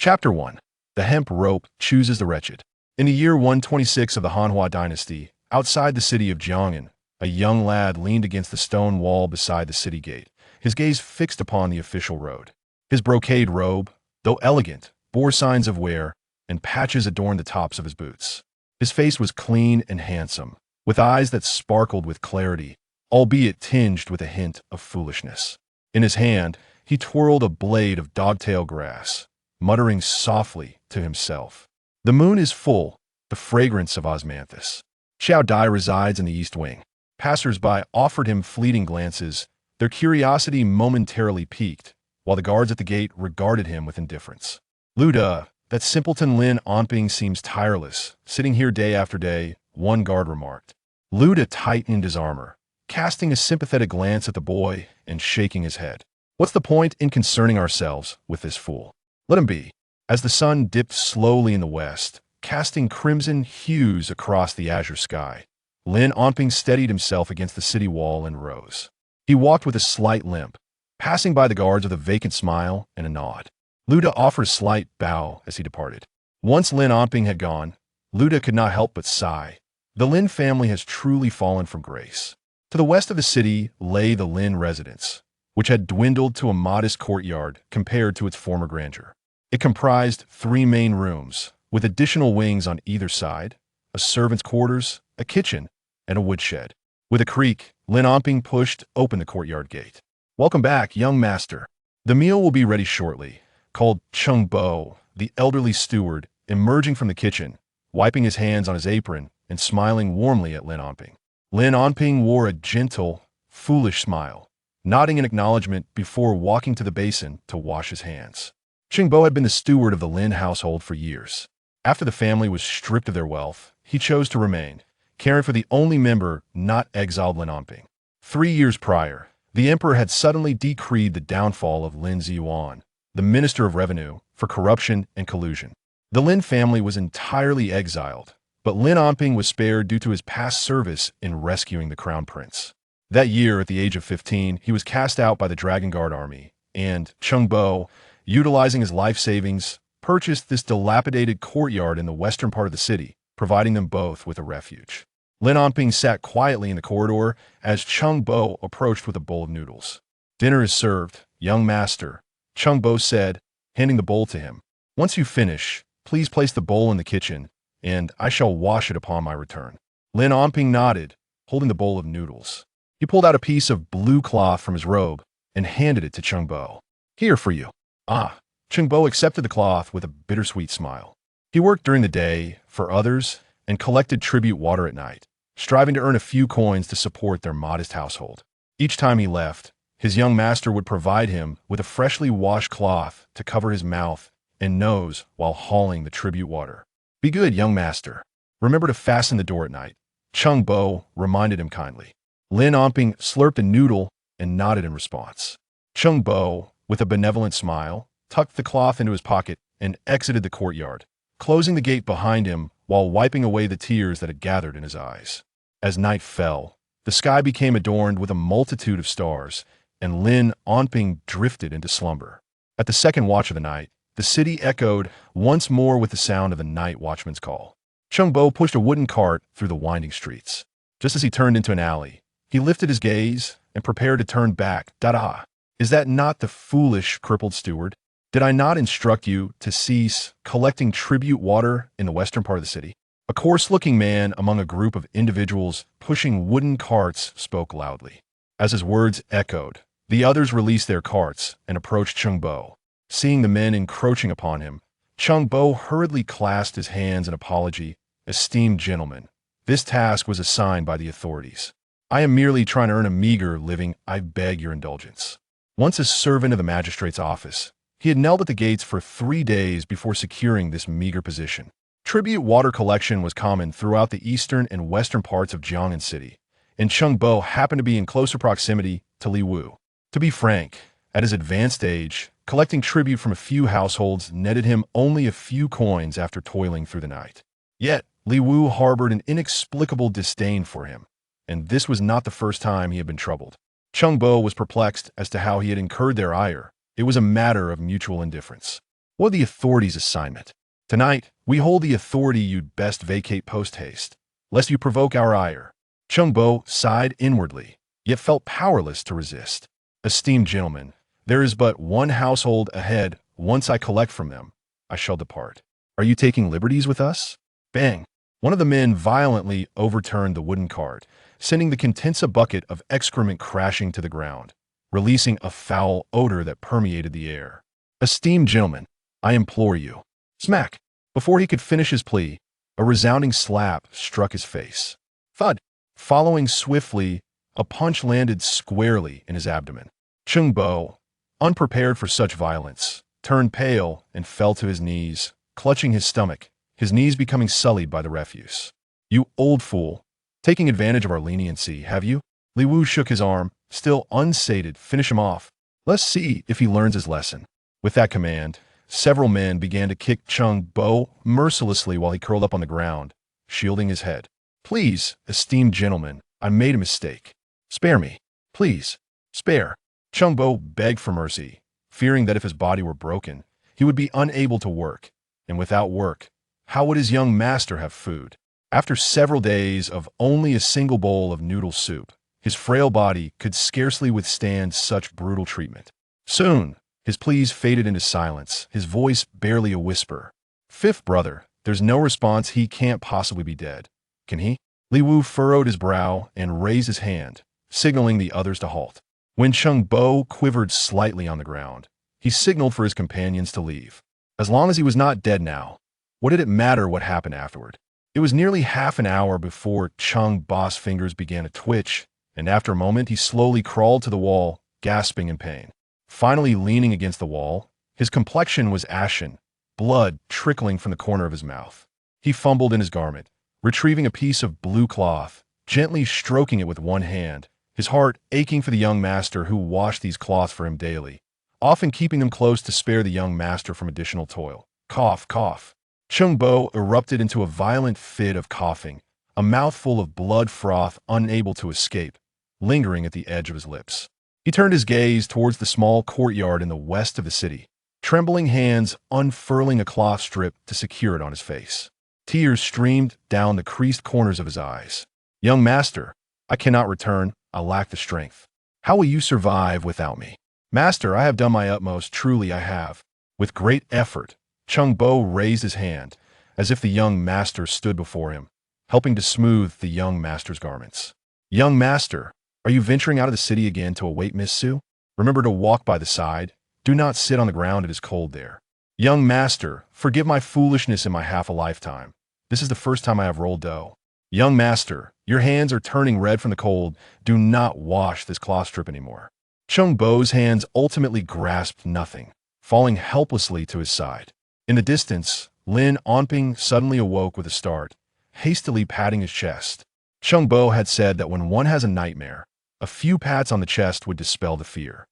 Chapter 1. The Hemp Rope Chooses the Wretched. In the year 126 of the Hanhua dynasty, outside the city of Jiang'an, a young lad leaned against the stone wall beside the city gate, his gaze fixed upon the official road. His brocade robe, though elegant, bore signs of wear, and patches adorned the tops of his boots. His face was clean and handsome, with eyes that sparkled with clarity, albeit tinged with a hint of foolishness. In his hand, he twirled a blade of dogtail grass, muttering softly to himself. The moon is full, the fragrance of osmanthus. Xiao Dai resides in the east wing. Passers-by offered him fleeting glances, their curiosity momentarily piqued, while the guards at the gate regarded him with indifference. Luda, that simpleton Lin Onping seems tireless, sitting here day after day, one guard remarked. Luda tightened his armor, casting a sympathetic glance at the boy and shaking his head. What's the point in concerning ourselves with this fool? Let him be. As the sun dipped slowly in the west, casting crimson hues across the azure sky, Lin Onping steadied himself against the city wall and rose. He walked with a slight limp, passing by the guards with a vacant smile and a nod. Luda offered a slight bow as he departed. Once Lin Onping had gone, Luda could not help but sigh. The Lin family has truly fallen from grace. To the west of the city lay the Lin residence, which had dwindled to a modest courtyard compared to its former grandeur. It comprised 3 main rooms, with additional wings on either side, a servant's quarters, a kitchen, and a woodshed. With a creak, Lin Onping pushed open the courtyard gate. "Welcome back, young master. The meal will be ready shortly," called Cheng Bo, the elderly steward, emerging from the kitchen, wiping his hands on his apron and smiling warmly at Lin Onping. Lin Onping wore a gentle, foolish smile, nodding in acknowledgement before walking to the basin to wash his hands. Cheng Bo had been the steward of the Lin household for years. After the family was stripped of their wealth, he chose to remain, caring for the only member not exiled Lin Onping. 3 years prior, the emperor had suddenly decreed the downfall of Lin Ziyuan, the minister of revenue, for corruption and collusion. The Lin family was entirely exiled, but Lin Onping was spared due to his past service in rescuing the crown prince. That year, at the age of 15, he was cast out by the Dragon Guard army, and Cheng Bo, utilizing his life savings, purchased this dilapidated courtyard in the western part of the city, providing them both with a refuge. Lin Onping sat quietly in the corridor as Cheng Bo approached with a bowl of noodles. "Dinner is served, young master," Cheng Bo said, handing the bowl to him. "Once you finish, please place the bowl in the kitchen, and I shall wash it upon my return." Lin Onping nodded, holding the bowl of noodles. He pulled out a piece of blue cloth from his robe and handed it to Cheng Bo. "Here for you." "Ah." Cheng Bo accepted the cloth with a bittersweet smile. He worked during the day for others and collected tribute water at night, striving to earn a few coins to support their modest household. Each time he left, his young master would provide him with a freshly washed cloth to cover his mouth and nose while hauling the tribute water. "Be good, young master. Remember to fasten the door at night," Cheng Bo reminded him kindly. Lin Onping slurped a noodle and nodded in response. Cheng Bo, with a benevolent smile, tucked the cloth into his pocket and exited the courtyard, closing the gate behind him while wiping away the tears that had gathered in his eyes. As night fell, the sky became adorned with a multitude of stars, and Lin Onping drifted into slumber. At the second watch of the night, the city echoed once more with the sound of the night watchman's call. Cheng Bo pushed a wooden cart through the winding streets. Just as he turned into an alley, he lifted his gaze and prepared to turn back. "Da-da! Is that not the foolish, crippled steward? Did I not instruct you to cease collecting tribute water in the western part of the city?" A coarse-looking man among a group of individuals pushing wooden carts spoke loudly. As his words echoed, the others released their carts and approached Cheng Bo. Seeing the men encroaching upon him, Cheng Bo hurriedly clasped his hands in apology. "Esteemed gentlemen, this task was assigned by the authorities. I am merely trying to earn a meager living. I beg your indulgence." Once a servant of the magistrate's office, he had knelt at the gates for 3 days before securing this meager position. Tribute water collection was common throughout the eastern and western parts of Jiang'an City, and Cheng Bo happened to be in closer proximity to Li Wu. To be frank, at his advanced age, collecting tribute from a few households netted him only a few coins after toiling through the night. Yet, Li Wu harbored an inexplicable disdain for him, and this was not the first time he had been troubled. Cheng Bo was perplexed as to how he had incurred their ire. It was a matter of mutual indifference. Or the authorities' assignment. Tonight, we hold the authority you'd best vacate post-haste, lest you provoke our ire. Chungbo sighed inwardly, yet felt powerless to resist. Esteemed gentlemen, there is but one household ahead. Once I collect from them, I shall depart. Are you taking liberties with us? Bang! One of the men violently overturned the wooden cart, sending the contessa bucket of excrement crashing to the ground, releasing a foul odor that permeated the air. Esteemed gentlemen, I implore you. Smack! Before he could finish his plea, a resounding slap struck his face. Thud! Following swiftly, a punch landed squarely in his abdomen. Chungbo, unprepared for such violence, turned pale and fell to his knees, clutching his stomach, his knees becoming sullied by the refuse. You old fool! Taking advantage of our leniency, have you? Li Wu shook his arm, still unsated. Finish him off. Let's see if he learns his lesson. With that command, several men began to kick Chungbo mercilessly while he curled up on the ground, shielding his head. Please, esteemed gentlemen, I made a mistake. Spare me. Please. Spare. Chungbo begged for mercy, fearing that if his body were broken, he would be unable to work. And without work, how would his young master have food? After several days of only a single bowl of noodle soup, his frail body could scarcely withstand such brutal treatment. Soon, his pleas faded into silence, his voice barely a whisper. Fifth brother, there's no response. He can't possibly be dead. Can he? Li Wu furrowed his brow and raised his hand, signaling the others to halt. When Chungbo quivered slightly on the ground, he signaled for his companions to leave. As long as he was not dead now, what did it matter what happened afterward? It was nearly half an hour before Chungbo's fingers began to twitch, and after a moment he slowly crawled to the wall, gasping in pain. Finally leaning against the wall, his complexion was ashen, blood trickling from the corner of his mouth. He fumbled in his garment, retrieving a piece of blue cloth, gently stroking it with one hand, his heart aching for the young master who washed these cloths for him daily, often keeping them close to spare the young master from additional toil. Cough, cough. Chungbo erupted into a violent fit of coughing, a mouthful of blood froth unable to escape, lingering at the edge of his lips. He turned his gaze towards the small courtyard in the west of the city, trembling hands unfurling a cloth strip to secure it on his face. Tears streamed down the creased corners of his eyes. Young master, I cannot return. I lack the strength. How will you survive without me? Master, I have done my utmost. Truly I have. With great effort, Chungbo raised his hand, as if the young master stood before him, helping to smooth the young master's garments. Young master, are you venturing out of the city again to await Miss Su? Remember to walk by the side. Do not sit on the ground. It is cold there. Young master, forgive my foolishness in my half a lifetime. This is the first time I have rolled dough. Young master, your hands are turning red from the cold. Do not wash this cloth strip anymore. Chungbo's hands ultimately grasped nothing, falling helplessly to his side. In the distance, Lin Onping suddenly awoke with a start, hastily patting his chest. Chungbo had said that when one has a nightmare, a few pats on the chest would dispel the fear.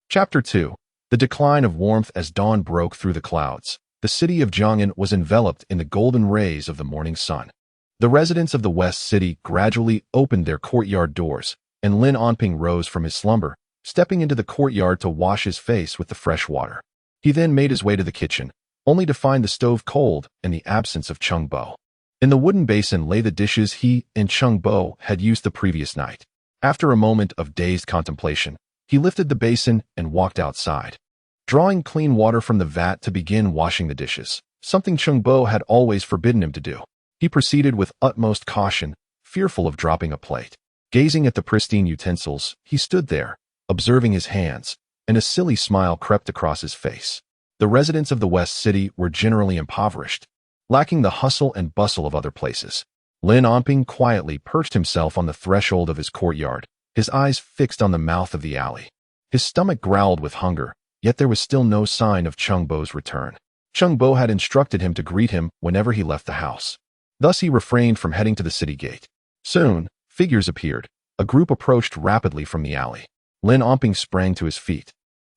Chapter 2. The decline of warmth. As dawn broke through the clouds, the city of Jiang'an was enveloped in the golden rays of the morning sun. The residents of the West City gradually opened their courtyard doors, and Lin Onping rose from his slumber, stepping into the courtyard to wash his face with the fresh water. He then made his way to the kitchen, only to find the stove cold and the absence of Chungbo. In the wooden basin lay the dishes he and Chungbo had used the previous night. After a moment of dazed contemplation, he lifted the basin and walked outside, drawing clean water from the vat to begin washing the dishes, something Chungbo had always forbidden him to do. He proceeded with utmost caution, fearful of dropping a plate. Gazing at the pristine utensils, he stood there, observing his hands, and a silly smile crept across his face. The residents of the West City were generally impoverished, lacking the hustle and bustle of other places. Lin Onping quietly perched himself on the threshold of his courtyard, his eyes fixed on the mouth of the alley. His stomach growled with hunger, yet there was still no sign of Chungbo's return. Chungbo had instructed him to greet him whenever he left the house. Thus he refrained from heading to the city gate. Soon, figures appeared. A group approached rapidly from the alley. Lin Onping sprang to his feet.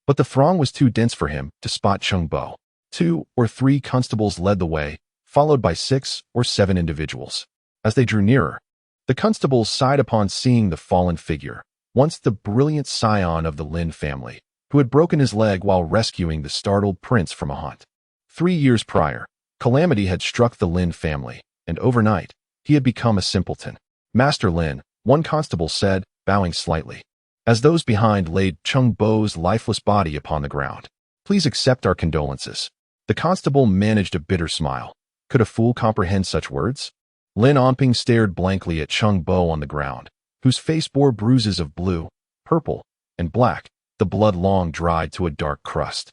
But the throng was too dense for him to spot Chungbo. 2 or 3 constables led the way, followed by 6 or 7 individuals. As they drew nearer, the constables sighed upon seeing the fallen figure, once the brilliant scion of the Lin family, who had broken his leg while rescuing the startled prince from a hunt. 3 years prior, calamity had struck the Lin family, and overnight, he had become a simpleton. Master Lin, one constable said, bowing slightly, as those behind laid Chung Bo's lifeless body upon the ground. Please accept our condolences. The constable managed a bitter smile. Could a fool comprehend such words? Lin Onping stared blankly at Chung Bo on the ground, whose face bore bruises of blue, purple, and black, the blood long dried to a dark crust,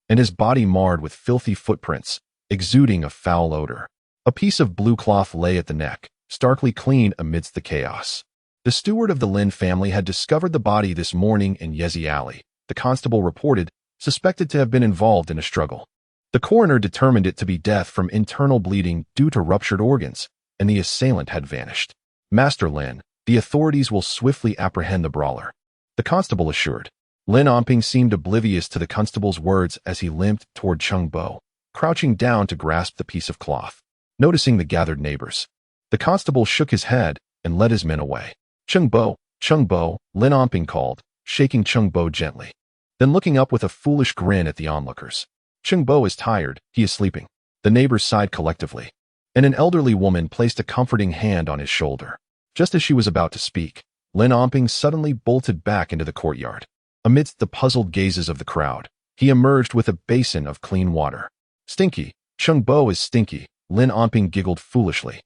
and his body marred with filthy footprints, exuding a foul odor. A piece of blue cloth lay at the neck, starkly clean amidst the chaos. The steward of the Lin family had discovered the body this morning in Yezi Alley, the constable reported, suspected to have been involved in a struggle. The coroner determined it to be death from internal bleeding due to ruptured organs, and the assailant had vanished. Master Lin, the authorities will swiftly apprehend the brawler, the constable assured. Lin Onping seemed oblivious to the constable's words as he limped toward Chung Bo, crouching down to grasp the piece of cloth. Noticing the gathered neighbors, the constable shook his head and led his men away. Chung Bo, Lin Onping called, shaking Chung Bo gently. Then looking up with a foolish grin at the onlookers. Chung Bo is tired, he is sleeping. The neighbors sighed collectively, and an elderly woman placed a comforting hand on his shoulder. Just as she was about to speak, Lin Onping suddenly bolted back into the courtyard. Amidst the puzzled gazes of the crowd, he emerged with a basin of clean water. Stinky, Chung Bo is stinky, Lin Onping giggled foolishly.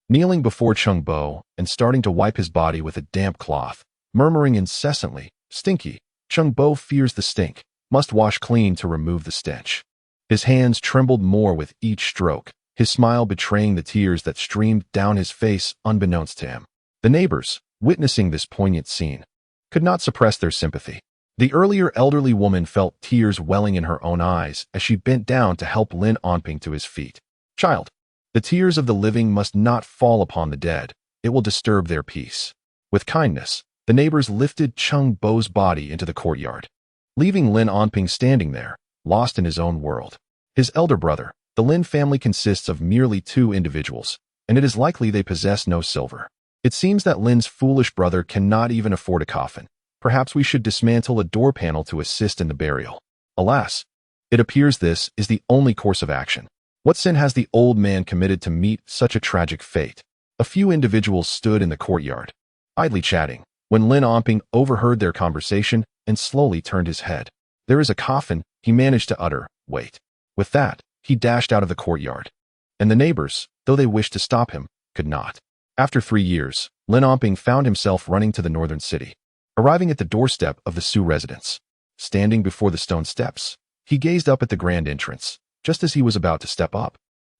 Kneeling before Chung Bo and starting to wipe his body with a damp cloth, murmuring incessantly, Stinky, Chung Bo fears the stink, must wash clean to remove the stench. His hands trembled more with each stroke, his smile betraying the tears that streamed down his face unbeknownst to him. The neighbors, witnessing this poignant scene, could not suppress their sympathy. The earlier elderly woman felt tears welling in her own eyes as she bent down to help Lin Onping to his feet. Child, the tears of the living must not fall upon the dead. It will disturb their peace. With kindness, the neighbors lifted Chung Bo's body into the courtyard, leaving Lin Onping standing there, lost in his own world. His elder brother, the Lin family consists of merely 2 individuals, and it is likely they possess no silver. It seems that Lin's foolish brother cannot even afford a coffin. Perhaps we should dismantle a door panel to assist in the burial. Alas, it appears this is the only course of action. What sin has the old man committed to meet such a tragic fate? A few individuals stood in the courtyard, idly chatting, when Lin Onping overheard their conversation and slowly turned his head. There is a coffin, he managed to utter, wait. With that, he dashed out of the courtyard. And the neighbors, though they wished to stop him, could not. After 3 years, Lin Onping found himself running to the northern city. Arriving at the doorstep of the Su residence, standing before the stone steps, he gazed up at the grand entrance. Just as he was about to step up,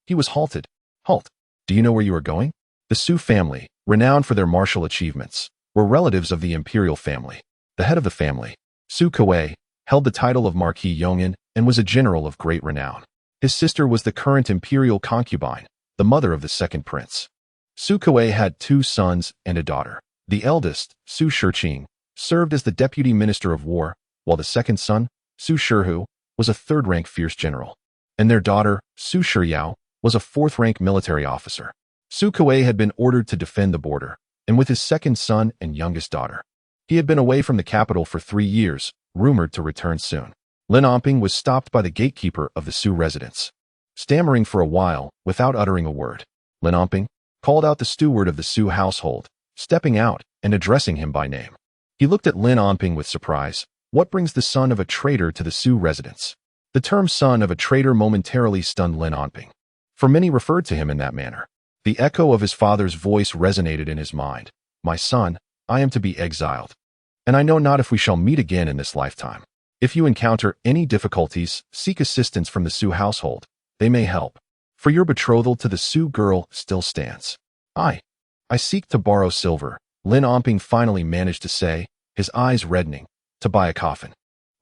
he was halted. Halt. Do you know where you are going? The Su family, renowned for their martial achievements, were relatives of the imperial family. The head of the family, Su Kuei, held the title of Marquis Yongin and was a general of great renown. His sister was the current imperial concubine, the mother of the second prince. Su Kuei had 2 sons and a daughter. The eldest, Su Shiqing, served as the deputy minister of war, while the second son, Su Shihu, was a 3rd-rank fierce general, and their daughter, Su Shiyao, was a 4th-rank military officer. Su Kuei had been ordered to defend the border, and with his second son and youngest daughter, he had been away from the capital for 3 years, rumored to return soon. Lin Onping was stopped by the gatekeeper of the Su residence. Stammering for a while, without uttering a word, Lin Onping called out the steward of the Su household, stepping out and addressing him by name. He looked at Lin Onping with surprise. What brings the son of a traitor to the Su residence? The term son of a traitor momentarily stunned Lin Onping, for many referred to him in that manner. The echo of his father's voice resonated in his mind. My son, I am to be exiled, and I know not if we shall meet again in this lifetime. If you encounter any difficulties, seek assistance from the Su household. They may help, for your betrothal to the Su girl still stands. I seek to borrow silver, Lin Onping finally managed to say, his eyes reddening, to buy a coffin.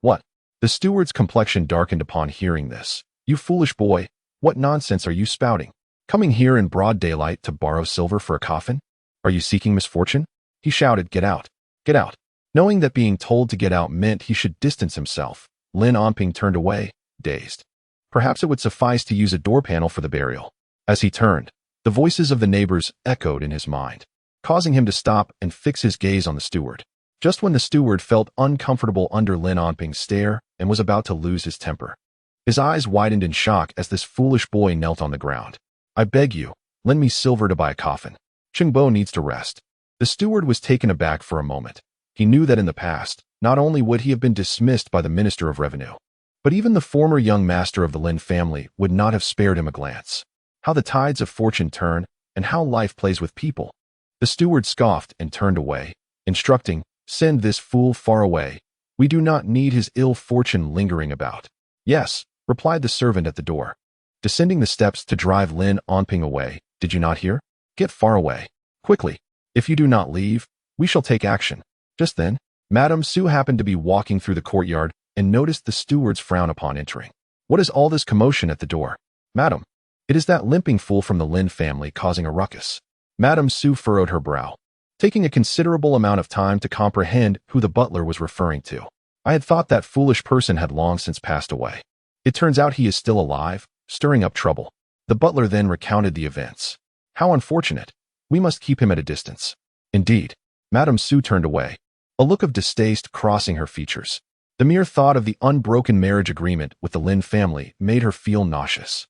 What? The steward's complexion darkened upon hearing this. You foolish boy, what nonsense are you spouting? Coming here in broad daylight to borrow silver for a coffin? Are you seeking misfortune? He shouted, get out, get out. Knowing that being told to get out meant he should distance himself, Lin Onping turned away, dazed. Perhaps it would suffice to use a door panel for the burial. As he turned, the voices of the neighbors echoed in his mind, causing him to stop and fix his gaze on the steward. just when the steward felt uncomfortable under Lin Onping's stare and was about to lose his temper. His eyes widened in shock as this foolish boy knelt on the ground. "I beg you, lend me silver to buy a coffin. Chengbo needs to rest." The steward was taken aback for a moment. He knew that in the past, not only would he have been dismissed by the Minister of Revenue, but even the former young master of the Lin family would not have spared him a glance. How the tides of fortune turn, and how life plays with people. The steward scoffed and turned away, instructing, "Send this fool far away. We do not need his ill fortune lingering about." "Yes," replied the servant at the door, descending the steps to drive Lin Onping away. "Did you not hear? Get far away. Quickly. If you do not leave, we shall take action." Just then, Madame Su happened to be walking through the courtyard and noticed the steward's frown upon entering. "What is all this commotion at the door?" "Madam, it is that limping fool from the Lin family causing a ruckus." Madame Su furrowed her brow, taking a considerable amount of time to comprehend who the butler was referring to. "I had thought that foolish person had long since passed away. It turns out he is still alive, stirring up trouble." The butler then recounted the events. "How unfortunate. We must keep him at a distance." "Indeed." Madame Su turned away, a look of distaste crossing her features. The mere thought of the unbroken marriage agreement with the Lin family made her feel nauseous.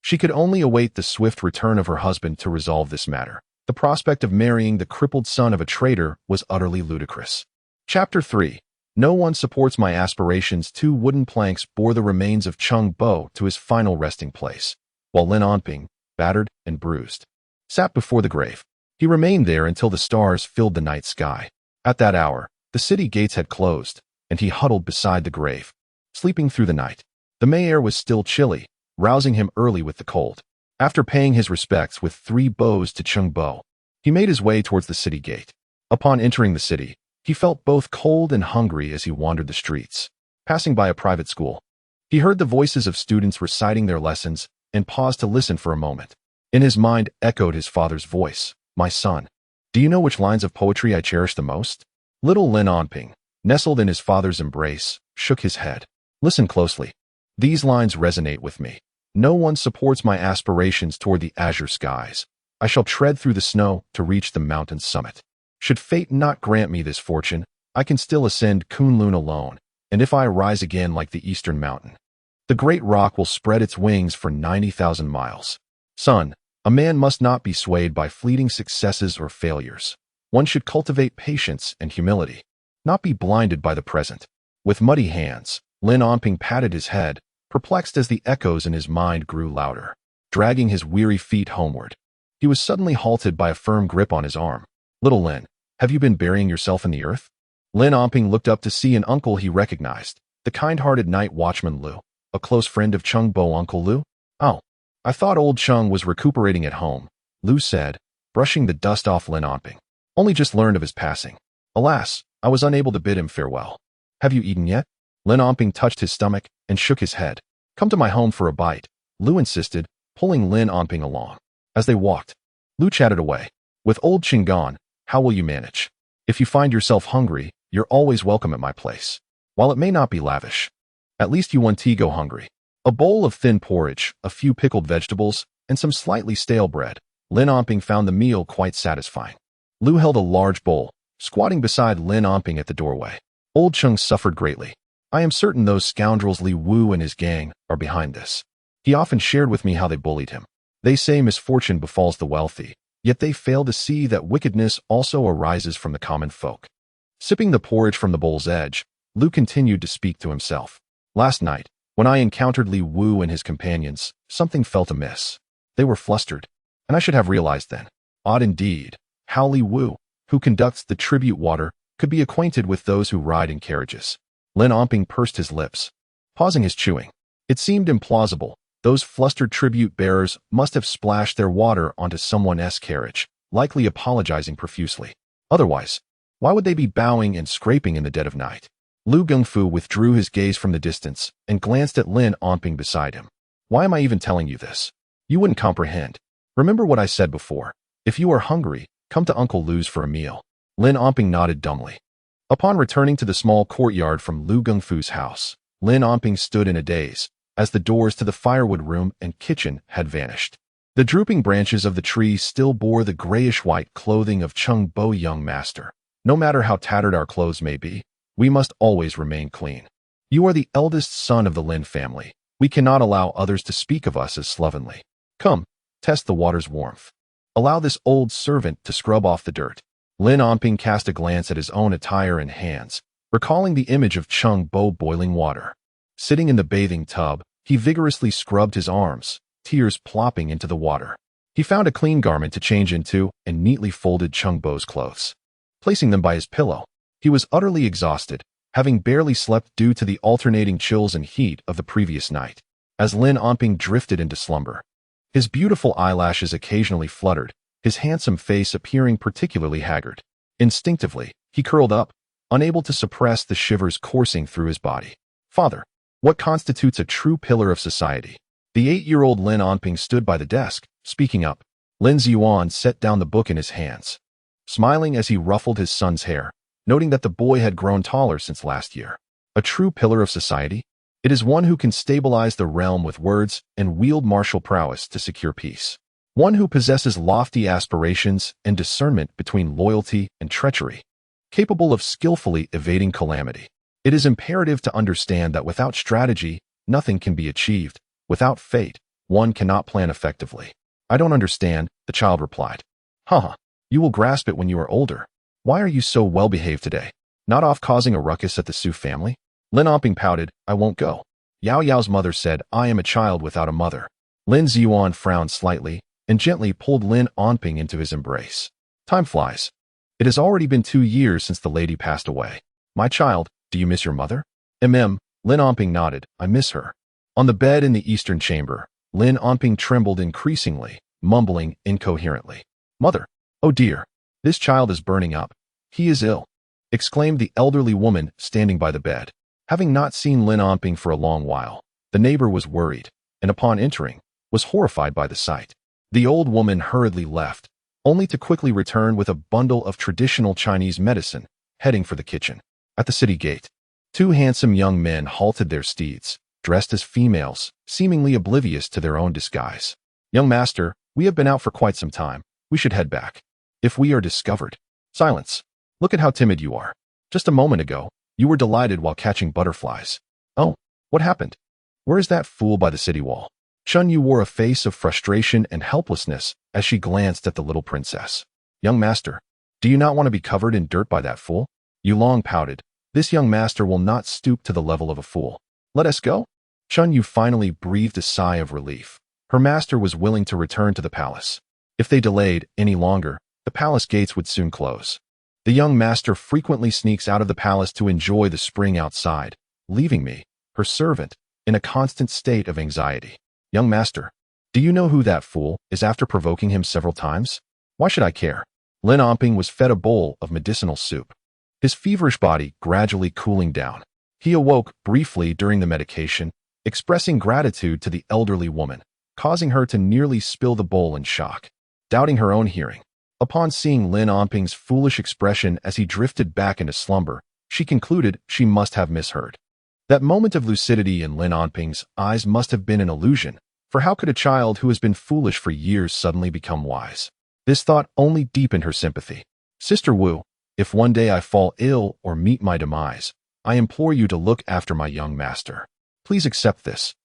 She could only await the swift return of her husband to resolve this matter. The prospect of marrying the crippled son of a traitor was utterly ludicrous. Chapter 3. No one supports my aspirations. 2 wooden planks bore the remains of Cheng Bo to his final resting place, while Lin Onping, battered and bruised, sat before the grave. He remained there until the stars filled the night sky. At that hour, the city gates had closed, and he huddled beside the grave, sleeping through the night. The May air was still chilly, rousing him early with the cold. After paying his respects with 3 bows to Cheng Bo, he made his way towards the city gate. Upon entering the city, he felt both cold and hungry as he wandered the streets. Passing by a private school, he heard the voices of students reciting their lessons and paused to listen for a moment. In his mind echoed his father's voice, "My son, do you know which lines of poetry I cherish the most?" Little Lin Onping, nestled in his father's embrace, shook his head. "Listen closely. These lines resonate with me. No one supports my aspirations toward the azure skies. I shall tread through the snow to reach the mountain's summit. Should fate not grant me this fortune, I can still ascend Kunlun alone, and if I rise again like the eastern mountain, the great rock will spread its wings for 90,000 miles. Son, a man must not be swayed by fleeting successes or failures. One should cultivate patience and humility, not be blinded by the present." With muddy hands, Lin Onping patted his head, perplexed as the echoes in his mind grew louder. Dragging his weary feet homeward, he was suddenly halted by a firm grip on his arm. "Little Lin, have you been burying yourself in the earth?" Lin Onping looked up to see an uncle he recognized, the kind-hearted night watchman Lu, a close friend of Cheng Bo. "Uncle Lu? Oh, I thought old Cheng was recuperating at home," Lu said, brushing the dust off Lin Onping. "Only just learned of his passing. Alas, I was unable to bid him farewell." "Have you eaten yet?" Lin Onping touched his stomach and shook his head. "Come to my home for a bite," Lu insisted, pulling Lin Onping along. As they walked, Lu chatted away. "With old Cheng gone, how will you manage? If you find yourself hungry, you're always welcome at my place. While it may not be lavish, at least you won't go hungry." A bowl of thin porridge, a few pickled vegetables, and some slightly stale bread. Lin Onping found the meal quite satisfying. Lu held a large bowl, squatting beside Lin Onping at the doorway. "Old Cheng suffered greatly. I am certain those scoundrels Li Wu and his gang are behind this. He often shared with me how they bullied him. They say misfortune befalls the wealthy, yet they fail to see that wickedness also arises from the common folk." Sipping the porridge from the bowl's edge, Lu continued to speak to himself. "Last night, when I encountered Li Wu and his companions, something felt amiss. They were flustered, and I should have realized then. Odd indeed, how Li Wu, who conducts the tribute water, could be acquainted with those who ride in carriages." Lin Onping pursed his lips, pausing his chewing. It seemed implausible. Those flustered tribute bearers must have splashed their water onto someone's carriage, likely apologizing profusely. Otherwise, why would they be bowing and scraping in the dead of night? Lu Gengfu withdrew his gaze from the distance and glanced at Lin Onping beside him. "Why am I even telling you this? You wouldn't comprehend. Remember what I said before. If you are hungry, come to Uncle Lu's for a meal." Lin Onping nodded dumbly. Upon returning to the small courtyard from Lu Gengfu's house, Lin Onping stood in a daze, as the doors to the firewood room and kitchen had vanished. The drooping branches of the tree still bore the grayish-white clothing of Cheng Bo young master, No matter how tattered our clothes may be, we must always remain clean. You are the eldest son of the Lin family. We cannot allow others to speak of us as slovenly. Come, test the water's warmth. Allow this old servant to scrub off the dirt. Lin Onping cast a glance at his own attire and hands, recalling the image of Chung Bo boiling water. Sitting in the bathing tub, he vigorously scrubbed his arms, tears plopping into the water. He found a clean garment to change into and neatly folded Chung Bo's clothes. Placing them by his pillow, he was utterly exhausted, having barely slept due to the alternating chills and heat of the previous night. As Lin Onping drifted into slumber, his beautiful eyelashes occasionally fluttered, his handsome face appearing particularly haggard. Instinctively, he curled up, unable to suppress the shivers coursing through his body. Father, what constitutes a true pillar of society? The 8-year-old Lin Onping stood by the desk, speaking up. Lin Ziyuan set down the book in his hands, smiling as he ruffled his son's hair, noting that the boy had grown taller since last year. A true pillar of society? It is one who can stabilize the realm with words and wield martial prowess to secure peace. One who possesses lofty aspirations and discernment between loyalty and treachery, capable of skillfully evading calamity. It is imperative to understand that without strategy, nothing can be achieved. Without fate, one cannot plan effectively. I don't understand, the child replied. Haha, you will grasp it when you are older. Why are you so well-behaved today? Not off causing a ruckus at the Su family? Lin Onping pouted, I won't go. Yao Yao's mother said, I am a child without a mother. Lin Ziyuan frowned slightly and gently pulled Lin Onping into his embrace. Time flies. It has already been 2 years since the lady passed away. My child, do you miss your mother? Lin Onping nodded, I miss her. On the bed in the eastern chamber, Lin Onping trembled increasingly, mumbling incoherently. Mother, oh dear, this child is burning up. He is ill, exclaimed the elderly woman standing by the bed. Having not seen Lin Onping for a long while, the neighbor was worried, and upon entering, was horrified by the sight. The old woman hurriedly left, only to quickly return with a bundle of traditional Chinese medicine, heading for the kitchen. At the city gate, 2 handsome young men halted their steeds, dressed as females, seemingly oblivious to their own disguise. Young master, we have been out for quite some time. We should head back. If we are discovered. Silence. Look at how timid you are. Just a moment ago, you were delighted while catching butterflies. Oh, what happened? Where is that fool by the city wall? Chun Yu wore a face of frustration and helplessness as she glanced at the little princess. Young master, do you not want to be covered in dirt by that fool? Yu Long pouted. This young master will not stoop to the level of a fool. Let us go? Chun Yu finally breathed a sigh of relief. Her master was willing to return to the palace. If they delayed any longer, the palace gates would soon close. The young master frequently sneaks out of the palace to enjoy the spring outside, leaving me, her servant, in a constant state of anxiety. Young master, do you know who that fool is after provoking him several times? Why should I care? Lin Onping was fed a bowl of medicinal soup, his feverish body gradually cooling down. He awoke briefly during the medication, expressing gratitude to the elderly woman, causing her to nearly spill the bowl in shock. Doubting her own hearing, upon seeing Lin Onping's foolish expression as he drifted back into slumber, she concluded she must have misheard. That moment of lucidity in Lin Onping's eyes must have been an illusion, for how could a child who has been foolish for years suddenly become wise? This thought only deepened her sympathy. Sister Wu, if one day I fall ill or meet my demise, I implore you to look after my young master. Please accept this.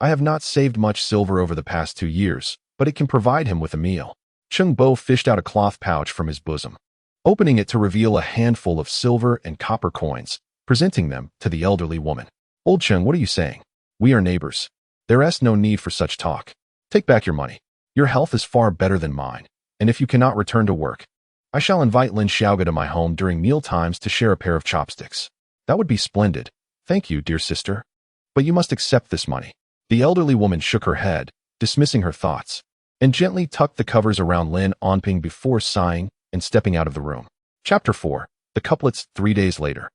I have not saved much silver over the past 2 years, but it can provide him with a meal. Chung Bo fished out a cloth pouch from his bosom, opening it to reveal a handful of silver and copper coins, presenting them to the elderly woman. Old Chung, what are you saying? We are neighbors. There is no need for such talk. Take back your money. Your health is far better than mine, and if you cannot return to work, I shall invite Lin Xiaoga to my home during meal times to share a pair of chopsticks. That would be splendid. Thank you, dear sister. But you must accept this money. The elderly woman shook her head, dismissing her thoughts, and gently tucked the covers around Lin Onping before sighing and stepping out of the room. Chapter 4. The couplets 3 days later.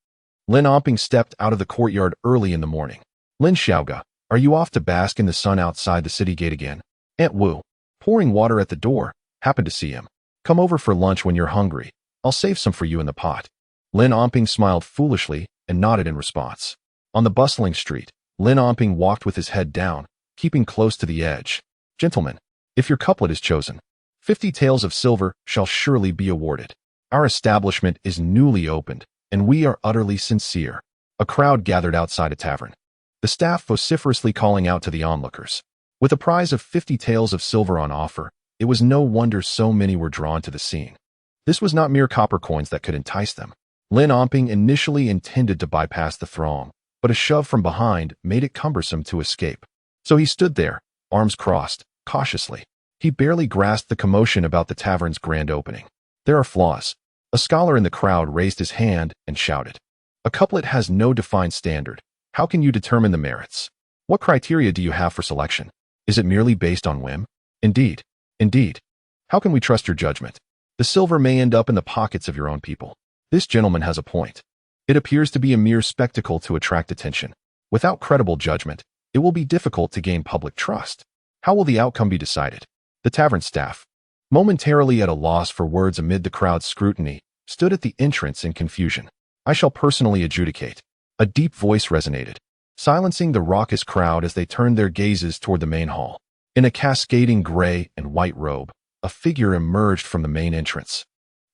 Lin Onping stepped out of the courtyard early in the morning. Lin Xiaoga, are you off to bask in the sun outside the city gate again? Aunt Wu, pouring water at the door, happened to see him. Come over for lunch when you're hungry. I'll save some for you in the pot. Lin Onping smiled foolishly and nodded in response. On the bustling street, Lin Onping walked with his head down, keeping close to the edge. Gentlemen, if your couplet is chosen, 50 taels of silver shall surely be awarded. Our establishment is newly opened, and we are utterly sincere." A crowd gathered outside a tavern, the staff vociferously calling out to the onlookers. With a prize of 50 taels of silver on offer, it was no wonder so many were drawn to the scene. This was not mere copper coins that could entice them. Limping initially intended to bypass the throng, but a shove from behind made it cumbersome to escape. So he stood there, arms crossed, cautiously. He barely grasped the commotion about the tavern's grand opening. "There are flaws." A scholar in the crowd raised his hand and shouted. "A couplet has no defined standard. How can you determine the merits? What criteria do you have for selection? Is it merely based on whim? Indeed. How can we trust your judgment? The silver may end up in the pockets of your own people. This gentleman has a point. It appears to be a mere spectacle to attract attention. Without credible judgment, it will be difficult to gain public trust. How will the outcome be decided?" The tavern staff, momentarily at a loss for words amid the crowd's scrutiny, stood at the entrance in confusion. "I shall personally adjudicate." A deep voice resonated, silencing the raucous crowd as they turned their gazes toward the main hall. In a cascading gray and white robe, a figure emerged from the main entrance,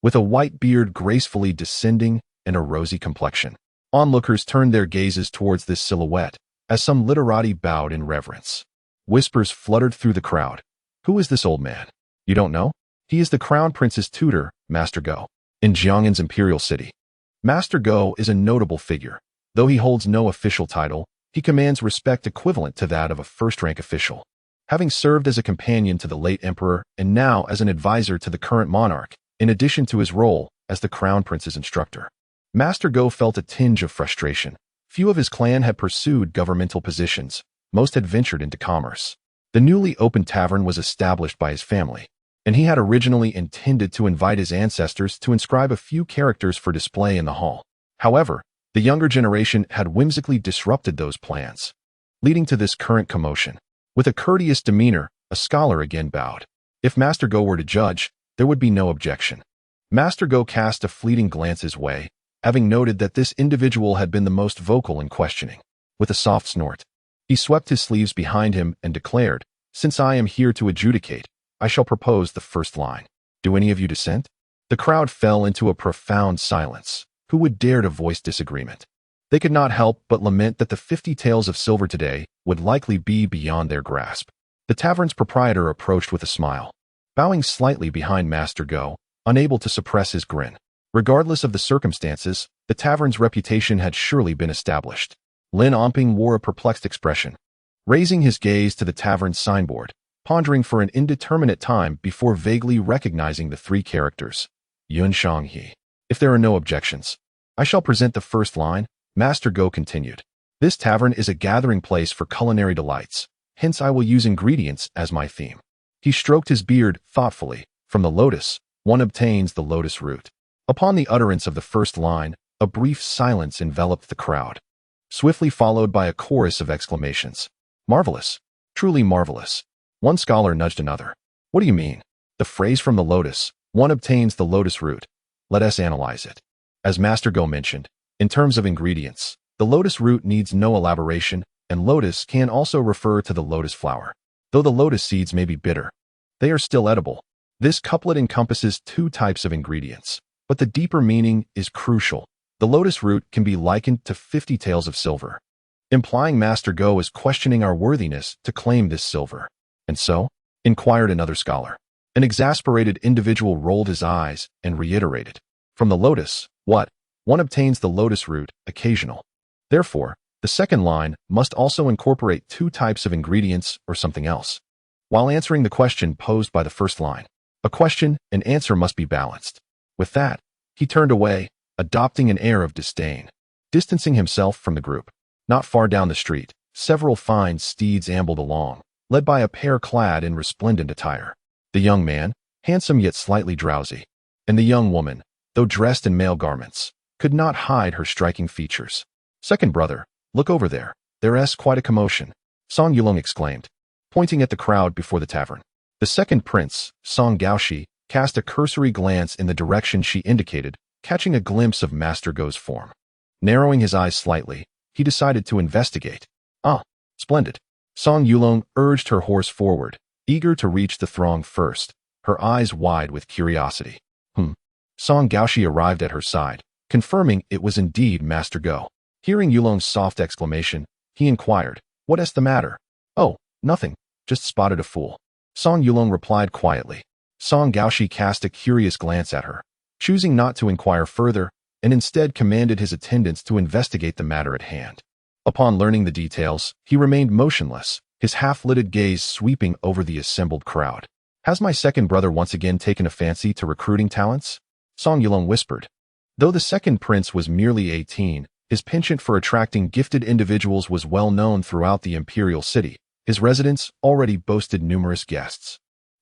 with a white beard gracefully descending and a rosy complexion. Onlookers turned their gazes towards this silhouette as some literati bowed in reverence. Whispers fluttered through the crowd. "Who is this old man? You don't know? He is the Crown Prince's tutor, Master Go, in Jiang'an's imperial city." Master Go is a notable figure. Though he holds no official title, he commands respect equivalent to that of a first-rank official. Having served as a companion to the late emperor and now as an advisor to the current monarch, in addition to his role as the Crown Prince's instructor, Master Go felt a tinge of frustration. Few of his clan had pursued governmental positions. Most had ventured into commerce. The newly opened tavern was established by his family, and he had originally intended to invite his ancestors to inscribe a few characters for display in the hall. However, the younger generation had whimsically disrupted those plans, leading to this current commotion. With a courteous demeanor, a scholar again bowed. If Master Go were to judge, there would be no objection. Master Go cast a fleeting glance his way, having noted that this individual had been the most vocal in questioning. With a soft snort, he swept his sleeves behind him and declared, "Since I am here to adjudicate, I shall propose the first line. Do any of you dissent?" The crowd fell into a profound silence. Who would dare to voice disagreement? They could not help but lament that the 50 taels of silver today would likely be beyond their grasp. The tavern's proprietor approached with a smile, bowing slightly behind Master Go, unable to suppress his grin. Regardless of the circumstances, the tavern's reputation had surely been established. Limping wore a perplexed expression, raising his gaze to the tavern's signboard, pondering for an indeterminate time before vaguely recognizing the three characters. Yun Shanghe. "If there are no objections, I shall present the first line," Master Go continued. "This tavern is a gathering place for culinary delights, hence I will use ingredients as my theme." He stroked his beard thoughtfully. "From the lotus, one obtains the lotus root." Upon the utterance of the first line, a brief silence enveloped the crowd, swiftly followed by a chorus of exclamations. "Marvelous! Truly marvelous!" One scholar nudged another. "What do you mean?" "The phrase 'from the lotus, one obtains the lotus root.' Let us analyze it." As Master Go mentioned, in terms of ingredients, the lotus root needs no elaboration, and lotus can also refer to the lotus flower. Though the lotus seeds may be bitter, they are still edible. This couplet encompasses two types of ingredients, but the deeper meaning is crucial. The lotus root can be likened to 50 taels of silver, implying Master Go is questioning our worthiness to claim this silver. "And so?" inquired another scholar. An exasperated individual rolled his eyes and reiterated, "From the lotus, what? One obtains the lotus root, occasional." Therefore, the second line must also incorporate two types of ingredients or something else. While answering the question posed by the first line, a question and answer must be balanced. With that, he turned away, adopting an air of disdain, distancing himself from the group. Not far down the street, several fine steeds ambled along, led by a pair clad in resplendent attire. The young man, handsome yet slightly drowsy, and the young woman, though dressed in male garments, could not hide her striking features. "Second brother, look over there. There's quite a commotion," Song Yulong exclaimed, pointing at the crowd before the tavern. The second prince, Song Gaoshi, cast a cursory glance in the direction she indicated, catching a glimpse of Master Go's form. Narrowing his eyes slightly, he decided to investigate. "Ah, splendid." Song Yulong urged her horse forward, eager to reach the throng first, her eyes wide with curiosity. Song Gaoshi arrived at her side, confirming it was indeed Master Go. Hearing Yulong's soft exclamation, he inquired, "What is the matter?" "Oh, nothing, just spotted a fool," Song Yulong replied quietly. Song Gaoshi cast a curious glance at her, choosing not to inquire further, and instead commanded his attendants to investigate the matter at hand. Upon learning the details, he remained motionless, his half-lidded gaze sweeping over the assembled crowd. "Has my second brother once again taken a fancy to recruiting talents?" Song Yulong whispered. Though the second prince was merely 18, his penchant for attracting gifted individuals was well known throughout the imperial city. His residence already boasted numerous guests.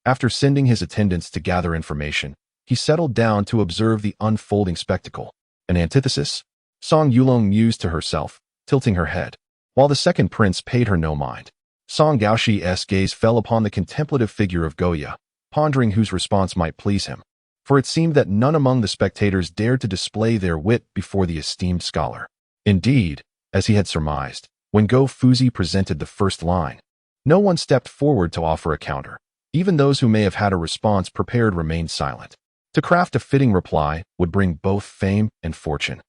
After sending his attendants to gather information, he settled down to observe the unfolding spectacle. An antithesis? Song Yulong mused to herself, tilting her head, while the second prince paid her no mind. Song Gaoshi's gaze fell upon the contemplative figure of Goya, pondering whose response might please him. For it seemed that none among the spectators dared to display their wit before the esteemed scholar. Indeed, as he had surmised, when Go Fuzi presented the first line, no one stepped forward to offer a counter. Even those who may have had a response prepared remained silent. To craft a fitting reply would bring both fame and fortune,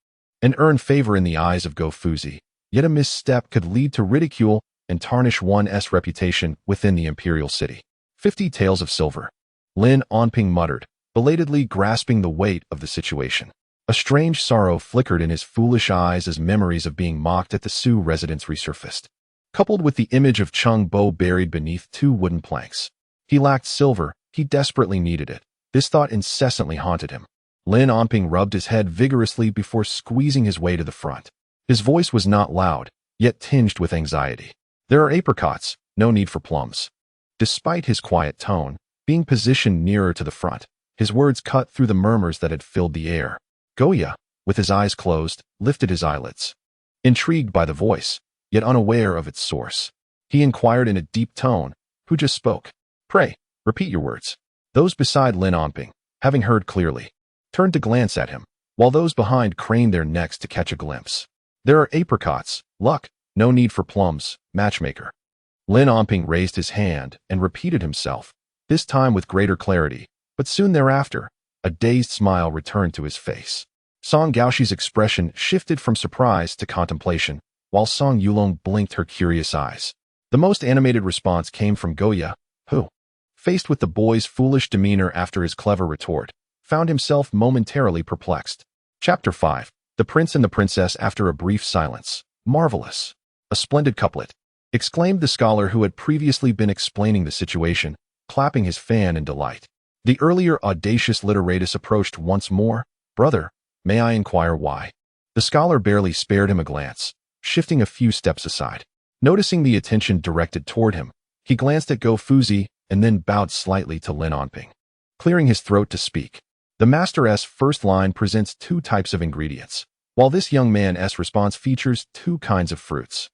and earn favor in the eyes of Go Fuzi, yet a misstep could lead to ridicule and tarnish one's reputation within the imperial city. 50 taels of silver, Lin Onping muttered, belatedly grasping the weight of the situation. A strange sorrow flickered in his foolish eyes as memories of being mocked at the Su residence resurfaced, coupled with the image of Chung Bo buried beneath 2 wooden planks. He lacked silver, he desperately needed it. This thought incessantly haunted him. Lin Onping rubbed his head vigorously before squeezing his way to the front. His voice was not loud, yet tinged with anxiety. "There are apricots, no need for plums." Despite his quiet tone, being positioned nearer to the front, his words cut through the murmurs that had filled the air. Goya, with his eyes closed, lifted his eyelids. Intrigued by the voice, yet unaware of its source, he inquired in a deep tone, "Who just spoke? Pray, repeat your words." Those beside Lin Onping, having heard clearly, turned to glance at him, while those behind craned their necks to catch a glimpse. "There are apricots, luck, no need for plums, matchmaker." Lin Onping raised his hand and repeated himself, this time with greater clarity, but soon thereafter, a dazed smile returned to his face. Song Gaoshi's expression shifted from surprise to contemplation, while Song Yulong blinked her curious eyes. The most animated response came from Goya, who, faced with the boy's foolish demeanor after his clever retort, found himself momentarily perplexed. Chapter 5. The Prince and the Princess after a brief silence. "Marvelous. A splendid couplet," exclaimed the scholar who had previously been explaining the situation, clapping his fan in delight. The earlier audacious literatus approached once more. "Brother, may I inquire why?" The scholar barely spared him a glance, shifting a few steps aside. Noticing the attention directed toward him, he glanced at Go Fuzi and then bowed slightly to Lin Onping, clearing his throat to speak. The master's first line presents 2 types of ingredients, while this young man's response features 2 kinds of fruits.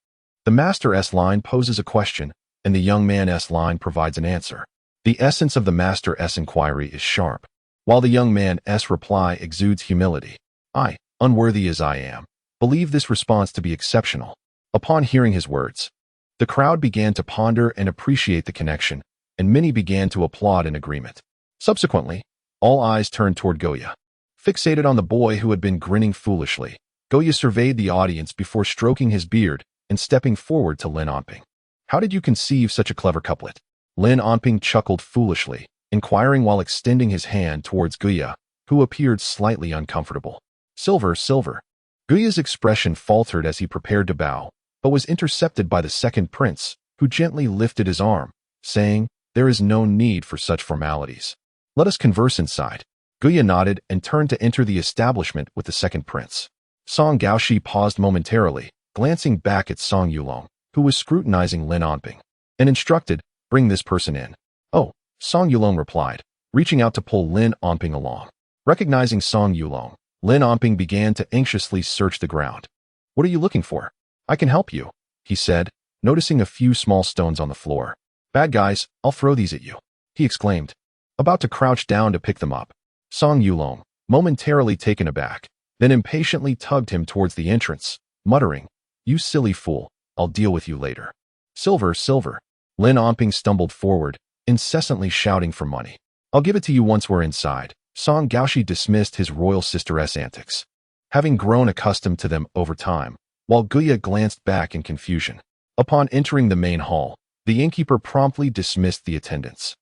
The master's line poses a question, and the young man's line provides an answer. The essence of the master's inquiry is sharp, while the young man's reply exudes humility. "I, unworthy as I am, believe this response to be exceptional." Upon hearing his words, the crowd began to ponder and appreciate the connection, and many began to applaud in agreement. Subsequently, all eyes turned toward Goya. Fixated on the boy who had been grinning foolishly, Goya surveyed the audience before stroking his beard and stepping forward to Lin Onping. "How did you conceive such a clever couplet?" Lin Onping chuckled foolishly, inquiring while extending his hand towards Goya, who appeared slightly uncomfortable. "Silver, silver." Goya's expression faltered as he prepared to bow, but was intercepted by the second prince, who gently lifted his arm, saying, "There is no need for such formalities. Let us converse inside." Goya nodded and turned to enter the establishment with the second prince. Song Gaoshi paused momentarily, glancing back at Song Yulong, who was scrutinizing Lin Onping, and instructed, "Bring this person in." "Oh," Song Yulong replied, reaching out to pull Lin Onping along. Recognizing Song Yulong, Lin Onping began to anxiously search the ground. "What are you looking for?" "I can help you," he said, noticing a few small stones on the floor. "Bad guys, I'll throw these at you," he exclaimed, about to crouch down to pick them up. Song Yulong, momentarily taken aback, then impatiently tugged him towards the entrance, muttering, "You silly fool, I'll deal with you later." "Silver, silver." Lin Onping stumbled forward, incessantly shouting for money. "I'll give it to you once we're inside," Song Gaoshi dismissed his royal sister's antics, having grown accustomed to them over time, while Guya glanced back in confusion. Upon entering the main hall, the innkeeper promptly dismissed the attendants,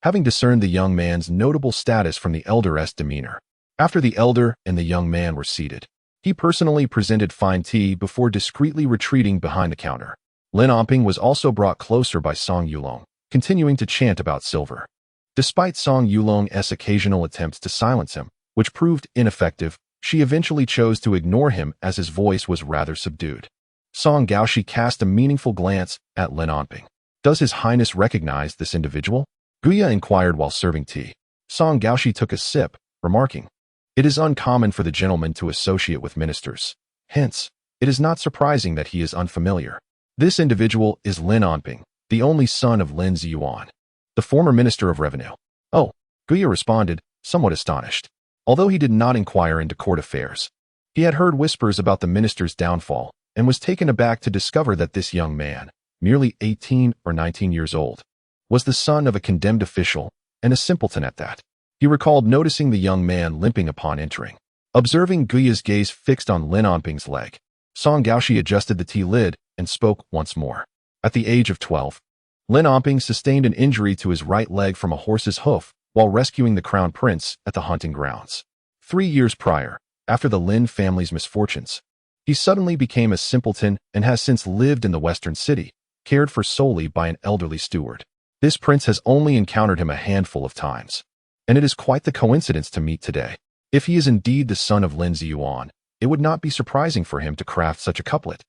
having discerned the young man's notable status from the elder's demeanor. After the elder and the young man were seated, he personally presented fine tea before discreetly retreating behind the counter. Lin Onping was also brought closer by Song Yulong, continuing to chant about silver. Despite Song Yulong's occasional attempts to silence him, which proved ineffective, she eventually chose to ignore him as his voice was rather subdued. Song Gaoshi cast a meaningful glance at Lin Onping. Does His Highness recognize this individual? Guya inquired while serving tea. Song Gaoshi took a sip, remarking, "It is uncommon for the gentleman to associate with ministers. Hence, it is not surprising that he is unfamiliar. This individual is Lin Onping, the only son of Lin Ziyuan, the former Minister of Revenue." "Oh," Guya responded, somewhat astonished. Although he did not inquire into court affairs, he had heard whispers about the minister's downfall and was taken aback to discover that this young man, merely 18 or 19 years old, was the son of a condemned official and a simpleton at that. He recalled noticing the young man limping upon entering. Observing Guya's gaze fixed on Lin Onping's leg, Song Gaoshi adjusted the tea lid and spoke once more. At the age of 12, Lin Onping sustained an injury to his right leg from a horse's hoof while rescuing the crown prince at the hunting grounds. 3 years prior, after the Lin family's misfortunes, he suddenly became a simpleton and has since lived in the western city, cared for solely by an elderly steward. This prince has only encountered him a handful of times, and it is quite the coincidence to meet today. If he is indeed the son of Lin Ziyuan, it would not be surprising for him to craft such a couplet.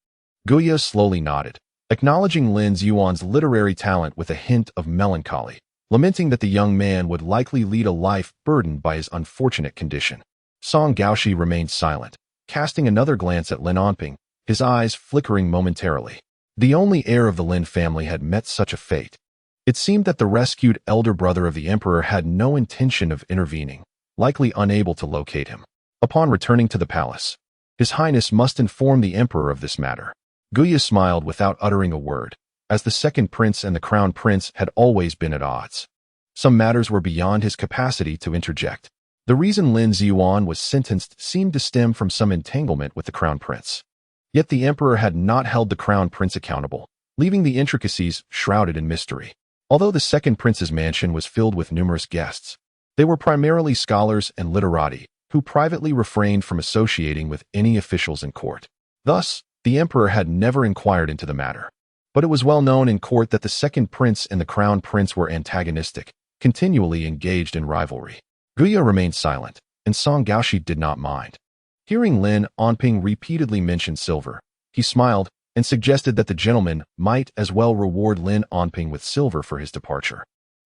Guya slowly nodded, acknowledging Lin Ziyuan's literary talent with a hint of melancholy, lamenting that the young man would likely lead a life burdened by his unfortunate condition. Song Gaoshi remained silent, casting another glance at Lin Onping, his eyes flickering momentarily. The only heir of the Lin family had met such a fate. It seemed that the rescued elder brother of the emperor had no intention of intervening, likely unable to locate him. Upon returning to the palace, His Highness must inform the emperor of this matter. Guya smiled without uttering a word, as the second prince and the crown prince had always been at odds. Some matters were beyond his capacity to interject. The reason Lin Ziyuan was sentenced seemed to stem from some entanglement with the crown prince. Yet the emperor had not held the crown prince accountable, leaving the intricacies shrouded in mystery. Although the second prince's mansion was filled with numerous guests, they were primarily scholars and literati who privately refrained from associating with any officials in court. Thus, the emperor had never inquired into the matter. But it was well known in court that the second prince and the crown prince were antagonistic, continually engaged in rivalry. Guya remained silent, and Song Gaoshi did not mind. Hearing Lin Onping repeatedly mention silver, he smiled and suggested that the gentleman might as well reward Lin Onping with silver for his departure.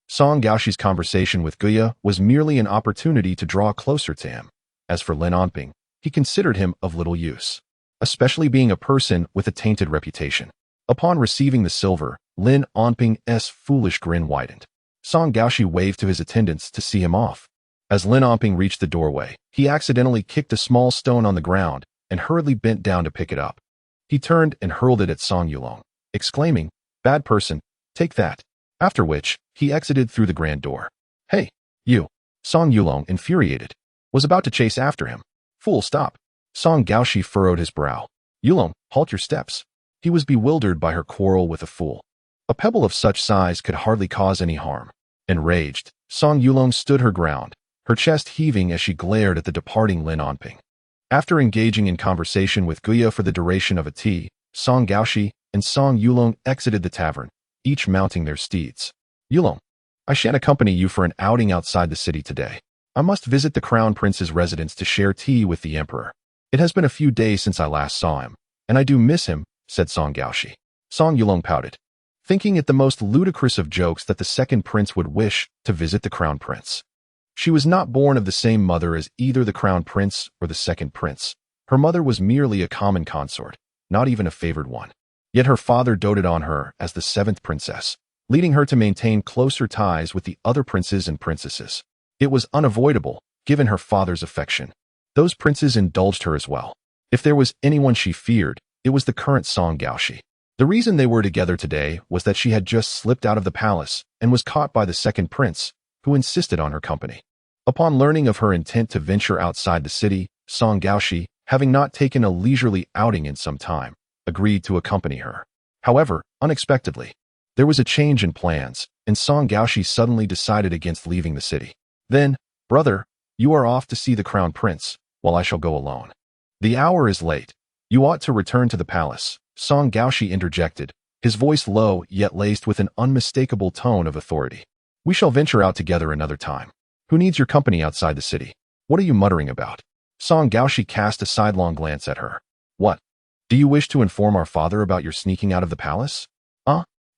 Song Gaoshi's conversation with Guya was merely an opportunity to draw closer to him. As for Lin Onping, he considered him of little use, especially being a person with a tainted reputation. Upon receiving the silver, Lin Onping's foolish grin widened. Song Gaoshi waved to his attendants to see him off. As Lin Onping reached the doorway, he accidentally kicked a small stone on the ground and hurriedly bent down to pick it up. He turned and hurled it at Song Yulong, exclaiming, "Bad person, take that." After which, he exited through the grand door. "Hey, you!" Song Yulong, infuriated, was about to chase after him. "Fool, stop!" Song Gaoshi furrowed his brow. "Yulong, halt your steps." He was bewildered by her quarrel with a fool. A pebble of such size could hardly cause any harm. Enraged, Song Yulong stood her ground, her chest heaving as she glared at the departing Lin Onping. After engaging in conversation with Guya for the duration of a tea, Song Gaoshi and Song Yulong exited the tavern, each mounting their steeds. "Yulong, I shan't accompany you for an outing outside the city today. I must visit the crown prince's residence to share tea with the emperor. It has been a few days since I last saw him, and I do miss him," said Song Gaoshi. Song Yulong pouted, thinking it the most ludicrous of jokes that the second prince would wish to visit the crown prince. She was not born of the same mother as either the crown prince or the second prince. Her mother was merely a common consort, not even a favored one. Yet her father doted on her as the seventh princess, leading her to maintain closer ties with the other princes and princesses. It was unavoidable, given her father's affection. Those princes indulged her as well. If there was anyone she feared, it was the current Song Gaoshi. The reason they were together today was that she had just slipped out of the palace and was caught by the second prince, who insisted on her company. Upon learning of her intent to venture outside the city, Song Gaoshi, having not taken a leisurely outing in some time, agreed to accompany her. However, unexpectedly, there was a change in plans, and Song Gaoshi suddenly decided against leaving the city. Then, brother, you are off to see the crown prince, while I shall go alone. The hour is late. You ought to return to the palace, Song Gaoshi interjected, his voice low yet laced with an unmistakable tone of authority. We shall venture out together another time. Who needs your company outside the city? What are you muttering about? Song Gaoshi cast a sidelong glance at her. What? Do you wish to inform our father about your sneaking out of the palace?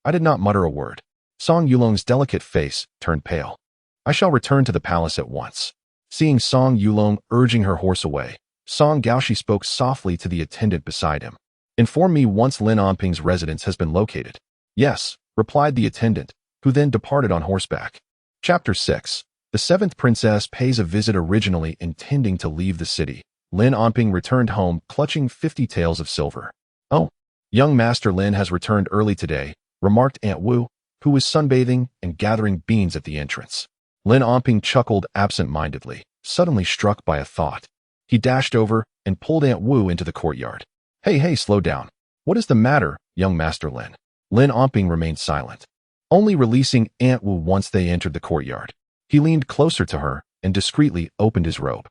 I did not mutter a word. Song Yulong's delicate face turned pale. I shall return to the palace at once. Seeing Song Yulong urging her horse away, Song Gaoshi spoke softly to the attendant beside him. Inform me once Lin Onping's residence has been located. Yes, replied the attendant, who then departed on horseback. Chapter 6. The seventh princess pays a visit. Originally intending to leave the city, Lin Onping returned home clutching 50 taels of silver. Oh, young Master Lin has returned early today, remarked Aunt Wu, who was sunbathing and gathering beans at the entrance. Lin Onping chuckled absent-mindedly, suddenly struck by a thought. He dashed over and pulled Aunt Wu into the courtyard. Hey, slow down. What is the matter, young Master Lin? Lin Onping remained silent, only releasing Aunt Wu once they entered the courtyard. He leaned closer to her and discreetly opened his robe.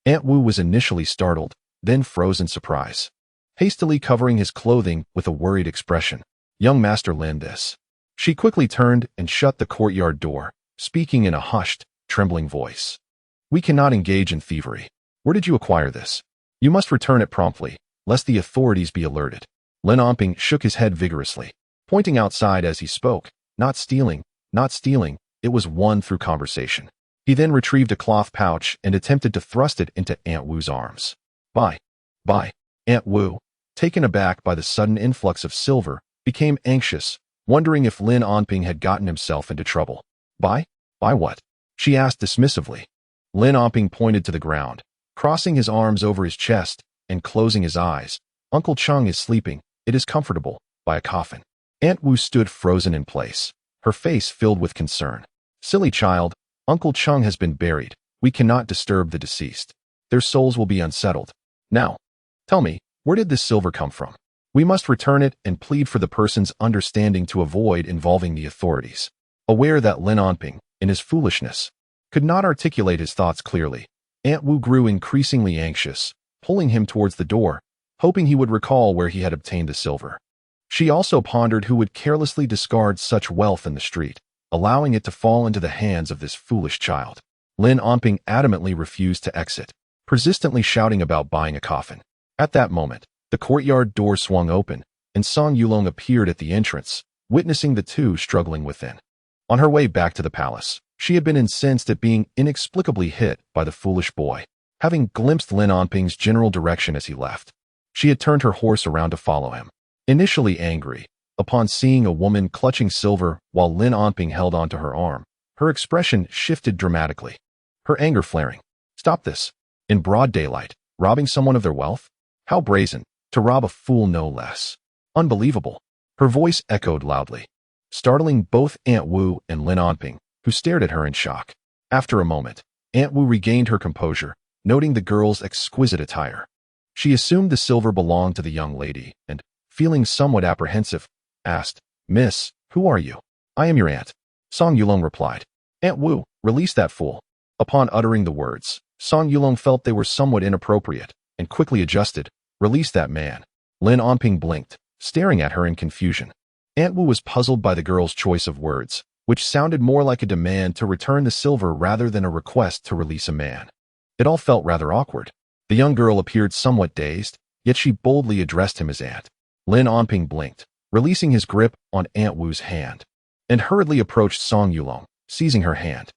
Aunt Wu was initially startled, then froze in surprise, hastily covering his clothing with a worried expression. Young Master Lin, this. She quickly turned and shut the courtyard door, speaking in a hushed, trembling voice. We cannot engage in thievery. Where did you acquire this? You must return it promptly, lest the authorities be alerted. Lin Onping shook his head vigorously, pointing outside as he spoke. Not stealing, it was won through conversation. He then retrieved a cloth pouch and attempted to thrust it into Aunt Wu's arms. Bye. Aunt Wu, taken aback by the sudden influx of silver, became anxious, wondering if Lin Onping had gotten himself into trouble. Buy what? She asked dismissively. Lin Onping pointed to the ground, crossing his arms over his chest and closing his eyes. Uncle Chung is sleeping. It is comfortable, by a coffin. Aunt Wu stood frozen in place, her face filled with concern. Silly child, Uncle Chung has been buried. We cannot disturb the deceased. Their souls will be unsettled. Now, tell me, where did this silver come from? We must return it and plead for the person's understanding to avoid involving the authorities. Aware that Lin Onping, in his foolishness, could not articulate his thoughts clearly, Aunt Wu grew increasingly anxious, pulling him towards the door, hoping he would recall where he had obtained the silver. She also pondered who would carelessly discard such wealth in the street, allowing it to fall into the hands of this foolish child. Lin Onping adamantly refused to exit, persistently shouting about buying a coffin. At that moment, the courtyard door swung open, and Song Yulong appeared at the entrance, witnessing the two struggling within. On her way back to the palace, she had been incensed at being inexplicably hit by the foolish boy. Having glimpsed Lin Onping's general direction as he left, she had turned her horse around to follow him. Initially angry, upon seeing a woman clutching silver while Lin Onping held onto her arm, her expression shifted dramatically, her anger flaring. Stop this. In broad daylight, robbing someone of their wealth? How brazen, to rob a fool no less. Unbelievable. Her voice echoed loudly, startling both Aunt Wu and Lin Onping, who stared at her in shock. After a moment, Aunt Wu regained her composure, noting the girl's exquisite attire. She assumed the silver belonged to the young lady, and, feeling somewhat apprehensive, asked, Miss, who are you? I am your aunt. Song Yulong replied. Aunt Wu, release that fool. Upon uttering the words, Song Yulong felt they were somewhat inappropriate, and quickly adjusted. Release that man. Lin Onping blinked, staring at her in confusion. Aunt Wu was puzzled by the girl's choice of words, which sounded more like a demand to return the silver rather than a request to release a man. It all felt rather awkward. The young girl appeared somewhat dazed, yet she boldly addressed him as aunt. Lin Onping blinked, releasing his grip on Aunt Wu's hand, and hurriedly approached Song Yulong, seizing her hand.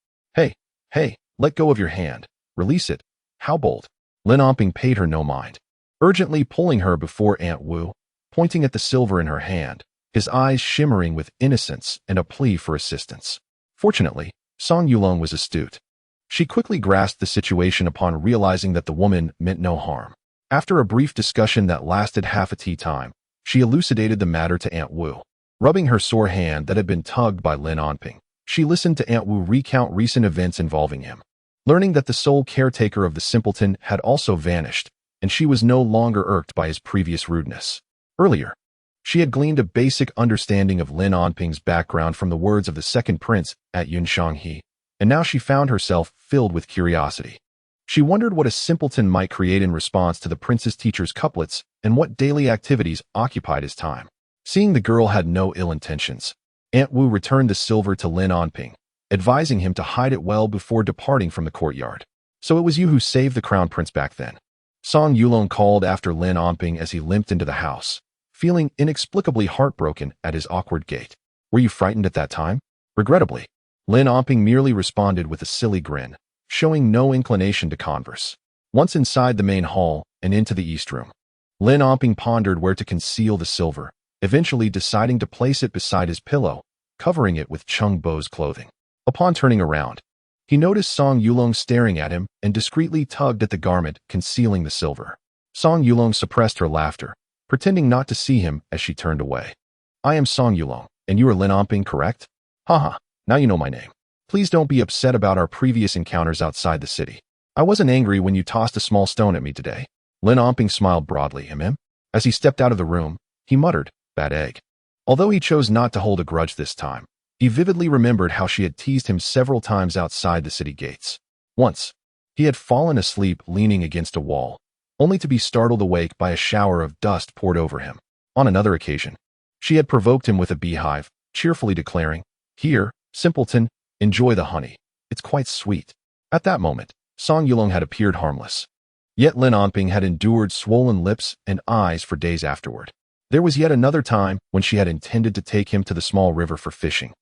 Hey, let go of your hand. Release it. How bold. Lin Onping paid her no mind, urgently pulling her before Aunt Wu, pointing at the silver in her hand, his eyes shimmering with innocence and a plea for assistance. Fortunately, Song Yulong was astute. She quickly grasped the situation upon realizing that the woman meant no harm. After a brief discussion that lasted half a tea time, she elucidated the matter to Aunt Wu. Rubbing her sore hand that had been tugged by Lin Onping, She listened to Aunt Wu recount recent events involving him, learning that the sole caretaker of the simpleton had also vanished, and she was no longer irked by his previous rudeness. Earlier, she had gleaned a basic understanding of Lin Onping's background from the words of the second prince at Yunshanghe, and now she found herself filled with curiosity. She wondered what a simpleton might create in response to the prince's teacher's couplets and what daily activities occupied his time. Seeing the girl had no ill intentions, Aunt Wu returned the silver to Lin Onping, advising him to hide it well before departing from the courtyard. So it was you who saved the crown prince back then? Song Yulong called after Lin Onping as he limped into the house, feeling inexplicably heartbroken at his awkward gait. Were you frightened at that time? Regrettably, Lin Onping merely responded with a silly grin, showing no inclination to converse. Once inside the main hall and into the east room, Lin Onping pondered where to conceal the silver, eventually deciding to place it beside his pillow, covering it with Chung Bo's clothing. Upon turning around, he noticed Song Yulong staring at him and discreetly tugged at the garment concealing the silver. Song Yulong suppressed her laughter, pretending not to see him as she turned away. I am Song Yulong, and you are Lin Onping, correct? Haha, now you know my name. Please don't be upset about our previous encounters outside the city. I wasn't angry when you tossed a small stone at me today. Lin Onping smiled broadly, As he stepped out of the room, he muttered, bad egg. Although he chose not to hold a grudge this time, he vividly remembered how she had teased him several times outside the city gates. Once, he had fallen asleep leaning against a wall, only to be startled awake by a shower of dust poured over him. On another occasion, she had provoked him with a beehive, cheerfully declaring, Here, simpleton, enjoy the honey. It's quite sweet. At that moment, Song Yulong had appeared harmless. Yet Lin Onping had endured swollen lips and eyes for days afterward. There was yet another time when she had intended to take him to the small river for fishing,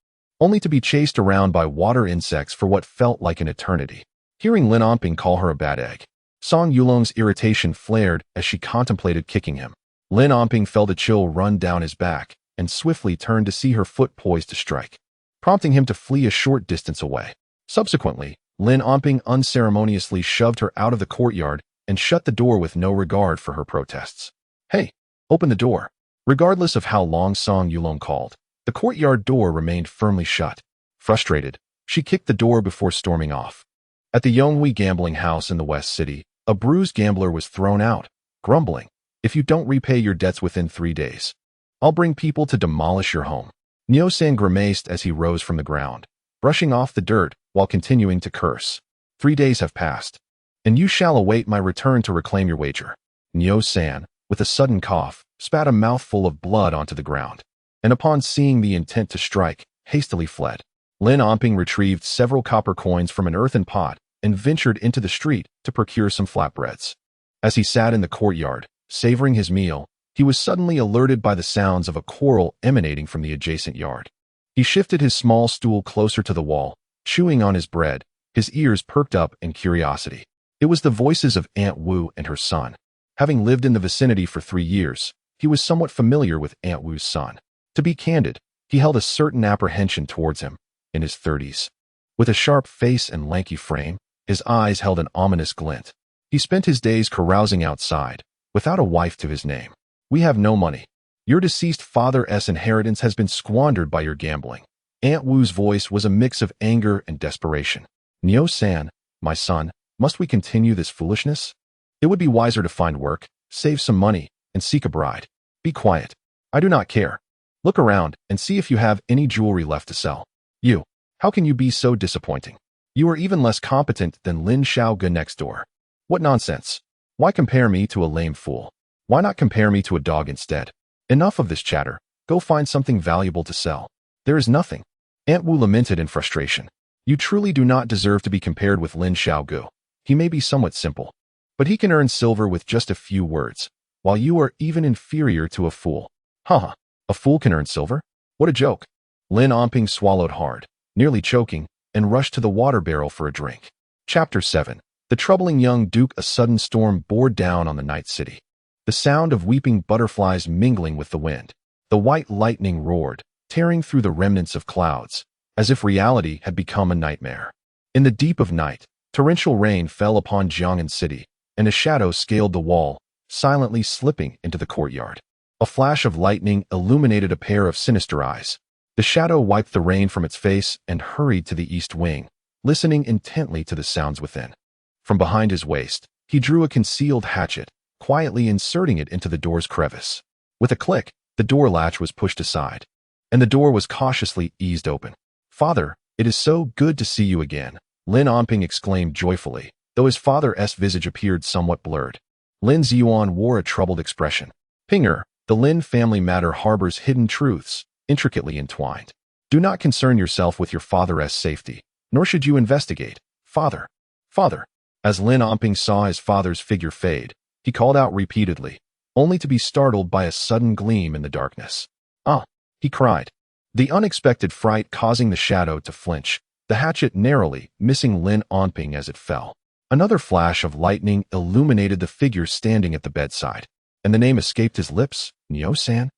only to be chased around by water insects for what felt like an eternity. Hearing Lin Onping call her a bad egg, Song Yulong's irritation flared as she contemplated kicking him. Lin Onping felt a chill run down his back and swiftly turned to see her foot poised to strike, prompting him to flee a short distance away. Subsequently, Lin Onping unceremoniously shoved her out of the courtyard and shut the door with no regard for her protests. Hey, open the door. Regardless of how long Song Yulong called, the courtyard door remained firmly shut. Frustrated, she kicked the door before storming off. At the Yonghui gambling house in the West City, a bruised gambler was thrown out, grumbling, If you don't repay your debts within 3 days, I'll bring people to demolish your home. Neo-san grimaced as he rose from the ground, brushing off the dirt while continuing to curse. 3 days have passed, and you shall await my return to reclaim your wager. Neo-san, with a sudden cough, spat a mouthful of blood onto the ground, and upon seeing the intent to strike, hastily fled. Lin Onping retrieved several copper coins from an earthen pot and ventured into the street to procure some flatbreads. As he sat in the courtyard, savoring his meal, he was suddenly alerted by the sounds of a quarrel emanating from the adjacent yard. He shifted his small stool closer to the wall, chewing on his bread, his ears perked up in curiosity. It was the voices of Aunt Wu and her son. Having lived in the vicinity for 3 years, he was somewhat familiar with Aunt Wu's son. To be candid, he held a certain apprehension towards him, in his 30s. With a sharp face and lanky frame, his eyes held an ominous glint. He spent his days carousing outside, without a wife to his name. We have no money. Your deceased father's inheritance has been squandered by your gambling. Aunt Wu's voice was a mix of anger and desperation. Neo-san, my son, must we continue this foolishness? It would be wiser to find work, save some money, and seek a bride. Be quiet. I do not care. Look around and see if you have any jewelry left to sell. You, how can you be so disappointing? You are even less competent than Lin Xiaoge next door. What nonsense. Why compare me to a lame fool? Why not compare me to a dog instead? Enough of this chatter. Go find something valuable to sell. There is nothing. Aunt Wu lamented in frustration. You truly do not deserve to be compared with Lin Xiaoge. He may be somewhat simple, but he can earn silver with just a few words, while you are even inferior to a fool. Haha, a fool can earn silver? What a joke. Lin Onping swallowed hard, nearly choking, and rushed to the water barrel for a drink. Chapter 7. The troubling young duke. A sudden storm bore down on the night city. The sound of weeping butterflies mingling with the wind. The white lightning roared, tearing through the remnants of clouds, as if reality had become a nightmare. In the deep of night, torrential rain fell upon Jiang'an City, and a shadow scaled the wall, silently slipping into the courtyard. A flash of lightning illuminated a pair of sinister eyes. The shadow wiped the rain from its face and hurried to the east wing, listening intently to the sounds within. From behind his waist, he drew a concealed hatchet, quietly inserting it into the door's crevice. With a click, the door latch was pushed aside, and the door was cautiously eased open. "Father, it is so good to see you again," Lin Onping exclaimed joyfully, though his father's visage appeared somewhat blurred. Lin Ziyuan wore a troubled expression. "Pinger, the Lin family matter harbors hidden truths, intricately entwined. Do not concern yourself with your father's safety, nor should you investigate. Father, father." As Lin Onping saw his father's figure fade, he called out repeatedly, only to be startled by a sudden gleam in the darkness. "Ah!" he cried, the unexpected fright causing the shadow to flinch, the hatchet narrowly missing Lin Onping as it fell. Another flash of lightning illuminated the figure standing at the bedside, and the name escaped his lips, Nyo-san.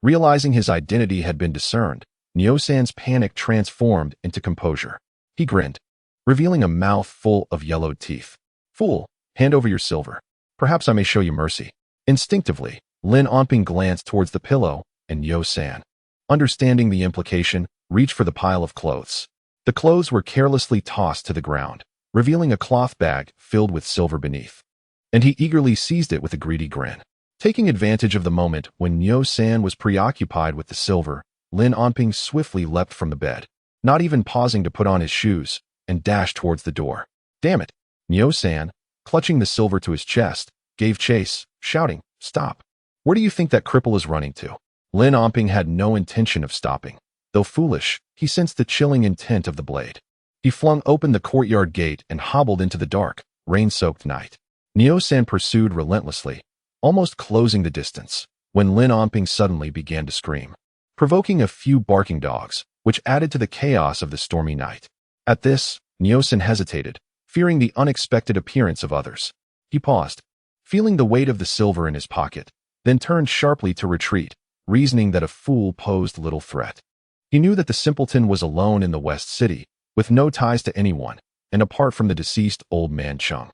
Realizing his identity had been discerned, Nyo-san's panic transformed into composure. He grinned, revealing a mouth full of yellowed teeth. "Fool, hand over your silver. Perhaps I may show you mercy." Instinctively, Lin Onping glanced towards the pillow, and Nyo-san, understanding the implication, reached for the pile of clothes. The clothes were carelessly tossed to the ground, revealing a cloth bag filled with silver beneath. And he eagerly seized it with a greedy grin. Taking advantage of the moment when Nyo-san was preoccupied with the silver, Lin Onping swiftly leapt from the bed, not even pausing to put on his shoes, and dashed towards the door. "Damn it!" Nyo-san, clutching the silver to his chest, gave chase, shouting, "Stop! Where do you think that cripple is running to?" Lin Onping had no intention of stopping. Though foolish, he sensed the chilling intent of the blade. He flung open the courtyard gate and hobbled into the dark, rain-soaked night. Nyo-san pursued relentlessly, almost closing the distance, when Lin Onping suddenly began to scream, provoking a few barking dogs, which added to the chaos of the stormy night. At this, Nyo-san hesitated, fearing the unexpected appearance of others. He paused, feeling the weight of the silver in his pocket, then turned sharply to retreat, reasoning that a fool posed little threat. He knew that the simpleton was alone in the West City, with no ties to anyone, and apart from the deceased old man Chung.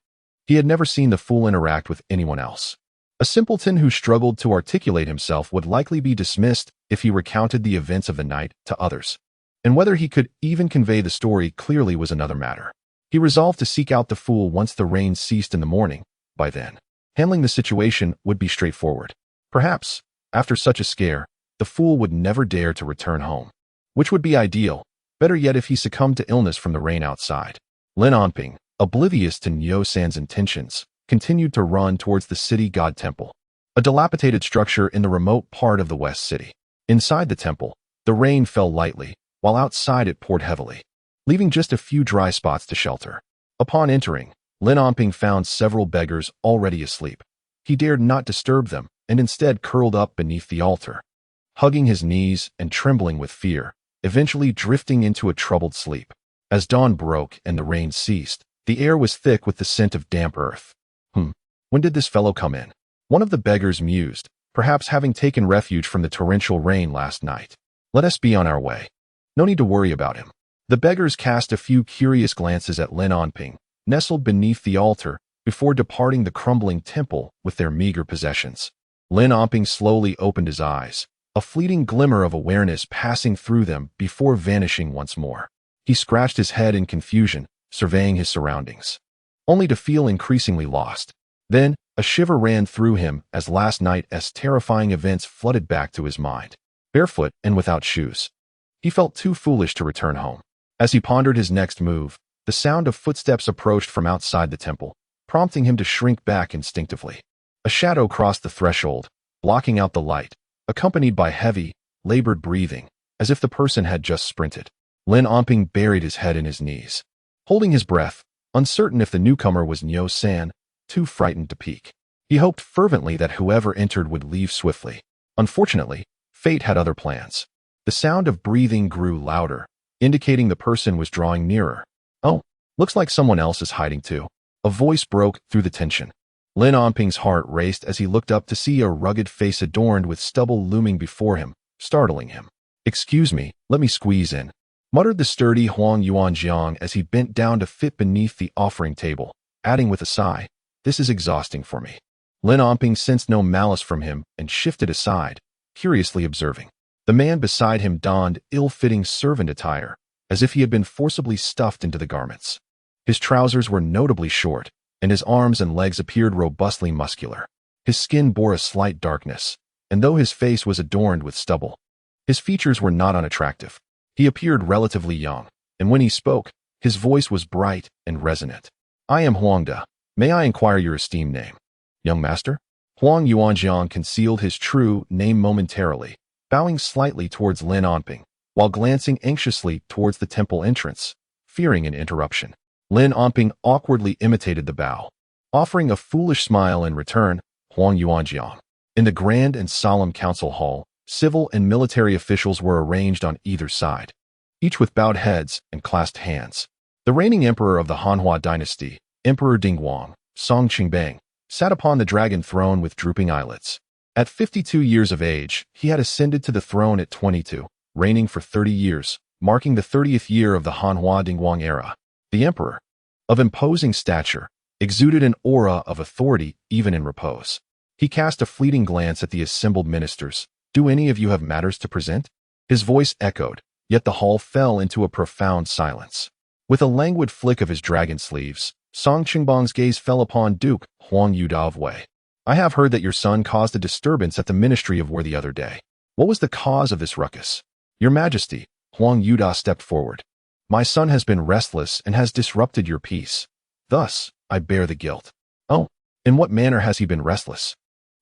He had never seen the fool interact with anyone else. A simpleton who struggled to articulate himself would likely be dismissed if he recounted the events of the night to others. And whether he could even convey the story clearly was another matter. He resolved to seek out the fool once the rain ceased in the morning. By then, handling the situation would be straightforward. Perhaps, after such a scare, the fool would never dare to return home. Which would be ideal, better yet if he succumbed to illness from the rain outside. Lin Onping, oblivious to Nyo-san's intentions, continued to run towards the city god temple, a dilapidated structure in the remote part of the West City. Inside the temple, the rain fell lightly, while outside it poured heavily, leaving just a few dry spots to shelter. Upon entering, Lin Onping found several beggars already asleep. He dared not disturb them, and instead curled up beneath the altar, hugging his knees and trembling with fear, eventually drifting into a troubled sleep. As dawn broke and the rain ceased, the air was thick with the scent of damp earth. When did this fellow come in? One of the beggars mused, perhaps having taken refuge from the torrential rain last night. Let us be on our way. No need to worry about him. The beggars cast a few curious glances at Lin Onping, nestled beneath the altar, before departing the crumbling temple with their meager possessions. Lin Onping slowly opened his eyes, a fleeting glimmer of awareness passing through them before vanishing once more. He scratched his head in confusion, surveying his surroundings, only to feel increasingly lost. Then, a shiver ran through him as last night's terrifying events flooded back to his mind. Barefoot and without shoes, he felt too foolish to return home. As he pondered his next move, the sound of footsteps approached from outside the temple, prompting him to shrink back instinctively. A shadow crossed the threshold, blocking out the light, accompanied by heavy, labored breathing, as if the person had just sprinted. Lin Onping buried his head in his knees, holding his breath, uncertain if the newcomer was Nyo-san, too frightened to peek. He hoped fervently that whoever entered would leave swiftly. Unfortunately, fate had other plans. The sound of breathing grew louder, indicating the person was drawing nearer. "Oh, looks like someone else is hiding too." A voice broke through the tension. Lin Onping's heart raced as he looked up to see a rugged face adorned with stubble looming before him, startling him. "Excuse me, let me squeeze in," muttered the sturdy Huang Yuanjiang as he bent down to fit beneath the offering table, adding with a sigh, "This is exhausting for me." Lin Onping sensed no malice from him and shifted aside, curiously observing. The man beside him donned ill-fitting servant attire, as if he had been forcibly stuffed into the garments. His trousers were notably short, and his arms and legs appeared robustly muscular. His skin bore a slight darkness, and though his face was adorned with stubble, his features were not unattractive. He appeared relatively young, and when he spoke, his voice was bright and resonant. I am Huangda. May I inquire your esteemed name? Young master? Huang Yuanjiang concealed his true name momentarily, bowing slightly towards Lin Onping, while glancing anxiously towards the temple entrance, fearing an interruption. Lin Onping awkwardly imitated the bow, offering a foolish smile in return. Huang Yuanjiang. In the grand and solemn council hall, civil and military officials were arranged on either side, each with bowed heads and clasped hands. The reigning emperor of the Hanhua dynasty, Emperor Dingguang, Song Qingbang, sat upon the dragon throne with drooping eyelids. At 52 years of age, he had ascended to the throne at 22, reigning for 30 years, marking the 30th year of the Hanhua Dingguang era. The emperor, of imposing stature, exuded an aura of authority even in repose. He cast a fleeting glance at the assembled ministers. Do any of you have matters to present? His voice echoed, yet the hall fell into a profound silence. With a languid flick of his dragon sleeves, Song Qingbang's gaze fell upon Duke Huang Yuda of Wei. I have heard that your son caused a disturbance at the Ministry of War the other day. What was the cause of this ruckus? Your Majesty, Huang Yuda stepped forward. My son has been restless and has disrupted your peace. Thus, I bear the guilt. Oh, in what manner has he been restless?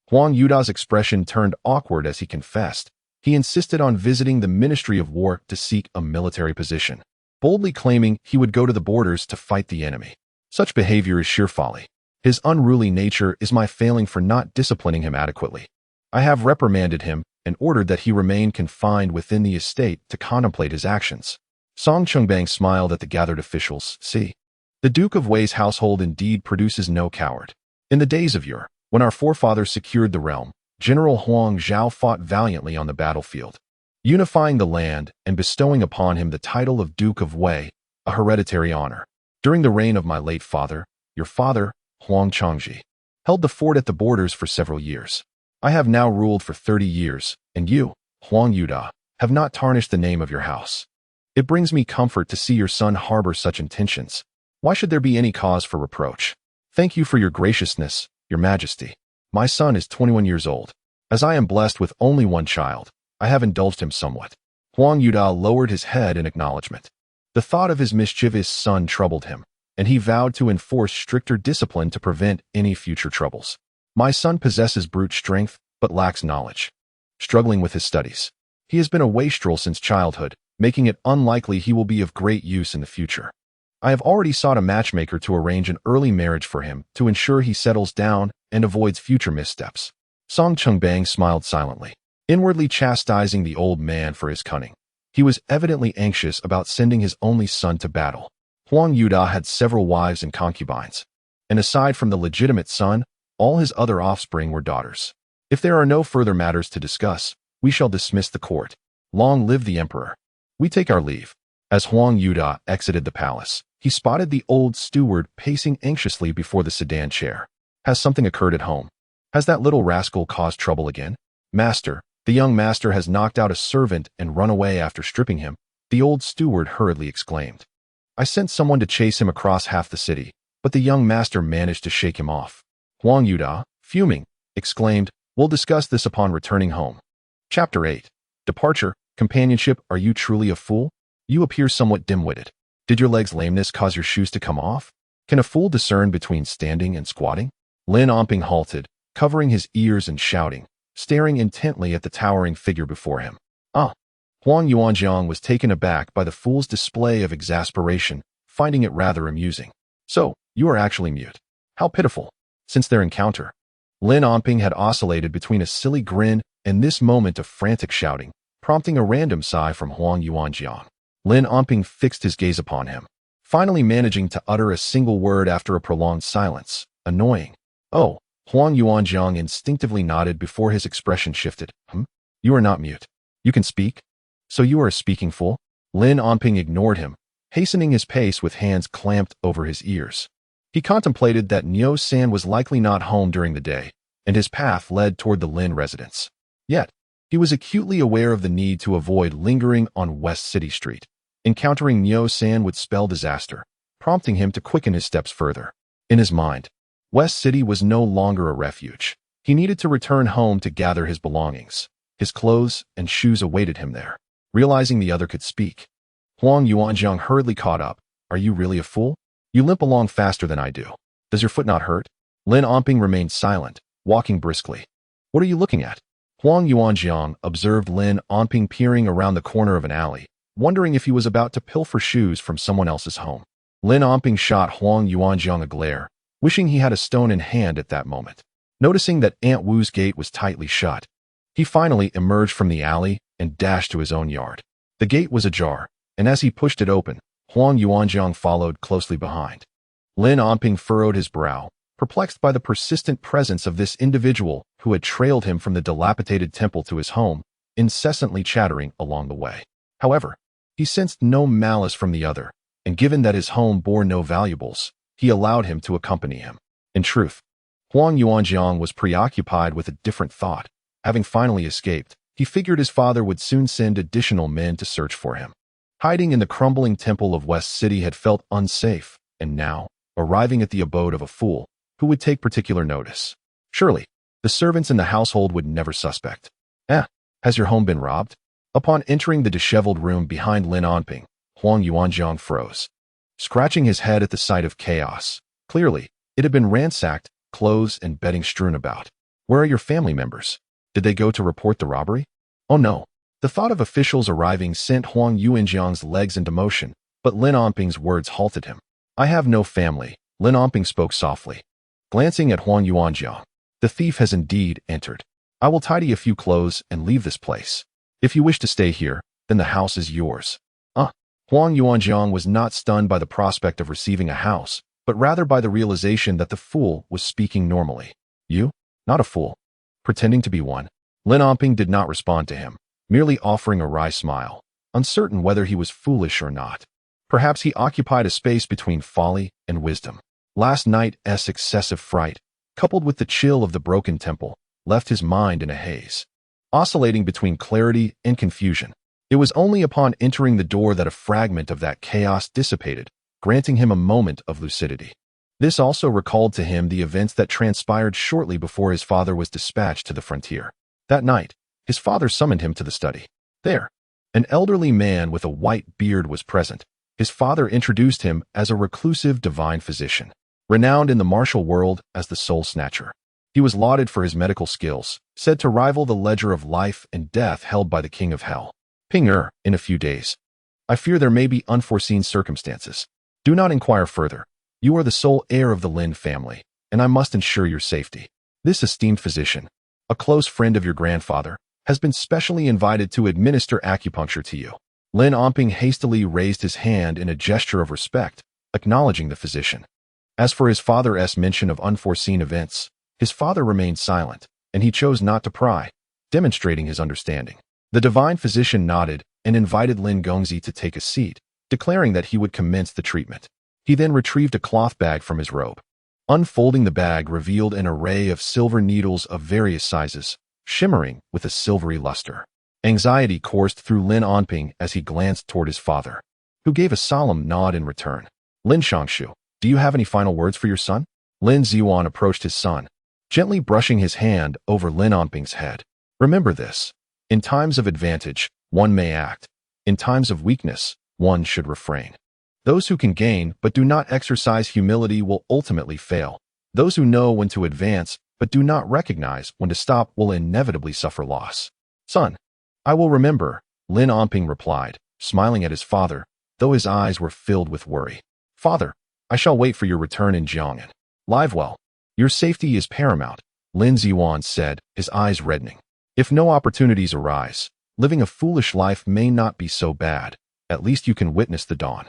Huang Yuda's expression turned awkward as he confessed. He insisted on visiting the Ministry of War to seek a military position, boldly claiming he would go to the borders to fight the enemy. Such behavior is sheer folly. His unruly nature is my failing for not disciplining him adequately. I have reprimanded him and ordered that he remain confined within the estate to contemplate his actions. Song Qingbang smiled at the gathered officials. See, the Duke of Wei's household indeed produces no coward. In the days of yore, when our forefathers secured the realm, General Huang Zhao fought valiantly on the battlefield, unifying the land and bestowing upon him the title of Duke of Wei, a hereditary honor. During the reign of my late father, your father, Huang Changji, held the fort at the borders for several years. I have now ruled for 30 years, and you, Huang Yuda, have not tarnished the name of your house. It brings me comfort to see your son harbor such intentions. Why should there be any cause for reproach? Thank you for your graciousness, your Majesty. My son is 21 years old. As I am blessed with only one child, I have indulged him somewhat. Huang Yuda lowered his head in acknowledgement. The thought of his mischievous son troubled him, and he vowed to enforce stricter discipline to prevent any future troubles. My son possesses brute strength, but lacks knowledge. Struggling with his studies, he has been a wastrel since childhood, making it unlikely he will be of great use in the future. I have already sought a matchmaker to arrange an early marriage for him to ensure he settles down and avoids future missteps. Song Qingbang smiled silently, inwardly chastising the old man for his cunning. He was evidently anxious about sending his only son to battle. Huang Yuda had several wives and concubines, and aside from the legitimate son, all his other offspring were daughters. If there are no further matters to discuss, we shall dismiss the court. Long live the emperor. We take our leave. As Huang Yuda exited the palace, he spotted the old steward pacing anxiously before the sedan chair. Has something occurred at home? Has that little rascal caused trouble again? Master, the young master has knocked out a servant and run away after stripping him, the old steward hurriedly exclaimed. I sent someone to chase him across half the city, but the young master managed to shake him off. Huang Yuda, fuming, exclaimed, We'll discuss this upon returning home. Chapter 8. Departure, Companionship. Are you truly a fool? You appear somewhat dim-witted. Did your leg's lameness cause your shoes to come off? Can a fool discern between standing and squatting? Lin Onping halted, covering his ears and shouting, staring intently at the towering figure before him. Huang Yuanjiang was taken aback by the fool's display of exasperation, finding it rather amusing. So, you are actually mute. How pitiful. Since their encounter, Lin Onping had oscillated between a silly grin and this moment of frantic shouting, prompting a random sigh from Huang Yuanjiang. Lin Onping fixed his gaze upon him, finally managing to utter a single word after a prolonged silence. Annoying. Oh, Huang Yuanjiang instinctively nodded before his expression shifted. You are not mute. You can speak? So you are a speaking fool? Lin Onping ignored him, hastening his pace with hands clamped over his ears. He contemplated that Niu San was likely not home during the day, and his path led toward the Lin residence. Yet, He was acutely aware of the need to avoid lingering on West City Street. Encountering Nyo San would spell disaster, prompting him to quicken his steps further. In his mind, West City was no longer a refuge. He needed to return home to gather his belongings. His clothes and shoes awaited him there. Realizing the other could speak, Huang Yuanjiang hurriedly caught up. Are you really a fool? You limp along faster than I do. Does your foot not hurt? Lin Onping remained silent, walking briskly. What are you looking at? Huang Yuanjiang observed Lin Onping peering around the corner of an alley, wondering if he was about to pilfer shoes from someone else's home. Lin Onping shot Huang Yuanjiang a glare, wishing he had a stone in hand at that moment. Noticing that Aunt Wu's gate was tightly shut, he finally emerged from the alley and dashed to his own yard. The gate was ajar, and as he pushed it open, Huang Yuanjiang followed closely behind. Lin Onping furrowed his brow, perplexed by the persistent presence of this individual who had trailed him from the dilapidated temple to his home, incessantly chattering along the way. However, he sensed no malice from the other, and given that his home bore no valuables, he allowed him to accompany him. In truth, Huang Yuanjiang was preoccupied with a different thought. Having finally escaped, he figured his father would soon send additional men to search for him. Hiding in the crumbling temple of West City had felt unsafe, and now, arriving at the abode of a fool, who would take particular notice? Surely, the servants in the household would never suspect. Has your home been robbed? Upon entering the disheveled room behind Lin Onping, Huang Yuanjiang froze, scratching his head at the sight of chaos. Clearly, it had been ransacked, clothes and bedding strewn about. Where are your family members? Did they go to report the robbery? Oh no. The thought of officials arriving sent Huang Yuanjiang's legs into motion, but Lin Onping's words halted him. I have no family, Lin Onping spoke softly. Glancing at Huang Yuanjiang, the thief has indeed entered. I will tidy a few clothes and leave this place. If you wish to stay here, then the house is yours. Huang Yuanjiang was not stunned by the prospect of receiving a house, but rather by the realization that the fool was speaking normally. You? Not a fool. Pretending to be one. Lin Onping did not respond to him, merely offering a wry smile, uncertain whether he was foolish or not. Perhaps he occupied a space between folly and wisdom. Last night's excessive fright, coupled with the chill of the broken temple, left his mind in a haze, oscillating between clarity and confusion. It was only upon entering the door that a fragment of that chaos dissipated, granting him a moment of lucidity. This also recalled to him the events that transpired shortly before his father was dispatched to the frontier. That night, his father summoned him to the study. There, an elderly man with a white beard was present. His father introduced him as a reclusive divine physician, renowned in the martial world as the Soul Snatcher. He was lauded for his medical skills, said to rival the ledger of life and death held by the King of Hell. Ping-er, in a few days. I fear there may be unforeseen circumstances. Do not inquire further. You are the sole heir of the Lin family, and I must ensure your safety. This esteemed physician, a close friend of your grandfather, has been specially invited to administer acupuncture to you. Lin Onping hastily raised his hand in a gesture of respect, acknowledging the physician. As for his father's mention of unforeseen events, his father remained silent, and he chose not to pry, demonstrating his understanding. The divine physician nodded and invited Lin Gongzi to take a seat, declaring that he would commence the treatment. He then retrieved a cloth bag from his robe. Unfolding the bag revealed an array of silver needles of various sizes, shimmering with a silvery luster. Anxiety coursed through Lin Onping as he glanced toward his father, who gave a solemn nod in return. Lin Shangshu, do you have any final words for your son? Lin Ziwan approached his son, gently brushing his hand over Lin Onping's head. Remember this. In times of advantage, one may act. In times of weakness, one should refrain. Those who can gain but do not exercise humility will ultimately fail. Those who know when to advance but do not recognize when to stop will inevitably suffer loss. Son, I will remember, Lin Onping replied, smiling at his father, though his eyes were filled with worry. Father, I shall wait for your return in Jiang'an. Live well. Your safety is paramount, Lin Ziwan said, his eyes reddening. If no opportunities arise, living a foolish life may not be so bad. At least you can witness the dawn.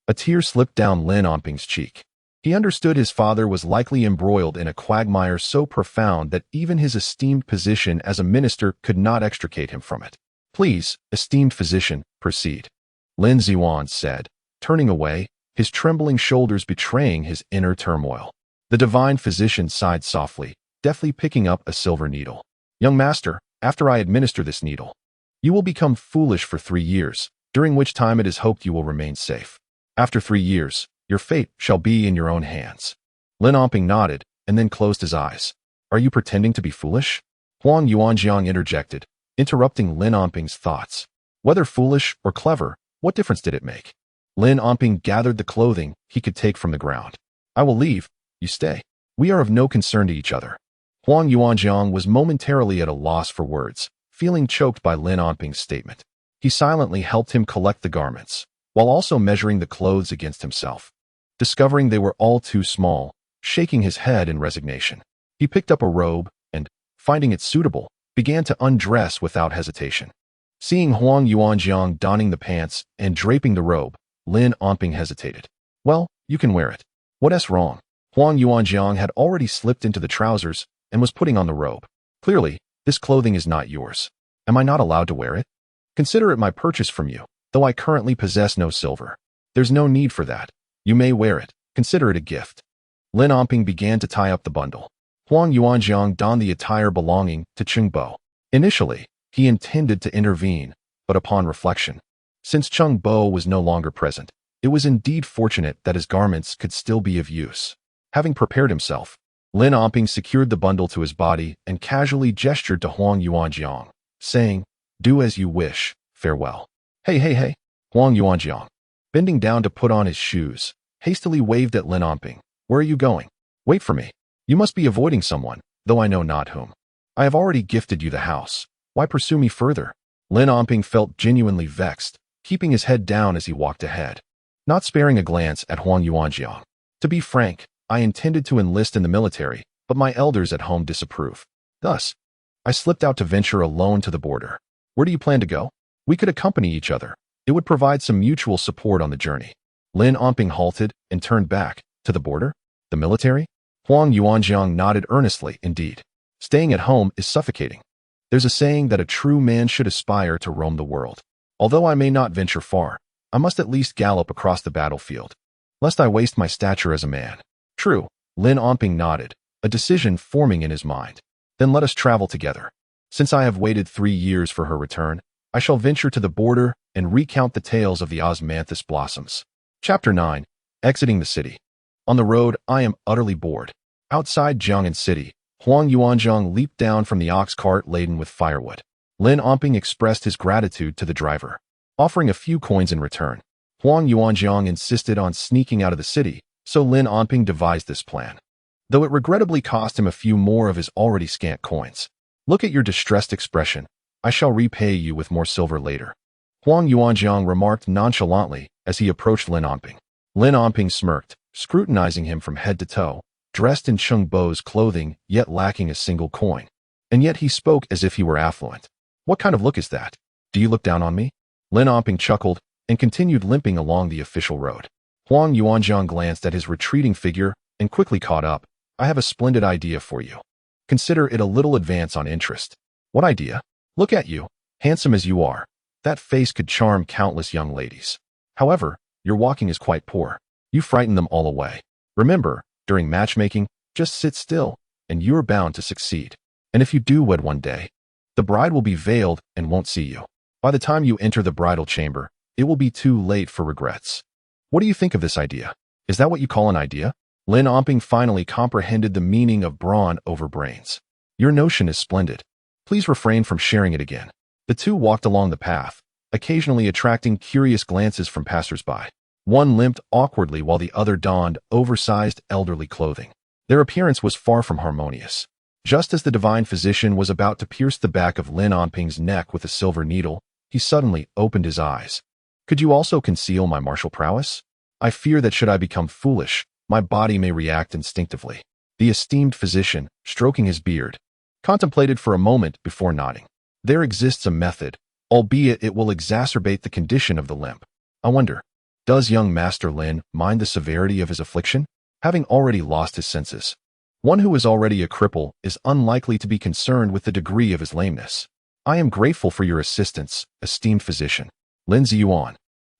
A tear slipped down Lin Onping's cheek. He understood his father was likely embroiled in a quagmire so profound that even his esteemed position as a minister could not extricate him from it. Please, esteemed physician, proceed, Lin Ziwan said, turning away, his trembling shoulders betraying his inner turmoil. The divine physician sighed softly, deftly picking up a silver needle. Young master, after I administer this needle, you will become foolish for 3 years, during which time it is hoped you will remain safe. After 3 years, your fate shall be in your own hands." Lin Onping nodded and then closed his eyes. "Are you pretending to be foolish?" Huang Yuanjiang interjected, interrupting Lin Onping's thoughts. Whether foolish or clever, what difference did it make? Lin Onping gathered the clothing he could take from the ground. "I will leave. You stay. We are of no concern to each other." Huang Yuanjiang was momentarily at a loss for words, feeling choked by Lin Onping's statement. He silently helped him collect the garments, while also measuring the clothes against himself. Discovering they were all too small, shaking his head in resignation, he picked up a robe and, finding it suitable, began to undress without hesitation. Seeing Huang Yuanjiang donning the pants and draping the robe, Lin Onping hesitated. "Well, you can wear it. What's wrong?" Huang Yuanjiang had already slipped into the trousers and was putting on the robe. "Clearly, this clothing is not yours. Am I not allowed to wear it? Consider it my purchase from you, though I currently possess no silver. There's no need for that. You may wear it. Consider it a gift." Lin Onping began to tie up the bundle. Huang Yuanjiang donned the attire belonging to Cheng Bo. Initially, he intended to intervene, but upon reflection, since Cheng Bo was no longer present, it was indeed fortunate that his garments could still be of use. Having prepared himself, Lin Onping secured the bundle to his body and casually gestured to Huang Yuanjiang, saying, "Do as you wish, farewell." Hey. Huang Yuanjiang, bending down to put on his shoes, hastily waved at Lin Onping. "Where are you going? Wait for me. You must be avoiding someone, though I know not whom. I have already gifted you the house. Why pursue me further?" Lin Onping felt genuinely vexed, keeping his head down as he walked ahead, not sparing a glance at Huang Yuanjiang. "To be frank, I intended to enlist in the military, but my elders at home disapprove. Thus, I slipped out to venture alone to the border. Where do you plan to go? We could accompany each other. It would provide some mutual support on the journey." Lin Onping halted and turned back. "To the border? The military?" Huang Yuanjiang nodded earnestly. "Indeed. Staying at home is suffocating. There's a saying that a true man should aspire to roam the world. Although I may not venture far, I must at least gallop across the battlefield, lest I waste my stature as a man." "True." Lin Onping nodded, a decision forming in his mind. "Then let us travel together. Since I have waited 3 years for her return, I shall venture to the border and recount the tales of the osmanthus blossoms." Chapter 9. Exiting the city. On the road, I am utterly bored. Outside Jiang'an City, Huang Yuanjiang leaped down from the ox cart laden with firewood. Lin Onping expressed his gratitude to the driver, offering a few coins in return. Huang Yuanjiang insisted on sneaking out of the city, so Lin Onping devised this plan, though it regrettably cost him a few more of his already scant coins. "Look at your distressed expression. I shall repay you with more silver later," Huang Yuanjiang remarked nonchalantly as he approached Lin Onping. Lin Onping smirked, scrutinizing him from head to toe, dressed in Cheng Bo's clothing yet lacking a single coin. And yet he spoke as if he were affluent. "What kind of look is that? Do you look down on me?" Lin Onping chuckled and continued limping along the official road. Huang Yuanjiang glanced at his retreating figure and quickly caught up. "I have a splendid idea for you. Consider it a little advance on interest." "What idea?" "Look at you, handsome as you are. That face could charm countless young ladies. However, your walking is quite poor. You frighten them all away. Remember, during matchmaking, just sit still, and you are bound to succeed. And if you do wed one day, the bride will be veiled and won't see you. By the time you enter the bridal chamber, it will be too late for regrets. What do you think of this idea? Is that what you call an idea?" Lin Onping finally comprehended the meaning of brawn over brains. "Your notion is splendid. Please refrain from sharing it again." The two walked along the path, occasionally attracting curious glances from passers-by. One limped awkwardly while the other donned oversized elderly clothing. Their appearance was far from harmonious. Just as the divine physician was about to pierce the back of Lin Onping's neck with a silver needle, he suddenly opened his eyes. "Could you also conceal my martial prowess? I fear that should I become foolish, my body may react instinctively." The esteemed physician, stroking his beard, contemplated for a moment before nodding. "There exists a method, albeit it will exacerbate the condition of the limp. I wonder, does young Master Lin mind the severity of his affliction, having already lost his senses? One who is already a cripple is unlikely to be concerned with the degree of his lameness. I am grateful for your assistance, esteemed physician." Lin Ziyuan,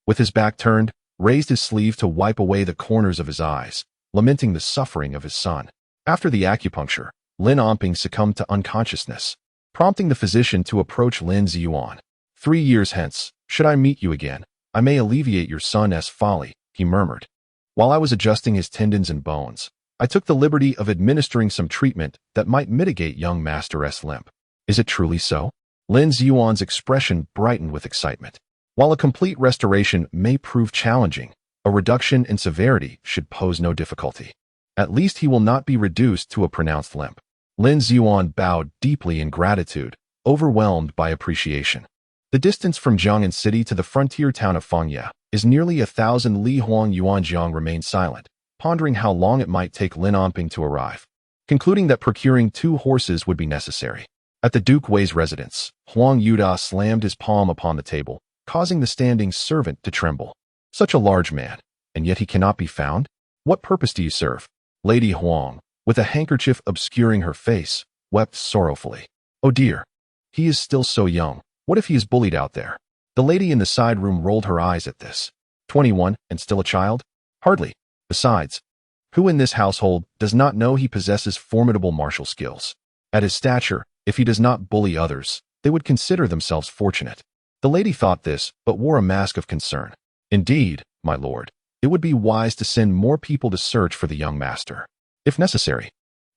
with his back turned, raised his sleeve to wipe away the corners of his eyes, lamenting the suffering of his son. After the acupuncture, Lin Onping succumbed to unconsciousness. prompting the physician to approach Lin Ziyuan. 3 years hence, should I meet you again, I may alleviate your son's folly, he murmured. While I was adjusting his tendons and bones, I took the liberty of administering some treatment that might mitigate young Master's limp. Is it truly so? Lin Ziyuan's expression brightened with excitement. While a complete restoration may prove challenging, a reduction in severity should pose no difficulty. At least he will not be reduced to a pronounced limp. Lin Ziyuan bowed deeply in gratitude, overwhelmed by appreciation. The distance from Jiang'an City to the frontier town of Fangye is nearly 1,000 li. Huang Yuanjiang remained silent, pondering how long it might take Lin Onping to arrive, concluding that procuring 2 horses would be necessary. At the Duke Wei's residence, Huang Yuda slammed his palm upon the table, causing the standing servant to tremble. Such a large man, and yet he cannot be found? What purpose do you serve? Lady Huang, with a handkerchief obscuring her face, wept sorrowfully. Oh dear. He is still so young. What if he is bullied out there? The lady in the side room rolled her eyes at this. 21, and still a child? Hardly. Besides, who in this household does not know he possesses formidable martial skills? At his stature, if he does not bully others, they would consider themselves fortunate. The lady thought this, but wore a mask of concern. Indeed, my lord, it would be wise to send more people to search for the young master. If necessary,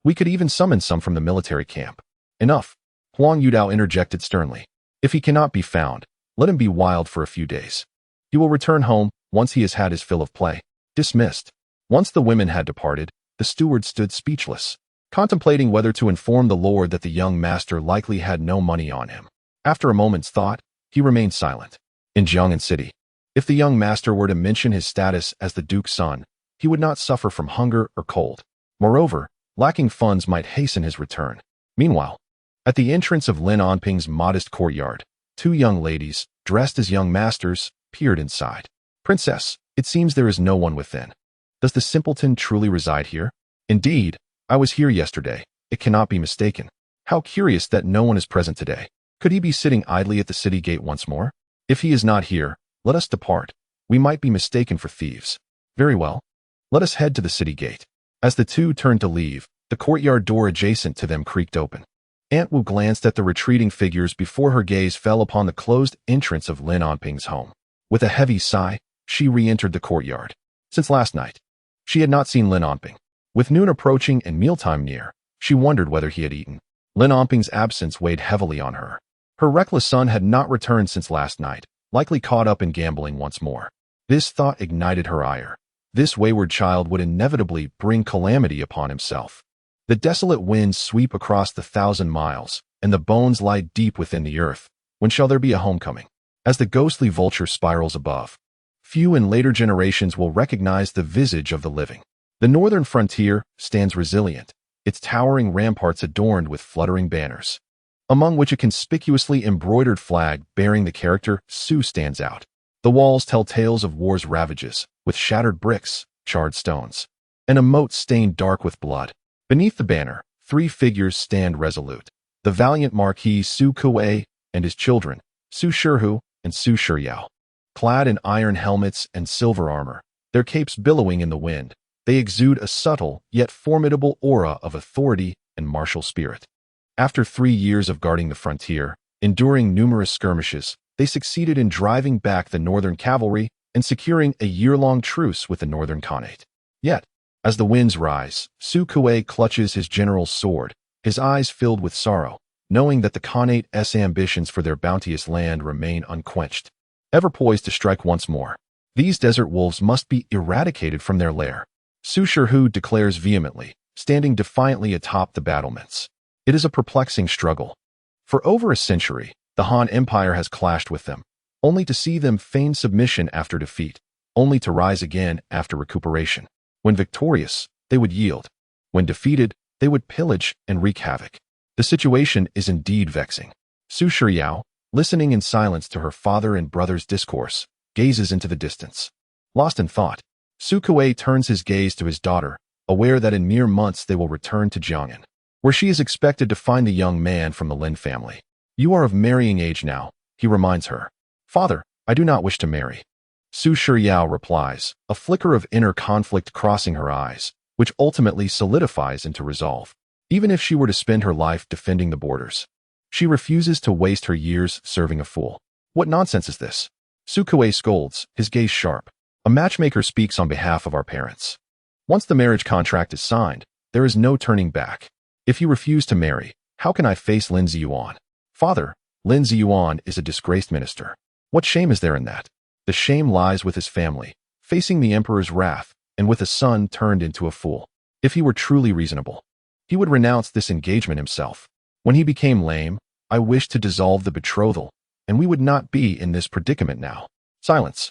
we could even summon some from the military camp. Enough, Huang Yudao interjected sternly. If he cannot be found, let him be wild for a few days. He will return home once he has had his fill of play. Dismissed. Once the women had departed, the steward stood speechless, contemplating whether to inform the lord that the young master likely had no money on him. After a moment's thought, he remained silent. In Jiang'an City, if the young master were to mention his status as the duke's son, he would not suffer from hunger or cold. Moreover, lacking funds might hasten his return. Meanwhile, at the entrance of Lin Onping's modest courtyard, 2 young ladies, dressed as young masters, peered inside. Princess, it seems there is no one within. Does the simpleton truly reside here? Indeed, I was here yesterday. It cannot be mistaken. How curious that no one is present today. Could he be sitting idly at the city gate once more? If he is not here, let us depart. We might be mistaken for thieves. Very well. Let us head to the city gate. As the 2 turned to leave, the courtyard door adjacent to them creaked open. Aunt Wu glanced at the retreating figures before her gaze fell upon the closed entrance of Lin Onping's home. With a heavy sigh, she re-entered the courtyard. Since last night, she had not seen Lin Onping. With noon approaching and mealtime near, she wondered whether he had eaten. Lin Onping's absence weighed heavily on her. Her reckless son had not returned since last night, likely caught up in gambling once more. This thought ignited her ire. This wayward child would inevitably bring calamity upon himself. The desolate winds sweep across the 1,000 miles, and the bones lie deep within the earth. When shall there be a homecoming? As the ghostly vulture spirals above, few in later generations will recognize the visage of the living. The northern frontier stands resilient, its towering ramparts adorned with fluttering banners, among which a conspicuously embroidered flag bearing the character Sioux stands out. The walls tell tales of war's ravages, with shattered bricks, charred stones, and a moat stained dark with blood. Beneath the banner, 3 figures stand resolute. The valiant Marquis Su Kuei and his children, Su Shihu and Su Shiyao. Clad in iron helmets and silver armor, their capes billowing in the wind, they exude a subtle yet formidable aura of authority and martial spirit. After 3 years of guarding the frontier, enduring numerous skirmishes, they succeeded in driving back the northern cavalry and securing a year-long truce with the northern Khanate. Yet, as the winds rise, Su Kuei clutches his general's sword, his eyes filled with sorrow, knowing that the Khanate's ambitions for their bounteous land remain unquenched, ever poised to strike once more. These desert wolves must be eradicated from their lair. Su Shihu declares vehemently, standing defiantly atop the battlements. It is a perplexing struggle. For over a century, the Han Empire has clashed with them, only to see them feign submission after defeat, only to rise again after recuperation. When victorious, they would yield. When defeated, they would pillage and wreak havoc. The situation is indeed vexing. Su Shiyao, listening in silence to her father and brother's discourse, gazes into the distance. Lost in thought, Su Kuei turns his gaze to his daughter, aware that in mere months they will return to Jiang'an, where she is expected to find the young man from the Lin family. You are of marrying age now, he reminds her. Father, I do not wish to marry. Su Shiyao replies, a flicker of inner conflict crossing her eyes, which ultimately solidifies into resolve. Even if she were to spend her life defending the borders, She refuses to waste her years serving a fool. What nonsense is this? Su Kuei scolds, his gaze sharp. A matchmaker speaks on behalf of our parents. Once the marriage contract is signed, there is no turning back. If you refuse to marry, how can I face Lin Ziyuan? Father, Lin Ziyuan is a disgraced minister. What shame is there in that? The shame lies with his family, facing the emperor's wrath, and with a son turned into a fool. If he were truly reasonable, he would renounce this engagement himself. When he became lame, I wished to dissolve the betrothal, and we would not be in this predicament now. Silence.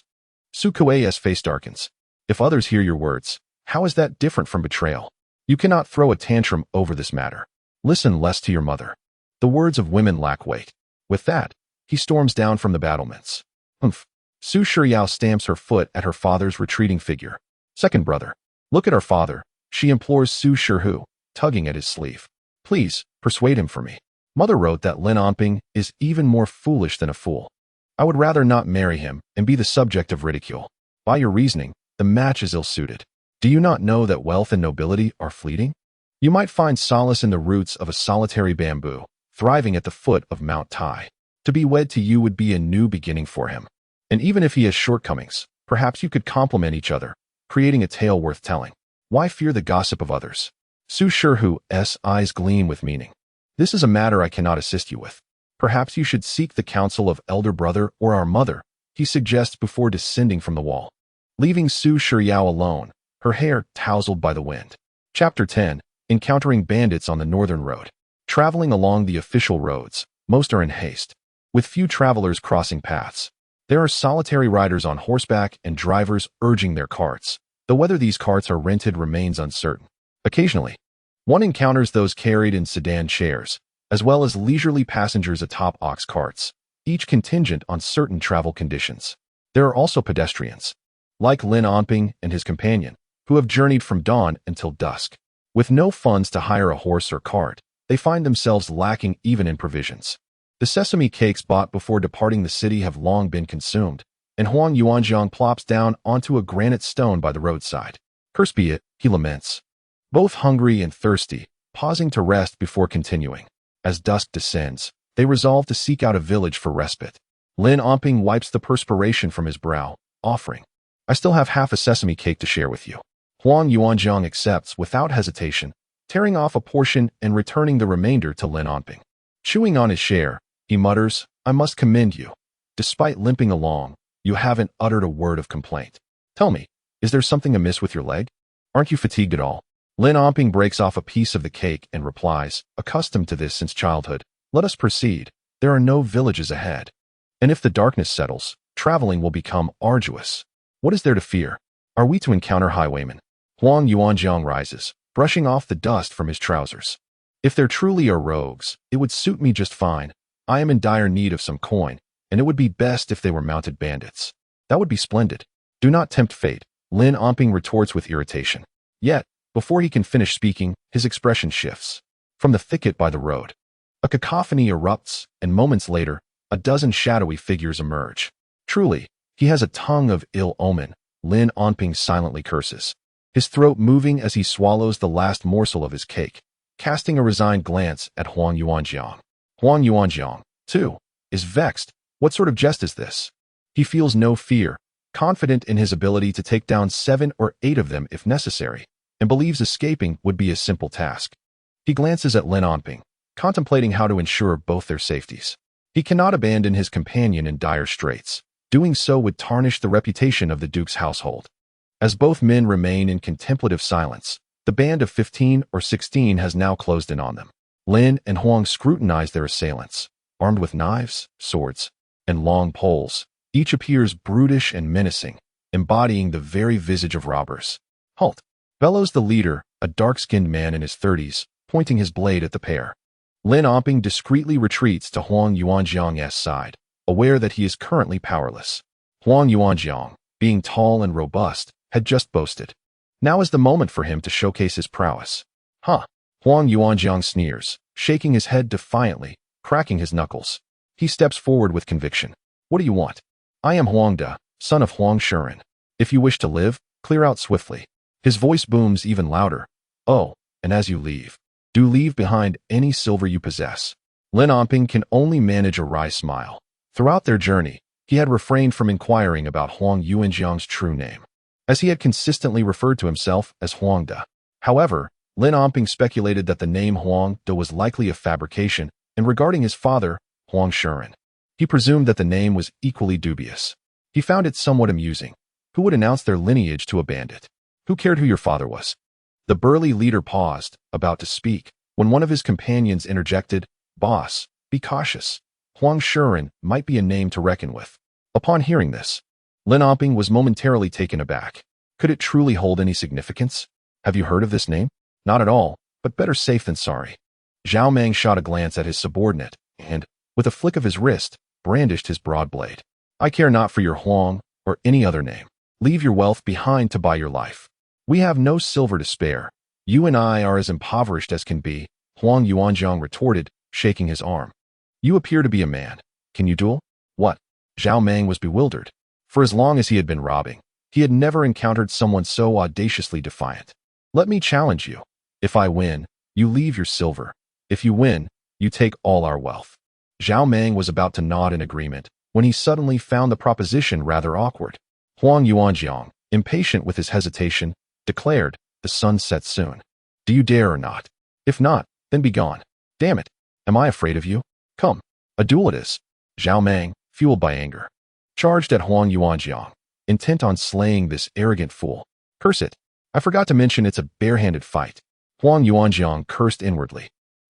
Su Kuei's face darkens. If others hear your words, how is that different from betrayal? You cannot throw a tantrum over this matter. Listen less to your mother. The words of women lack weight. With that, he storms down from the battlements. Humph. Su Shiryao stamps her foot at her father's retreating figure. Second brother. Look at our father, she implores Su Shihu, tugging at his sleeve. Please, persuade him for me. Mother wrote that Lin Onping is even more foolish than a fool. I would rather not marry him and be the subject of ridicule. By your reasoning, the match is ill-suited. Do you not know that wealth and nobility are fleeting? You might find solace in the roots of a solitary bamboo, thriving at the foot of Mount Tai. To be wed to you would be a new beginning for him. And even if he has shortcomings, perhaps you could complement each other, creating a tale worth telling. Why fear the gossip of others? Su Shihu's eyes gleam with meaning. This is a matter I cannot assist you with. Perhaps you should seek the counsel of elder brother or our mother, he suggests before descending from the wall. Leaving Su Shiryao alone, her hair tousled by the wind. Chapter 10. Encountering bandits on the northern road. Traveling along the official roads, most are in haste, with few travelers crossing paths. There are solitary riders on horseback and drivers urging their carts, though whether these carts are rented remains uncertain. Occasionally, one encounters those carried in sedan chairs, as well as leisurely passengers atop ox carts, each contingent on certain travel conditions. There are also pedestrians, like Lin Onping and his companion, who have journeyed from dawn until dusk. With no funds to hire a horse or cart, they find themselves lacking even in provisions. The sesame cakes bought before departing the city have long been consumed, and Huang Yuanjiang plops down onto a granite stone by the roadside. Cursed be it, he laments. Both hungry and thirsty, pausing to rest before continuing. As dusk descends, they resolve to seek out a village for respite. Lin Onping wipes the perspiration from his brow, offering, I still have half a sesame cake to share with you. Huang Yuanjiang accepts without hesitation, tearing off a portion and returning the remainder to Lin Onping. Chewing on his share, he mutters, I must commend you. Despite limping along, you haven't uttered a word of complaint. Tell me, is there something amiss with your leg? Aren't you fatigued at all? Lin Onping breaks off a piece of the cake and replies, accustomed to this since childhood, let us proceed. There are no villages ahead. And if the darkness settles, traveling will become arduous. What is there to fear? Are we to encounter highwaymen? Huang Yuanjiang rises, brushing off the dust from his trousers. If there truly are rogues, it would suit me just fine. I am in dire need of some coin, and it would be best if they were mounted bandits. That would be splendid. Do not tempt fate, Lin Onping retorts with irritation. Yet, before he can finish speaking, his expression shifts. From the thicket by the road, a cacophony erupts, and moments later, a dozen shadowy figures emerge. Truly, he has a tongue of ill omen, Lin Onping silently curses, his throat moving as he swallows the last morsel of his cake, casting a resigned glance at Huang Yuanjiang. Huang Yuanjiang, too, is vexed. What sort of jest is this? He feels no fear, confident in his ability to take down 7 or 8 of them if necessary, and believes escaping would be a simple task. He glances at Lin Onping, contemplating how to ensure both their safeties. He cannot abandon his companion in dire straits. Doing so would tarnish the reputation of the Duke's household. As both men remain in contemplative silence, the band of 15 or 16 has now closed in on them. Lin and Huang scrutinize their assailants, armed with knives, swords, and long poles. Each appears brutish and menacing, embodying the very visage of robbers. Halt! Bellows the leader, a dark-skinned man in his 30s, pointing his blade at the pair. Lin Onping discreetly retreats to Huang Yuanjiang's side, aware that he is currently powerless. Huang Yuanjiang, being tall and robust, had just boasted. Now is the moment for him to showcase his prowess. Huh! Huang Yuanjiang sneers, shaking his head defiantly, cracking his knuckles. He steps forward with conviction. What do you want? I am Huang Da, son of Huang Shuren. If you wish to live, clear out swiftly. His voice booms even louder. Oh, and as you leave, do leave behind any silver you possess. Lin Onping can only manage a wry smile. Throughout their journey, he had refrained from inquiring about Huang Yuanjiang's true name, as he had consistently referred to himself as Huang De. However, Lin Onping speculated that the name Huang De was likely a fabrication, and regarding his father, Huang Shuren, he presumed that the name was equally dubious. He found it somewhat amusing. Who would announce their lineage to a bandit? Who cared who your father was? The burly leader paused, about to speak, when one of his companions interjected, "Boss, be cautious. Huang Shuren might be a name to reckon with." Upon hearing this, Lin Onping was momentarily taken aback. Could it truly hold any significance? Have you heard of this name? Not at all, but better safe than sorry. Zhao Meng shot a glance at his subordinate, and, with a flick of his wrist, brandished his broad blade. I care not for your Huang or any other name. Leave your wealth behind to buy your life. We have no silver to spare. You and I are as impoverished as can be, Huang Yuanjiang retorted, shaking his arm. You appear to be a man. Can you duel? What? Zhao Meng was bewildered. For as long as he had been robbing, he had never encountered someone so audaciously defiant. Let me challenge you. If I win, you leave your silver. If you win, you take all our wealth. Zhao Meng was about to nod in agreement, when he suddenly found the proposition rather awkward. Huang Yuanjiang, impatient with his hesitation, declared, the sun sets soon. Do you dare or not? If not, then be gone. Damn it. Am I afraid of you? Come. A duel it is. Zhao Meng, fueled by anger, charged at Huang Yuanjiang, intent on slaying this arrogant fool. Curse it. I forgot to mention it's a barehanded fight. Huang Yuanjiang cursed inwardly.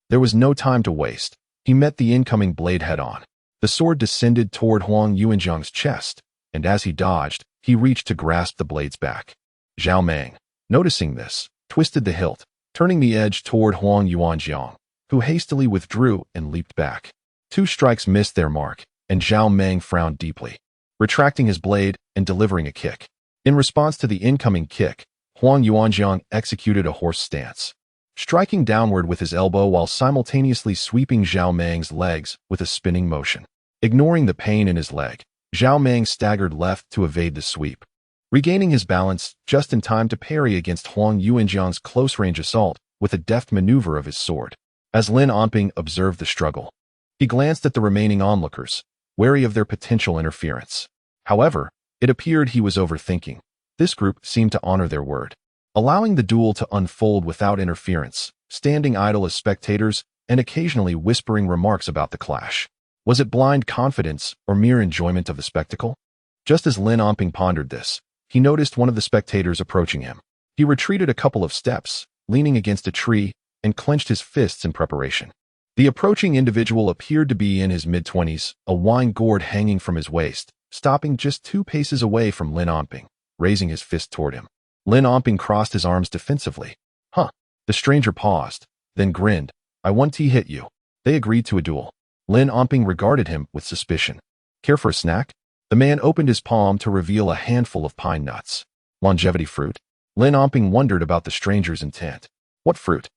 There was no time to waste. He met the incoming blade head-on. The sword descended toward Huang Yuanjiang's chest, and as he dodged, he reached to grasp the blade's back. Zhao Meng, noticing this, twisted the hilt, turning the edge toward Huang Yuanjiang, who hastily withdrew and leaped back. 2 strikes missed their mark, and Zhao Meng frowned deeply, retracting his blade and delivering a kick. In response to the incoming kick, Huang Yuanjiang executed a horse stance, striking downward with his elbow while simultaneously sweeping Zhao Meng's legs with a spinning motion. Ignoring the pain in his leg, Zhao Meng staggered left to evade the sweep, regaining his balance just in time to parry against Huang Yuanjiang's close-range assault with a deft maneuver of his sword. As Lin Onping observed the struggle, he glanced at the remaining onlookers, wary of their potential interference. However, it appeared he was overthinking. This group seemed to honor their word, allowing the duel to unfold without interference, standing idle as spectators and occasionally whispering remarks about the clash. Was it blind confidence or mere enjoyment of the spectacle? Just as Lin Onping pondered this, he noticed one of the spectators approaching him. He retreated a couple of steps, leaning against a tree, and clenched his fists in preparation. The approaching individual appeared to be in his mid-20s, a wine gourd hanging from his waist, stopping just 2 paces away from Lin Onping, raising his fist toward him. Lin Onping crossed his arms defensively. Huh. The stranger paused, then grinned. I 1T hit you. They agreed to a duel. Lin Onping regarded him with suspicion. Care for a snack? The man opened his palm to reveal a handful of pine nuts. Longevity fruit? Lin Onping wondered about the stranger's intent. What fruit?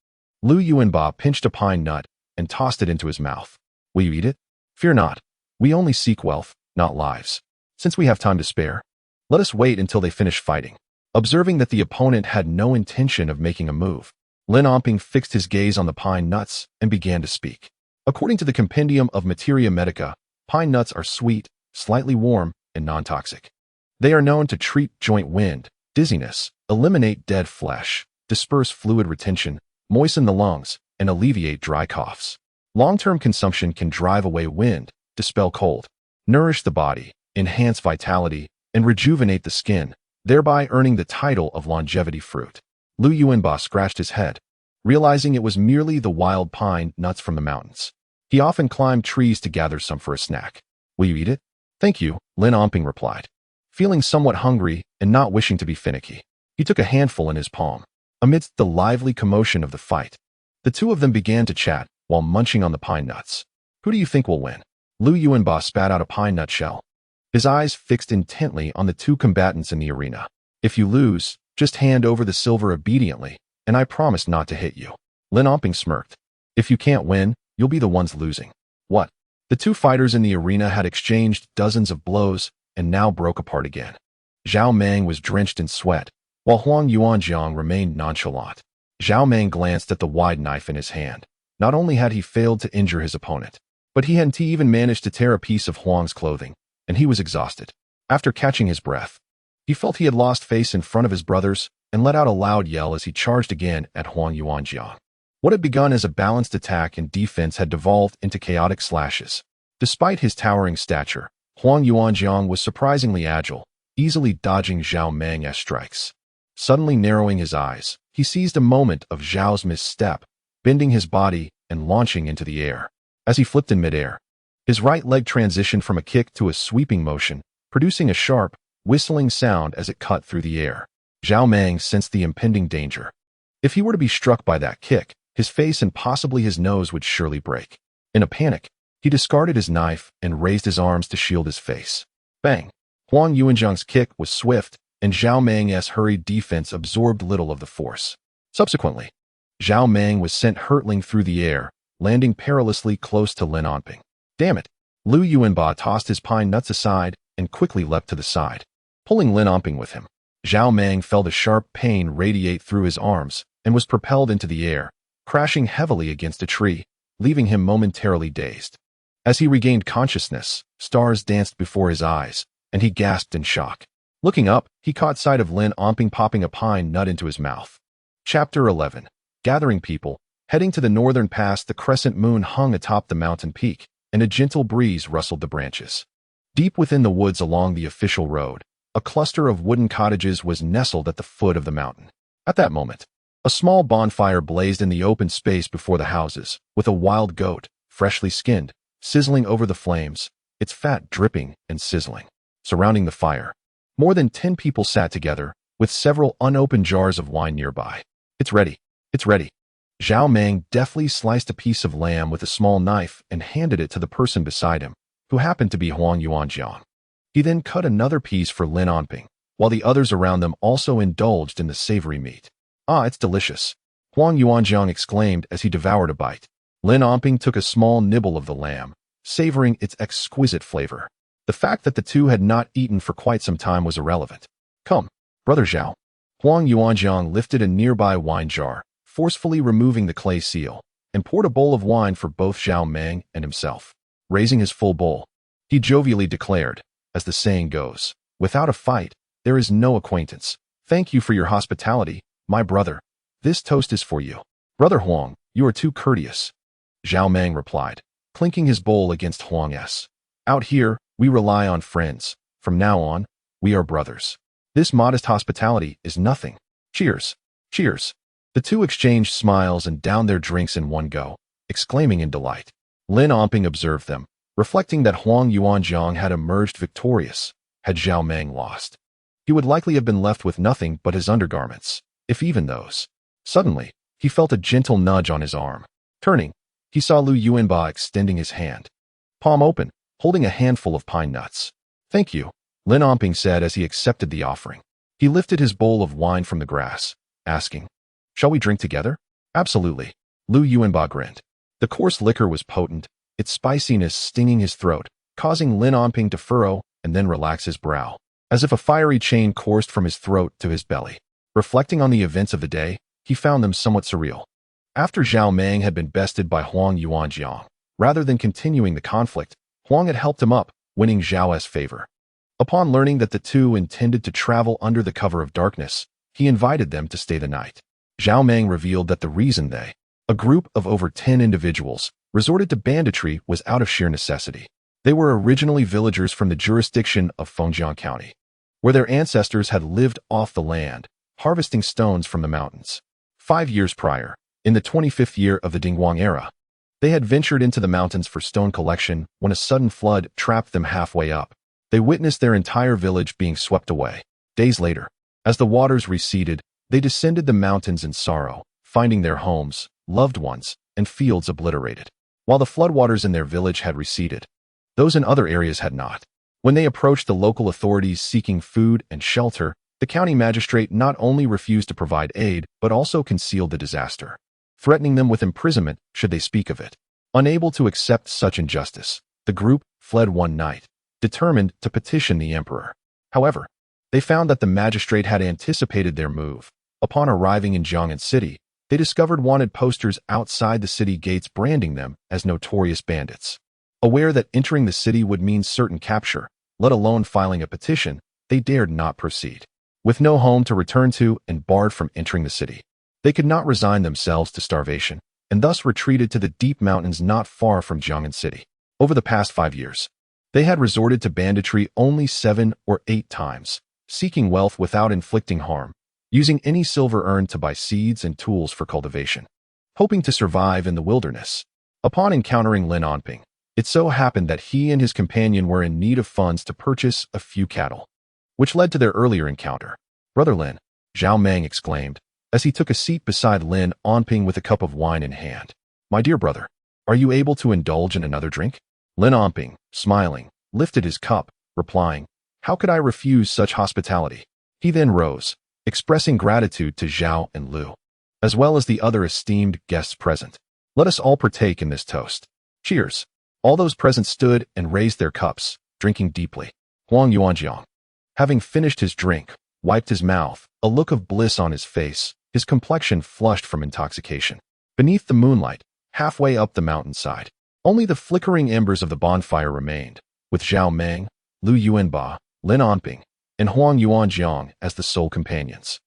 Lu Yuanba pinched a pine nut and tossed it into his mouth. Will you eat it? Fear not. We only seek wealth, not lives. Since we have time to spare, let us wait until they finish fighting. Observing that the opponent had no intention of making a move, Lin Onping fixed his gaze on the pine nuts and began to speak. According to the Compendium of Materia Medica, pine nuts are sweet, slightly warm, and non-toxic. They are known to treat joint wind, dizziness, eliminate dead flesh, disperse fluid retention, moisten the lungs, and alleviate dry coughs. Long-term consumption can drive away wind, dispel cold, nourish the body, enhance vitality, and rejuvenate the skin, thereby earning the title of longevity fruit. Lu Yuanba scratched his head, realizing it was merely the wild pine nuts from the mountains. He often climbed trees to gather some for a snack. Will you eat it? Thank you, Lin Onping replied, feeling somewhat hungry and not wishing to be finicky. He took a handful in his palm. Amidst the lively commotion of the fight, the 2 of them began to chat while munching on the pine nuts. Who do you think will win? Lu Yuanba spat out a pine nut shell, his eyes fixed intently on the 2 combatants in the arena. If you lose, just hand over the silver obediently, and I promise not to hit you. Lin Onping smirked. If you can't win, you'll be the ones losing. What? The 2 fighters in the arena had exchanged dozens of blows and now broke apart again. Zhao Meng was drenched in sweat, while Huang Yuanjiang remained nonchalant. Zhao Meng glanced at the wide knife in his hand, Not only had he failed to injure his opponent, but he hadn't even managed to tear a piece of Huang's clothing, and he was exhausted. After catching his breath, he felt he had lost face in front of his brothers and let out a loud yell as he charged again at Huang Yuanjiang. What had begun as a balanced attack and defense had devolved into chaotic slashes. Despite his towering stature, Huang Yuanjiang was surprisingly agile, easily dodging Zhao Meng's strikes. Suddenly narrowing his eyes, he seized a moment of Zhao's misstep, bending his body and launching into the air. As he flipped in midair, his right leg transitioned from a kick to a sweeping motion, producing a sharp, whistling sound as it cut through the air. Zhao Meng sensed the impending danger. If he were to be struck by that kick, his face and possibly his nose would surely break. In a panic, he discarded his knife and raised his arms to shield his face. Bang! Huang Yuanjiang's kick was swift, and Zhao Meng's hurried defense absorbed little of the force. Subsequently, Zhao Meng was sent hurtling through the air, landing perilously close to Lin Onping. Damn it! Lu Yuanba tossed his pine nuts aside and quickly leapt to the side, pulling Lin Onping with him. Zhao Meng felt a sharp pain radiate through his arms and was propelled into the air, crashing heavily against a tree, leaving him momentarily dazed. As he regained consciousness, stars danced before his eyes, and he gasped in shock. Looking up, he caught sight of Lin Onping popping a pine nut into his mouth. Chapter 11. Gathering people. Heading to the northern pass, the crescent moon hung atop the mountain peak, and a gentle breeze rustled the branches. Deep within the woods along the official road, a cluster of wooden cottages was nestled at the foot of the mountain. At that moment, a small bonfire blazed in the open space before the houses, with a wild goat, freshly skinned, sizzling over the flames, its fat dripping and sizzling. Surrounding the fire, more than 10 people sat together, with several unopened jars of wine nearby. It's ready. It's ready. Zhao Meng deftly sliced a piece of lamb with a small knife and handed it to the person beside him, who happened to be Huang Yuanjiang. He then cut another piece for Lin Onping, while the others around them also indulged in the savory meat. Ah, it's delicious, Huang Yuanjiang exclaimed as he devoured a bite. Lin Onping took a small nibble of the lamb, savoring its exquisite flavor. The fact that the two had not eaten for quite some time was irrelevant. Come, Brother Zhao. Huang Yuanjiang lifted a nearby wine jar, forcefully removing the clay seal, and poured a bowl of wine for both Zhao Meng and himself. Raising his full bowl, he jovially declared, as the saying goes, without a fight, there is no acquaintance. Thank you for your hospitality, my brother. This toast is for you. Brother Huang, you are too courteous, Zhao Meng replied, clinking his bowl against Huang's. Out here, we rely on friends. From now on, we are brothers. This modest hospitality is nothing. Cheers. Cheers. The two exchanged smiles and downed their drinks in one go, exclaiming in delight. Lin Onping observed them, reflecting that Huang Yuanjiang had emerged victorious. Had Zhao Meng lost, he would likely have been left with nothing but his undergarments, if even those. Suddenly, he felt a gentle nudge on his arm. Turning, he saw Lu Yuanba extending his hand, palm open, holding a handful of pine nuts. Thank you, Lin Onping said as he accepted the offering. He lifted his bowl of wine from the grass, asking, shall we drink together? Absolutely, Lu Yuanba grinned. The coarse liquor was potent, its spiciness stinging his throat, causing Lin Onping to furrow and then relax his brow, as if a fiery chain coursed from his throat to his belly. Reflecting on the events of the day, he found them somewhat surreal. After Zhao Meng had been bested by Huang Yuanjiang, rather than continuing the conflict, Huang had helped him up, winning Zhao's favor. Upon learning that the two intended to travel under the cover of darkness, he invited them to stay the night. Zhao Meng revealed that the reason they, a group of over 10 individuals, resorted to banditry was out of sheer necessity. They were originally villagers from the jurisdiction of Fengjiang County, where their ancestors had lived off the land, harvesting stones from the mountains. 5 years prior, in the 25th year of the Dingguang era, they had ventured into the mountains for stone collection when a sudden flood trapped them halfway up. They witnessed their entire village being swept away. Days later, as the waters receded, they descended the mountains in sorrow, finding their homes, loved ones, and fields obliterated. While the floodwaters in their village had receded, those in other areas had not. When they approached the local authorities seeking food and shelter, the county magistrate not only refused to provide aid, but also concealed the disaster, threatening them with imprisonment should they speak of it. Unable to accept such injustice, the group fled one night, determined to petition the emperor. However, they found that the magistrate had anticipated their move. Upon arriving in Jiang'an City, They discovered wanted posters outside the city gates branding them as notorious bandits. Aware that entering the city would mean certain capture, let alone filing a petition, they dared not proceed. With no home to return to and barred from entering the city, they could not resign themselves to starvation, and thus retreated to the deep mountains not far from Jiang'an City. Over the past 5 years, they had resorted to banditry only 7 or 8 times, seeking wealth without inflicting harm, using any silver earned to buy seeds and tools for cultivation, hoping to survive in the wilderness. Upon encountering Lin Onping, it so happened that he and his companion were in need of funds to purchase a few cattle, which led to their earlier encounter. "Brother Lin," Zhao Meng exclaimed, as he took a seat beside Lin Onping with a cup of wine in hand. "My dear brother, are you able to indulge in another drink?" Lin Onping, smiling, lifted his cup, replying, "How could I refuse such hospitality?" He then rose, expressing gratitude to Zhao and Lu, as well as the other esteemed guests present. "Let us all partake in this toast. Cheers." All those present stood and raised their cups, drinking deeply. Huang Yuanjiang, having finished his drink, wiped his mouth, a look of bliss on his face, his complexion flushed from intoxication. Beneath the moonlight, halfway up the mountainside, only the flickering embers of the bonfire remained, with Zhao Meng, Lu Yuanba, Lin Onping, and Huang Yuanjiang as the sole companions.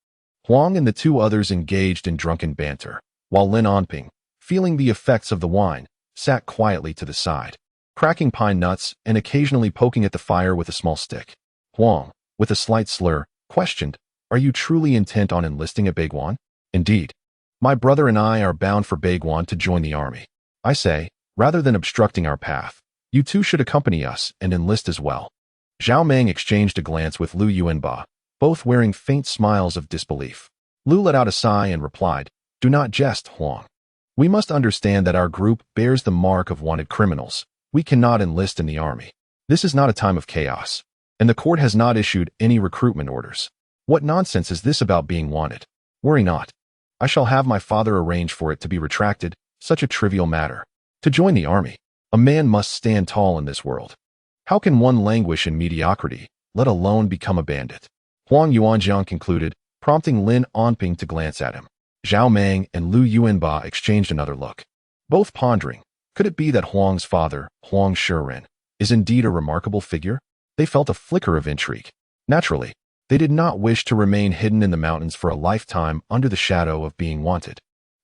Huang and the 2 others engaged in drunken banter, while Lin Onping, feeling the effects of the wine, sat quietly to the side, cracking pine nuts and occasionally poking at the fire with a small stick. Huang, with a slight slur, questioned, "Are you truly intent on enlisting at Baiguan?" "Indeed. My brother and I are bound for Baiguan to join the army. I say, rather than obstructing our path, you 2 should accompany us and enlist as well." Zhao Meng exchanged a glance with Lu Yuanba, both wearing faint smiles of disbelief. Lu let out a sigh and replied, "Do not jest, Huang. We must understand that our group bears the mark of wanted criminals. We cannot enlist in the army. This is not a time of chaos, and the court has not issued any recruitment orders. What nonsense is this about being wanted? Worry not. I shall have my father arrange for it to be retracted, such a trivial matter. To join the army, a man must stand tall in this world. How can one languish in mediocrity, let alone become a bandit?" Huang Yuanjiang concluded, prompting Lin Onping to glance at him. Zhao Meng and Lu Yuanba exchanged another look, both pondering, could it be that Huang's father, Huang Shiren, is indeed a remarkable figure? They felt a flicker of intrigue. Naturally, they did not wish to remain hidden in the mountains for a lifetime under the shadow of being wanted.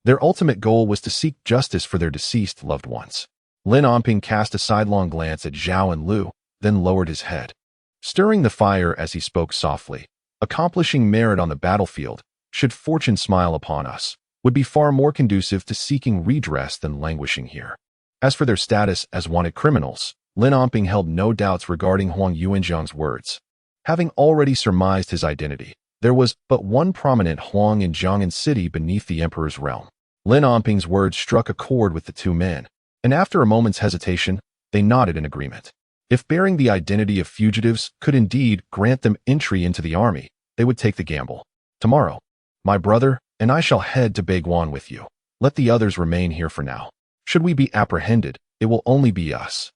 Their ultimate goal was to seek justice for their deceased loved ones. Lin Onping cast a sidelong glance at Zhao and Lu, then lowered his head, stirring the fire as he spoke softly. "Accomplishing merit on the battlefield, should fortune smile upon us, would be far more conducive to seeking redress than languishing here." As for their status as wanted criminals, Lin Onping held no doubts regarding Huang Yuanjiang's words. Having already surmised his identity, there was but one prominent Huang in Jiang'an City beneath the emperor's realm. Lin Onping's words struck a chord with the 2 men, and after a moment's hesitation, they nodded in agreement. If bearing the identity of fugitives could indeed grant them entry into the army, they would take the gamble. "Tomorrow, my brother and I shall head to Baiguan with you. Let the others remain here for now. Should we be apprehended, it will only be us,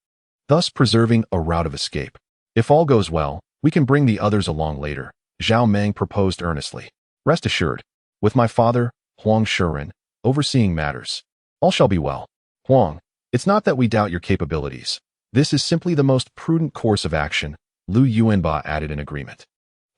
thus preserving a route of escape. If all goes well, we can bring the others along later," Zhao Meng proposed earnestly. "Rest assured, with my father, Huang Shiren, overseeing matters, all shall be well. Huang, it's not that we doubt your capabilities. This is simply the most prudent course of action," Lu Yuanba added in agreement.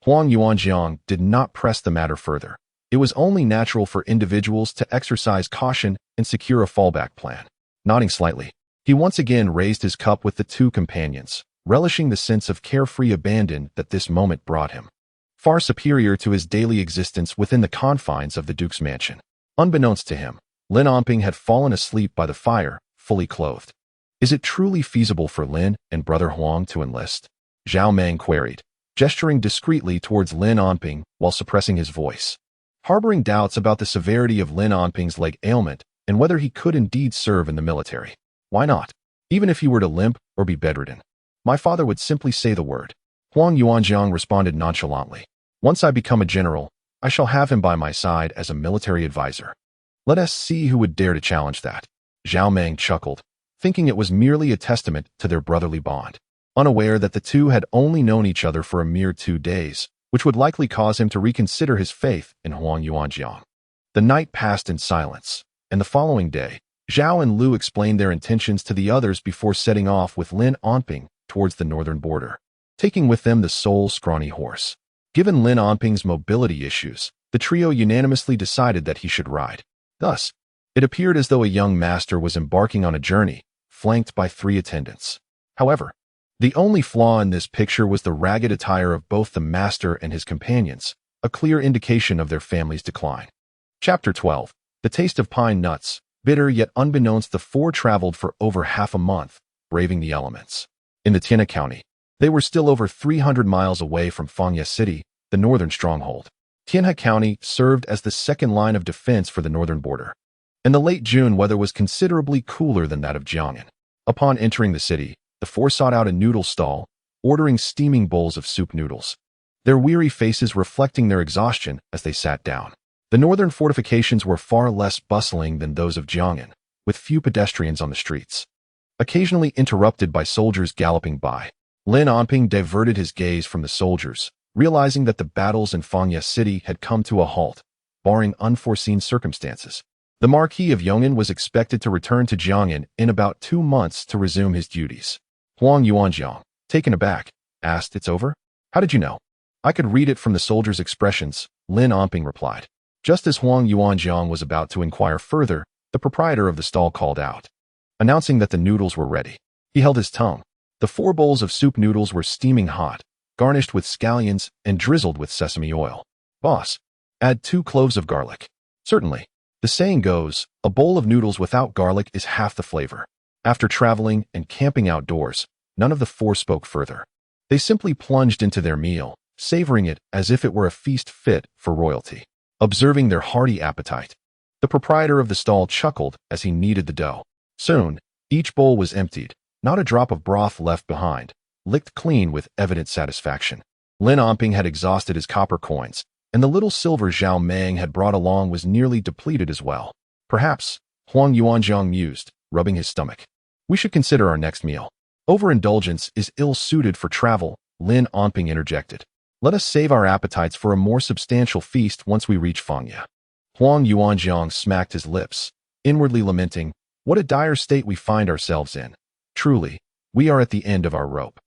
Huang Yuanjiang did not press the matter further. It was only natural for individuals to exercise caution and secure a fallback plan. Nodding slightly, he once again raised his cup with the 2 companions, relishing the sense of carefree abandon that this moment brought him, far superior to his daily existence within the confines of the Duke's mansion. Unbeknownst to him, Lin Onping had fallen asleep by the fire, fully clothed. "Is it truly feasible for Lin and brother Huang to enlist?" Zhao Meng queried, gesturing discreetly towards Lin Onping while suppressing his voice. Harboring doubts about the severity of Lin Onping's leg ailment and whether he could indeed serve in the military. "Why not? Even if he were to limp or be bedridden, my father would simply say the word," Huang Yuanjiang responded nonchalantly. "Once I become a general, I shall have him by my side as a military advisor. Let us see who would dare to challenge that." Zhao Meng chuckled, thinking it was merely a testament to their brotherly bond, unaware that the 2 had only known each other for a mere 2 days, which would likely cause him to reconsider his faith in Huang Yuanjiang. The night passed in silence, and the following day, Zhao and Lu explained their intentions to the others before setting off with Lin Onping towards the northern border, taking with them the sole scrawny horse. Given Lin Onping's mobility issues, the trio unanimously decided that he should ride. Thus, it appeared as though a young master was embarking on a journey, flanked by 3 attendants. However, the only flaw in this picture was the ragged attire of both the master and his companions, a clear indication of their family's decline. Chapter 12. The Taste of Pine Nuts. Bitter yet unbeknownst, the 4 traveled for over half a month, braving the elements. In the Tianhe County, they were still over 300 miles away from Fangye City, the northern stronghold. Tianhe County served as the second line of defense for the northern border. In the late June, weather was considerably cooler than that of Jiangnan. Upon entering the city, the 4 sought out a noodle stall, ordering steaming bowls of soup noodles, their weary faces reflecting their exhaustion as they sat down. The northern fortifications were far less bustling than those of Jiangnan, with few pedestrians on the streets, occasionally interrupted by soldiers galloping by. Lin Onping diverted his gaze from the soldiers, realizing that the battles in Fangye City had come to a halt, barring unforeseen circumstances. The Marquis of Yong'an was expected to return to Jiangnan in about 2 months to resume his duties. Huang Yuanjiang, taken aback, asked, "It's over? How did you know?" "I could read it from the soldiers' expressions," Lin Onping replied. Just as Huang Yuanjiang was about to inquire further, the proprietor of the stall called out, announcing that the noodles were ready. He held his tongue. The 4 bowls of soup noodles were steaming hot, garnished with scallions and drizzled with sesame oil. "Boss, add 2 cloves of garlic." "Certainly. The saying goes, a bowl of noodles without garlic is half the flavor." After traveling and camping outdoors, none of the 4 spoke further. They simply plunged into their meal, savoring it as if it were a feast fit for royalty. Observing their hearty appetite, the proprietor of the stall chuckled as he kneaded the dough. Soon, each bowl was emptied, not a drop of broth left behind, licked clean with evident satisfaction. Lin Onping had exhausted his copper coins, and the little silver Zhao Mang had brought along was nearly depleted as well. "Perhaps," Huang Yuanjiang mused, rubbing his stomach, "we should consider our next meal." "Overindulgence is ill-suited for travel," Lin Onping interjected. "Let us save our appetites for a more substantial feast once we reach Fangye." Huang Yuanjiang smacked his lips, inwardly lamenting, "What a dire state we find ourselves in. Truly, we are at the end of our rope."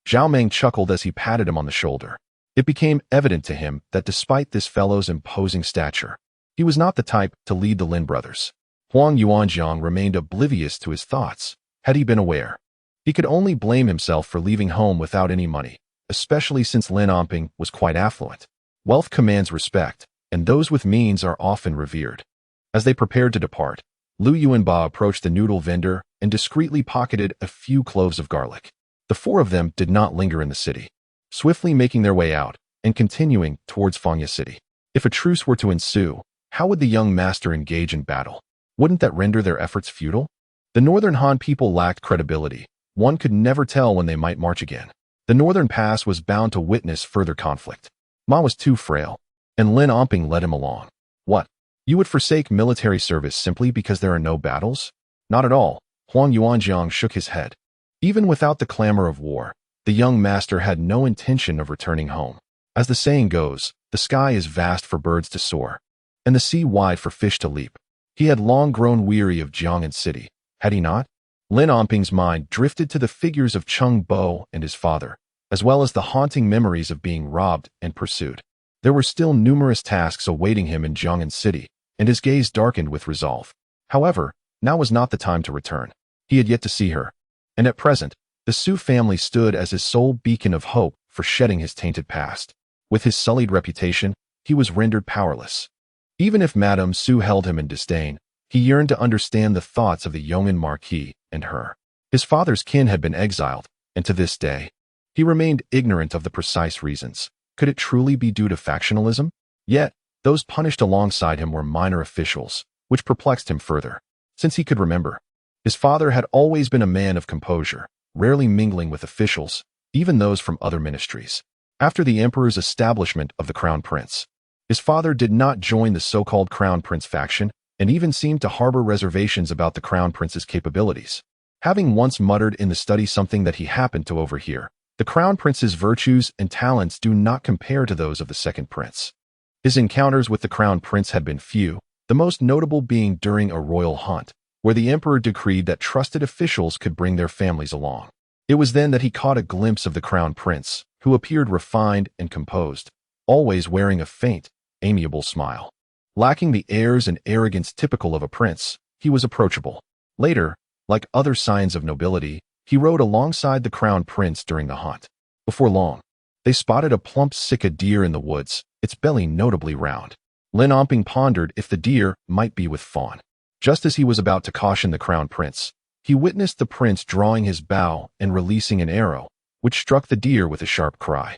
Zhao Meng chuckled as he patted him on the shoulder. It became evident to him that despite this fellow's imposing stature, he was not the type to lead the Lin brothers. Huang Yuanjiang remained oblivious to his thoughts. Had he been aware, he could only blame himself for leaving home without any money, especially since Lin Onping was quite affluent. Wealth commands respect, and those with means are often revered. As they prepared to depart, Lu Yuanba approached the noodle vendor and discreetly pocketed a few cloves of garlic. The 4 of them did not linger in the city, swiftly making their way out and continuing towards Fangye City. If a truce were to ensue, how would the young master engage in battle? Wouldn't that render their efforts futile? The northern Han people lacked credibility. One could never tell when they might march again. The northern pass was bound to witness further conflict. Ma was too frail, and Lin Onping led him along. "What? You would forsake military service simply because there are no battles?" "Not at all." Huang Yuanjiang shook his head. Even without the clamor of war, the young master had no intention of returning home. As the saying goes, the sky is vast for birds to soar, and the sea wide for fish to leap. He had long grown weary of Jiangnan City, had he not? Lin Onping's mind drifted to the figures of Cheng Bo and his father, as well as the haunting memories of being robbed and pursued. There were still numerous tasks awaiting him in Jiangnan City, and his gaze darkened with resolve. However, now was not the time to return. He had yet to see her, and at present, the Su family stood as his sole beacon of hope for shedding his tainted past. With his sullied reputation, he was rendered powerless. Even if Madame Su held him in disdain, he yearned to understand the thoughts of the Yong'an Marquis and her. His father's kin had been exiled, and to this day, he remained ignorant of the precise reasons. Could it truly be due to factionalism? Yet, those punished alongside him were minor officials, which perplexed him further. Since he could remember, his father had always been a man of composure, rarely mingling with officials, even those from other ministries. After the emperor's establishment of the crown prince, his father did not join the so-called crown prince faction, and even seemed to harbor reservations about the crown prince's capabilities. Having once muttered in the study something that he happened to overhear, the crown prince's virtues and talents do not compare to those of the second prince. His encounters with the crown prince had been few, the most notable being during a royal hunt, where the emperor decreed that trusted officials could bring their families along. It was then that he caught a glimpse of the crown prince, who appeared refined and composed, always wearing a faint, amiable smile. Lacking the airs and arrogance typical of a prince, he was approachable. Later, like other signs of nobility, he rode alongside the crown prince during the hunt. Before long, they spotted a plump sika deer in the woods, its belly notably round. Lin Omping pondered if the deer might be with fawn. Just as he was about to caution the crown prince, he witnessed the prince drawing his bow and releasing an arrow, which struck the deer with a sharp cry.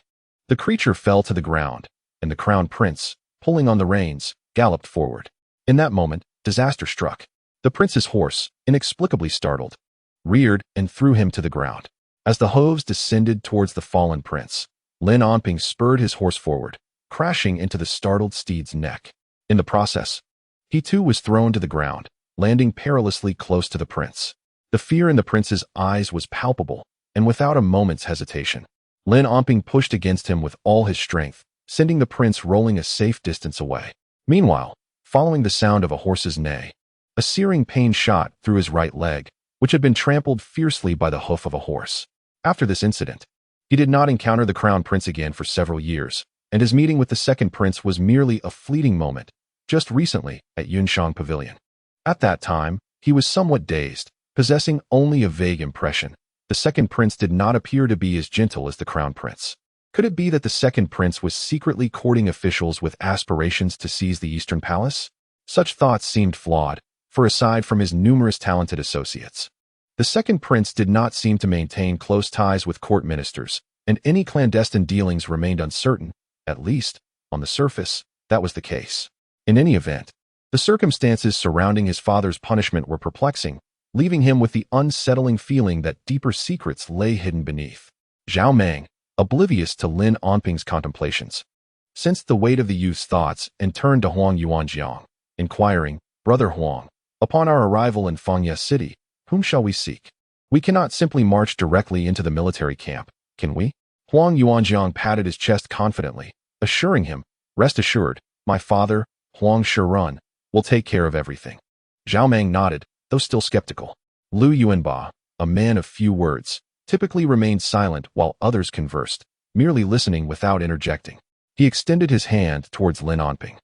The creature fell to the ground, and the crown prince, pulling on the reins, galloped forward. In that moment, disaster struck. The prince's horse, inexplicably startled, reared and threw him to the ground. As the hooves descended towards the fallen prince, Lin Omping spurred his horse forward, crashing into the startled steed's neck. In the process, he too was thrown to the ground, landing perilously close to the prince. The fear in the prince's eyes was palpable, and without a moment's hesitation, Lin Omping pushed against him with all his strength, sending the prince rolling a safe distance away. Meanwhile, following the sound of a horse's neigh, a searing pain shot through his right leg, which had been trampled fiercely by the hoof of a horse. After this incident, he did not encounter the crown prince again for several years, and his meeting with the second prince was merely a fleeting moment, just recently at Yunshang Pavilion. At that time, he was somewhat dazed, possessing only a vague impression. The second prince did not appear to be as gentle as the crown prince. Could it be that the second prince was secretly courting officials with aspirations to seize the Eastern Palace? Such thoughts seemed flawed, for aside from his numerous talented associates, the second prince did not seem to maintain close ties with court ministers, and any clandestine dealings remained uncertain. At least, on the surface, that was the case. In any event, the circumstances surrounding his father's punishment were perplexing, leaving him with the unsettling feeling that deeper secrets lay hidden beneath. Zhao Meng, oblivious to Lin Omping's contemplations, sensed the weight of the youth's thoughts and turned to Huang Yuanjiang, inquiring, "Brother Huang, upon our arrival in Fengye City, whom shall we seek? We cannot simply march directly into the military camp, can we?" Huang Yuanjiang patted his chest confidently, assuring him, "Rest assured, my father, Huang Shirun, will take care of everything." Zhao Meng nodded, though still skeptical. Lu Yuanba, a man of few words, typically remained silent while others conversed, merely listening without interjecting. He extended his hand towards Lin Omping.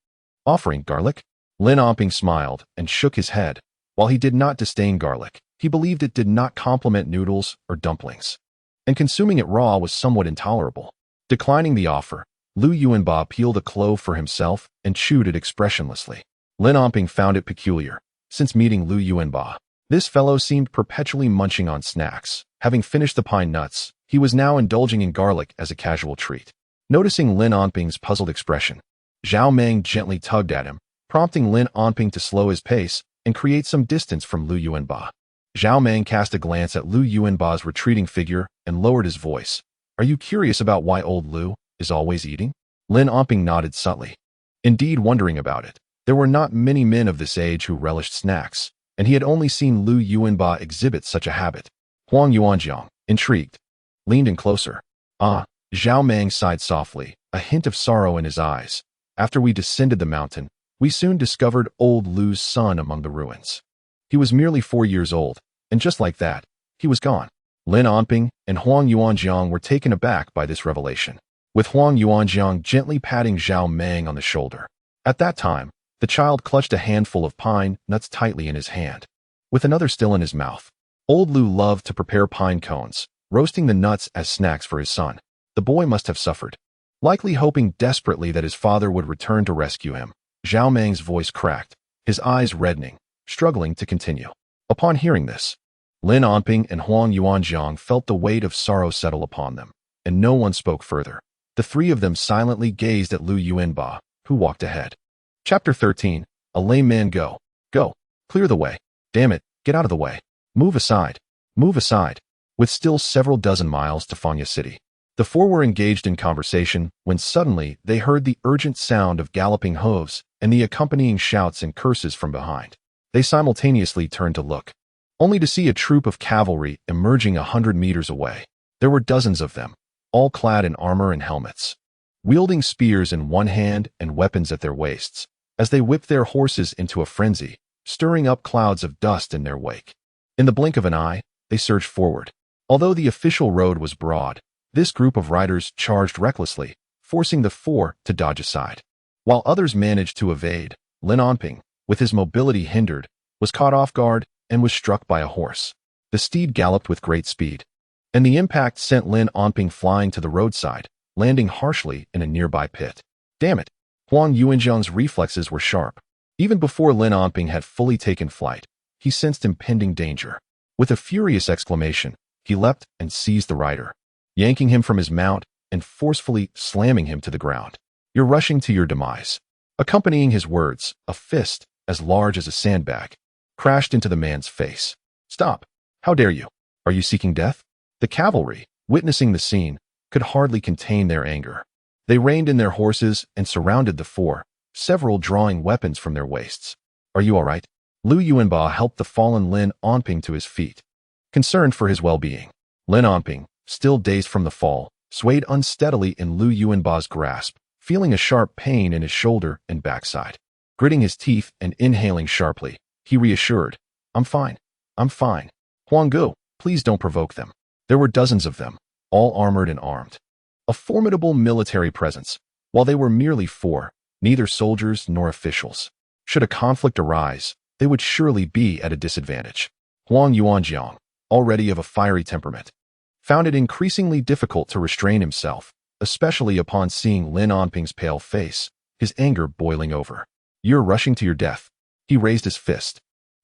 "Offering garlic?" Lin Omping smiled and shook his head. While he did not disdain garlic, he believed it did not complement noodles or dumplings, and consuming it raw was somewhat intolerable. Declining the offer, Lu Yuanba peeled a clove for himself and chewed it expressionlessly. Lin Omping found it peculiar. Since meeting Lu Yuanba, this fellow seemed perpetually munching on snacks. Having finished the pine nuts, he was now indulging in garlic as a casual treat. Noticing Lin Omping's puzzled expression, Zhao Meng gently tugged at him, prompting Lin Omping to slow his pace and create some distance from Lu Yuanba. Zhao Meng cast a glance at Lu Yuanba's retreating figure and lowered his voice. "Are you curious about why old Lu is always eating?" Lin Omping nodded subtly, indeed wondering about it. There were not many men of this age who relished snacks, and he had only seen Lu Yuanba exhibit such a habit. Huang Yuanjiang, intrigued, leaned in closer. "Ah," Zhao Meng sighed softly, a hint of sorrow in his eyes. "After we descended the mountain, we soon discovered old Lu's son among the ruins. He was merely 4 years old, and just like that, he was gone." Lin Omping and Huang Yuanjiang were taken aback by this revelation, with Huang Yuanjiang gently patting Zhao Meng on the shoulder. At that time, the child clutched a handful of pine nuts tightly in his hand, with another still in his mouth. Old Lu loved to prepare pine cones, roasting the nuts as snacks for his son. The boy must have suffered, likely hoping desperately that his father would return to rescue him. Zhao Meng's voice cracked, his eyes reddening, struggling to continue. Upon hearing this, Lin Omping and Huang Yuanjiang felt the weight of sorrow settle upon them, and no one spoke further. The three of them silently gazed at Lu Yuanba, who walked ahead. Chapter 13. A lame man go. Go. Clear the way. Damn it, get out of the way. Move aside. Move aside. With still several dozen miles to Fengye City, the four were engaged in conversation when suddenly they heard the urgent sound of galloping hooves and the accompanying shouts and curses from behind. They simultaneously turned to look, only to see a troop of cavalry emerging 100 meters away. There were dozens of them, all clad in armor and helmets, wielding spears in one hand and weapons at their waists. as they whipped their horses into a frenzy, stirring up clouds of dust in their wake. In the blink of an eye, they surged forward. Although the official road was broad, this group of riders charged recklessly, forcing the four to dodge aside. While others managed to evade, Lin Onping, with his mobility hindered, was caught off guard and was struck by a horse. The steed galloped with great speed, and the impact sent Lin Onping flying to the roadside, landing harshly in a nearby pit. Damn it! Huang Yuanjiang's reflexes were sharp. Even before Lin Onping had fully taken flight, he sensed impending danger. With a furious exclamation, he leapt and seized the rider, yanking him from his mount and forcefully slamming him to the ground. You're rushing to your demise. Accompanying his words, a fist, as large as a sandbag, crashed into the man's face. Stop! How dare you? Are you seeking death? The cavalry, witnessing the scene, could hardly contain their anger. They reined in their horses and surrounded the four, several drawing weapons from their waists. Are you all right? Lu Yuanba helped the fallen Lin Onping to his feet, concerned for his well-being. Lin Onping, still dazed from the fall, swayed unsteadily in Lu Yuanba's grasp, feeling a sharp pain in his shoulder and backside. Gritting his teeth and inhaling sharply, he reassured, I'm fine. I'm fine. Huang Gu, please don't provoke them. There were dozens of them, all armored and armed. A formidable military presence, while they were merely four, neither soldiers nor officials. Should a conflict arise, they would surely be at a disadvantage. Huang Yuanjiang, already of a fiery temperament, found it increasingly difficult to restrain himself, especially upon seeing Lin Onping's pale face, his anger boiling over. You're rushing to your death. He raised his fist,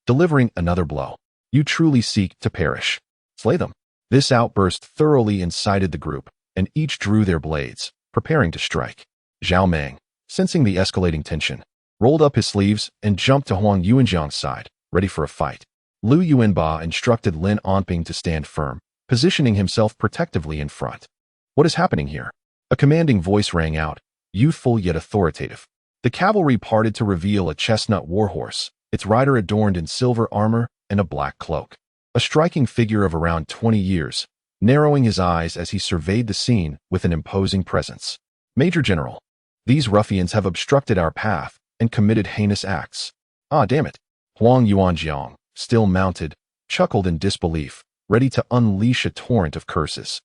delivering another blow. You truly seek to perish. Slay them. This outburst thoroughly incited the group, and each drew their blades, preparing to strike. Zhao Meng, sensing the escalating tension, rolled up his sleeves and jumped to Huang Yuanjiang's side, ready for a fight. Lu Yuanba instructed Lin Onping to stand firm, positioning himself protectively in front. What is happening here? A commanding voice rang out, youthful yet authoritative. The cavalry parted to reveal a chestnut warhorse, its rider adorned in silver armor and a black cloak. A striking figure of around 20 years, narrowing his eyes as he surveyed the scene with an imposing presence. Major General, these ruffians have obstructed our path and committed heinous acts. Ah, damn it. Huang Yuanjiang, still mounted, chuckled in disbelief, ready to unleash a torrent of curses.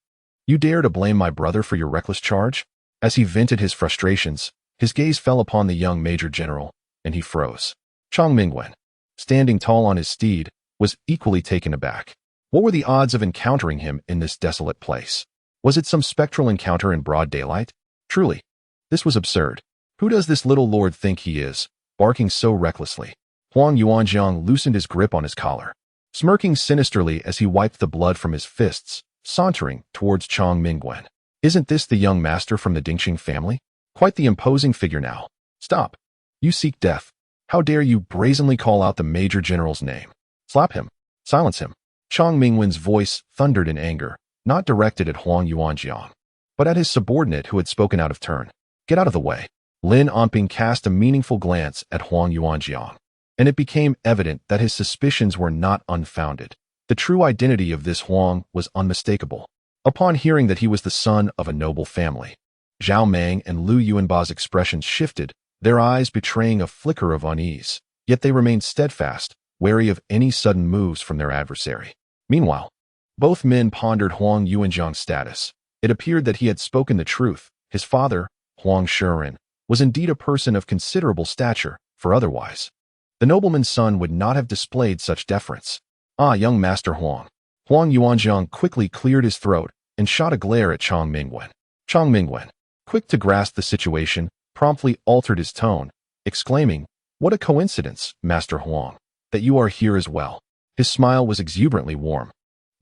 You dare to blame my brother for your reckless charge? As he vented his frustrations, his gaze fell upon the young Major General, and he froze. Chang Mingwen, standing tall on his steed, was equally taken aback. What were the odds of encountering him in this desolate place? Was it some spectral encounter in broad daylight? Truly, this was absurd. Who does this little lord think he is, barking so recklessly? Huang Yuanjiang loosened his grip on his collar, smirking sinisterly as he wiped the blood from his fists, sauntering towards Chang Mingwen. Isn't this the young master from the Dingxing family? Quite the imposing figure now. Stop. You seek death. How dare you brazenly call out the Major General's name? Slap him. Silence him. Chang Mingwen's voice thundered in anger, not directed at Huang Yuanjiang, but at his subordinate who had spoken out of turn. Get out of the way. Lin Onping cast a meaningful glance at Huang Yuanjiang, and it became evident that his suspicions were not unfounded. The true identity of this Huang was unmistakable. Upon hearing that he was the son of a noble family, Zhao Meng and Lu Yuanba's expressions shifted, their eyes betraying a flicker of unease, yet they remained steadfast, wary of any sudden moves from their adversary. Meanwhile, both men pondered Huang Yuanjiang's status. It appeared that he had spoken the truth. His father, Huang Shiren, was indeed a person of considerable stature, for otherwise the nobleman's son would not have displayed such deference. Ah, young Master Huang. Huang Yuanjiang quickly cleared his throat and shot a glare at Chang Mingwen. Chang Mingwen, quick to grasp the situation, promptly altered his tone, exclaiming, What a coincidence, Master Huang, that you are here as well. His smile was exuberantly warm,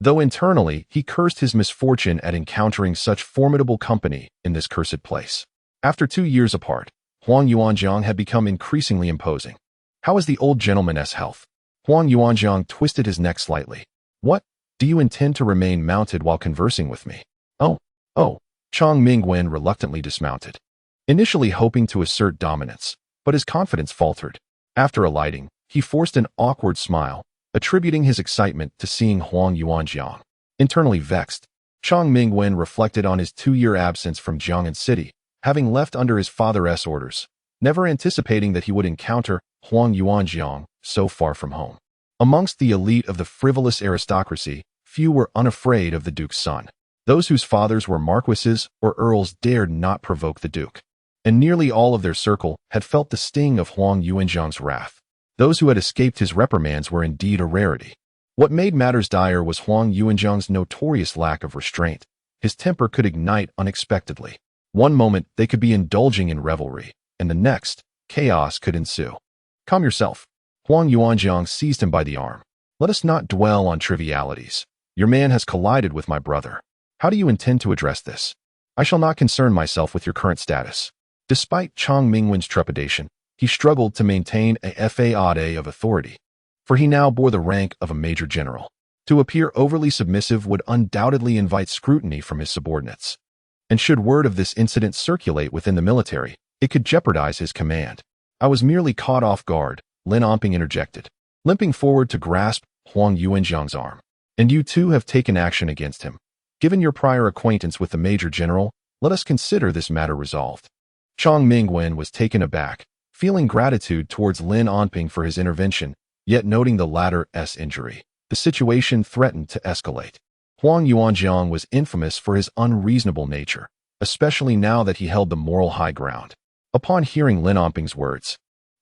though internally he cursed his misfortune at encountering such formidable company in this cursed place. After 2 years apart, Huang Yuanjiang had become increasingly imposing. How is the old gentleman's health? Huang Yuanjiang twisted his neck slightly. What? Do you intend to remain mounted while conversing with me? Oh. Chang Mingwen reluctantly dismounted, initially hoping to assert dominance, but his confidence faltered. After alighting, he forced an awkward smile, attributing his excitement to seeing Huang Yuanjiang. Internally vexed, Chang Mingwen reflected on his 2-year absence from Jiang'an City, having left under his father's orders never anticipating that he would encounter Huang Yuanjiang so far from home. Amongst the elite of the frivolous aristocracy, few were unafraid of the duke's son. Those whose fathers were marquises or earls dared not provoke the duke, and nearly all of their circle had felt the sting of Huang Yuanjiang's wrath. Those who had escaped his reprimands were indeed a rarity. What made matters dire was Huang Yuanjiang's notorious lack of restraint. His temper could ignite unexpectedly. One moment they could be indulging in revelry, and the next, chaos could ensue. Calm yourself. Huang Yuanjiang seized him by the arm. Let us not dwell on trivialities. Your man has collided with my brother. How do you intend to address this? I shall not concern myself with your current status. Despite Chang Mingwen's trepidation, he struggled to maintain a faade of authority, for he now bore the rank of a major general. To appear overly submissive would undoubtedly invite scrutiny from his subordinates. And should word of this incident circulate within the military, it could jeopardize his command. I was merely caught off guard, Lin Onping interjected, limping forward to grasp Huang Yuanjiang's arm. And you too have taken action against him. Given your prior acquaintance with the major general, let us consider this matter resolved. Chang Mingwen was taken aback, feeling gratitude towards Lin Onping for his intervention, yet noting the latter's injury. The situation threatened to escalate. Huang Yuanjiang was infamous for his unreasonable nature, especially now that he held the moral high ground. Upon hearing Lin Onping's words,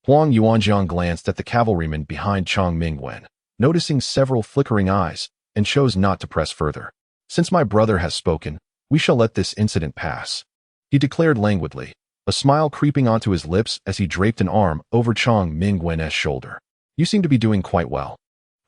Huang Yuanjiang glanced at the cavalryman behind Chang Mingwen, noticing several flickering eyes, and chose not to press further. Since my brother has spoken, we shall let this incident pass, he declared languidly, a smile creeping onto his lips as he draped an arm over Chang Mingwen's shoulder. You seem to be doing quite well.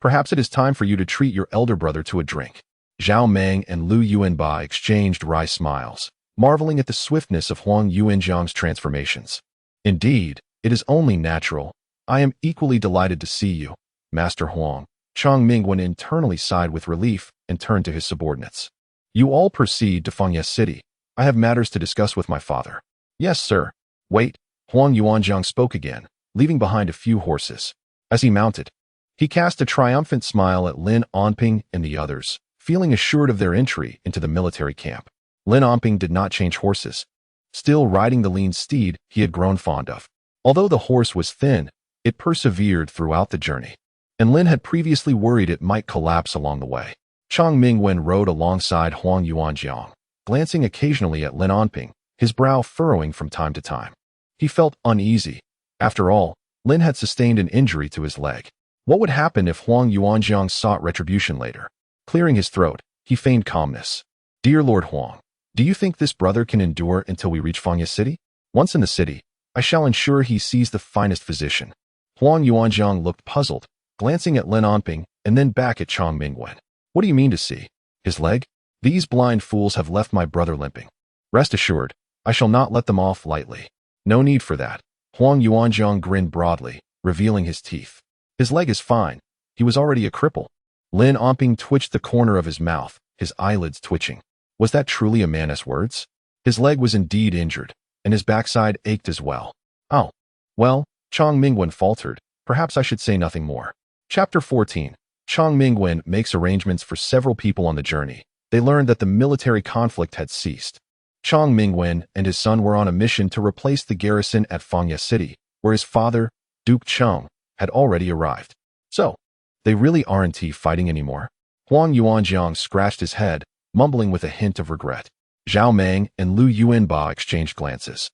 Perhaps it is time for you to treat your elder brother to a drink. Zhao Meng and Lu Yuanba exchanged wry smiles, marveling at the swiftness of Huang Yuanjiang's transformations. Indeed, it is only natural. I am equally delighted to see you, Master Huang. Chang Mingwen internally sighed with relief and turned to his subordinates. You all proceed to Fengye City. I have matters to discuss with my father. Yes, sir. Wait, Huang Yuanjiang spoke again, leaving behind a few horses. As he mounted, he cast a triumphant smile at Lin Onping and the others, feeling assured of their entry into the military camp. Lin Onping did not change horses, still riding the lean steed he had grown fond of. Although the horse was thin, it persevered throughout the journey, and Lin had previously worried it might collapse along the way. Chang Mingwen rode alongside Huang Yuanjiang, glancing occasionally at Lin Onping, his brow furrowing from time to time. He felt uneasy. After all, Lin had sustained an injury to his leg. What would happen if Huang Yuanjiang sought retribution later? Clearing his throat, he feigned calmness. Dear Lord Huang, do you think this brother can endure until we reach Fengye City? Once in the city, I shall ensure he sees the finest physician. Huang Yuanjiang looked puzzled, glancing at Lin Onping and then back at Chang Mingwen. What do you mean to see? His leg? These blind fools have left my brother limping. Rest assured, I shall not let them off lightly. No need for that. Huang Yuanjiang grinned broadly, revealing his teeth. His leg is fine. He was already a cripple. Lin Onping twitched the corner of his mouth, his eyelids twitching. Was that truly a man's words? His leg was indeed injured, and his backside ached as well. Oh. Well, Chang Mingwen faltered. Perhaps I should say nothing more. Chapter 14. Chang Mingwen makes arrangements for several people on the journey. They learned that the military conflict had ceased. Chang Mingwen and his son were on a mission to replace the garrison at Fengye City, where his father, Duke Cheng, had already arrived. So, they really aren't fighting anymore. Huang Yuanjiang scratched his head, mumbling with a hint of regret. Zhao Meng and Lu Yuanba exchanged glances,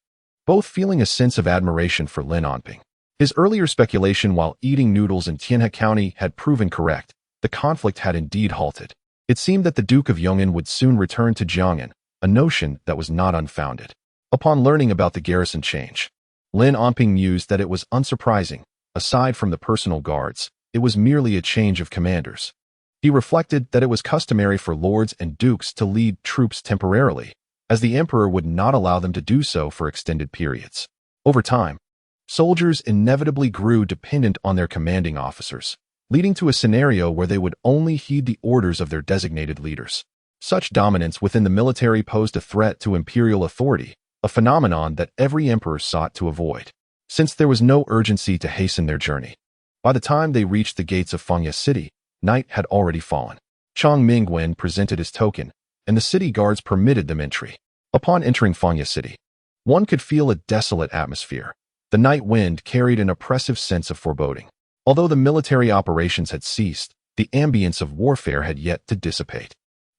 both feeling a sense of admiration for Lin Onping. His earlier speculation while eating noodles in Tianhe County had proven correct. The conflict had indeed halted. It seemed that the Duke of Yong'an would soon return to Jiang'an, a notion that was not unfounded. Upon learning about the garrison change, Lin Onping mused that it was unsurprising. Aside from the personal guards, it was merely a change of commanders. He reflected that it was customary for lords and dukes to lead troops temporarily, as the emperor would not allow them to do so for extended periods. Over time, soldiers inevitably grew dependent on their commanding officers, leading to a scenario where they would only heed the orders of their designated leaders. Such dominance within the military posed a threat to imperial authority, a phenomenon that every emperor sought to avoid, since there was no urgency to hasten their journey. By the time they reached the gates of Fengye City, night had already fallen. Chang Mingwen presented his token, and the city guards permitted them entry. Upon entering Fengye City, one could feel a desolate atmosphere. The night wind carried an oppressive sense of foreboding. Although the military operations had ceased, the ambience of warfare had yet to dissipate.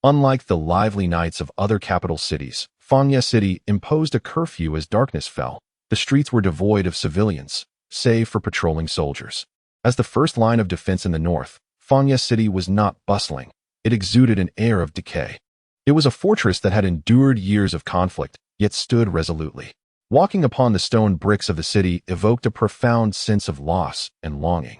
Unlike the lively nights of other capital cities, Fangye City imposed a curfew as darkness fell. The streets were devoid of civilians, save for patrolling soldiers. As the first line of defense in the north, Fangye City was not bustling. It exuded an air of decay. It was a fortress that had endured years of conflict, yet stood resolutely. Walking upon the stone bricks of the city evoked a profound sense of loss and longing,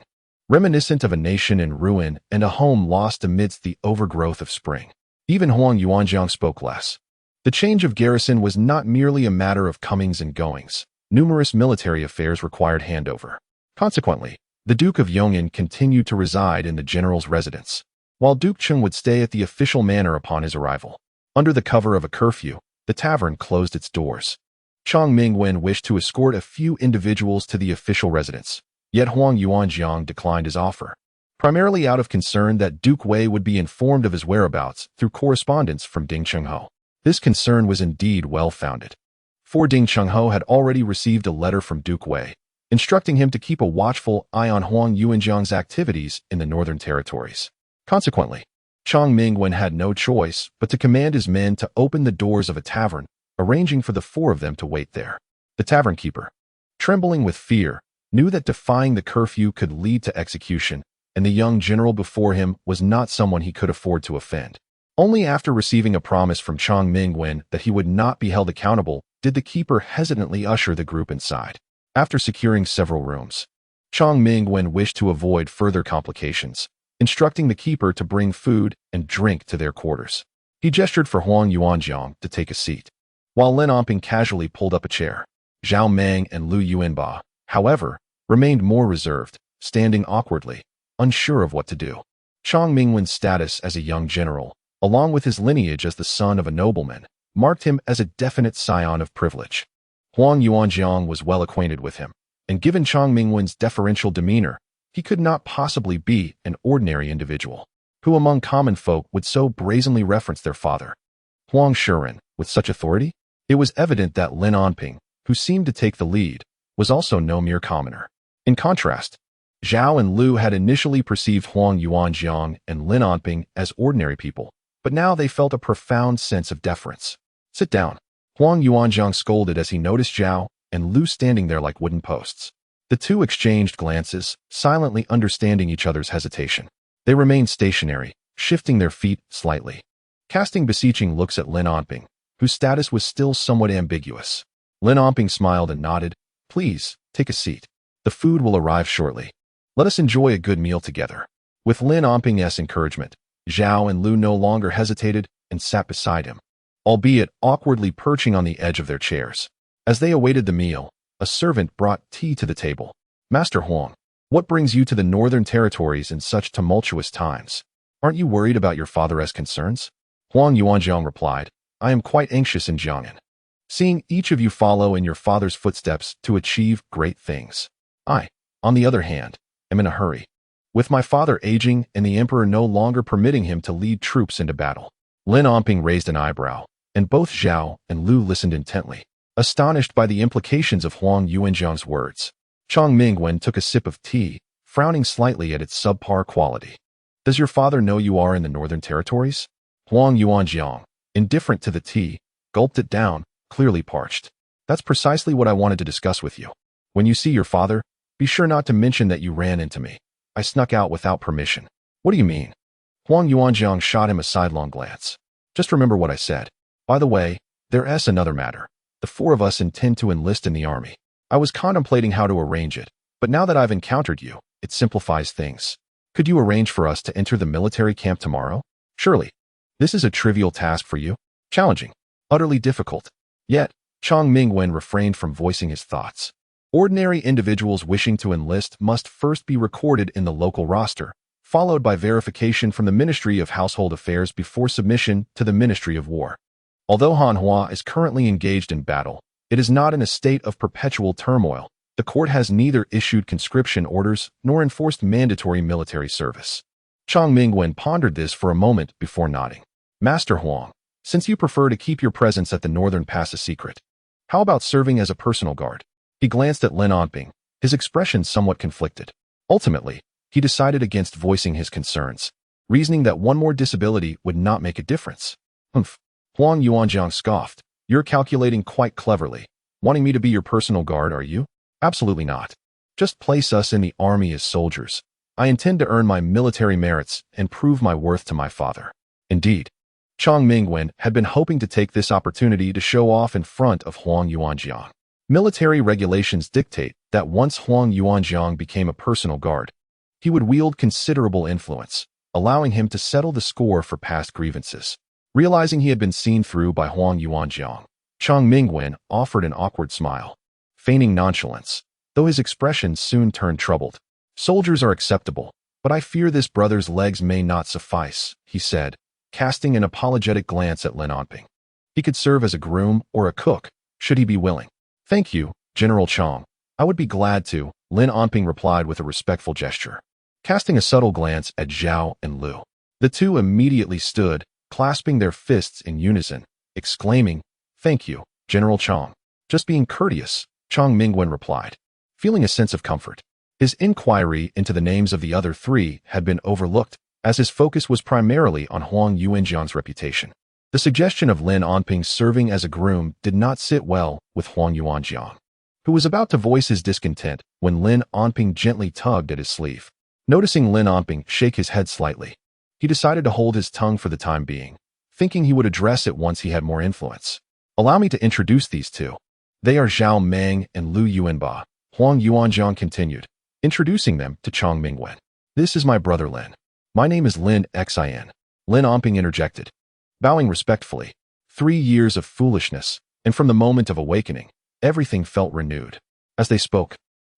reminiscent of a nation in ruin and a home lost amidst the overgrowth of spring. Even Huang Yuanjiang spoke less. The change of garrison was not merely a matter of comings and goings. Numerous military affairs required handover. Consequently, the Duke of Yong'an continued to reside in the general's residence, while Duke Cheng would stay at the official manor upon his arrival. Under the cover of a curfew, the tavern closed its doors. Chang Mingwen wished to escort a few individuals to the official residence, yet Huang Yuanjiang declined his offer, primarily out of concern that Duke Wei would be informed of his whereabouts through correspondence from Ding Chengho. This concern was indeed well-founded, for Ding Chengho had already received a letter from Duke Wei, instructing him to keep a watchful eye on Huang Yuanjiang's activities in the northern territories. Consequently, Chang Mingwen had no choice but to command his men to open the doors of a tavern, arranging for the four of them to wait there. The tavern keeper, trembling with fear, knew that defying the curfew could lead to execution, and the young general before him was not someone he could afford to offend. Only after receiving a promise from Chang Mingwen that he would not be held accountable did the keeper hesitantly usher the group inside. After securing several rooms, Chang Mingwen wished to avoid further complications, instructing the keeper to bring food and drink to their quarters. He gestured for Huang Yuanjiang to take a seat, while Lin Onping casually pulled up a chair. Zhao Meng and Lu Yuanba, however, remained more reserved, standing awkwardly, unsure of what to do. Chang Mingwen's status as a young general, along with his lineage as the son of a nobleman, marked him as a definite scion of privilege. Huang Yuanjiang was well acquainted with him, and given Chang Mingwen's deferential demeanor, he could not possibly be an ordinary individual, who among common folk would so brazenly reference their father, Huang Shiren, with such authority. It was evident that Lin Onping, who seemed to take the lead, was also no mere commoner. In contrast, Zhao and Lu had initially perceived Huang Yuanjiang and Lin Onping as ordinary people, but now they felt a profound sense of deference. "Sit down," Huang Yuanjiang scolded as he noticed Zhao and Lu standing there like wooden posts. The two exchanged glances, silently understanding each other's hesitation. They remained stationary, shifting their feet slightly, casting beseeching looks at Lin Onping, whose status was still somewhat ambiguous. Lin Onping smiled and nodded. "Please, take a seat. The food will arrive shortly. Let us enjoy a good meal together." With Lin Onping's encouragement, Zhao and Lu no longer hesitated and sat beside him, albeit awkwardly perching on the edge of their chairs. As they awaited the meal, a servant brought tea to the table. "Master Huang, what brings you to the northern territories in such tumultuous times? Aren't you worried about your father's concerns?" Huang Yuanjiang replied, "I am quite anxious in Jiang'an, seeing each of you follow in your father's footsteps to achieve great things. I, on the other hand, am in a hurry, with my father aging and the emperor no longer permitting him to lead troops into battle." Lin Onping raised an eyebrow, and both Zhao and Lu listened intently, astonished by the implications of Huang Yuanjiang's words. Chang Mingwen took a sip of tea, frowning slightly at its subpar quality. "Does your father know you are in the northern territories?" Huang Yuanjiang, indifferent to the tea, gulped it down, clearly parched. "That's precisely what I wanted to discuss with you. When you see your father, be sure not to mention that you ran into me. I snuck out without permission." "What do you mean?" Huang Yuanjiang shot him a sidelong glance. "Just remember what I said. By the way, there's another matter. The four of us intend to enlist in the army. I was contemplating how to arrange it, but now that I've encountered you, it simplifies things. Could you arrange for us to enter the military camp tomorrow? Surely, this is a trivial task for you. Challenging. Utterly difficult." Yet, Chang Mingwen refrained from voicing his thoughts. Ordinary individuals wishing to enlist must first be recorded in the local roster, followed by verification from the Ministry of Household Affairs before submission to the Ministry of War. Although Hanhua is currently engaged in battle, it is not in a state of perpetual turmoil. The court has neither issued conscription orders nor enforced mandatory military service. Chang Mingwen pondered this for a moment before nodding. "Master Huang, since you prefer to keep your presence at the northern pass a secret, how about serving as a personal guard?" He glanced at Lin Onping, his expression somewhat conflicted. Ultimately, he decided against voicing his concerns, reasoning that one more disability would not make a difference. Humph. Huang Yuanjiang scoffed. You're calculating quite cleverly. Wanting me to be your personal guard, are you? Absolutely not. Just place us in the army as soldiers. I intend to earn my military merits and prove my worth to my father. Indeed. Chang Mingwen had been hoping to take this opportunity to show off in front of Huang Yuanjiang. Military regulations dictate that once Huang Yuanjiang became a personal guard, he would wield considerable influence, allowing him to settle the score for past grievances. Realizing he had been seen through by Huang Yuanjiang, Chang Mingwen offered an awkward smile, feigning nonchalance, though his expression soon turned troubled. Soldiers are acceptable, but I fear this brother's legs may not suffice, he said, casting an apologetic glance at Lin Onping. He could serve as a groom or a cook, should he be willing. Thank you, General Chang. I would be glad to, Lin Onping replied with a respectful gesture, casting a subtle glance at Zhao and Lu. The two immediately stood, clasping their fists in unison, exclaiming, Thank you, General Chang. Just being courteous, Chang Mingwen replied, feeling a sense of comfort. His inquiry into the names of the other three had been overlooked, as his focus was primarily on Huang Yuanjiang's reputation. The suggestion of Lin Onping serving as a groom did not sit well with Huang Yuanjiang, who was about to voice his discontent when Lin Onping gently tugged at his sleeve. Noticing Lin Onping shake his head slightly, he decided to hold his tongue for the time being, thinking he would address it once he had more influence. Allow me to introduce these two. They are Zhao Meng and Lu Yuanba, Huang Yuanjiang continued, introducing them to Chang Mingwen. This is my brother Lin. My name is Lin Xin. Lin Onping interjected, bowing respectfully. 3 years of foolishness, and from the moment of awakening, everything felt renewed. As they spoke,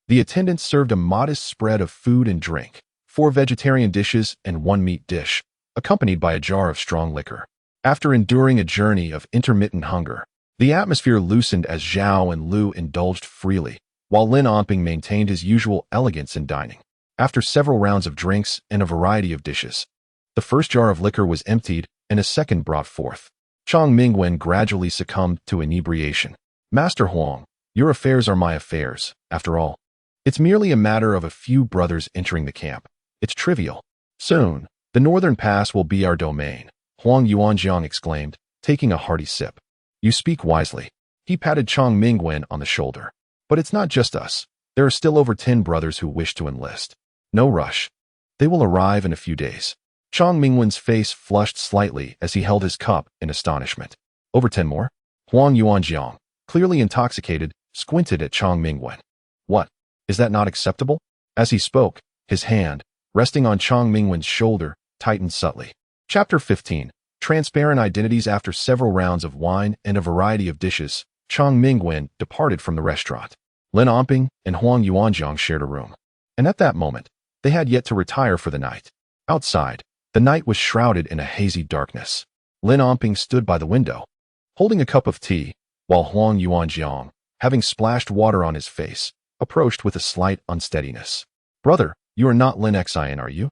the attendants served a modest spread of food and drink, 4 vegetarian dishes and 1 meat dish, accompanied by a jar of strong liquor. After enduring a journey of intermittent hunger, the atmosphere loosened as Zhao and Lu indulged freely, while Lin Onping maintained his usual elegance in dining. After several rounds of drinks and a variety of dishes, the first jar of liquor was emptied and a second brought forth. Chang Mingwen gradually succumbed to inebriation. Master Huang, your affairs are my affairs, after all. It's merely a matter of a few brothers entering the camp. It's trivial. Soon, the northern pass will be our domain, Huang Yuanjiang exclaimed, taking a hearty sip. You speak wisely. He patted Chang Mingwen on the shoulder. But it's not just us. There are still over 10 brothers who wish to enlist. No rush. They will arrive in a few days. Chang Mingwen's face flushed slightly as he held his cup in astonishment. Over 10 more? Huang Yuanjiang, clearly intoxicated, squinted at Chang Mingwen. What? Is that not acceptable? As he spoke, his hand, resting on Chang Mingwen's shoulder, tightened subtly. Chapter 15. Transparent identities. After several rounds of wine and a variety of dishes, Chang Mingwen departed from the restaurant. Lin Onping and Huang Yuanjiang shared a room. And at that moment, they had yet to retire for the night. Outside, the night was shrouded in a hazy darkness. Lin Onping stood by the window, holding a cup of tea, while Huang Yuanjiang, having splashed water on his face, approached with a slight unsteadiness. Brother, you are not Lin Xin, are you?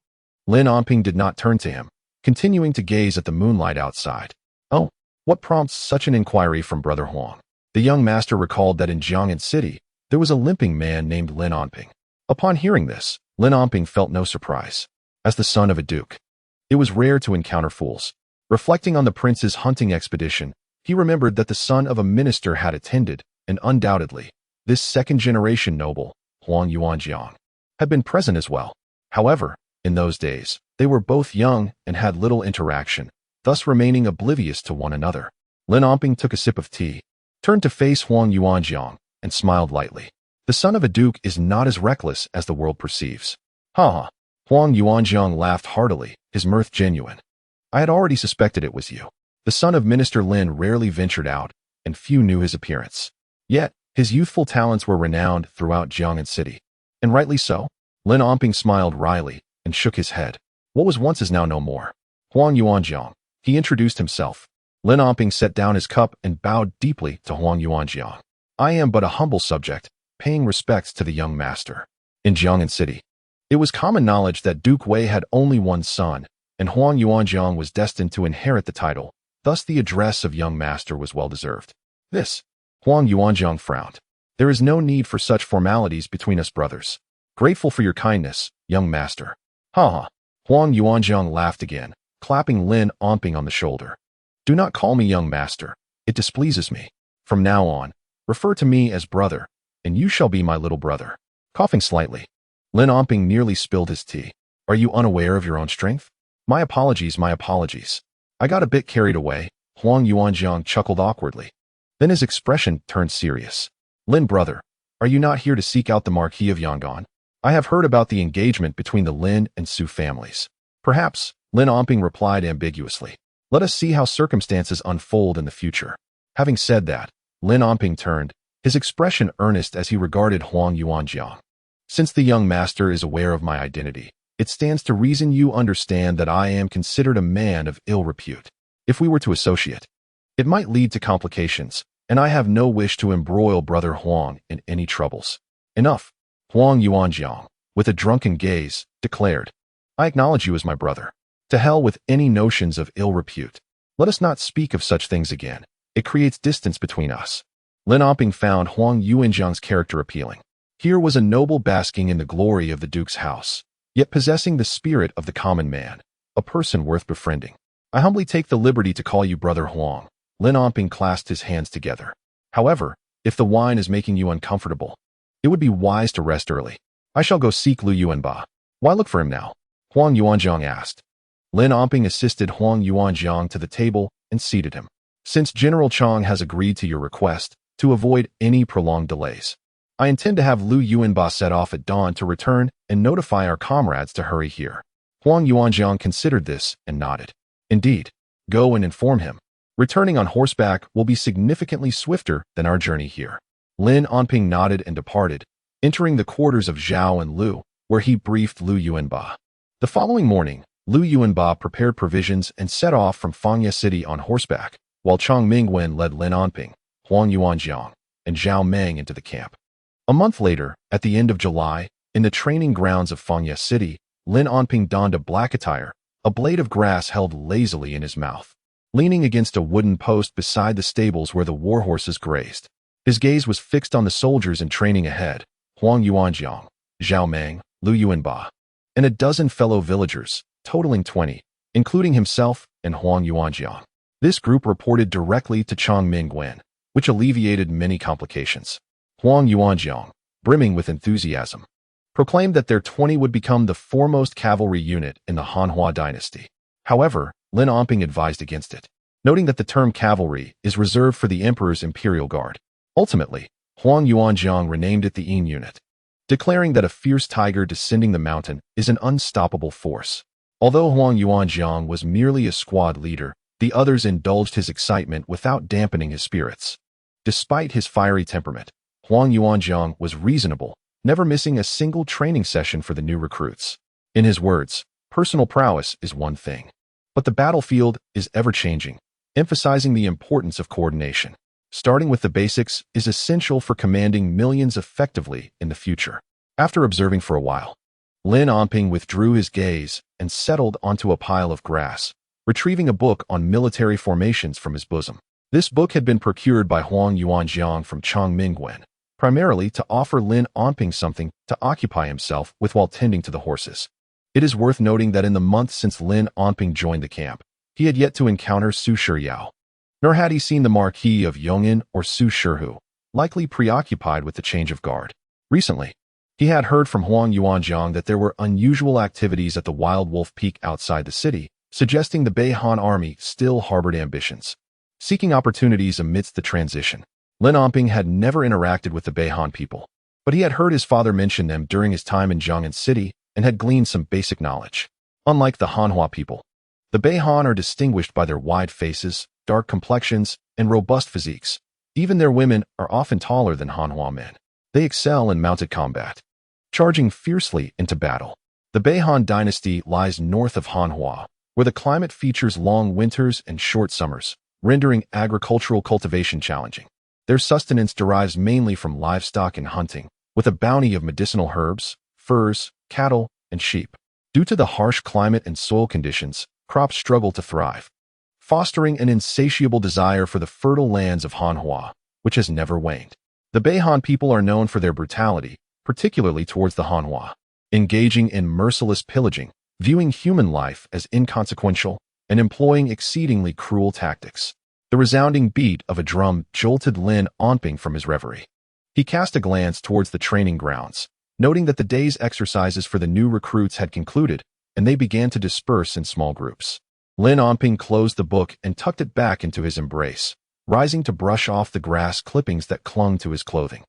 Lin Onping did not turn to him, continuing to gaze at the moonlight outside. Oh, what prompts such an inquiry from Brother Huang? The young master recalled that in Jiang'an City, there was a limping man named Lin Onping. Upon hearing this, Lin Onping felt no surprise. As the son of a duke, it was rare to encounter fools. Reflecting on the prince's hunting expedition, he remembered that the son of a minister had attended, and undoubtedly, this second-generation noble, Huang Yuanjiang, had been present as well. However, in those days, they were both young and had little interaction, thus remaining oblivious to one another. Lin Onping took a sip of tea, turned to face Huang Yuanjiang, and smiled lightly. The son of a duke is not as reckless as the world perceives. Ha ha. Huang Yuanjiang laughed heartily, his mirth genuine. I had already suspected it was you. The son of Minister Lin rarely ventured out, and few knew his appearance. Yet, his youthful talents were renowned throughout Jiang'an City. And rightly so. Lin Onping smiled wryly and shook his head. What was once is now no more. Huang Yuanjiang. He introduced himself. Lin Onping set down his cup and bowed deeply to Huang Yuanjiang. I am but a humble subject, paying respects to the young master. In Jiang'an City, it was common knowledge that Duke Wei had only one son, and Huang Yuanjiang was destined to inherit the title. Thus the address of young master was well deserved. This, Huang Yuanjiang frowned. There is no need for such formalities between us brothers. Grateful for your kindness, young master. Ha ha. Huang Yuanjiang laughed again, clapping Lin Onping on the shoulder. Do not call me young master. It displeases me. From now on, refer to me as brother, and you shall be my little brother. Coughing slightly, Lin Onping nearly spilled his tea. Are you unaware of your own strength? My apologies, my apologies. I got a bit carried away. Huang Yuanjiang chuckled awkwardly. Then his expression turned serious. Lin brother, are you not here to seek out the Marquis of Yangon? I have heard about the engagement between the Lin and Su families. Perhaps, Lin Onping replied ambiguously. Let us see how circumstances unfold in the future. Having said that, Lin Onping turned, his expression earnest as he regarded Huang Yuanjiang. Since the young master is aware of my identity, it stands to reason you understand that I am considered a man of ill repute. If we were to associate, it might lead to complications, and I have no wish to embroil brother Huang in any troubles. Enough. Huang Yuanjiang, with a drunken gaze, declared, I acknowledge you as my brother. To hell with any notions of ill repute. Let us not speak of such things again. It creates distance between us. Lin Onping found Huang Yuanjiang's character appealing. Here was a noble basking in the glory of the duke's house, yet possessing the spirit of the common man, a person worth befriending. I humbly take the liberty to call you brother Huang. Lin Onping clasped his hands together. However, if the wine is making you uncomfortable, it would be wise to rest early. I shall go seek Lu Yuanba. Why look for him now? Huang Yuanjiang asked. Lin Onping assisted Huang Yuanjiang to the table and seated him. Since General Chang has agreed to your request, to avoid any prolonged delays, I intend to have Lu Yuanba set off at dawn to return and notify our comrades to hurry here. Huang Yuanjiang considered this and nodded. Indeed, go and inform him. Returning on horseback will be significantly swifter than our journey here. Lin Onping nodded and departed, entering the quarters of Zhao and Lu, where he briefed Lu Yuanba. The following morning, Lu Yuanba prepared provisions and set off from Fangye City on horseback, while Chang Mingwen led Lin Onping, Huang Yuanjiang, and Zhao Meng into the camp. A month later, at the end of July, in the training grounds of Fangye City, Lin Onping donned a black attire, a blade of grass held lazily in his mouth. Leaning against a wooden post beside the stables where the war horses grazed, his gaze was fixed on the soldiers in training ahead, Huang Yuanjiang, Zhao Meng, Lu Yuanba, and a dozen fellow villagers, totaling 20, including himself and Huang Yuanjiang. This group reported directly to Chang Mingwen, which alleviated many complications. Huang Yuanjiang, brimming with enthusiasm, proclaimed that their 20 would become the foremost cavalry unit in the Hanhua dynasty. However, Lin Onping advised against it, noting that the term cavalry is reserved for the emperor's imperial guard. Ultimately, Huang Yuanjiang renamed it the Yin unit, declaring that a fierce tiger descending the mountain is an unstoppable force. Although Huang Yuanjiang was merely a squad leader, the others indulged his excitement without dampening his spirits. Despite his fiery temperament, Huang Yuanjiang was reasonable, never missing a single training session for the new recruits. In his words, personal prowess is one thing, but the battlefield is ever-changing, emphasizing the importance of coordination. Starting with the basics is essential for commanding millions effectively in the future. After observing for a while, Lin Onping withdrew his gaze and settled onto a pile of grass, retrieving a book on military formations from his bosom. This book had been procured by Huang Yuanjiang from Chang Mingwen, primarily to offer Lin Onping something to occupy himself with while tending to the horses. It is worth noting that in the month since Lin Onping joined the camp, he had yet to encounter Su Shiyao, nor had he seen the Marquis of Yong'an or Su Shihu, likely preoccupied with the change of guard. Recently, he had heard from Huang Yuanjiang that there were unusual activities at the Wild Wolf Peak outside the city, suggesting the Beihan army still harbored ambitions. Seeking opportunities amidst the transition, Lin Onping had never interacted with the Beihan people, but he had heard his father mention them during his time in Jiang'an City and had gleaned some basic knowledge. Unlike the Hanhua people, the Beihan are distinguished by their wide faces, dark complexions, and robust physiques. Even their women are often taller than Hanhua men. They excel in mounted combat, charging fiercely into battle. The Beihan dynasty lies north of Hanhua, where the climate features long winters and short summers, rendering agricultural cultivation challenging. Their sustenance derives mainly from livestock and hunting, with a bounty of medicinal herbs, furs, cattle, and sheep. Due to the harsh climate and soil conditions, crops struggle to thrive, fostering an insatiable desire for the fertile lands of Hanhua, which has never waned. The Beihan people are known for their brutality, particularly towards the Hanhua, engaging in merciless pillaging, viewing human life as inconsequential, and employing exceedingly cruel tactics. The resounding beat of a drum jolted Lin Onping from his reverie. He cast a glance towards the training grounds, noting that the day's exercises for the new recruits had concluded, and they began to disperse in small groups. Lin Onping closed the book and tucked it back into his embrace, rising to brush off the grass clippings that clung to his clothing.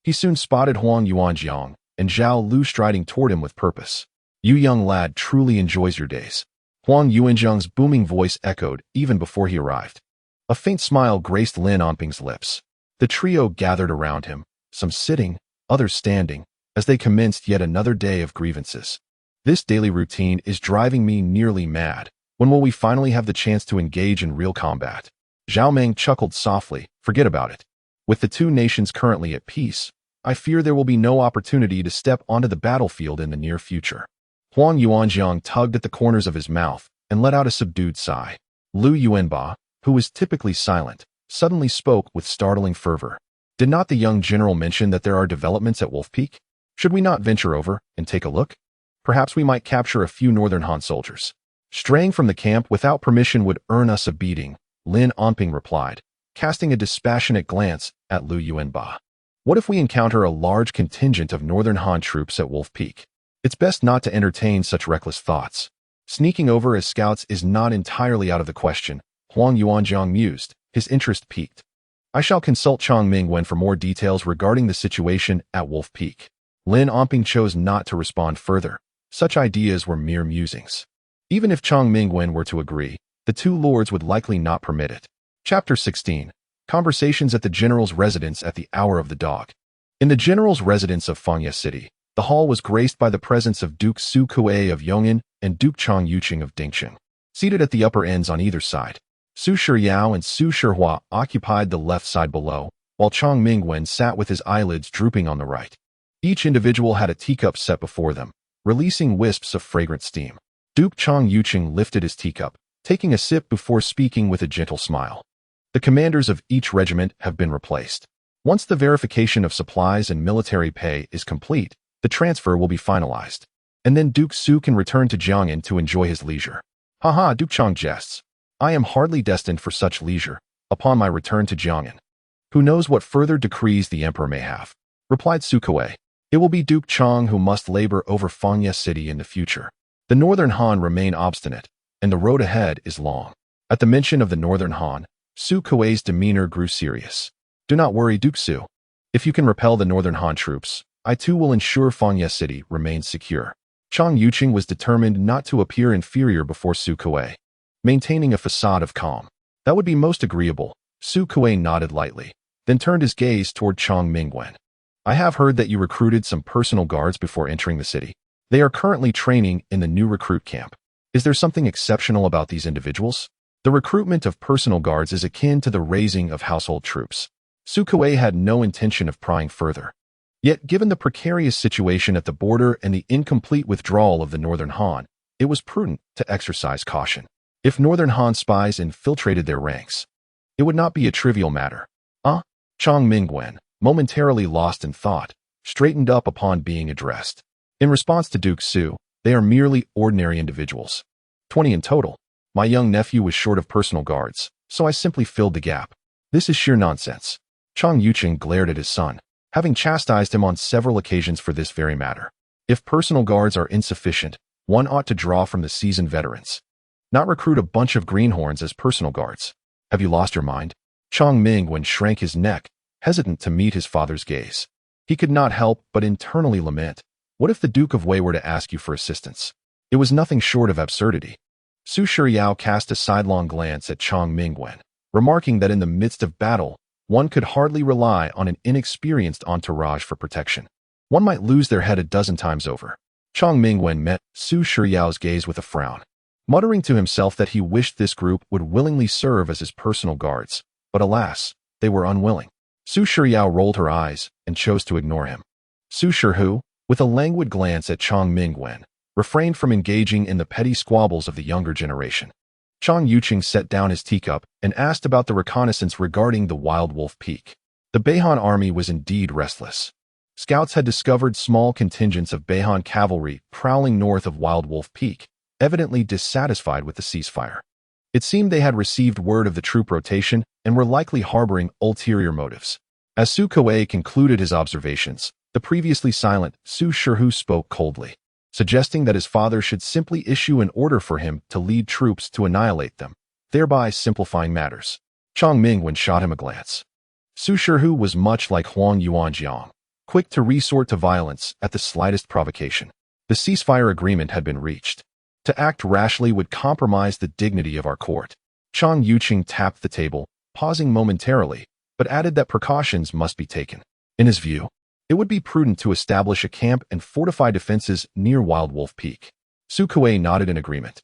He soon spotted Huang Yuanjiang and Zhao Lu striding toward him with purpose. "You young lad truly enjoys your days." Huang Yuanjiang's booming voice echoed even before he arrived. A faint smile graced Lin Onping's lips. The trio gathered around him, some sitting, others standing, as they commenced yet another day of grievances. "This daily routine is driving me nearly mad. When will we finally have the chance to engage in real combat?" Zhao Meng chuckled softly. "Forget about it. With the two nations currently at peace, I fear there will be no opportunity to step onto the battlefield in the near future." Huang Yuanjiang tugged at the corners of his mouth and let out a subdued sigh. Lu Yuanba, who was typically silent, suddenly spoke with startling fervor. "Did not the young general mention that there are developments at Wolf Peak? Should we not venture over and take a look? Perhaps we might capture a few Northern Han soldiers." "Straying from the camp without permission would earn us a beating," Lin Onping replied, casting a dispassionate glance at Lu Yuanba. "What if we encounter a large contingent of Northern Han troops at Wolf Peak? It's best not to entertain such reckless thoughts. Sneaking over as scouts is not entirely out of the question," Huang Yuanjiang mused, his interest piqued. "I shall consult Chang Mingwen for more details regarding the situation at Wolf Peak." Lin Onping chose not to respond further. Such ideas were mere musings. Even if Chang Mingwen were to agree, the two lords would likely not permit it. Chapter 16. Conversations at the general's residence at the hour of the dog. In the general's residence of Fangya City, the hall was graced by the presence of Duke Su Kuei of Yong'an and Duke Chang Yuqing of Dingcheng. Seated at the upper ends on either side, Su Shiyao and Su Shihua occupied the left side below, while Chang Mingwen sat with his eyelids drooping on the right. Each individual had a teacup set before them, releasing wisps of fragrant steam. Duke Chang Yuqing lifted his teacup, taking a sip before speaking with a gentle smile. "The commanders of each regiment have been replaced. Once the verification of supplies and military pay is complete, the transfer will be finalized. And then Duke Su can return to Jiang'an to enjoy his leisure." "Haha," Duke Chang jests. "I am hardly destined for such leisure, upon my return to Jiang'an. Who knows what further decrees the emperor may have," replied Su Kuei. "It will be Duke Chang who must labor over Fangya City in the future. The Northern Han remain obstinate, and the road ahead is long." At the mention of the Northern Han, Su Kuei's demeanor grew serious. "Do not worry, Duke Su. If you can repel the Northern Han troops, I too will ensure Fangya City remains secure." Chang Yuqing was determined not to appear inferior before Su Kuei, maintaining a facade of calm. "That would be most agreeable." Su Kuei nodded lightly, then turned his gaze toward Chang Mingwen. "I have heard that you recruited some personal guards before entering the city. They are currently training in the new recruit camp. Is there something exceptional about these individuals?" "The recruitment of personal guards is akin to the raising of household troops." Su Kuei had no intention of prying further. Yet, given the precarious situation at the border and the incomplete withdrawal of the Northern Han, it was prudent to exercise caution. If Northern Han spies infiltrated their ranks, it would not be a trivial matter. Chang Mingwen, momentarily lost in thought, straightened up upon being addressed. In response to Duke Su, "They are merely ordinary individuals. 20 in total. My young nephew was short of personal guards, so I simply filled the gap. This is sheer nonsense." Chang Yuqing glared at his son, having chastised him on several occasions for this very matter. If personal guards are insufficient, one ought to draw from the seasoned veterans, not recruit a bunch of greenhorns as personal guards. Have you lost your mind? Chang Mingwen shrank his neck, hesitant to meet his father's gaze. He could not help but internally lament. What if the Duke of Wei were to ask you for assistance? It was nothing short of absurdity. Su Shiyao cast a sidelong glance at Chang Mingwen, remarking that in the midst of battle, one could hardly rely on an inexperienced entourage for protection. One might lose their head a dozen times over. Chang Mingwen met Su Shiyao's gaze with a frown, muttering to himself that he wished this group would willingly serve as his personal guards, but alas, they were unwilling. Su Shiyao rolled her eyes and chose to ignore him. Su Shihu, with a languid glance at Chang Mingwen, refrained from engaging in the petty squabbles of the younger generation. Chang Yuqing set down his teacup and asked about the reconnaissance regarding the Wild Wolf Peak. The Beihan army was indeed restless. Scouts had discovered small contingents of Beihan cavalry prowling north of Wild Wolf Peak, evidently dissatisfied with the ceasefire. It seemed they had received word of the troop rotation and were likely harboring ulterior motives. As Su Kuei concluded his observations, the previously silent Su Shihu spoke coldly, suggesting that his father should simply issue an order for him to lead troops to annihilate them, thereby simplifying matters. Chang Mingwen shot him a glance. Su Shihu was much like Huang Yuanjiang, quick to resort to violence at the slightest provocation. The ceasefire agreement had been reached. To act rashly would compromise the dignity of our court. Chang Yuqing tapped the table, pausing momentarily, but added that precautions must be taken. In his view, it would be prudent to establish a camp and fortify defenses near Wild Wolf Peak. Su Kuei nodded in agreement,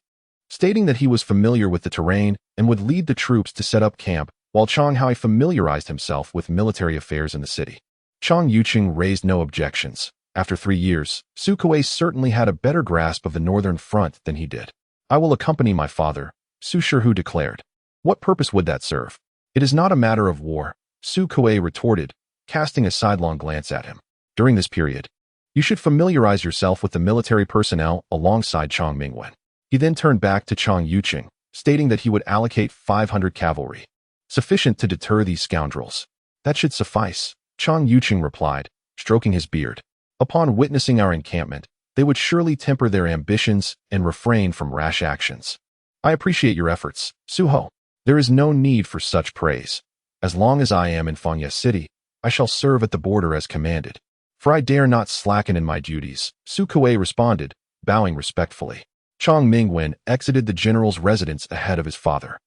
stating that he was familiar with the terrain and would lead the troops to set up camp, while Chang Hai familiarized himself with military affairs in the city. Chang Yuqing raised no objections. After 3 years, Su Kuei certainly had a better grasp of the northern front than he did. I will accompany my father, Su Shihu declared. What purpose would that serve? It is not a matter of war, Su Kuei retorted, casting a sidelong glance at him. During this period, you should familiarize yourself with the military personnel alongside Chang Mingwen. He then turned back to Chang Yuqing, stating that he would allocate 500 cavalry, sufficient to deter these scoundrels. That should suffice, Chang Yuqing replied, stroking his beard. Upon witnessing our encampment, they would surely temper their ambitions and refrain from rash actions. I appreciate your efforts, Suho. There is no need for such praise. As long as I am in Fanya City, I shall serve at the border as commanded. For I dare not slacken in my duties, Su Kuei responded, bowing respectfully. Chang Mingwen exited the general's residence ahead of his father.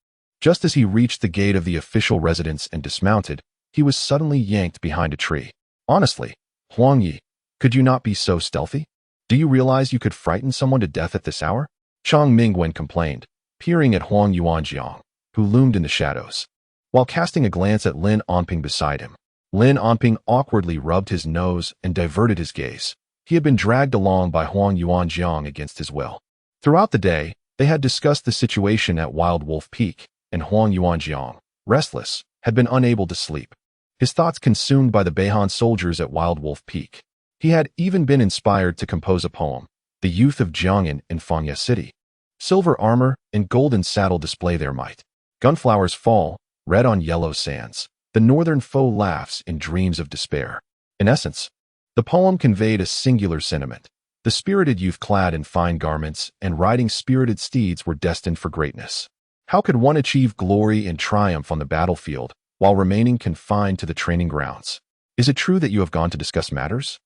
Just as he reached the gate of the official residence and dismounted, he was suddenly yanked behind a tree. Honestly, Huang Yi, could you not be so stealthy? Do you realize you could frighten someone to death at this hour? Chang Mingwen complained, peering at Huang Yuanjiang, who loomed in the shadows. While casting a glance at Lin Onping beside him, Lin Onping awkwardly rubbed his nose and diverted his gaze. He had been dragged along by Huang Yuanjiang against his will. Throughout the day, they had discussed the situation at Wild Wolf Peak, and Huang Yuanjiang, restless, had been unable to sleep, his thoughts consumed by the Beihan soldiers at Wild Wolf Peak. He had even been inspired to compose a poem, The Youth of Jiang'an in Fanya City. Silver armor and golden saddle display their might. Gunflowers fall, red on yellow sands. The northern foe laughs in dreams of despair. In essence, the poem conveyed a singular sentiment. The spirited youth clad in fine garments and riding spirited steeds were destined for greatness. How could one achieve glory and triumph on the battlefield while remaining confined to the training grounds? Is it true that you have gone to discuss matters?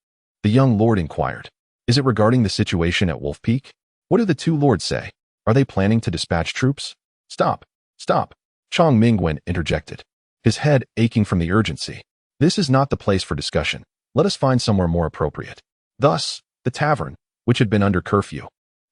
The young lord inquired. Is it regarding the situation at Wolf Peak? What do the two lords say? Are they planning to dispatch troops? Stop, stop, Chang Mingwen interjected, his head aching from the urgency. This is not the place for discussion. Let us find somewhere more appropriate. Thus, the tavern, which had been under curfew,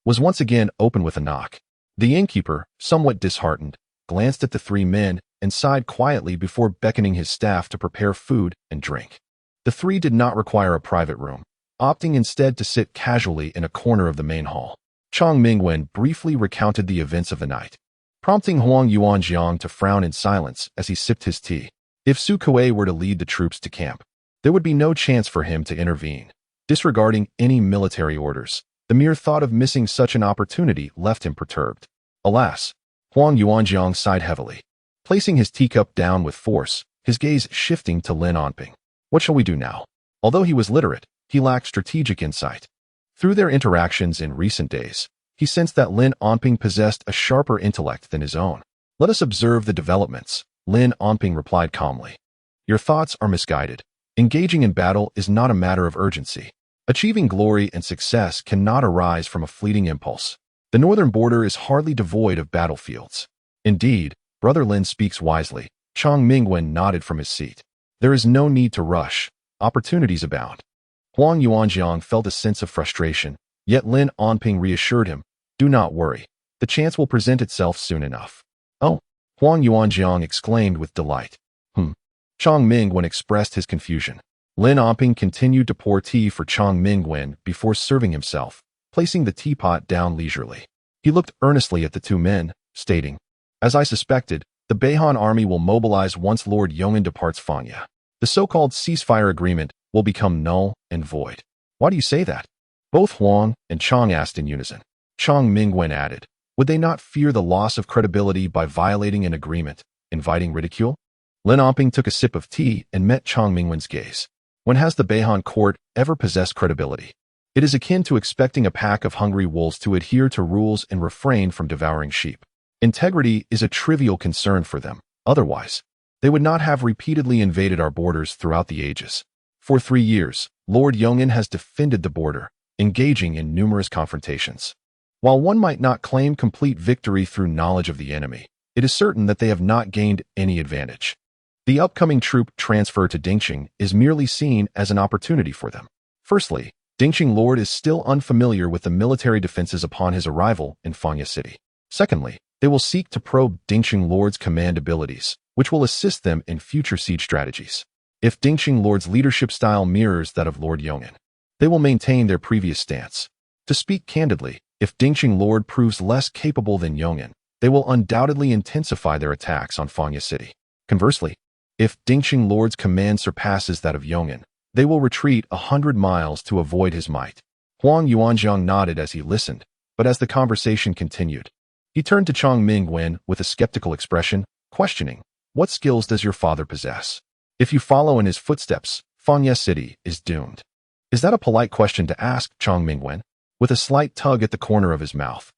was once again open with a knock. The innkeeper, somewhat disheartened, glanced at the 3 men and sighed quietly before beckoning his staff to prepare food and drink. The 3 did not require a private room, opting instead to sit casually in a corner of the main hall. Chang Mingwen briefly recounted the events of the night, prompting Huang Yuanjiang to frown in silence as he sipped his tea. If Su Kuei were to lead the troops to camp, there would be no chance for him to intervene. Disregarding any military orders, the mere thought of missing such an opportunity left him perturbed. Alas, Huang Yuanjiang sighed heavily, placing his teacup down with force, his gaze shifting to Lin Onping. What shall we do now? Although he was literate, he lacked strategic insight. Through their interactions in recent days, he sensed that Lin Onping possessed a sharper intellect than his own. Let us observe the developments, Lin Onping replied calmly. Your thoughts are misguided. Engaging in battle is not a matter of urgency. Achieving glory and success cannot arise from a fleeting impulse. The northern border is hardly devoid of battlefields. Indeed, Brother Lin speaks wisely. Chang Mingwen nodded from his seat. There is no need to rush. Opportunities abound. Huang Yuanjiang felt a sense of frustration, yet Lin Onping reassured him, do not worry. The chance will present itself soon enough. Oh, Huang Yuanjiang exclaimed with delight. Chang Mingwen expressed his confusion. Lin Onping continued to pour tea for Chang Mingwen before serving himself, placing the teapot down leisurely. He looked earnestly at the 2 men, stating, As I suspected, the Beihan army will mobilize once Lord Yong'an departs Fanya. The so-called ceasefire agreement will become null and void. Why do you say that? Both Huang and Chang asked in unison. Chang Mingwen added, would they not fear the loss of credibility by violating an agreement, inviting ridicule? Lin Omping took a sip of tea and met Chang Mingwen's gaze. When has the Beihan court ever possessed credibility? It is akin to expecting a pack of hungry wolves to adhere to rules and refrain from devouring sheep. Integrity is a trivial concern for them. Otherwise, they would not have repeatedly invaded our borders throughout the ages. For 3 years, Lord Yong'an has defended the border, engaging in numerous confrontations. While one might not claim complete victory through knowledge of the enemy, it is certain that they have not gained any advantage. The upcoming troop transfer to Dingxing is merely seen as an opportunity for them. Firstly, Dingxing Lord is still unfamiliar with the military defenses upon his arrival in Fangya City. Secondly, they will seek to probe Dingxing Lord's command abilities, which will assist them in future siege strategies. If Dingxing Lord's leadership style mirrors that of Lord Yong'an, they will maintain their previous stance. To speak candidly, if Dingxing Lord proves less capable than Yong'an, they will undoubtedly intensify their attacks on Fangya City. Conversely, if Dingxing Lord's command surpasses that of Yong'an, they will retreat 100 miles to avoid his might. Huang Yuanjiang nodded as he listened, but as the conversation continued, he turned to Chang Mingwen with a skeptical expression, questioning, what skills does your father possess? If you follow in his footsteps, Fangya City is doomed. Is that a polite question to ask, Chang Mingwen? With a slight tug at the corner of his mouth,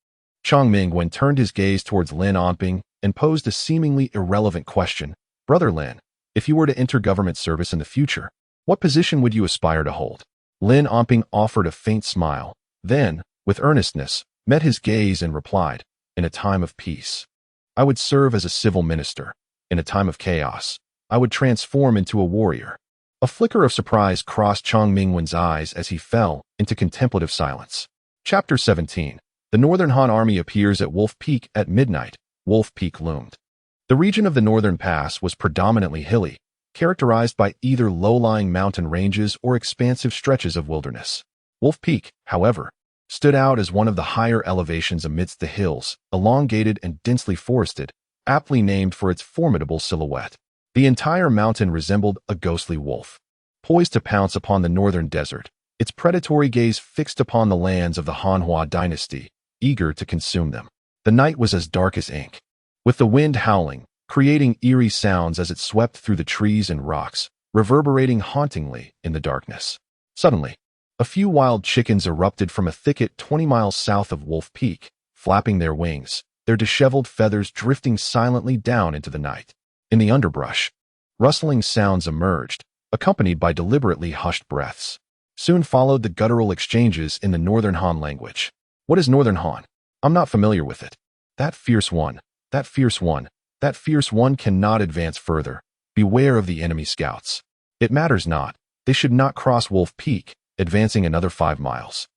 Chang Mingwen turned his gaze towards Lin Omping and posed a seemingly irrelevant question. Brother Lin, if you were to enter government service in the future, what position would you aspire to hold? Lin Omping offered a faint smile, then, with earnestness, met his gaze and replied, in a time of peace, I would serve as a civil minister. In a time of chaos, I would transform into a warrior. A flicker of surprise crossed Chang Mingwen's eyes as he fell into contemplative silence. Chapter 17. The Northern Han Army appears at Wolf Peak at midnight. Wolf Peak loomed. The region of the Northern Pass was predominantly hilly, characterized by either low-lying mountain ranges or expansive stretches of wilderness. Wolf Peak, however, stood out as one of the higher elevations amidst the hills, elongated and densely forested, aptly named for its formidable silhouette. The entire mountain resembled a ghostly wolf, poised to pounce upon the northern desert, its predatory gaze fixed upon the lands of the Hanhua dynasty, eager to consume them. The night was as dark as ink, with the wind howling, creating eerie sounds as it swept through the trees and rocks, reverberating hauntingly in the darkness. Suddenly, a few wild chickens erupted from a thicket 20 miles south of Wolf Peak, flapping their wings, their disheveled feathers drifting silently down into the night. In the underbrush, rustling sounds emerged, accompanied by deliberately hushed breaths. Soon followed the guttural exchanges in the Northern Han language. What is Northern Han? I'm not familiar with it. That fierce one, that fierce one, that fierce one cannot advance further. Beware of the enemy scouts. It matters not. They should not cross Wolf Peak, advancing another 5 miles.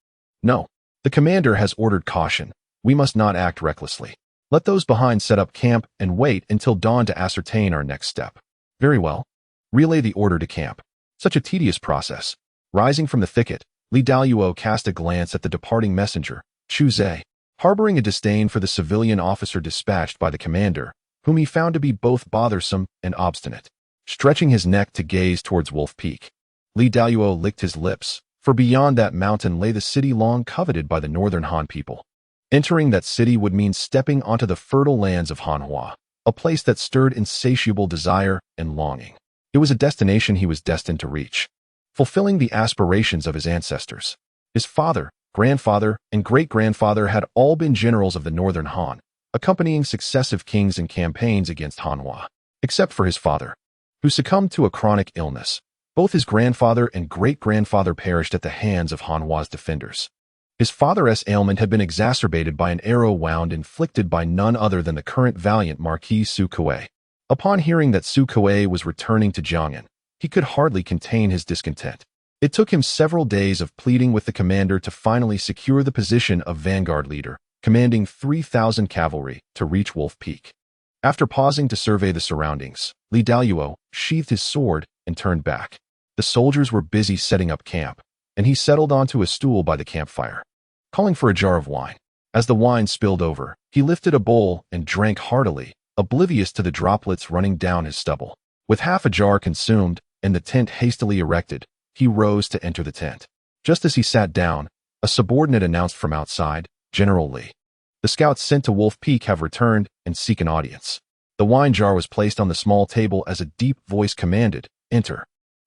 No. The commander has ordered caution. We must not act recklessly. Let those behind set up camp and wait until dawn to ascertain our next step. Very well. Relay the order to camp. Such a tedious process. Rising from the thicket, Li Daluo cast a glance at the departing messenger, Chu Zhe, harboring a disdain for the civilian officer dispatched by the commander, whom he found to be both bothersome and obstinate. Stretching his neck to gaze towards Wolf Peak, Li Daluo licked his lips, for beyond that mountain lay the city long coveted by the Northern Han people. Entering that city would mean stepping onto the fertile lands of Hanhua, a place that stirred insatiable desire and longing. It was a destination he was destined to reach, fulfilling the aspirations of his ancestors. His father, grandfather, and great-grandfather had all been generals of the Northern Han, accompanying successive kings in campaigns against Hanhua, except for his father, who succumbed to a chronic illness. Both his grandfather and great-grandfather perished at the hands of Hanhua's defenders. His father's ailment had been exacerbated by an arrow wound inflicted by none other than the current valiant Marquis Su Kuei. Upon hearing that Su Kuei was returning to Jiang'an, he could hardly contain his discontent. It took him several days of pleading with the commander to finally secure the position of vanguard leader, commanding 3,000 cavalry, to reach Wolf Peak. After pausing to survey the surroundings, Li Daluo sheathed his sword and turned back. The soldiers were busy setting up camp, and he settled onto a stool by the campfire, calling for a jar of wine. As the wine spilled over, he lifted a bowl and drank heartily, oblivious to the droplets running down his stubble. With half a jar consumed, and the tent hastily erected, he rose to enter the tent. Just as he sat down, a subordinate announced from outside, "General Li. The scouts sent to Wolf Peak have returned and seek an audience." The wine jar was placed on the small table as a deep voice commanded, "Enter."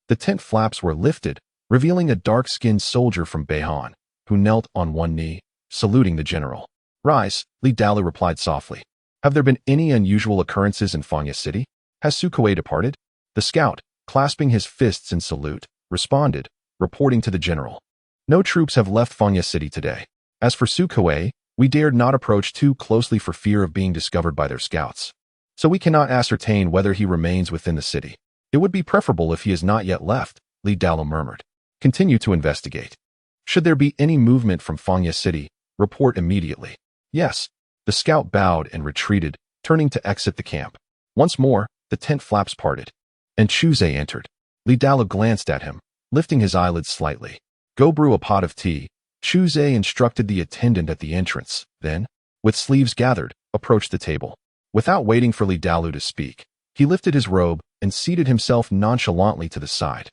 The tent flaps were lifted, revealing a dark-skinned soldier from Beihan, who knelt on one knee, saluting the general. "Rise," Li Dalu replied softly. "Have there been any unusual occurrences in Fangya City? Has Su Kuei departed?" The scout, clasping his fists in salute, responded, reporting to the general. "No troops have left Fangya City today. As for Su Kuei, we dared not approach too closely for fear of being discovered by their scouts. So we cannot ascertain whether he remains within the city. It would be preferable if he has not yet left," Li Dalu murmured. "Continue to investigate. Should there be any movement from Fangya City, report immediately." "Yes." The scout bowed and retreated, turning to exit the camp. Once more, the tent flaps parted, and Chuzhe entered. Li Dalu glanced at him, lifting his eyelids slightly. "Go brew a pot of tea," Chuzhe instructed the attendant at the entrance, then, with sleeves gathered, approached the table. Without waiting for Li Dalu to speak, he lifted his robe and seated himself nonchalantly to the side.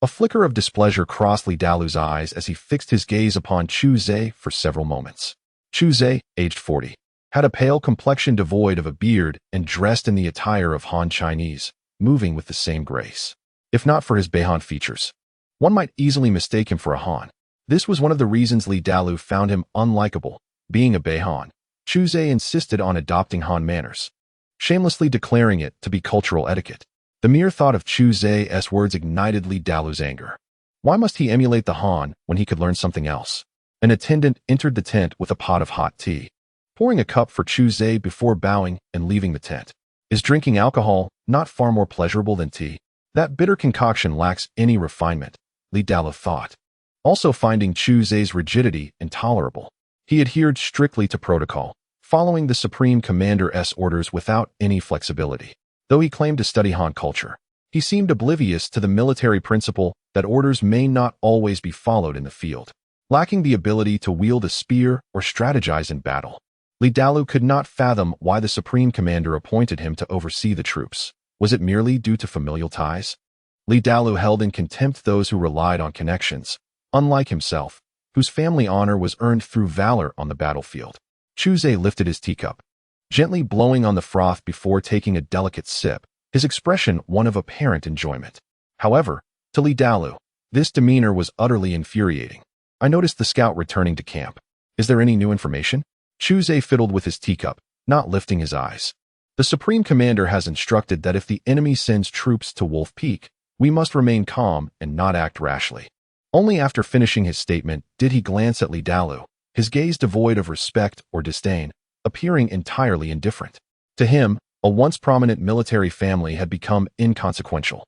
A flicker of displeasure crossed Li Dalu's eyes as he fixed his gaze upon Chuzhe for several moments. Chuzhe, aged 40, had a pale complexion devoid of a beard and dressed in the attire of Han Chinese, moving with the same grace. If not for his Beihan features, one might easily mistake him for a Han. This was one of the reasons Li Dalu found him unlikable. Being a Beihan, Chuzhe insisted on adopting Han manners, shamelessly declaring it to be cultural etiquette. The mere thought of Chuzhe's words ignited Li Dalu's anger. Why must he emulate the Han when he could learn something else? An attendant entered the tent with a pot of hot tea, pouring a cup for Chuzhe before bowing and leaving the tent. Is drinking alcohol not far more pleasurable than tea? That bitter concoction lacks any refinement, Li Dalu thought. Also finding Chuzhe's rigidity intolerable, he adhered strictly to protocol, following the Supreme Commander's orders without any flexibility. Though he claimed to study Han culture, he seemed oblivious to the military principle that orders may not always be followed in the field. Lacking the ability to wield a spear or strategize in battle, Li Dalu could not fathom why the Supreme Commander appointed him to oversee the troops. Was it merely due to familial ties? Li Dalu held in contempt those who relied on connections, unlike himself, whose family honor was earned through valor on the battlefield. Chuzhe lifted his teacup, gently blowing on the froth before taking a delicate sip, his expression one of apparent enjoyment. However, to Li Dalu, this demeanor was utterly infuriating. "I noticed the scout returning to camp. Is there any new information?" Chuzhe fiddled with his teacup, not lifting his eyes. "The Supreme Commander has instructed that if the enemy sends troops to Wolf Peak, we must remain calm and not act rashly." Only after finishing his statement did he glance at Li Dalu, his gaze devoid of respect or disdain, appearing entirely indifferent. To him, a once prominent military family had become inconsequential.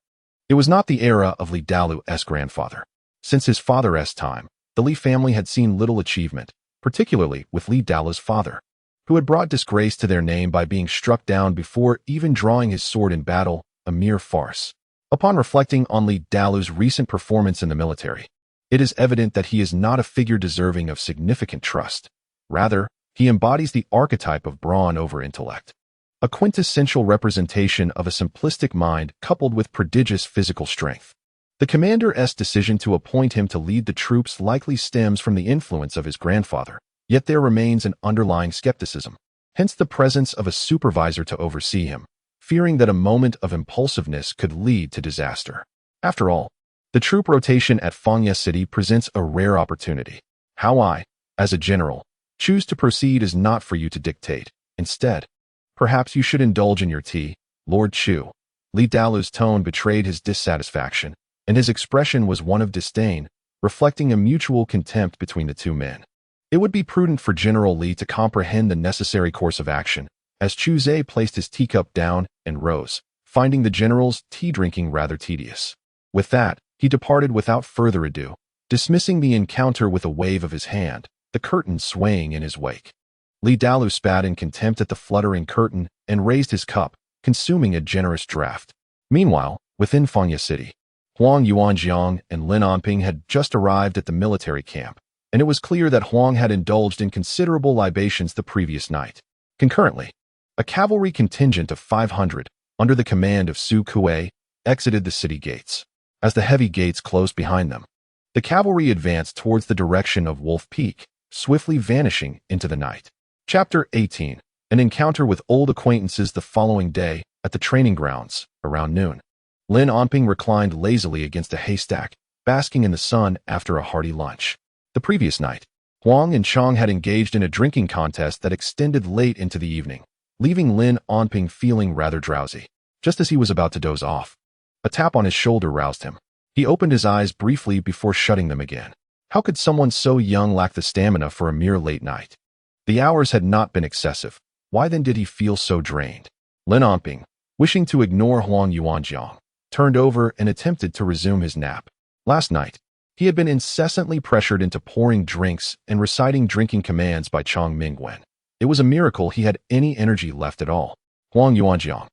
It was not the era of Li Dalu's grandfather. Since his father's time, the Li family had seen little achievement, particularly with Li Dalu's father, who had brought disgrace to their name by being struck down before even drawing his sword in battle, a mere farce. Upon reflecting on Li Dalu's recent performance in the military, it is evident that he is not a figure deserving of significant trust. Rather, he embodies the archetype of brawn over intellect, a quintessential representation of a simplistic mind coupled with prodigious physical strength. The commander's decision to appoint him to lead the troops likely stems from the influence of his grandfather, yet there remains an underlying skepticism. Hence the presence of a supervisor to oversee him, fearing that a moment of impulsiveness could lead to disaster. After all, the troop rotation at Fangya City presents a rare opportunity. How I, as a general, choose to proceed is not for you to dictate. Instead, perhaps you should indulge in your tea, Lord Chu. Li Dalu's tone betrayed his dissatisfaction, and his expression was one of disdain, reflecting a mutual contempt between the two men. It would be prudent for General Li to comprehend the necessary course of action, as Chuzhe placed his teacup down and rose, finding the general's tea-drinking rather tedious. With that, he departed without further ado, dismissing the encounter with a wave of his hand, the curtain swaying in his wake. Li Dalu spat in contempt at the fluttering curtain and raised his cup, consuming a generous draught. Meanwhile, within Fangya City, Huang Yuanjiang and Lin Anping had just arrived at the military camp, and it was clear that Huang had indulged in considerable libations the previous night. Concurrently, a cavalry contingent of 500, under the command of Su Kuei, exited the city gates. as the heavy gates closed behind them. The cavalry advanced towards the direction of Wolf Peak, swiftly vanishing into the night. Chapter 18. An encounter with old acquaintances the following day at the training grounds, around noon. Lin Onping reclined lazily against a haystack, basking in the sun after a hearty lunch. The previous night, Huang and Chang had engaged in a drinking contest that extended late into the evening, leaving Lin Onping feeling rather drowsy. Just as he was about to doze off, a tap on his shoulder roused him. He opened his eyes briefly before shutting them again. How could someone so young lack the stamina for a mere late night? The hours had not been excessive. Why then did he feel so drained? Lin Onping, wishing to ignore Huang Yuanjiang, turned over and attempted to resume his nap. Last night, he had been incessantly pressured into pouring drinks and reciting drinking commands by Chang Mingwen. It was a miracle he had any energy left at all. Huang Yuanjiang,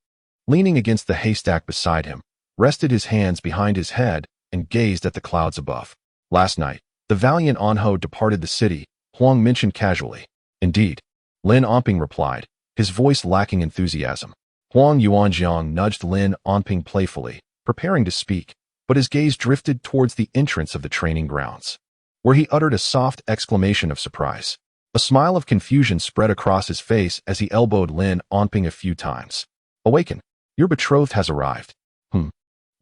leaning against the haystack beside him, rested his hands behind his head and gazed at the clouds above. Last night, the valiant Anho departed the city, Huang mentioned casually. Indeed, Lin Onping replied, his voice lacking enthusiasm. Huang Yuanjiang nudged Lin Onping playfully, preparing to speak, but his gaze drifted towards the entrance of the training grounds, where he uttered a soft exclamation of surprise. A smile of confusion spread across his face as he elbowed Lin Onping a few times. Awaken, your betrothed has arrived.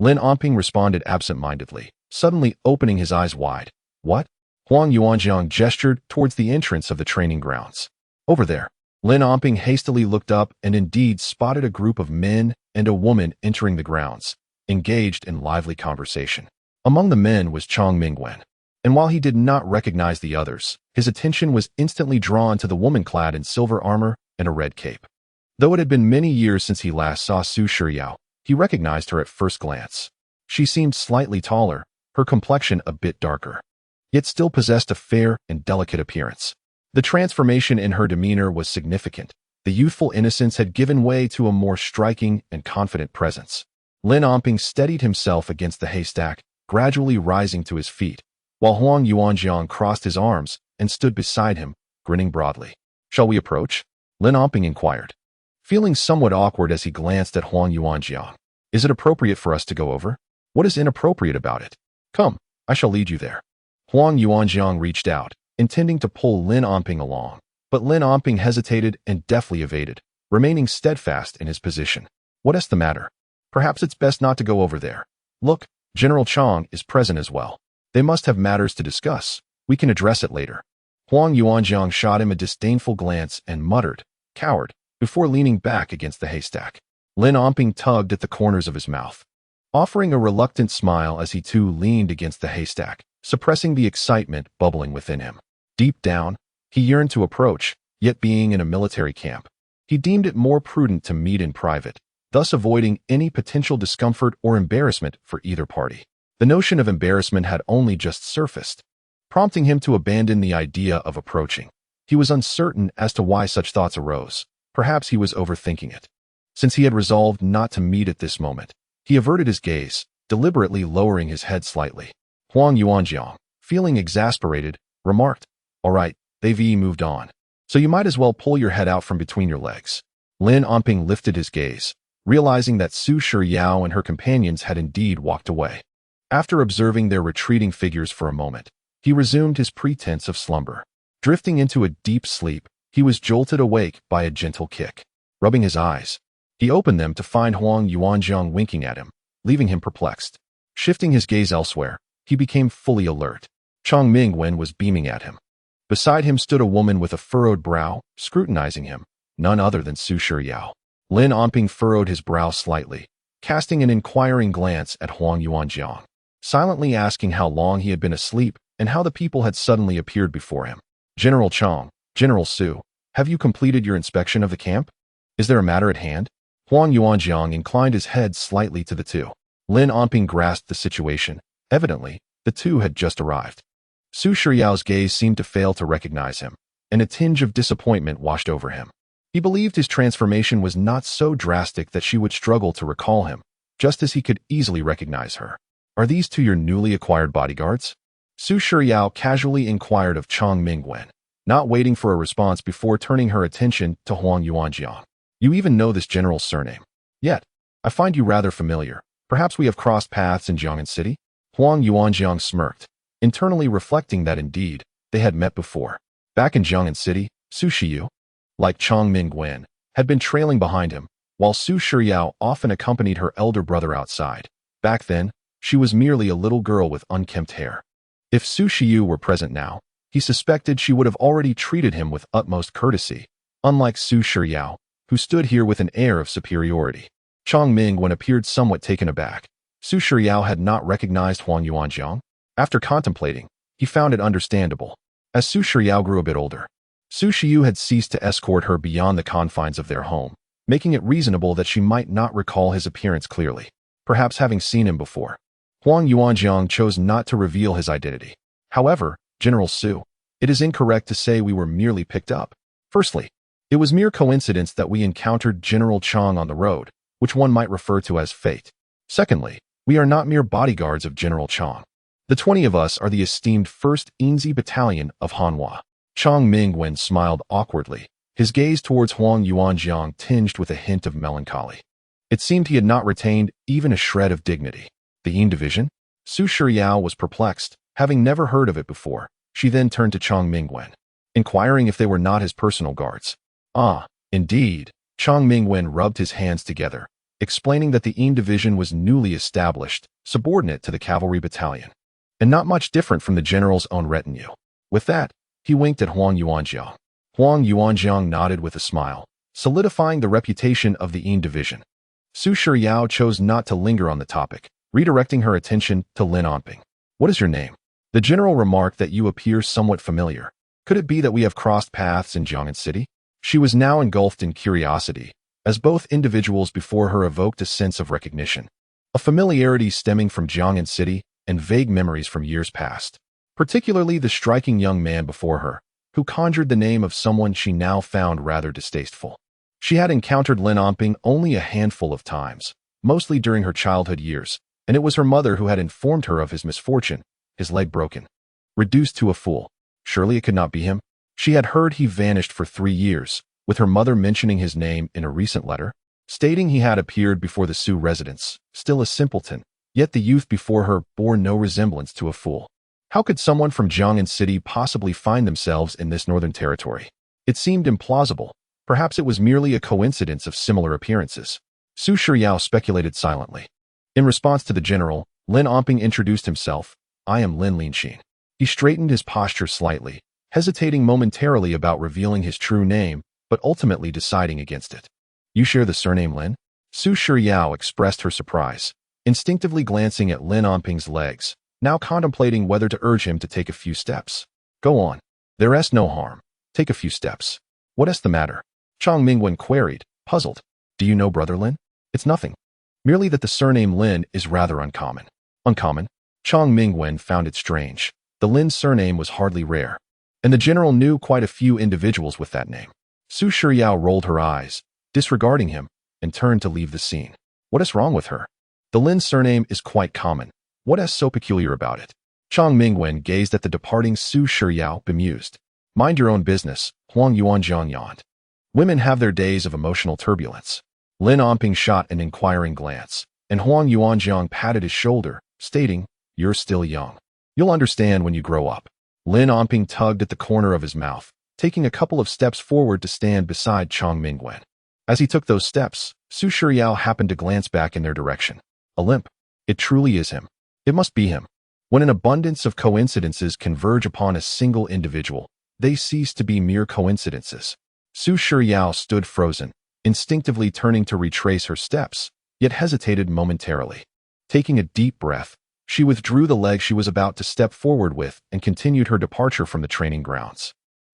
Lin Onping responded absent-mindedly, suddenly opening his eyes wide. What? Huang Yuanjiang gestured towards the entrance of the training grounds. Over there. Lin Onping hastily looked up and indeed spotted a group of men and a woman entering the grounds, engaged in lively conversation. Among the men was Chang Mingwen, and while he did not recognize the others, his attention was instantly drawn to the woman clad in silver armor and a red cape. Though it had been many years since he last saw Su Shiryao, he recognized her at first glance. She seemed slightly taller, her complexion a bit darker, yet still possessed a fair and delicate appearance. The transformation in her demeanor was significant. The youthful innocence had given way to a more striking and confident presence. Lin Onping steadied himself against the haystack, gradually rising to his feet, while Huang Yuanjiang crossed his arms and stood beside him, grinning broadly. Shall we approach? Lin Onping inquired, feeling somewhat awkward as he glanced at Huang Yuanjiang. Is it appropriate for us to go over? What is inappropriate about it? Come, I shall lead you there. Huang Yuanjiang reached out, intending to pull Lin Onping along, but Lin Onping hesitated and deftly evaded, remaining steadfast in his position. What is the matter? Perhaps it's best not to go over there. Look, General Chang is present as well. They must have matters to discuss. We can address it later. Huang Yuanjiang shot him a disdainful glance and muttered, coward, before leaning back against the haystack. Lin Onping tugged at the corners of his mouth, offering a reluctant smile as he too leaned against the haystack, suppressing the excitement bubbling within him. Deep down, he yearned to approach, yet being in a military camp, he deemed it more prudent to meet in private, thus avoiding any potential discomfort or embarrassment for either party. The notion of embarrassment had only just surfaced, prompting him to abandon the idea of approaching. He was uncertain as to why such thoughts arose. Perhaps he was overthinking it. Since he had resolved not to meet at this moment, he averted his gaze, deliberately lowering his head slightly. Huang Yuanjiang, feeling exasperated, remarked, all right, they've moved on, so you might as well pull your head out from between your legs. Lin Onping lifted his gaze, realizing that Su Shiryao and her companions had indeed walked away. After observing their retreating figures for a moment, he resumed his pretense of slumber. Drifting into a deep sleep, he was jolted awake by a gentle kick. Rubbing his eyes, he opened them to find Huang Yuanjiang winking at him, leaving him perplexed. Shifting his gaze elsewhere, he became fully alert. Chang Mingwen was beaming at him. Beside him stood a woman with a furrowed brow, scrutinizing him, none other than Su Shiryao. Lin Onping furrowed his brow slightly, casting an inquiring glance at Huang Yuanjiang, silently asking how long he had been asleep and how the people had suddenly appeared before him. General Chang, General Su, have you completed your inspection of the camp? Is there a matter at hand? Huang Yuanjiang inclined his head slightly to the two. Lin Onping grasped the situation. Evidently, the two had just arrived. Su Shiryao's gaze seemed to fail to recognize him, and a tinge of disappointment washed over him. He believed his transformation was not so drastic that she would struggle to recall him, just as he could easily recognize her. Are these two your newly acquired bodyguards? Su Shiryao casually inquired of Chang Mingwen, not waiting for a response before turning her attention to Huang Yuanjiang. You even know this general's surname. Yet, I find you rather familiar. Perhaps we have crossed paths in Jiang'an City? Huang Yuanjiang smirked, internally reflecting that indeed, they had met before. Back in Jiang'an City, Su Shiyu, like Chong Ming-Guan, had been trailing behind him, while Su Shiyao often accompanied her elder brother outside. Back then, she was merely a little girl with unkempt hair. If Su Shiyu were present now, he suspected she would have already treated him with utmost courtesy, unlike Su Shiyao, who stood here with an air of superiority. Chong Ming-Guan appeared somewhat taken aback. Su Shiyao had not recognized Huang Yuanjiang. After contemplating, he found it understandable. As Su Shiyao grew a bit older, Su Shiyu had ceased to escort her beyond the confines of their home, making it reasonable that she might not recall his appearance clearly, perhaps having seen him before. Huang Yuanjiang chose not to reveal his identity. However, General Su, it is incorrect to say we were merely picked up. Firstly, it was mere coincidence that we encountered General Chang on the road, which one might refer to as fate. Secondly, we are not mere bodyguards of General Chang. The 20 of us are the esteemed 1st Inzi Battalion of Hanwha. Chong Ming-Guan smiled awkwardly, his gaze towards Huang Yuanjiang tinged with a hint of melancholy. It seemed he had not retained even a shred of dignity. The Yin Division? Su Shiyao was perplexed, having never heard of it before. She then turned to Chong Ming-Guan, inquiring if they were not his personal guards. Ah, indeed. Chong Ming-Guan rubbed his hands together, explaining that the Yin Division was newly established, subordinate to the cavalry battalion, and not much different from the general's own retinue. With that, he winked at Huang Yuanjiang. Huang Yuanjiang nodded with a smile, solidifying the reputation of the Yin Division. Su Shiyao chose not to linger on the topic, redirecting her attention to Lin Onping. What is your name? The general remarked that you appear somewhat familiar. Could it be that we have crossed paths in Jiang'an City? She was now engulfed in curiosity, as both individuals before her evoked a sense of recognition, a familiarity stemming from Jiang'an City and vague memories from years past, particularly the striking young man before her, who conjured the name of someone she now found rather distasteful. She had encountered Lin Onping only a handful of times, mostly during her childhood years, and it was her mother who had informed her of his misfortune, his leg broken. Reduced to a fool. Surely it could not be him. She had heard he vanished for 3 years, with her mother mentioning his name in a recent letter, stating he had appeared before the Sioux residence, still a simpleton, yet the youth before her bore no resemblance to a fool. How could someone from Jiang'an City possibly find themselves in this northern territory? It seemed implausible. Perhaps it was merely a coincidence of similar appearances. Su Shiyao speculated silently. In response to the general, Lin Onping introduced himself. I am Lin Linxin. He straightened his posture slightly, hesitating momentarily about revealing his true name, but ultimately deciding against it. You share the surname Lin? Su Shiyao expressed her surprise, instinctively glancing at Lin Onping's legs, now contemplating whether to urge him to take a few steps. Go on. There's no harm. Take a few steps. What's the matter? Chong Ming-Guan queried, puzzled. Do you know Brother Lin? It's nothing. Merely that the surname Lin is rather uncommon. Uncommon? Chong Ming-Guan found it strange. The Lin surname was hardly rare, and the general knew quite a few individuals with that name. Su Shiyao rolled her eyes, disregarding him, and turned to leave the scene. What is wrong with her? The Lin surname is quite common. What is so peculiar about it? Chong Ming-Guan gazed at the departing Su Shiyao, bemused. Mind your own business, Huang Yuanjiang yawned. Women have their days of emotional turbulence. Lin Onping shot an inquiring glance, and Huang Yuanjiang patted his shoulder, stating, You're still young. You'll understand when you grow up. Lin Onping tugged at the corner of his mouth, taking a couple of steps forward to stand beside Chong Ming-Guan. As he took those steps, Su Shiyao happened to glance back in their direction. A limp. It truly is him. It must be him. When an abundance of coincidences converge upon a single individual, they cease to be mere coincidences. Su Shiyao stood frozen, instinctively turning to retrace her steps, yet hesitated momentarily. Taking a deep breath, she withdrew the leg she was about to step forward with and continued her departure from the training grounds.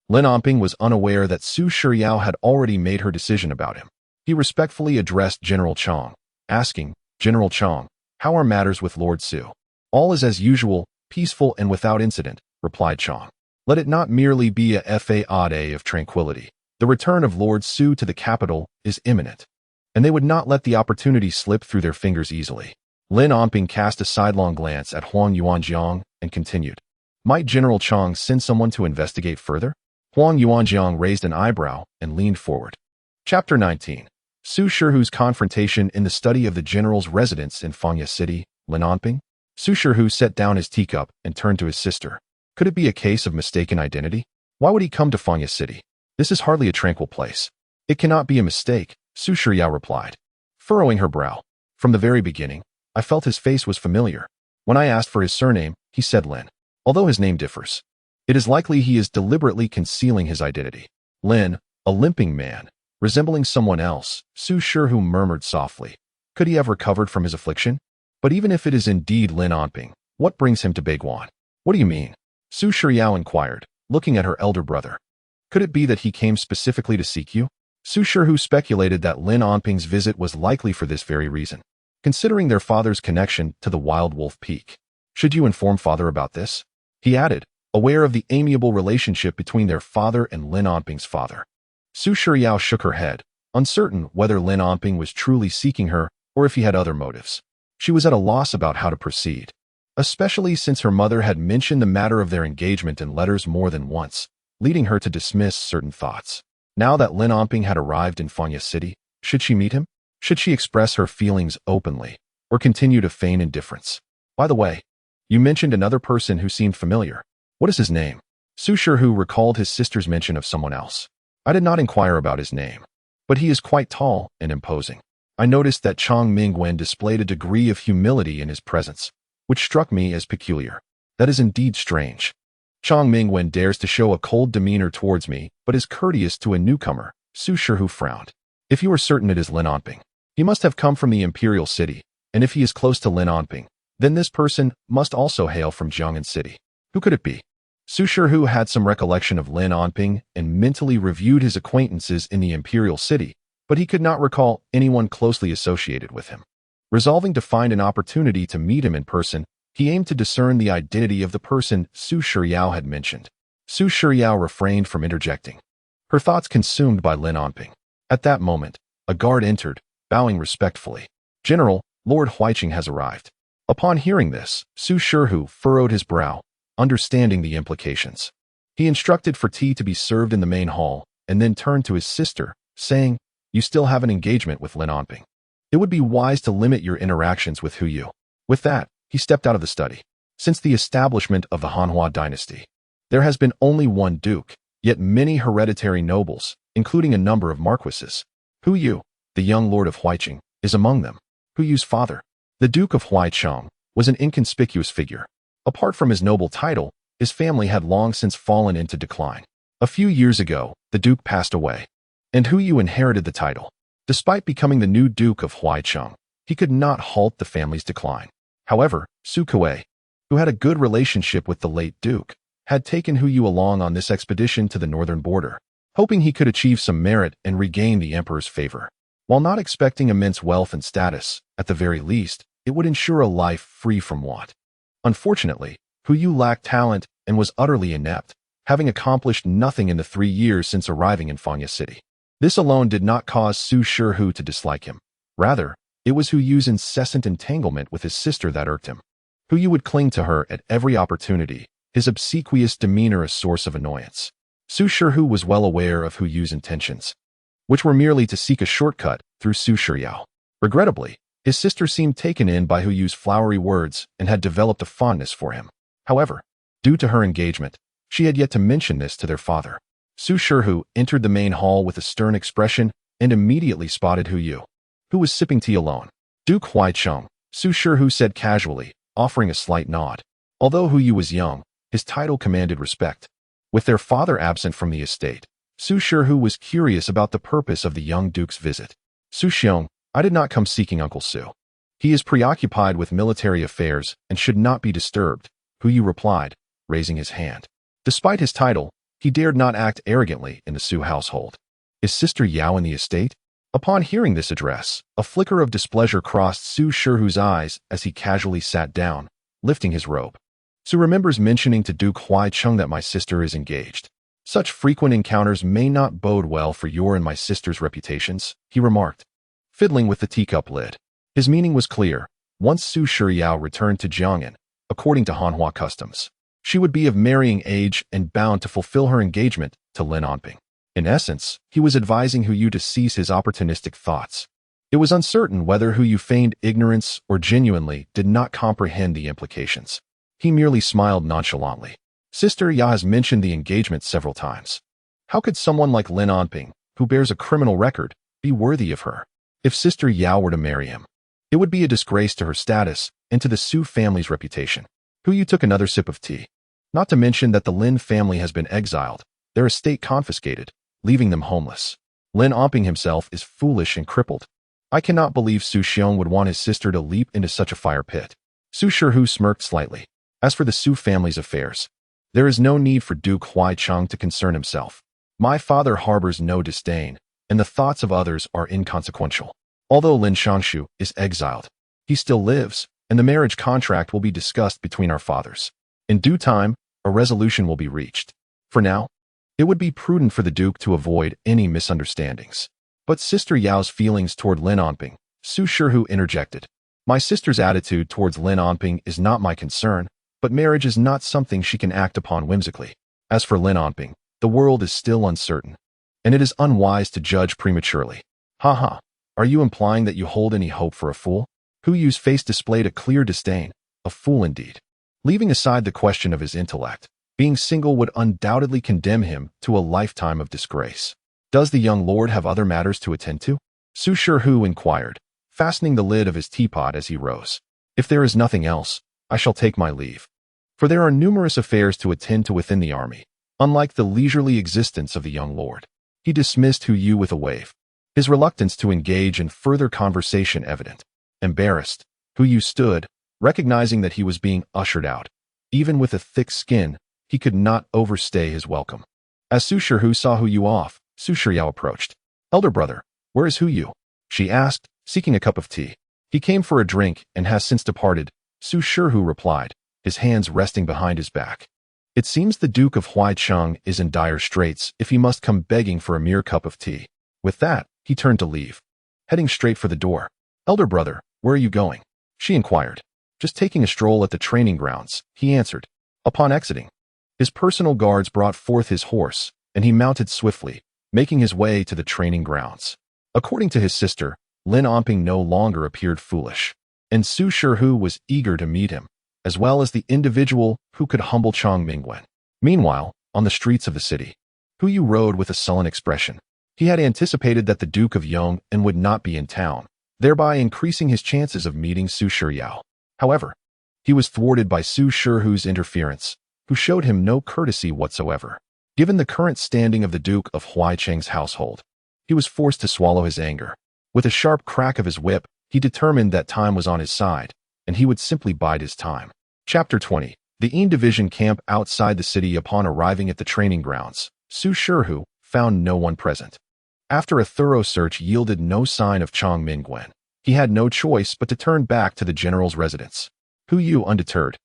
Lin Onping was unaware that Su Shiyao had already made her decision about him. He respectfully addressed General Chang, asking, General Chang, how are matters with Lord Su? All is as usual, peaceful and without incident, replied Chang. Let it not merely be a day of tranquility. The return of Lord Su to the capital is imminent, and they would not let the opportunity slip through their fingers easily. Lin Onping cast a sidelong glance at Huang Yuanjiang and continued. Might General Chang send someone to investigate further? Huang Yuanjiang raised an eyebrow and leaned forward. Chapter 19. Su Shihu's confrontation in the study of the general's residence in Fangya City, Linanping? Su Shihu set down his teacup and turned to his sister. Could it be a case of mistaken identity? Why would he come to Fangya City? This is hardly a tranquil place. It cannot be a mistake, Su Shihu replied, furrowing her brow. From the very beginning, I felt his face was familiar. When I asked for his surname, he said Lin. Although his name differs, it is likely he is deliberately concealing his identity. Lin, a limping man, resembling someone else, Su Shihu murmured softly. Could he have recovered from his affliction? But even if it is indeed Lin Onping, what brings him to Baiguan? What do you mean? Su Shihu inquired, looking at her elder brother. Could it be that he came specifically to seek you? Su Shihu speculated that Lin Onping's visit was likely for this very reason, considering their father's connection to the Wild Wolf Peak. Should you inform father about this? He added, aware of the amiable relationship between their father and Lin Onping's father. Su Shihu shook her head, uncertain whether Lin Onping was truly seeking her or if he had other motives. She was at a loss about how to proceed, especially since her mother had mentioned the matter of their engagement in letters more than once, leading her to dismiss certain thoughts. Now that Lin Onping had arrived in Fangya City, should she meet him? Should she express her feelings openly, or continue to feign indifference? By the way, you mentioned another person who seemed familiar. What is his name? Su Shihu recalled his sister's mention of someone else. I did not inquire about his name, but he is quite tall and imposing. I noticed that Chang Mingwen displayed a degree of humility in his presence, which struck me as peculiar. That is indeed strange. Chang Mingwen dares to show a cold demeanor towards me, but is courteous to a newcomer. Su Shihu frowned. If you are certain it is Lin Onping, he must have come from the imperial city, and if he is close to Lin Onping, then this person must also hail from Jiang'an City. Who could it be? Su Shihu had some recollection of Lin Onping and mentally reviewed his acquaintances in the imperial city, but he could not recall anyone closely associated with him. Resolving to find an opportunity to meet him in person, he aimed to discern the identity of the person Su Shihu had mentioned. Su Shihu refrained from interjecting, her thoughts consumed by Lin Onping. At that moment, a guard entered, bowing respectfully. General, Lord Huiqing has arrived. Upon hearing this, Su Shihu furrowed his brow, understanding the implications. He instructed for tea to be served in the main hall, and then turned to his sister, saying, You still have an engagement with Lin Onping. It would be wise to limit your interactions with Huyu. With that, he stepped out of the study. Since the establishment of the Hanhua dynasty, there has been only one duke, yet many hereditary nobles, including a number of marquises. Huyu, the young lord of Huiqing, is among them. Huyu's father, the Duke of Huicheng, was an inconspicuous figure. Apart from his noble title, his family had long since fallen into decline. A few years ago, the duke passed away, and Huyu inherited the title. Despite becoming the new Duke of Huicheng, he could not halt the family's decline. However, Su Kuei, who had a good relationship with the late duke, had taken Huyu along on this expedition to the northern border, hoping he could achieve some merit and regain the emperor's favor. While not expecting immense wealth and status, at the very least, it would ensure a life free from want. Unfortunately, Huyu lacked talent and was utterly inept, having accomplished nothing in the 3 years since arriving in Fangya City. This alone did not cause Su Shihu to dislike him. Rather, it was Huyu's incessant entanglement with his sister that irked him. Huyu would cling to her at every opportunity, his obsequious demeanor a source of annoyance. Su Shihu was well aware of Huyu's intentions, which were merely to seek a shortcut through Su Shihu. Regrettably, his sister seemed taken in by Huyu's flowery words and had developed a fondness for him. However, due to her engagement, she had yet to mention this to their father. Su Shihu entered the main hall with a stern expression and immediately spotted Huyu, who was sipping tea alone. Duke Huicheng, Su Shihu said casually, offering a slight nod. Although Huyu was young, his title commanded respect. With their father absent from the estate, Su Shihu was curious about the purpose of the young duke's visit. Su Xiong, I did not come seeking Uncle Su. He is preoccupied with military affairs and should not be disturbed, Huyu replied, raising his hand. Despite his title, he dared not act arrogantly in the Su household. Is Sister Yao in the estate? Upon hearing this address, a flicker of displeasure crossed Su Shihu's eyes as he casually sat down, lifting his robe. Su remembers mentioning to Duke Huicheng that my sister is engaged. Such frequent encounters may not bode well for your and my sister's reputations, he remarked, fiddling with the teacup lid. His meaning was clear. Once Su Shihu returned to Jiang'an, according to Hanhua customs, she would be of marrying age and bound to fulfill her engagement to Lin Onping. In essence, he was advising Hu Yu to cease his opportunistic thoughts. It was uncertain whether Hu Yu feigned ignorance or genuinely did not comprehend the implications. He merely smiled nonchalantly. Sister Ya has mentioned the engagement several times. How could someone like Lin Onping, who bears a criminal record, be worthy of her? If Sister Yao were to marry him, it would be a disgrace to her status and to the Su family's reputation. Hu Yu took another sip of tea. Not to mention that the Lin family has been exiled, their estate confiscated, leaving them homeless. Lin Onping himself is foolish and crippled. I cannot believe Su Xiong would want his sister to leap into such a fire pit. Su Shihu smirked slightly. As for the Su family's affairs, there is no need for Duke Huaicheng to concern himself. My father harbors no disdain, and the thoughts of others are inconsequential. Although Lin Shangshu is exiled, he still lives, and the marriage contract will be discussed between our fathers. In due time, a resolution will be reached. For now, it would be prudent for the Duke to avoid any misunderstandings. But Sister Yao's feelings toward Lin Onping, Su Shihu interjected. My sister's attitude towards Lin Onping is not my concern, but marriage is not something she can act upon whimsically. As for Lin Onping, the world is still uncertain, and it is unwise to judge prematurely. Ha. Are you implying that you hold any hope for a fool? Hu Yu's face displayed a clear disdain. A fool indeed. Leaving aside the question of his intellect, being single would undoubtedly condemn him to a lifetime of disgrace. Does the young lord have other matters to attend to? Su Shihu inquired, fastening the lid of his teapot as he rose. If there is nothing else, I shall take my leave. For there are numerous affairs to attend to within the army, unlike the leisurely existence of the young lord. He dismissed Hu Yu with a wave, his reluctance to engage in further conversation evident. Embarrassed, Hu Yu stood, recognizing that he was being ushered out. Even with a thick skin, he could not overstay his welcome. As Su Shihu saw Hu Yu off, Su Shiryao approached. Elder brother, where is Hu Yu? She asked, seeking a cup of tea. He came for a drink and has since departed, Su Shihu replied, his hands resting behind his back. It seems the Duke of Huaicheng is in dire straits if he must come begging for a mere cup of tea. With that, he turned to leave, heading straight for the door. Elder brother, where are you going? She inquired. Just taking a stroll at the training grounds, he answered. Upon exiting, his personal guards brought forth his horse, and he mounted swiftly, making his way to the training grounds. According to his sister, Lin Onping no longer appeared foolish, and Su Shihu was eager to meet him, as well as the individual who could humble Chang Mingwen. Meanwhile, on the streets of the city, Hu Yu rode with a sullen expression. He had anticipated that the Duke of Yong and would not be in town, thereby increasing his chances of meeting Su Shiryao. However, he was thwarted by Su Shihu's interference, who showed him no courtesy whatsoever. Given the current standing of the Duke of Huaicheng's household, he was forced to swallow his anger. With a sharp crack of his whip, he determined that time was on his side, and he would simply bide his time. Chapter 20. The Yin Division camp outside the city. Upon arriving at the training grounds, Su Shihu found no one present. After a thorough search yielded no sign of Chang Mingwen, he had no choice but to turn back to the general's residence. Hu Yu, undeterred,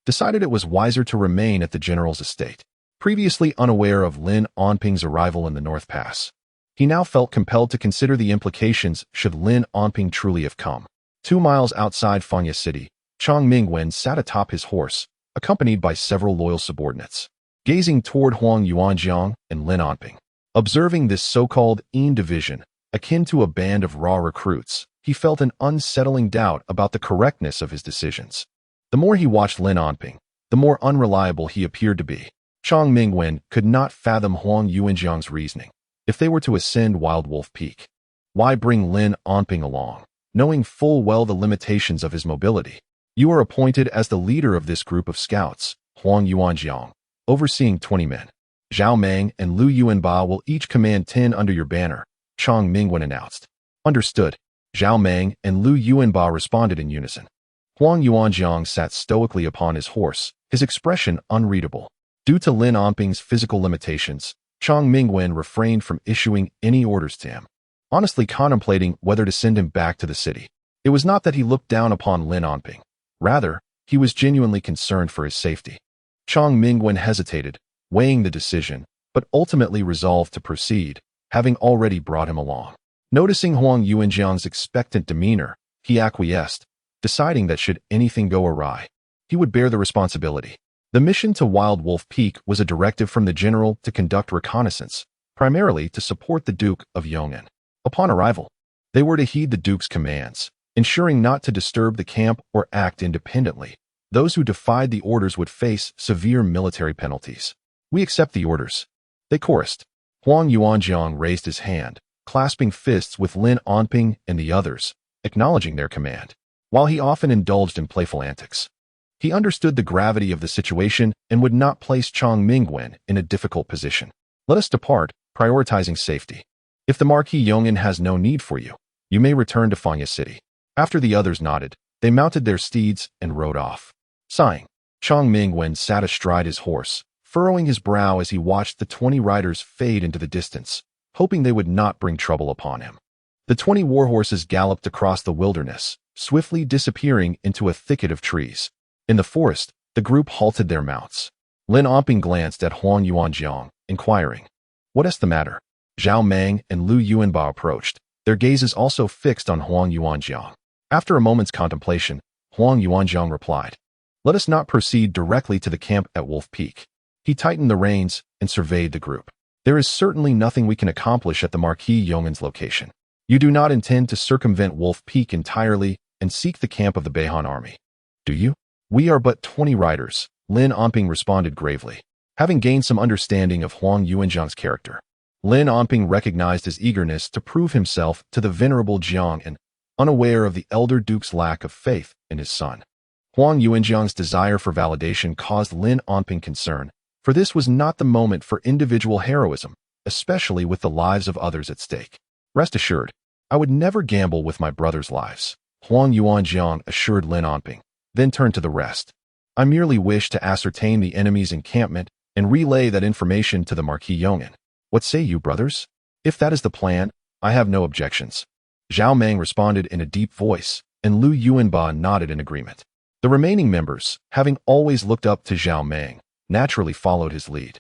decided it was wiser to remain at the general's estate. Previously unaware of Lin Onping's arrival in the North Pass, he now felt compelled to consider the implications should Lin Onping truly have come. 2 miles outside Fangya City, Chang Mingwen sat atop his horse, accompanied by several loyal subordinates, gazing toward Huang Yuanjiang and Lin Onping. Observing this so-called Yin Division, akin to a band of raw recruits, he felt an unsettling doubt about the correctness of his decisions. The more he watched Lin Onping, the more unreliable he appeared to be. Chang Mingwen could not fathom Huang Yuanjiang's reasoning. If they were to ascend Wild Wolf Peak, why bring Lin Onping along, knowing full well the limitations of his mobility? You are appointed as the leader of this group of scouts, Huang Yuanjiang, overseeing 20 men. Zhao Meng and Lu Yuanba will each command 10 under your banner, Chang Mingwen announced. Understood. Zhao Meng and Lu Yuanba responded in unison. Huang Yuanjiang sat stoically upon his horse, his expression unreadable. Due to Lin Onping's physical limitations, Chang Mingwen refrained from issuing any orders to him, honestly contemplating whether to send him back to the city. It was not that he looked down upon Lin Onping. Rather, he was genuinely concerned for his safety. Chang Mingwen hesitated, weighing the decision, but ultimately resolved to proceed, having already brought him along. Noticing Huang Yuanjiang's expectant demeanor, he acquiesced, deciding that should anything go awry, he would bear the responsibility. The mission to Wild Wolf Peak was a directive from the general to conduct reconnaissance, primarily to support the Duke of Yong'an. Upon arrival, they were to heed the Duke's commands, ensuring not to disturb the camp or act independently. Those who defied the orders would face severe military penalties. "We accept the orders," they chorused. Huang Yuanjiang raised his hand, clasping fists with Lin Onping and the others, acknowledging their command. While he often indulged in playful antics, he understood the gravity of the situation and would not place Chong Mingwen in a difficult position. "Let us depart, prioritizing safety. If the Marquis Yong'an has no need for you, you may return to Fanya City." After the others nodded, they mounted their steeds and rode off. Sighing, Chong Mingwen sat astride his horse, furrowing his brow as he watched the 20 riders fade into the distance, hoping they would not bring trouble upon him. The 20 warhorses galloped across the wilderness, swiftly disappearing into a thicket of trees. In the forest, the group halted their mounts. Lin Onping glanced at Huang Yuanjiang, inquiring, "What is the matter?" Zhao Meng and Lu Yuanba approached, their gazes also fixed on Huang Yuanjiang. After a moment's contemplation, Huang Yuanjiang replied, "Let us not proceed directly to the camp at Wolf Peak." He tightened the reins and surveyed the group. "There is certainly nothing we can accomplish at the Marquis Yong'an's location. You do not intend to circumvent Wolf Peak entirely and seek the camp of the Beihan army, do you?" "We are but 20 riders," Lin Onping responded gravely. Having gained some understanding of Huang Yuanjiang's character, Lin Onping recognized his eagerness to prove himself to the venerable Jiang and unaware of the elder duke's lack of faith in his son. Huang Yuanjiang's desire for validation caused Lin Onping concern, for this was not the moment for individual heroism, especially with the lives of others at stake. "Rest assured, I would never gamble with my brother's lives," Huang Yuanjiang assured Lin Onping, then turned to the rest. "I merely wish to ascertain the enemy's encampment and relay that information to the Marquis Yong'an. What say you, brothers? If that is the plan, I have no objections." Zhao Meng responded in a deep voice, and Lu Yuanba nodded in agreement. The remaining members, having always looked up to Zhao Meng, naturally followed his lead.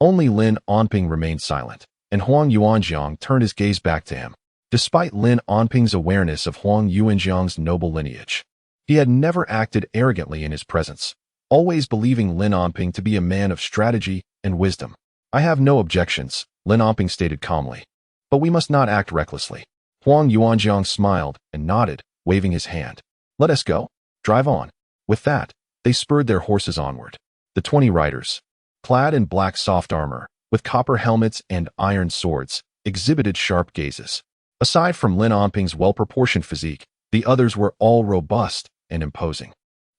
Only Lin Onping remained silent, and Huang Yuanjiang turned his gaze back to him. Despite Lin Onping's awareness of Huang Yuanjiang's noble lineage, he had never acted arrogantly in his presence, always believing Lin Onping to be a man of strategy and wisdom. "I have no objections," Lin Onping stated calmly. "But we must not act recklessly." Huang Yuanjiang smiled and nodded, waving his hand. "Let us go. Drive on." With that, they spurred their horses onward. The 20 riders, clad in black soft armor, with copper helmets and iron swords, exhibited sharp gazes. Aside from Lin Onping's well-proportioned physique, the others were all robust and imposing.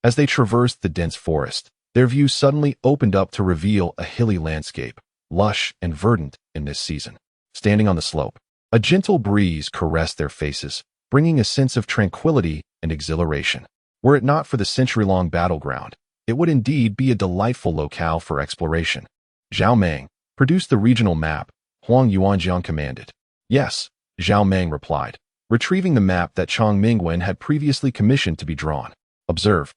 As they traversed the dense forest, their view suddenly opened up to reveal a hilly landscape, lush and verdant in this season. Standing on the slope, a gentle breeze caressed their faces, bringing a sense of tranquility and exhilaration. Were it not for the century-long battleground, it would indeed be a delightful locale for exploration. Zhao Meng, produce the regional map, Huang Yuanjiang commanded. "Yes," Zhao Meng replied, retrieving the map that Chong Mingwen had previously commissioned to be drawn. "Observe."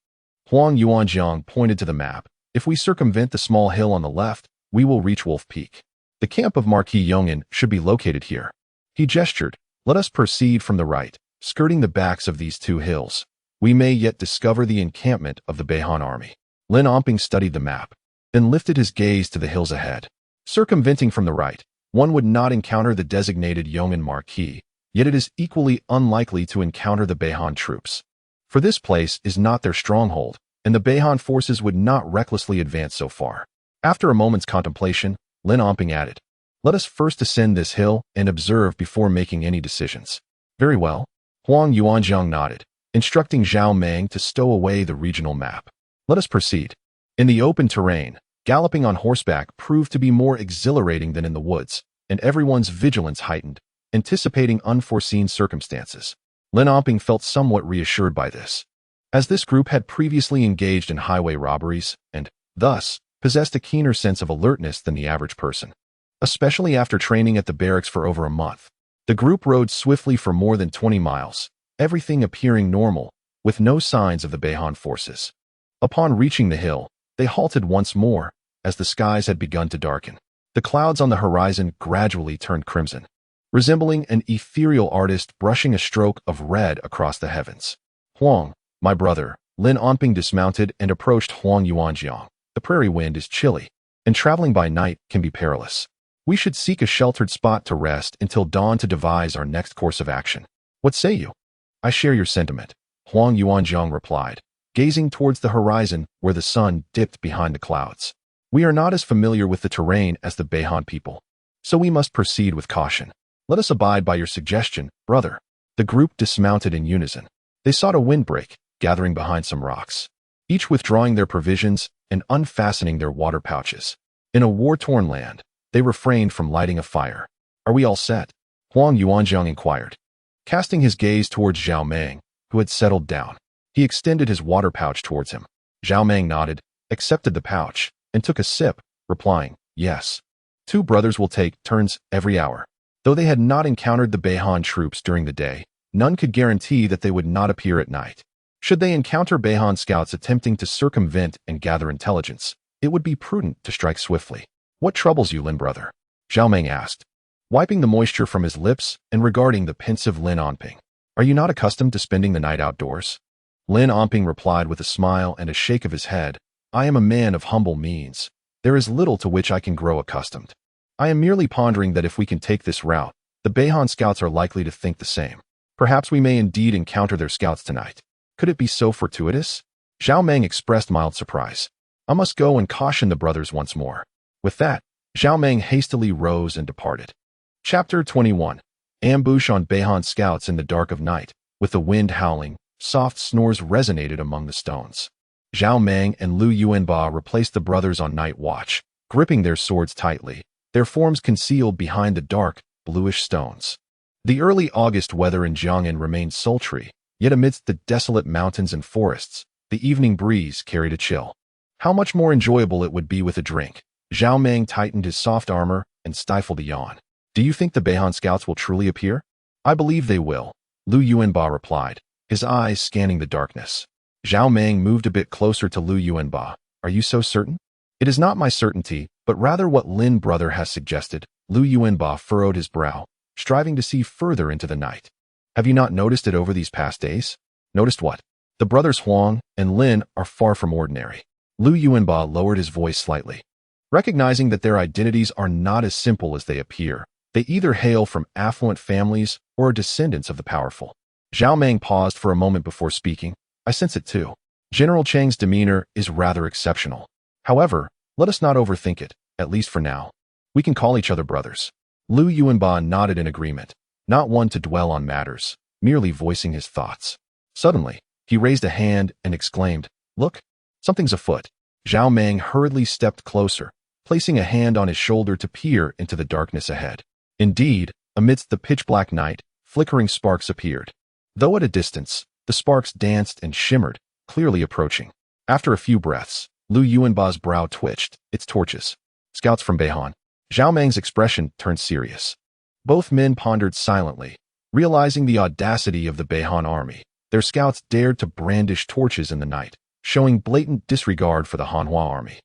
Huang Yuanjiang pointed to the map. "If we circumvent the small hill on the left, we will reach Wolf Peak. The camp of Marquis Yong'an should be located here." He gestured. "Let us proceed from the right, skirting the backs of these 2 hills. We may yet discover the encampment of the Beihan army." Lin Onping studied the map, then lifted his gaze to the hills ahead. Circumventing from the right, one would not encounter the designated Yong'an Marquis, yet it is equally unlikely to encounter the Beihan troops. For this place is not their stronghold, and the Beihan forces would not recklessly advance so far. After a moment's contemplation, Lin Onping added, "Let us first ascend this hill and observe before making any decisions." "Very well." Huang Yuanjiang nodded, instructing Zhao Meng to stow away the regional map. "Let us proceed." In the open terrain, galloping on horseback proved to be more exhilarating than in the woods, and everyone's vigilance heightened, anticipating unforeseen circumstances. Lin Onping felt somewhat reassured by this, as this group had previously engaged in highway robberies and, thus, possessed a keener sense of alertness than the average person. Especially after training at the barracks for over a month, the group rode swiftly for more than 20 miles, everything appearing normal, with no signs of the Beihan forces. Upon reaching the hill, they halted once more, as the skies had begun to darken. The clouds on the horizon gradually turned crimson, resembling an ethereal artist brushing a stroke of red across the heavens. "Huang, my brother," Lin Onping dismounted and approached Huang Yuanjiang. "The prairie wind is chilly, and traveling by night can be perilous. We should seek a sheltered spot to rest until dawn to devise our next course of action. What say you? I share your sentiment, Huang Yuanjiang replied, gazing towards the horizon where the sun dipped behind the clouds. We are not as familiar with the terrain as the Beihan people, so we must proceed with caution. Let us abide by your suggestion, brother. The group dismounted in unison. They sought a windbreak, gathering behind some rocks, each withdrawing their provisions and unfastening their water pouches. In a war-torn land, they refrained from lighting a fire. Are we all set? Huang Yuanjiang inquired, casting his gaze towards Zhao Meng, who had settled down. He extended his water pouch towards him. Zhao Meng nodded, accepted the pouch, and took a sip, replying, yes. Two brothers will take turns every hour. Though they had not encountered the Beihan troops during the day, none could guarantee that they would not appear at night. Should they encounter Beihan scouts attempting to circumvent and gather intelligence, it would be prudent to strike swiftly. What troubles you, Lin brother? Zhao Meng asked, wiping the moisture from his lips and regarding the pensive Lin Onping. Are you not accustomed to spending the night outdoors? Lin Onping replied with a smile and a shake of his head, I am a man of humble means. There is little to which I can grow accustomed. I am merely pondering that if we can take this route, the Beihan scouts are likely to think the same. Perhaps we may indeed encounter their scouts tonight. Could it be so fortuitous? Zhao Meng expressed mild surprise. I must go and caution the brothers once more. With that, Zhao Meng hastily rose and departed. Chapter 21. Ambush on Beihan scouts in the dark of night. With the wind howling, soft snores resonated among the stones. Zhao Meng and Lu Yuanba replaced the brothers on night watch, gripping their swords tightly, their forms concealed behind the dark, bluish stones. The early August weather in Jiang'an remained sultry, yet amidst the desolate mountains and forests, the evening breeze carried a chill. How much more enjoyable it would be with a drink. Zhao Meng tightened his soft armor and stifled a yawn. Do you think the Beihan scouts will truly appear? I believe they will, Lu Yuanba replied, his eyes scanning the darkness. Zhao Meng moved a bit closer to Lu Yuanba. Are you so certain? It is not my certainty, but rather what Lin brother has suggested. Lu Yuanba furrowed his brow, striving to see further into the night. Have you not noticed it over these past days? Noticed what? The brothers Huang and Lin are far from ordinary. Lu Yuanba lowered his voice slightly. Recognizing that their identities are not as simple as they appear, they either hail from affluent families or are descendants of the powerful. Zhao Meng paused for a moment before speaking. I sense it too. General Chang's demeanor is rather exceptional. However, let us not overthink it, at least for now. We can call each other brothers. Lu Yuanba nodded in agreement, not one to dwell on matters, merely voicing his thoughts. Suddenly, he raised a hand and exclaimed, Look, something's afoot. Zhao Meng hurriedly stepped closer, placing a hand on his shoulder to peer into the darkness ahead. Indeed, amidst the pitch-black night, flickering sparks appeared. Though at a distance, the sparks danced and shimmered, clearly approaching. After a few breaths, Lu Yuanba's brow twitched. It's torches. Scouts from Beihan. Zhao Meng's expression turned serious. Both men pondered silently, realizing the audacity of the Beihan army. Their scouts dared to brandish torches in the night, showing blatant disregard for the Hanhua army.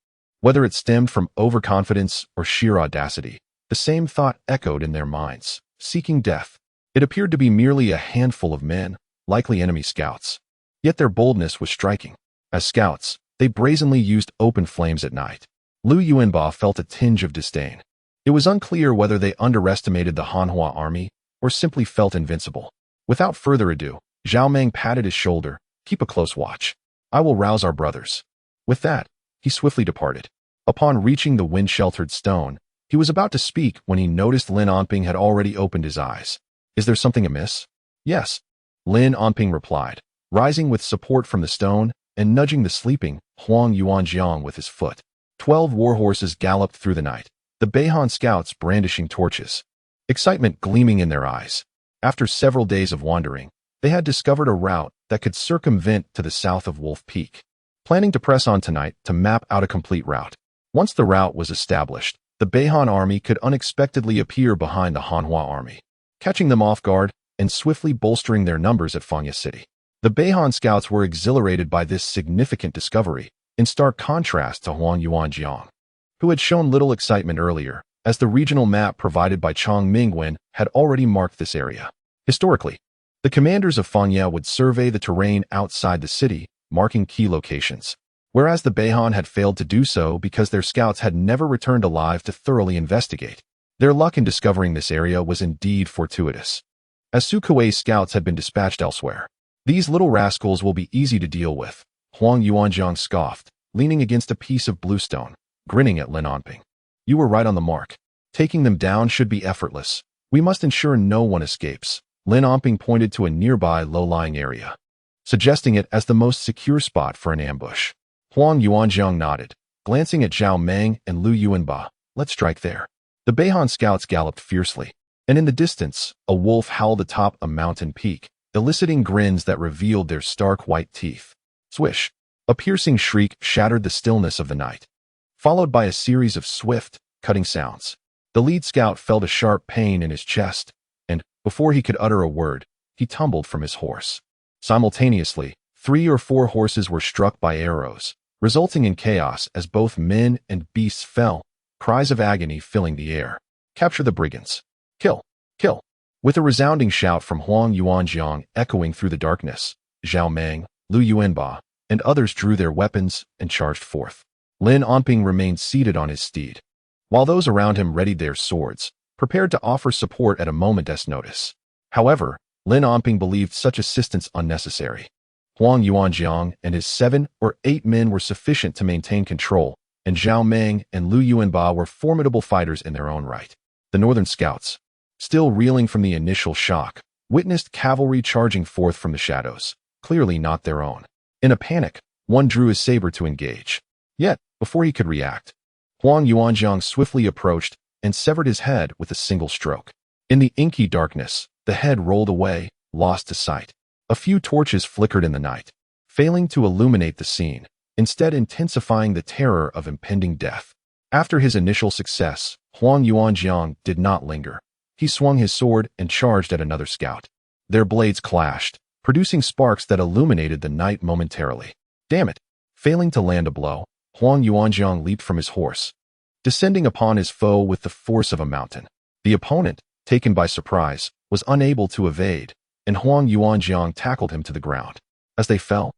Whether it stemmed from overconfidence or sheer audacity, the same thought echoed in their minds, seeking death. It appeared to be merely a handful of men, likely enemy scouts. Yet their boldness was striking. As scouts, they brazenly used open flames at night. Lu Yuanba felt a tinge of disdain. It was unclear whether they underestimated the Hanhua army or simply felt invincible. Without further ado, Zhao Meng patted his shoulder. Keep a close watch. I will rouse our brothers. With that, he swiftly departed. Upon reaching the wind-sheltered stone, he was about to speak when he noticed Lin Onping had already opened his eyes. Is there something amiss? Yes, Lin Onping replied, rising with support from the stone and nudging the sleeping Huang Yuanjiang with his foot. 12 warhorses galloped through the night, the Beihan scouts brandishing torches, excitement gleaming in their eyes. After several days of wandering, they had discovered a route that could circumvent to the south of Wolf Peak. Planning to press on tonight to map out a complete route. Once the route was established, the Beihan army could unexpectedly appear behind the Hanhua army, catching them off guard and swiftly bolstering their numbers at Fangya City. The Beihan scouts were exhilarated by this significant discovery, in stark contrast to Huang Yuanjiang, who had shown little excitement earlier, as the regional map provided by Chang Mingwen had already marked this area. Historically, the commanders of Fangya would survey the terrain outside the city, marking key locations, whereas the Beihan had failed to do so because their scouts had never returned alive to thoroughly investigate. Their luck in discovering this area was indeed fortuitous, as Su Kuei's scouts had been dispatched elsewhere. These little rascals will be easy to deal with, Huang Yuanjiang scoffed, leaning against a piece of bluestone, grinning at Lin Onping. You were right on the mark. Taking them down should be effortless. We must ensure no one escapes. Lin Onping pointed to a nearby low-lying area, suggesting it as the most secure spot for an ambush. Huang Yuanjiang nodded, glancing at Zhao Meng and Lu Yuanba. Let's strike there. The Beihan scouts galloped fiercely, and in the distance, a wolf howled atop a mountain peak, eliciting grins that revealed their stark white teeth. Swish! A piercing shriek shattered the stillness of the night, followed by a series of swift, cutting sounds. The lead scout felt a sharp pain in his chest, and, before he could utter a word, he tumbled from his horse. Simultaneously, 3 or 4 horses were struck by arrows, resulting in chaos as both men and beasts fell, cries of agony filling the air. Capture the brigands. Kill! Kill! With a resounding shout from Huang Yuanjiang echoing through the darkness, Zhao Meng, Lu Yuanba, and others drew their weapons and charged forth. Lin Onping remained seated on his steed, while those around him readied their swords, prepared to offer support at a moment's notice. However, Lin Onping believed such assistance unnecessary. Huang Yuanjiang and his 7 or 8 men were sufficient to maintain control, and Zhao Meng and Lu Yuanba were formidable fighters in their own right. The northern scouts, still reeling from the initial shock, witnessed cavalry charging forth from the shadows, clearly not their own. In a panic, one drew his saber to engage. Yet, before he could react, Huang Yuanjiang swiftly approached and severed his head with a single stroke. In the inky darkness, the head rolled away, lost to sight. A few torches flickered in the night, failing to illuminate the scene, instead intensifying the terror of impending death. After his initial success, Huang Yuanjiang did not linger. He swung his sword and charged at another scout. Their blades clashed, producing sparks that illuminated the night momentarily. Damn it! Failing to land a blow, Huang Yuanjiang leaped from his horse, descending upon his foe with the force of a mountain. The opponent, taken by surprise, was unable to evade, and Huang Yuanjiang tackled him to the ground. As they fell,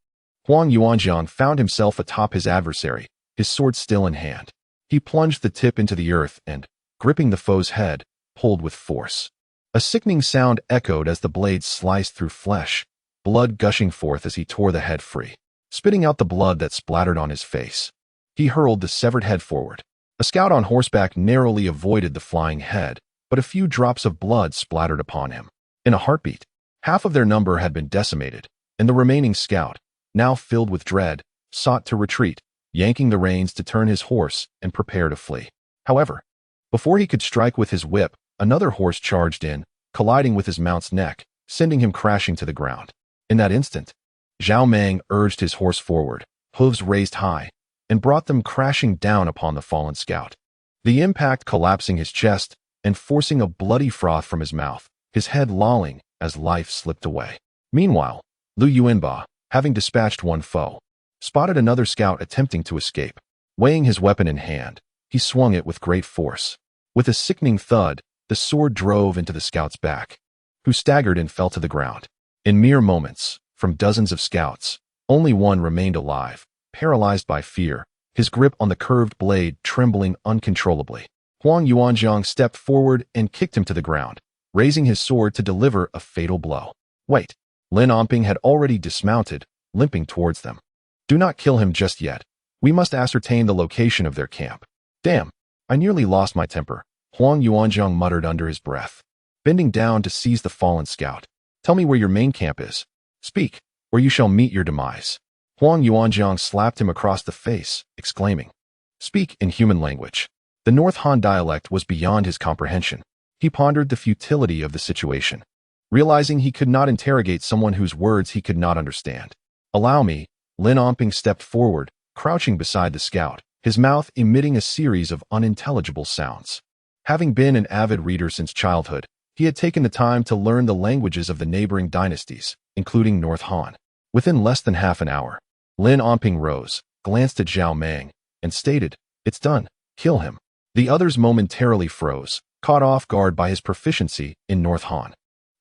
Huang Yuanjiang found himself atop his adversary, his sword still in hand. He plunged the tip into the earth and, gripping the foe's head, pulled with force. A sickening sound echoed as the blade sliced through flesh, blood gushing forth as he tore the head free. Spitting out the blood that splattered on his face, he hurled the severed head forward. A scout on horseback narrowly avoided the flying head, but a few drops of blood splattered upon him. In a heartbeat, half of their number had been decimated, and the remaining scout, now filled with dread, sought to retreat, yanking the reins to turn his horse and prepare to flee. However, before he could strike with his whip, another horse charged in, colliding with his mount's neck, sending him crashing to the ground. In that instant, Zhao Meng urged his horse forward, hooves raised high, and brought them crashing down upon the fallen scout. The impact collapsing his chest and forcing a bloody froth from his mouth, his head lolling as life slipped away. Meanwhile, Lu Yuanba, having dispatched one foe, spotted another scout attempting to escape. Weighing his weapon in hand, he swung it with great force. With a sickening thud, the sword drove into the scout's back, who staggered and fell to the ground. In mere moments, from dozens of scouts, only one remained alive, paralyzed by fear, his grip on the curved blade trembling uncontrollably. Huang Yuanjiang stepped forward and kicked him to the ground, raising his sword to deliver a fatal blow. Wait! Lin Onping had already dismounted, limping towards them. Do not kill him just yet. We must ascertain the location of their camp. Damn! I nearly lost my temper, Huang Yuanjiang muttered under his breath, bending down to seize the fallen scout. Tell me where your main camp is. Speak, or you shall meet your demise. Huang Yuanjiang slapped him across the face, exclaiming, Speak in human language. The North Han dialect was beyond his comprehension. He pondered the futility of the situation, realizing he could not interrogate someone whose words he could not understand. Allow me. Lin Onping stepped forward, crouching beside the scout, his mouth emitting a series of unintelligible sounds. Having been an avid reader since childhood, he had taken the time to learn the languages of the neighboring dynasties, including North Han. Within less than half an hour, Lin Onping rose, glanced at Zhao Meng, and stated, It's done. Kill him. The others momentarily froze, caught off guard by his proficiency in North Han.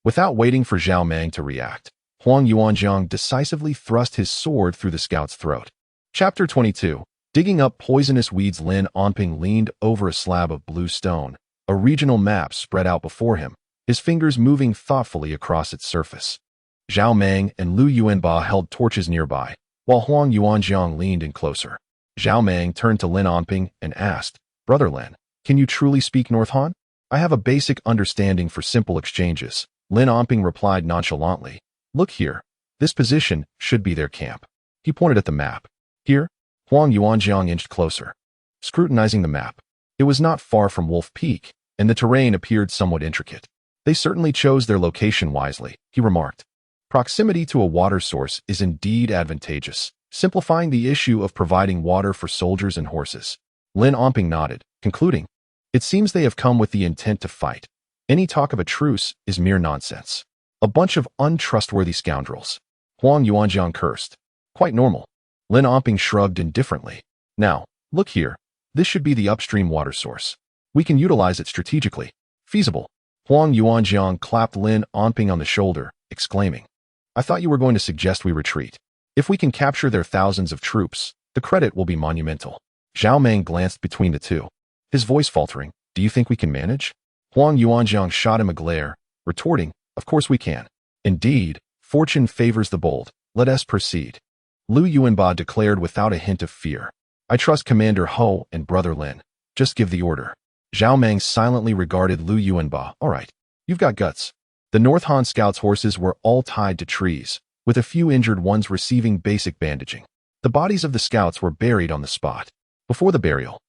Without waiting for Zhao Meng to react, Huang Yuanjiang decisively thrust his sword through the scout's throat. Chapter 22. Digging up poisonous weeds. Lin Onping leaned over a slab of blue stone, A regional map spread out before him, his fingers moving thoughtfully across its surface. Zhao Meng and Lu Yuanba held torches nearby, while Huang Yuanjiang leaned in closer. Zhao Meng turned to Lin Onping and asked, "Brother Lin, can you truly speak North Han? I have a basic understanding for simple exchanges." Lin Onping replied nonchalantly, "Look here. This position should be their camp." He pointed at the map. Here, Huang Yuanjiang inched closer, scrutinizing the map. It was not far from Wolf Peak, and the terrain appeared somewhat intricate. "They certainly chose their location wisely," he remarked. "Proximity to a water source is indeed advantageous, simplifying the issue of providing water for soldiers and horses." Lin Onping nodded, concluding, "It seems they have come with the intent to fight. Any talk of a truce is mere nonsense. A bunch of untrustworthy scoundrels." Huang Yuanjiang cursed. "Quite normal." Lin Onping shrugged indifferently. "Now, look here. This should be the upstream water source. We can utilize it strategically. Feasible." Huang Yuanjiang clapped Lin Onping on the shoulder, exclaiming, "I thought you were going to suggest we retreat. If we can capture their thousands of troops, the credit will be monumental." Zhao Meng glanced between the two, his voice faltering. "Do you think we can manage?" Huang Yuanjiang shot him a glare, retorting, "Of course we can. Indeed, fortune favors the bold. Let us proceed." Lu Yuanba declared without a hint of fear, "I trust Commander Ho and Brother Lin. Just give the order." Zhao Meng silently regarded Lu Yuanba. "All right, you've got guts." The North Han scouts' horses were all tied to trees, with a few injured ones receiving basic bandaging. The bodies of the scouts were buried on the spot. Before the burial,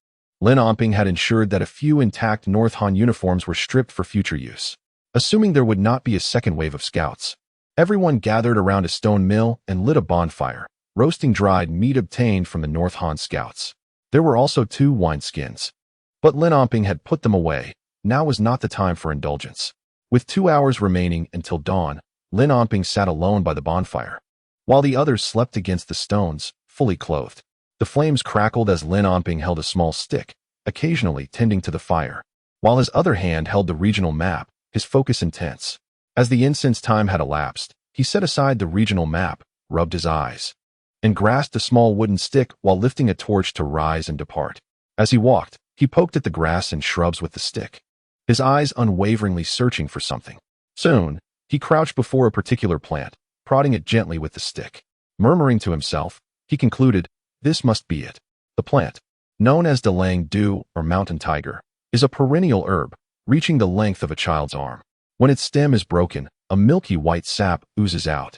Lin Onping had ensured that a few intact North Han uniforms were stripped for future use. Assuming there would not be a second wave of scouts, everyone gathered around a stone mill and lit a bonfire, roasting dried meat obtained from the North Han scouts. There were also 2 wineskins. But Lin Onping had put them away. Now was not the time for indulgence. With 2 hours remaining until dawn, Lin Onping sat alone by the bonfire, while the others slept against the stones, fully clothed. The flames crackled as Lin Onping held a small stick, occasionally tending to the fire, while his other hand held the regional map, his focus intense. As the incense time had elapsed, he set aside the regional map, rubbed his eyes, and grasped a small wooden stick while lifting a torch to rise and depart. As he walked, he poked at the grass and shrubs with the stick, his eyes unwaveringly searching for something. Soon, he crouched before a particular plant, prodding it gently with the stick. Murmuring to himself, he concluded, "This must be it." The plant, known as Delang Du or mountain tiger, is a perennial herb, reaching the length of a child's arm. When its stem is broken, a milky white sap oozes out,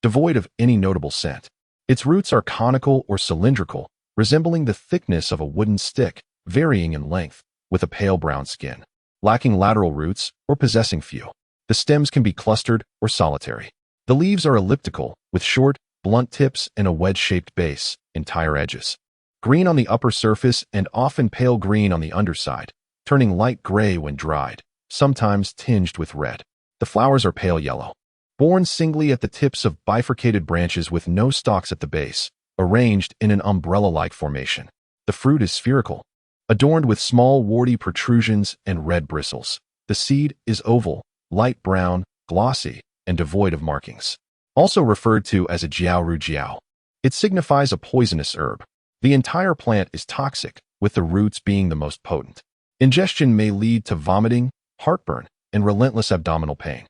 devoid of any notable scent. Its roots are conical or cylindrical, resembling the thickness of a wooden stick, varying in length, with a pale brown skin, lacking lateral roots or possessing few. The stems can be clustered or solitary. The leaves are elliptical, with short, blunt tips and a wedge-shaped base, entire edges. Green on the upper surface and often pale green on the underside, turning light gray when dried, sometimes tinged with red. The flowers are pale yellow, borne singly at the tips of bifurcated branches with no stalks at the base, arranged in an umbrella-like formation. The fruit is spherical, adorned with small warty protrusions and red bristles. The seed is oval, light brown, glossy, and devoid of markings. Also referred to as a jiaoru jiao. It signifies a poisonous herb. The entire plant is toxic, with the roots being the most potent. Ingestion may lead to vomiting, heartburn, and relentless abdominal pain,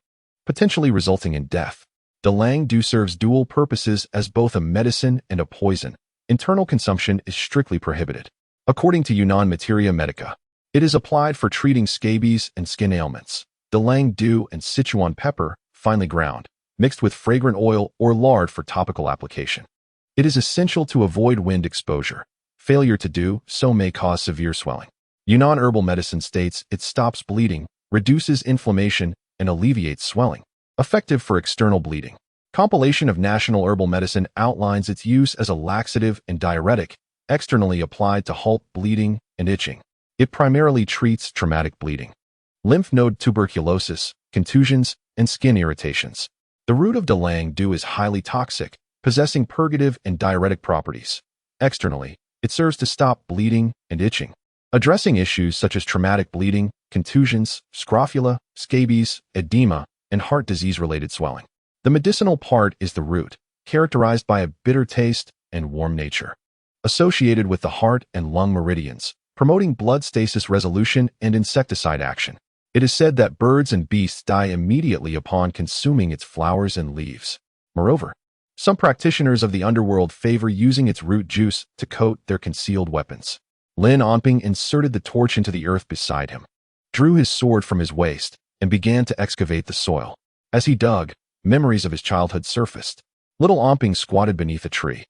potentially resulting in death. Delang Du serves dual purposes as both a medicine and a poison. Internal consumption is strictly prohibited. According to Yunnan Materia Medica, it is applied for treating scabies and skin ailments. Delang Du and Sichuan pepper, finely ground, mixed with fragrant oil or lard for topical application. It is essential to avoid wind exposure. Failure to do so may cause severe swelling. Yunnan herbal medicine states it stops bleeding, reduces inflammation, and alleviates swelling. Effective for external bleeding. Compilation of National Herbal Medicine outlines its use as a laxative and diuretic, externally applied to halt bleeding and itching. It primarily treats traumatic bleeding, lymph node tuberculosis, contusions, and skin irritations. The root of Delang Du is highly toxic, possessing purgative and diuretic properties. Externally, it serves to stop bleeding and itching, addressing issues such as traumatic bleeding, contusions, scrofula, scabies, edema, and heart disease-related swelling. The medicinal part is the root, characterized by a bitter taste and warm nature. Associated with the heart and lung meridians, promoting blood stasis resolution and insecticide action. It is said that birds and beasts die immediately upon consuming its flowers and leaves. Moreover, some practitioners of the underworld favor using its root juice to coat their concealed weapons. Lin Onping inserted the torch into the earth beside him, drew his sword from his waist, and began to excavate the soil. As he dug, memories of his childhood surfaced. Little Onping squatted beneath a tree,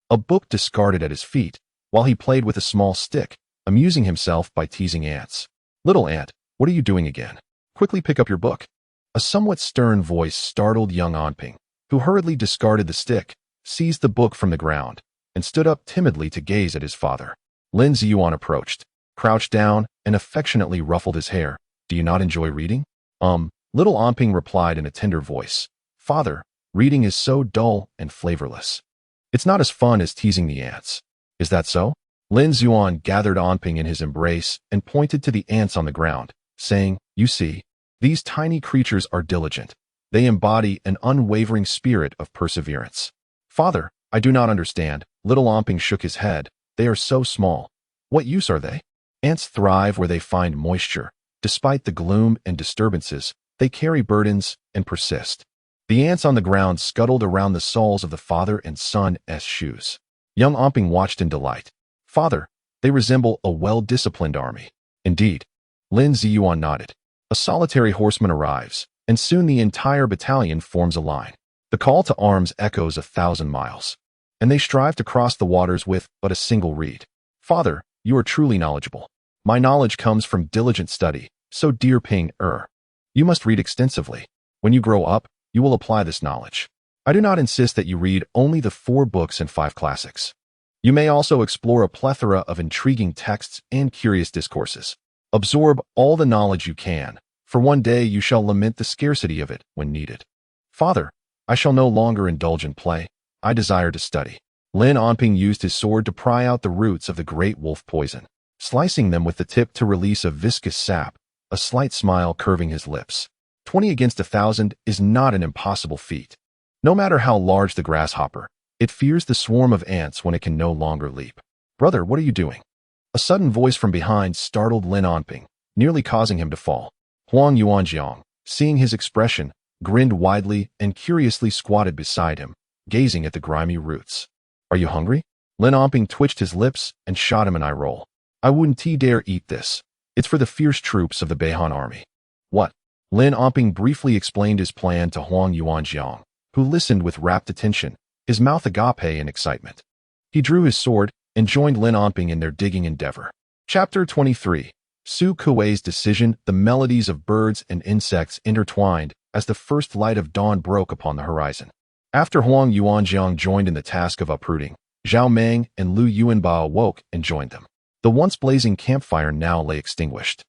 a book discarded at his feet, while he played with a small stick, amusing himself by teasing ants. "Little ant, what are you doing again? Quickly pick up your book." A somewhat stern voice startled young Onping, who hurriedly discarded the stick, seized the book from the ground, and stood up timidly to gaze at his father. Lin Ziyuan approached, crouched down, and affectionately ruffled his hair. "Do you not enjoy reading?" Little Onping replied in a tender voice. "Father, reading is so dull and flavorless. It's not as fun as teasing the ants." "Is that so?" Lin Ziyuan gathered Onping in his embrace and pointed to the ants on the ground, saying, "You see, these tiny creatures are diligent. They embody an unwavering spirit of perseverance." "Father, I do not understand." Little Onping shook his head. "They are so small. What use are they? Ants thrive where they find moisture. Despite the gloom and disturbances, they carry burdens and persist." The ants on the ground scuttled around the soles of the father and son's shoes. Young Onping watched in delight. "Father, they resemble a well-disciplined army." "Indeed." Lin Ziyuan nodded. A solitary horseman arrives, and soon the entire battalion forms a line. The call to arms echoes 1,000 miles, and they strive to cross the waters with but a single reed. "Father, you are truly knowledgeable." "My knowledge comes from diligent study, so dear Ping Er. You must read extensively. When you grow up, you will apply this knowledge. I do not insist that you read only the 4 books and 5 classics. You may also explore a plethora of intriguing texts and curious discourses. Absorb all the knowledge you can, for one day you shall lament the scarcity of it when needed." "Father, I shall no longer indulge in play. I desire to study." Lin Onping used his sword to pry out the roots of the great wolf poison, slicing them with the tip to release a viscous sap, a slight smile curving his lips. 20 against 1,000 is not an impossible feat. No matter how large the grasshopper, it fears the swarm of ants when it can no longer leap. "Brother, what are you doing?" A sudden voice from behind startled Lin Onping, nearly causing him to fall. Huang Yuanjiang, seeing his expression, grinned widely and curiously squatted beside him, gazing at the grimy roots. "Are you hungry?" Lin Onping twitched his lips and shot him an eye roll. "I wouldn't dare eat this. It's for the fierce troops of the Beihan army." "What?" Lin Onping briefly explained his plan to Huang Yuanjiang, who listened with rapt attention, his mouth agape in excitement. He drew his sword and joined Lin Onping in their digging endeavor. Chapter 23. Su Kuei's decision. The melodies of birds and insects intertwined as the first light of dawn broke upon the horizon. After Huang Yuanjiang joined in the task of uprooting, Zhao Meng and Lu Yuanbao awoke and joined them. The once blazing campfire now lay extinguished,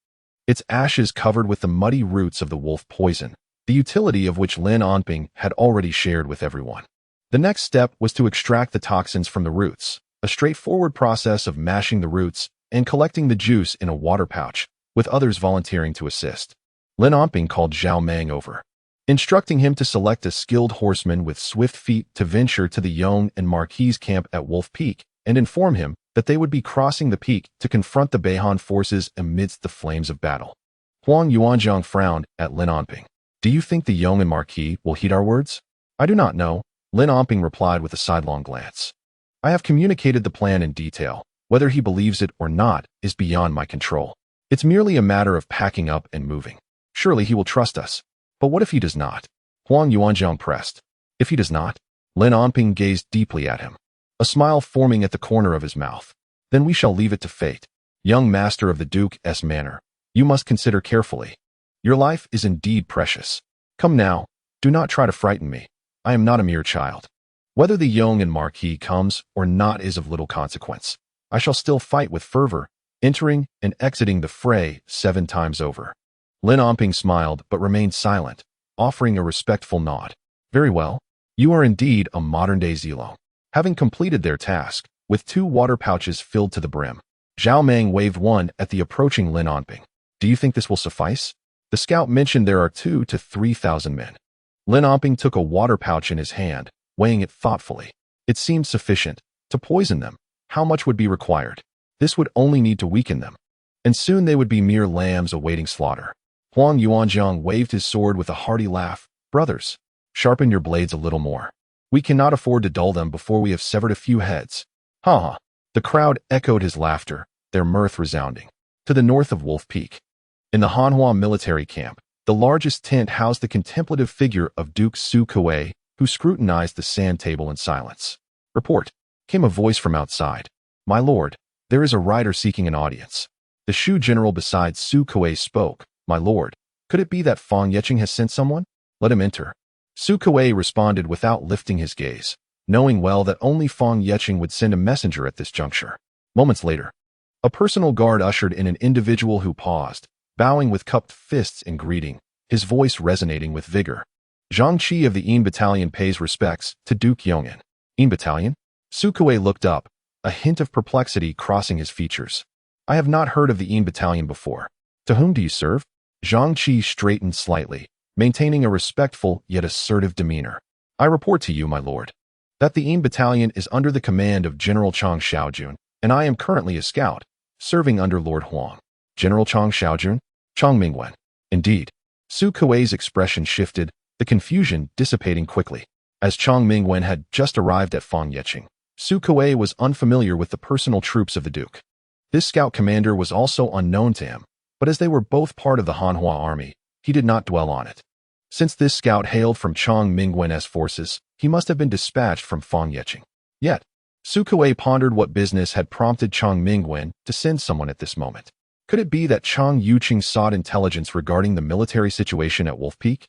its ashes covered with the muddy roots of the wolf poison, the utility of which Lin Onping had already shared with everyone. The next step was to extract the toxins from the roots, a straightforward process of mashing the roots and collecting the juice in a water pouch, with others volunteering to assist. Lin Onping called Zhao Meng over, instructing him to select a skilled horseman with swift feet to venture to the Yong and Marquis camp at Wolf Peak, and inform him that they would be crossing the peak to confront the Beihan forces amidst the flames of battle. Huang Yuanjiang frowned at Lin Onping. "Do you think the Yong and Marquis will heed our words?" "I do not know," Lin Onping replied with a sidelong glance. "I have communicated the plan in detail. Whether he believes it or not is beyond my control. It's merely a matter of packing up and moving. Surely he will trust us. But what if he does not?" Huang Yuanjiang pressed. "If he does not?" Lin Onping gazed deeply at him, a smile forming at the corner of his mouth. "Then we shall leave it to fate. Young master of the Duke's manor, you must consider carefully. Your life is indeed precious. Come now, do not try to frighten me. I am not a mere child. Whether the Yong and Marquis comes or not is of little consequence. I shall still fight with fervor, entering and exiting the fray 7 times over." Lin Onping smiled but remained silent, offering a respectful nod. "Very well. You are indeed a modern-day Zilong." Having completed their task, with 2 water pouches filled to the brim, Zhao Meng waved one at the approaching Lin Onping. "Do you think this will suffice?" The scout mentioned there are 2,000 to 3,000 men. Lin Onping took a water pouch in his hand, weighing it thoughtfully. It seemed sufficient. To poison them, how much would be required? This would only need to weaken them, and soon they would be mere lambs awaiting slaughter. Huang Yuanzhang waved his sword with a hearty laugh. Brothers, sharpen your blades a little more. We cannot afford to dull them before we have severed a few heads. Ha ha. The crowd echoed his laughter, their mirth resounding. To the north of Wolf Peak, in the Hanhua military camp, the largest tent housed the contemplative figure of Duke Su Kuei, who scrutinized the sand table in silence. Report, came a voice from outside. My lord, there is a rider seeking an audience. The Shu general beside Su Kuei spoke. My lord, could it be that Fang Yecheng has sent someone? Let him enter. Su Kuei responded without lifting his gaze, knowing well that only Fang Yecheng would send a messenger at this juncture. Moments later, a personal guard ushered in an individual who paused, bowing with cupped fists in greeting, his voice resonating with vigor. Zhang Qi of the Yin Battalion pays respects to Duke Yong'an. Yin Battalion? Su Kuei looked up, a hint of perplexity crossing his features. I have not heard of the Yin Battalion before. To whom do you serve? Zhang Qi straightened slightly, maintaining a respectful yet assertive demeanor. I report to you, my lord, that the Yin Battalion is under the command of General Chang Xiaojun, and I am currently a scout, serving under Lord Huang. General Chang Xiaojun? Chang Mingwen. Indeed. Su Kuei's expression shifted, the confusion dissipating quickly. As Chang Mingwen had just arrived at Fang Yecheng, Su Kuei was unfamiliar with the personal troops of the Duke. This scout commander was also unknown to him, but as they were both part of the Hanhua army, he did not dwell on it. Since this scout hailed from Chang Mingwen's forces, he must have been dispatched from Fang Yecheng. Yet, Su Kuei pondered what business had prompted Chang Mingwen to send someone at this moment. Could it be that Chang Yuqing sought intelligence regarding the military situation at Wolf Peak?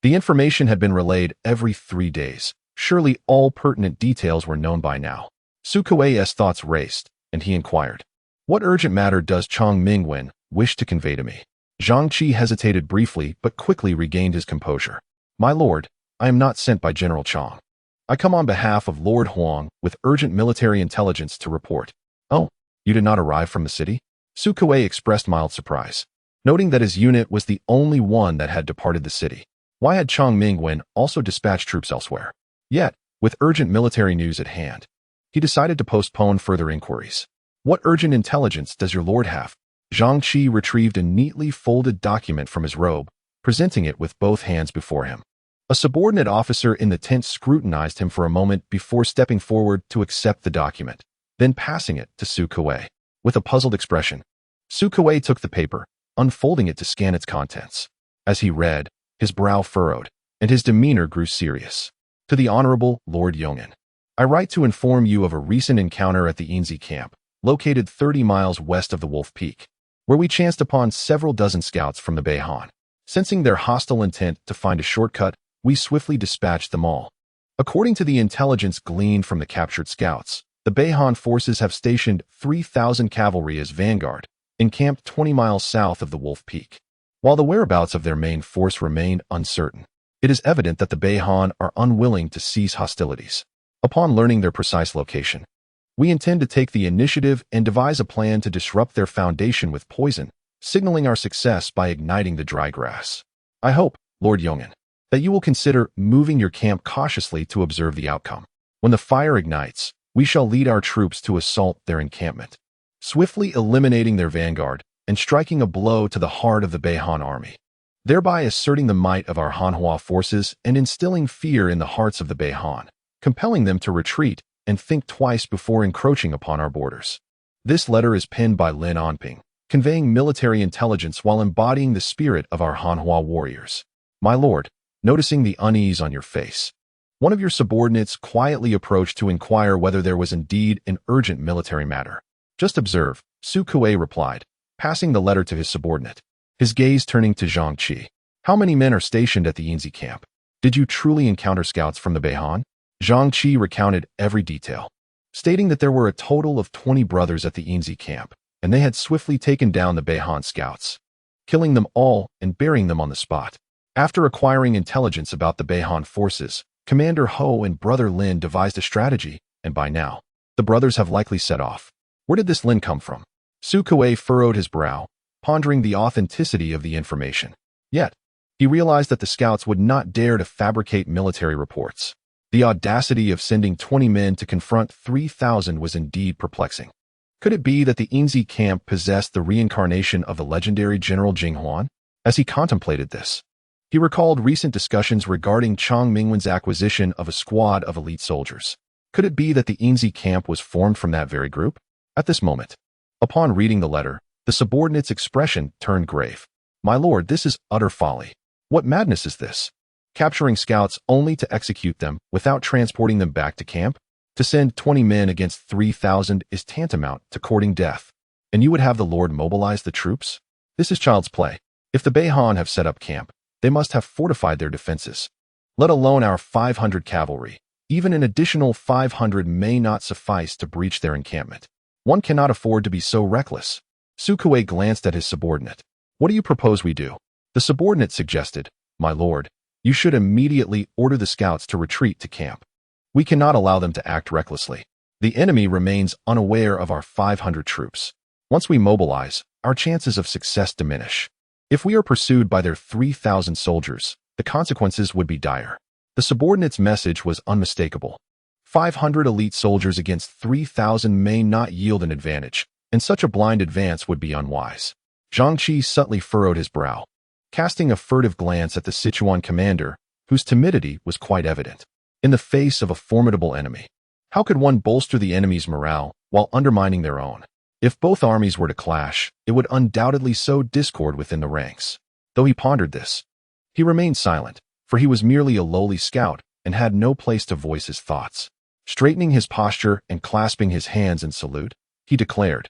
The information had been relayed every 3 days. Surely all pertinent details were known by now. Su Kuei's thoughts raced, and he inquired, what urgent matter does Chang Mingwen wish to convey to me? Zhang Qi hesitated briefly but quickly regained his composure. My lord, I am not sent by General Chang. I come on behalf of Lord Huang with urgent military intelligence to report. Oh, you did not arrive from the city? Su Kuei expressed mild surprise, noting that his unit was the only one that had departed the city. Why had Chang Mingwen also dispatched troops elsewhere? Yet, with urgent military news at hand, he decided to postpone further inquiries. What urgent intelligence does your lord have? Zhang Qi retrieved a neatly folded document from his robe, presenting it with both hands before him. A subordinate officer in the tent scrutinized him for a moment before stepping forward to accept the document, then passing it to Su Kuei. With a puzzled expression, Su Kuei took the paper, unfolding it to scan its contents. As he read, his brow furrowed, and his demeanor grew serious. To the Honorable Lord Yong'an, I write to inform you of a recent encounter at the Yinzi camp, located 30 miles west of the Wolf Peak, where we chanced upon several dozen scouts from the Beihan. Sensing their hostile intent to find a shortcut, we swiftly dispatched them all. According to the intelligence gleaned from the captured scouts, the Beihan forces have stationed 3,000 cavalry as vanguard, encamped 20 miles south of the Wolf Peak. While the whereabouts of their main force remain uncertain, it is evident that the Beihan are unwilling to cease hostilities. Upon learning their precise location, we intend to take the initiative and devise a plan to disrupt their foundation with poison, signaling our success by igniting the dry grass. I hope, Lord Yong'an, that you will consider moving your camp cautiously to observe the outcome. When the fire ignites, we shall lead our troops to assault their encampment, swiftly eliminating their vanguard and striking a blow to the heart of the Beihan army, thereby asserting the might of our Hanhua forces and instilling fear in the hearts of the Beihan, compelling them to retreat and think twice before encroaching upon our borders. This letter is penned by Lin Anping, conveying military intelligence while embodying the spirit of our Hanhua warriors. My lord, noticing the unease on your face, one of your subordinates quietly approached to inquire whether there was indeed an urgent military matter. Just observe, Su Kuei replied, passing the letter to his subordinate, his gaze turning to Zhang Qi. How many men are stationed at the Yinzi camp? Did you truly encounter scouts from the Beihan? Zhang Qi recounted every detail, stating that there were a total of 20 brothers at the Yinzi camp, and they had swiftly taken down the Beihan scouts, killing them all and burying them on the spot. After acquiring intelligence about the Beihan forces, Commander Ho and Brother Lin devised a strategy, and by now, the brothers have likely set off. Where did this Lin come from? Su Kuei furrowed his brow, pondering the authenticity of the information. Yet, he realized that the scouts would not dare to fabricate military reports. The audacity of sending 20 men to confront 3,000 was indeed perplexing. Could it be that the Yinzi camp possessed the reincarnation of the legendary General Jinghuan? As he contemplated this, he recalled recent discussions regarding Chang Mingwen's acquisition of a squad of elite soldiers. Could it be that the Yinzi camp was formed from that very group? At this moment, upon reading the letter, the subordinate's expression turned grave. My lord, this is utter folly. What madness is this? Capturing scouts only to execute them without transporting them back to camp? To send 20 men against 3,000 is tantamount to courting death. And you would have the lord mobilize the troops? This is child's play. If the Beihan have set up camp, they must have fortified their defenses. Let alone our 500 cavalry. Even an additional 500 may not suffice to breach their encampment. One cannot afford to be so reckless. Su Kuei glanced at his subordinate. What do you propose we do? The subordinate suggested, My lord, you should immediately order the scouts to retreat to camp. We cannot allow them to act recklessly. The enemy remains unaware of our 500 troops. Once we mobilize, our chances of success diminish. If we are pursued by their 3,000 soldiers, the consequences would be dire. The subordinate's message was unmistakable. 500 elite soldiers against 3,000 may not yield an advantage, and such a blind advance would be unwise. Zhang Qi subtly furrowed his brow, casting a furtive glance at the Sichuan commander, whose timidity was quite evident. In the face of a formidable enemy, how could one bolster the enemy's morale while undermining their own? If both armies were to clash, it would undoubtedly sow discord within the ranks. Though he pondered this, he remained silent, for he was merely a lowly scout and had no place to voice his thoughts. Straightening his posture and clasping his hands in salute, he declared,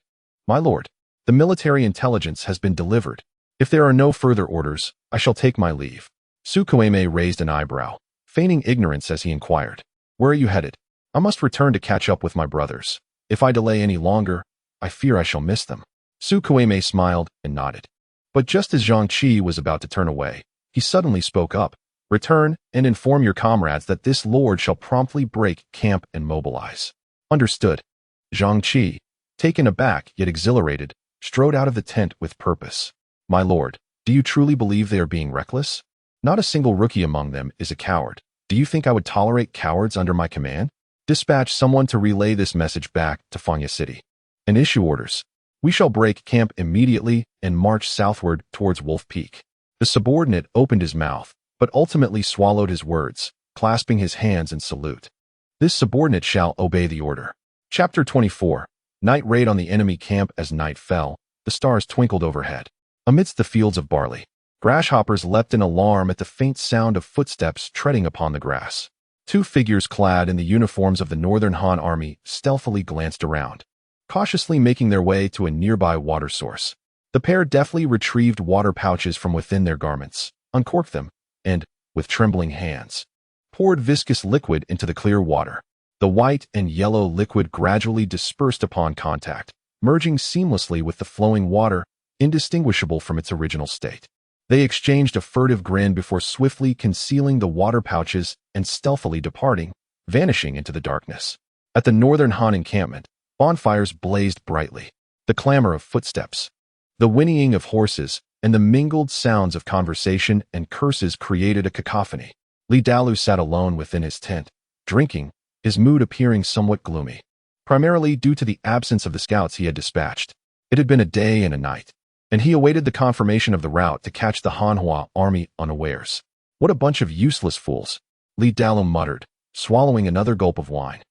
My lord, the military intelligence has been delivered. If there are no further orders, I shall take my leave. Su Kuei raised an eyebrow, feigning ignorance as he inquired, Where are you headed? I must return to catch up with my brothers. If I delay any longer, I fear I shall miss them. Su Kuei smiled and nodded. But just as Zhang Qi was about to turn away, he suddenly spoke up. Return and inform your comrades that this lord shall promptly break camp and mobilize. Understood. Zhang Qi, taken aback yet exhilarated, strode out of the tent with purpose. My lord, do you truly believe they are being reckless? Not a single rookie among them is a coward. Do you think I would tolerate cowards under my command? Dispatch someone to relay this message back to Fangya City. And issue orders. We shall break camp immediately and march southward towards Wolf Peak. The subordinate opened his mouth, but ultimately swallowed his words, clasping his hands in salute. This subordinate shall obey the order. Chapter 24. Night raid on the enemy camp. As night fell, the stars twinkled overhead. Amidst the fields of barley, grasshoppers leapt in alarm at the faint sound of footsteps treading upon the grass. Two figures clad in the uniforms of the Northern Han Army stealthily glanced around, cautiously making their way to a nearby water source. The pair deftly retrieved water pouches from within their garments, uncorked them, and, with trembling hands, poured viscous liquid into the clear water. The white and yellow liquid gradually dispersed upon contact, merging seamlessly with the flowing water, indistinguishable from its original state. They exchanged a furtive grin before swiftly concealing the water pouches and stealthily departing, vanishing into the darkness. At the Northern Han encampment, bonfires blazed brightly. The clamor of footsteps, the whinnying of horses, and the mingled sounds of conversation and curses created a cacophony. Li Dalu sat alone within his tent, drinking, his mood appearing somewhat gloomy, primarily due to the absence of the scouts he had dispatched. It had been a day and a night, and he awaited the confirmation of the route to catch the Hanhua army unawares. What a bunch of useless fools, Li Dalu muttered, swallowing another gulp of wine.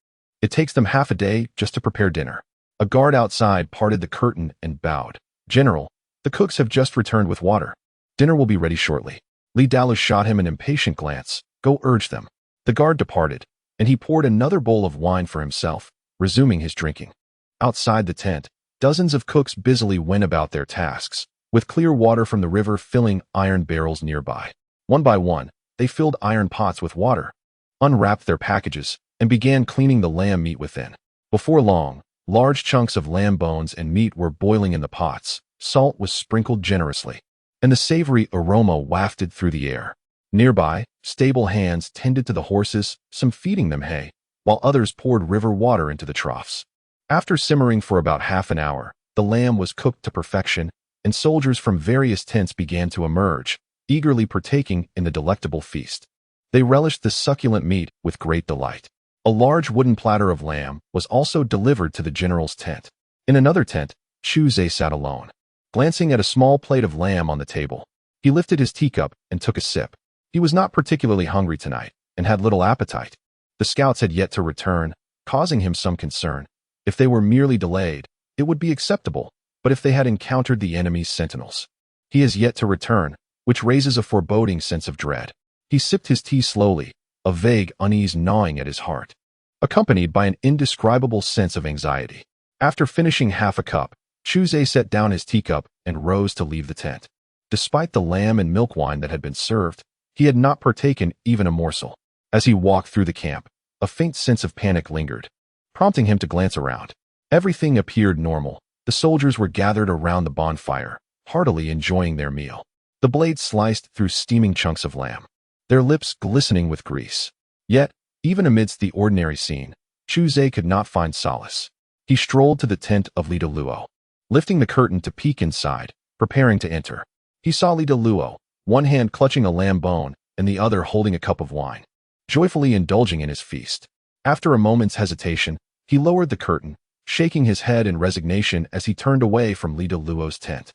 It takes them half a day just to prepare dinner. A guard outside parted the curtain and bowed. General, the cooks have just returned with water. Dinner will be ready shortly. Li Dalu shot him an impatient glance. Go urge them. The guard departed, and he poured another bowl of wine for himself, resuming his drinking. Outside the tent, dozens of cooks busily went about their tasks, with clear water from the river filling iron barrels nearby. One by one, they filled iron pots with water, unwrapped their packages, and began cleaning the lamb meat within. Before long, large chunks of lamb bones and meat were boiling in the pots. Salt was sprinkled generously, and the savory aroma wafted through the air. Nearby, stable hands tended to the horses, some feeding them hay, while others poured river water into the troughs. After simmering for about half an hour, the lamb was cooked to perfection, and soldiers from various tents began to emerge, eagerly partaking in the delectable feast. They relished the succulent meat with great delight. A large wooden platter of lamb was also delivered to the general's tent. In another tent, Chu Zhe sat alone. Glancing at a small plate of lamb on the table, he lifted his teacup and took a sip. He was not particularly hungry tonight and had little appetite. The scouts had yet to return, causing him some concern. If they were merely delayed, it would be acceptable, but if they had encountered the enemy's sentinels, he has yet to return, which raises a foreboding sense of dread. He sipped his tea slowly, a vague unease gnawing at his heart, accompanied by an indescribable sense of anxiety. After finishing half a cup, Chu Zhe set down his teacup and rose to leave the tent. Despite the lamb and milk wine that had been served, he had not partaken even a morsel. As he walked through the camp, a faint sense of panic lingered, prompting him to glance around. Everything appeared normal. The soldiers were gathered around the bonfire, heartily enjoying their meal. The blade sliced through steaming chunks of lamb, their lips glistening with grease. Yet, even amidst the ordinary scene, Chu Zhe could not find solace. He strolled to the tent of Li De Luo, lifting the curtain to peek inside, preparing to enter. He saw Li De Luo, one hand clutching a lamb bone and the other holding a cup of wine, joyfully indulging in his feast. After a moment's hesitation, he lowered the curtain, shaking his head in resignation as he turned away from Li De Luo's tent.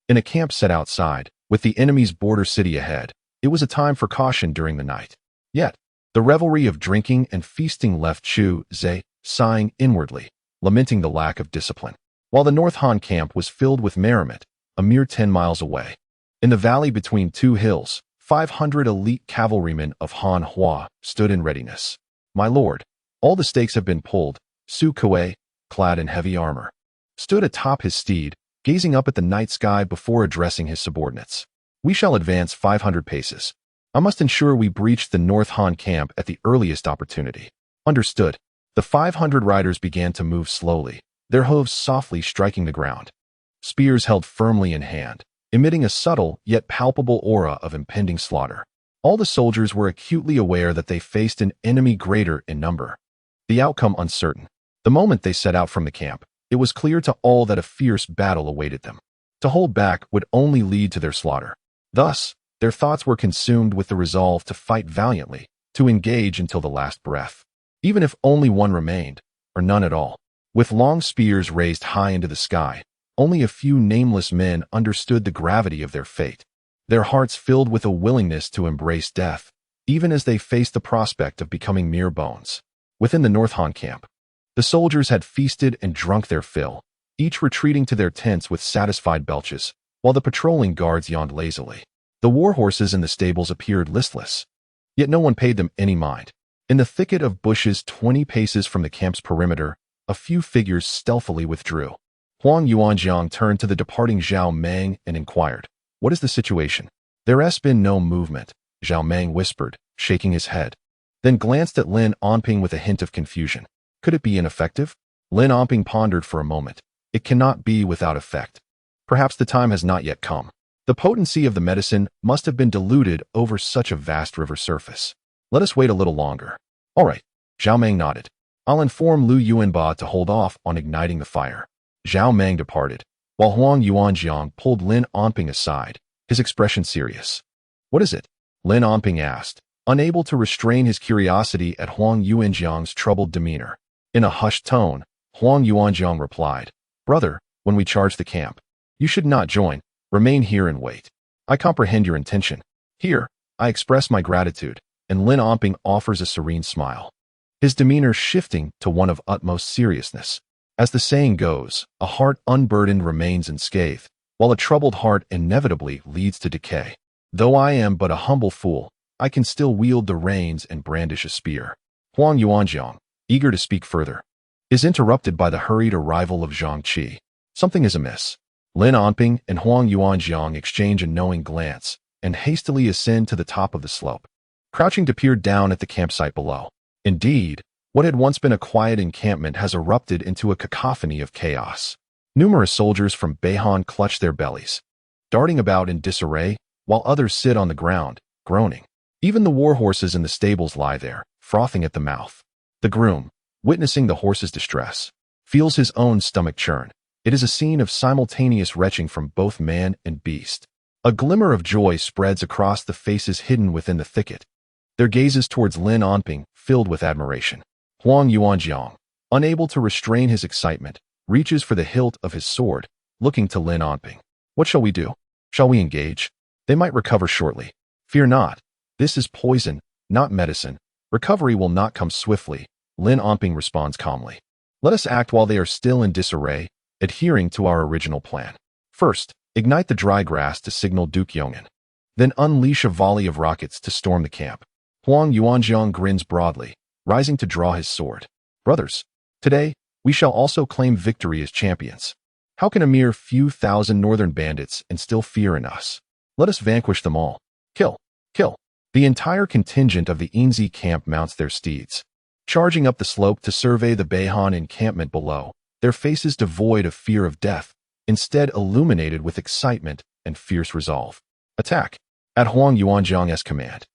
In a camp set outside, with the enemy's border city ahead, it was a time for caution during the night. Yet, the revelry of drinking and feasting left Chu Zhe sighing inwardly, lamenting the lack of discipline. While the North Han camp was filled with merriment, a mere 10 miles away, in the valley between two hills, 500 elite cavalrymen of Han Hua stood in readiness. "My lord, all the stakes have been pulled," Su Kuei, clad in heavy armor, stood atop his steed, gazing up at the night sky before addressing his subordinates. "We shall advance 500 paces. I must ensure we breach the North Han camp at the earliest opportunity." Understood. The 500 riders began to move slowly, their hooves softly striking the ground, spears held firmly in hand, emitting a subtle yet palpable aura of impending slaughter. All the soldiers were acutely aware that they faced an enemy greater in number, the outcome uncertain. The moment they set out from the camp, it was clear to all that a fierce battle awaited them. To hold back would only lead to their slaughter. Thus, their thoughts were consumed with the resolve to fight valiantly, to engage until the last breath, even if only one remained, or none at all. With long spears raised high into the sky, only a few nameless men understood the gravity of their fate, their hearts filled with a willingness to embrace death, even as they faced the prospect of becoming mere bones. Within the North Han camp, the soldiers had feasted and drunk their fill, each retreating to their tents with satisfied belches, while the patrolling guards yawned lazily. The war horses in the stables appeared listless, yet no one paid them any mind. In the thicket of bushes 20 paces from the camp's perimeter, a few figures stealthily withdrew. Huang Yuanjiang turned to the departing Zhao Meng and inquired, "What is the situation?" "There's been no movement," Zhao Meng whispered, shaking his head, then glanced at Lin Onping with a hint of confusion. "Could it be ineffective?" Lin Onping pondered for a moment. "It cannot be without effect. Perhaps the time has not yet come. The potency of the medicine must have been diluted over such a vast river surface. Let us wait a little longer." "All right," Zhao Meng nodded. "I'll inform Lu Yuanba to hold off on igniting the fire." Zhao Meng departed, while Huang Yuanjiang pulled Lin Onping aside, his expression serious. "What is it?" Lin Onping asked, unable to restrain his curiosity at Huang Yuanjiang's troubled demeanor. In a hushed tone, Huang Yuanjiang replied, "Brother, when we charge the camp, you should not join. Remain here and wait. I comprehend your intention. Here, I express my gratitude," and Lin Onping offers a serene smile, his demeanor shifting to one of utmost seriousness. As the saying goes, a heart unburdened remains unscathed, while a troubled heart inevitably leads to decay. "Though I am but a humble fool, I can still wield the reins and brandish a spear." Huang Yuanjiang, eager to speak further, is interrupted by the hurried arrival of Zhang Qi. Something is amiss. Lin Onping and Huang Yuanjiang exchange a knowing glance and hastily ascend to the top of the slope, crouching to peer down at the campsite below. Indeed, what had once been a quiet encampment has erupted into a cacophony of chaos. Numerous soldiers from Beihan clutch their bellies, darting about in disarray, while others sit on the ground, groaning. Even the war horses in the stables lie there, frothing at the mouth. The groom, witnessing the horse's distress, feels his own stomach churn. It is a scene of simultaneous retching from both man and beast. A glimmer of joy spreads across the faces hidden within the thicket, their gazes towards Lin Onping filled with admiration. Huang Yuanjiang, unable to restrain his excitement, reaches for the hilt of his sword, looking to Lin Onping. What shall we do? Shall we engage? They might recover shortly. Fear not. This is poison, not medicine. Recovery will not come swiftly, Lin Onping responds calmly. Let us act while they are still in disarray, adhering to our original plan. First, ignite the dry grass to signal Duke Yong'an. Then unleash a volley of rockets to storm the camp. Huang Yuanzhang grins broadly, rising to draw his sword. Brothers, today, we shall also claim victory as champions. How can a mere few thousand northern bandits instill fear in us? Let us vanquish them all. Kill, kill. The entire contingent of the Inzi camp mounts their steeds, charging up the slope to survey the Beihan encampment below, their faces devoid of fear of death, instead illuminated with excitement and fierce resolve. Attack! At Huang Yuanzhang's command.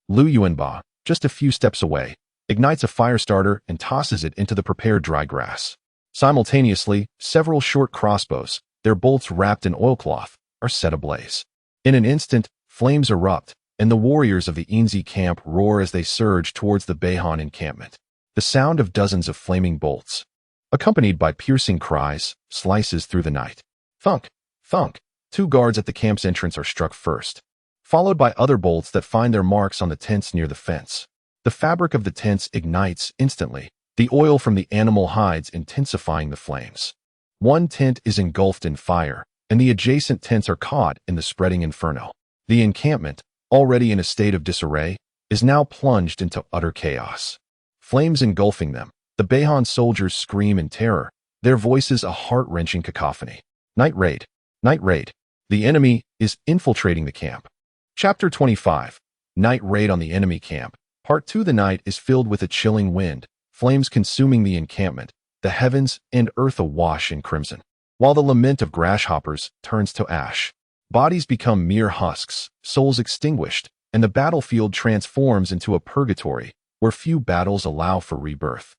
Lu Yuanba, just a few steps away, ignites a fire starter and tosses it into the prepared dry grass. Simultaneously, several short crossbows, their bolts wrapped in oilcloth, are set ablaze. In an instant, flames erupt, and the warriors of the Inzi camp roar as they surge towards the Beihan encampment. The sound of dozens of flaming bolts, accompanied by piercing cries, slices through the night. Thunk, thunk. 2 guards at the camp's entrance are struck first, followed by other bolts that find their marks on the tents near the fence. The fabric of the tents ignites instantly, the oil from the animal hides intensifying the flames. One tent is engulfed in fire, and the adjacent tents are caught in the spreading inferno. The encampment, already in a state of disarray, is now plunged into utter chaos. Flames engulfing them, the Beihan soldiers scream in terror, their voices a heart-wrenching cacophony. Night raid! Night raid! The enemy is infiltrating the camp. Chapter 25. Night raid on the enemy camp. Part 2. The night is filled with a chilling wind, flames consuming the encampment, the heavens and earth awash in crimson. While the lament of grasshoppers turns to ash, bodies become mere husks, souls extinguished, and the battlefield transforms into a purgatory where few battles allow for rebirth.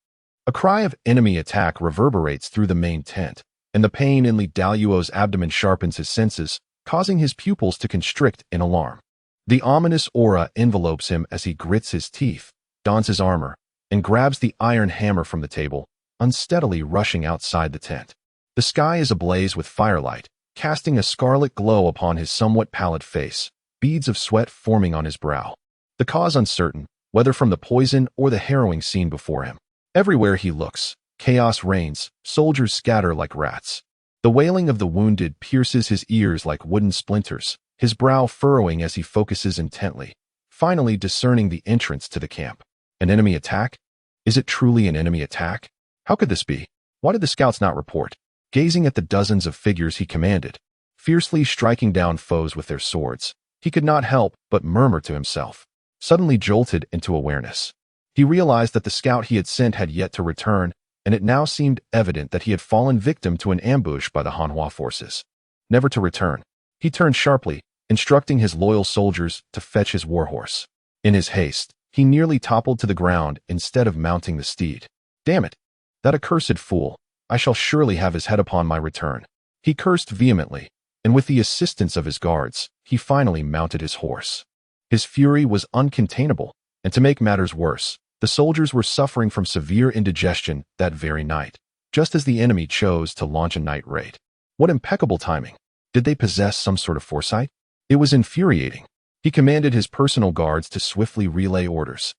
A cry of enemy attack reverberates through the main tent, and the pain in Li Daluo's abdomen sharpens his senses, causing his pupils to constrict in alarm. The ominous aura envelopes him as he grits his teeth, dons his armor, and grabs the iron hammer from the table, unsteadily rushing outside the tent. The sky is ablaze with firelight, casting a scarlet glow upon his somewhat pallid face, beads of sweat forming on his brow. The cause uncertain, whether from the poison or the harrowing scene before him. Everywhere he looks, chaos reigns, soldiers scatter like rats. The wailing of the wounded pierces his ears like wooden splinters, his brow furrowing as he focuses intently, finally discerning the entrance to the camp. An enemy attack? Is it truly an enemy attack? How could this be? Why did the scouts not report? Gazing at the dozens of figures he commanded, fiercely striking down foes with their swords, he could not help but murmur to himself. Suddenly jolted into awareness, he realized that the scout he had sent had yet to return, and it now seemed evident that he had fallen victim to an ambush by the Hanhua forces. Never to return. He turned sharply, instructing his loyal soldiers to fetch his warhorse. In his haste, he nearly toppled to the ground instead of mounting the steed. Damn it! That accursed fool! I shall surely have his head upon my return. He cursed vehemently, and with the assistance of his guards, he finally mounted his horse. His fury was uncontainable, and to make matters worse, the soldiers were suffering from severe indigestion that very night, just as the enemy chose to launch a night raid. What impeccable timing! Did they possess some sort of foresight? It was infuriating. He commanded his personal guards to swiftly relay orders.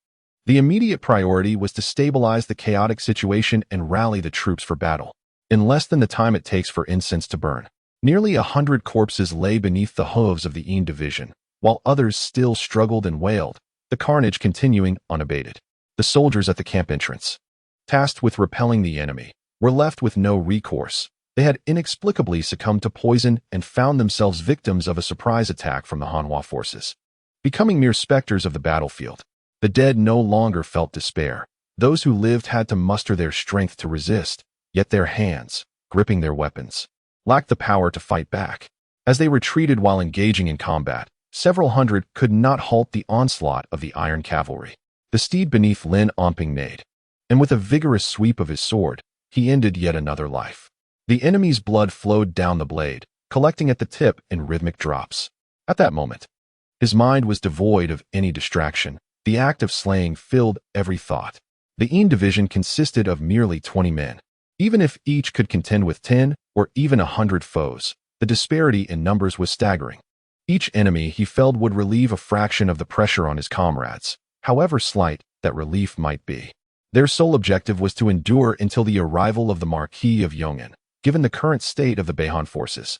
The immediate priority was to stabilize the chaotic situation and rally the troops for battle. In less than the time it takes for incense to burn, nearly 100 corpses lay beneath the hooves of the Yin division, while others still struggled and wailed, the carnage continuing unabated. The soldiers at the camp entrance, tasked with repelling the enemy, were left with no recourse. They had inexplicably succumbed to poison and found themselves victims of a surprise attack from the Hanhua forces. Becoming mere specters of the battlefield, the dead no longer felt despair. Those who lived had to muster their strength to resist, yet their hands, gripping their weapons, lacked the power to fight back. As they retreated while engaging in combat, several hundred could not halt the onslaught of the iron cavalry. The steed beneath Lin Onping neighed, and with a vigorous sweep of his sword, he ended yet another life. The enemy's blood flowed down the blade, collecting at the tip in rhythmic drops. At that moment, his mind was devoid of any distraction. The act of slaying filled every thought. The Yin division consisted of merely 20 men, Even if each could contend with 10 or even 100 foes, the disparity in numbers was staggering. Each enemy he felled would relieve a fraction of the pressure on his comrades, however slight that relief might be. Their sole objective was to endure until the arrival of the Marquis of Yong'an, given the current state of the Beihan forces.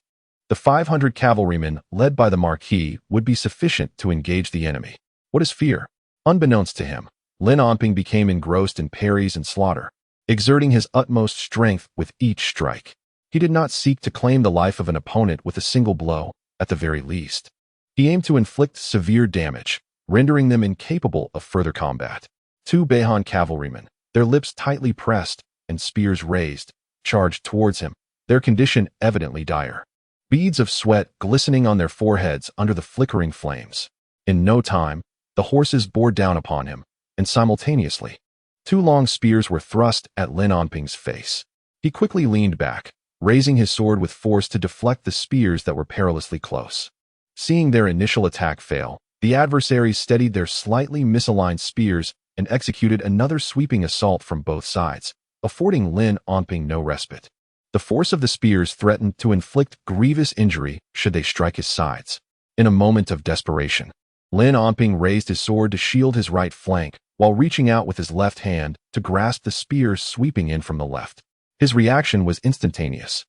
The 500 cavalrymen led by the Marquis would be sufficient to engage the enemy. What is fear? Unbeknownst to him, Lin Onping became engrossed in parries and slaughter, exerting his utmost strength with each strike. He did not seek to claim the life of an opponent with a single blow, at the very least. He aimed to inflict severe damage, rendering them incapable of further combat. Two Beihan cavalrymen, their lips tightly pressed and spears raised, charged towards him, their condition evidently dire. Beads of sweat glistening on their foreheads under the flickering flames. In no time, the horses bore down upon him, and simultaneously, two long spears were thrust at Lin Onping's face. He quickly leaned back, raising his sword with force to deflect the spears that were perilously close. Seeing their initial attack fail, the adversaries steadied their slightly misaligned spears and executed another sweeping assault from both sides, affording Lin Onping no respite. The force of the spears threatened to inflict grievous injury should they strike his sides. In a moment of desperation, Lin Onping raised his sword to shield his right flank while reaching out with his left hand to grasp the spears sweeping in from the left. His reaction was instantaneous.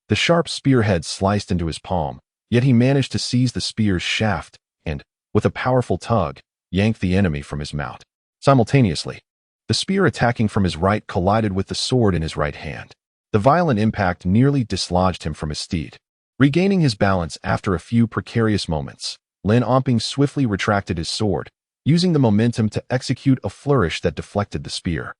The sharp spearhead sliced into his palm, yet he managed to seize the spear's shaft and, with a powerful tug, yanked the enemy from his mount. Simultaneously, the spear attacking from his right collided with the sword in his right hand. The violent impact nearly dislodged him from his steed. Regaining his balance after a few precarious moments, Lin Onping swiftly retracted his sword, using the momentum to execute a flourish that deflected the spear.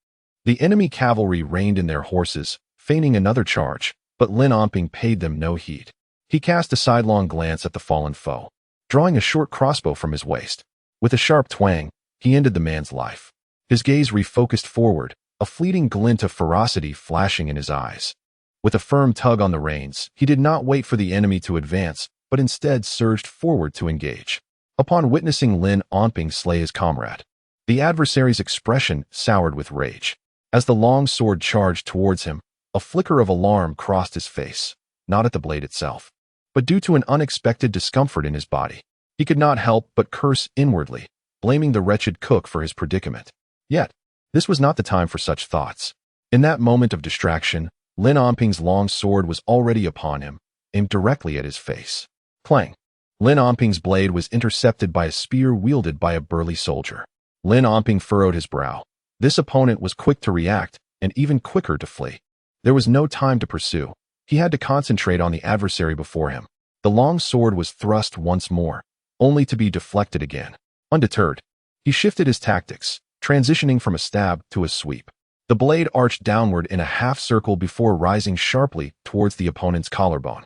The enemy cavalry reined in their horses, feigning another charge, but Lin Onping paid them no heed. He cast a sidelong glance at the fallen foe, drawing a short crossbow from his waist. With a sharp twang, he ended the man's life. His gaze refocused forward, a fleeting glint of ferocity flashing in his eyes. With a firm tug on the reins, he did not wait for the enemy to advance, but instead surged forward to engage. Upon witnessing Lin Onping slay his comrade, the adversary's expression soured with rage. As the long sword charged towards him, a flicker of alarm crossed his face, not at the blade itself, but due to an unexpected discomfort in his body. He could not help but curse inwardly, blaming the wretched cook for his predicament. Yet, this was not the time for such thoughts. In that moment of distraction, Lin Onping's long sword was already upon him, aimed directly at his face. Clang! Lin Onping's blade was intercepted by a spear wielded by a burly soldier. Lin Onping furrowed his brow. This opponent was quick to react, and even quicker to flee. There was no time to pursue. He had to concentrate on the adversary before him. The long sword was thrust once more, only to be deflected again. Undeterred, he shifted his tactics, transitioning from a stab to a sweep. The blade arched downward in a half-circle before rising sharply towards the opponent's collarbone.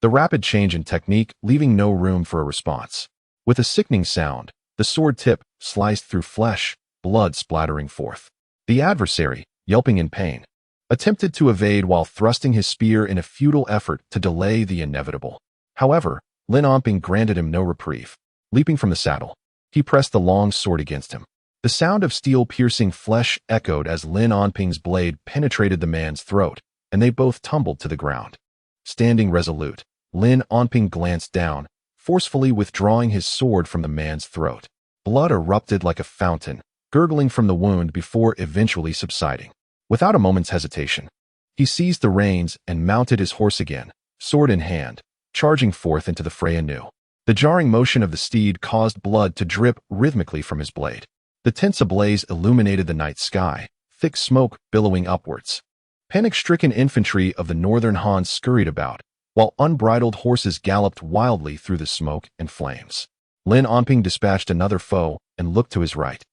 The rapid change in technique leaving no room for a response. With a sickening sound, the sword tip sliced through flesh, blood splattering forth. The adversary, yelping in pain, attempted to evade while thrusting his spear in a futile effort to delay the inevitable. However, Lin Onping granted him no reprieve. Leaping from the saddle, he pressed the long sword against him. The sound of steel piercing flesh echoed as Lin Onping's blade penetrated the man's throat, and they both tumbled to the ground. Standing resolute, Lin Onping glanced down, forcefully withdrawing his sword from the man's throat. Blood erupted like a fountain, gurgling from the wound before eventually subsiding. Without a moment's hesitation, he seized the reins and mounted his horse again, sword in hand, charging forth into the fray anew. The jarring motion of the steed caused blood to drip rhythmically from his blade. The tents ablaze illuminated the night sky, thick smoke billowing upwards. Panic-stricken infantry of the northern Han scurried about, while unbridled horses galloped wildly through the smoke and flames. Lin Onping dispatched another foe and looked to his right,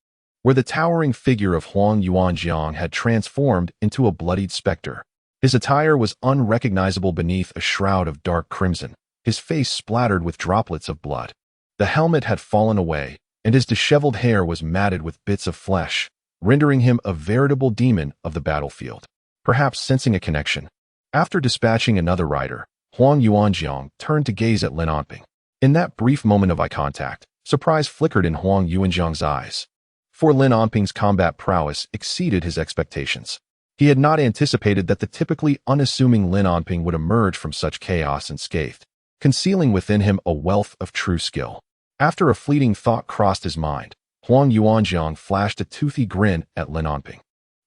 where the towering figure of Huang Yuanjiang had transformed into a bloodied specter. His attire was unrecognizable beneath a shroud of dark crimson, his face splattered with droplets of blood. The helmet had fallen away, and his disheveled hair was matted with bits of flesh, rendering him a veritable demon of the battlefield. Perhaps sensing a connection, after dispatching another rider, Huang Yuanjiang turned to gaze at Lin Onping. In that brief moment of eye contact, surprise flickered in Huang Yuanjiang's eyes. For Lin Onping's combat prowess exceeded his expectations. He had not anticipated that the typically unassuming Lin Onping would emerge from such chaos unscathed, concealing within him a wealth of true skill. After a fleeting thought crossed his mind, Huang Yuanjiang flashed a toothy grin at Lin Onping.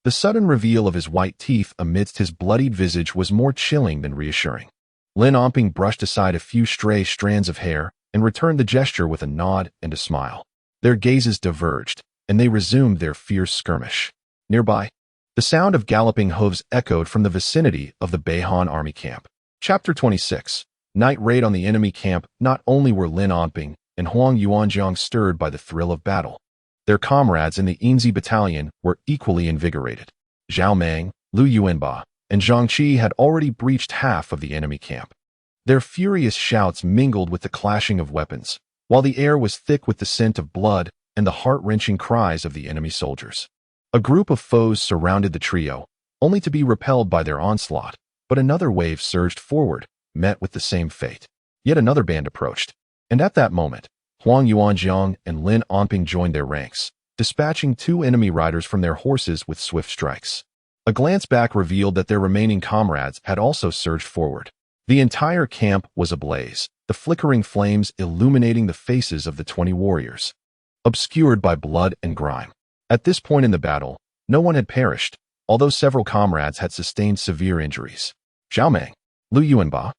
The sudden reveal of his white teeth amidst his bloodied visage was more chilling than reassuring. Lin Onping brushed aside a few stray strands of hair and returned the gesture with a nod and a smile. Their gazes diverged, and they resumed their fierce skirmish. Nearby, the sound of galloping hooves echoed from the vicinity of the Beihan army camp. Chapter 26. Night raid on the enemy camp. Not only were Lin Onping and Huang Yuanjiang stirred by the thrill of battle, their comrades in the Yinzi battalion were equally invigorated. Zhao Meng, Lu Yuanba, and Zhang Qi had already breached half of the enemy camp. Their furious shouts mingled with the clashing of weapons, while the air was thick with the scent of blood and the heart-wrenching cries of the enemy soldiers. A group of foes surrounded the trio, only to be repelled by their onslaught, but another wave surged forward, met with the same fate. Yet another band approached, and at that moment, Huang Yuanjiang and Lin Onping joined their ranks, dispatching 2 enemy riders from their horses with swift strikes. A glance back revealed that their remaining comrades had also surged forward. The entire camp was ablaze, the flickering flames illuminating the faces of the 20 warriors, obscured by blood and grime. At this point in the battle, no one had perished, although several comrades had sustained severe injuries. Zhao Meng, Lu Yuanba.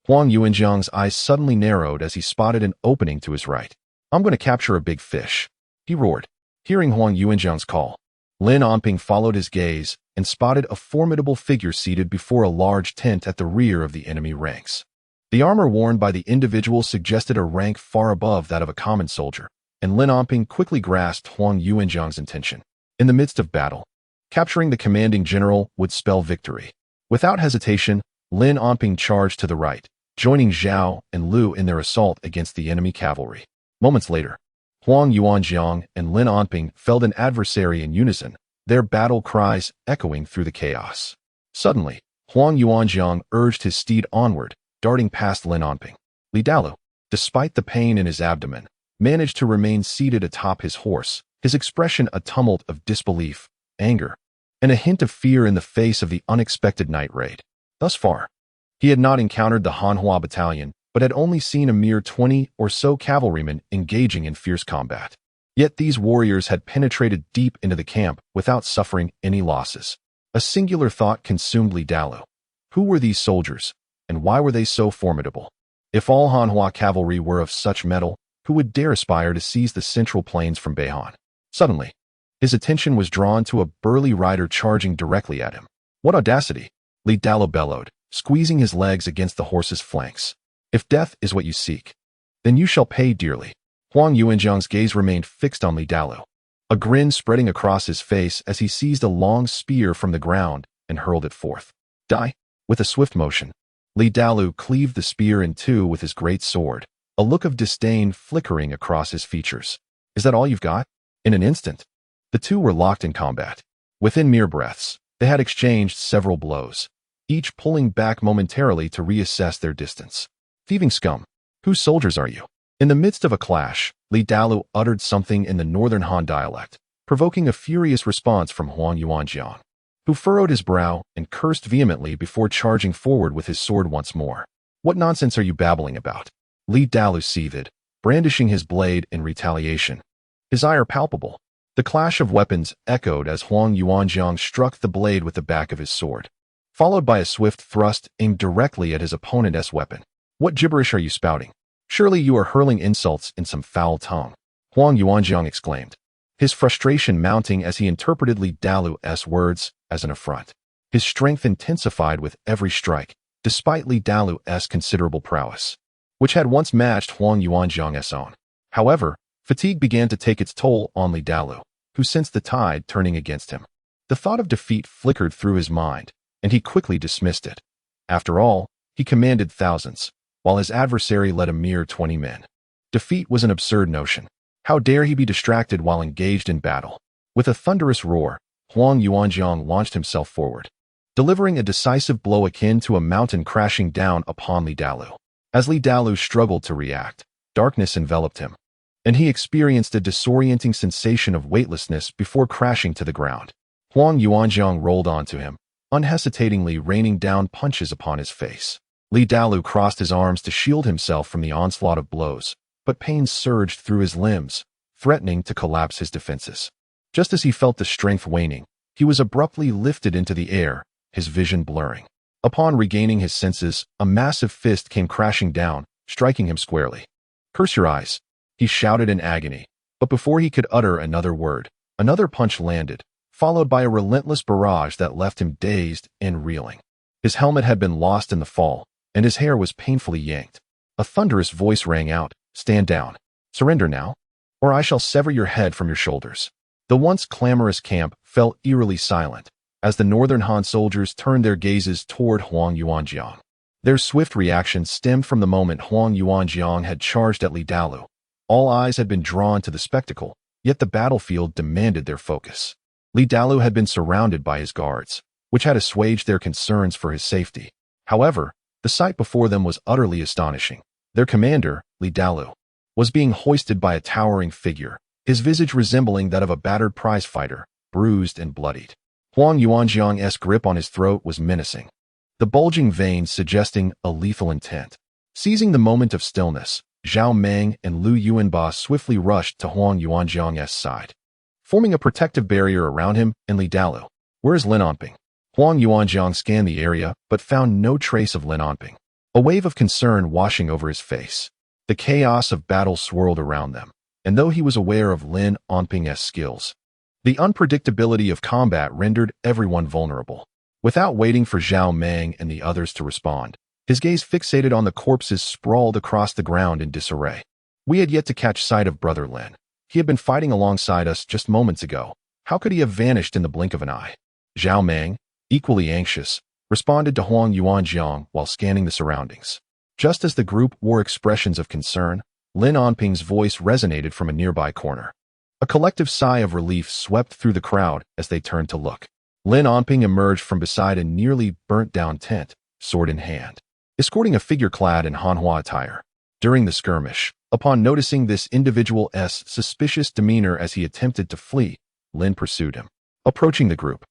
Huang Yuanjiang's eyes suddenly narrowed as he spotted an opening to his right. "I'm going to capture a big fish," he roared. Hearing Huang Yuanjiang's call, Lin Onping followed his gaze and spotted a formidable figure seated before a large tent at the rear of the enemy ranks. The armor worn by the individual suggested a rank far above that of a common soldier, and Lin Onping quickly grasped Huang Yuanjiang's intention. In the midst of battle, capturing the commanding general would spell victory. Without hesitation, Lin Onping charged to the right, joining Zhao and Lu in their assault against the enemy cavalry. Moments later, Huang Yuanjiang and Lin Onping felled an adversary in unison, their battle cries echoing through the chaos. Suddenly, Huang Yuanjiang urged his steed onward, darting past Lin Onping. Li Dalu, despite the pain in his abdomen, managed to remain seated atop his horse, his expression a tumult of disbelief, anger, and a hint of fear in the face of the unexpected night raid. Thus far, he had not encountered the Hanhua battalion, but had only seen a mere 20 or so cavalrymen engaging in fierce combat. Yet these warriors had penetrated deep into the camp without suffering any losses. A singular thought consumed Li Dalu. Who were these soldiers, and why were they so formidable? If all Hanhua cavalry were of such mettle, who would dare aspire to seize the central plains from Beihan? Suddenly, his attention was drawn to a burly rider charging directly at him. What audacity! Li Dalu bellowed, squeezing his legs against the horse's flanks. If death is what you seek, then you shall pay dearly. Huang Yuanjiang's gaze remained fixed on Li Dalu, a grin spreading across his face as he seized a long spear from the ground and hurled it forth. Die! With a swift motion, Li Dalu cleaved the spear in two with his great sword, a look of disdain flickering across his features. Is that all you've got? In an instant, the two were locked in combat. Within mere breaths, they had exchanged several blows, each pulling back momentarily to reassess their distance. Thieving scum, whose soldiers are you? In the midst of a clash, Li Dalu uttered something in the northern Han dialect, provoking a furious response from Huang Yuanjiang, who furrowed his brow and cursed vehemently before charging forward with his sword once more. What nonsense are you babbling about? Li Dalu seethed, brandishing his blade in retaliation. His ire palpable. The clash of weapons echoed as Huang Yuanjiang struck the blade with the back of his sword, followed by a swift thrust aimed directly at his opponent's weapon. What gibberish are you spouting? Surely you are hurling insults in some foul tongue, Huang Yuanjiang exclaimed, his frustration mounting as he interpreted Li Dalu's words as an affront. His strength intensified with every strike, despite Li Dalu's considerable prowess, which had once matched Huang Yuanjiang's own. However, fatigue began to take its toll on Li Dalu, who sensed the tide turning against him. The thought of defeat flickered through his mind, and he quickly dismissed it. After all, he commanded thousands, while his adversary led a mere 20 men. Defeat was an absurd notion. How dare he be distracted while engaged in battle? With a thunderous roar, Huang Yuanjiang launched himself forward, delivering a decisive blow akin to a mountain crashing down upon Li Dalu. As Li Dalu struggled to react, darkness enveloped him, and he experienced a disorienting sensation of weightlessness before crashing to the ground. Huang Yuanjiang rolled onto him, unhesitatingly raining down punches upon his face. Li Dalu crossed his arms to shield himself from the onslaught of blows, but pain surged through his limbs, threatening to collapse his defenses. Just as he felt the strength waning, he was abruptly lifted into the air, his vision blurring. Upon regaining his senses, a massive fist came crashing down, striking him squarely. "Curse your eyes," he shouted in agony, but before he could utter another word, another punch landed, followed by a relentless barrage that left him dazed and reeling. His helmet had been lost in the fall, and his hair was painfully yanked. A thunderous voice rang out, "Stand down. Surrender now, or I shall sever your head from your shoulders." The once clamorous camp fell eerily silent as the northern Han soldiers turned their gazes toward Huang Yuanjiang. Their swift reaction stemmed from the moment Huang Yuanjiang had charged at Li Dalu. All eyes had been drawn to the spectacle, yet the battlefield demanded their focus. Li Dalu had been surrounded by his guards, which had assuaged their concerns for his safety. However, the sight before them was utterly astonishing. Their commander, Li Dalu, was being hoisted by a towering figure, his visage resembling that of a battered prizefighter, bruised and bloodied. Huang Yuanjiang's grip on his throat was menacing, the bulging veins suggesting a lethal intent. Seizing the moment of stillness, Zhao Meng and Lu Yuanba swiftly rushed to Huang Yuanjiang's side, forming a protective barrier around him and Li Dalu. "Where is Lin Onping?" Huang Yuanjiang scanned the area but found no trace of Lin Onping, a wave of concern washing over his face. The chaos of battle swirled around them, and though he was aware of Lin Onping's skills, the unpredictability of combat rendered everyone vulnerable. Without waiting for Zhao Meng and the others to respond, his gaze fixated on the corpses sprawled across the ground in disarray. "We had yet to catch sight of Brother Lin. He had been fighting alongside us just moments ago. How could he have vanished in the blink of an eye?" Zhao Meng, equally anxious, responded to Huang Yuanjiang while scanning the surroundings. Just as the group wore expressions of concern, Lin Onping's voice resonated from a nearby corner. A collective sigh of relief swept through the crowd as they turned to look. Lin Onping emerged from beside a nearly burnt-down tent, sword in hand, escorting a figure clad in Hanhua attire. During the skirmish, upon noticing this individual's suspicious demeanor as he attempted to flee, Lin pursued him. Approaching the group,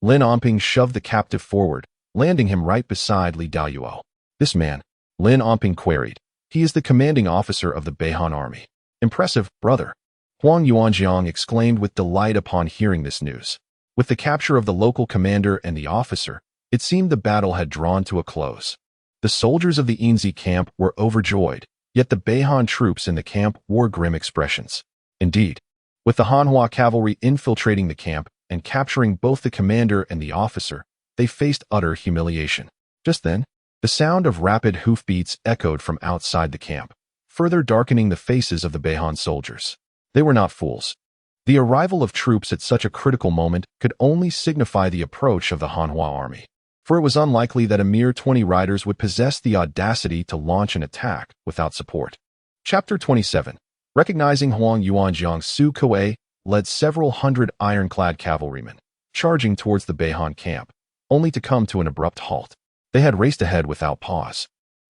Lin Onping shoved the captive forward, landing him right beside Li Daluo. "This man," Lin Onping queried. "He is the commanding officer of the Beihan army." "Impressive, brother," Huang Yuanjiang exclaimed with delight upon hearing this news. With the capture of the local commander and the officer, it seemed the battle had drawn to a close. The soldiers of the Inzi camp were overjoyed, yet the Beihan troops in the camp wore grim expressions. Indeed, with the Hanhua cavalry infiltrating the camp and capturing both the commander and the officer, they faced utter humiliation. Just then, the sound of rapid hoofbeats echoed from outside the camp, further darkening the faces of the Beihan soldiers. They were not fools. The arrival of troops at such a critical moment could only signify the approach of the Hanhua army, for it was unlikely that a mere 20 riders would possess the audacity to launch an attack without support. Chapter 27. Recognizing Huang Yuanjiang, Su Kuei led several hundred ironclad cavalrymen, charging towards the Beihan camp, only to come to an abrupt halt. They had raced ahead without pause,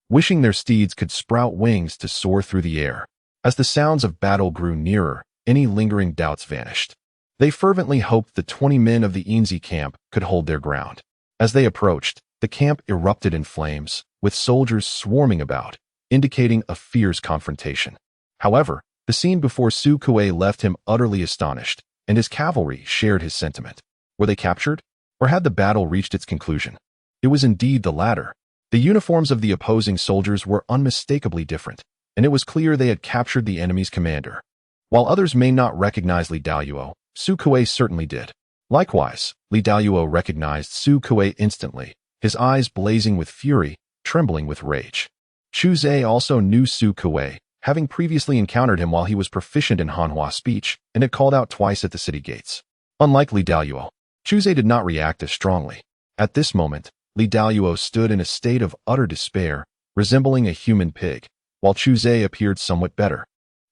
wishing their steeds could sprout wings to soar through the air. As the sounds of battle grew nearer, any lingering doubts vanished. They fervently hoped the 20 men of the Inzi camp could hold their ground. As they approached, the camp erupted in flames, with soldiers swarming about, indicating a fierce confrontation. However, the scene before Su Kuei left him utterly astonished, and his cavalry shared his sentiment. Were they captured? Or had the battle reached its conclusion? It was indeed the latter. The uniforms of the opposing soldiers were unmistakably different, and it was clear they had captured the enemy's commander. While others may not recognize Li Daluo, Su Kuei certainly did. Likewise, Li Daluo recognized Su Kuei instantly, his eyes blazing with fury, trembling with rage. Chu Zhe also knew Su Kuei, having previously encountered him while he was proficient in Hanhua speech and had called out twice at the city gates. Unlike Li Daluo, Chu Zhe did not react as strongly. At this moment, Li Daluo stood in a state of utter despair, resembling a human pig, while Chu Zhe appeared somewhat better,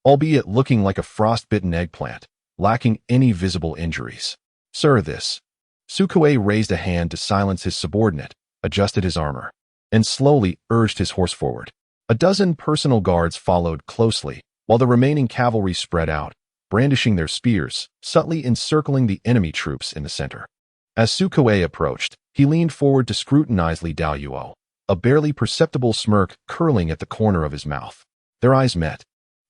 albeit looking like a frost-bitten eggplant, lacking any visible injuries. "Sir, this." Su Kuei raised a hand to silence his subordinate, adjusted his armor, and slowly urged his horse forward. A dozen personal guards followed closely, while the remaining cavalry spread out, brandishing their spears, subtly encircling the enemy troops in the center. As Su Kuei approached, he leaned forward to scrutinize Li Daluo, a barely perceptible smirk curling at the corner of his mouth. Their eyes met,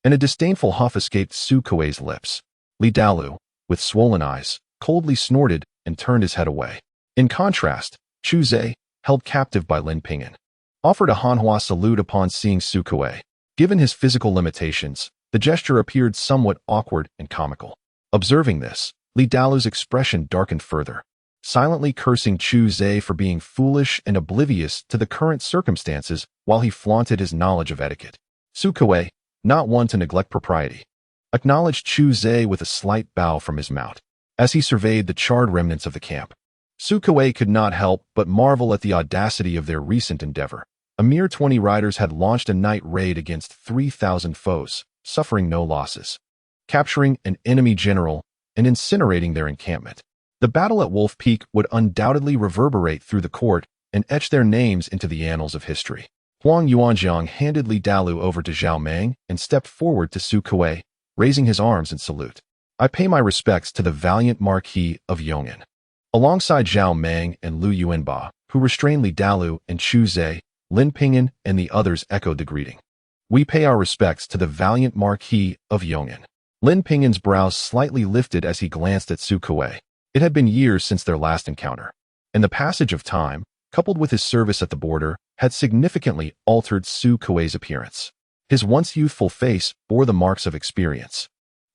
and a disdainful huff escaped Su Kuei's lips. Li Dalu, with swollen eyes, coldly snorted and turned his head away. In contrast, Chu Zhe, held captive by Limping, offered a Hanhua salute upon seeing Su Kuei. Given his physical limitations, the gesture appeared somewhat awkward and comical. Observing this, Li Dalu's expression darkened further, silently cursing Chu Zhe for being foolish and oblivious to the current circumstances while he flaunted his knowledge of etiquette. Su Kuei, not one to neglect propriety, acknowledged Chu Zhe with a slight bow from his mount. As he surveyed the charred remnants of the camp, Su Kuei could not help but marvel at the audacity of their recent endeavor. A mere 20 riders had launched a night raid against 3,000 foes, suffering no losses, capturing an enemy general and incinerating their encampment. The battle at Wolf Peak would undoubtedly reverberate through the court and etch their names into the annals of history. Huang Yuanjiang handed Li Dalu over to Zhao Mang and stepped forward to Su Kuei, raising his arms in salute. I pay my respects to the valiant Marquis of Yong'an. Alongside Zhao Mang and Lu Yuanba, who restrained Li Dalu and Chu Zhe, Lin Ping'an and the others echoed the greeting. We pay our respects to the valiant Marquis of Yong'an. Lin Ping'an's brows slightly lifted as he glanced at Su Kuei. It had been years since their last encounter, and the passage of time, coupled with his service at the border, had significantly altered Su Kuei's appearance. His once youthful face bore the marks of experience,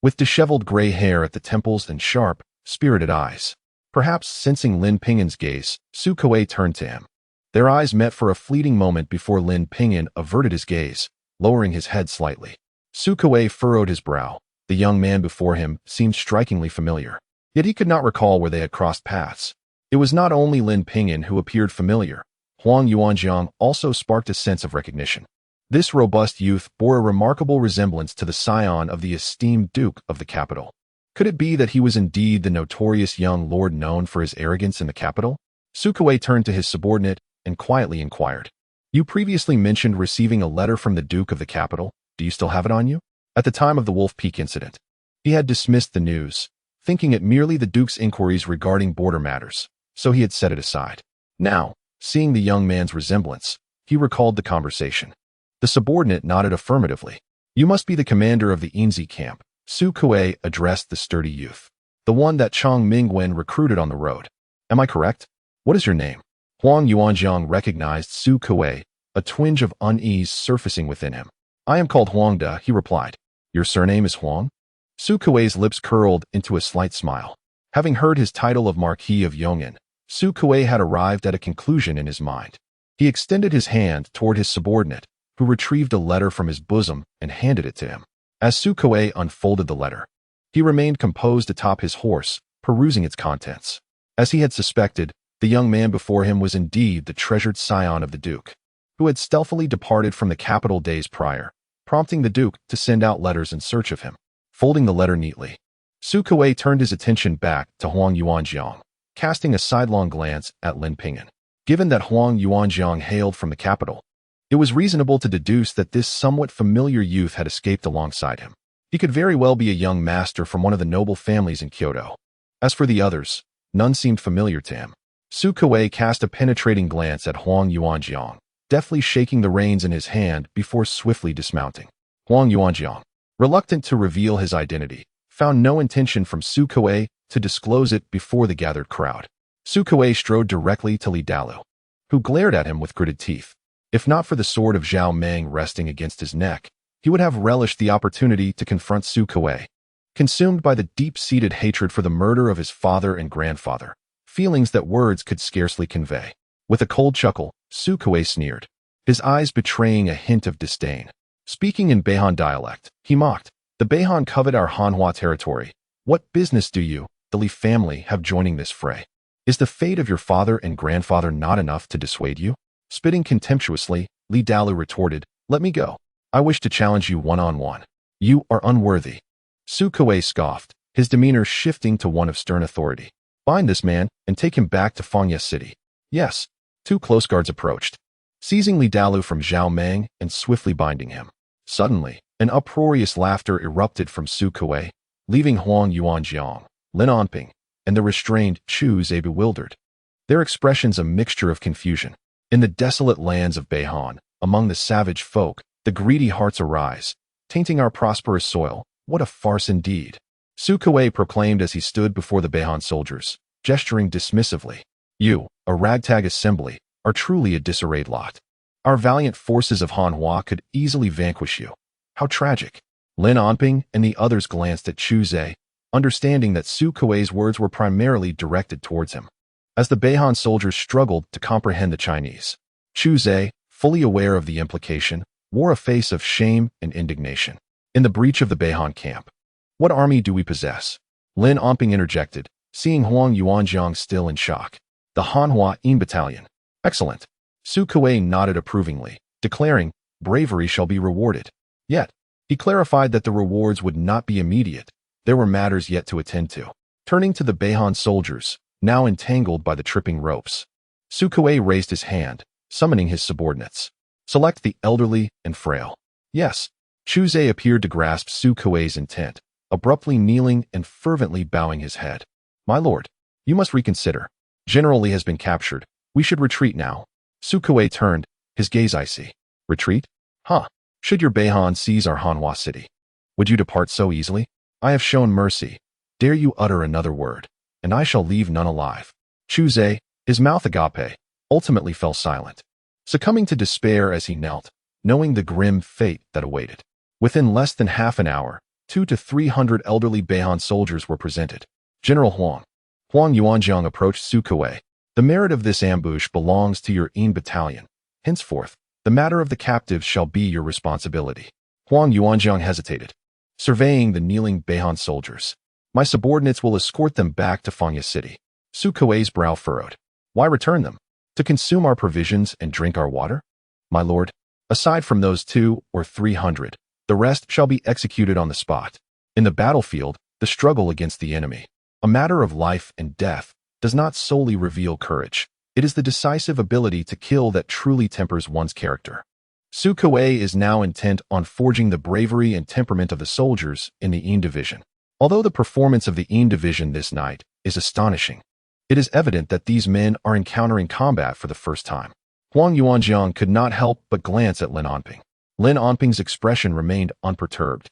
with disheveled gray hair at the temples and sharp, spirited eyes. Perhaps sensing Lin Ping'an's gaze, Su Kuei turned to him. Their eyes met for a fleeting moment before Lin Ping'an averted his gaze, lowering his head slightly. Su Kuei furrowed his brow. The young man before him seemed strikingly familiar, yet he could not recall where they had crossed paths. It was not only Lin Ping'an who appeared familiar. Huang Yuanjiang also sparked a sense of recognition. This robust youth bore a remarkable resemblance to the scion of the esteemed Duke of the capital. Could it be that he was indeed the notorious young lord known for his arrogance in the capital? Su Kuei turned to his subordinate and quietly inquired. You previously mentioned receiving a letter from the Duke of the capital. Do you still have it on you? At the time of the Wolf Peak incident, he had dismissed the news, thinking it merely the Duke's inquiries regarding border matters, so he had set it aside. Now, seeing the young man's resemblance, he recalled the conversation. The subordinate nodded affirmatively. You must be the commander of the Inzi camp. Su Kuei addressed the sturdy youth, the one that Chang Mingwen recruited on the road. Am I correct? What is your name? Huang Yuanjiang recognized Su Kuei, a twinge of unease surfacing within him. I am called Huang De, he replied. Your surname is Huang? Su Kuei's lips curled into a slight smile. Having heard his title of Marquis of Yong'an, Su Kuei had arrived at a conclusion in his mind. He extended his hand toward his subordinate, who retrieved a letter from his bosom and handed it to him. As Su Kuei unfolded the letter, he remained composed atop his horse, perusing its contents. As he had suspected, the young man before him was indeed the treasured scion of the Duke, who had stealthily departed from the capital days prior, prompting the Duke to send out letters in search of him. Folding the letter neatly, Su Kuei turned his attention back to Huang Yuanjiang, casting a sidelong glance at Lin Ping'an. Given that Huang Yuanjiang hailed from the capital, it was reasonable to deduce that this somewhat familiar youth had escaped alongside him. He could very well be a young master from one of the noble families in Kyoto. As for the others, none seemed familiar to him. Su Kuei cast a penetrating glance at Huang Yuanjiang, deftly shaking the reins in his hand before swiftly dismounting. Huang Yuanjiang, reluctant to reveal his identity, found no intention from Su Kuei to disclose it before the gathered crowd. Su Kuei strode directly to Li Dalu, who glared at him with gritted teeth. If not for the sword of Zhao Mang resting against his neck, he would have relished the opportunity to confront Su Kuei. Consumed by the deep-seated hatred for the murder of his father and grandfather, feelings that words could scarcely convey. With a cold chuckle, Su Kuei sneered, his eyes betraying a hint of disdain. Speaking in Beihan dialect, he mocked, the Beihan covet our Hanhua territory. What business do you, the Li family, have joining this fray? Is the fate of your father and grandfather not enough to dissuade you? Spitting contemptuously, Li Dalu retorted, let me go. I wish to challenge you one-on-one. You are unworthy. Su Kuei scoffed, his demeanor shifting to one of stern authority. Bind this man and take him back to Fangya City. Yes. Two close guards approached, seizing Li Dalu from Zhao Mang and swiftly binding him. Suddenly, an uproarious laughter erupted from Su Kuei, leaving Huang Yuanjiang, Lin Onping, and the restrained Trudges bewildered. Their expressions a mixture of confusion. In the desolate lands of Beihan, among the savage folk, the greedy hearts arise, tainting our prosperous soil. What a farce indeed! Su Kuei proclaimed as he stood before the Beihan soldiers, gesturing dismissively. You, a ragtag assembly, are truly a disarrayed lot. Our valiant forces of Hanhua could easily vanquish you. How tragic! Lin Onping and the others glanced at Chu Zhe, understanding that Su Kuei's words were primarily directed towards him. As the Beihan soldiers struggled to comprehend the Chinese, Chu Zhe, fully aware of the implication, wore a face of shame and indignation. In the breach of the Beihan camp, what army do we possess? Lin Onping interjected, seeing Huang Yuanjiang still in shock. The Hanhua Yin Battalion. Excellent. Su Kuei nodded approvingly, declaring, bravery shall be rewarded. Yet, he clarified that the rewards would not be immediate. There were matters yet to attend to. Turning to the Beihan soldiers, now entangled by the tripping ropes, Su Kuei raised his hand, summoning his subordinates. Select the elderly and frail. Yes. Chu Zhe appeared to grasp Su Kuei's intent, abruptly kneeling and fervently bowing his head. My lord, you must reconsider. General Li has been captured. We should retreat now. Su Kuei turned, his gaze icy. Retreat? Huh. Should your Beihan seize our Hanhua city? Would you depart so easily? I have shown mercy. Dare you utter another word, and I shall leave none alive. Chu Zhe, his mouth agape, ultimately fell silent, succumbing to despair as he knelt, knowing the grim fate that awaited. Within less than half an hour, 200 to 300 elderly Beihan soldiers were presented. General Huang Yuanjiang approached Su Kuei. The merit of this ambush belongs to your Yin battalion. Henceforth, the matter of the captives shall be your responsibility. Huang Yuanjiang hesitated, surveying the kneeling Beihan soldiers. My subordinates will escort them back to Fangya City. Su Kuei's brow furrowed. Why return them? To consume our provisions and drink our water? My lord, aside from those 200 or 300, the rest shall be executed on the spot. In the battlefield, the struggle against the enemy, a matter of life and death, does not solely reveal courage. It is the decisive ability to kill that truly tempers one's character. Su Kuei is now intent on forging the bravery and temperament of the soldiers in the Yin Division. Although the performance of the Yin Division this night is astonishing, it is evident that these men are encountering combat for the first time. Huang Yuanjiang could not help but glance at Lin Onping. Lin Onping's expression remained unperturbed,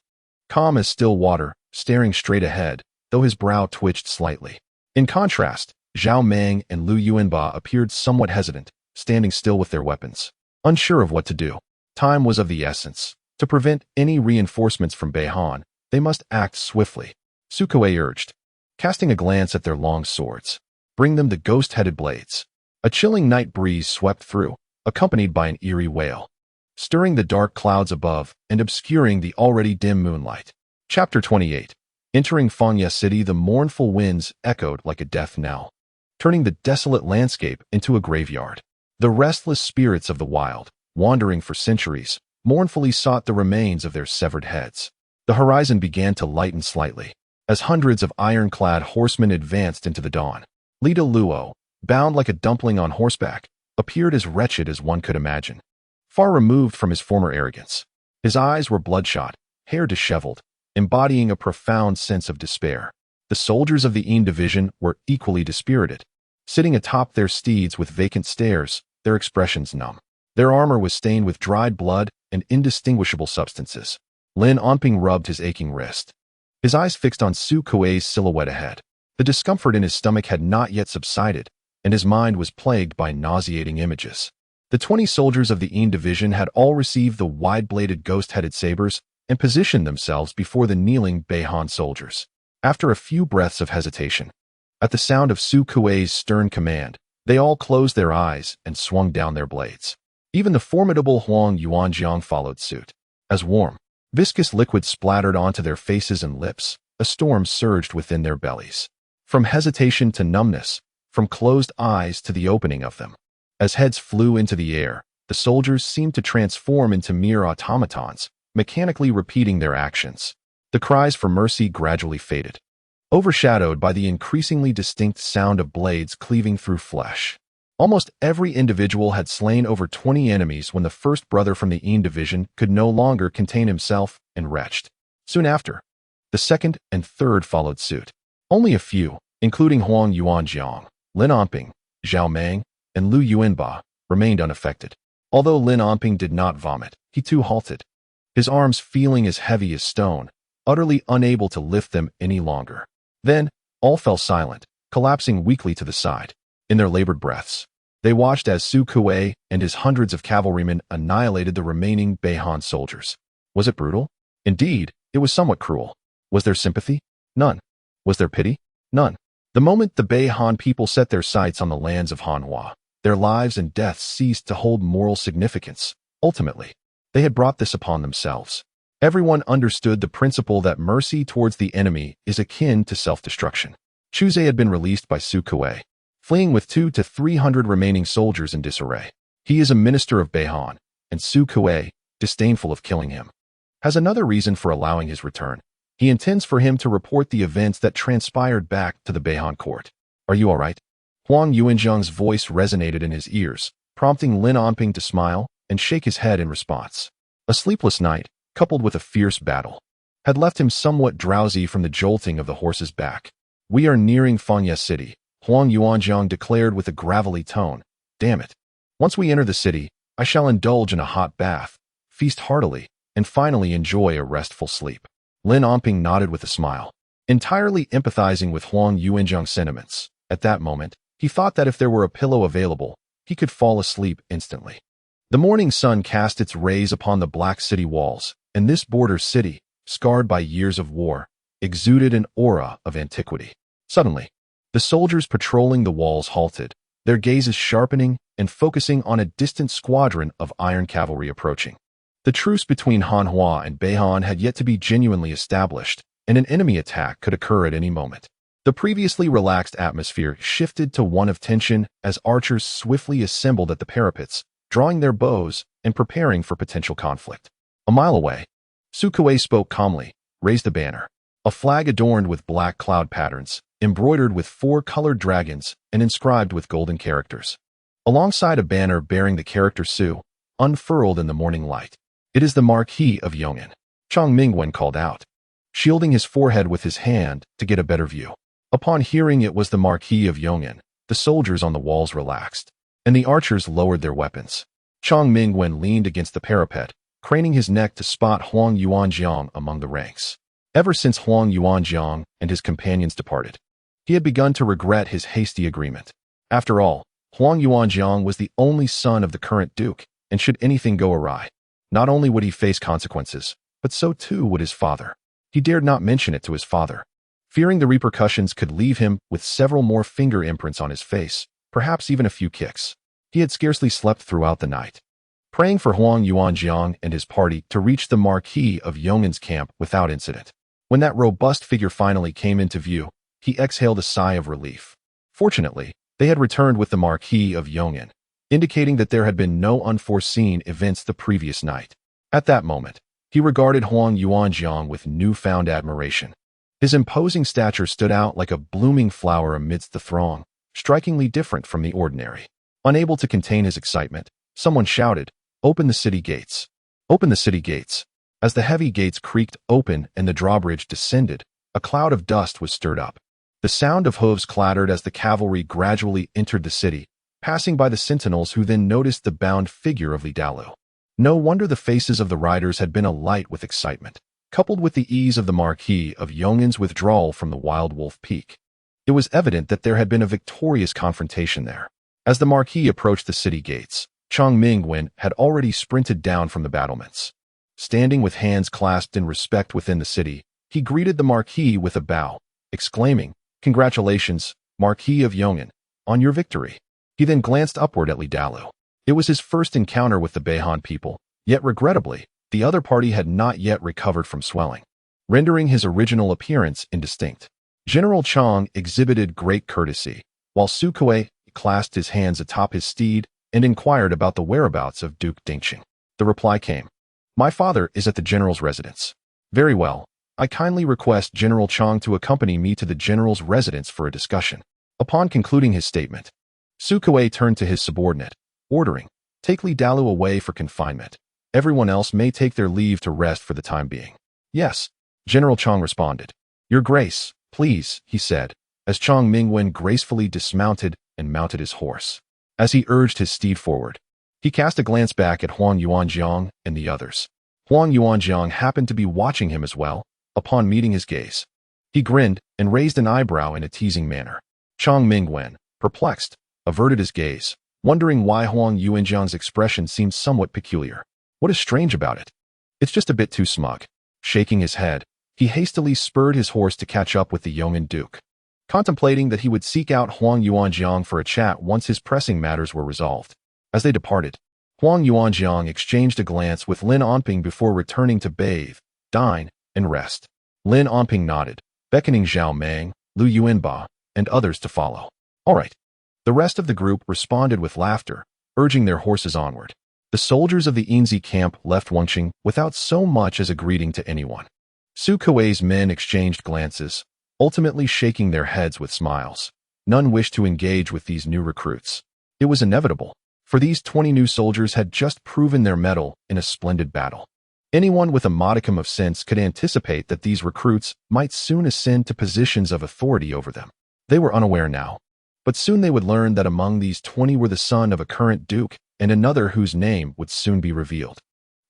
calm as still water, staring straight ahead, though his brow twitched slightly. In contrast, Zhao Meng and Lu Yuanba appeared somewhat hesitant, standing still with their weapons, unsure of what to do. Time was of the essence. To prevent any reinforcements from Beihan, they must act swiftly. Su Kuei urged, casting a glance at their long swords. Bring them the ghost-headed blades. A chilling night breeze swept through, accompanied by an eerie wail, stirring the dark clouds above and obscuring the already dim moonlight. Chapter 28. Entering Fangya City, the mournful winds echoed like a death knell, turning the desolate landscape into a graveyard. The restless spirits of the wild, wandering for centuries, mournfully sought the remains of their severed heads. The horizon began to lighten slightly, as hundreds of ironclad horsemen advanced into the dawn. Lida Luo, bound like a dumpling on horseback, appeared as wretched as one could imagine, far removed from his former arrogance. His eyes were bloodshot, hair disheveled, embodying a profound sense of despair. The soldiers of the Yin Division were equally dispirited, sitting atop their steeds with vacant stares, their expressions numb. Their armor was stained with dried blood and indistinguishable substances. Lin Onping rubbed his aching wrist, his eyes fixed on Su Kuei's silhouette ahead. The discomfort in his stomach had not yet subsided, and his mind was plagued by nauseating images. The 20 soldiers of the Yin Division had all received the wide-bladed ghost-headed sabers and positioned themselves before the kneeling Beihan soldiers. After a few breaths of hesitation, at the sound of Su Kuei's stern command, they all closed their eyes and swung down their blades. Even the formidable Huang Yuanjiang followed suit. As warm, viscous liquid splattered onto their faces and lips, a storm surged within their bellies. From hesitation to numbness, from closed eyes to the opening of them. As heads flew into the air, the soldiers seemed to transform into mere automatons, mechanically repeating their actions. The cries for mercy gradually faded, overshadowed by the increasingly distinct sound of blades cleaving through flesh. Almost every individual had slain over 20 enemies when the first brother from the Yin Division could no longer contain himself and retched. Soon after, the second and third followed suit. Only a few, including Huang Yuanjiang, Lin Onping, Zhao Meng, and Lu Yuanba, remained unaffected. Although Lin Onping did not vomit, he too halted, his arms feeling as heavy as stone, utterly unable to lift them any longer. Then, all fell silent, collapsing weakly to the side. In their labored breaths, they watched as Su Kuei and his hundreds of cavalrymen annihilated the remaining Beihan soldiers. Was it brutal? Indeed, it was somewhat cruel. Was there sympathy? None. Was there pity? None. The moment the Beihan people set their sights on the lands of Hanhua, their lives and deaths ceased to hold moral significance. Ultimately, they had brought this upon themselves. Everyone understood the principle that mercy towards the enemy is akin to self-destruction. Chuzhe had been released by Su Kuei, fleeing with 200 to 300 remaining soldiers in disarray. He is a minister of Beihan, and Su Kuei, disdainful of killing him, has another reason for allowing his return. He intends for him to report the events that transpired back to the Beihan court. Are you all right? Huang Yuanzhang's voice resonated in his ears, prompting Lin Onping to smile and shake his head in response. A sleepless night, coupled with a fierce battle, had left him somewhat drowsy from the jolting of the horse's back. We are nearing Fanya City, Huang Yuanzhang declared with a gravelly tone. Damn it. Once we enter the city, I shall indulge in a hot bath, feast heartily, and finally enjoy a restful sleep. Lin Onping nodded with a smile, entirely empathizing with Huang Yuanzhang's sentiments. At that moment, he thought that if there were a pillow available, he could fall asleep instantly. The morning sun cast its rays upon the black city walls, and this border city, scarred by years of war, exuded an aura of antiquity. Suddenly, the soldiers patrolling the walls halted, their gazes sharpening and focusing on a distant squadron of iron cavalry approaching. The truce between Hanhua and Beihan had yet to be genuinely established, and an enemy attack could occur at any moment. The previously relaxed atmosphere shifted to one of tension as archers swiftly assembled at the parapets, drawing their bows and preparing for potential conflict. A mile away, Su Kuei spoke calmly, raised a banner, a flag adorned with black cloud patterns, embroidered with 4 colored dragons and inscribed with golden characters. Alongside a banner bearing the character Su, unfurled in the morning light. It is the Marquis of Yong'an, Chang Mingwen called out, shielding his forehead with his hand to get a better view. Upon hearing it was the Marquis of Yong'an, the soldiers on the walls relaxed, and the archers lowered their weapons. Chang Mingwen leaned against the parapet, craning his neck to spot Huang Yuanjiang among the ranks. Ever since Huang Yuanjiang and his companions departed, he had begun to regret his hasty agreement. After all, Huang Yuanjiang was the only son of the current duke, and should anything go awry, not only would he face consequences, but so too would his father. He dared not mention it to his father, fearing the repercussions could leave him with several more finger imprints on his face, perhaps even a few kicks. He had scarcely slept throughout the night, praying for Huang Yuanjiang and his party to reach the Marquis of Yong'an's camp without incident. When that robust figure finally came into view, he exhaled a sigh of relief. Fortunately, they had returned with the Marquis of Yong'an, indicating that there had been no unforeseen events the previous night. At that moment, he regarded Huang Yuanjiang with newfound admiration. His imposing stature stood out like a blooming flower amidst the throng, strikingly different from the ordinary. Unable to contain his excitement, someone shouted, "Open the city gates! Open the city gates!" As the heavy gates creaked open and the drawbridge descended, a cloud of dust was stirred up. The sound of hooves clattered as the cavalry gradually entered the city, passing by the sentinels who then noticed the bound figure of Li Dalu. No wonder the faces of the riders had been alight with excitement, coupled with the ease of the Marquis of Yong'an's withdrawal from the Wild Wolf Peak. It was evident that there had been a victorious confrontation there. As the Marquis approached the city gates, Chang Mingwen had already sprinted down from the battlements. Standing with hands clasped in respect within the city, he greeted the Marquis with a bow, exclaiming, "Congratulations, Marquis of Yong'an, on your victory." He then glanced upward at Li Dalu. It was his first encounter with the Beihan people, yet regrettably, the other party had not yet recovered from swelling, rendering his original appearance indistinct. General Chang exhibited great courtesy, while Su Kuei clasped his hands atop his steed and inquired about the whereabouts of Duke Dingqing. The reply came, "My father is at the general's residence." "Very well. I kindly request General Chang to accompany me to the general's residence for a discussion." Upon concluding his statement, Su Kuei turned to his subordinate, ordering, "Take Li Dalu away for confinement. Everyone else may take their leave to rest for the time being." "Yes," General Chang responded. "Your Grace, please," he said, as Chong Mingwen gracefully dismounted and mounted his horse. As he urged his steed forward, he cast a glance back at Huang Yuanjiang and the others. Huang Yuanjiang happened to be watching him as well. Upon meeting his gaze, he grinned and raised an eyebrow in a teasing manner. Chong Mingwen, perplexed, averted his gaze, wondering why Huang Yuanjiang's expression seemed somewhat peculiar. What is strange about it? It's just a bit too smug. Shaking his head, he hastily spurred his horse to catch up with the Yong'an Duke, contemplating that he would seek out Huang Yuanjiang for a chat once his pressing matters were resolved. As they departed, Huang Yuanjiang exchanged a glance with Lin Onping before returning to bathe, dine, and rest. Lin Onping nodded, beckoning Zhao Meng, Lu Yuanba, and others to follow. All right. The rest of the group responded with laughter, urging their horses onward. The soldiers of the Yinzi camp left Wengqing without so much as a greeting to anyone. Su Kuei's men exchanged glances, ultimately shaking their heads with smiles. None wished to engage with these new recruits. It was inevitable, for these 20 new soldiers had just proven their mettle in a splendid battle. Anyone with a modicum of sense could anticipate that these recruits might soon ascend to positions of authority over them. They were unaware now, but soon they would learn that among these 20 were the son of a current duke and another whose name would soon be revealed.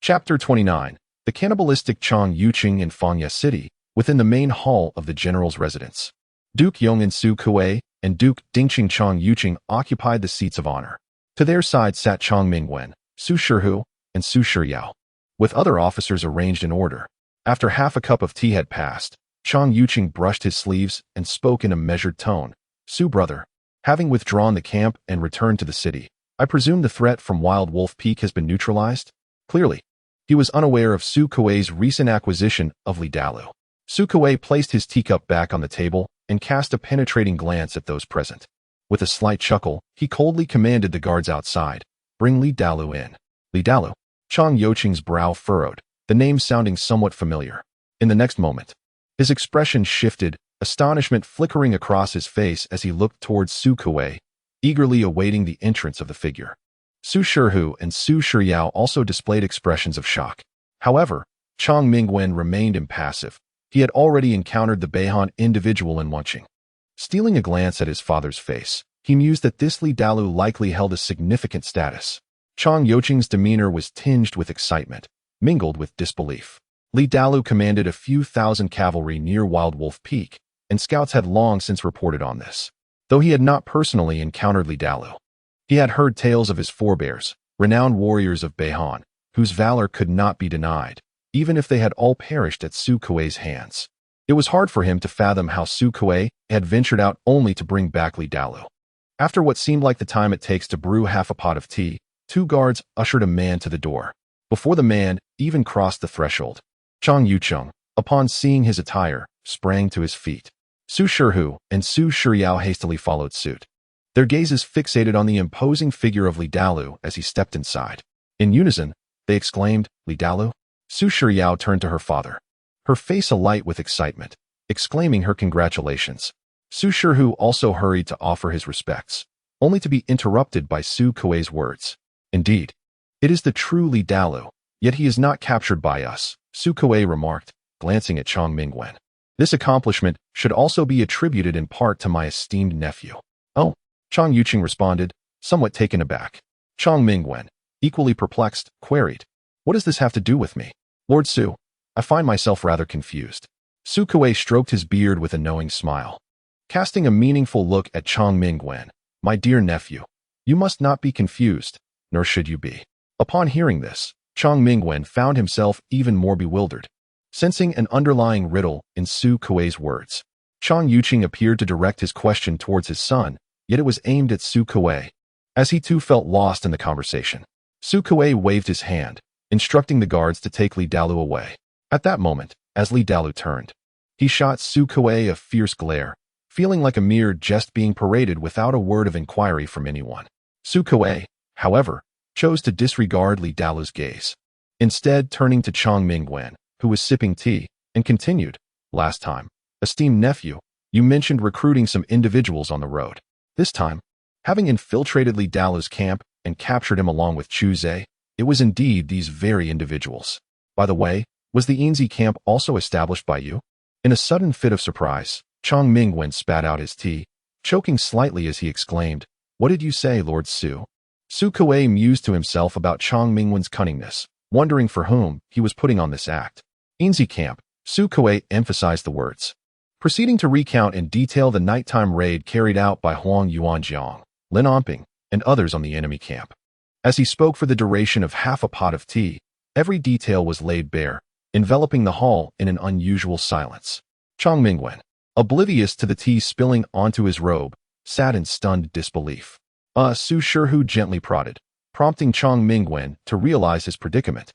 Chapter 29. The cannibalistic Chong Yuqing in Fangya City, within the main hall of the general's residence. Duke Yong'an Su Kuei and Duke Dingqing Chong Yuqing occupied the seats of honor. To their side sat Chong Mingwen, Su Shihu, and Su Shiyao, with other officers arranged in order. After half a cup of tea had passed, Chong Yuqing brushed his sleeves and spoke in a measured tone. Su brother, having withdrawn the camp and returned to the city, I presume the threat from Wild Wolf Peak has been neutralized? Clearly, he was unaware of Su Kuei's recent acquisition of Li Dalu. Su Kuei placed his teacup back on the table and cast a penetrating glance at those present. With a slight chuckle, he coldly commanded the guards outside, "Bring Li Dalu in." Li Dalu. Chong Yuqing's brow furrowed, the name sounding somewhat familiar. In the next moment, his expression shifted, astonishment flickering across his face as he looked towards Su Kuei, eagerly awaiting the entrance of the figure. Su Shihu and Su Shiyao also displayed expressions of shock. However, Chong Mingwen remained impassive. He had already encountered the Beihan individual in Wengqing. Stealing a glance at his father's face, he mused that this Li Dalu likely held a significant status. Chong Yuqing's demeanor was tinged with excitement, mingled with disbelief. Li Dalu commanded a few thousand cavalry near Wild Wolf Peak, and scouts had long since reported on this. Though he had not personally encountered Li Dalu, he had heard tales of his forebears, renowned warriors of Beihan, whose valor could not be denied, even if they had all perished at Su Kuei's hands. It was hard for him to fathom how Su Kuei had ventured out only to bring back Li Dalu. After what seemed like the time it takes to brew half a pot of tea, 2 guards ushered a man to the door. Before the man even crossed the threshold, Chong Yuqing, upon seeing his attire, sprang to his feet. Su Shihu and Su Shiyao hastily followed suit, their gazes fixated on the imposing figure of Li Dalu as he stepped inside. In unison, they exclaimed, "Li Dalu?" Su Shiyao turned to her father, her face alight with excitement, exclaiming her congratulations. Su Shihu also hurried to offer his respects, only to be interrupted by Su Kuei's words. "Indeed, it is the true Li Dalu, yet he is not captured by us," Su Kuei remarked, glancing at Chong Mingwen. "This accomplishment should also be attributed in part to my esteemed nephew." "Oh," Chong Yuqing responded, somewhat taken aback. Chong Mingwen, equally perplexed, queried, "What does this have to do with me? Lord Su, I find myself rather confused." Su Kuei stroked his beard with a knowing smile, casting a meaningful look at Chong Mingwen. "My dear nephew, you must not be confused, nor should you be." Upon hearing this, Chong Mingwen found himself even more bewildered, sensing an underlying riddle in Su Kuei's words. Chong Yuqing appeared to direct his question towards his son, yet it was aimed at Su Kuei, as he too felt lost in the conversation. Su Kuei waved his hand, instructing the guards to take Li Dalu away. At that moment, as Li Dalu turned, he shot Su Kuei a fierce glare, feeling like a mere jest being paraded without a word of inquiry from anyone. Su Kuei, however, chose to disregard Li Dalu's gaze, instead turning to Chong Mingwen, who was sipping tea, and continued, "Last time, esteemed nephew, you mentioned recruiting some individuals on the road. This time, having infiltrated Li Dalu's camp and captured him along with Chu Zhe, it was indeed these very individuals. By the way, was the Yinzi camp also established by you?" In a sudden fit of surprise, Chong Mingwen spat out his tea, choking slightly as he exclaimed, "What did you say, Lord Su?" Su Kuei mused to himself about Chong Mingwen's cunningness, wondering for whom he was putting on this act. Inzi camp, Su Kuei emphasized the words, proceeding to recount in detail the nighttime raid carried out by Huang Yuanjiang, Lin Onping, and others on the enemy camp. As he spoke for the duration of half a pot of tea, every detail was laid bare, enveloping the hall in an unusual silence. Chong Mingwen, oblivious to the tea spilling onto his robe, sat in stunned disbelief. Su Shihu gently prodded, prompting Chong Mingwen to realize his predicament.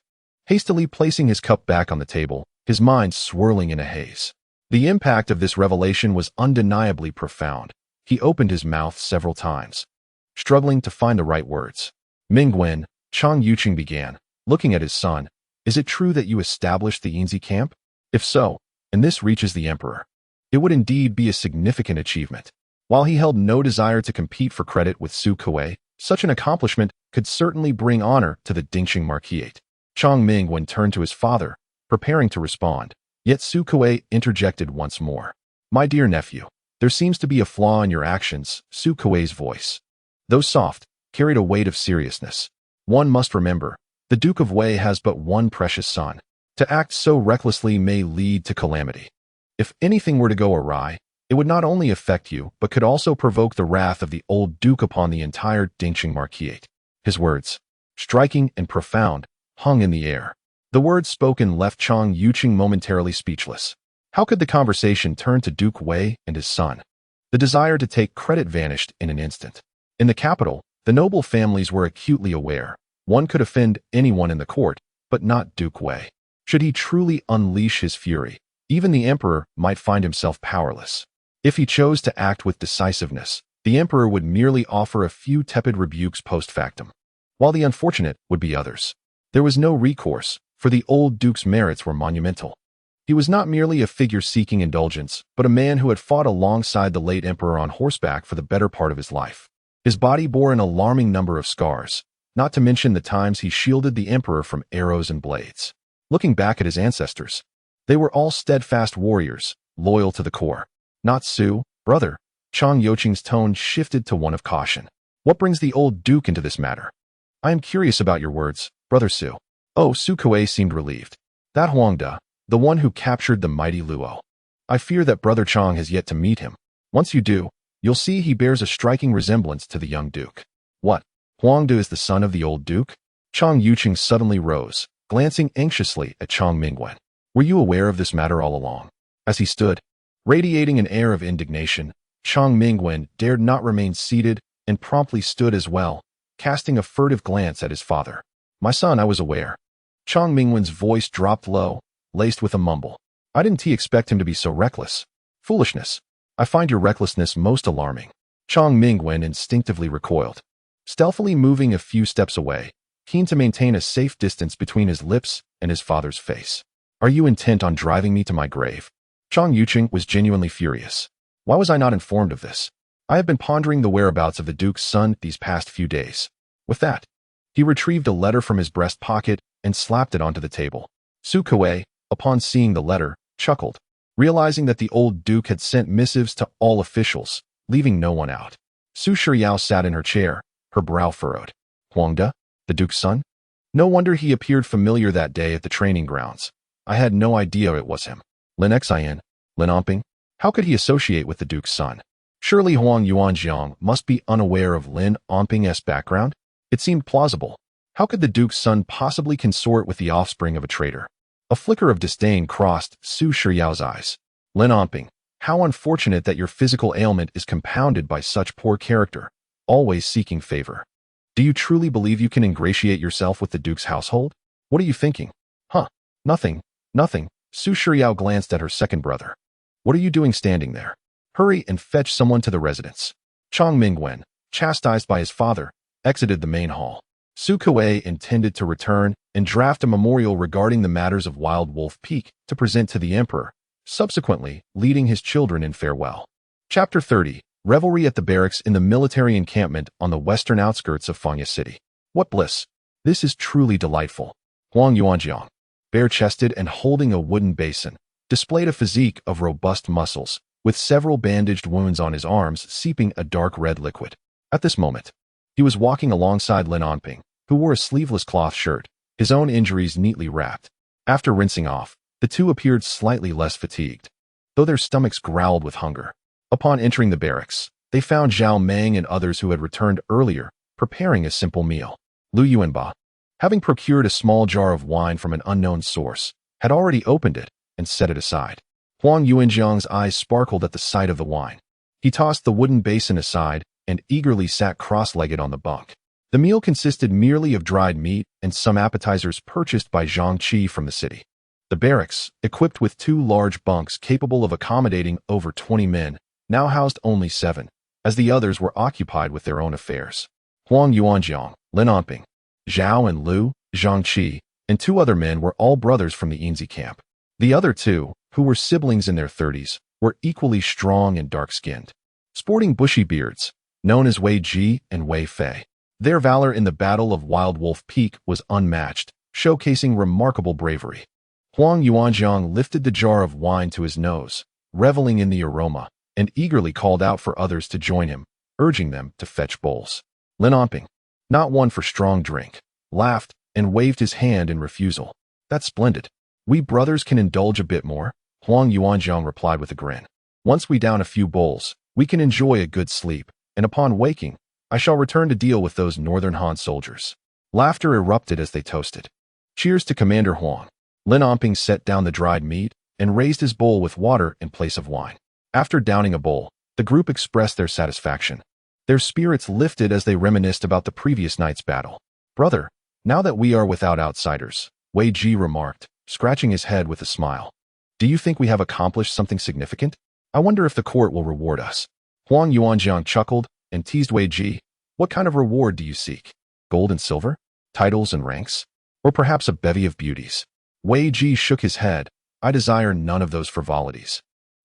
Hastily placing his cup back on the table, his mind swirling in a haze. The impact of this revelation was undeniably profound. He opened his mouth several times, struggling to find the right words. Mingwen, Chong Yuqing began, looking at his son. Is it true that you established the Inzi camp? If so, and this reaches the emperor, it would indeed be a significant achievement. While he held no desire to compete for credit with Su Kuei, such an accomplishment could certainly bring honor to the Dingxing Marquisate. Chong Mingwen turned to his father, preparing to respond. Yet Su Kuei interjected once more. My dear nephew, there seems to be a flaw in your actions. Su Kuei's voice, though soft, carried a weight of seriousness. One must remember, the Duke of Wei has but one precious son. To act so recklessly may lead to calamity. If anything were to go awry, it would not only affect you, but could also provoke the wrath of the old Duke upon the entire Dingxing Marquisate. His words, striking and profound, hung in the air. The words spoken left Chong Yuqing momentarily speechless. How could the conversation turn to Duke Wei and his son? The desire to take credit vanished in an instant. In the capital, the noble families were acutely aware. One could offend anyone in the court, but not Duke Wei. Should he truly unleash his fury, even the emperor might find himself powerless. If he chose to act with decisiveness, the emperor would merely offer a few tepid rebukes post factum, while the unfortunate would be others. There was no recourse, for the old duke's merits were monumental. He was not merely a figure seeking indulgence, but a man who had fought alongside the late emperor on horseback for the better part of his life. His body bore an alarming number of scars, not to mention the times he shielded the emperor from arrows and blades. Looking back at his ancestors, they were all steadfast warriors, loyal to the core. Not Su, brother. Chong Yuqing's tone shifted to one of caution. What brings the old duke into this matter? I am curious about your words, brother Su. Oh, Su Kuei seemed relieved. That Huangda, the one who captured the mighty Luo. I fear that brother Chong has yet to meet him. Once you do, you'll see he bears a striking resemblance to the young duke. What? Huangda is the son of the old duke? Chong Yuqing suddenly rose, glancing anxiously at Chong Mingwen. Were you aware of this matter all along? As he stood, radiating an air of indignation, Chong Mingwen dared not remain seated and promptly stood as well, casting a furtive glance at his father. My son, I was aware. Chong Mingwen's voice dropped low, laced with a mumble. I didn't expect him to be so reckless. Foolishness. I find your recklessness most alarming. Chong Mingwen instinctively recoiled, stealthily moving a few steps away, keen to maintain a safe distance between his lips and his father's face. Are you intent on driving me to my grave? Chong Yuqing was genuinely furious. Why was I not informed of this? I have been pondering the whereabouts of the duke's son these past few days. With that, he retrieved a letter from his breast pocket and slapped it onto the table. Su Kuei, upon seeing the letter, chuckled, realizing that the old duke had sent missives to all officials, leaving no one out. Su Shiryao sat in her chair, her brow furrowed. Huangda, the duke's son? No wonder he appeared familiar that day at the training grounds. I had no idea it was him. Lin Xian, Lin Onping? How could he associate with the duke's son? Surely Huang Yuanjiang must be unaware of Lin Onping's background? It seemed plausible. How could the duke's son possibly consort with the offspring of a traitor? A flicker of disdain crossed Su Shiryao's eyes. Lin Onping, how unfortunate that your physical ailment is compounded by such poor character, always seeking favor. Do you truly believe you can ingratiate yourself with the duke's household? What are you thinking? Huh, nothing. Su Shiryao glanced at her second brother. What are you doing standing there? Hurry and fetch someone to the residence. Chong Mingwen, chastised by his father, exited the main hall. Su Kuei intended to return and draft a memorial regarding the matters of Wild Wolf Peak to present to the emperor, subsequently leading his children in farewell. Chapter 30. Revelry at the barracks in the military encampment on the western outskirts of Fangya City. What bliss! This is truly delightful. Huang Yuanjiang, bare-chested and holding a wooden basin, displayed a physique of robust muscles, with several bandaged wounds on his arms seeping a dark red liquid. At this moment, he was walking alongside Lin Onping, who wore a sleeveless cloth shirt, his own injuries neatly wrapped. After rinsing off, the two appeared slightly less fatigued, though their stomachs growled with hunger. Upon entering the barracks, they found Zhao Meng and others who had returned earlier, preparing a simple meal. Lu Yuanba, having procured a small jar of wine from an unknown source, had already opened it and set it aside. Huang Yuanjiang's eyes sparkled at the sight of the wine. He tossed the wooden basin aside and eagerly sat cross-legged on the bunk. The meal consisted merely of dried meat and some appetizers purchased by Zhang Qi from the city. The barracks, equipped with 2 large bunks capable of accommodating over 20 men, now housed only 7, as the others were occupied with their own affairs. Huang Yuanjiang, Lin Onping, Zhao and Lu, Zhang Qi, and 2 other men were all brothers from the Yinzi camp. The other 2, who were siblings in their 30s, were equally strong and dark-skinned, sporting bushy beards, known as Wei Ji and Wei Fei. Their valor in the Battle of Wild Wolf Peak was unmatched, showcasing remarkable bravery. Huang Yuanjiang lifted the jar of wine to his nose, reveling in the aroma, and eagerly called out for others to join him, urging them to fetch bowls. Lin Onping, not one for strong drink, laughed and waved his hand in refusal. That's splendid. We brothers can indulge a bit more, Huang Yuanjiang replied with a grin. Once we down a few bowls, we can enjoy a good sleep, and upon waking, I shall return to deal with those northern Han soldiers. Laughter erupted as they toasted. Cheers to Commander Huang. Lin Onping set down the dried meat and raised his bowl with water in place of wine. After downing a bowl, the group expressed their satisfaction. Their spirits lifted as they reminisced about the previous night's battle. Brother, now that we are without outsiders, Wei Ji remarked, scratching his head with a smile. Do you think we have accomplished something significant? I wonder if the court will reward us. Huang Yuanjiang chuckled and teased Wei Ji. What kind of reward do you seek? Gold and silver? Titles and ranks? Or perhaps a bevy of beauties? Wei Ji shook his head. I desire none of those frivolities.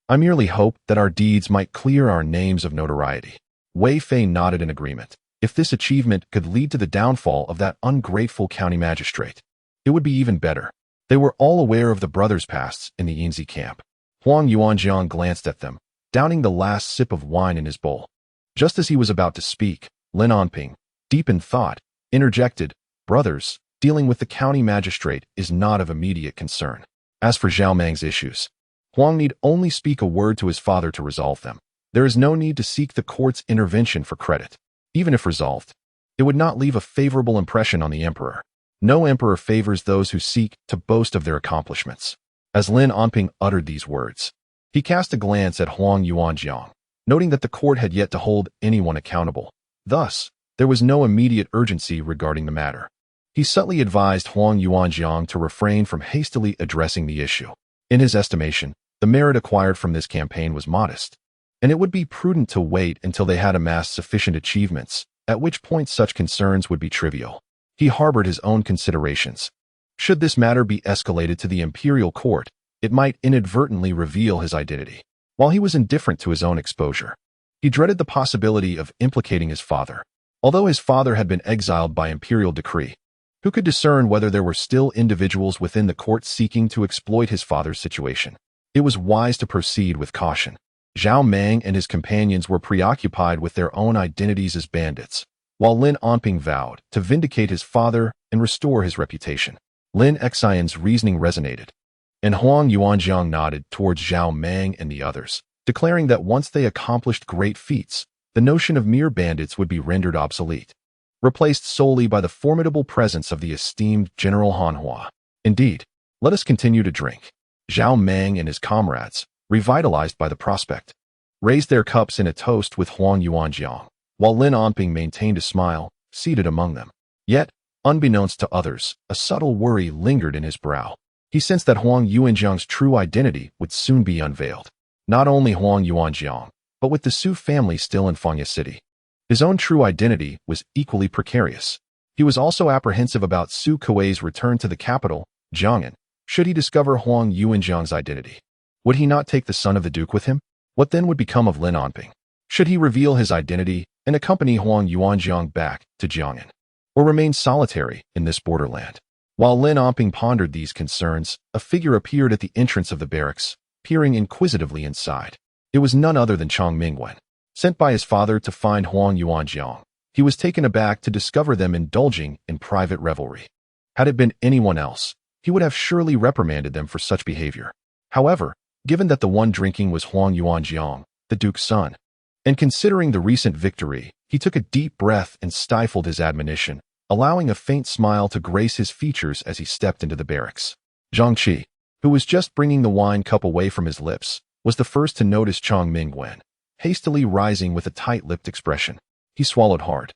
I merely hope that our deeds might clear our names of notoriety. Wei Fei nodded in agreement. If this achievement could lead to the downfall of that ungrateful county magistrate, it would be even better. They were all aware of the brothers' pasts in the Yinzi camp. Huang Yuanjiang glanced at them, downing the last sip of wine in his bowl. Just as he was about to speak, Lin Onping, deep in thought, interjected, Brothers, dealing with the county magistrate is not of immediate concern. As for Zhao Meng's issues, Huang need only speak a word to his father to resolve them. There is no need to seek the court's intervention for credit. Even if resolved, it would not leave a favorable impression on the emperor. No emperor favors those who seek to boast of their accomplishments. As Lin Onping uttered these words, he cast a glance at Huang Yuanjiang, noting that the court had yet to hold anyone accountable. Thus, there was no immediate urgency regarding the matter. He subtly advised Huang Yuanjiang to refrain from hastily addressing the issue. In his estimation, the merit acquired from this campaign was modest, and it would be prudent to wait until they had amassed sufficient achievements, at which point such concerns would be trivial. He harbored his own considerations. Should this matter be escalated to the imperial court, it might inadvertently reveal his identity. While he was indifferent to his own exposure, he dreaded the possibility of implicating his father. Although his father had been exiled by imperial decree, who could discern whether there were still individuals within the court seeking to exploit his father's situation? It was wise to proceed with caution. Zhao Meng and his companions were preoccupied with their own identities as bandits, while Lin Onping vowed to vindicate his father and restore his reputation. Lin Xian's reasoning resonated, and Huang Yuanjiang nodded towards Zhao Meng and the others, declaring that once they accomplished great feats, the notion of mere bandits would be rendered obsolete, replaced solely by the formidable presence of the esteemed General Hanhua. Indeed, let us continue to drink. Zhao Meng and his comrades, revitalized by the prospect, raised their cups in a toast with Huang Yuanjiang, while Lin Onping maintained a smile, seated among them. Yet, unbeknownst to others, a subtle worry lingered in his brow. He sensed that Huang Yuanjiang's true identity would soon be unveiled. Not only Huang Yuanjiang, but with the Su family still in Fangya City. His own true identity was equally precarious. He was also apprehensive about Su Kuei's return to the capital, Jiang'an, should he discover Huang Yuanjiang's identity. Would he not take the son of the duke with him? What then would become of Lin Onping? Should he reveal his identity and accompany Huang Yuanjiang back to Jiang'an, or remain solitary in this borderland? While Lin Onping pondered these concerns, a figure appeared at the entrance of the barracks, peering inquisitively inside. It was none other than Chong Mingwen, sent by his father to find Huang Yuanjiang. He was taken aback to discover them indulging in private revelry. Had it been anyone else, he would have surely reprimanded them for such behavior. However, given that the one drinking was Huang Yuanjiang, the duke's son, and considering the recent victory, he took a deep breath and stifled his admonition, allowing a faint smile to grace his features as he stepped into the barracks. Zhang Qi, who was just bringing the wine cup away from his lips, was the first to notice Chong Mingwen, hastily rising with a tight-lipped expression. He swallowed hard,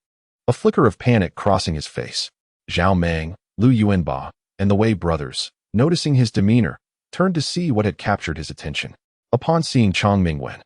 a flicker of panic crossing his face. Zhao Meng, Lu Yuanba, and the Wei brothers, noticing his demeanor, turned to see what had captured his attention. Upon seeing Chong Mingwen,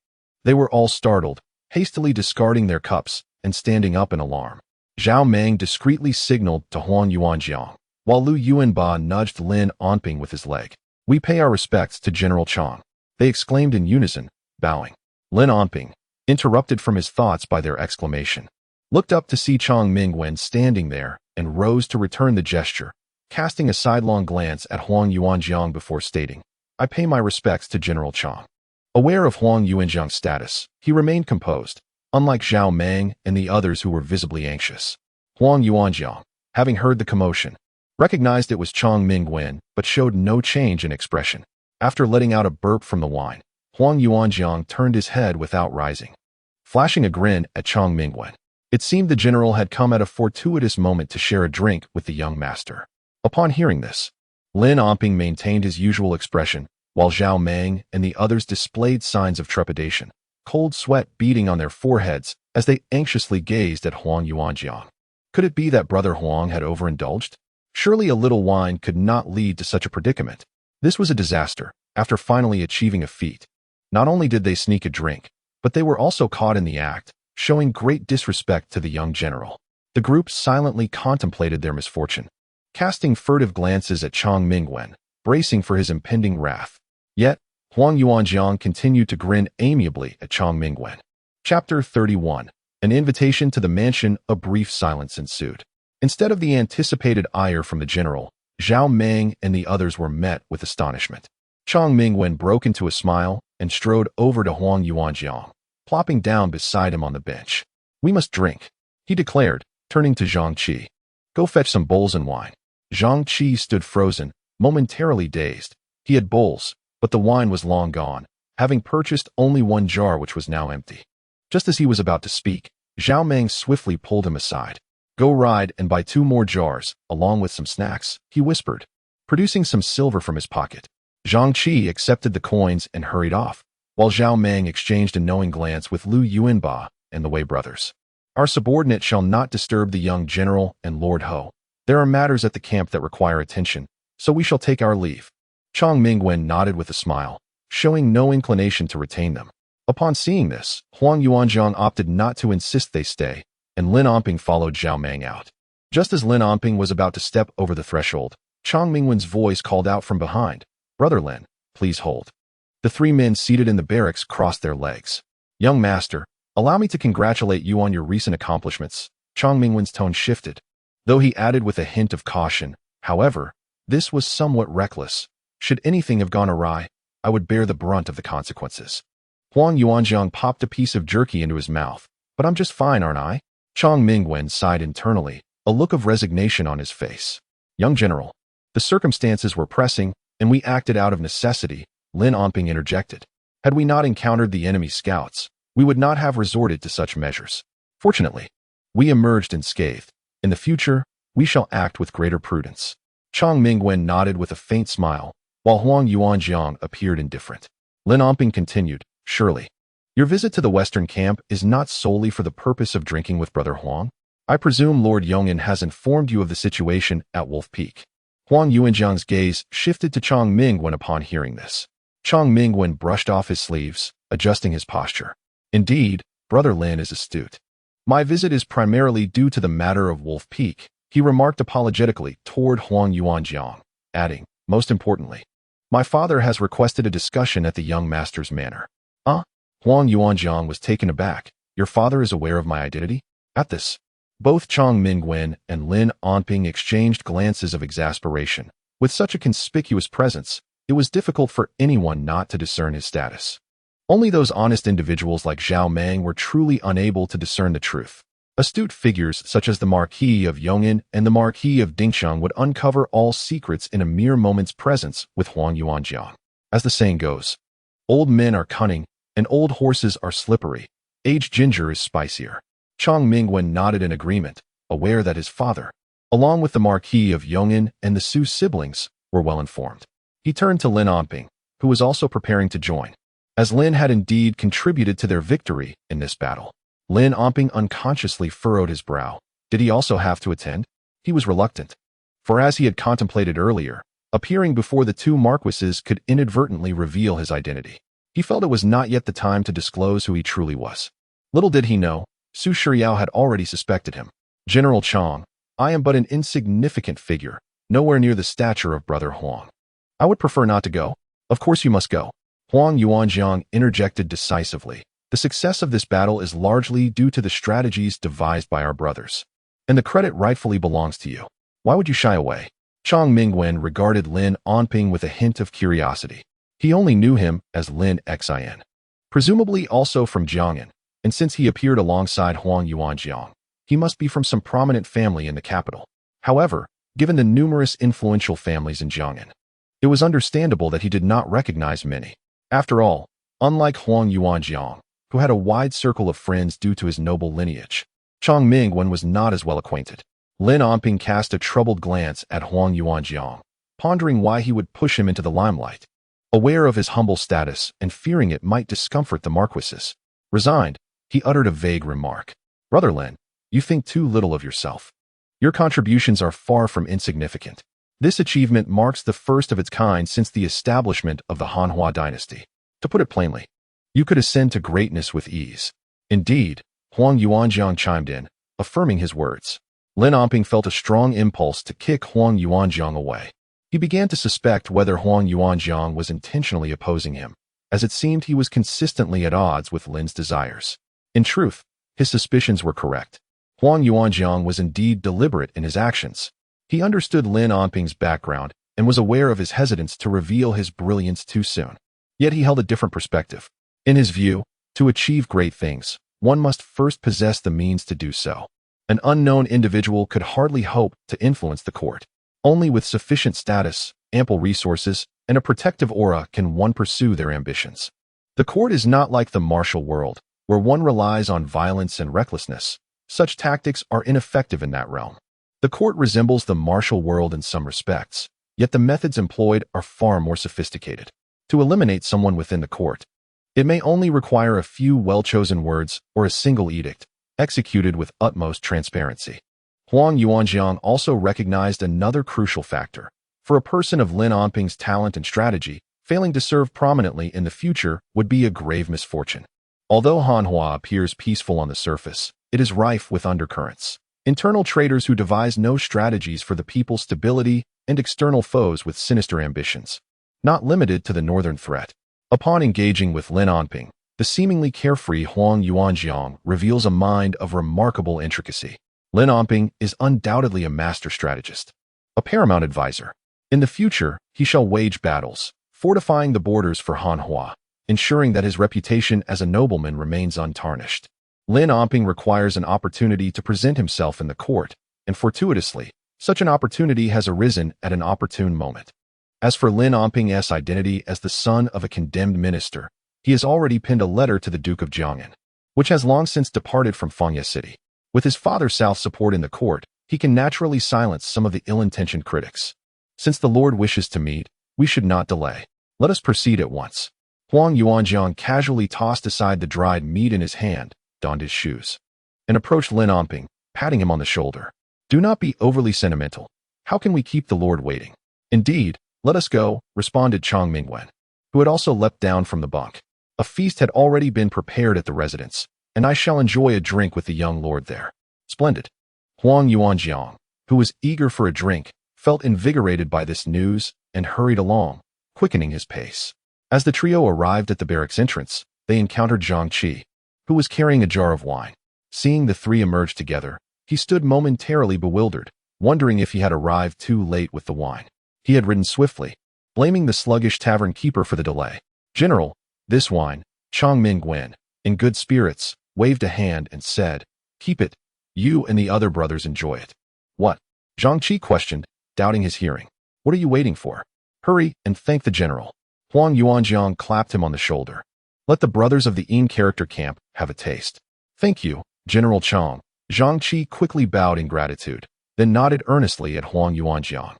they were all startled, hastily discarding their cups and standing up in alarm. Zhao Meng discreetly signaled to Huang Yuanjiang, while Lu Yuanba nudged Lin Onping with his leg. "We pay our respects to General Chong," they exclaimed in unison, bowing. Lin Onping, interrupted from his thoughts by their exclamation, looked up to see Chong Mingwen standing there and rose to return the gesture, casting a sidelong glance at Huang Yuanjiang before stating, "I pay my respects to General Chong." Aware of Huang Yuanjiang's status, he remained composed, unlike Zhao Meng and the others who were visibly anxious. Huang Yuanjiang, having heard the commotion, recognized it was Chong Mingwen but showed no change in expression. After letting out a burp from the wine, Huang Yuanjiang turned his head without rising, flashing a grin at Chong Mingwen. It seemed the general had come at a fortuitous moment to share a drink with the young master. Upon hearing this, Lin Onping maintained his usual expression, while Zhao Meng and the others displayed signs of trepidation, cold sweat beading on their foreheads as they anxiously gazed at Huang Yuanjiang. Could it be that Brother Huang had overindulged? Surely a little wine could not lead to such a predicament. This was a disaster. After finally achieving a feat, not only did they sneak a drink, but they were also caught in the act, showing great disrespect to the young general. The group silently contemplated their misfortune, casting furtive glances at Chong Mingwen, bracing for his impending wrath. Yet, Huang Yuanjiang continued to grin amiably at Chong Mingwen. Chapter 31. An invitation to the mansion. A brief silence ensued. Instead of the anticipated ire from the general, Zhao Meng and the others were met with astonishment. Chong Mingwen broke into a smile and strode over to Huang Yuanjiang, plopping down beside him on the bench. "We must drink," he declared, turning to Zhang Qi. "Go fetch some bowls and wine." Zhang Qi stood frozen, momentarily dazed. He had bowls, but the wine was long gone, having purchased only one jar which was now empty. Just as he was about to speak, Zhao Meng swiftly pulled him aside. "Go ride and buy 2 more jars, along with some snacks," he whispered, producing some silver from his pocket. Zhang Qi accepted the coins and hurried off, while Zhao Meng exchanged a knowing glance with Lu Yuanba and the Wei brothers. "Our subordinate shall not disturb the young general and Lord Ho. There are matters at the camp that require attention, so we shall take our leave." Chong Mingwen nodded with a smile, showing no inclination to retain them. Upon seeing this, Huang Yuanjiang opted not to insist they stay, and Lin Onping followed Zhao Meng out. Just as Lin Onping was about to step over the threshold, Chong Mingwen's voice called out from behind, "Brother Lin, please hold." The 3 men seated in the barracks crossed their legs. "Young master, allow me to congratulate you on your recent accomplishments." Chong Mingwen's tone shifted, though he added with a hint of caution, "However, this was somewhat reckless. Should anything have gone awry, I would bear the brunt of the consequences." Huang Yuanjiang popped a piece of jerky into his mouth. "But I'm just fine, aren't I?" Chong Mingwen sighed internally, a look of resignation on his face. "Young general, the circumstances were pressing, and we acted out of necessity," Lin Onping interjected. "Had we not encountered the enemy scouts, we would not have resorted to such measures. Fortunately, we emerged unscathed. In the future, we shall act with greater prudence." Chong Mingwen nodded with a faint smile, while Huang Yuanjiang appeared indifferent. Lin Onping continued, "Surely, your visit to the western camp is not solely for the purpose of drinking with Brother Huang? I presume Lord Yong'an has informed you of the situation at Wolf Peak." Huang Yuanjiang's gaze shifted to Chong Mingwen upon hearing this. Chong Mingwen brushed off his sleeves, adjusting his posture. "Indeed, Brother Lin is astute. My visit is primarily due to the matter of Wolf Peak," he remarked apologetically toward Huang Yuanjiang, adding, "Most importantly, my father has requested a discussion at the young master's manor." Huang Yuanjiang was taken aback. "Your father is aware of my identity?" At this, both Chong Mingwen and Lin Onping exchanged glances of exasperation. With such a conspicuous presence, it was difficult for anyone not to discern his status. Only those honest individuals like Zhao Meng were truly unable to discern the truth. Astute figures such as the Marquis of Yong'an and the Marquis of Dingsheng would uncover all secrets in a mere moment's presence with Huang Yuanjiang. As the saying goes, old men are cunning and old horses are slippery. Aged ginger is spicier. Chang Mingwen nodded in agreement, aware that his father, along with the Marquis of Yong'an and the Su siblings, were well informed. He turned to Lin Onping, who was also preparing to join, as Lin had indeed contributed to their victory in this battle. Lin Onping unconsciously furrowed his brow. Did he also have to attend? He was reluctant, for as he had contemplated earlier, appearing before the two marquises could inadvertently reveal his identity. He felt it was not yet the time to disclose who he truly was. Little did he know, Su Shiryao had already suspected him. General Chang, I am but an insignificant figure, nowhere near the stature of Brother Huang. I would prefer not to go. Of course you must go. Huang Yuanjiang interjected decisively. The success of this battle is largely due to the strategies devised by our brothers, and the credit rightfully belongs to you. Why would you shy away? Chang Mingwen regarded Lin Onping with a hint of curiosity. He only knew him as Lin Xin, presumably also from Jiang'an, and since he appeared alongside Huang Yuanjiang, he must be from some prominent family in the capital. However, given the numerous influential families in Jiang'an, it was understandable that he did not recognize many. After all, unlike Huang Yuanjiang, who had a wide circle of friends due to his noble lineage, Chang Mingwen was not as well acquainted. Lin Onping cast a troubled glance at Huang Yuanjiang, pondering why he would push him into the limelight. Aware of his humble status and fearing it might discomfort the marquises, resigned, he uttered a vague remark. Brother Lin, you think too little of yourself. Your contributions are far from insignificant. This achievement marks the first of its kind since the establishment of the Hanhua dynasty. To put it plainly, you could ascend to greatness with ease. Indeed, Huang Yuanjiang chimed in, affirming his words. Lin Onping felt a strong impulse to kick Huang Yuanjiang away. He began to suspect whether Huang Yuanjiang was intentionally opposing him, as it seemed he was consistently at odds with Lin's desires. In truth, his suspicions were correct. Huang Yuanjiang was indeed deliberate in his actions. He understood Lin Onping's background and was aware of his hesitance to reveal his brilliance too soon. Yet he held a different perspective. In his view, to achieve great things, one must first possess the means to do so. An unknown individual could hardly hope to influence the court. Only with sufficient status, ample resources, and a protective aura can one pursue their ambitions. The court is not like the martial world, where one relies on violence and recklessness. Such tactics are ineffective in that realm. The court resembles the martial world in some respects, yet the methods employed are far more sophisticated. To eliminate someone within the court, it may only require a few well-chosen words or a single edict, executed with utmost transparency. Huang Yuanjiang also recognized another crucial factor. For a person of Lin Onping's talent and strategy, failing to serve prominently in the future would be a grave misfortune. Although Hanhua appears peaceful on the surface, it is rife with undercurrents. Internal traitors who devise no strategies for the people's stability and external foes with sinister ambitions. Not limited to the northern threat. Upon engaging with Lin Onping, the seemingly carefree Huang Yuanjiang reveals a mind of remarkable intricacy. Lin Onping is undoubtedly a master strategist, a paramount advisor. In the future, he shall wage battles, fortifying the borders for Hanhua, ensuring that his reputation as a nobleman remains untarnished. Lin Onping requires an opportunity to present himself in the court, and fortuitously, such an opportunity has arisen at an opportune moment. As for Lin Onping's identity as the son of a condemned minister, he has already penned a letter to the Duke of Jiang'an, which has long since departed from Fengye City. With his father's South support in the court, he can naturally silence some of the ill-intentioned critics. Since the Lord wishes to meet, we should not delay. Let us proceed at once. Huang Yuanjiang casually tossed aside the dried meat in his hand, donned his shoes, and approached Lin Onping, patting him on the shoulder. Do not be overly sentimental. How can we keep the Lord waiting? Indeed, let us go, responded Chang Mingwen, who had also leapt down from the bunk. A feast had already been prepared at the residence, and I shall enjoy a drink with the young lord there. Splendid. Huang Yuanjiang, who was eager for a drink, felt invigorated by this news and hurried along, quickening his pace. As the trio arrived at the barracks entrance, they encountered Zhang Qi, who was carrying a jar of wine. Seeing the three emerge together, he stood momentarily bewildered, wondering if he had arrived too late with the wine. He had ridden swiftly, blaming the sluggish tavern keeper for the delay. General, this wine, Chang Ming-wen, in good spirits, waved a hand and said, "Keep it. You and the other brothers enjoy it." "What?" Zhang Qi questioned, doubting his hearing. "What are you waiting for? Hurry and thank the general." Huang Yuanjiang clapped him on the shoulder. "Let the brothers of the Yin character camp have a taste." "Thank you, General Chang." Zhang Qi quickly bowed in gratitude, then nodded earnestly at Huang Yuanjiang,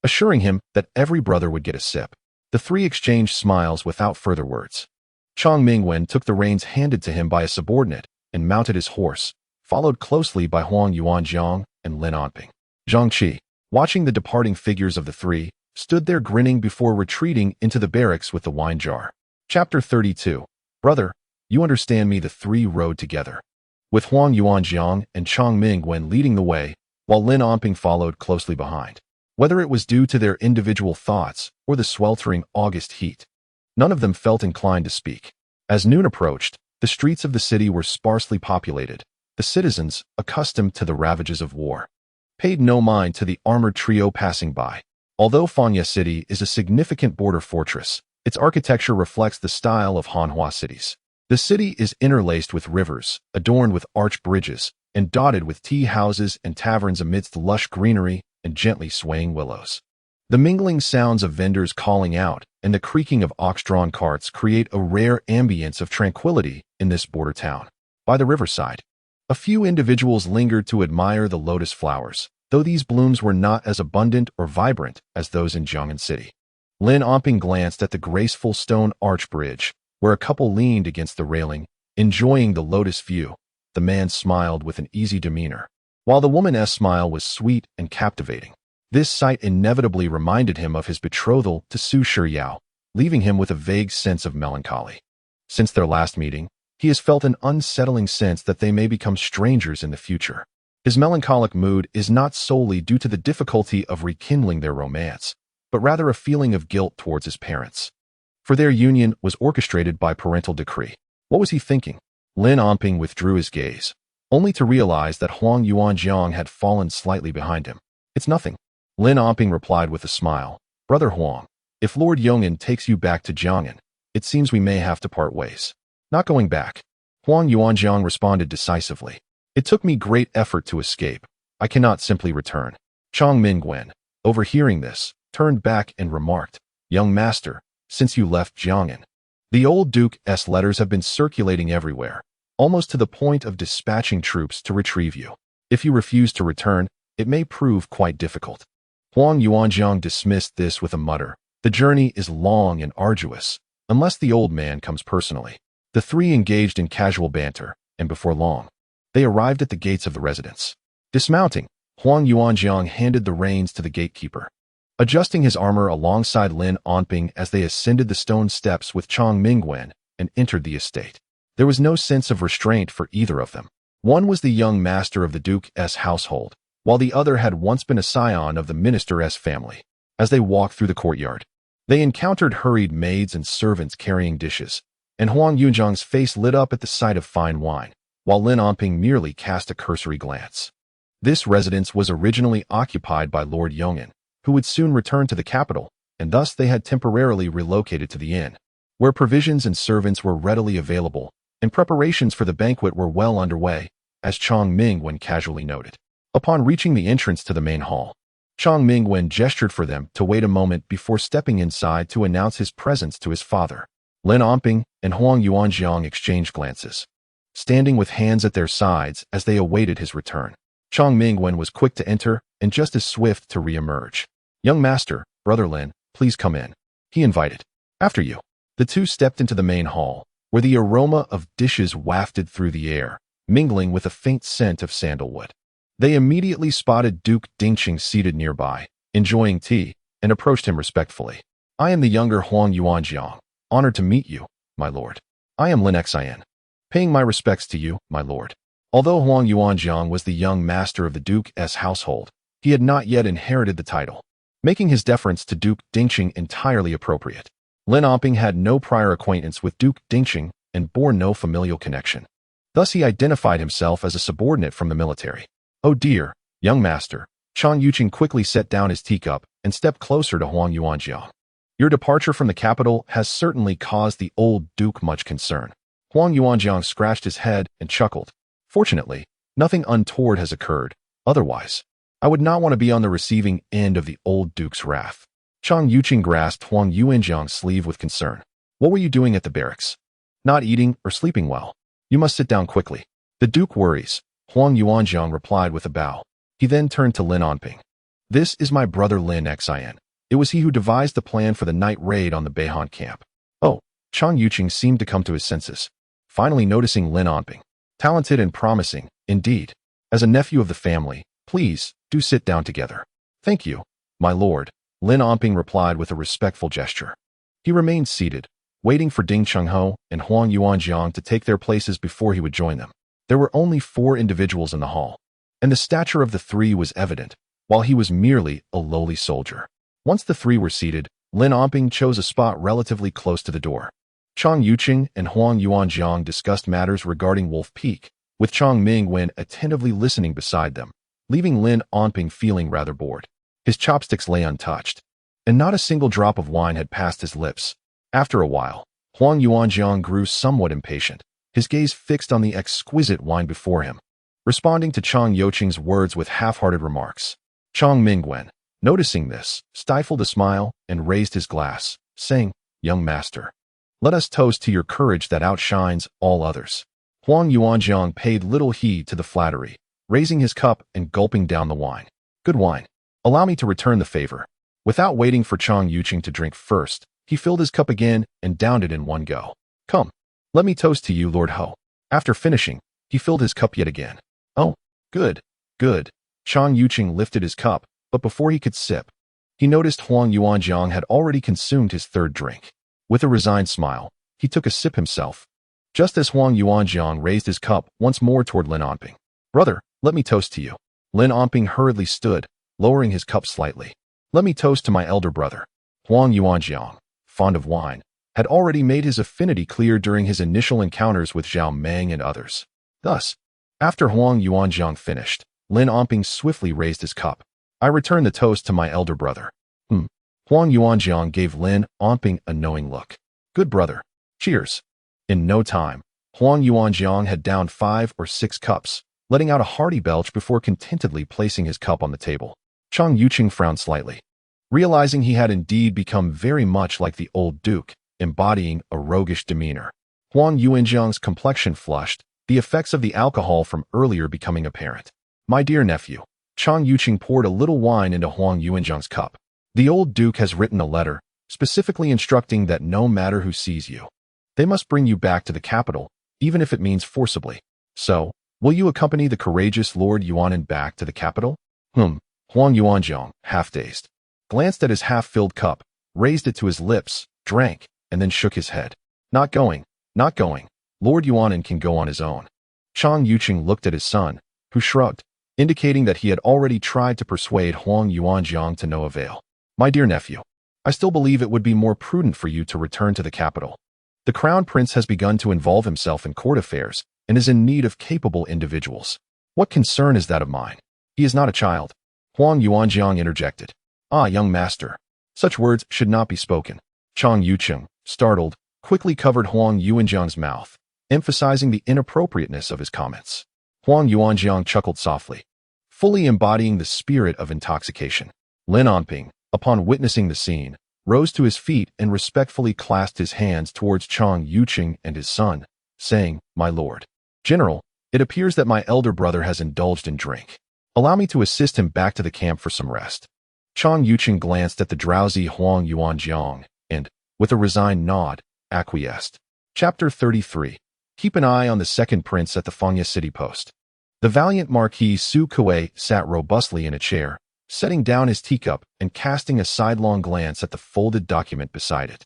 assuring him that every brother would get a sip. The three exchanged smiles without further words. Chang Mingwen took the reins handed to him by a subordinate and mounted his horse, followed closely by Huang Yuanjiang and Lin Anping. Zhang Qi, watching the departing figures of the three, stood there grinning before retreating into the barracks with the wine jar. Chapter 32. "Brother, you understand me." The three rode together, with Huang Yuanjiang and Chang Mingwen leading the way, while Lin Anping followed closely behind. Whether it was due to their individual thoughts or the sweltering August heat, none of them felt inclined to speak. As noon approached, the streets of the city were sparsely populated. The citizens, accustomed to the ravages of war, paid no mind to the armored trio passing by. Although Fanya City is a significant border fortress, its architecture reflects the style of Hanhua cities. The city is interlaced with rivers, adorned with arched bridges, and dotted with tea houses and taverns amidst lush greenery and gently swaying willows. The mingling sounds of vendors calling out and the creaking of ox-drawn carts create a rare ambience of tranquility in this border town. By the riverside, a few individuals lingered to admire the lotus flowers, though these blooms were not as abundant or vibrant as those in Jiang'an City. Lin Anping glanced at the graceful stone arch bridge, where a couple leaned against the railing, enjoying the lotus view. The man smiled with an easy demeanor, while the woman's smile was sweet and captivating. This sight inevitably reminded him of his betrothal to Su Shiyao, leaving him with a vague sense of melancholy. Since their last meeting, he has felt an unsettling sense that they may become strangers in the future. His melancholic mood is not solely due to the difficulty of rekindling their romance, but rather a feeling of guilt towards his parents. For their union was orchestrated by parental decree. What was he thinking? Lin Anping withdrew his gaze, only to realize that Huang Yuanjiang had fallen slightly behind him. "It's nothing," Lin Anping replied with a smile. "Brother Huang, if Lord Yong'an takes you back to Jiang'an, it seems we may have to part ways." "Not going back," Huang Yuanjiang responded decisively. "It took me great effort to escape. I cannot simply return." Chang Mingwen, overhearing this, turned back and remarked, "Young master, since you left Jiang'an, the old Duke's letters have been circulating everywhere, almost to the point of dispatching troops to retrieve you. If you refuse to return, it may prove quite difficult." Huang Yuanjiang dismissed this with a mutter. The journey is long and arduous, unless the old man comes personally. The three engaged in casual banter, and before long, they arrived at the gates of the residence. Dismounting, Huang Yuanjiang handed the reins to the gatekeeper, adjusting his armor alongside Lin Anping as they ascended the stone steps with Chang Mingwen and entered the estate. There was no sense of restraint for either of them. One was the young master of the Duke's household, while the other had once been a scion of the minister's family. As they walked through the courtyard, they encountered hurried maids and servants carrying dishes, and Huang Yuanjiang's face lit up at the sight of fine wine, while Lin Anping merely cast a cursory glance. This residence was originally occupied by Lord Yong'an, who would soon return to the capital, and thus they had temporarily relocated to the inn, where provisions and servants were readily available, and preparations for the banquet were well underway, as Chang Mingwen casually noted. Upon reaching the entrance to the main hall, Chang Mingwen gestured for them to wait a moment before stepping inside to announce his presence to his father. Lin Anping and Huang Yuanjiang exchanged glances, standing with hands at their sides as they awaited his return. Chang Mingwen was quick to enter and just as swift to re-emerge. "Young master, Brother Lin, please come in," he invited. "After you." The two stepped into the main hall, where the aroma of dishes wafted through the air, mingling with a faint scent of sandalwood. They immediately spotted Duke Dingqing seated nearby, enjoying tea, and approached him respectfully. "I am the younger Huang Yuanjiang. Honored to meet you, my lord." "I am Lin Xin. Paying my respects to you, my lord." Although Huang Yuanjiang was the young master of the Duke's household, he had not yet inherited the title, making his deference to Duke Dingqing entirely appropriate. Lin Anping had no prior acquaintance with Duke Dingqing and bore no familial connection. Thus he identified himself as a subordinate from the military. "Oh dear, young master." Chang Yuqing quickly set down his teacup and stepped closer to Huang Yuanjiang. Your departure from the capital has certainly caused the old duke much concern. Huang Yuanjiang scratched his head and chuckled. Fortunately, nothing untoward has occurred. Otherwise, I would not want to be on the receiving end of the old duke's wrath. Chang Yuqing grasped Huang Yuanjiang's sleeve with concern. What were you doing at the barracks? Not eating or sleeping well. You must sit down quickly. The duke worries, Huang Yuanjiang replied with a bow. He then turned to Lin Onping. This is my brother Lin Xin. It was he who devised the plan for the night raid on the Beihan camp. Oh, Chang Yuqing seemed to come to his senses, finally noticing Lin Onping. Talented and promising, indeed. As a nephew of the family, please, do sit down together. Thank you, my lord, Lin Onping replied with a respectful gesture. He remained seated, waiting for Ding Chengho and Huang Yuanjiang to take their places before he would join them. There were only 4 individuals in the hall, and the stature of the 3 was evident, while he was merely a lowly soldier. Once the 3 were seated, Lin Onping chose a spot relatively close to the door. Chang Yuqing and Huang Yuanjiang discussed matters regarding Wolf Peak, with Chang Mingwen attentively listening beside them, leaving Lin Onping feeling rather bored. His chopsticks lay untouched, and not a single drop of wine had passed his lips. After a while, Huang Yuanjiang grew somewhat impatient, his gaze fixed on the exquisite wine before him, responding to Chang Yuqing's words with half-hearted remarks. Chang Mingwen, noticing this, stifled a smile and raised his glass, saying, Young master, let us toast to your courage that outshines all others. Huang Yuanjiang paid little heed to the flattery, raising his cup and gulping down the wine. Good wine. Allow me to return the favor. Without waiting for Chang Yuqing to drink first, he filled his cup again and downed it in one go. Come, let me toast to you, Lord Ho. After finishing, he filled his cup yet again. Oh, good, good. Chang Yuqing lifted his cup, but before he could sip, he noticed Huang Yuanjiang had already consumed his 3rd drink. With a resigned smile, he took a sip himself, just as Huang Yuanjiang raised his cup once more toward Lin Onping. Brother, let me toast to you. Lin Onping hurriedly stood, lowering his cup slightly. Let me toast to my elder brother. Huang Yuanjiang, fond of wine, had already made his affinity clear during his initial encounters with Zhao Meng and others. Thus, after Huang Yuanjiang finished, Lin Onping swiftly raised his cup. I return the toast to my elder brother. Huang Yuanjiang gave Lin Onping a knowing look. Good brother. Cheers. In no time, Huang Yuanjiang had downed 5 or 6 cups, letting out a hearty belch before contentedly placing his cup on the table. Chang Yuqing frowned slightly, realizing he had indeed become very much like the old duke, embodying a roguish demeanor. Huang Yuanjiang's complexion flushed, the effects of the alcohol from earlier becoming apparent. My dear nephew, Chang Yuqing poured a little wine into Huang Yuanjiang's cup. The old duke has written a letter, specifically instructing that no matter who sees you, they must bring you back to the capital, even if it means forcibly. So, will you accompany the courageous Lord Yuanin back to the capital? Huang Yuanjiang, half-dazed, glanced at his half-filled cup, raised it to his lips, drank, and then shook his head. Not going, not going. Lord Yuanin can go on his own. Chang Yuqing looked at his son, who shrugged, indicating that he had already tried to persuade Huang Yuanjiang to no avail. My dear nephew, I still believe it would be more prudent for you to return to the capital. The crown prince has begun to involve himself in court affairs and is in need of capable individuals. What concern is that of mine? He is not a child. Huang Yuanjiang interjected. Ah, young master. Such words should not be spoken. Chang Yuqing, startled, quickly covered Huang Yuanjiang's mouth, emphasizing the inappropriateness of his comments. Huang Yuanjiang chuckled softly, fully embodying the spirit of intoxication. Lin Onping, upon witnessing the scene, rose to his feet and respectfully clasped his hands towards Chang Yuqing and his son, saying, My lord, General, it appears that my elder brother has indulged in drink. Allow me to assist him back to the camp for some rest. Chang Yuqing glanced at the drowsy Huang Yuanjiang and, with a resigned nod, acquiesced. Chapter 33. Keep an eye on the second prince at the Fengya city post. The valiant Marquis Su Kuei sat robustly in a chair, setting down his teacup and casting a sidelong glance at the folded document beside it.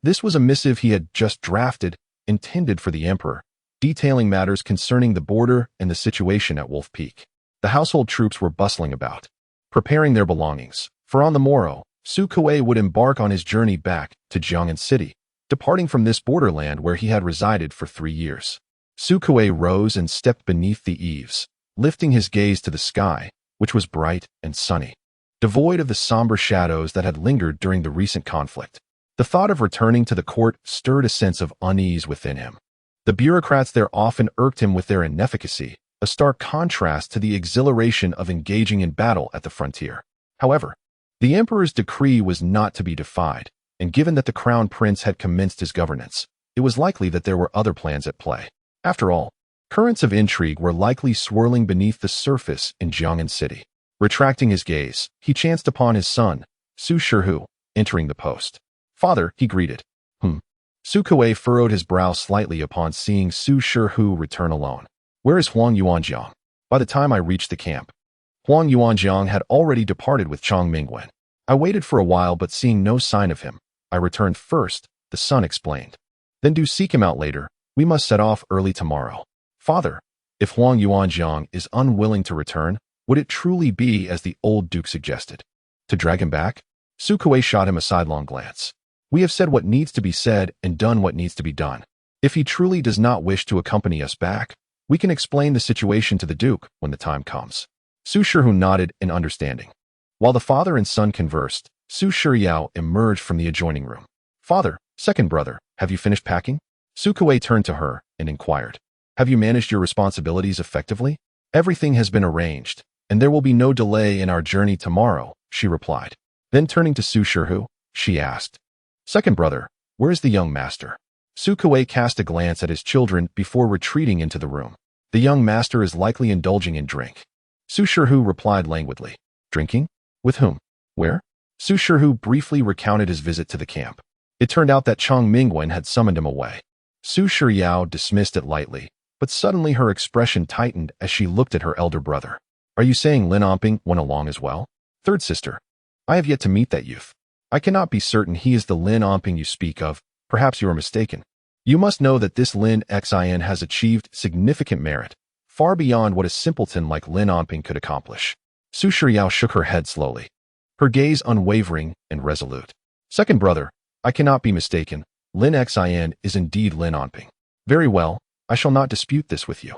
This was a missive he had just drafted, intended for the emperor, detailing matters concerning the border and the situation at Wolf Peak. The household troops were bustling about, preparing their belongings, for on the morrow, Su Kuei would embark on his journey back to Jiang'an City, departing from this borderland where he had resided for 3 years. Su Kuei rose and stepped beneath the eaves, lifting his gaze to the sky, which was bright and sunny, devoid of the somber shadows that had lingered during the recent conflict. The thought of returning to the court stirred a sense of unease within him. The bureaucrats there often irked him with their inefficacy, a stark contrast to the exhilaration of engaging in battle at the frontier. However, the emperor's decree was not to be defied, and given that the crown prince had commenced his governance, it was likely that there were other plans at play. After all, currents of intrigue were likely swirling beneath the surface in Jiang'an City. Retracting his gaze, he chanced upon his son, Su Shihu, entering the post. "Father," he greeted. Su Kuei furrowed his brow slightly upon seeing Su Shihu return alone. "Where is Huang Yuanjiang?" By the time I reached the camp, Huang Yuanjiang had already departed with Chang Mingwen. I waited for a while, but seeing no sign of him, I returned first, the son explained. "Then do seek him out later. We must set off early tomorrow." "Father, if Huang Yuanjiang is unwilling to return, would it truly be as the old duke suggested? To drag him back?" Su Kuei shot him a sidelong glance. "We have said what needs to be said and done what needs to be done. If he truly does not wish to accompany us back, we can explain the situation to the duke when the time comes." Su Shihu nodded in understanding. While the father and son conversed, Su Shiryao emerged from the adjoining room. "Father, second brother, have you finished packing?" Su Kuei turned to her and inquired. "Have you managed your responsibilities effectively?" "Everything has been arranged, and there will be no delay in our journey tomorrow," she replied. Then turning to Su Shihu, she asked, "Second brother, where is the young master?" Su Kuei cast a glance at his children before retreating into the room. "The young master is likely indulging in drink." Su Shihu replied languidly. "Drinking? With whom? Where?" Su Shihu briefly recounted his visit to the camp. It turned out that Chang Mingwen had summoned him away. Su Shiryao dismissed it lightly, but suddenly her expression tightened as she looked at her elder brother. "Are you saying Lin Amping went along as well?" "Third sister, I have yet to meet that youth. I cannot be certain he is the Lin Amping you speak of. Perhaps you are mistaken. You must know that this Lin Xin has achieved significant merit, far beyond what a simpleton like Lin Amping could accomplish." Su Shiryao shook her head slowly, her gaze unwavering and resolute. "Second brother, I cannot be mistaken. Lin Xin is indeed Lin Amping." "Very well, I shall not dispute this with you.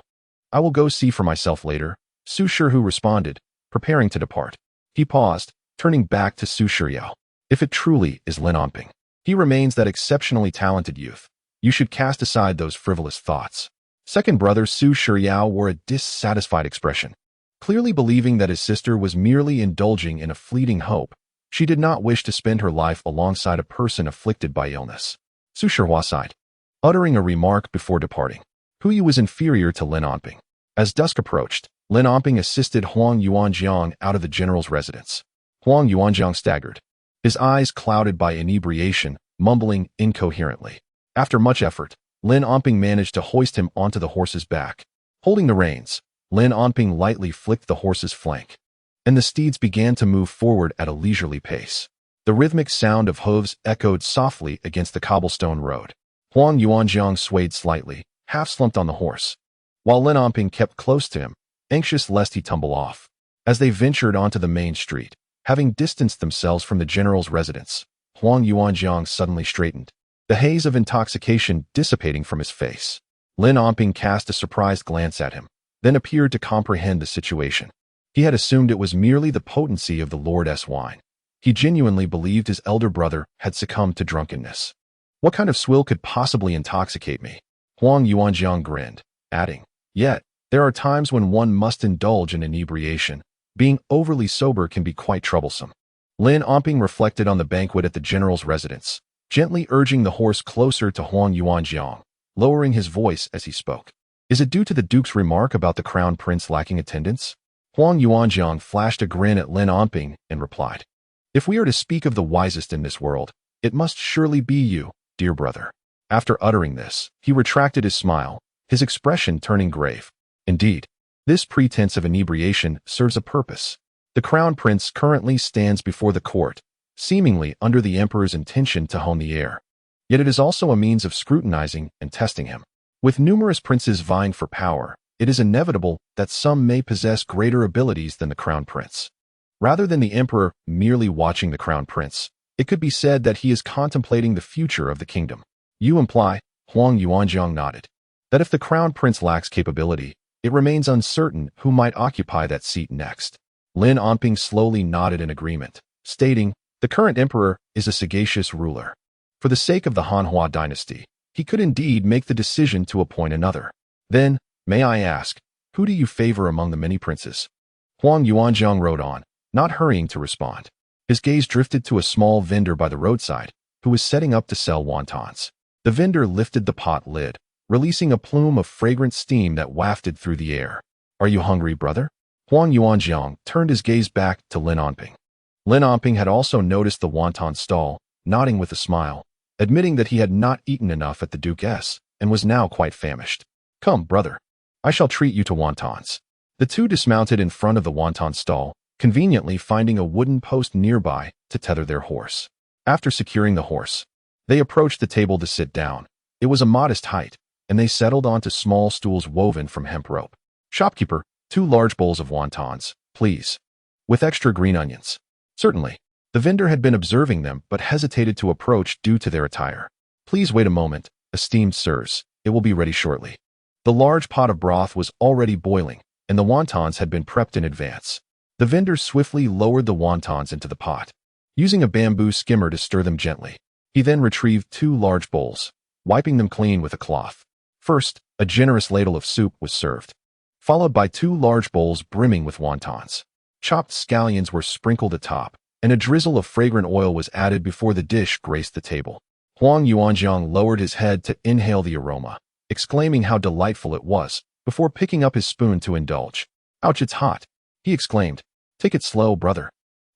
I will go see for myself later," Su Shihu responded, preparing to depart. He paused, turning back to Su Shiryao. "If it truly is Lin Amping, he remains that exceptionally talented youth. You should cast aside those frivolous thoughts." Second brother Su Shiryao wore a dissatisfied expression. Clearly believing that his sister was merely indulging in a fleeting hope, she did not wish to spend her life alongside a person afflicted by illness. Su Shihua sighed, uttering a remark before departing. Huyu was inferior to Lin Amping. As dusk approached, Lin Amping assisted Huang Yuanjiang out of the general's residence. Huang Yuanjiang staggered, his eyes clouded by inebriation, mumbling incoherently. After much effort, Lin Amping managed to hoist him onto the horse's back. Holding the reins, Lin Amping lightly flicked the horse's flank, and the steeds began to move forward at a leisurely pace. The rhythmic sound of hooves echoed softly against the cobblestone road. Huang Yuanjiang swayed slightly, half-slumped on the horse, while Lin Amping kept close to him, anxious lest he tumble off. As they ventured onto the main street, having distanced themselves from the general's residence, Huang Yuanjiang suddenly straightened, the haze of intoxication dissipating from his face. Lin Amping cast a surprised glance at him, then appeared to comprehend the situation. He had assumed it was merely the potency of the Lord's wine. He genuinely believed his elder brother had succumbed to drunkenness. "What kind of swill could possibly intoxicate me?" Huang Yuanjiang grinned, adding, "Yet, there are times when one must indulge in inebriation. Being overly sober can be quite troublesome." Lin Amping reflected on the banquet at the general's residence, gently urging the horse closer to Huang Yuanjiang, lowering his voice as he spoke. "Is it due to the duke's remark about the crown prince lacking attendance?" Huang Yuanjiang flashed a grin at Lin Amping and replied, "If we are to speak of the wisest in this world, it must surely be you, dear brother." After uttering this, he retracted his smile, his expression turning grave. "Indeed, this pretense of inebriation serves a purpose. The crown prince currently stands before the court, seemingly under the emperor's intention to hone the air. Yet it is also a means of scrutinizing and testing him. With numerous princes vying for power, it is inevitable that some may possess greater abilities than the crown prince. Rather than the emperor merely watching the crown prince, it could be said that he is contemplating the future of the kingdom." "You imply," Huang Yuanjiang nodded, "that if the crown prince lacks capability, it remains uncertain who might occupy that seat next." Lin Amping slowly nodded in agreement, stating, "The current emperor is a sagacious ruler. For the sake of the Hanhua dynasty, he could indeed make the decision to appoint another. Then, may I ask, who do you favor among the many princes? Huang Yuanzhang rode on, not hurrying to respond. His gaze drifted to a small vendor by the roadside, who was setting up to sell wontons. The vendor lifted the pot lid, releasing a plume of fragrant steam that wafted through the air. Are you hungry, brother? Huang Yuanzhang turned his gaze back to Lin Onping. Lin Onping had also noticed the wonton stall, nodding with a smile, admitting that he had not eaten enough at the Duke-S and was now quite famished. Come, brother. I shall treat you to wontons. The two dismounted in front of the wonton stall, conveniently finding a wooden post nearby to tether their horse. After securing the horse, they approached the table to sit down. It was a modest height, and they settled onto small stools woven from hemp rope. Shopkeeper, 2 large bowls of wontons, please. With extra green onions. Certainly. The vendor had been observing them but hesitated to approach due to their attire. Please wait a moment, esteemed sirs. It will be ready shortly. The large pot of broth was already boiling, and the wontons had been prepped in advance. The vendor swiftly lowered the wontons into the pot, using a bamboo skimmer to stir them gently. He then retrieved 2 large bowls, wiping them clean with a cloth. First, a generous ladle of soup was served, followed by 2 large bowls brimming with wontons. Chopped scallions were sprinkled atop, and a drizzle of fragrant oil was added before the dish graced the table. Huang Yuanzhang lowered his head to inhale the aroma, exclaiming how delightful it was, before picking up his spoon to indulge. Ouch, it's hot, he exclaimed. Take it slow, brother.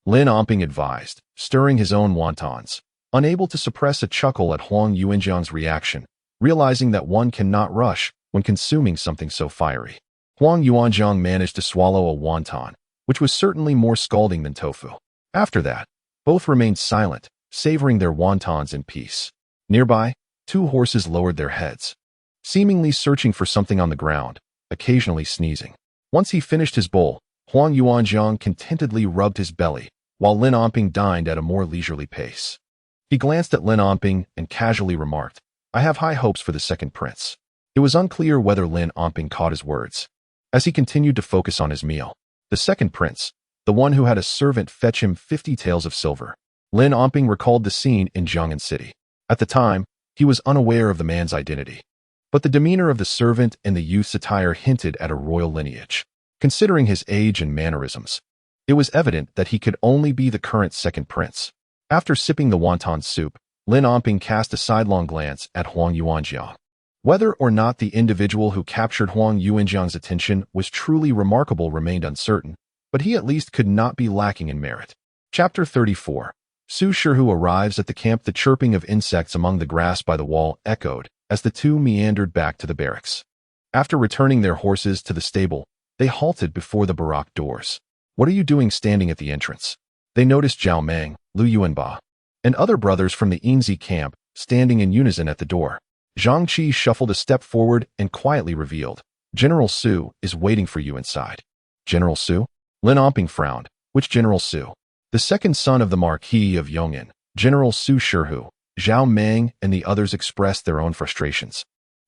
Lin Onping advised, stirring his own wontons, unable to suppress a chuckle at Huang Yuanzhang's reaction, realizing that one cannot rush when consuming something so fiery. Huang Yuanzhang managed to swallow a wonton, which was certainly more scalding than tofu. After that, both remained silent, savoring their wontons in peace. Nearby, 2 horses lowered their heads, seemingly searching for something on the ground, occasionally sneezing. Once he finished his bowl, Huang Yuanzhang contentedly rubbed his belly, while Lin Onping dined at a more leisurely pace. He glanced at Lin Onping and casually remarked, I have high hopes for the second prince. It was unclear whether Lin Onping caught his words. As he continued to focus on his meal, the second prince, the one who had a servant fetch him 50 taels of silver. Lin Onping recalled the scene in Jiang'an City. At the time, he was unaware of the man's identity, but the demeanor of the servant and the youth's attire hinted at a royal lineage. Considering his age and mannerisms, it was evident that he could only be the current second prince. After sipping the wonton soup, Lin Onping cast a sidelong glance at Huang Yuanzhang. Whether or not the individual who captured Huang Yuanzhang's attention was truly remarkable remained uncertain, but he at least could not be lacking in merit. Chapter 34. Su Shihu arrives at the camp. The chirping of insects among the grass by the wall echoed as the two meandered back to the barracks. After returning their horses to the stable, they halted before the barrack doors. What are you doing standing at the entrance? They noticed Zhao Meng, Lu Yuanba, and other brothers from the Yingzi camp standing in unison at the door. Zhang Qi shuffled a step forward and quietly revealed, General Su is waiting for you inside. General Su? Lin Onping frowned. Which General Su? The second son of the Marquis of Yong'an, General Su Shihu. Zhao Meng and the others expressed their own frustrations,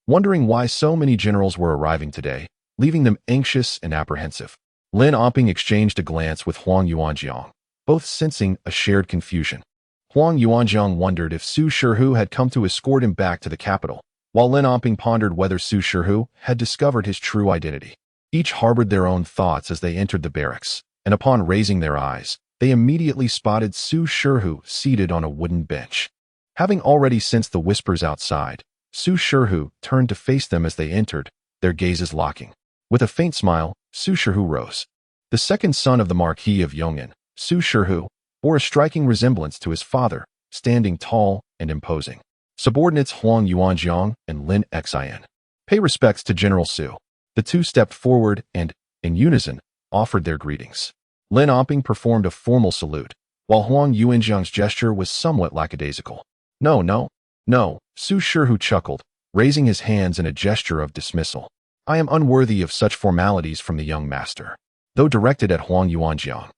wondering why so many generals were arriving today, leaving them anxious and apprehensive. Lin Onping exchanged a glance with Huang Yuanzhang, both sensing a shared confusion. Huang Yuanzhang wondered if Su Shihu had come to escort him back to the capital, while Lin Onping pondered whether Su Shihu had discovered his true identity. Each harbored their own thoughts as they entered the barracks, and upon raising their eyes, they immediately spotted Su Shihu seated on a wooden bench. Having already sensed the whispers outside, Su Shihu turned to face them as they entered, their gazes locking. With a faint smile, Su Shihu rose. The second son of the Marquis of Yong'an, Su Shihu, bore a striking resemblance to his father, standing tall and imposing. Subordinates Huang Yuanzhang and Lin Xian. Pay respects to General Su. The two stepped forward and, in unison, offered their greetings. Lin Onping performed a formal salute, while Huang Yuanzhang's gesture was somewhat lackadaisical. No, Su Shihu chuckled, raising his hands in a gesture of dismissal. I am unworthy of such formalities from the young master. Though directed at Huang Yuanzhang,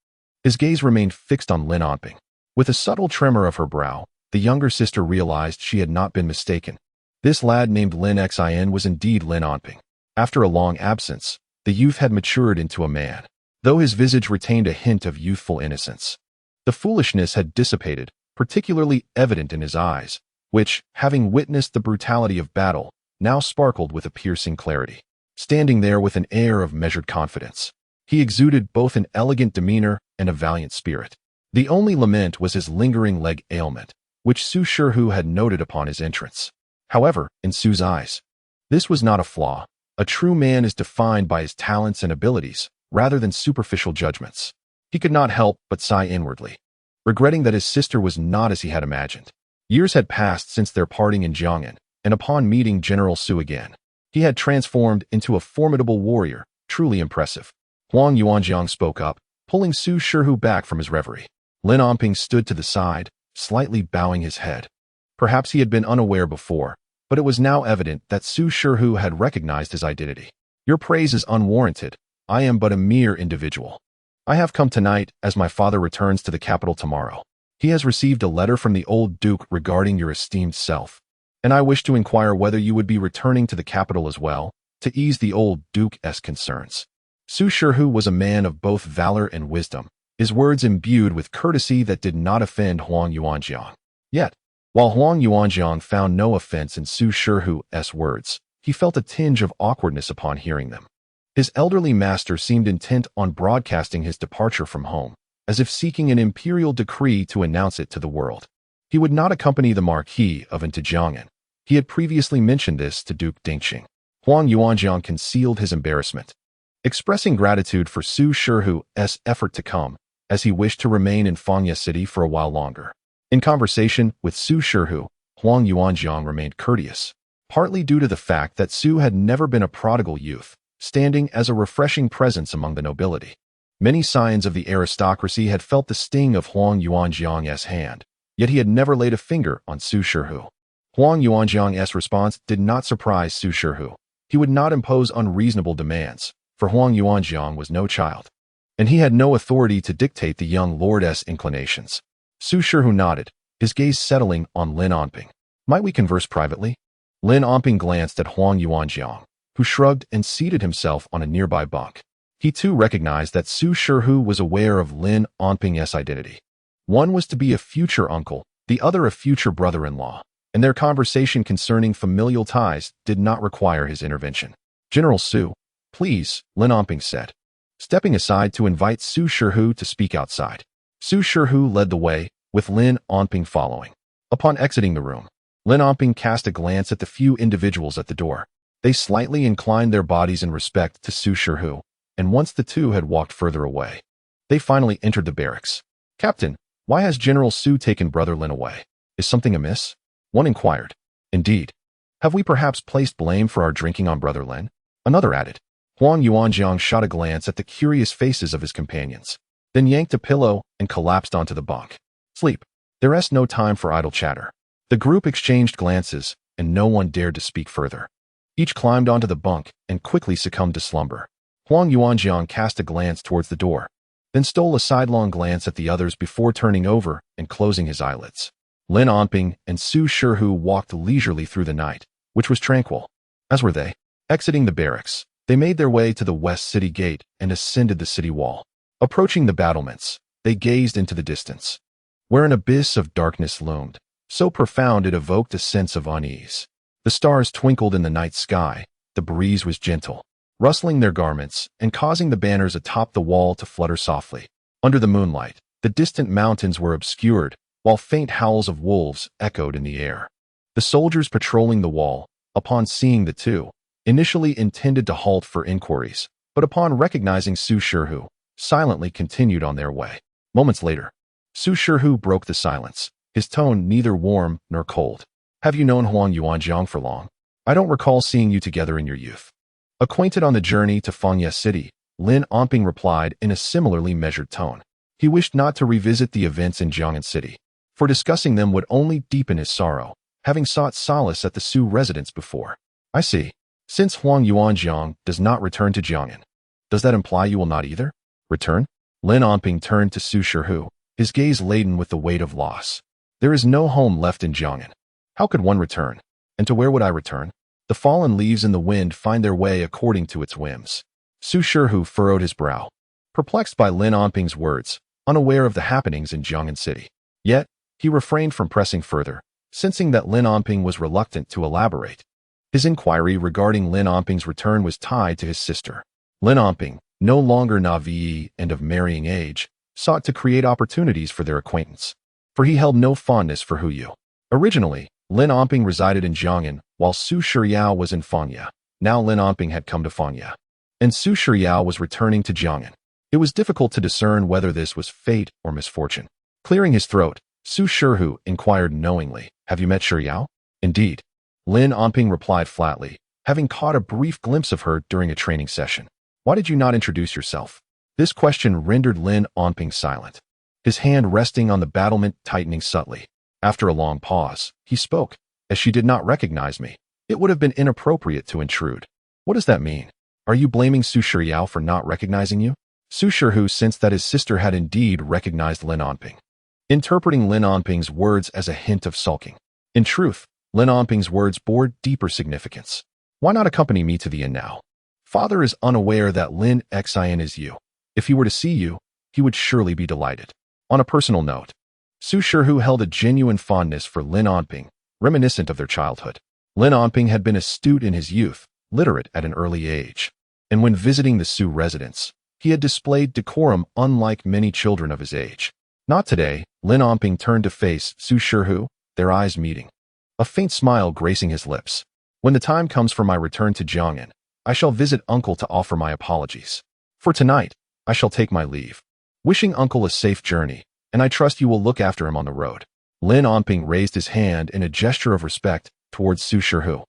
his gaze remained fixed on Lin Onping. With a subtle tremor of her brow, the younger sister realized she had not been mistaken. This lad named Lin Xian was indeed Lin Onping. After a long absence, the youth had matured into a man, though his visage retained a hint of youthful innocence. The foolishness had dissipated, particularly evident in his eyes, which, having witnessed the brutality of battle, now sparkled with a piercing clarity. Standing there with an air of measured confidence, he exuded both an elegant demeanor and a valiant spirit. The only lament was his lingering leg ailment, which Su Shihu had noted upon his entrance. However, in Su's eyes, this was not a flaw. A true man is defined by his talents and abilities, rather than superficial judgments. He could not help but sigh inwardly, regretting that his sister was not as he had imagined. Years had passed since their parting in Jiang'an, and upon meeting General Su again, he had transformed into a formidable warrior, truly impressive. Huang Yuanjiang spoke up, pulling Su Shihu back from his reverie. Lin Onping stood to the side, slightly bowing his head. Perhaps he had been unaware before, but it was now evident that Su Shihu had recognized his identity. Your praise is unwarranted. I am but a mere individual. I have come tonight as my father returns to the capital tomorrow. He has received a letter from the old duke regarding your esteemed self, and I wish to inquire whether you would be returning to the capital as well, to ease the old duke's concerns. Su Shihu was a man of both valor and wisdom, his words imbued with courtesy that did not offend Huang Yuanjiang. Yet, while Huang Yuanjiang found no offense in Su Shihu's words, he felt a tinge of awkwardness upon hearing them. His elderly master seemed intent on broadcasting his departure from home, as if seeking an imperial decree to announce it to the world. He would not accompany the Marquis of into Jiang'an. He had previously mentioned this to Duke Dingxing. Huang Yuanjiang concealed his embarrassment, expressing gratitude for Su Shihu's effort to come, as he wished to remain in Fangya City for a while longer. In conversation with Su Shihu, Huang Yuanjiang remained courteous, partly due to the fact that Su had never been a prodigal youth, standing as a refreshing presence among the nobility. Many scions of the aristocracy had felt the sting of Huang Yuanjiang's hand, yet he had never laid a finger on Su Shihu. Huang Yuanjiang's response did not surprise Su Shihu. He would not impose unreasonable demands, for Huang Yuanjiang was no child, and he had no authority to dictate the young lord's inclinations. Su Shihu nodded, his gaze settling on Lin Onping. Might we converse privately? Lin Onping glanced at Huang Yuanjiang, who shrugged and seated himself on a nearby bunk. He too recognized that Su Shihu was aware of Lin Onping's identity. One was to be a future uncle, the other a future brother-in-law, and their conversation concerning familial ties did not require his intervention. General Su, please, Lin Onping said, stepping aside to invite Su Shihu to speak outside. Su Shihu led the way, with Lin Onping following. Upon exiting the room, Lin Onping cast a glance at the few individuals at the door. They slightly inclined their bodies in respect to Su Shihu, and once the two had walked further away, they finally entered the barracks. Captain, why has General Su taken Brother Lin away? Is something amiss? One inquired. Indeed. Have we perhaps placed blame for our drinking on Brother Lin? Another added. Huang Yuanjiang shot a glance at the curious faces of his companions, then yanked a pillow and collapsed onto the bunk. Sleep. There's no time for idle chatter. The group exchanged glances, and no one dared to speak further. Each climbed onto the bunk and quickly succumbed to slumber. Huang Yuanjiang cast a glance towards the door, then stole a sidelong glance at the others before turning over and closing his eyelids. Lin Onping and Su Shihu walked leisurely through the night, which was tranquil, as were they. Exiting the barracks, they made their way to the west city gate and ascended the city wall. Approaching the battlements, they gazed into the distance, where an abyss of darkness loomed, so profound it evoked a sense of unease. The stars twinkled in the night sky, the breeze was gentle, rustling their garments and causing the banners atop the wall to flutter softly. Under the moonlight, the distant mountains were obscured, while faint howls of wolves echoed in the air. The soldiers patrolling the wall, upon seeing the two, initially intended to halt for inquiries, but upon recognizing Su Shihu, silently continued on their way. Moments later, Su Shihu broke the silence, his tone neither warm nor cold. Have you known Huang Yuanjiang for long? I don't recall seeing you together in your youth. Acquainted on the journey to Fangya City, Lin Onping replied in a similarly measured tone. He wished not to revisit the events in Jiang'an City, for discussing them would only deepen his sorrow, having sought solace at the Su residence before. I see. Since Huang Yuanjiang does not return to Jiang'an, does that imply you will not either? Return? Lin Onping turned to Su Shihu, his gaze laden with the weight of loss. There is no home left in Jiang'an. How could one return? And to where would I return? The fallen leaves in the wind find their way according to its whims. Su Shihu furrowed his brow, perplexed by Lin Onping's words, unaware of the happenings in Jiang'an City. Yet, he refrained from pressing further, sensing that Lin Onping was reluctant to elaborate. His inquiry regarding Lin Onping's return was tied to his sister. Lin Onping, no longer naive and of marrying age, sought to create opportunities for their acquaintance, for he held no fondness for Hu Yu. Originally, Lin Onping resided in Jiang'an, while Su Shiryao was in Fanya. Now Lin Onping had come to Fanya, and Su Shiryao was returning to Jiang'an. It was difficult to discern whether this was fate or misfortune. Clearing his throat, Su Shihu inquired knowingly, "Have you met Shiryao?" "Indeed," Lin Onping replied flatly, having caught a brief glimpse of her during a training session. "Why did you not introduce yourself?" This question rendered Lin Onping silent, his hand resting on the battlement tightening subtly. After a long pause, he spoke, "As she did not recognize me, it would have been inappropriate to intrude." "What does that mean? Are you blaming Su Shiryao for not recognizing you?" Su Shihu sensed that his sister had indeed recognized Lin Onping, interpreting Lin Onping's words as a hint of sulking. In truth, Lin Onping's words bore deeper significance. "Why not accompany me to the inn now? Father is unaware that Lin Xian is you. If he were to see you, he would surely be delighted." On a personal note, Su Shihu held a genuine fondness for Lin Onping, reminiscent of their childhood. Lin Onping had been astute in his youth, literate at an early age, and when visiting the Su residence, he had displayed decorum unlike many children of his age. Not today. Lin Onping turned to face Su Shihu, their eyes meeting, a faint smile gracing his lips. "When the time comes for my return to Jiang'an, I shall visit Uncle to offer my apologies. For tonight, I shall take my leave. Wishing Uncle a safe journey, and I trust you will look after him on the road." Lin Onping raised his hand in a gesture of respect towards Su Shihu,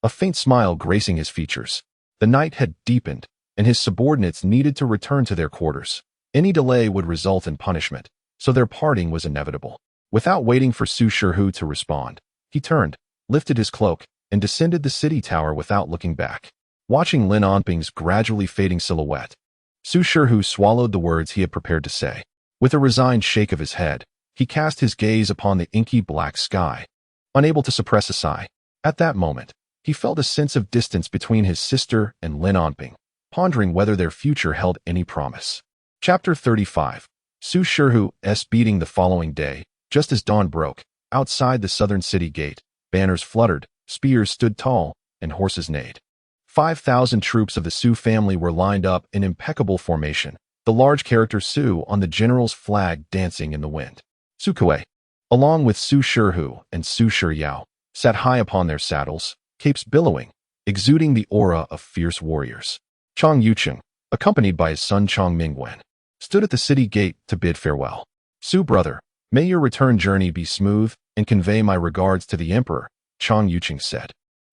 a faint smile gracing his features. The night had deepened, and his subordinates needed to return to their quarters. Any delay would result in punishment, so their parting was inevitable. Without waiting for Su Shihu to respond, he turned, lifted his cloak, and descended the city tower without looking back. Watching Lin Onping's gradually fading silhouette, Su Shihu swallowed the words he had prepared to say. With a resigned shake of his head, he cast his gaze upon the inky black sky, unable to suppress a sigh. At that moment, he felt a sense of distance between his sister and Lin Onping, pondering whether their future held any promise. Chapter 35. Su Shihu's beating. The following day, just as dawn broke, outside the southern city gate, banners fluttered, spears stood tall, and horses neighed. 5,000 troops of the Su family were lined up in impeccable formation, the large character Su on the general's flag dancing in the wind. Su Kuei, along with Su Shihu and Su Shiryao, sat high upon their saddles, capes billowing, exuding the aura of fierce warriors. Chang Yucheng, accompanied by his son Chang Mingwen, stood at the city gate to bid farewell. "Su brother, may your return journey be smooth, and convey my regards to the emperor," Chang Yucheng said.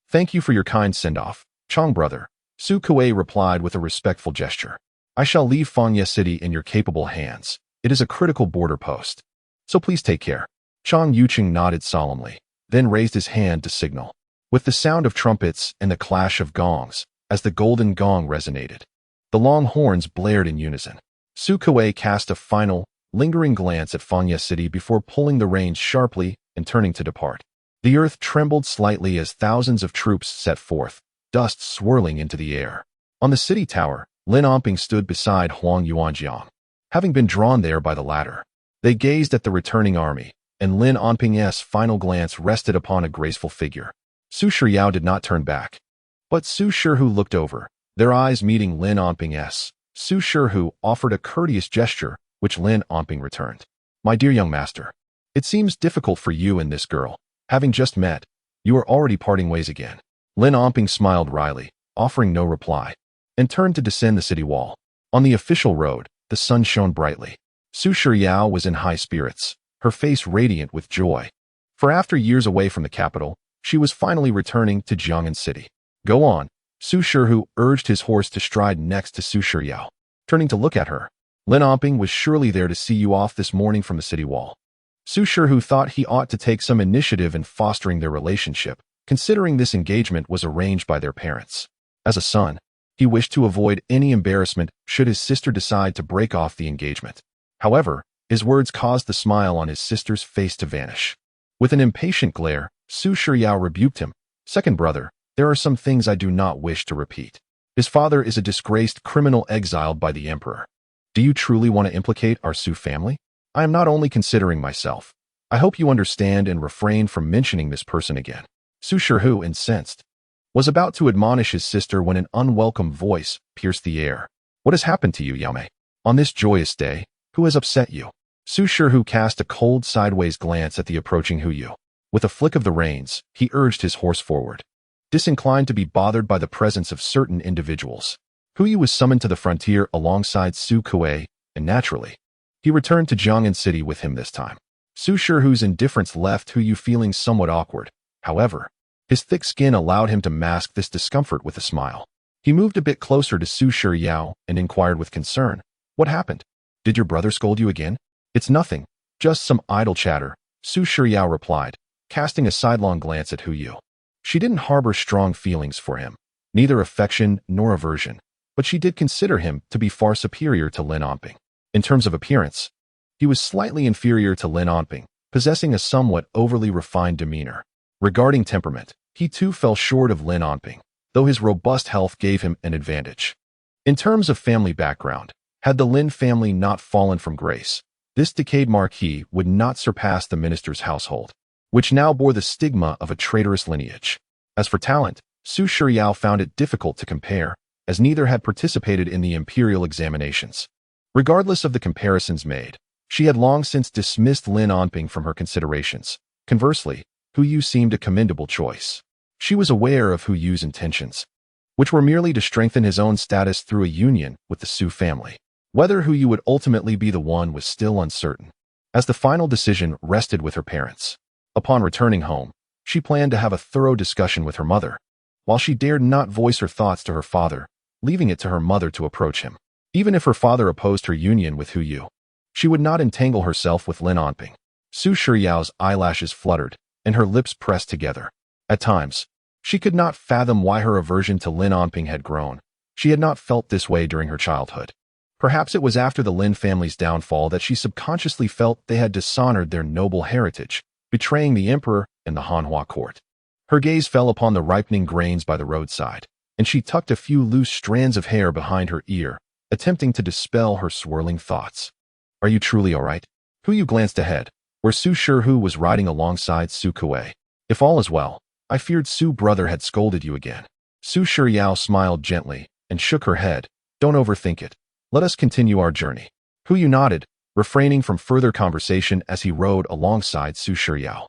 "Thank you for your kind send-off, Chang brother," Su Kuei replied with a respectful gesture. "I shall leave Fanya City in your capable hands. It is a critical border post, so please take care." Chang Yucheng nodded solemnly, then raised his hand to signal. With the sound of trumpets and the clash of gongs, as the golden gong resonated, the long horns blared in unison. Su Kuei cast a final, lingering glance at Fanya City before pulling the reins sharply and turning to depart. The earth trembled slightly as thousands of troops set forth, dust swirling into the air. On the city tower, Lin Onping stood beside Huang Yuanjiang, having been drawn there by the latter. They gazed at the returning army, and Lin Onping's final glance rested upon a graceful figure. Su Shiryao did not turn back, but Su Shihu looked over, their eyes meeting Lin Onping's. Su Shihu offered a courteous gesture, which Lin Onping returned. "My dear young master, it seems difficult for you and this girl. Having just met, you are already parting ways again." Lin Onping smiled wryly, offering no reply, and turned to descend the city wall. On the official road, the sun shone brightly. Su Shiryao was in high spirits, her face radiant with joy. For after years away from the capital, she was finally returning to Jiang'an City. "Go on," Su Shihu urged his horse to stride next to Su Shiryao. Turning to look at her, "Lin Onping was surely there to see you off this morning from the city wall." Su Shihu thought he ought to take some initiative in fostering their relationship, considering this engagement was arranged by their parents. As a son, he wished to avoid any embarrassment should his sister decide to break off the engagement. However, his words caused the smile on his sister's face to vanish. With an impatient glare, Su Shiryao rebuked him. "Second brother, there are some things I do not wish to repeat. His father is a disgraced criminal exiled by the emperor. Do you truly want to implicate our Su family? I am not only considering myself, I hope you understand and refrain from mentioning this person again. Su Shihu, incensed, was about to admonish his sister when an unwelcome voice pierced the air. What has happened to you, Yame? On this joyous day, who has upset you? Su Shihu cast a cold sideways glance at the approaching Hu Yu. With a flick of the reins, he urged his horse forward, disinclined to be bothered by the presence of certain individuals. Hu Yu was summoned to the frontier alongside Su Kuei, and naturally, he returned to Jiang'an City with him this time. Su Shihu's indifference left Hu Yu feeling somewhat awkward. However, his thick skin allowed him to mask this discomfort with a smile. He moved a bit closer to Su Shiryao and inquired with concern, "What happened? Did your brother scold you again?" "It's nothing, just some idle chatter," Su Shiryao replied, casting a sidelong glance at Hu Yu. She didn't harbor strong feelings for him, neither affection nor aversion, but she did consider him to be far superior to Lin Onping. In terms of appearance, he was slightly inferior to Lin Onping, possessing a somewhat overly refined demeanor. Regarding temperament, he too fell short of Lin Onping, though his robust health gave him an advantage. In terms of family background, had the Lin family not fallen from grace, this decayed marquis would not surpass the minister's household, which now bore the stigma of a traitorous lineage. As for talent, Su Shiryao found it difficult to compare, as neither had participated in the imperial examinations. Regardless of the comparisons made, she had long since dismissed Lin Onping from her considerations. Conversely, Hu Yu seemed a commendable choice. She was aware of Hu Yu's intentions, which were merely to strengthen his own status through a union with the Su family. Whether Hu Yu would ultimately be the one was still uncertain, as the final decision rested with her parents. Upon returning home, she planned to have a thorough discussion with her mother, while she dared not voice her thoughts to her father, leaving it to her mother to approach him. Even if her father opposed her union with Hu Yu, she would not entangle herself with Lin Onping. Su Shiryao's eyelashes fluttered, and her lips pressed together. At times, she could not fathom why her aversion to Lin Onping had grown. She had not felt this way during her childhood. Perhaps it was after the Lin family's downfall that she subconsciously felt they had dishonored their noble heritage, betraying the emperor and the Hanhua court. Her gaze fell upon the ripening grains by the roadside, and she tucked a few loose strands of hair behind her ear, attempting to dispel her swirling thoughts. "Are you truly all right?" Hu Yu glanced ahead, where Su Shihu was riding alongside Su Kuei. "If all is well, I feared Su brother had scolded you again." Su Shiryao smiled gently and shook her head. "Don't overthink it. Let us continue our journey." Hu Yu nodded, refraining from further conversation as he rode alongside Su Shiryao.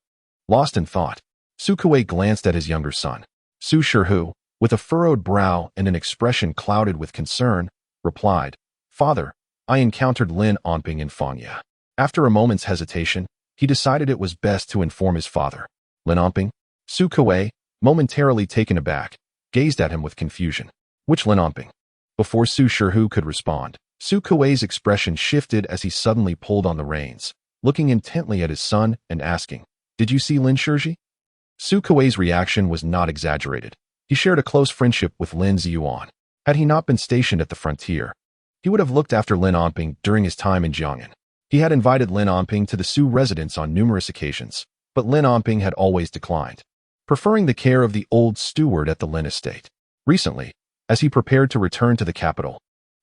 Lost in thought, Su Kuei glanced at his younger son. Su Shihu, with a furrowed brow and an expression clouded with concern, replied, "Father, I encountered Lin Onping in Fangya." After a moment's hesitation, he decided it was best to inform his father. "Lin Onping?" Su Kuei, momentarily taken aback, gazed at him with confusion. "Which Lin Onping?" Before Su Shihu could respond, Su Kuei's expression shifted as he suddenly pulled on the reins, looking intently at his son and asking, "Did you see Lin Shizhi?" Su Kuei's reaction was not exaggerated. He shared a close friendship with Lin Ziyuan. Had he not been stationed at the frontier, he would have looked after Lin Onping during his time in Jiang'an. He had invited Lin Onping to the Su residence on numerous occasions, but Lin Onping had always declined, preferring the care of the old steward at the Lin estate. Recently, as he prepared to return to the capital,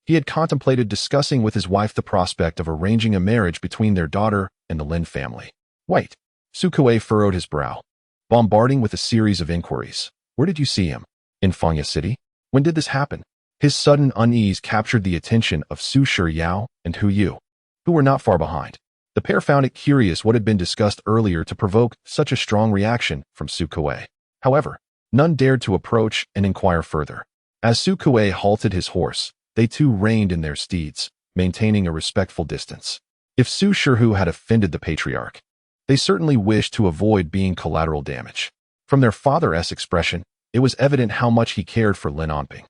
he had contemplated discussing with his wife the prospect of arranging a marriage between their daughter and the Lin family. "Wait." Su Kuei furrowed his brow, bombarding with a series of inquiries. "Where did you see him? In Fangya City? When did this happen?" His sudden unease captured the attention of Su Shiryao and Hu Yu, who were not far behind. The pair found it curious what had been discussed earlier to provoke such a strong reaction from Su Kuei. However, none dared to approach and inquire further. As Su Kuei halted his horse, they too reined in their steeds, maintaining a respectful distance. If Su Shihu had offended the patriarch, they certainly wished to avoid being collateral damage. From their father's expression, it was evident how much he cared for Lin Onping.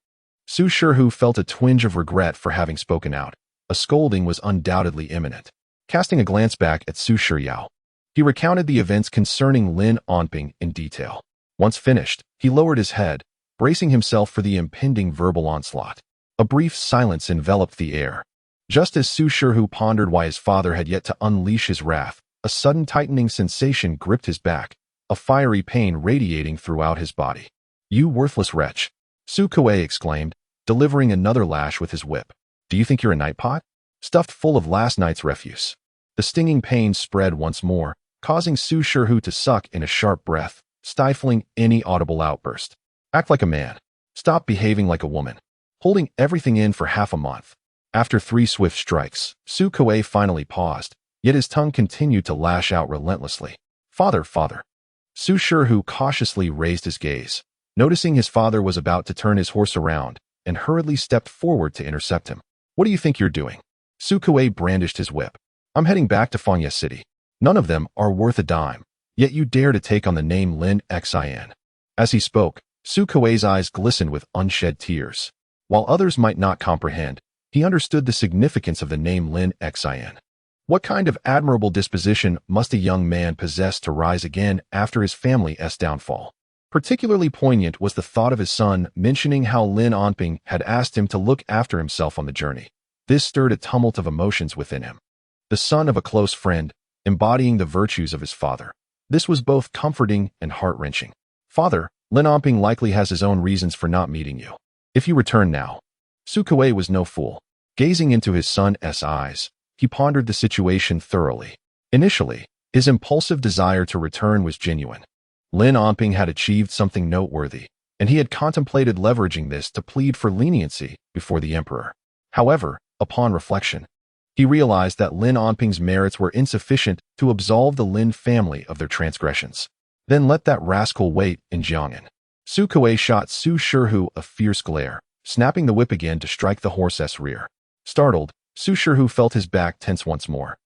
Su Shihu felt a twinge of regret for having spoken out. A scolding was undoubtedly imminent. Casting a glance back at Su Shiryao, he recounted the events concerning Lin Onping in detail. Once finished, he lowered his head, bracing himself for the impending verbal onslaught. A brief silence enveloped the air. Just as Su Shihu pondered why his father had yet to unleash his wrath, a sudden tightening sensation gripped his back, a fiery pain radiating throughout his body. "You worthless wretch!" Su Kuei exclaimed, delivering another lash with his whip. "Do you think you're a night pot? Stuffed full of last night's refuse." The stinging pain spread once more, causing Su Shihu to suck in a sharp breath, stifling any audible outburst. Act like a man. Stop behaving like a woman. Holding everything in for half a month. After 3 swift strikes, Su Kuei finally paused, yet his tongue continued to lash out relentlessly. Father, father. Su Shihu cautiously raised his gaze, noticing his father was about to turn his horse around, and hurriedly stepped forward to intercept him. What do you think you're doing? Su Kuei brandished his whip. I'm heading back to Fangye City. None of them are worth a dime, yet you dare to take on the name Lin Xin. As he spoke, Su Kuei's eyes glistened with unshed tears. While others might not comprehend, he understood the significance of the name Lin Xin. What kind of admirable disposition must a young man possess to rise again after his family's downfall? Particularly poignant was the thought of his son mentioning how Lin Onping had asked him to look after himself on the journey. This stirred a tumult of emotions within him. The son of a close friend, embodying the virtues of his father. This was both comforting and heart-wrenching. Father, Lin Onping likely has his own reasons for not meeting you. If you return now. Su Kuei was no fool. Gazing into his son's eyes, he pondered the situation thoroughly. Initially, his impulsive desire to return was genuine. Lin Onping had achieved something noteworthy, and he had contemplated leveraging this to plead for leniency before the emperor. However, upon reflection, he realized that Lin Onping's merits were insufficient to absolve the Lin family of their transgressions. Then let that rascal wait in Jiang'an. Su Kuei shot Su Shihu a fierce glare, snapping the whip again to strike the horse's rear. Startled, Su Shihu felt his back tense once more.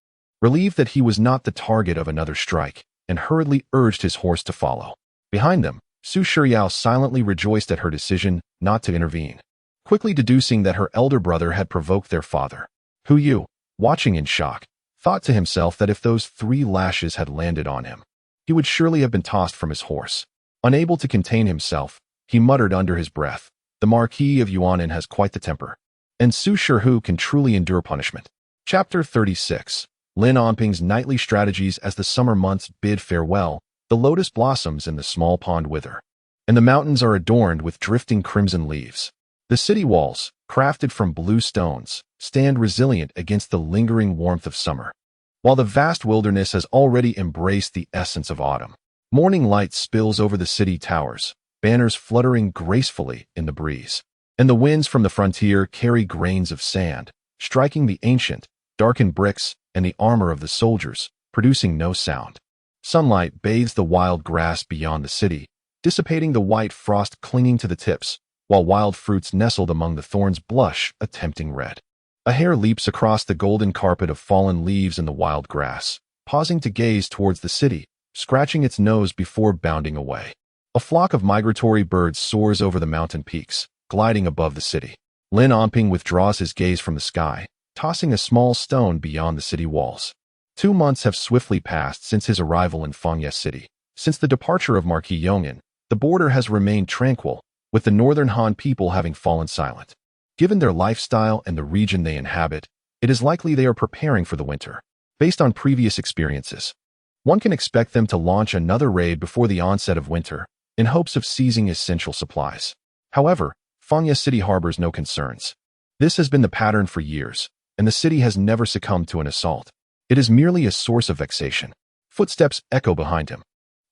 Relieved that he was not the target of another strike, and hurriedly urged his horse to follow. Behind them, Su Shiryao silently rejoiced at her decision not to intervene, quickly deducing that her elder brother had provoked their father. Hu Yu, watching in shock, thought to himself that if those 3 lashes had landed on him, he would surely have been tossed from his horse. Unable to contain himself, he muttered under his breath, "The Marquis of Yuanan has quite the temper. And Su Shihu can truly endure punishment." Chapter 36. Lin Onping's nightly strategies. As the summer months bid farewell, the lotus blossoms in the small pond wither, and the mountains are adorned with drifting crimson leaves. The city walls, crafted from blue stones, stand resilient against the lingering warmth of summer, while the vast wilderness has already embraced the essence of autumn. Morning light spills over the city towers, banners fluttering gracefully in the breeze, and the winds from the frontier carry grains of sand, striking the ancient, darkened bricks and the armor of the soldiers, producing no sound. Sunlight bathes the wild grass beyond the city, dissipating the white frost clinging to the tips, while wild fruits nestled among the thorns blush a tempting red. A hare leaps across the golden carpet of fallen leaves in the wild grass, pausing to gaze towards the city, scratching its nose before bounding away. A flock of migratory birds soars over the mountain peaks, gliding above the city. Lin Onping withdraws his gaze from the sky, tossing a small stone beyond the city walls. 2 months have swiftly passed since his arrival in Fangye City. Since the departure of Marquis Yong'an, the border has remained tranquil, with the northern Han people having fallen silent. Given their lifestyle and the region they inhabit, it is likely they are preparing for the winter. Based on previous experiences, one can expect them to launch another raid before the onset of winter, in hopes of seizing essential supplies. However, Fangye City harbors no concerns. This has been the pattern for years, and the city has never succumbed to an assault. It is merely a source of vexation. Footsteps echo behind him.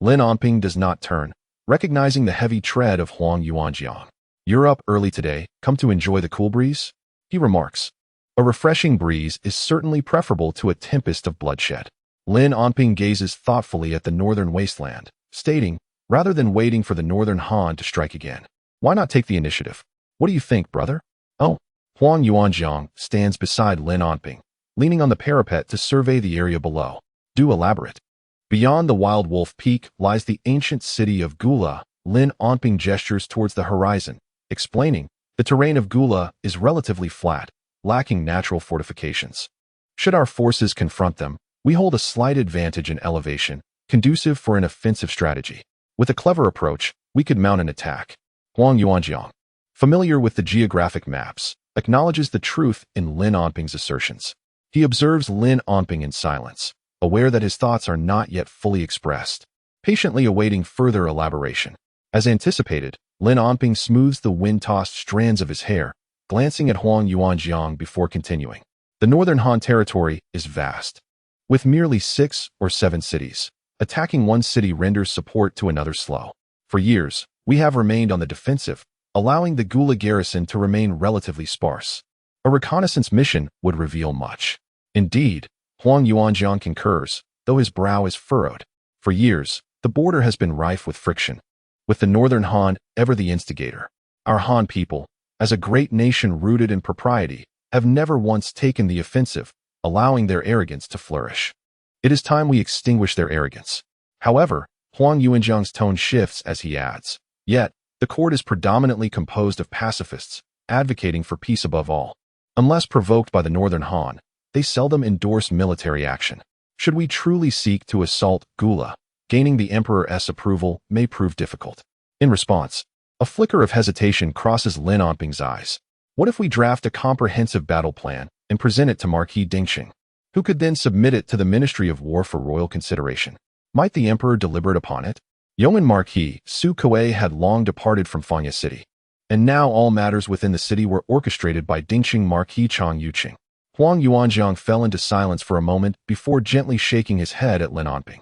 Lin Onping does not turn, recognizing the heavy tread of Huang Yuanjiang. "You're up early today, come to enjoy the cool breeze?" he remarks. A refreshing breeze is certainly preferable to a tempest of bloodshed. Lin Onping gazes thoughtfully at the northern wasteland, stating, rather than waiting for the northern Han to strike again, "Why not take the initiative? What do you think, brother?" "Oh." Huang Yuanjiang stands beside Lin Onping, leaning on the parapet to survey the area below. "Do elaborate." Beyond the Wild Wolf Peak lies the ancient city of Gula. Lin Onping gestures towards the horizon, explaining, the terrain of Gula is relatively flat, lacking natural fortifications. Should our forces confront them, we hold a slight advantage in elevation, conducive for an offensive strategy. With a clever approach, we could mount an attack. Huang Yuanjiang, familiar with the geographic maps, acknowledges the truth in Lin Onping's assertions. He observes Lin Onping in silence, aware that his thoughts are not yet fully expressed, patiently awaiting further elaboration. As anticipated, Lin Onping smooths the wind-tossed strands of his hair, glancing at Huang Yuanjiang before continuing. The northern Han territory is vast, with merely 6 or 7 cities, Attacking one city renders support to another slow. For years, we have remained on the defensive, allowing the Gula garrison to remain relatively sparse. A reconnaissance mission would reveal much. Indeed, Huang Yuanjiang concurs, though his brow is furrowed. For years, the border has been rife with friction, with the northern Han ever the instigator. Our Han people, as a great nation rooted in propriety, have never once taken the offensive, allowing their arrogance to flourish. It is time we extinguish their arrogance. However, Huang Yuanjiang's tone shifts as he adds, "Yet, the court is predominantly composed of pacifists, advocating for peace above all. Unless provoked by the northern Han, they seldom endorse military action. Should we truly seek to assault Gula, gaining the Emperor's approval may prove difficult." In response, a flicker of hesitation crosses Lin Onping's eyes. What if we draft a comprehensive battle plan and present it to Marquis Dingxing, who could then submit it to the Ministry of War for royal consideration? Might the Emperor deliberate upon it? Yong'an Marquis Su Kuei had long departed from Fangya City, and now all matters within the city were orchestrated by Dingxing Marquis Chang Yuqing. Huang Yuanjiang fell into silence for a moment before gently shaking his head at Lin Onping.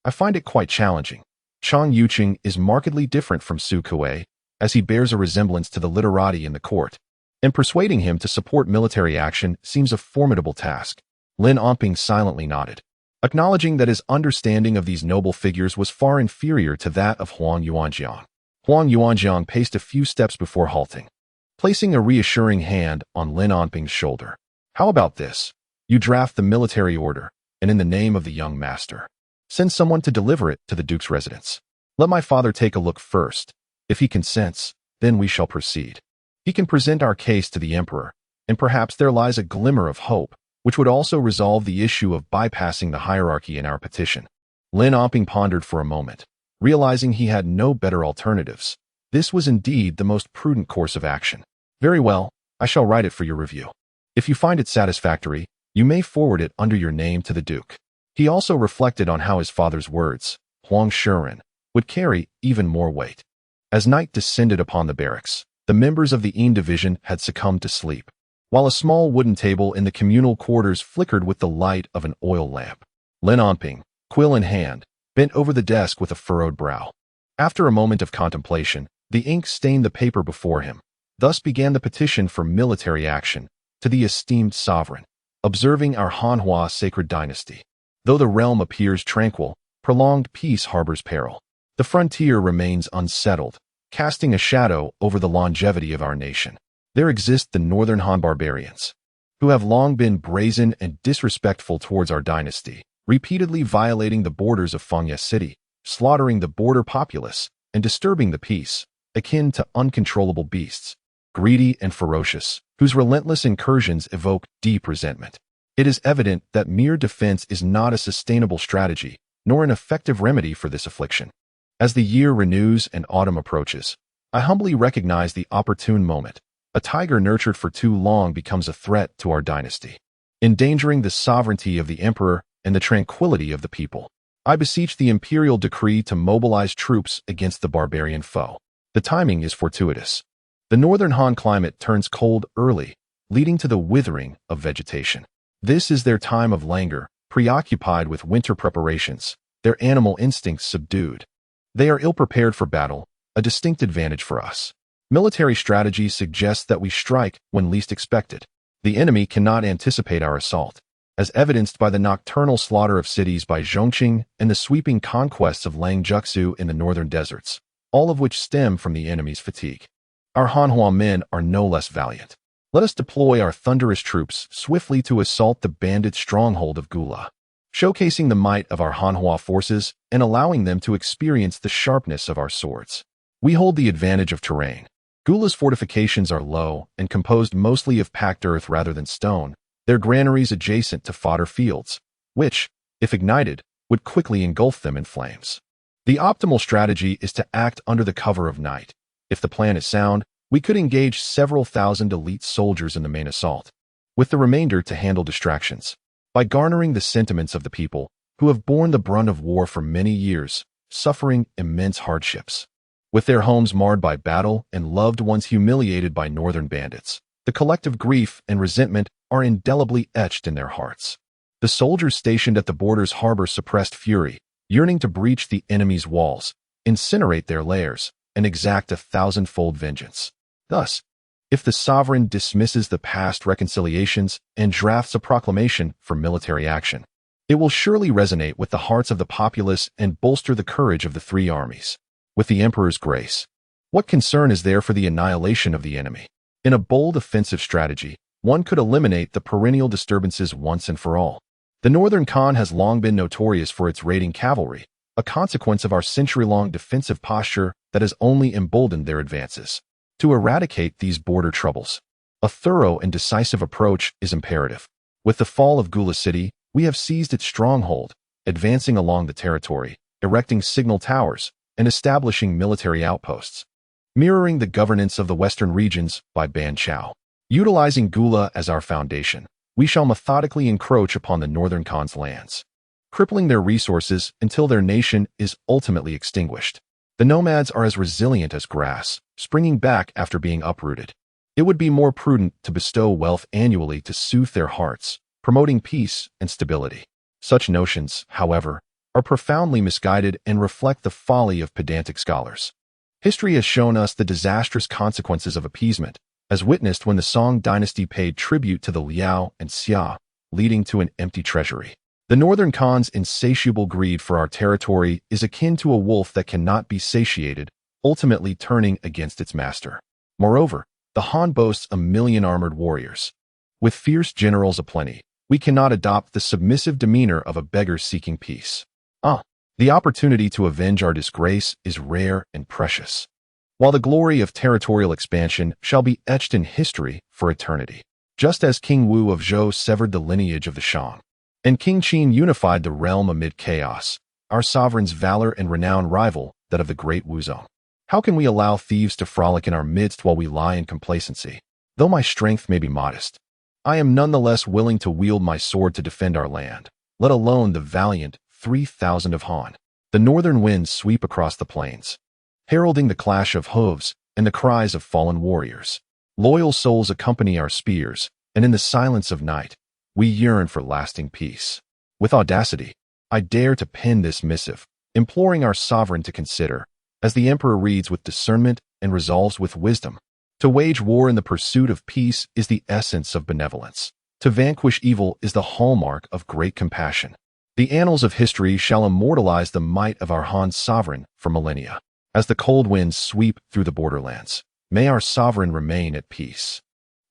"I find it quite challenging. Chang Yuqing is markedly different from Su Kuei, as he bears a resemblance to the literati in the court, and persuading him to support military action seems a formidable task." Lin Onping silently nodded, acknowledging that his understanding of these noble figures was far inferior to that of Huang Yuanjiang. Huang Yuanjiang paced a few steps before halting, placing a reassuring hand on Lin Onping's shoulder. "How about this? You draft the military order, and in the name of the young master, send someone to deliver it to the Duke's residence. Let my father take a look first. If he consents, then we shall proceed. He can present our case to the Emperor, and perhaps there lies a glimmer of hope, which would also resolve the issue of bypassing the hierarchy in our petition." Lin Onping pondered for a moment, realizing he had no better alternatives. This was indeed the most prudent course of action. "Very well, I shall write it for your review. If you find it satisfactory, you may forward it under your name to the Duke." He also reflected on how his father's words, Huang Shuren, would carry even more weight. As night descended upon the barracks, the members of the Yin division had succumbed to sleep, while a small wooden table in the communal quarters flickered with the light of an oil lamp. Lin Onping, quill in hand, bent over the desk with a furrowed brow. After a moment of contemplation, the ink stained the paper before him. Thus began the petition for military action to the esteemed sovereign, observing our Hanhua sacred dynasty. Though the realm appears tranquil, prolonged peace harbors peril. The frontier remains unsettled, casting a shadow over the longevity of our nation. There exist the northern Han barbarians, who have long been brazen and disrespectful towards our dynasty, repeatedly violating the borders of Fangya City, slaughtering the border populace, and disturbing the peace, akin to uncontrollable beasts, greedy and ferocious, whose relentless incursions evoke deep resentment. It is evident that mere defense is not a sustainable strategy, nor an effective remedy for this affliction. As the year renews and autumn approaches, I humbly recognize the opportune moment. A tiger nurtured for too long becomes a threat to our dynasty, endangering the sovereignty of the Emperor and the tranquility of the people. I beseech the imperial decree to mobilize troops against the barbarian foe. The timing is fortuitous. The northern Han climate turns cold early, leading to the withering of vegetation. This is their time of languor, preoccupied with winter preparations, their animal instincts subdued. They are ill-prepared for battle, a distinct advantage for us. Military strategy suggests that we strike when least expected. The enemy cannot anticipate our assault, as evidenced by the nocturnal slaughter of cities by Zhongqing and the sweeping conquests of Langjuxu in the northern deserts, all of which stem from the enemy's fatigue. Our Hanhua men are no less valiant. Let us deploy our thunderous troops swiftly to assault the bandit stronghold of Gula, showcasing the might of our Hanhua forces and allowing them to experience the sharpness of our swords. We hold the advantage of terrain. Gula's fortifications are low and composed mostly of packed earth rather than stone, their granaries adjacent to fodder fields, which, if ignited, would quickly engulf them in flames. The optimal strategy is to act under the cover of night. If the plan is sound, we could engage several thousand elite soldiers in the main assault, with the remainder to handle distractions. By garnering the sentiments of the people, who have borne the brunt of war for many years, suffering immense hardships, with their homes marred by battle and loved ones humiliated by northern bandits, the collective grief and resentment are indelibly etched in their hearts. The soldiers stationed at the borders harbor suppressed fury, yearning to breach the enemy's walls, incinerate their lairs, and exact a thousandfold vengeance. Thus, if the sovereign dismisses the past reconciliations and drafts a proclamation for military action, it will surely resonate with the hearts of the populace and bolster the courage of the three armies. With the emperor's grace, what concern is there for the annihilation of the enemy? In a bold offensive strategy, one could eliminate the perennial disturbances once and for all. The Northern Khan has long been notorious for its raiding cavalry, a consequence of our century-long defensive posture that has only emboldened their advances. To eradicate these border troubles, a thorough and decisive approach is imperative. With the fall of Gula City, we have seized its stronghold, advancing along the territory, erecting signal towers, and establishing military outposts, mirroring the governance of the western regions by Ban Chao. Utilizing Gula as our foundation, we shall methodically encroach upon the Northern Khan's lands, crippling their resources until their nation is ultimately extinguished. The nomads are as resilient as grass, springing back after being uprooted. It would be more prudent to bestow wealth annually to soothe their hearts, promoting peace and stability. Such notions, however, are profoundly misguided and reflect the folly of pedantic scholars. History has shown us the disastrous consequences of appeasement, as witnessed when the Song dynasty paid tribute to the Liao and Xia, leading to an empty treasury. The Northern Khan's insatiable greed for our territory is akin to a wolf that cannot be satiated, ultimately turning against its master. Moreover, the Han boasts 1,000,000 armored warriors. With fierce generals aplenty, we cannot adopt the submissive demeanor of a beggar seeking peace. The opportunity to avenge our disgrace is rare and precious, while the glory of territorial expansion shall be etched in history for eternity. Just as King Wu of Zhou severed the lineage of the Shang, and King Qin unified the realm amid chaos, our sovereign's valor and renown rival that of the great Wuzong. How can we allow thieves to frolic in our midst while we lie in complacency? Though my strength may be modest, I am nonetheless willing to wield my sword to defend our land, let alone the valiant 3,000 of Han. The northern winds sweep across the plains, heralding the clash of hooves and the cries of fallen warriors. Loyal souls accompany our spears, and in the silence of night, we yearn for lasting peace. With audacity, I dare to pen this missive, imploring our sovereign to consider, as the emperor reads with discernment and resolves with wisdom. To wage war in the pursuit of peace is the essence of benevolence. To vanquish evil is the hallmark of great compassion. The annals of history shall immortalize the might of our Han sovereign for millennia. As the cold winds sweep through the borderlands, may our sovereign remain at peace.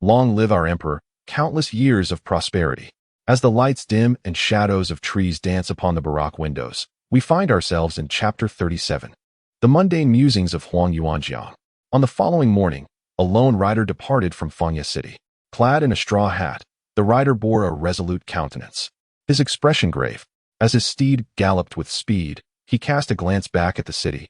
Long live our emperor, countless years of prosperity. As the lights dim and shadows of trees dance upon the Baroque windows, we find ourselves in Chapter 37. The mundane musings of Huang Yuanjiang. On the following morning, a lone rider departed from Fangya City. Clad in a straw hat, the rider bore a resolute countenance, his expression grave. As his steed galloped with speed, he cast a glance back at the city,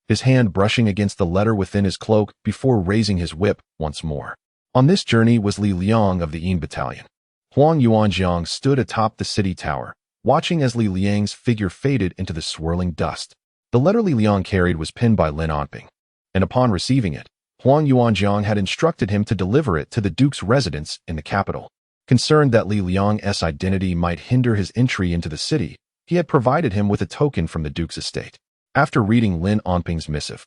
his hand brushing against the letter within his cloak before raising his whip once more. On this journey was Li Liang of the Yin Battalion. Huang Yuanjiang stood atop the city tower, watching as Li Liang's figure faded into the swirling dust. The letter Li Liang carried was penned by Lin Onping, and upon receiving it, Huang Yuanjiang had instructed him to deliver it to the duke's residence in the capital. Concerned that Li Liang's identity might hinder his entry into the city, he had provided him with a token from the duke's estate. After reading Lin Onping's missive,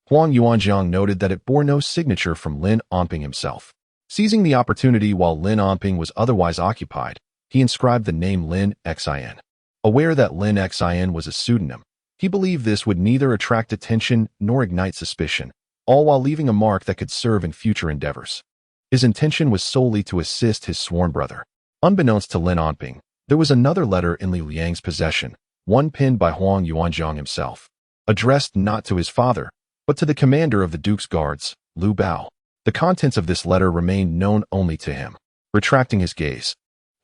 Huang Yuanjiang noted that it bore no signature from Lin Onping himself. Seizing the opportunity while Lin Onping was otherwise occupied, he inscribed the name Lin Xin. Aware that Lin Xin was a pseudonym, he believed this would neither attract attention nor ignite suspicion, all while leaving a mark that could serve in future endeavors. His intention was solely to assist his sworn brother. Unbeknownst to Lin Onping, there was another letter in Li Liang's possession, one penned by Huang Yuanjiang himself, addressed not to his father, but to the commander of the duke's guards, Liu Bao. The contents of this letter remained known only to him. Retracting his gaze,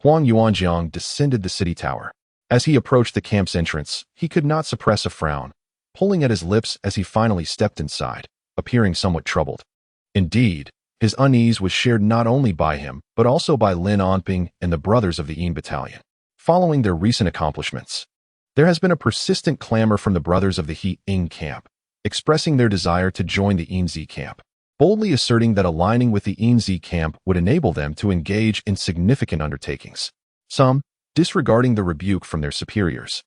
Huang Yuanjiang descended the city tower. As he approached the camp's entrance, he could not suppress a frown, pulling at his lips as he finally stepped inside, appearing somewhat troubled. Indeed, his unease was shared not only by him, but also by Lin Onping and the brothers of the Yin Battalion. Following their recent accomplishments, there has been a persistent clamor from the brothers of the He Ing camp, expressing their desire to join the Yinzi camp, boldly asserting that aligning with the Yinzi camp would enable them to engage in significant undertakings. Some, disregarding the rebuke from their superiors,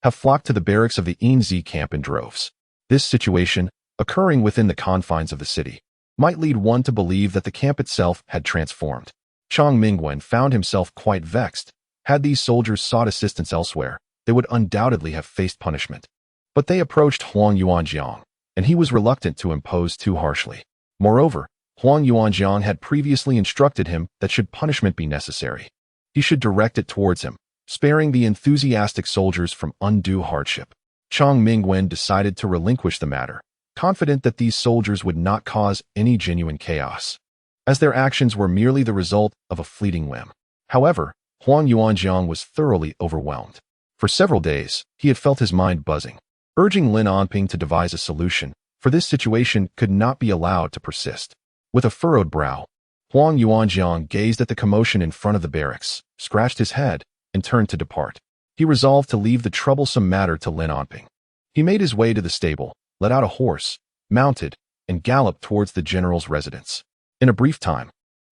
have flocked to the barracks of the unworthy camp in droves. This situation, occurring within the confines of the city, might lead one to believe that the camp itself had transformed. Chang Mingwen found himself quite vexed. Had these soldiers sought assistance elsewhere, they would undoubtedly have faced punishment. But they approached Huang Yuanjiang, and he was reluctant to impose too harshly. Moreover, Huang Yuanjiang had previously instructed him that should punishment be necessary, he should direct it towards him, sparing the enthusiastic soldiers from undue hardship. Chang Mingwen decided to relinquish the matter, confident that these soldiers would not cause any genuine chaos, as their actions were merely the result of a fleeting whim. However, Huang Yuanjiang was thoroughly overwhelmed. For several days, he had felt his mind buzzing, urging Lin Onping to devise a solution, for this situation could not be allowed to persist. With a furrowed brow, Huang Yuanjiang gazed at the commotion in front of the barracks, scratched his head, and turned to depart. He resolved to leave the troublesome matter to Lin Onping. He made his way to the stable, let out a horse, mounted, and galloped towards the general's residence. In a brief time,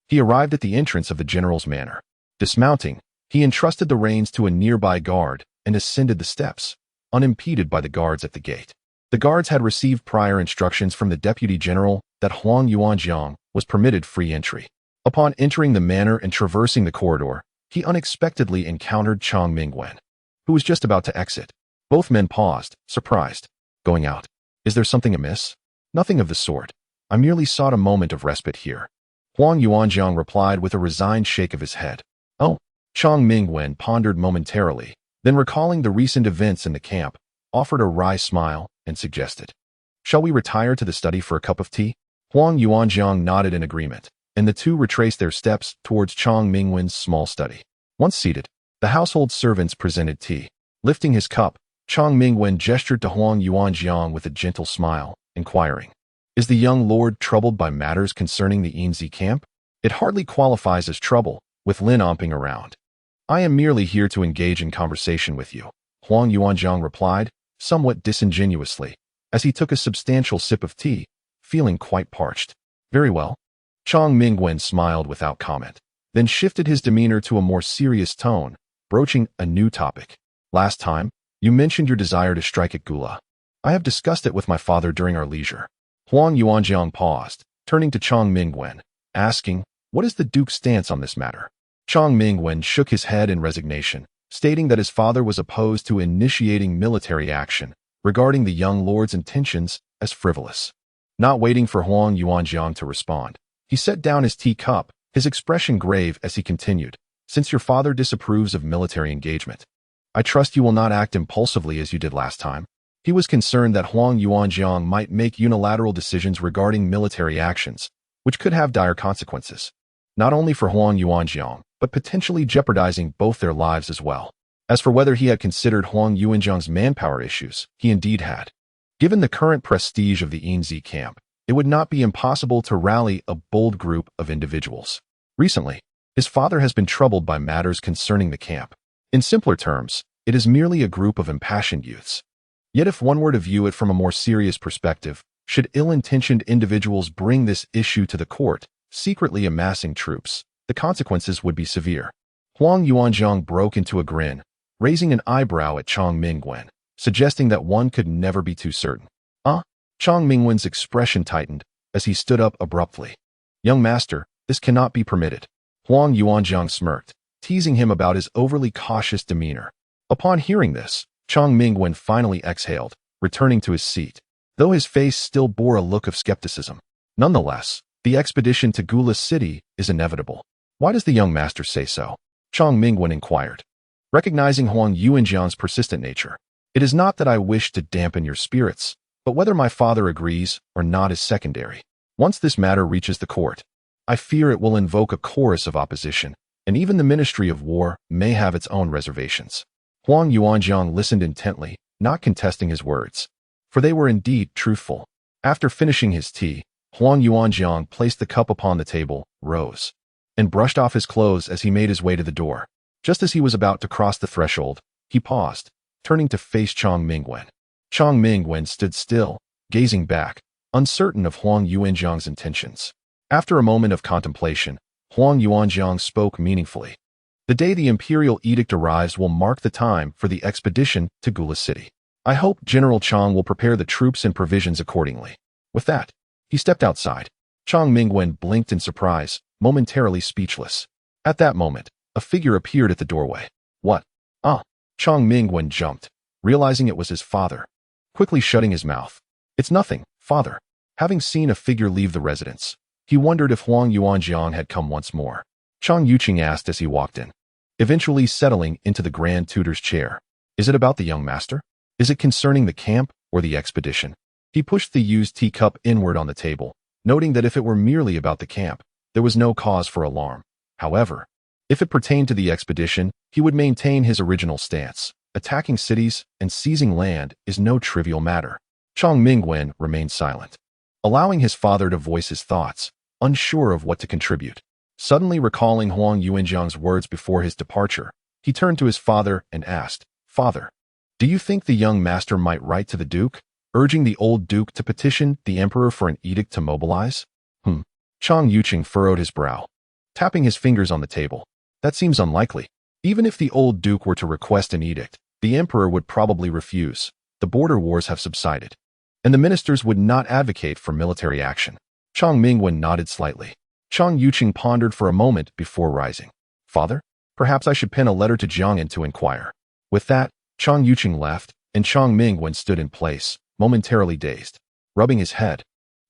he arrived at the entrance of the general's manor. Dismounting, he entrusted the reins to a nearby guard and ascended the steps, unimpeded by the guards at the gate. The guards had received prior instructions from the deputy general that Huang Yuanjiang was permitted free entry. Upon entering the manor and traversing the corridor, he unexpectedly encountered Chang Mingwen, who was just about to exit. Both men paused, surprised. Going out. Is there something amiss? Nothing of the sort. I merely sought a moment of respite here. Huang Yuanjiang replied with a resigned shake of his head. Oh. Chang Mingwen pondered momentarily, then recalling the recent events in the camp, offered a wry smile and suggested, "Shall we retire to the study for a cup of tea?" Huang Yuanjiang nodded in agreement, and the two retraced their steps towards Chang Mingwen's small study. Once seated, the household servants presented tea. Lifting his cup, Chang Mingwen gestured to Huang Yuanjiang with a gentle smile, inquiring, "Is the young lord troubled by matters concerning the unworthy camp?" "It hardly qualifies as trouble, with Lin Onping around. I am merely here to engage in conversation with you," Huang Yuanjiang replied, somewhat disingenuously, as he took a substantial sip of tea, feeling quite parched. "Very well." Chang Mingwen smiled without comment, then shifted his demeanor to a more serious tone, broaching a new topic. "Last time, you mentioned your desire to strike at Gula. I have discussed it with my father during our leisure." Huang Yuanjiang paused, turning to Chang Mingwen, asking, "What is the duke's stance on this matter?" Chang Mingwen shook his head in resignation, stating that his father was opposed to initiating military action, regarding the young lord's intentions as frivolous. Not waiting for Huang Yuanjiang to respond, he set down his teacup, his expression grave as he continued, "Since your father disapproves of military engagement, I trust you will not act impulsively as you did last time." He was concerned that Huang Yuanjiang might make unilateral decisions regarding military actions, which could have dire consequences, not only for Huang Yuanjiang, but potentially jeopardizing both their lives as well. As for whether he had considered Huang Yuanjiang's manpower issues, he indeed had. Given the current prestige of the unworthy camp, it would not be impossible to rally a bold group of individuals. Recently, his father has been troubled by matters concerning the camp. In simpler terms, it is merely a group of impassioned youths. Yet if one were to view it from a more serious perspective, should ill-intentioned individuals bring this issue to the court, secretly amassing troops, the consequences would be severe. Huang Yuanjiang broke into a grin, raising an eyebrow at Chang Mingwen, suggesting that one could never be too certain. Chang Mingwen's expression tightened as he stood up abruptly. "Young master, this cannot be permitted." Huang Yuanjiang smirked, teasing him about his overly cautious demeanor. Upon hearing this, Chang Mingwen finally exhaled, returning to his seat, though his face still bore a look of skepticism. "Nonetheless, the expedition to Gula City is inevitable. Why does the young master say so?" Chang Mingwen inquired. Recognizing Huang Yuanjiang's persistent nature, "It is not that I wish to dampen your spirits, but whether my father agrees or not is secondary. Once this matter reaches the court, I fear it will invoke a chorus of opposition, and even the Ministry of War may have its own reservations." Huang Yuanjiang listened intently, not contesting his words, for they were indeed truthful. After finishing his tea, Huang Yuanjiang placed the cup upon the table, rose, and brushed off his clothes as he made his way to the door. Just as he was about to cross the threshold, he paused, turning to face Chang Mingwen. Chang Mingwen stood still, gazing back, uncertain of Huang Yuanjiang's intentions. After a moment of contemplation, Huang Yuanjiang spoke meaningfully. The day the imperial edict arrives will mark the time for the expedition to Gula City. I hope General Chang will prepare the troops and provisions accordingly. With that, he stepped outside. Chang Mingwen blinked in surprise, momentarily speechless. At that moment, a figure appeared at the doorway. What? Ah! Chang Mingwen jumped, realizing it was his father, quickly shutting his mouth. It's nothing, father. Having seen a figure leave the residence, he wondered if Huang Yuanjiang had come once more. Chang Yuqing asked as he walked in, eventually settling into the Grand Tutor's chair. Is it about the young master? Is it concerning the camp or the expedition? He pushed the used teacup inward on the table, noting that if it were merely about the camp, there was no cause for alarm. However, if it pertained to the expedition, he would maintain his original stance. Attacking cities and seizing land is no trivial matter. Chang Mingwen remained silent, allowing his father to voice his thoughts, unsure of what to contribute. Suddenly recalling Huang Yuanjiang's words before his departure, he turned to his father and asked, Father, do you think the young master might write to the Duke, urging the old Duke to petition the Emperor for an edict to mobilize? Chang Yuqing furrowed his brow, tapping his fingers on the table. That seems unlikely. Even if the old Duke were to request an edict, the Emperor would probably refuse. The border wars have subsided, and the ministers would not advocate for military action. Chang Mingwen nodded slightly. Chang Yuqing pondered for a moment before rising. Father, perhaps I should pen a letter to Jiang'an to inquire. With that, Chang Yuqing left, and Chang Mingwen stood in place, momentarily dazed. Rubbing his head,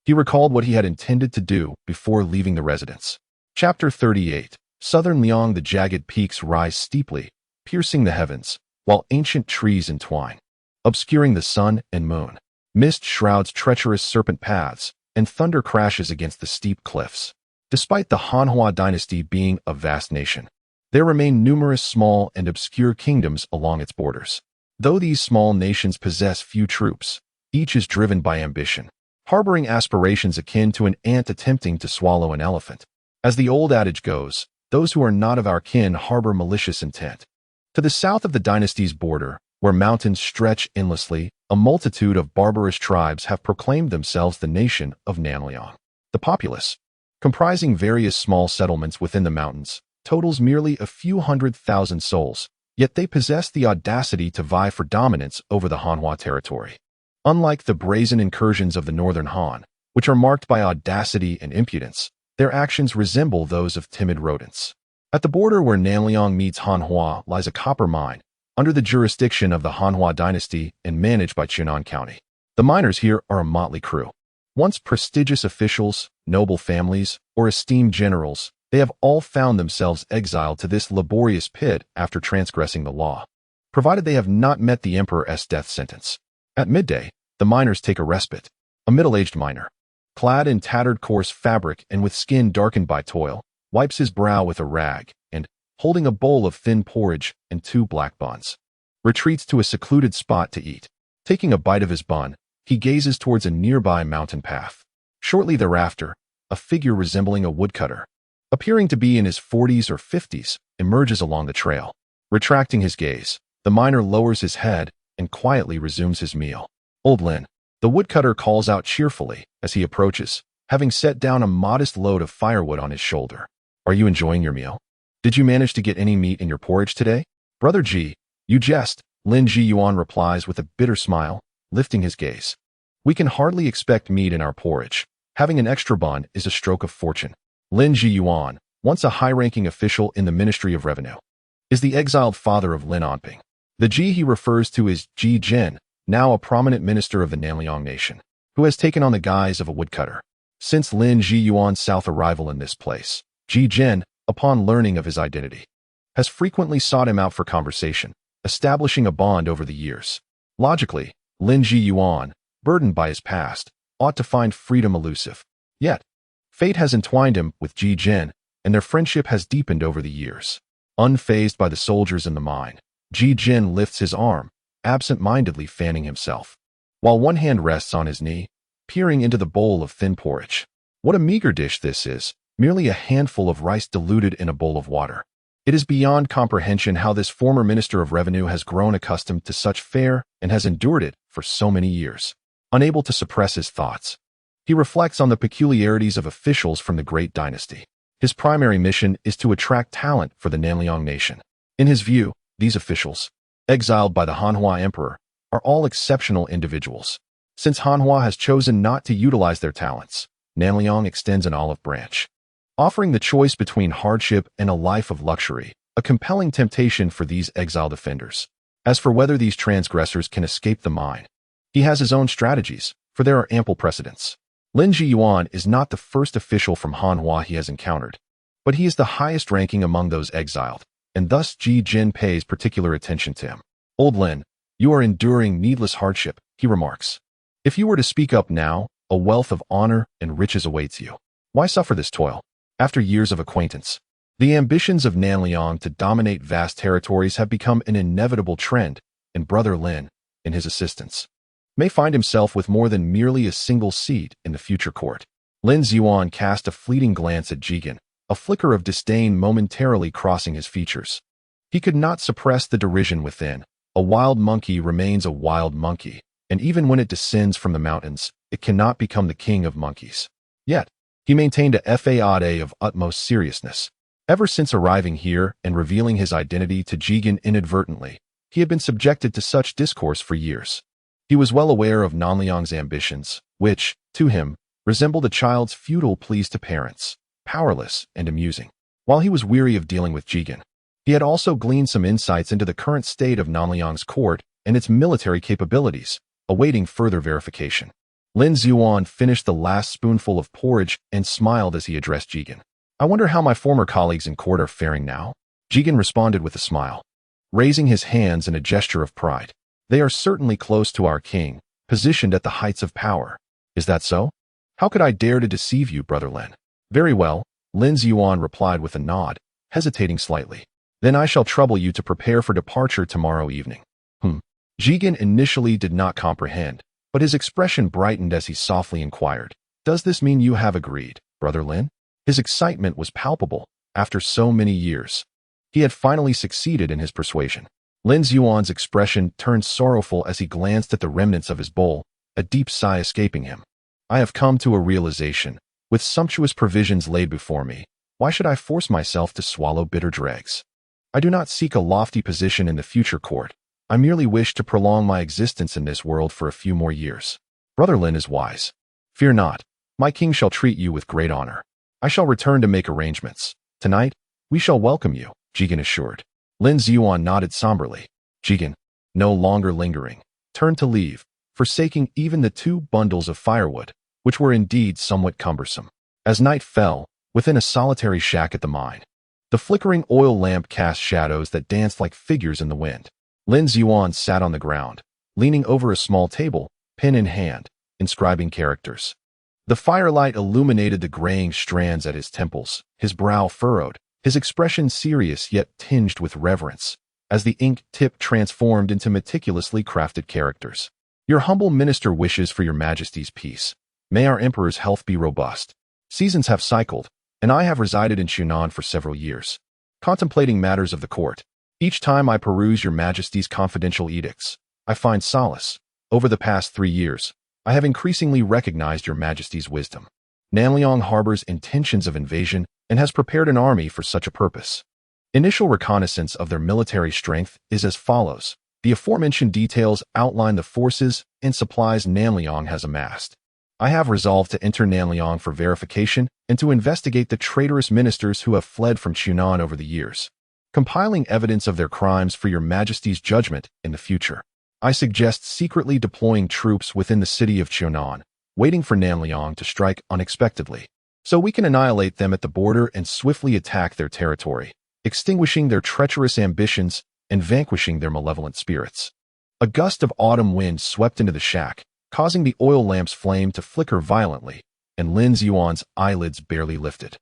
he recalled what he had intended to do before leaving the residence. Chapter 38. Southern Liang. The jagged peaks rise steeply, piercing the heavens, while ancient trees entwine, obscuring the sun and moon. Mist shrouds treacherous serpent paths, and thunder crashes against the steep cliffs. Despite the Hanhua dynasty being a vast nation, there remain numerous small and obscure kingdoms along its borders. Though these small nations possess few troops, each is driven by ambition, harboring aspirations akin to an ant attempting to swallow an elephant. As the old adage goes, those who are not of our kin harbor malicious intent. To the south of the dynasty's border, where mountains stretch endlessly, a multitude of barbarous tribes have proclaimed themselves the nation of Nanliang. The populace, comprising various small settlements within the mountains, totals merely a few 100,000 souls, yet they possess the audacity to vie for dominance over the Hanhua territory. Unlike the brazen incursions of the northern Han, which are marked by audacity and impudence, their actions resemble those of timid rodents. At the border where Nanliang meets Hanhua lies a copper mine, under the jurisdiction of the Hanhua dynasty and managed by Qunan County. The miners here are a motley crew. Once prestigious officials, noble families, or esteemed generals, they have all found themselves exiled to this laborious pit after transgressing the law, provided they have not met the Emperor's death sentence. At midday, the miners take a respite. A middle-aged miner, clad in tattered coarse fabric and with skin darkened by toil, wipes his brow with a rag and, holding a bowl of thin porridge and 2 black buns, retreats to a secluded spot to eat. Taking a bite of his bun, he gazes towards a nearby mountain path. Shortly thereafter, a figure resembling a woodcutter, appearing to be in his 40s or 50s, emerges along the trail. Retracting his gaze, the miner lowers his head and quietly resumes his meal. Old Lin, the woodcutter calls out cheerfully as he approaches, having set down a modest load of firewood on his shoulder. Are you enjoying your meal? Did you manage to get any meat in your porridge today? Brother Ji, you jest, Lin Ji Yuan replies with a bitter smile, lifting his gaze. We can hardly expect meat in our porridge. Having an extra bun is a stroke of fortune. Lin Ji Yuan, once a high-ranking official in the Ministry of Revenue, is the exiled father of Lin Anping. The Ji he refers to is Ji Jin, now a prominent minister of the Nanliang nation, who has taken on the guise of a woodcutter. Since Lin Ji Yuan's south arrival in this place, Ji Jin, upon learning of his identity, has frequently sought him out for conversation, establishing a bond over the years. Logically, Lin Ji Yuan, burdened by his past, ought to find freedom elusive. Yet, fate has entwined him with Ji Jin, and their friendship has deepened over the years. Unfazed by the soldiers in the mine, Ji Jin lifts his arm, absent-mindedly fanning himself, while one hand rests on his knee, peering into the bowl of thin porridge. What a meager dish this is, merely a handful of rice diluted in a bowl of water. It is beyond comprehension how this former Minister of Revenue has grown accustomed to such fare and has endured it for so many years. Unable to suppress his thoughts, he reflects on the peculiarities of officials from the great dynasty. His primary mission is to attract talent for the Nanliang nation. In his view, these officials, exiled by the Hanhua emperor, are all exceptional individuals. Since Hanhua has chosen not to utilize their talents, Nanliang extends an olive branch, offering the choice between hardship and a life of luxury, a compelling temptation for these exiled offenders. As for whether these transgressors can escape the mine, he has his own strategies, for there are ample precedents. Lin Jiyuan is not the first official from Hanhua he has encountered, but he is the highest ranking among those exiled, and thus Ji Jin pays particular attention to him. Old Lin, you are enduring needless hardship, he remarks. If you were to speak up now, a wealth of honor and riches awaits you. Why suffer this toil? After years of acquaintance, the ambitions of Nanliang to dominate vast territories have become an inevitable trend, and Brother Lin, in his assistance, may find himself with more than merely a single seat in the future court. Lin Ziyuan cast a fleeting glance at Jigen, a flicker of disdain momentarily crossing his features. He could not suppress the derision within. A wild monkey remains a wild monkey, and even when it descends from the mountains, it cannot become the king of monkeys. Yet, he maintained a facade of utmost seriousness. Ever since arriving here and revealing his identity to Jigen inadvertently, he had been subjected to such discourse for years. He was well aware of Nanliang's ambitions, which, to him, resembled a child's futile pleas to parents, powerless and amusing. While he was weary of dealing with Jigen, he had also gleaned some insights into the current state of Nanliang's court and its military capabilities, awaiting further verification. Lin Ziyuan finished the last spoonful of porridge and smiled as he addressed Jigen. I wonder how my former colleagues in court are faring now? Jigen responded with a smile, raising his hands in a gesture of pride. They are certainly close to our king, positioned at the heights of power. Is that so? How could I dare to deceive you, Brother Lin? Very well, Lin Ziyuan replied with a nod, hesitating slightly. Then I shall trouble you to prepare for departure tomorrow evening. Jigen initially did not comprehend, but his expression brightened as he softly inquired, Does this mean you have agreed, Brother Lin? His excitement was palpable. After so many years, he had finally succeeded in his persuasion. Lin Ziyuan's expression turned sorrowful as he glanced at the remnants of his bowl, a deep sigh escaping him. I have come to a realization. With sumptuous provisions laid before me, why should I force myself to swallow bitter dregs? I do not seek a lofty position in the future court. I merely wish to prolong my existence in this world for a few more years. Brother Lin is wise. Fear not. My king shall treat you with great honor. I shall return to make arrangements. Tonight, we shall welcome you, Jigen assured. Lin Ziyuan nodded somberly. Jigen, no longer lingering, turned to leave, forsaking even the 2 bundles of firewood, which were indeed somewhat cumbersome. As night fell, within a solitary shack at the mine, the flickering oil lamp cast shadows that danced like figures in the wind. Lin Ziyuan sat on the ground, leaning over a small table, pen in hand, inscribing characters. The firelight illuminated the graying strands at his temples, his brow furrowed, his expression serious yet tinged with reverence, as the ink tip transformed into meticulously crafted characters. Your humble minister wishes for your majesty's peace. May our emperor's health be robust. Seasons have cycled, and I have resided in Shunan for several years, contemplating matters of the court. Each time I peruse your majesty's confidential edicts, I find solace. Over the past 3 years, I have increasingly recognized your majesty's wisdom. Nanliang harbors intentions of invasion and has prepared an army for such a purpose. Initial reconnaissance of their military strength is as follows. The aforementioned details outline the forces and supplies Nanliang has amassed. I have resolved to enter Nanliang for verification and to investigate the traitorous ministers who have fled from Shunan over the years, compiling evidence of their crimes for your majesty's judgment in the future. I suggest secretly deploying troops within the city of Shunan, waiting for Nanliang to strike unexpectedly, so we can annihilate them at the border and swiftly attack their territory, extinguishing their treacherous ambitions and vanquishing their malevolent spirits. A gust of autumn wind swept into the shack, causing the oil lamp's flame to flicker violently, and Lin Ziyuan's eyelids barely lifted.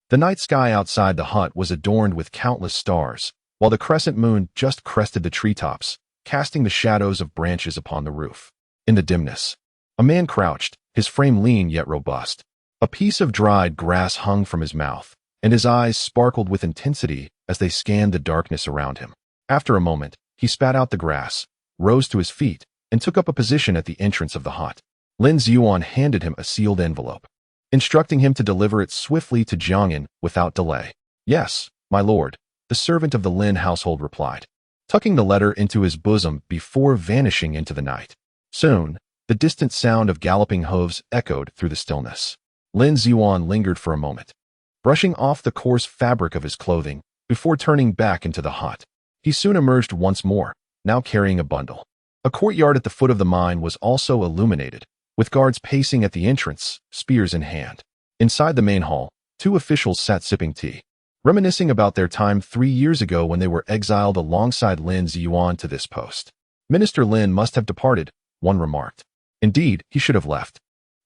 The night sky outside the hut was adorned with countless stars, while the crescent moon just crested the treetops, casting the shadows of branches upon the roof. In the dimness, a man crouched, his frame lean yet robust. A piece of dried grass hung from his mouth, and his eyes sparkled with intensity as they scanned the darkness around him. After a moment, he spat out the grass, rose to his feet, and took up a position at the entrance of the hut. Lin Ziyuan handed him a sealed envelope. instructing him to deliver it swiftly to Jiangyan without delay. Yes, my lord, the servant of the Lin household replied, tucking the letter into his bosom before vanishing into the night. Soon, the distant sound of galloping hooves echoed through the stillness. Lin Ziyuan lingered for a moment, brushing off the coarse fabric of his clothing before turning back into the hut. He soon emerged once more, now carrying a bundle. A courtyard at the foot of the mine was also illuminated, with guards pacing at the entrance, spears in hand. Inside the main hall, 2 officials sat sipping tea, reminiscing about their time 3 years ago when they were exiled alongside Lin Ziyuan to this post. Minister Lin must have departed, one remarked. Indeed, he should have left.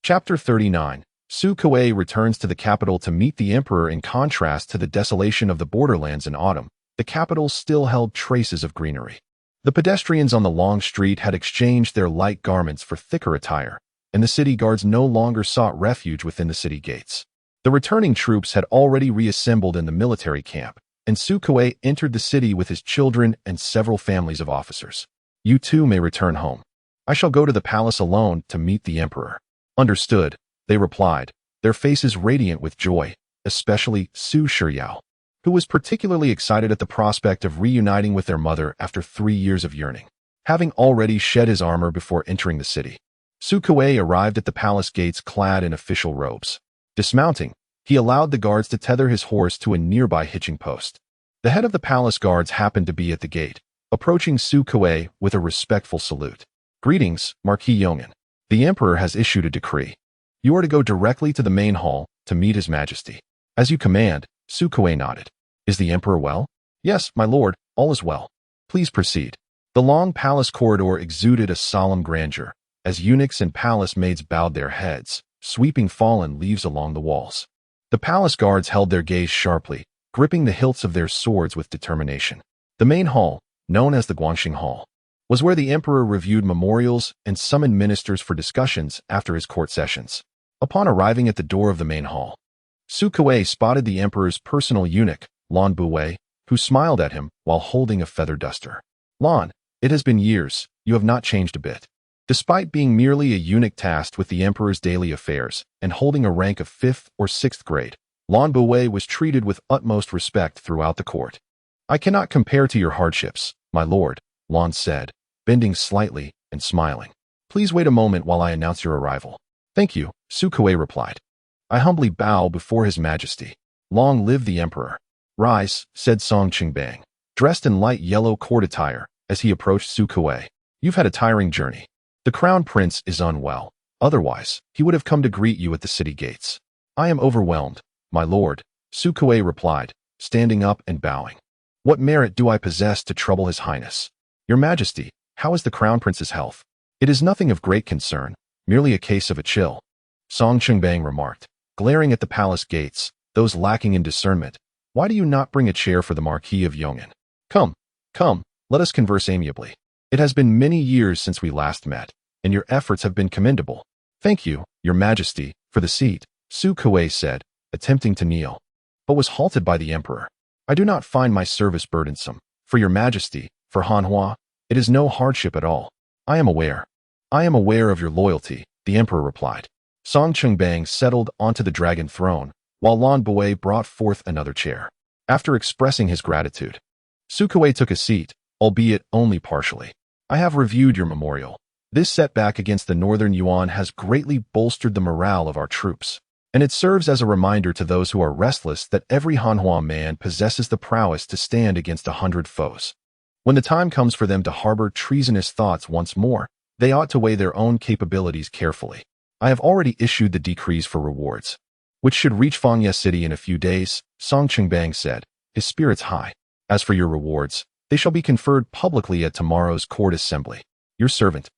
Chapter 39. Su Kuei returns to the capital to meet the emperor. In contrast to the desolation of the borderlands in autumn, the capital still held traces of greenery. The pedestrians on the long street had exchanged their light garments for thicker attire, and the city guards no longer sought refuge within the city gates. The returning troops had already reassembled in the military camp, and Su Kuei entered the city with his children and several families of officers. You too may return home. I shall go to the palace alone to meet the emperor. Understood, they replied, their faces radiant with joy, especially Su Shiyao, who was particularly excited at the prospect of reuniting with their mother after 3 years of yearning. Having already shed his armor before entering the city, Su Kuei arrived at the palace gates clad in official robes. Dismounting, he allowed the guards to tether his horse to a nearby hitching post. The head of the palace guards happened to be at the gate, approaching Su Kuei with a respectful salute. Greetings, Marquis Yong'an. The emperor has issued a decree. You are to go directly to the main hall to meet his majesty. As you command, Su Kuei nodded. Is the emperor well? Yes, my lord, all is well. Please proceed. The long palace corridor exuded a solemn grandeur, as eunuchs and palace maids bowed their heads, sweeping fallen leaves along the walls. The palace guards held their gaze sharply, gripping the hilts of their swords with determination. The main hall, known as the Guangxing Hall, was where the emperor reviewed memorials and summoned ministers for discussions after his court sessions. Upon arriving at the door of the main hall, Su Kuei spotted the emperor's personal eunuch, Lan Buwei, who smiled at him while holding a feather duster. Lan, it has been years, you have not changed a bit. Despite being merely a eunuch tasked with the emperor's daily affairs and holding a rank of 5th or 6th grade, Lan Buwei was treated with utmost respect throughout the court. I cannot compare to your hardships, my lord, Lan said, bending slightly and smiling. Please wait a moment while I announce your arrival. Thank you, Su Kuei replied. I humbly bow before his majesty. Long live the emperor. Rise, said Song Qingbang, dressed in light yellow court attire, as he approached Su Kuei. You've had a tiring journey. The crown prince is unwell. Otherwise, he would have come to greet you at the city gates. I am overwhelmed, my lord, Su Kuei replied, standing up and bowing. What merit do I possess to trouble his highness? Your majesty, how is the crown prince's health? It is nothing of great concern, merely a case of a chill, Song Qingbang remarked, glaring at the palace gates, those lacking in discernment. Why do you not bring a chair for the Marquis of Yong'an? Come, let us converse amiably. It has been many years since we last met, and your efforts have been commendable. Thank you, your majesty, for the seat, Su Kuei said, attempting to kneel, but was halted by the emperor. I do not find my service burdensome. For your majesty, for Hanhua, it is no hardship at all. I am aware of your loyalty, the emperor replied. Song Qingbang settled onto the dragon throne, while Lan Buwei brought forth another chair. After expressing his gratitude, Su Kuei took a seat, albeit only partially. I have reviewed your memorial. This setback against the Northern Yuan has greatly bolstered the morale of our troops, and it serves as a reminder to those who are restless that every Hanhua man possesses the prowess to stand against 100 foes. When the time comes for them to harbor treasonous thoughts once more, they ought to weigh their own capabilities carefully. I have already issued the decrees for rewards, which should reach Fangye City in a few days, Song Qingbang said, his spirits high. As for your rewards, they shall be conferred publicly at tomorrow's court assembly. Your servant,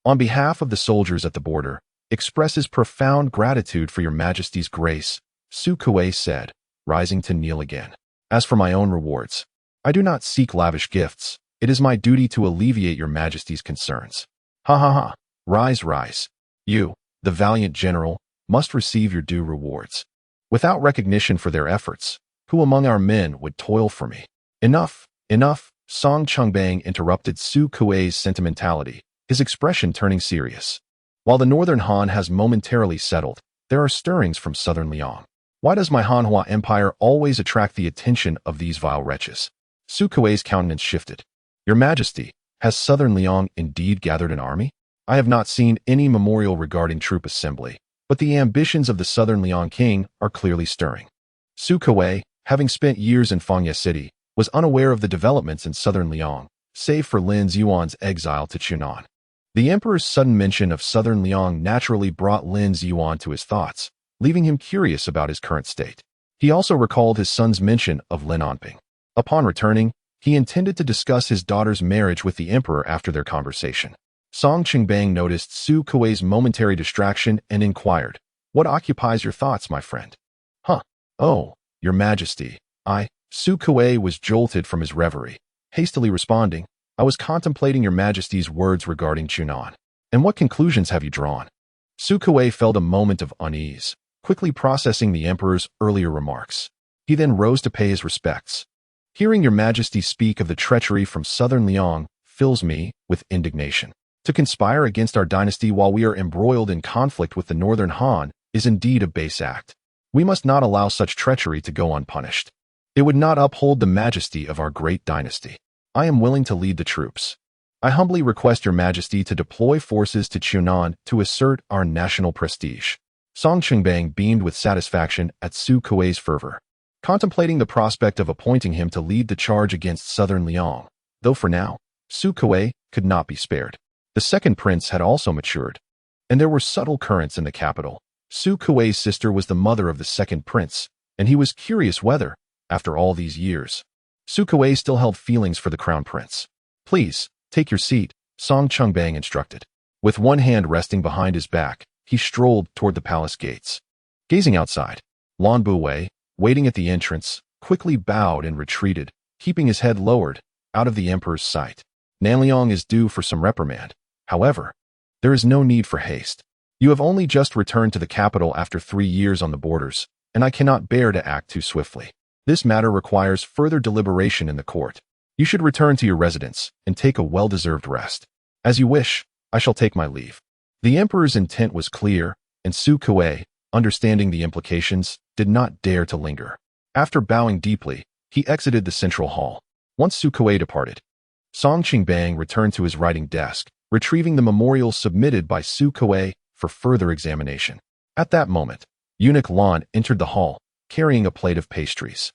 on behalf of the soldiers at the border, expresses profound gratitude for your majesty's grace, Su Kuei said, rising to kneel again. As for my own rewards, I do not seek lavish gifts. It is my duty to alleviate your majesty's concerns. Ha ha ha. Rise. You, the valiant general, must receive your due rewards. Without recognition for their efforts, who among our men would toil for me? Enough. Song Qingbang interrupted Su Kuei's sentimentality, his expression turning serious. While the Northern Han has momentarily settled, There are stirrings from southern Liang. Why does my Hanhua Empire always attract the attention of these vile wretches? Su Kuei's countenance shifted. Your Majesty, has southern Liang indeed gathered an army? I have not seen any memorial regarding troop assembly, but the ambitions of the southern Liang king are clearly stirring. Su Kuei, having spent years in Fangye City, was unaware of the developments in southern Liang, save for Lin Yuan's exile to Qunan. The emperor's sudden mention of southern Liang naturally brought Lin Yuan to his thoughts, leaving him curious about his current state. He also recalled his son's mention of Lin Onping. Upon returning, he intended to discuss his daughter's marriage with the emperor after their conversation. Song Qingbang noticed Su Kuei's momentary distraction and inquired, "What occupies your thoughts, my friend?" "Huh. Oh, your Majesty, Su Kuei was jolted from his reverie, hastily responding, "I was contemplating your Majesty's words regarding Qunan. And what conclusions have you drawn?" Su Kuei felt a moment of unease, quickly processing the emperor's earlier remarks. He then rose to pay his respects. "Hearing your Majesty speak of the treachery from southern Liang fills me with indignation. To conspire against our dynasty while we are embroiled in conflict with the northern Han is indeed a base act. We must not allow such treachery to go unpunished. It would not uphold the majesty of our great dynasty. I am willing to lead the troops. I humbly request your Majesty to deploy forces to Qunan to assert our national prestige." Song Qingbang beamed with satisfaction at Su Kuei's fervor, contemplating the prospect of appointing him to lead the charge against southern Liang, though for now, Su Kuei could not be spared. The second prince had also matured, and there were subtle currents in the capital. Su Kuei's sister was the mother of the second prince, and he was curious whether, after all these years, Su Kuei still held feelings for the crown prince. "Please, take your seat," Song Qingbang instructed. With one hand resting behind his back, he strolled toward the palace gates. Gazing outside, Lan Buwei, waiting at the entrance, quickly bowed and retreated, keeping his head lowered, out of the emperor's sight. Nanliang is due for some reprimand. However, there is no need for haste. You have only just returned to the capital after 3 years on the borders, and I cannot bear to act too swiftly. This matter requires further deliberation in the court. You should return to your residence and take a well-deserved rest. As you wish, I shall take my leave." The emperor's intent was clear, and Su Kuei, understanding the implications, did not dare to linger. After bowing deeply, he exited the central hall. Once Su Kuei departed, Song Qingbang returned to his writing desk, retrieving the memorial submitted by Su Kuei for further examination. At that moment, eunuch Lan entered the hall, carrying a plate of pastries.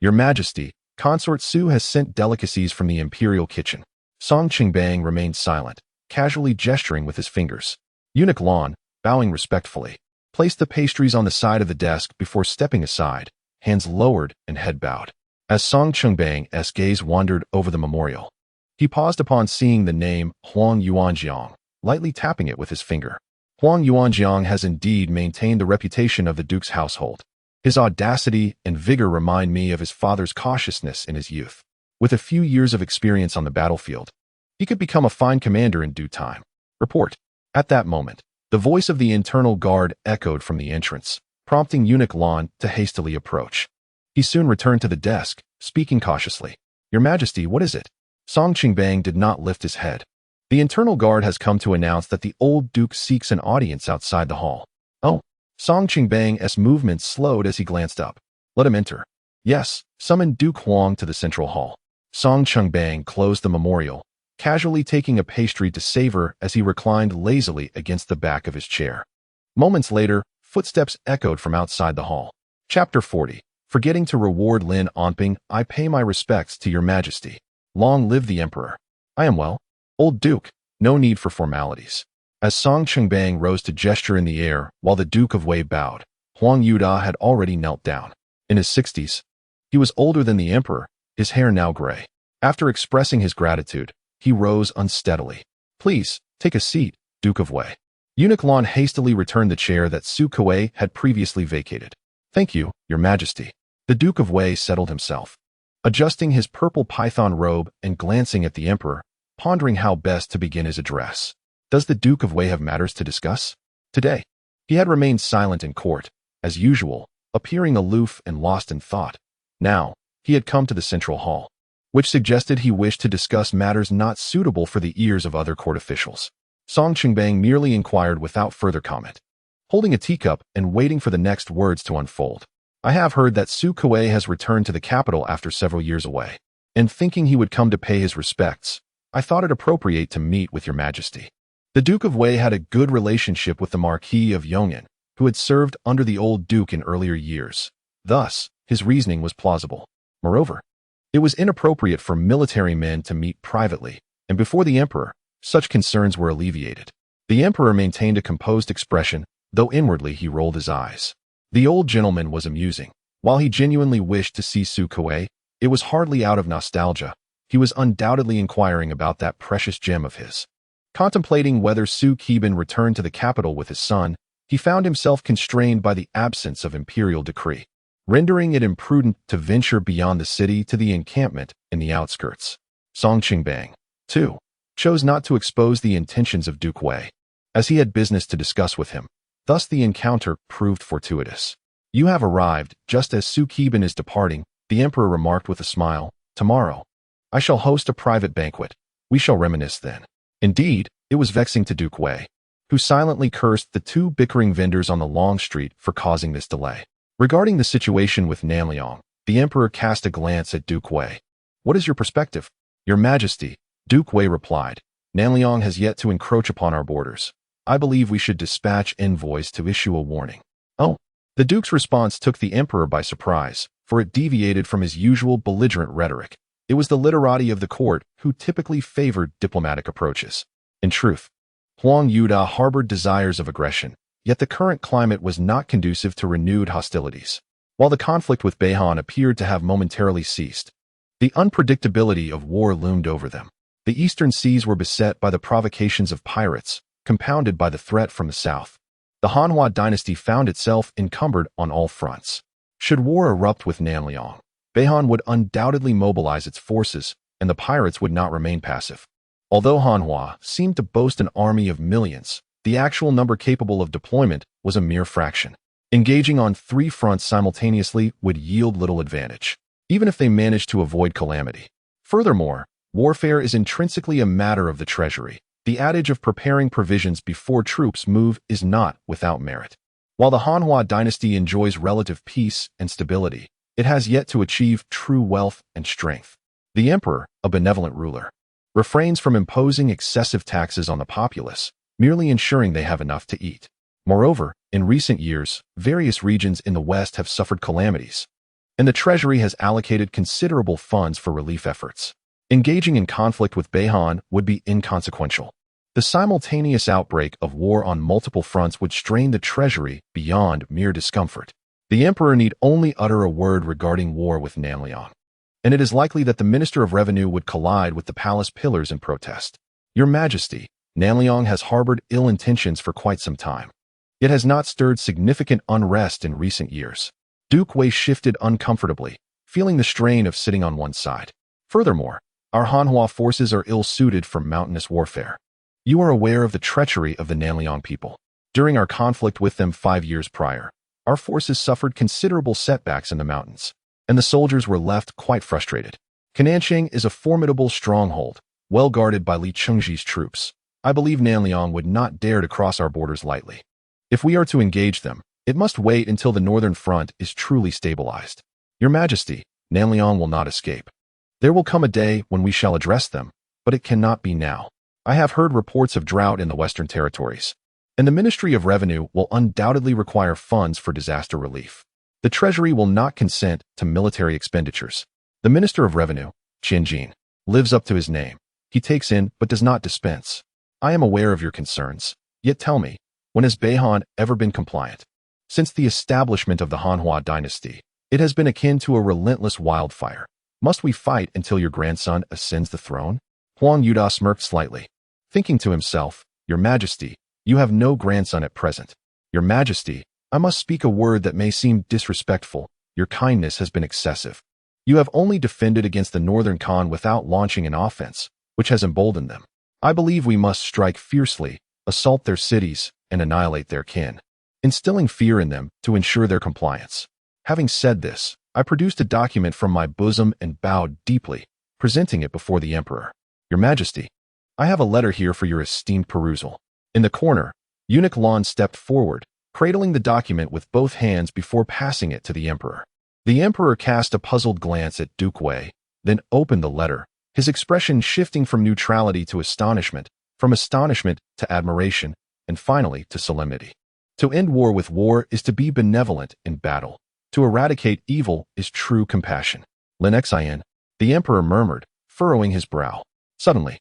"Your Majesty, Consort Su has sent delicacies from the imperial kitchen." Song Qingbang remained silent, casually gesturing with his fingers. Eunuch Lan, bowing respectfully, placed the pastries on the side of the desk before stepping aside, hands lowered and head bowed. As Song Qingbang's gaze wandered over the memorial, he paused upon seeing the name Huang Yuanjiang, lightly tapping it with his finger. Huang Yuanjiang has indeed maintained the reputation of the duke's household. His audacity and vigor remind me of his father's cautiousness in his youth. With a few years of experience on the battlefield, he could become a fine commander in due time. Report. At that moment, the voice of the internal guard echoed from the entrance, prompting eunuch Lan to hastily approach. He soon returned to the desk, speaking cautiously. "Your Majesty, what is it?" Song Qingbang did not lift his head. "The internal guard has come to announce that the old duke seeks an audience outside the hall." "Oh." Song Qingbang's movements slowed as he glanced up. "Let him enter." "Yes, summon Duke Huang to the central hall." Song Qingbang closed the memorial, casually taking a pastry to savor as he reclined lazily against the back of his chair. Moments later, footsteps echoed from outside the hall. Chapter 40. Forgetting to reward Lin Onping, I pay my respects to your Majesty. Long live the Emperor. I am well. Old Duke, no need for formalities. As Song Qingbang rose to gesture in the air while the Duke of Wei bowed, Huang Yuda had already knelt down. In his 60s, he was older than the Emperor, his hair now gray. After expressing his gratitude, he rose unsteadily. "Please, take a seat, Duke of Wei." Eunuch Lan hastily returned the chair that Su Kuei had previously vacated. "Thank you, your Majesty." The Duke of Wei settled himself, adjusting his purple python robe and glancing at the Emperor, pondering how best to begin his address. Does the Duke of Wei have matters to discuss? Today, he had remained silent in court, as usual, appearing aloof and lost in thought. Now, he had come to the central hall, which suggested he wished to discuss matters not suitable for the ears of other court officials. Song Qingbang merely inquired without further comment. holding a teacup and waiting for the next words to unfold. I have heard that Su Kuei has returned to the capital after several years away, and thinking he would come to pay his respects, I thought it appropriate to meet with your majesty. The Duke of Wei had a good relationship with the Marquis of Yong'an, who had served under the old duke in earlier years. Thus, his reasoning was plausible. Moreover, it was inappropriate for military men to meet privately, and before the emperor, such concerns were alleviated. The emperor maintained a composed expression, though inwardly he rolled his eyes. The old gentleman was amusing. While he genuinely wished to see Su Kuei, it was hardly out of nostalgia. He was undoubtedly inquiring about that precious gem of his. Contemplating whether Su Keban returned to the capital with his son, he found himself constrained by the absence of imperial decree, rendering it imprudent to venture beyond the city to the encampment in the outskirts. Song Qingbang, too, chose not to expose the intentions of Duke Wei, as he had business to discuss with him. Thus the encounter proved fortuitous. You have arrived just as Su Keban is departing, the emperor remarked with a smile. Tomorrow, I shall host a private banquet. We shall reminisce then. Indeed, it was vexing to Duke Wei, who silently cursed the two bickering vendors on the long street for causing this delay. Regarding the situation with Namliang, the emperor cast a glance at Duke Wei. What is your perspective? Your Majesty, Duke Wei replied. Namliang has yet to encroach upon our borders. I believe we should dispatch envoys to issue a warning. Oh. The Duke's response took the emperor by surprise, for it deviated from his usual belligerent rhetoric. It was the literati of the court who typically favored diplomatic approaches. In truth, Huang Yuda harbored desires of aggression, yet the current climate was not conducive to renewed hostilities. While the conflict with Beihan appeared to have momentarily ceased, the unpredictability of war loomed over them. The eastern seas were beset by the provocations of pirates, compounded by the threat from the south. The Hanhua dynasty found itself encumbered on all fronts. Should war erupt with Namliang, Beihan would undoubtedly mobilize its forces, and the pirates would not remain passive. Although Hanhua seemed to boast an army of millions, the actual number capable of deployment was a mere fraction. Engaging on three fronts simultaneously would yield little advantage, even if they managed to avoid calamity. Furthermore, warfare is intrinsically a matter of the treasury. The adage of preparing provisions before troops move is not without merit. While the Hanhua dynasty enjoys relative peace and stability, it has yet to achieve true wealth and strength. The emperor, a benevolent ruler, refrains from imposing excessive taxes on the populace, merely ensuring they have enough to eat. Moreover, in recent years, various regions in the West have suffered calamities, and the treasury has allocated considerable funds for relief efforts. Engaging in conflict with Beihan would be inconsequential. The simultaneous outbreak of war on multiple fronts would strain the treasury beyond mere discomfort. The emperor need only utter a word regarding war with Namliang, and it is likely that the Minister of Revenue would collide with the palace pillars in protest. Your Majesty, Namliang has harbored ill intentions for quite some time. It has not stirred significant unrest in recent years. Duke Wei shifted uncomfortably, feeling the strain of sitting on one side. Furthermore, our Hanhua forces are ill-suited for mountainous warfare. You are aware of the treachery of the Namliang people. During our conflict with them 5 years prior, our forces suffered considerable setbacks in the mountains, and the soldiers were left quite frustrated. Canancheng is a formidable stronghold, well guarded by Li Chengji's troops. I believe Namliang would not dare to cross our borders lightly. If we are to engage them, it must wait until the northern front is truly stabilized. Your Majesty, Namliang will not escape. There will come a day when we shall address them, but it cannot be now. I have heard reports of drought in the Western territories, and the Ministry of Revenue will undoubtedly require funds for disaster relief. The Treasury will not consent to military expenditures. The Minister of Revenue, Qian Jin, lives up to his name. He takes in but does not dispense. I am aware of your concerns, yet tell me, when has Beihan ever been compliant? Since the establishment of the Hanhua dynasty, it has been akin to a relentless wildfire. Must we fight until your grandson ascends the throne? Huang Yuda smirked slightly, thinking to himself, Your Majesty, you have no grandson at present. Your Majesty, I must speak a word that may seem disrespectful. Your kindness has been excessive. You have only defended against the Northern Khan without launching an offense, which has emboldened them. I believe we must strike fiercely, assault their cities, and annihilate their kin, instilling fear in them to ensure their compliance. Having said this, I produced a document from my bosom and bowed deeply, presenting it before the emperor. Your Majesty, I have a letter here for your esteemed perusal. In the corner, Eunuch Lon stepped forward, cradling the document with both hands before passing it to the emperor. The emperor cast a puzzled glance at Duke Wei, then opened the letter, his expression shifting from neutrality to astonishment, from astonishment to admiration, and finally to solemnity. To end war with war is to be benevolent in battle. To eradicate evil is true compassion. Lin Xin, the emperor murmured, furrowing his brow. Suddenly,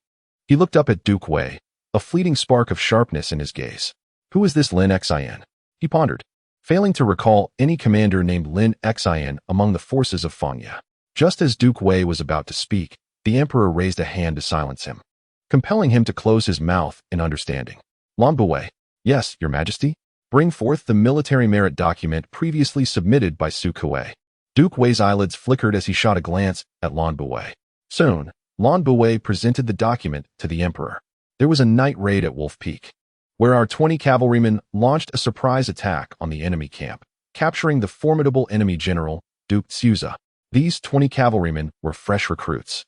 he looked up at Duke Wei, a fleeting spark of sharpness in his gaze. Who is this Lin Xin? He pondered, failing to recall any commander named Lin Xin among the forces of Fangya. Just as Duke Wei was about to speak, the emperor raised a hand to silence him, compelling him to close his mouth in understanding. Lan Buwei. Yes, your majesty? Bring forth the military merit document previously submitted by Su Kuei. Duke Wei's eyelids flickered as he shot a glance at Lan Buwei. Soon, Lan Buwei presented the document to the emperor. There was a night raid at Wolf Peak, where our 20 cavalrymen launched a surprise attack on the enemy camp, capturing the formidable enemy general, Duke Xiuza. These 20 cavalrymen were fresh recruits,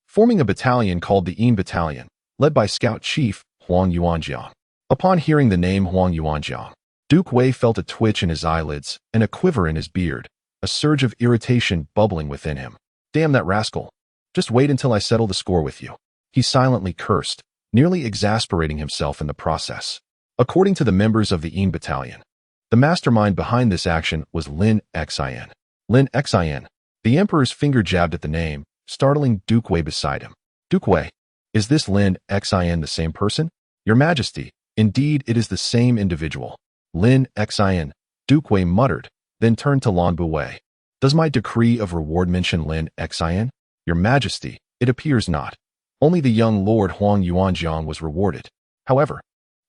forming a battalion called the Yin Battalion, led by Scout Chief Huang Yuanjiang. Upon hearing the name Huang Yuanjiang, Duke Wei felt a twitch in his eyelids and a quiver in his beard, a surge of irritation bubbling within him. Damn that rascal. Just wait until I settle the score with you. He silently cursed, nearly exasperating himself in the process. According to the members of the Yin Battalion, the mastermind behind this action was Lin Xin. Lin Xin. The emperor's finger jabbed at the name, startling Duke Wei beside him. Duke Wei, is this Lin Xin the same person? Your Majesty, indeed it is the same individual. Lin Xin, Duke Wei muttered, then turned to Lan Buwei. Does my decree of reward mention Lin Xin? Your Majesty, it appears not. Only the young Lord Huang Yuanjiang was rewarded. However,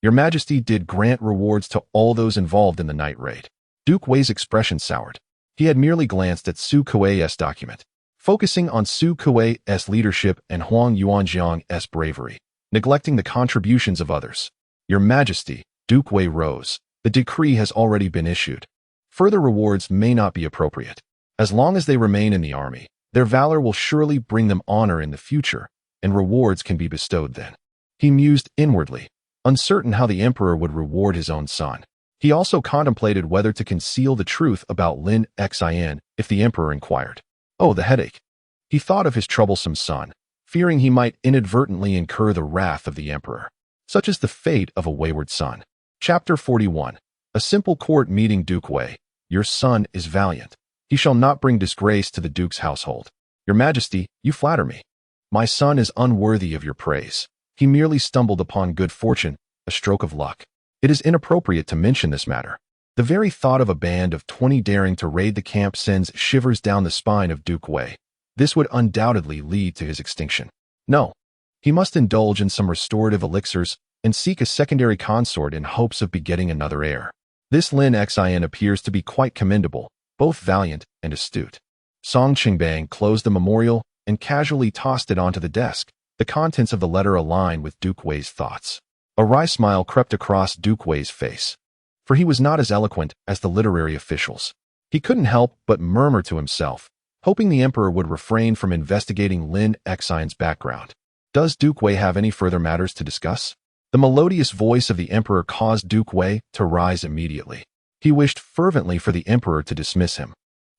Your Majesty did grant rewards to all those involved in the night raid. Duke Wei's expression soured. He had merely glanced at Su Kuei's document, focusing on Su Kuei's leadership and Huang Yuanjiang's bravery, neglecting the contributions of others. Your Majesty, Duke Wei rose. The decree has already been issued. Further rewards may not be appropriate. As long as they remain in the army, their valor will surely bring them honor in the future, and rewards can be bestowed then. He mused inwardly, uncertain how the emperor would reward his own son. He also contemplated whether to conceal the truth about Lin Xin if the emperor inquired. Oh, the headache. He thought of his troublesome son, fearing he might inadvertently incur the wrath of the emperor. Such is the fate of a wayward son. Chapter 41. A simple court meeting. Duke Wei. Your son is valiant. He shall not bring disgrace to the duke's household. Your Majesty, you flatter me. My son is unworthy of your praise. He merely stumbled upon good fortune, a stroke of luck. It is inappropriate to mention this matter. The very thought of a band of 20 daring to raid the camp sends shivers down the spine of Duke Wei. This would undoubtedly lead to his extinction. No. He must indulge in some restorative elixirs and seek a secondary consort in hopes of begetting another heir. This Lin Xin appears to be quite commendable, both valiant and astute. Song Qingbang closed the memorial and casually tossed it onto the desk. The contents of the letter aligned with Duke Wei's thoughts. A wry smile crept across Duke Wei's face, for he was not as eloquent as the literary officials. He couldn't help but murmur to himself, hoping the emperor would refrain from investigating Lin Xin's background. Does Duke Wei have any further matters to discuss? The melodious voice of the emperor caused Duke Wei to rise immediately. He wished fervently for the emperor to dismiss him.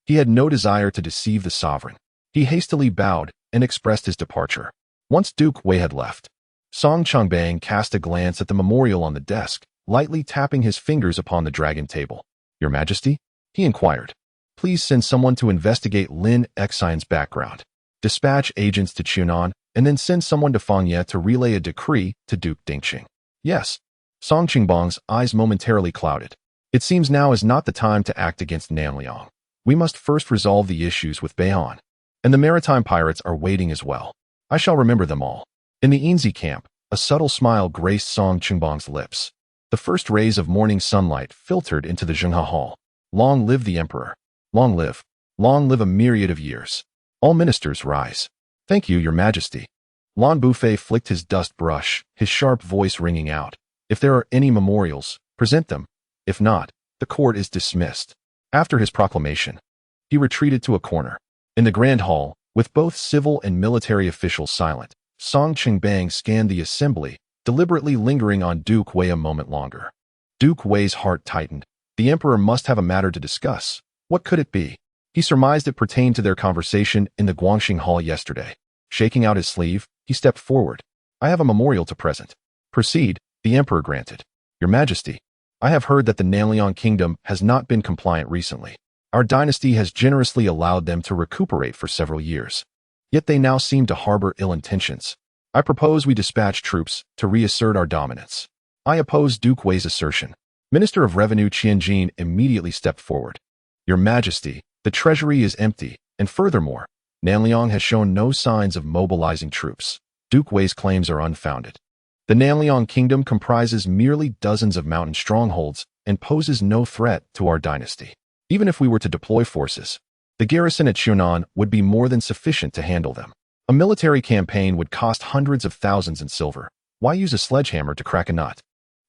He had no desire to deceive the sovereign. He hastily bowed and expressed his departure. Once Duke Wei had left, Song Qingbang cast a glance at the memorial on the desk, lightly tapping his fingers upon the dragon table. Your Majesty? He inquired. Please send someone to investigate Lin Xin's background. Dispatch agents to Chunan, and then send someone to Fangye to relay a decree to Duke Dingqing. Yes. Song Qingbang's eyes momentarily clouded. It seems now is not the time to act against Nanliang. We must first resolve the issues with Beihan. And the maritime pirates are waiting as well. I shall remember them all. In the Yinzi camp, a subtle smile graced Song Qingbang's lips. The first rays of morning sunlight filtered into the Zhenghe Hall. Long live the emperor. Long live a myriad of years. All ministers rise. Thank you, Your Majesty. Lan Bufei flicked his dust brush, his sharp voice ringing out. If there are any memorials, present them. If not, the court is dismissed. After his proclamation, he retreated to a corner. In the grand hall, with both civil and military officials silent, Song Qingbang scanned the assembly, deliberately lingering on Duke Wei a moment longer. Duke Wei's heart tightened. The emperor must have a matter to discuss. What could it be? He surmised it pertained to their conversation in the Guangxing Hall yesterday. Shaking out his sleeve, he stepped forward. I have a memorial to present. Proceed, the emperor granted. Your Majesty, I have heard that the Nanliang kingdom has not been compliant recently. Our dynasty has generously allowed them to recuperate for several years. Yet they now seem to harbor ill intentions. I propose we dispatch troops to reassert our dominance. I oppose Duke Wei's assertion. Minister of Revenue Qianjin immediately stepped forward. Your Majesty, the treasury is empty, and furthermore, Nanliang has shown no signs of mobilizing troops. Duke Wei's claims are unfounded. The Nanliang kingdom comprises merely dozens of mountain strongholds and poses no threat to our dynasty. Even if we were to deploy forces, the garrison at Xunan would be more than sufficient to handle them. A military campaign would cost hundreds of thousands in silver. Why use a sledgehammer to crack a nut?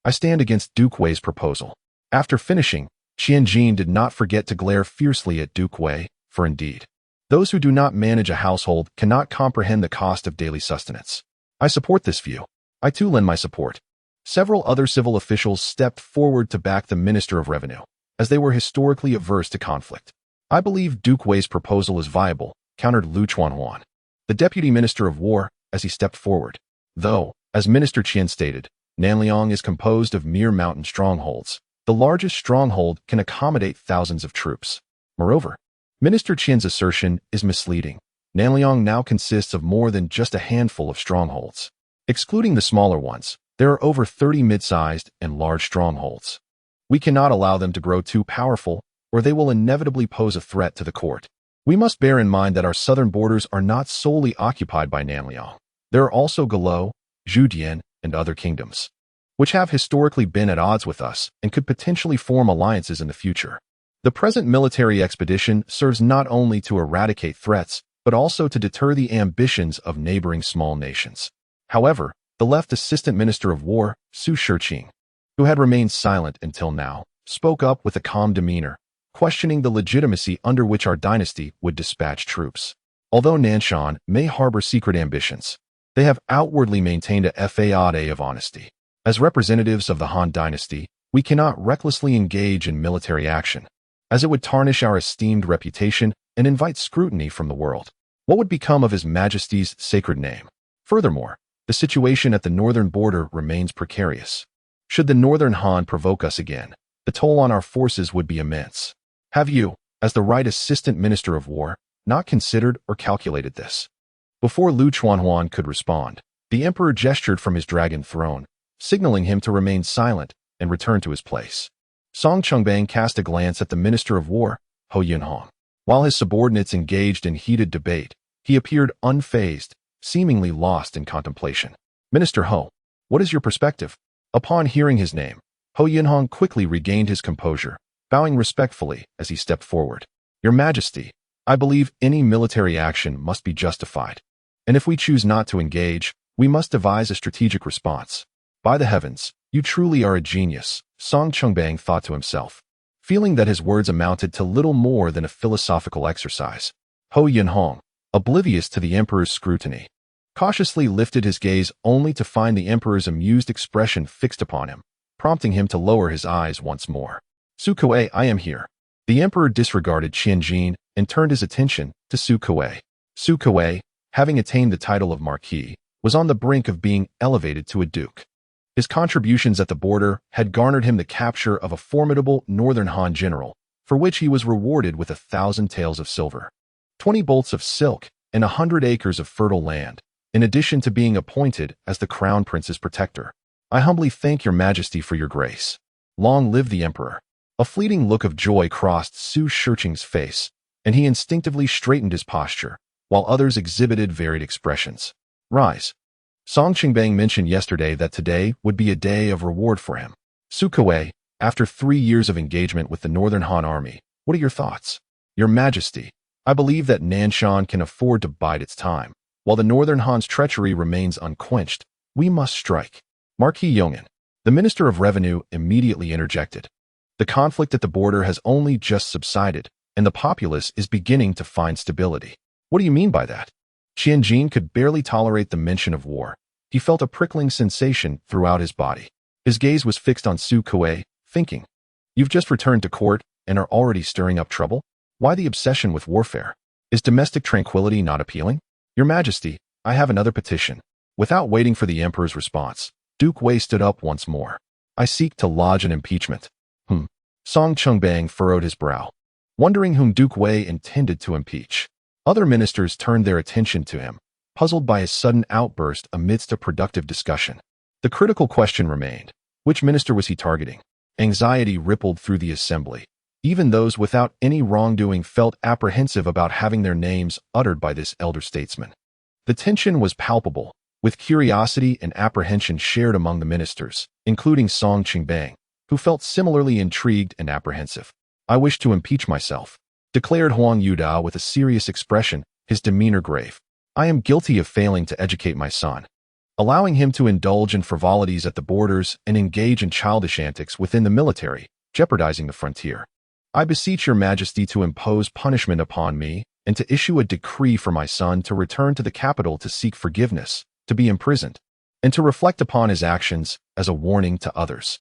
I stand against Duke Wei's proposal. After finishing, Qianjin did not forget to glare fiercely at Duke Wei, for indeed, those who do not manage a household cannot comprehend the cost of daily sustenance. I support this view. I too lend my support. Several other civil officials stepped forward to back the Minister of Revenue, as they were historically averse to conflict. I believe Duke Wei's proposal is viable, countered Lu Chuanhuan, the Deputy Minister of War, as he stepped forward. Though, as Minister Qian stated, Nanliang is composed of mere mountain strongholds. The largest stronghold can accommodate thousands of troops. Moreover, Minister Qian's assertion is misleading. Nanliang now consists of more than just a handful of strongholds. Excluding the smaller ones, there are over 30 mid-sized and large strongholds. We cannot allow them to grow too powerful, or they will inevitably pose a threat to the court. We must bear in mind that our southern borders are not solely occupied by Nanliang. There are also Galo, Zhudian, and other kingdoms, which have historically been at odds with us and could potentially form alliances in the future. The present military expedition serves not only to eradicate threats, but also to deter the ambitions of neighboring small nations. However, the left Assistant Minister of War, Su Shiqing, who had remained silent until now, spoke up with a calm demeanor, questioning the legitimacy under which our dynasty would dispatch troops. Although Nanshan may harbor secret ambitions, they have outwardly maintained a faade of honesty. As representatives of the Han dynasty, we cannot recklessly engage in military action, as it would tarnish our esteemed reputation and invite scrutiny from the world. What would become of His Majesty's sacred name? Furthermore, the situation at the northern border remains precarious. Should the northern Han provoke us again, the toll on our forces would be immense. Have you, as the right Assistant Minister of War, not considered or calculated this? Before Lu Chuanhuan could respond, the emperor gestured from his dragon throne, signaling him to remain silent and return to his place. Song Chungbang cast a glance at the Minister of War, Ho Yunhong. While his subordinates engaged in heated debate, he appeared unfazed, seemingly lost in contemplation. Minister Ho, what is your perspective? Upon hearing his name, Ho Yunhong quickly regained his composure, bowing respectfully as he stepped forward. Your Majesty, I believe any military action must be justified, and if we choose not to engage, we must devise a strategic response. By the heavens, you truly are a genius, Song Chungbang thought to himself, feeling that his words amounted to little more than a philosophical exercise. Ho Yunhong, oblivious to the emperor's scrutiny, cautiously lifted his gaze only to find the emperor's amused expression fixed upon him, prompting him to lower his eyes once more. Su Kuei, I am here. The emperor disregarded Qianjin and turned his attention to Su Kuei. Su Kuei, having attained the title of marquis, was on the brink of being elevated to a duke. His contributions at the border had garnered him the capture of a formidable northern Han general, for which he was rewarded with 1,000 taels of silver, 20 bolts of silk, and 100 acres of fertile land, in addition to being appointed as the crown prince's protector. I humbly thank your Majesty for your grace. Long live the emperor. A fleeting look of joy crossed Su Shiqing's face, and he instinctively straightened his posture, while others exhibited varied expressions. Rise. Song Qingbang mentioned yesterday that today would be a day of reward for him. Su Kuei, after 3 years of engagement with the Northern Han Army, what are your thoughts? Your Majesty, I believe that Nanshan can afford to bide its time. While the Northern Han's treachery remains unquenched, we must strike. Marquis Yong'an, the Minister of Revenue, immediately interjected. The conflict at the border has only just subsided, and the populace is beginning to find stability. What do you mean by that? Qianjin could barely tolerate the mention of war. He felt a prickling sensation throughout his body. His gaze was fixed on Su Kuei, thinking, You've just returned to court and are already stirring up trouble? Why the obsession with warfare? Is domestic tranquility not appealing? Your Majesty, I have another petition. Without waiting for the emperor's response, Duke Wei stood up once more. I seek to lodge an impeachment. Song Chungbang furrowed his brow, wondering whom Duke Wei intended to impeach. Other ministers turned their attention to him, puzzled by his sudden outburst amidst a productive discussion. The critical question remained. Which minister was he targeting? Anxiety rippled through the assembly. Even those without any wrongdoing felt apprehensive about having their names uttered by this elder statesman. The tension was palpable, with curiosity and apprehension shared among the ministers, including Song Qingbang, who felt similarly intrigued and apprehensive. I wish to impeach myself, declared Huang Yuda with a serious expression, his demeanor grave. I am guilty of failing to educate my son, allowing him to indulge in frivolities at the borders and engage in childish antics within the military, jeopardizing the frontier. I beseech your Majesty to impose punishment upon me and to issue a decree for my son to return to the capital to seek forgiveness, to be imprisoned, and to reflect upon his actions as a warning to others.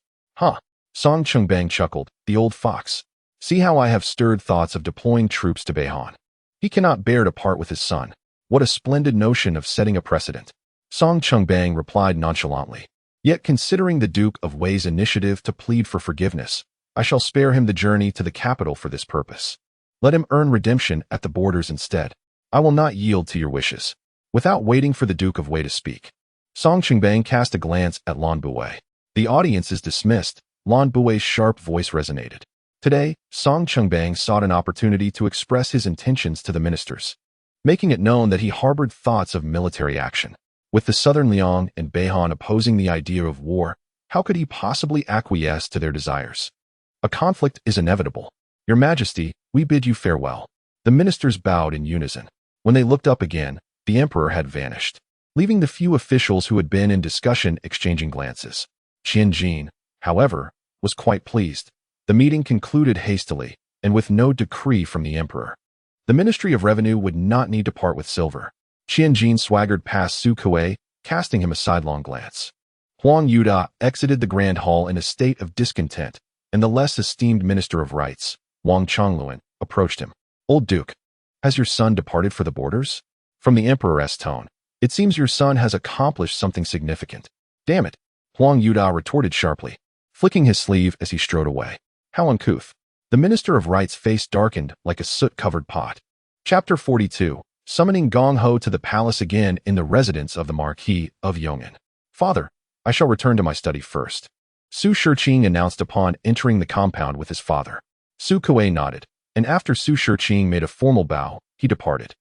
Song Chungbang chuckled, the old fox. See how I have stirred thoughts of deploying troops to Beihan. He cannot bear to part with his son. What a splendid notion of setting a precedent. Song Chungbang replied nonchalantly. Yet considering the Duke of Wei's initiative to plead for forgiveness, I shall spare him the journey to the capital for this purpose. Let him earn redemption at the borders instead. I will not yield to your wishes. Without waiting for the Duke of Wei to speak, Song Chungbang cast a glance at Lan Buwei. The audience is dismissed. Lan Buwei's sharp voice resonated. Today, Song Chungbang sought an opportunity to express his intentions to the ministers, making it known that he harbored thoughts of military action. With the southern Liang and Beihan opposing the idea of war, how could he possibly acquiesce to their desires? A conflict is inevitable. Your Majesty, we bid you farewell. The ministers bowed in unison. When they looked up again, the emperor had vanished, leaving the few officials who had been in discussion exchanging glances. Qian Jin, however, was quite pleased. The meeting concluded hastily, and with no decree from the emperor. The Ministry of Revenue would not need to part with silver. Qian Jin swaggered past Su Kuei, casting him a sidelong glance. Huang Yuda exited the grand hall in a state of discontent, and the less esteemed Minister of Rights, Wang Chongluan, approached him. Old Duke, has your son departed for the borders? From the emperor's tone, it seems your son has accomplished something significant. Damn it, Huang Yuda retorted sharply, flicking his sleeve as he strode away. How uncouth. The Minister of Right's face darkened like a soot-covered pot. Chapter 42. Summoning Gong Ho to the palace again in the residence of the Marquis of Yong'an. Father, I shall return to my study first, Su Shiqing announced upon entering the compound with his father. Su Kuei nodded, and after Su Shiqing made a formal bow, he departed.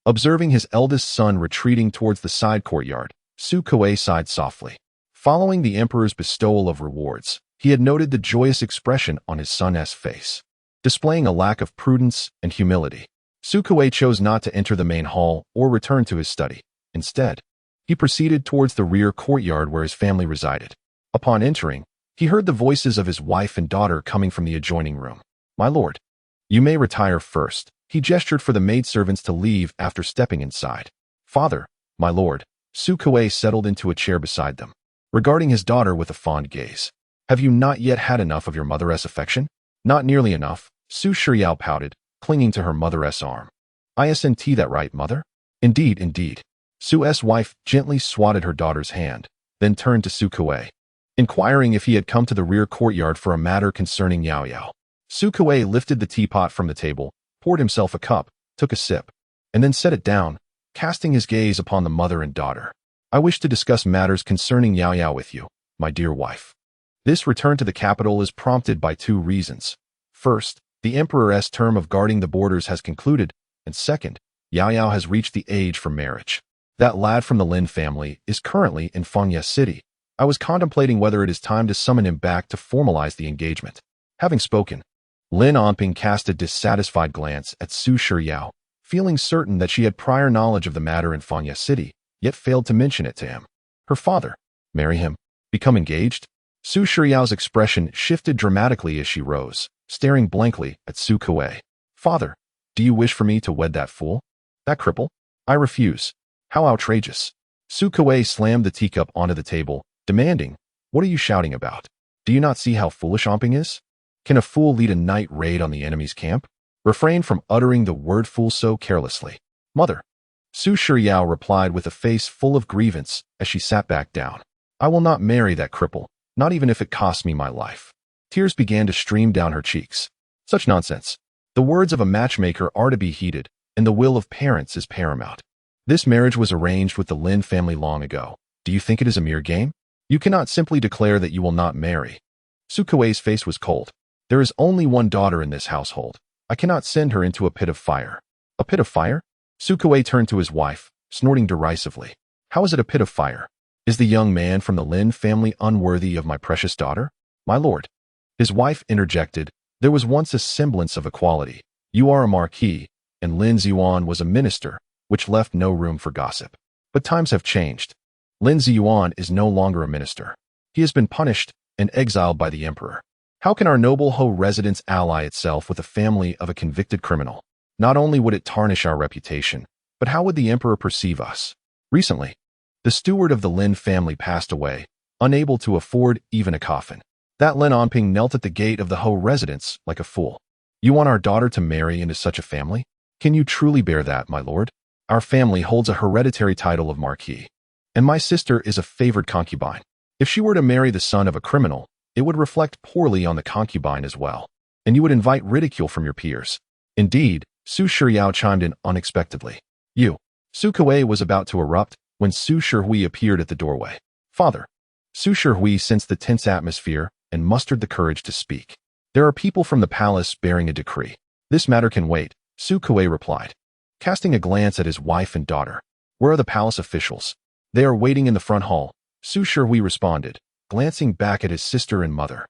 Observing his eldest son retreating towards the side courtyard, Su Kuei sighed softly. Following the emperor's bestowal of rewards, he had noted the joyous expression on his son's face, displaying a lack of prudence and humility. Su Kuei chose not to enter the main hall or return to his study. Instead, he proceeded towards the rear courtyard where his family resided. Upon entering, he heard the voices of his wife and daughter coming from the adjoining room. My lord, you may retire first. He gestured for the maidservants to leave after stepping inside. Father, my lord, Su Kuei settled into a chair beside them, regarding his daughter with a fond gaze. Have you not yet had enough of your mother's affection? Not nearly enough, Su Shiao pouted, clinging to her mother's arm. Isn't that right, mother? Indeed, indeed. Su's wife gently swatted her daughter's hand, then turned to Su Kuei, inquiring if he had come to the rear courtyard for a matter concerning Yao Yao. Su Kuei lifted the teapot from the table, poured himself a cup, took a sip, and then set it down, casting his gaze upon the mother and daughter. I wish to discuss matters concerning Yao Yao with you, my dear wife. This return to the capital is prompted by two reasons. First, the emperor's term of guarding the borders has concluded, and second, Yao Yao has reached the age for marriage. That lad from the Lin family is currently in Fengye City. I was contemplating whether it is time to summon him back to formalize the engagement. Having spoken, Lin Onping cast a dissatisfied glance at Su Shiao, feeling certain that she had prior knowledge of the matter in Fengye City, yet failed to mention it to him. Her father, marry him, become engaged? Su Shiao's expression shifted dramatically as she rose, staring blankly at Su Kuei. Father, do you wish for me to wed that fool? That cripple? I refuse. How outrageous. Su Kuei slammed the teacup onto the table, demanding, what are you shouting about? Do you not see how foolish Onping is? Can a fool lead a night raid on the enemy's camp? Refrain from uttering the word fool so carelessly. Mother. Su Shiryao replied with a face full of grievance as she sat back down. I will not marry that cripple, not even if it costs me my life. Tears began to stream down her cheeks. Such nonsense. The words of a matchmaker are to be heeded, and the will of parents is paramount. This marriage was arranged with the Lin family long ago. Do you think it is a mere game? You cannot simply declare that you will not marry. Su Kuei's face was cold. There is only one daughter in this household. I cannot send her into a pit of fire. A pit of fire? Su Kuei turned to his wife, snorting derisively. How is it a pit of fire? Is the young man from the Lin family unworthy of my precious daughter? My lord. His wife interjected. There was once a semblance of equality. You are a marquis, and Lin Ziyuan was a minister, which left no room for gossip. But times have changed. Lin Ziyuan is no longer a minister. He has been punished and exiled by the emperor. How can our noble Ho residence ally itself with the family of a convicted criminal? Not only would it tarnish our reputation, but how would the emperor perceive us? Recently, the steward of the Lin family passed away, unable to afford even a coffin. That Lin Onping knelt at the gate of the Ho residence like a fool. You want our daughter to marry into such a family? Can you truly bear that, my lord? Our family holds a hereditary title of marquis, and my sister is a favored concubine. If she were to marry the son of a criminal, it would reflect poorly on the concubine as well, and you would invite ridicule from your peers. Indeed, Su Shiryao chimed in unexpectedly. Su Kuei was about to erupt when Su Shihui appeared at the doorway. Father. Su Shihui sensed the tense atmosphere and mustered the courage to speak. There are people from the palace bearing a decree. This matter can wait, Su Kuei replied, casting a glance at his wife and daughter. Where are the palace officials? They are waiting in the front hall, Su Shihui responded, glancing back at his sister and mother.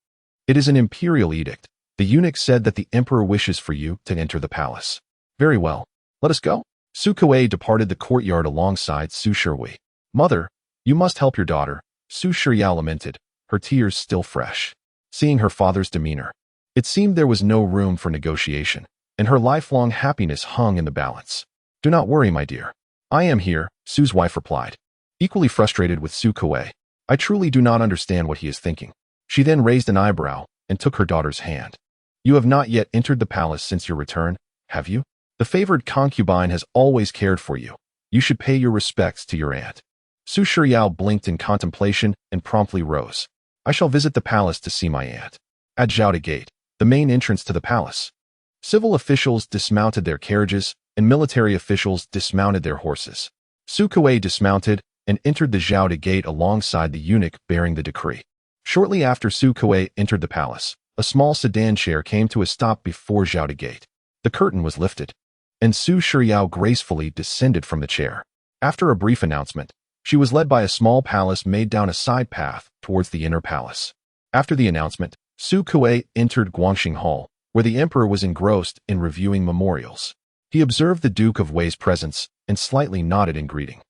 It is an imperial edict. The eunuch said that the emperor wishes for you to enter the palace. Very well. Let us go. Su Kuei departed the courtyard alongside Su Shihui. Mother, you must help your daughter, Su Shiryao lamented, her tears still fresh. Seeing her father's demeanor, it seemed there was no room for negotiation, and her lifelong happiness hung in the balance. Do not worry, my dear. I am here, Su's wife replied, equally frustrated with Su Kuei. I truly do not understand what he is thinking. She then raised an eyebrow and took her daughter's hand. You have not yet entered the palace since your return, have you? The favored concubine has always cared for you. You should pay your respects to your aunt. Su Shiryao blinked in contemplation and promptly rose. I shall visit the palace to see my aunt. At Zhaoda Gate, the main entrance to the palace, civil officials dismounted their carriages and military officials dismounted their horses. Su Kuei dismounted and entered the Zhaoda Gate alongside the eunuch bearing the decree. Shortly after Su Kuei entered the palace, a small sedan chair came to a stop before Zhaoda Gate. The curtain was lifted, and Su Shiryao gracefully descended from the chair. After a brief announcement, she was led by a small palace made down a side path towards the inner palace. After the announcement, Su Kuei entered Guangxing Hall, where the emperor was engrossed in reviewing memorials. He observed the Duke of Wei's presence and slightly nodded in greeting.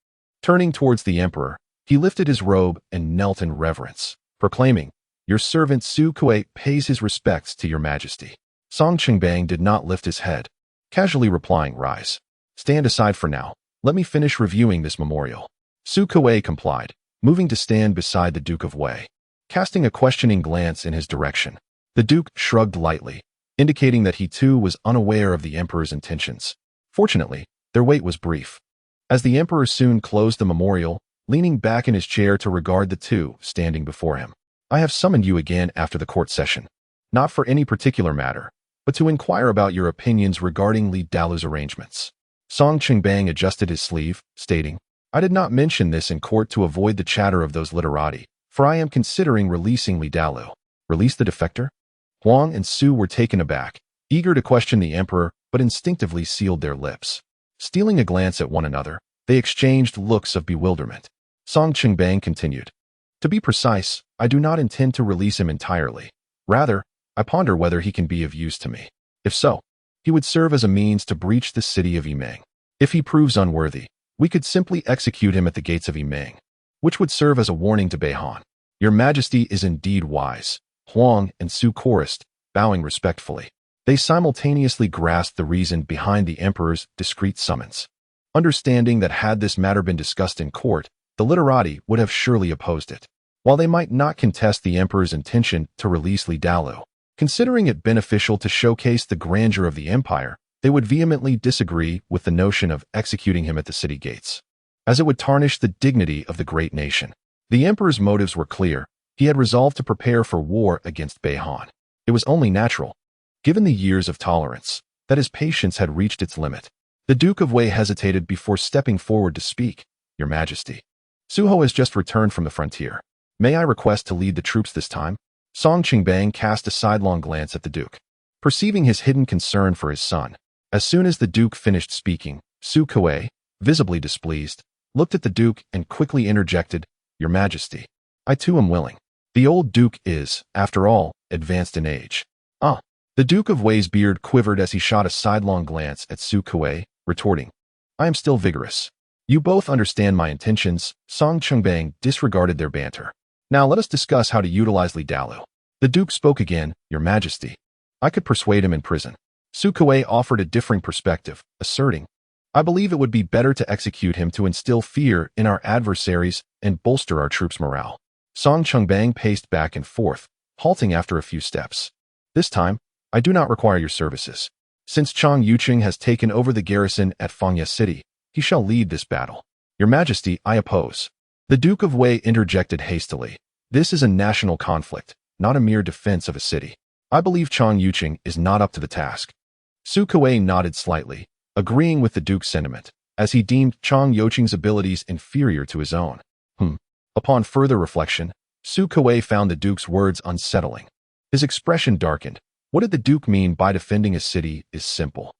Turning towards the emperor, he lifted his robe and knelt in reverence, proclaiming, Your servant Su Kuei pays his respects to your majesty. Song Qingbang did not lift his head, casually replying, Rise. Stand aside for now. Let me finish reviewing this memorial. Su Kuei complied, moving to stand beside the Duke of Wei. Casting a questioning glance in his direction, the Duke shrugged lightly, indicating that he too was unaware of the emperor's intentions. Fortunately, their wait was brief, as the emperor soon closed the memorial, leaning back in his chair to regard the two standing before him. I have summoned you again after the court session, not for any particular matter, but to inquire about your opinions regarding Li Dalu's arrangements. Song Qingbang adjusted his sleeve, stating, I did not mention this in court to avoid the chatter of those literati, for I am considering releasing Li Dalu. Release the defector? Huang and Su were taken aback, eager to question the emperor, but instinctively sealed their lips. Stealing a glance at one another, they exchanged looks of bewilderment. Song Qingbang continued, To be precise, I do not intend to release him entirely. Rather, I ponder whether he can be of use to me. If so, he would serve as a means to breach the city of Yimeng. If he proves unworthy, we could simply execute him at the gates of Yimeng, which would serve as a warning to Beihan. Your Majesty is indeed wise, Huang and Su chorused, bowing respectfully. They simultaneously grasped the reason behind the emperor's discreet summons, understanding that had this matter been discussed in court, the literati would have surely opposed it. While they might not contest the emperor's intention to release Li Dalu, Considering it beneficial to showcase the grandeur of the empire, they would vehemently disagree with the notion of executing him at the city gates, as it would tarnish the dignity of the great nation. The emperor's motives were clear. He had resolved to prepare for war against Beihan. It was only natural, given the years of tolerance, that his patience had reached its limit. The Duke of Wei hesitated before stepping forward to speak. Your Majesty, Suho has just returned from the frontier. May I request to lead the troops this time? Song Qingbang cast a sidelong glance at the Duke, perceiving his hidden concern for his son. As soon as the Duke finished speaking, Su Kuei, visibly displeased, looked at the Duke and quickly interjected, Your Majesty, I too am willing. The old Duke is, after all, advanced in age. The Duke of Wei's beard quivered as he shot a sidelong glance at Su Kuei, retorting, I am still vigorous. You both understand my intentions. Song Qingbang disregarded their banter. Now let us discuss how to utilize Li Dalu. The Duke spoke again, Your Majesty. I could persuade him in prison. Su Kuei offered a differing perspective, asserting, I believe it would be better to execute him to instill fear in our adversaries and bolster our troops' morale. Song Qingbang paced back and forth, halting after a few steps. This time, I do not require your services. Since Chang Yuqing has taken over the garrison at Fangye City, he shall lead this battle. Your Majesty, I oppose. The Duke of Wei interjected hastily. This is a national conflict, not a mere defense of a city. I believe Chang Yuqing is not up to the task. Su Kuei nodded slightly, agreeing with the Duke's sentiment, as he deemed Chang Yuqing's abilities inferior to his own. Upon further reflection, Su Kuei found the Duke's words unsettling. His expression darkened. What did the Duke mean by defending a city is simple.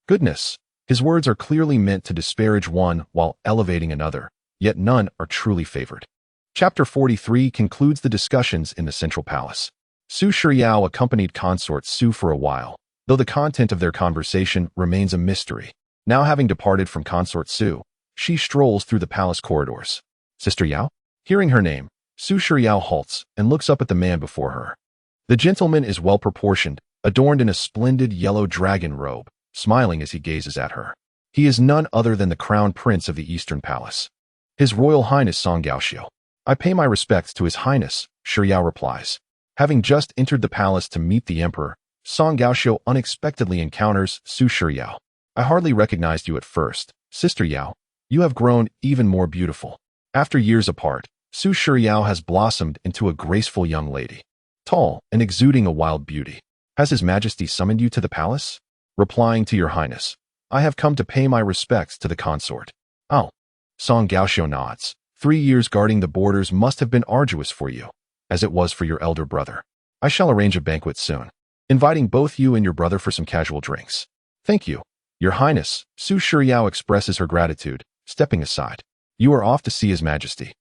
Goodness, his words are clearly meant to disparage one while elevating another, yet none are truly favored. Chapter 43 concludes the discussions in the central palace. Su Shiryao accompanied consort Su for a while, though the content of their conversation remains a mystery. Now having departed from consort Su, she strolls through the palace corridors. Sister Yao? Hearing her name, Su Shiryao halts and looks up at the man before her. The gentleman is well-proportioned, adorned in a splendid yellow dragon robe, smiling as he gazes at her. He is none other than the crown prince of the Eastern Palace. His Royal Highness Song Gaoxiu. I pay my respects to His Highness, Shiryao replies. Having just entered the palace to meet the emperor, Song Gaoxiu unexpectedly encounters Su Shiryao. I hardly recognized you at first. Sister Yao, you have grown even more beautiful. After years apart, Su Shiryao has blossomed into a graceful young lady, tall and exuding a wild beauty. Has His Majesty summoned you to the palace? Replying to Your Highness, I have come to pay my respects to the consort. Oh. Song Gaoxiu nods. 3 years guarding the borders must have been arduous for you, as it was for your elder brother. I shall arrange a banquet soon, inviting both you and your brother for some casual drinks. Thank you, Your Highness. Su Shiryao expresses her gratitude, stepping aside. You are off to see His Majesty,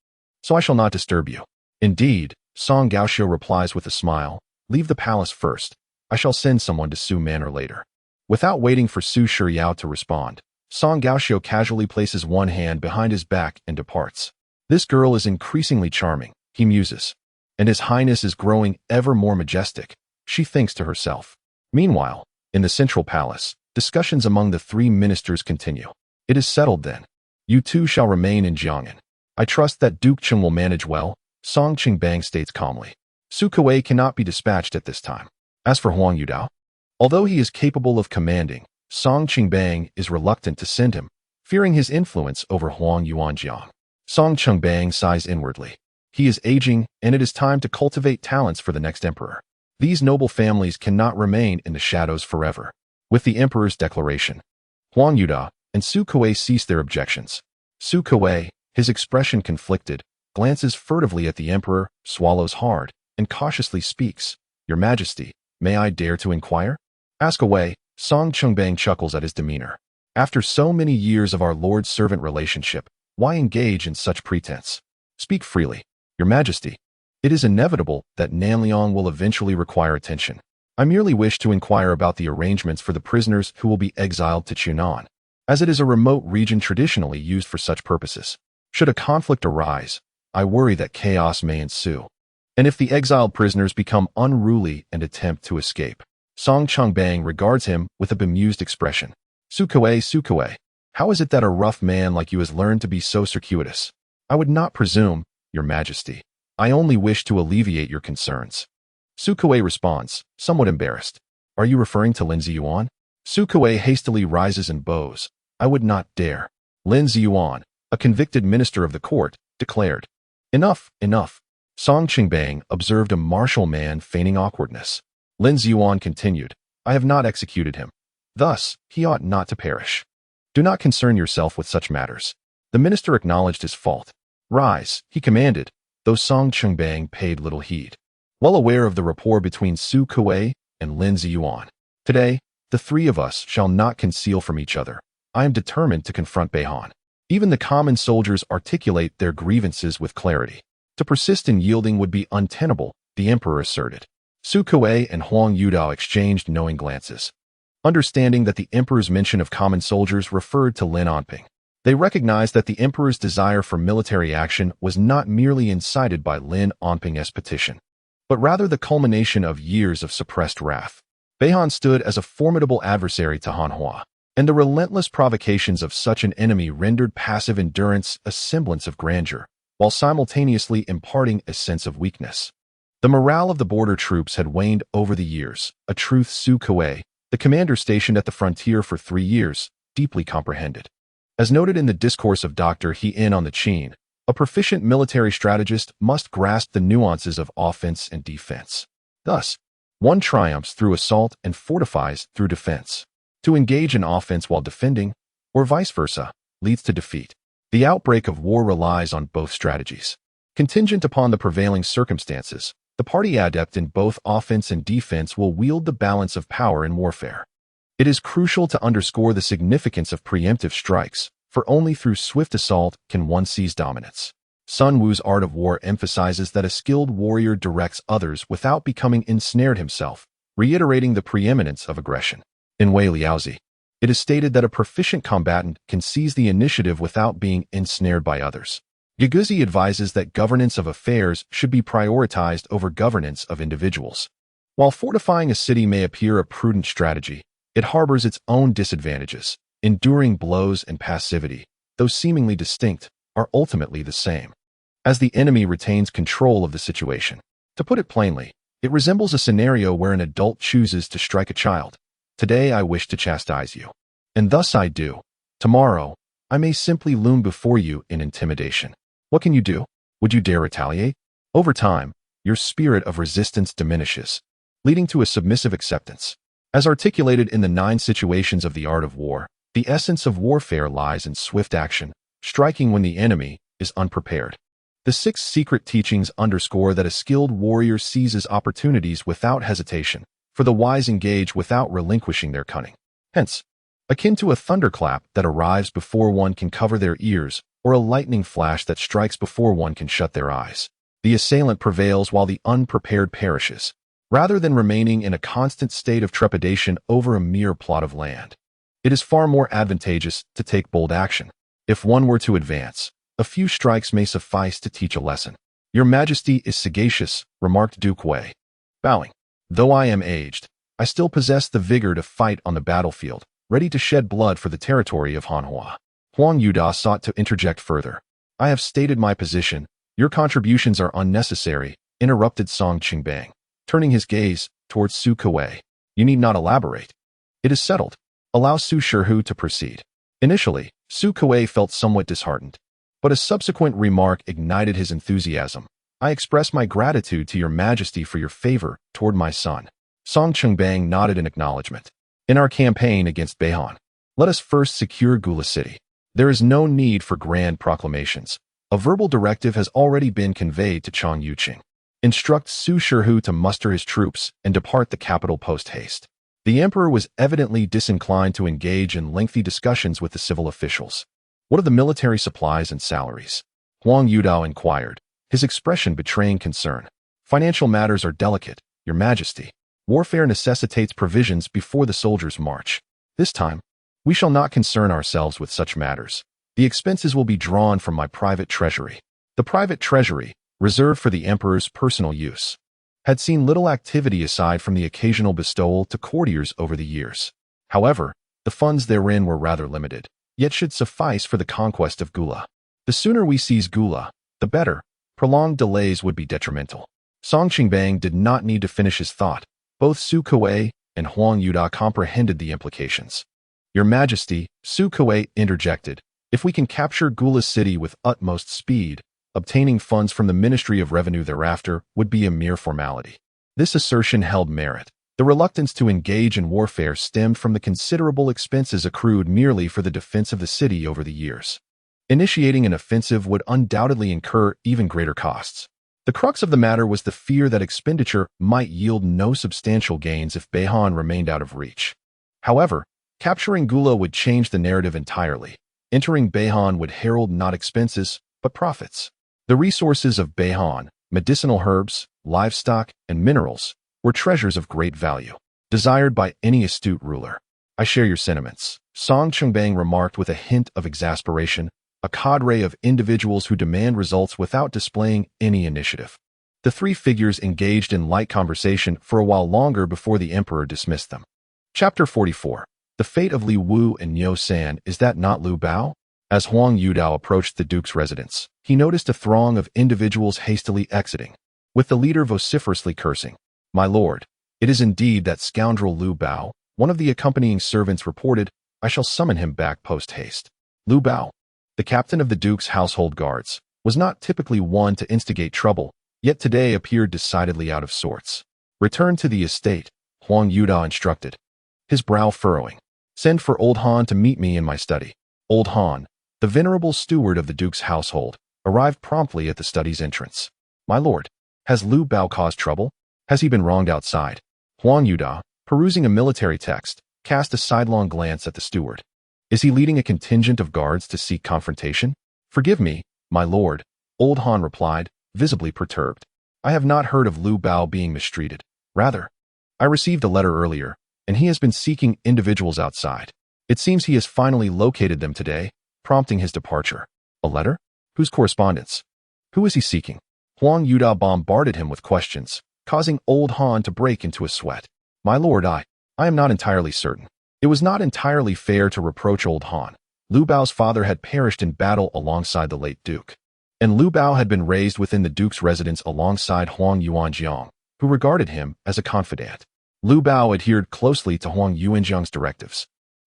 so I shall not disturb you. Indeed, Song Gaoxiu replies with a smile. Leave the palace first. I shall send someone to Su Manor later. Without waiting for Su Shiryao to respond, Song Gaoxiu casually places one hand behind his back and departs. This girl is increasingly charming, he muses, and His Highness is growing ever more majestic, she thinks to herself. Meanwhile, in the central palace, discussions among the 3 ministers continue. It is settled then. You two shall remain in Jiang'an. I trust that Duke Cheng will manage well, Song Qingbang states calmly. Su Kuei cannot be dispatched at this time. As for Huang Yudao, although he is capable of commanding, Song Qingbang is reluctant to send him, fearing his influence over Huang Yuanjiang. Song Qingbang sighs inwardly. He is aging, and it is time to cultivate talents for the next emperor. These noble families cannot remain in the shadows forever. With the emperor's declaration, Huang Yudao and Su Kuei cease their objections. Su Kuei, his expression conflicted, glances furtively at the emperor, swallows hard, and cautiously speaks. Your Majesty, may I dare to inquire? Ask away. Song Qingbang chuckles at his demeanor. After so many years of our lord-servant relationship, why engage in such pretense? Speak freely. Your Majesty, it is inevitable that Nanliang will eventually require attention. I merely wish to inquire about the arrangements for the prisoners who will be exiled to Qunan, as it is a remote region traditionally used for such purposes. Should a conflict arise, I worry that chaos may ensue. And if the exiled prisoners become unruly and attempt to escape, Song Qingbang regards him with a bemused expression. Su Kuei, how is it that a rough man like you has learned to be so circuitous? I would not presume, Your Majesty. I only wish to alleviate your concerns. Su Kuei responds, somewhat embarrassed. Are you referring to Lin Ziyuan? Su Kuei hastily rises and bows. I would not dare. Lin Ziyuan, a convicted minister of the court, declared. Enough, enough. Song Qingbang observed a martial man feigning awkwardness. Lin Ziyuan continued, I have not executed him. Thus, he ought not to perish. Do not concern yourself with such matters. The minister acknowledged his fault. Rise, he commanded, though Song Qingbang paid little heed. Well aware of the rapport between Su Kuei and Lin Ziyuan. Today, the three of us shall not conceal from each other. I am determined to confront Beihan. Even the common soldiers articulate their grievances with clarity. To persist in yielding would be untenable, the emperor asserted. Su Kuei and Huang Yudao exchanged knowing glances. Understanding that the emperor's mention of common soldiers referred to Lin Onping. They recognized that the emperor's desire for military action was not merely incited by Lin Onping's petition, but rather the culmination of years of suppressed wrath. Beihan stood as a formidable adversary to Hanhua, and the relentless provocations of such an enemy rendered passive endurance a semblance of grandeur, while simultaneously imparting a sense of weakness. The morale of the border troops had waned over the years, a truth Su Kuei, the commander stationed at the frontier for 3 years, deeply comprehended. As noted in the discourse of Dr. He-in on the Qin, a proficient military strategist must grasp the nuances of offense and defense. Thus, one triumphs through assault and fortifies through defense. To engage in offense while defending, or vice versa, leads to defeat. The outbreak of war relies on both strategies. Contingent upon the prevailing circumstances, the party adept in both offense and defense will wield the balance of power in warfare. It is crucial to underscore the significance of preemptive strikes, for only through swift assault can one seize dominance. Sun Wu's art of war emphasizes that a skilled warrior directs others without becoming ensnared himself, reiterating the preeminence of aggression. In Wei Liaozi, it is stated that a proficient combatant can seize the initiative without being ensnared by others. Yiguzi advises that governance of affairs should be prioritized over governance of individuals. While fortifying a city may appear a prudent strategy, it harbors its own disadvantages. Enduring blows and passivity, though seemingly distinct, are ultimately the same, as the enemy retains control of the situation. To put it plainly, it resembles a scenario where an adult chooses to strike a child. Today I wish to chastise you, and thus I do. Tomorrow, I may simply loom before you in intimidation. What can you do? Would you dare retaliate? Over time, your spirit of resistance diminishes, leading to a submissive acceptance. As articulated in the 9 situations of the art of war, the essence of warfare lies in swift action, striking when the enemy is unprepared. The 6 secret teachings underscore that a skilled warrior seizes opportunities without hesitation, for the wise engage without relinquishing their cunning. Hence, akin to a thunderclap that arrives before one can cover their ears, or a lightning flash that strikes before one can shut their eyes. The assailant prevails while the unprepared perishes, rather than remaining in a constant state of trepidation over a mere plot of land. It is far more advantageous to take bold action. If one were to advance, a few strikes may suffice to teach a lesson. Your Majesty is sagacious, remarked Duke Wei. Bowing. Though I am aged, I still possess the vigor to fight on the battlefield, ready to shed blood for the territory of Hanhua. Huang Yudao sought to interject further. I have stated my position. Your contributions are unnecessary, interrupted Song Qingbang, turning his gaze towards Su Kuei. You need not elaborate. It is settled. Allow Su Shihu to proceed. Initially, Su Kuei felt somewhat disheartened, but a subsequent remark ignited his enthusiasm. I express my gratitude to your Majesty for your favor toward my son. Song Qingbang nodded in acknowledgement. In our campaign against Beihan, let us first secure Gula City. There is no need for grand proclamations. A verbal directive has already been conveyed to Chang Yuqing. Instruct Su Shihu to muster his troops and depart the capital post-haste. The emperor was evidently disinclined to engage in lengthy discussions with the civil officials. What are the military supplies and salaries? Huang Yudao inquired, his expression betraying concern. Financial matters are delicate, your Majesty. Warfare necessitates provisions before the soldiers march. This time, we shall not concern ourselves with such matters. The expenses will be drawn from my private treasury. The private treasury, reserved for the emperor's personal use, had seen little activity aside from the occasional bestowal to courtiers over the years. However, the funds therein were rather limited, yet should suffice for the conquest of Gula. The sooner we seize Gula, the better. Prolonged delays would be detrimental. Song Qingbang did not need to finish his thought. Both Su Kuei and Huang Yuda comprehended the implications. Your Majesty, Su Kuei interjected, if we can capture Gula City with utmost speed, obtaining funds from the Ministry of Revenue thereafter would be a mere formality. This assertion held merit. The reluctance to engage in warfare stemmed from the considerable expenses accrued merely for the defense of the city over the years. Initiating an offensive would undoubtedly incur even greater costs. The crux of the matter was the fear that expenditure might yield no substantial gains if Beihan remained out of reach. However, capturing Gula would change the narrative entirely. Entering Beihan would herald not expenses, but profits. The resources of Beihan, medicinal herbs, livestock, and minerals, were treasures of great value, desired by any astute ruler. I share your sentiments, Song Qingbang remarked with a hint of exasperation, a cadre of individuals who demand results without displaying any initiative. The three figures engaged in light conversation for a while longer before the emperor dismissed them. Chapter 44. The fate of Li Wu and Niu San, is that not Lu Bao? As Huang Yudao approached the duke's residence, he noticed a throng of individuals hastily exiting, with the leader vociferously cursing. My lord, it is indeed that scoundrel Lu Bao, one of the accompanying servants reported. I shall summon him back post-haste. Lu Bao, the captain of the duke's household guards, was not typically one to instigate trouble, yet today appeared decidedly out of sorts. Return to the estate, Huang Yuda instructed, his brow furrowing. Send for Old Han to meet me in my study. Old Han, the venerable steward of the duke's household, arrived promptly at the study's entrance. My lord, has Lu Bao caused trouble? Has he been wronged outside? Huang Yuda, perusing a military text, cast a sidelong glance at the steward. Is he leading a contingent of guards to seek confrontation? Forgive me, my lord, Old Han replied, visibly perturbed. I have not heard of Lu Bao being mistreated. Rather, I received a letter earlier, and he has been seeking individuals outside. It seems he has finally located them today, prompting his departure. A letter? Whose correspondence? Who is he seeking? Huang Yuda bombarded him with questions, causing Old Han to break into a sweat. My lord, I am not entirely certain. It was not entirely fair to reproach Old Han. Lu Bao's father had perished in battle alongside the late duke, and Lu Bao had been raised within the duke's residence alongside Huang Yuanjiang, who regarded him as a confidant. Lu Bao adhered closely to Huang Yuanjiang's directives,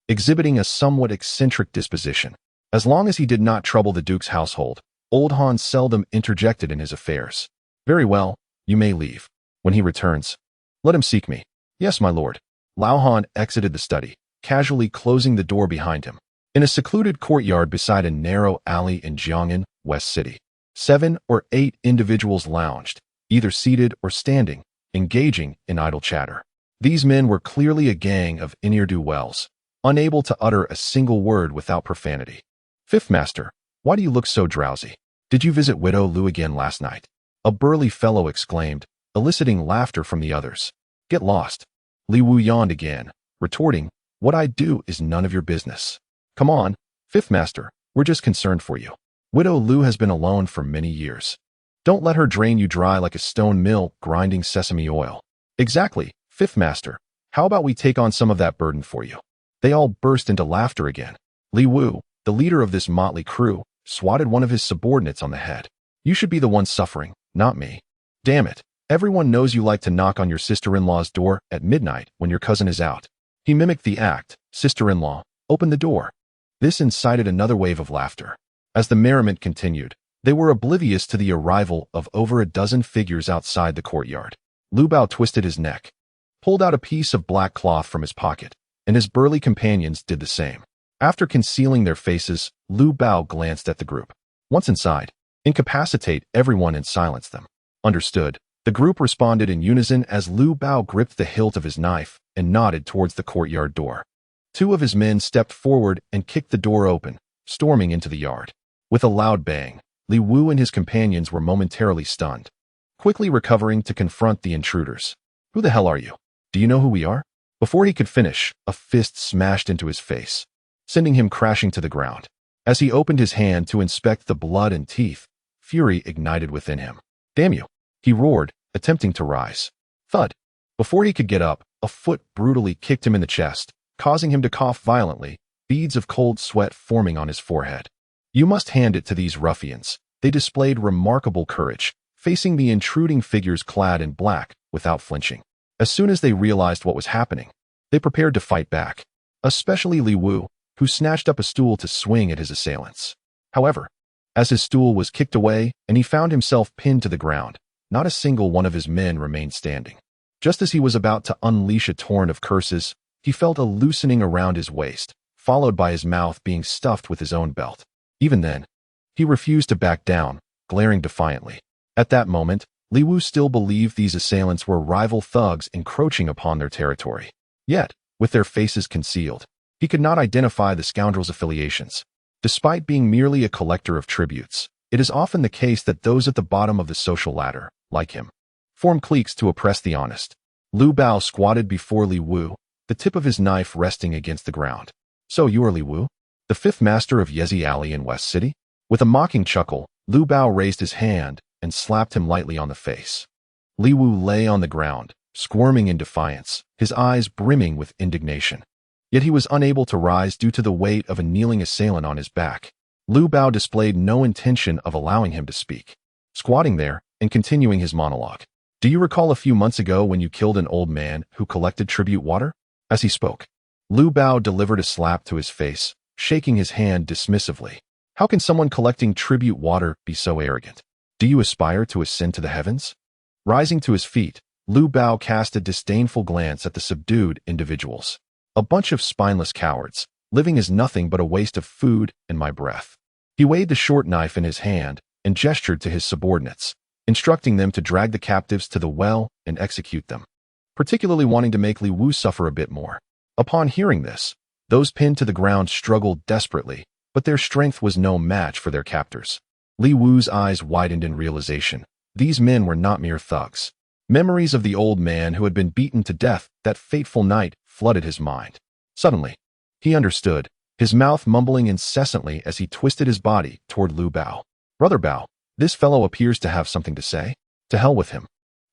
exhibiting a somewhat eccentric disposition. As long as he did not trouble the duke's household, Old Han seldom interjected in his affairs. Very well, you may leave. When he returns, let him seek me. Yes, my lord. Lao Han exited the study, casually closing the door behind him. In a secluded courtyard beside a narrow alley in Jiang'an, West City, 7 or 8 individuals lounged, either seated or standing, engaging in idle chatter. These men were clearly a gang of ne'er-do-wells, unable to utter a single word without profanity. Fifth Master, why do you look so drowsy? Did you visit Widow Lu again last night? A burly fellow exclaimed, eliciting laughter from the others. Get lost. Li Wu yawned again, retorting, what I do is none of your business. Come on, Fifth Master, we're just concerned for you. Widow Lu has been alone for many years. Don't let her drain you dry like a stone mill grinding sesame oil. Exactly, Fifth Master. How about we take on some of that burden for you? They all burst into laughter again. Li Wu, the leader of this motley crew, swatted one of his subordinates on the head. You should be the one suffering, not me. Damn it. Everyone knows you like to knock on your sister-in-law's door at midnight when your cousin is out. He mimicked the act. Sister-in-law, open the door. This incited another wave of laughter. As the merriment continued, they were oblivious to the arrival of over a dozen figures outside the courtyard. Lu Bao twisted his neck, pulled out a piece of black cloth from his pocket, and his burly companions did the same. After concealing their faces, Lu Bao glanced at the group. Once inside, incapacitate everyone and silence them. Understood. The group responded in unison as Lu Bao gripped the hilt of his knife and nodded towards the courtyard door. 2 of his men stepped forward and kicked the door open, storming into the yard. With a loud bang, Li Wu and his companions were momentarily stunned, quickly recovering to confront the intruders. Who the hell are you? Do you know who we are? Before he could finish, a fist smashed into his face, sending him crashing to the ground. As he opened his hand to inspect the blood and teeth, fury ignited within him. Damn you! He roared, attempting to rise. Thud! Before he could get up, a foot brutally kicked him in the chest, causing him to cough violently, beads of cold sweat forming on his forehead. You must hand it to these ruffians. They displayed remarkable courage, facing the intruding figures clad in black without flinching. As soon as they realized what was happening, they prepared to fight back, especially Li Wu, who snatched up a stool to swing at his assailants. However, as his stool was kicked away and he found himself pinned to the ground, not a single one of his men remained standing. Just as he was about to unleash a torrent of curses, he felt a loosening around his waist, followed by his mouth being stuffed with his own belt. Even then, he refused to back down, glaring defiantly. At that moment, Li Wu still believed these assailants were rival thugs encroaching upon their territory. Yet, with their faces concealed, he could not identify the scoundrels' affiliations. Despite being merely a collector of tributes, it is often the case that those at the bottom of the social ladder, like him, form cliques to oppress the honest. Lu Bao squatted before Li Wu, the tip of his knife resting against the ground. "So you are Li Wu, the fifth master of Yezi Alley in West City?" With a mocking chuckle, Lu Bao raised his hand and slapped him lightly on the face. Li Wu lay on the ground, squirming in defiance, his eyes brimming with indignation. Yet he was unable to rise due to the weight of a kneeling assailant on his back. Lu Bao displayed no intention of allowing him to speak, squatting there and continuing his monologue. "Do you recall a few months ago when you killed an old man who collected tribute water?" As he spoke, Lu Bao delivered a slap to his face, shaking his hand dismissively. "How can someone collecting tribute water be so arrogant? Do you aspire to ascend to the heavens?" Rising to his feet, Lu Bao cast a disdainful glance at the subdued individuals. "A bunch of spineless cowards, living as nothing but a waste of food and my breath." He weighed the short knife in his hand and gestured to his subordinates, instructing them to drag the captives to the well and execute them, particularly wanting to make Li Wu suffer a bit more. Upon hearing this, those pinned to the ground struggled desperately, but their strength was no match for their captors. Li Wu's eyes widened in realization. These men were not mere thugs. Memories of the old man who had been beaten to death that fateful night flooded his mind. Suddenly, he understood, his mouth mumbling incessantly as he twisted his body toward Lu Bao. "Brother Bao, this fellow appears to have something to say. To hell with him.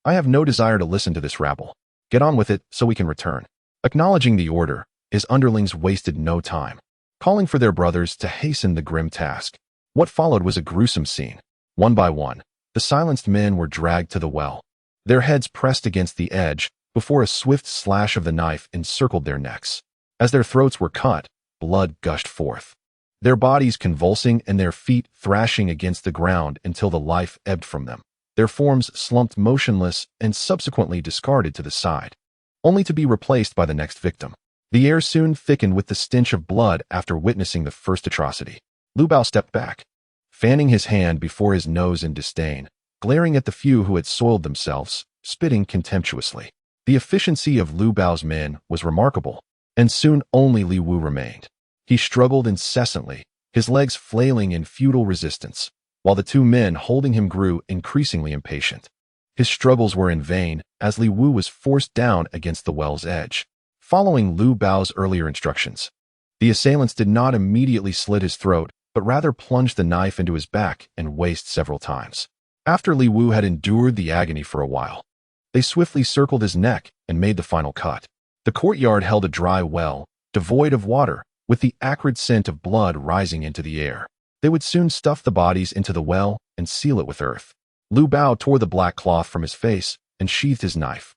I have no desire to listen to this rabble. Get on with it so we can return." Acknowledging the order, his underlings wasted no time, calling for their brothers to hasten the grim task. What followed was a gruesome scene. One by one, the silenced men were dragged to the well, their heads pressed against the edge before a swift slash of the knife encircled their necks. As their throats were cut, blood gushed forth, their bodies convulsing and their feet thrashing against the ground until the life ebbed from them. Their forms slumped motionless and subsequently discarded to the side, only to be replaced by the next victim. The air soon thickened with the stench of blood after witnessing the first atrocity. Lu Bao stepped back, fanning his hand before his nose in disdain, glaring at the few who had soiled themselves, spitting contemptuously. The efficiency of Lu Bao's men was remarkable, and soon only Li Wu remained. He struggled incessantly, his legs flailing in futile resistance, while the two men holding him grew increasingly impatient. His struggles were in vain, as Li Wu was forced down against the well's edge. Following Lu Bao's earlier instructions, the assailants did not immediately slit his throat, but rather plunged the knife into his back and waist several times. After Li Wu had endured the agony for a while, they swiftly circled his neck and made the final cut. The courtyard held a dry well, devoid of water, with the acrid scent of blood rising into the air. They would soon stuff the bodies into the well and seal it with earth. Lu Bao tore the black cloth from his face and sheathed his knife.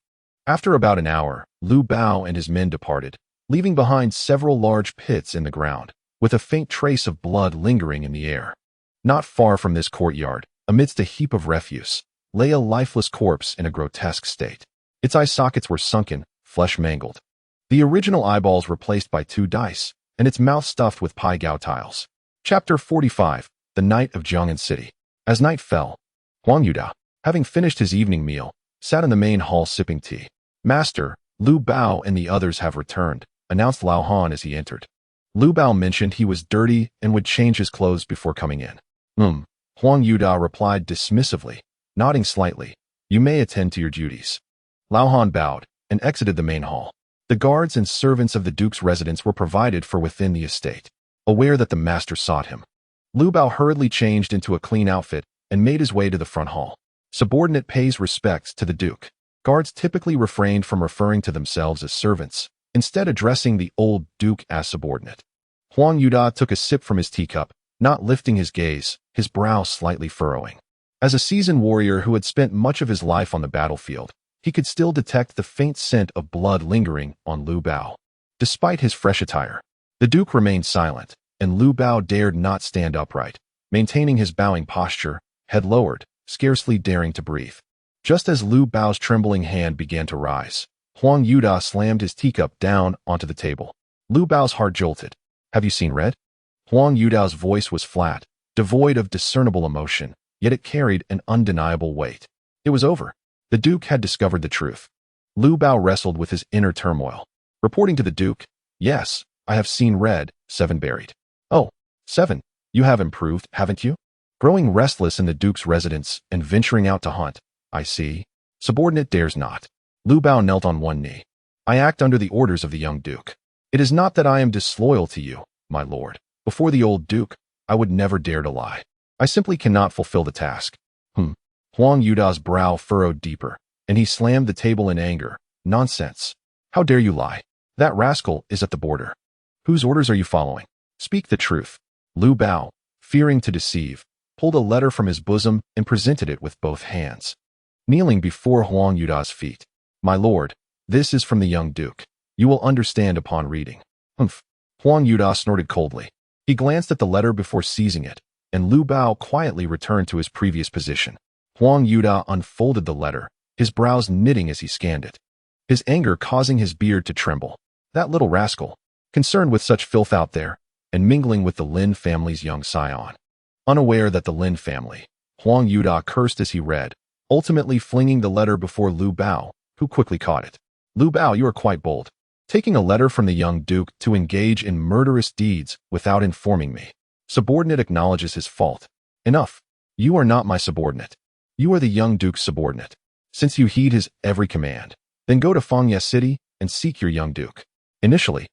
After about an hour, Lu Bao and his men departed, leaving behind several large pits in the ground, with a faint trace of blood lingering in the air. Not far from this courtyard, amidst a heap of refuse, lay a lifeless corpse in a grotesque state. Its eye sockets were sunken, flesh mangled, the original eyeballs replaced by 2 dice, and its mouth stuffed with pai gao tiles. Chapter 45. The Night of Jiang'an City. As night fell, Huang Yuda, having finished his evening meal, sat in the main hall sipping tea. "Master, Lu Bao and the others have returned," announced Lao Han as he entered. Lu Bao mentioned he was dirty and would change his clothes before coming in. Huang Yuda replied dismissively, nodding slightly. "You may attend to your duties." Lao Han bowed and exited the main hall. The guards and servants of the Duke's residence were provided for within the estate. Aware that the master sought him, Lu Bao hurriedly changed into a clean outfit and made his way to the front hall. Subordinate pays respects to the Duke. Guards typically refrained from referring to themselves as servants, instead addressing the old Duke as subordinate. Huang Yuda took a sip from his teacup, not lifting his gaze, his brow slightly furrowing. As a seasoned warrior who had spent much of his life on the battlefield, he could still detect the faint scent of blood lingering on Lu Bao. Despite his fresh attire, the Duke remained silent, and Lu Bao dared not stand upright, maintaining his bowing posture, head lowered, scarcely daring to breathe. Just as Lu Bao's trembling hand began to rise, Huang Yuda slammed his teacup down onto the table. Lu Bao's heart jolted. "Have you seen red?" Huang Yuda's voice was flat, devoid of discernible emotion, yet it carried an undeniable weight. It was over. The Duke had discovered the truth. Lu Bao wrestled with his inner turmoil. Reporting to the Duke, "Yes, I have seen red, 7 buried." "Oh, 7. You have improved, haven't you?" Growing restless in the Duke's residence and venturing out to hunt. "I see. Subordinate dares not." Lu Bao knelt on one knee. "I act under the orders of the young Duke. It is not that I am disloyal to you, my lord. Before the old Duke, I would never dare to lie. I simply cannot fulfill the task." Huang Yuda's brow furrowed deeper, and he slammed the table in anger. "Nonsense. How dare you lie? That rascal is at the border. Whose orders are you following? Speak the truth." Lu Bao, fearing to deceive, pulled a letter from his bosom and presented it with both hands. Kneeling before Huang Yuda's feet, "My lord, this is from the young Duke. You will understand upon reading." Huang Yuda snorted coldly. He glanced at the letter before seizing it, and Lu Bao quietly returned to his previous position. Huang Yuda unfolded the letter, his brows knitting as he scanned it, his anger causing his beard to tremble. That little rascal, concerned with such filth out there, and mingling with the Lin family's young scion. Unaware that the Lin family, Huang Yuda cursed as he read, ultimately flinging the letter before Lu Bao, who quickly caught it. "Lu Bao, you are quite bold. Taking a letter from the young Duke to engage in murderous deeds without informing me. Subordinate acknowledges his fault. Enough. You are not my subordinate. You are the young Duke's subordinate. Since you heed his every command, then go to Fengye City and seek your young Duke." Initially,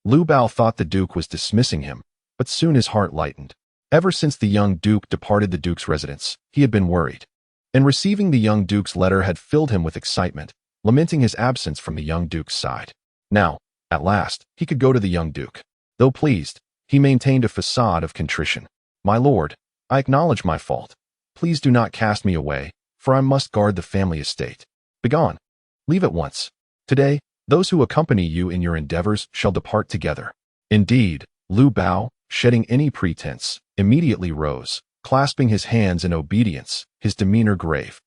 Lu Bao thought the Duke was dismissing him, but soon his heart lightened. Ever since the young Duke departed the Duke's residence, he had been worried. And receiving the young Duke's letter had filled him with excitement, lamenting his absence from the young Duke's side. Now, at last, he could go to the young Duke. Though pleased, he maintained a facade of contrition. "My lord, I acknowledge my fault. Please do not cast me away, for I must guard the family estate. Begone. Leave at once. Today, those who accompany you in your endeavors shall depart together." Indeed, Lu Bao, shedding any pretense, immediately rose, clasping his hands in obedience, his demeanor grave.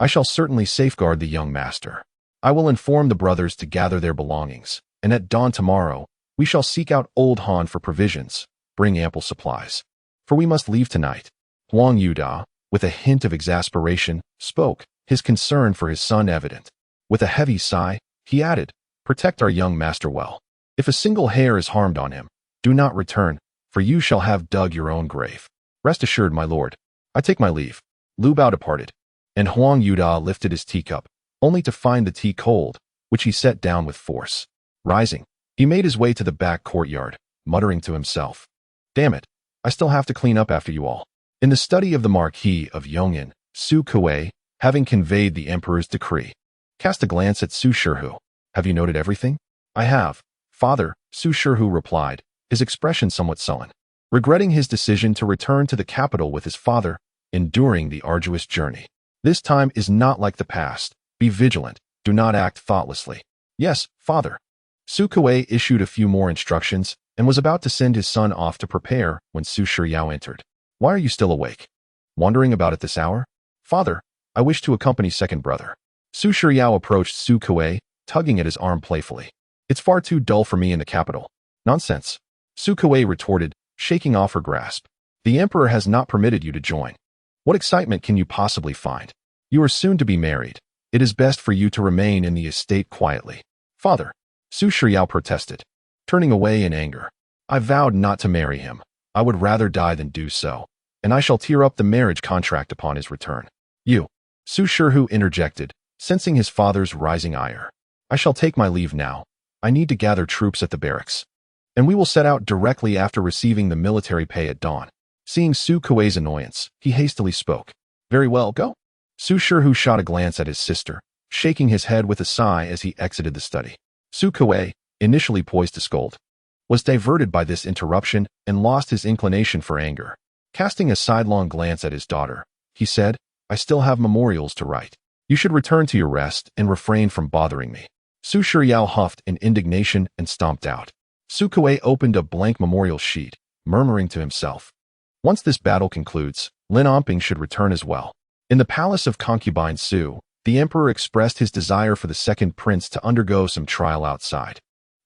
"I shall certainly safeguard the young master. I will inform the brothers to gather their belongings, and at dawn tomorrow, we shall seek out Old Han for provisions, bring ample supplies. For we must leave tonight." Huang Yuda, with a hint of exasperation, spoke, his concern for his son evident. With a heavy sigh, he added, "Protect our young master well. If a single hair is harmed on him, do not return, for you shall have dug your own grave. Rest assured, my lord. I take my leave." Lu Bao departed, and Huang Yuda lifted his teacup, only to find the tea cold, which he set down with force. Rising, he made his way to the back courtyard, muttering to himself, "Damn it, I still have to clean up after you all." In the study of the Marquis of Yong'an, Su Kuei, having conveyed the emperor's decree, cast a glance at Su Shihu. "Have you noted everything?" "I have, father," Su Shihu replied, his expression somewhat sullen, regretting his decision to return to the capital with his father, enduring the arduous journey. "This time is not like the past. Be vigilant. Do not act thoughtlessly." "Yes, father." Su Kuei issued a few more instructions and was about to send his son off to prepare when Su Shiryao entered. "Why are you still awake? Wandering about at this hour?" "Father, I wish to accompany second brother." Su Shiryao approached Su Kuei, tugging at his arm playfully. "It's far too dull for me in the capital." "Nonsense," Su Kuei retorted, shaking off her grasp. "The emperor has not permitted you to join. What excitement can you possibly find? You are soon to be married. It is best for you to remain in the estate quietly." "Father," Su Shiryao protested, turning away in anger. "I vowed not to marry him. I would rather die than do so, and I shall tear up the marriage contract upon his return." "You," Su Shihu interjected, sensing his father's rising ire. "I shall take my leave now. I need to gather troops at the barracks, and we will set out directly after receiving the military pay at dawn." Seeing Su Kuei's annoyance, he hastily spoke. "Very well, go." Su Shihu shot a glance at his sister, shaking his head with a sigh as he exited the study. Su Kuei, initially poised to scold, was diverted by this interruption and lost his inclination for anger. Casting a sidelong glance at his daughter, he said, I still have memorials to write. You should return to your rest and refrain from bothering me." Su Shiryao huffed in indignation and stomped out. Su Kuei opened a blank memorial sheet, murmuring to himself, "Once this battle concludes, limping should return as well." In the palace of concubine Su, the emperor expressed his desire for the second prince to undergo some trial outside.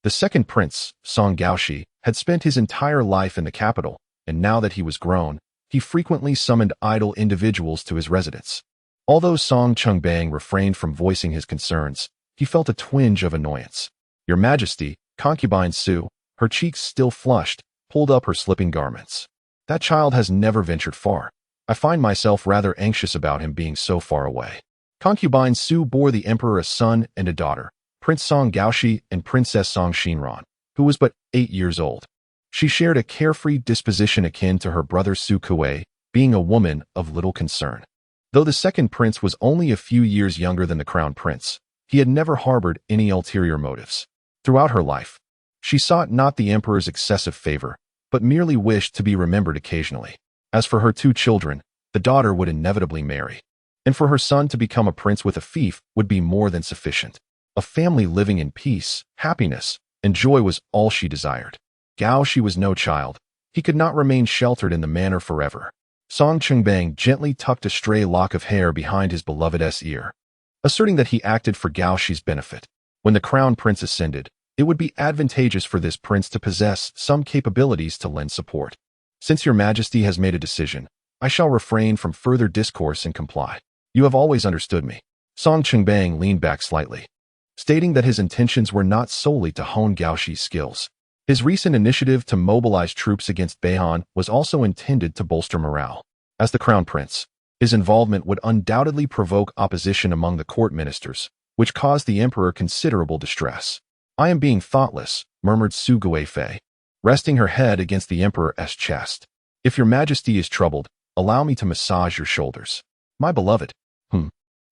The second prince, Song Gaoshi, had spent his entire life in the capital, and now that he was grown, he frequently summoned idle individuals to his residence. Although Song Chungbang refrained from voicing his concerns, he felt a twinge of annoyance. "Your Majesty," concubine Su, her cheeks still flushed, pulled up her slipping garments. "That child has never ventured far. I find myself rather anxious about him being so far away." Concubine Su bore the emperor a son and a daughter, Prince Song Gaoshi and Princess Song Shinran, who was but 8 years old. She shared a carefree disposition akin to her brother Su Kuei, being a woman of little concern. Though the second prince was only a few years younger than the crown prince, he had never harbored any ulterior motives. Throughout her life, she sought not the emperor's excessive favor, but merely wished to be remembered occasionally. As for her 2 children, the daughter would inevitably marry, and for her son to become a prince with a fief would be more than sufficient. A family living in peace, happiness, and joy was all she desired. Gaoshi was no child. He could not remain sheltered in the manor forever. Song Chungbang gently tucked a stray lock of hair behind his beloved's ear, asserting that he acted for Gaoshi's benefit. When the crown prince ascended, it would be advantageous for this prince to possess some capabilities to lend support. "Since your Majesty has made a decision, I shall refrain from further discourse and comply. You have always understood me." Song Chungbang leaned back slightly, stating that his intentions were not solely to hone Gaoshi's skills. His recent initiative to mobilize troops against Beihan was also intended to bolster morale. As the crown prince, his involvement would undoubtedly provoke opposition among the court ministers, which caused the emperor considerable distress. "I am being thoughtless," murmured Su Guifei, resting her head against the emperor's chest. "If your Majesty is troubled, allow me to massage your shoulders." "My beloved,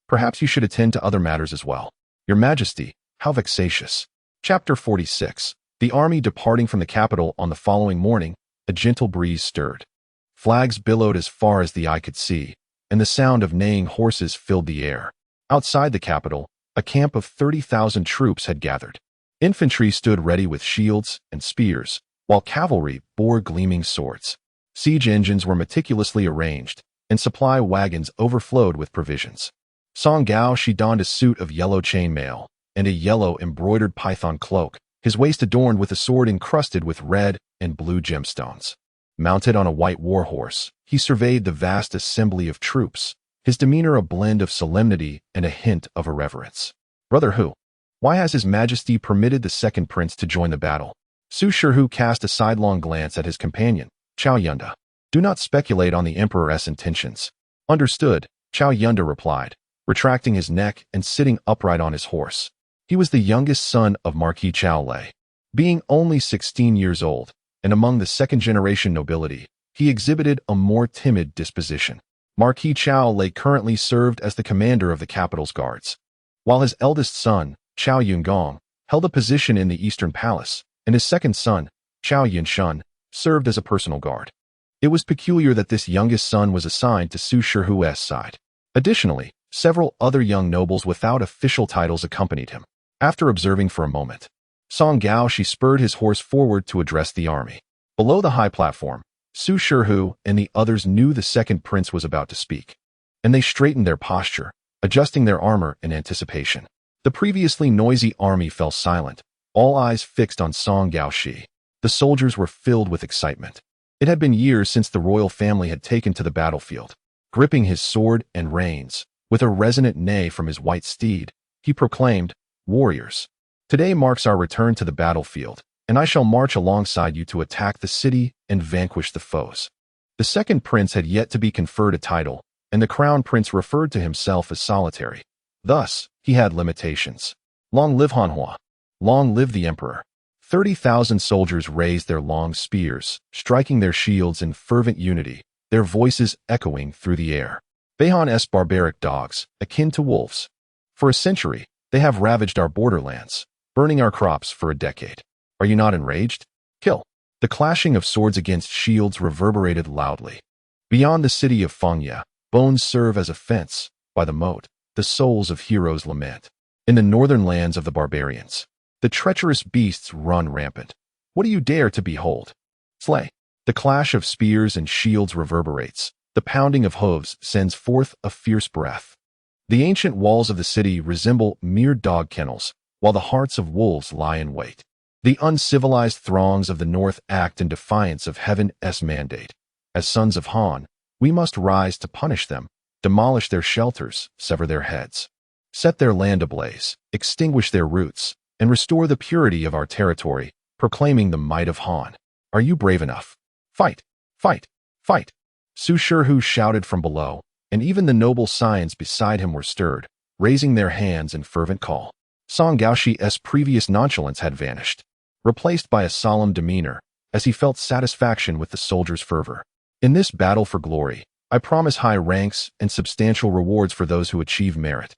perhaps you should attend to other matters as well." "Your Majesty, how vexatious." Chapter 46. The army departing from the capital on the following morning, a gentle breeze stirred. Flags billowed as far as the eye could see, and the sound of neighing horses filled the air. Outside the capital, a camp of 30,000 troops had gathered. Infantry stood ready with shields and spears, while cavalry bore gleaming swords. Siege engines were meticulously arranged, and supply wagons overflowed with provisions. Song Gaoshi donned a suit of yellow chainmail and a yellow embroidered python cloak, his waist adorned with a sword encrusted with red and blue gemstones. Mounted on a white war horse, he surveyed the vast assembly of troops, his demeanor a blend of solemnity and a hint of irreverence. "Brother Hu, why has His Majesty permitted the second prince to join the battle?" Su Shihu cast a sidelong glance at his companion, Chao Yunda. "Do not speculate on the emperor's intentions." "Understood," Chao Yunda replied, retracting his neck and sitting upright on his horse. He was the youngest son of Marquis Chao Lei. Being only 16 years old, and among the second-generation nobility, he exhibited a more timid disposition. Marquis Chao Lei currently served as the commander of the capital's guards, while his eldest son, Chao Yungong, held a position in the Eastern Palace, and his second son, Chao Yunshun, served as a personal guard. It was peculiar that this youngest son was assigned to Su Shihu's side. Additionally, several other young nobles without official titles accompanied him. After observing for a moment, Song Gaoshi spurred his horse forward to address the army. Below the high platform, Su Shihu and the others knew the second prince was about to speak, and they straightened their posture, adjusting their armor in anticipation. The previously noisy army fell silent, all eyes fixed on Song Gaoshi. The soldiers were filled with excitement. It had been years since the royal family had taken to the battlefield. Gripping his sword and reins, with a resonant neigh from his white steed, he proclaimed, "Warriors, today marks our return to the battlefield, and I shall march alongside you to attack the city and vanquish the foes." The second prince had yet to be conferred a title, and the crown prince referred to himself as solitary. Thus, he had limitations. Long live Hanhua! Long live the emperor! 30,000 soldiers raised their long spears, striking their shields in fervent unity, their voices echoing through the air. Beihan's barbaric dogs, akin to wolves. For a century, they have ravaged our borderlands, burning our crops for a decade. Are you not enraged? Kill! The clashing of swords against shields reverberated loudly. Beyond the city of Fengye, Bones serve as a fence. By the moat, the souls of heroes lament. In the northern lands of the barbarians, the treacherous beasts run rampant. What do you dare to behold? Slay. The clash of spears and shields reverberates. The pounding of hooves sends forth a fierce breath. The ancient walls of the city resemble mere dog kennels, while the hearts of wolves lie in wait. The uncivilized throngs of the north act in defiance of heaven's mandate. As sons of Han, we must rise to punish them, demolish their shelters, sever their heads, set their land ablaze, extinguish their roots, and restore the purity of our territory, proclaiming the might of Han. Are you brave enough? Fight! Fight! Fight! Su Shihu shouted from below, and even the noble scions beside him were stirred, raising their hands in fervent call. Song Gaoxi's previous nonchalance had vanished, replaced by a solemn demeanor, as he felt satisfaction with the soldiers' fervor. In this battle for glory, I promise high ranks and substantial rewards for those who achieve merit.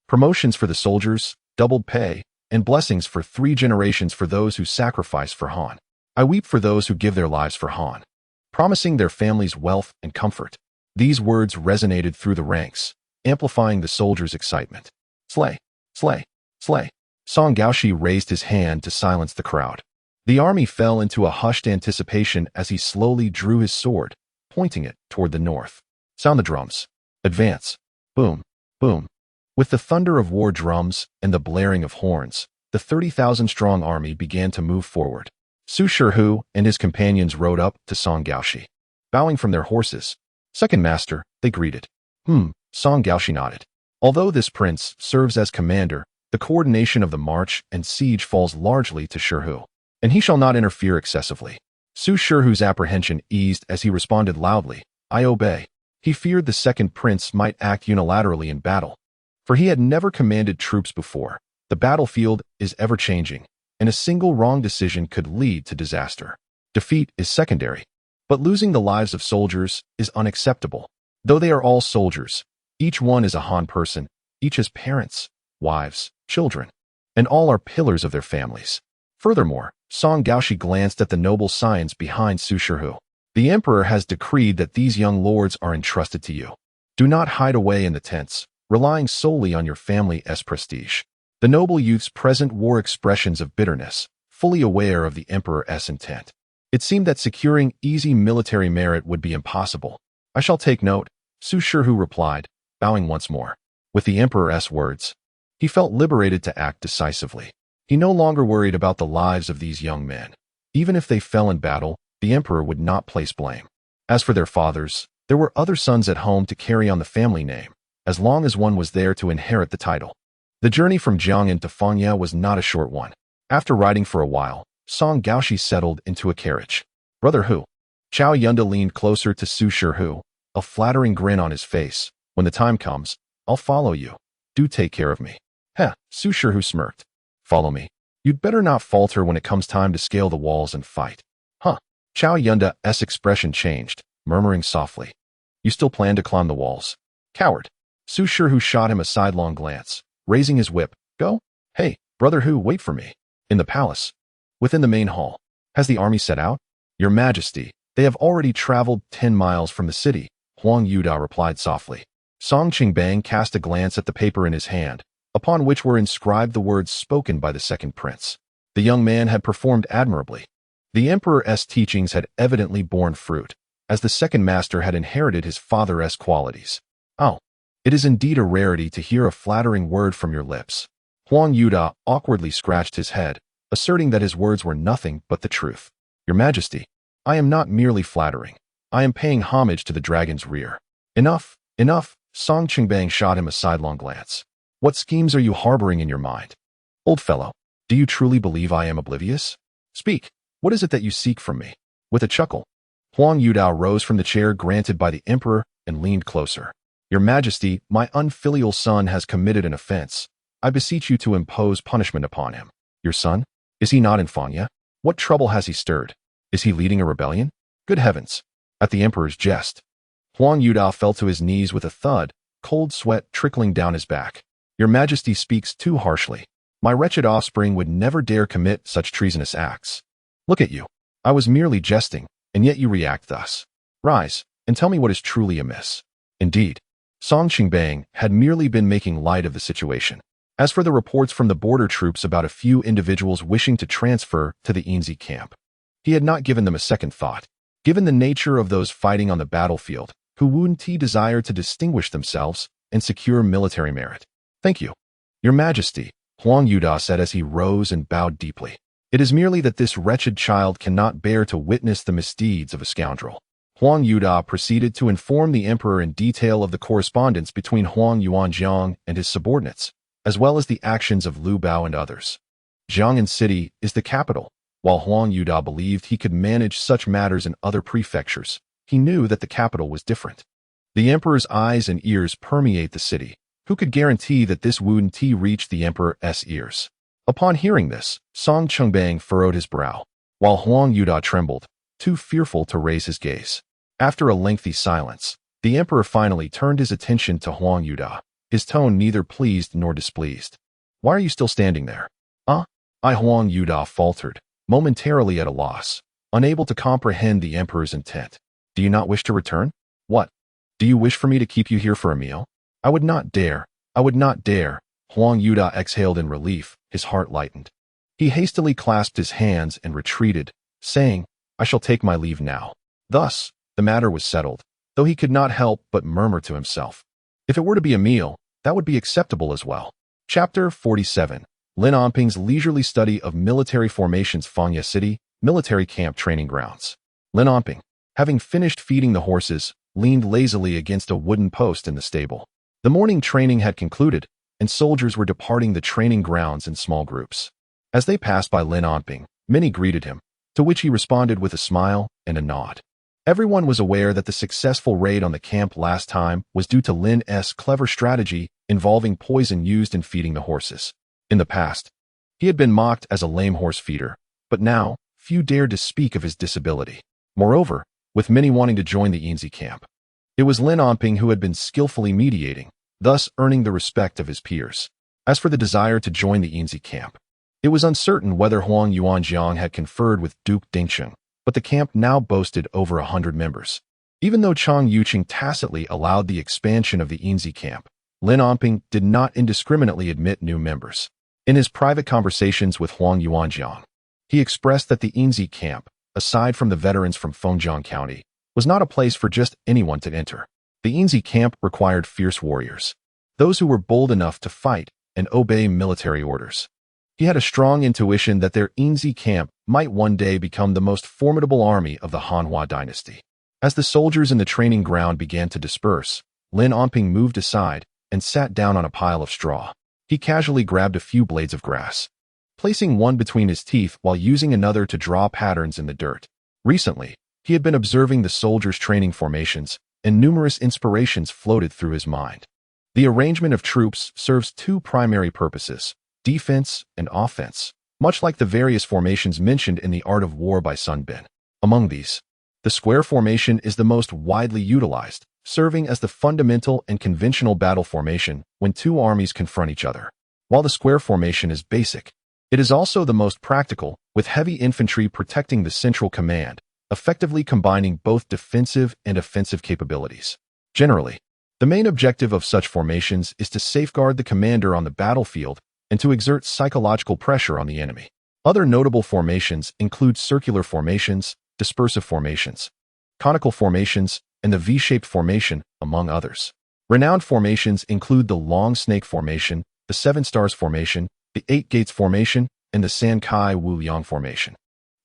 Promotions for the soldiers, doubled pay, and blessings for 3 generations for those who sacrifice for Han. I weep for those who give their lives for Han, promising their families wealth and comfort. These words resonated through the ranks, amplifying the soldiers' excitement. Slay! Slay! Slay! Song Gaoxi raised his hand to silence the crowd. The army fell into a hushed anticipation as he slowly drew his sword, pointing it toward the north. Sound the drums. Advance. Boom! Boom! With the thunder of war drums and the blaring of horns, the 30,000-strong army began to move forward. Su Shihu and his companions rode up to Song Gaoxi. Bowing from their horses, "Second master," they greeted. Song Gaoxi nodded. Although this prince serves as commander, the coordination of the march and siege falls largely to Shihu, and he shall not interfere excessively. Su Shihu's apprehension eased as he responded loudly, "I obey." He feared the second prince might act unilaterally in battle, for he had never commanded troops before. The battlefield is ever-changing, and a single wrong decision could lead to disaster. Defeat is secondary, but losing the lives of soldiers is unacceptable. Though they are all soldiers, each one is a Han person, each has parents, wives, children, and all are pillars of their families. Furthermore, Song Gaoxi glanced at the noble scions behind Su Shihu. The emperor has decreed that these young lords are entrusted to you. Do not hide away in the tents, relying solely on your family's prestige. The noble youths present wore expressions of bitterness, fully aware of the emperor's intent. It seemed that securing easy military merit would be impossible. "I shall take note," Su Shihu replied, bowing once more. With the emperor's words, he felt liberated to act decisively. He no longer worried about the lives of these young men. Even if they fell in battle, the emperor would not place blame. As for their fathers, there were other sons at home to carry on the family name, as long as one was there to inherit the title. The journey from Jiang'an to Fangya was not a short one. After riding for a while, Song Gaoxi settled into a carriage. "Brother Hu." Chao Yunda leaned closer to Su Shihu, a flattering grin on his face. "When the time comes, I'll follow you. Do take care of me." "Heh," Su Shihu smirked. "Follow me? You'd better not falter when it comes time to scale the walls and fight." "Huh." Chao Yunda's expression changed, murmuring softly, "You still plan to climb the walls? Coward." Su Shihu shot him a sidelong glance, raising his whip. "Go? Hey, Brother Hu, wait for me." In the palace, within the main hall. "Has the army set out?" "Your Majesty, they have already traveled 10 miles from the city," Huang Yuda replied softly. Song Qingbang cast a glance at the paper in his hand, upon which were inscribed the words spoken by the second prince. The young man had performed admirably. The emperor's teachings had evidently borne fruit, as the second master had inherited his father's qualities. "Oh, it is indeed a rarity to hear a flattering word from your lips." Huang Yuda awkwardly scratched his head, asserting that his words were nothing but the truth. "Your Majesty, I am not merely flattering. I am paying homage to the dragon's rear." "Enough, enough," Song Qingbang shot him a sidelong glance. "What schemes are you harboring in your mind? Old fellow, do you truly believe I am oblivious? Speak, what is it that you seek from me?" With a chuckle, Huang Yuda rose from the chair granted by the emperor and leaned closer. "Your Majesty, my unfilial son has committed an offense. I beseech you to impose punishment upon him." "Your son? Is he not in Fangya? What trouble has he stirred? Is he leading a rebellion?" "Good heavens!" At the emperor's jest, Huang Yuda fell to his knees with a thud, cold sweat trickling down his back. "Your Majesty speaks too harshly. My wretched offspring would never dare commit such treasonous acts. Look at you. I was merely jesting, and yet you react thus. Rise, and tell me what is truly amiss." Indeed, Song Qingbang had merely been making light of the situation. As for the reports from the border troops about a few individuals wishing to transfer to the Yinzi camp, he had not given them a second thought. Given the nature of those fighting on the battlefield, who unworthy desired to distinguish themselves and secure military merit. "Thank you, Your Majesty," Huang Yuda said as he rose and bowed deeply. "It is merely that this wretched child cannot bear to witness the misdeeds of a scoundrel." Huang Yuda proceeded to inform the emperor in detail of the correspondence between Huang Yuanjiang and his subordinates, as well as the actions of Lu Bao and others. Jiang'an City is the capital. While Huang Yuda believed he could manage such matters in other prefectures, he knew that the capital was different. The emperor's eyes and ears permeate the city. Who could guarantee that this unworthy reached the emperor's ears? Upon hearing this, Song Qingbang furrowed his brow, while Huang Yuda trembled, too fearful to raise his gaze. After a lengthy silence, the emperor finally turned his attention to Huang Yuda, his tone neither pleased nor displeased. "Why are you still standing there?" Huang Yuda faltered, momentarily at a loss, unable to comprehend the emperor's intent. "Do you not wish to return? What? Do you wish for me to keep you here for a meal?" I would not dare. Huang Yuda exhaled in relief, his heart lightened. He hastily clasped his hands and retreated, saying, "I shall take my leave now." Thus, the matter was settled, though he could not help but murmur to himself, if it were to be a meal, that would be acceptable as well. Chapter 47. Lin Onping's leisurely study of military formations. Fangye City, military camp training grounds. Lin Onping, having finished feeding the horses, leaned lazily against a wooden post in the stable. The morning training had concluded, and soldiers were departing the training grounds in small groups. As they passed by Lin Onping, many greeted him, to which he responded with a smile and a nod. Everyone was aware that the successful raid on the camp last time was due to Lin's clever strategy involving poison used in feeding the horses. In the past, he had been mocked as a lame horse feeder, but now, few dared to speak of his disability. Moreover, with many wanting to join the Yinzi camp, it was Lin Onping who had been skillfully mediating, thus earning the respect of his peers. As for the desire to join the Yinzi camp, it was uncertain whether Huang Yuanjiang had conferred with Duke Dingsheng, but the camp now boasted over 100 members. Even though Chang Yuqing tacitly allowed the expansion of the Yinzi camp, Lin Onping did not indiscriminately admit new members. In his private conversations with Huang Yuanjiang, he expressed that the Yinzi camp, aside from the veterans from Fengjiang County, was not a place for just anyone to enter. The Yinzi camp required fierce warriors, those who were bold enough to fight and obey military orders. He had a strong intuition that their Yinzi camp might one day become the most formidable army of the Hanhua dynasty. As the soldiers in the training ground began to disperse, Lin Onping moved aside and sat down on a pile of straw. He casually grabbed a few blades of grass, placing one between his teeth while using another to draw patterns in the dirt. Recently, he had been observing the soldiers' training formations, and numerous inspirations floated through his mind. The arrangement of troops serves two primary purposes: defense and offense, much like the various formations mentioned in The Art of War by Sun Bin. Among these, the square formation is the most widely utilized, serving as the fundamental and conventional battle formation when two armies confront each other. While the square formation is basic, it is also the most practical, with heavy infantry protecting the central command, effectively combining both defensive and offensive capabilities. Generally, the main objective of such formations is to safeguard the commander on the battlefield and to exert psychological pressure on the enemy. Other notable formations include circular formations, dispersive formations, conical formations, and the V-shaped formation, among others. Renowned formations include the Long Snake Formation, the Seven Stars Formation, the Eight Gates Formation, and the San Kai Wu Liang Formation.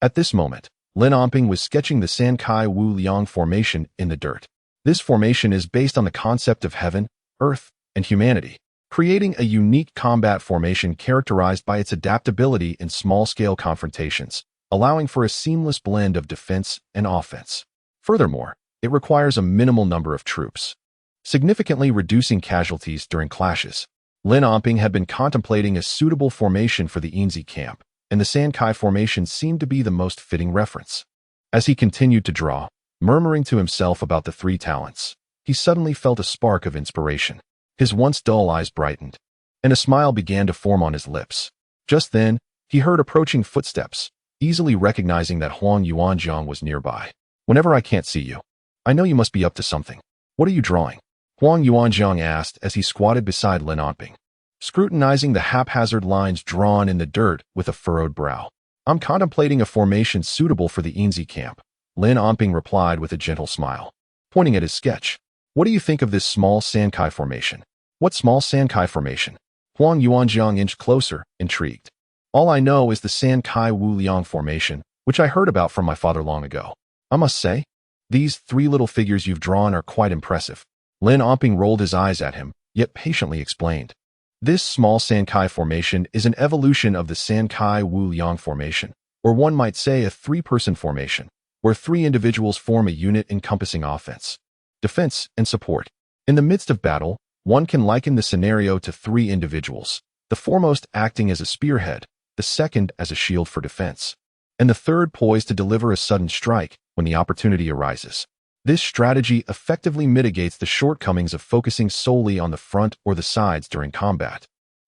At this moment, Lin Onping was sketching the San Kai Wu Liang Formation in the dirt. This formation is based on the concept of heaven, earth, and humanity, creating a unique combat formation characterized by its adaptability in small-scale confrontations, allowing for a seamless blend of defense and offense. Furthermore, it requires a minimal number of troops, significantly reducing casualties during clashes. Lin Onping had been contemplating a suitable formation for the Yinzi camp, and the San Kai formation seemed to be the most fitting reference. As he continued to draw, murmuring to himself about the three talents, he suddenly felt a spark of inspiration. His once dull eyes brightened, and a smile began to form on his lips. Just then, he heard approaching footsteps, easily recognizing that Huang Yuanjiang was nearby. "Whenever I can't see you, I know you must be up to something. What are you drawing?" Huang Yuanjiang asked as he squatted beside Lin Onping, scrutinizing the haphazard lines drawn in the dirt with a furrowed brow. I'm contemplating a formation suitable for the Yinzi camp, Lin Onping replied with a gentle smile, pointing at his sketch. What do you think of this small Sankai formation? What small Sankai formation? Huang Yuanjiang inched closer, intrigued. All I know is the Sankai Wu Liang formation, which I heard about from my father long ago. I must say, these three little figures you've drawn are quite impressive. Lin Onping rolled his eyes at him, yet patiently explained. This small Sankai formation is an evolution of the Sankai Wu Liang formation, or one might say a three-person formation, where three individuals form a unit encompassing offense, defense, and support. In the midst of battle, one can liken the scenario to three individuals, the foremost acting as a spearhead, the second as a shield for defense, and the third poised to deliver a sudden strike when the opportunity arises. This strategy effectively mitigates the shortcomings of focusing solely on the front or the sides during combat,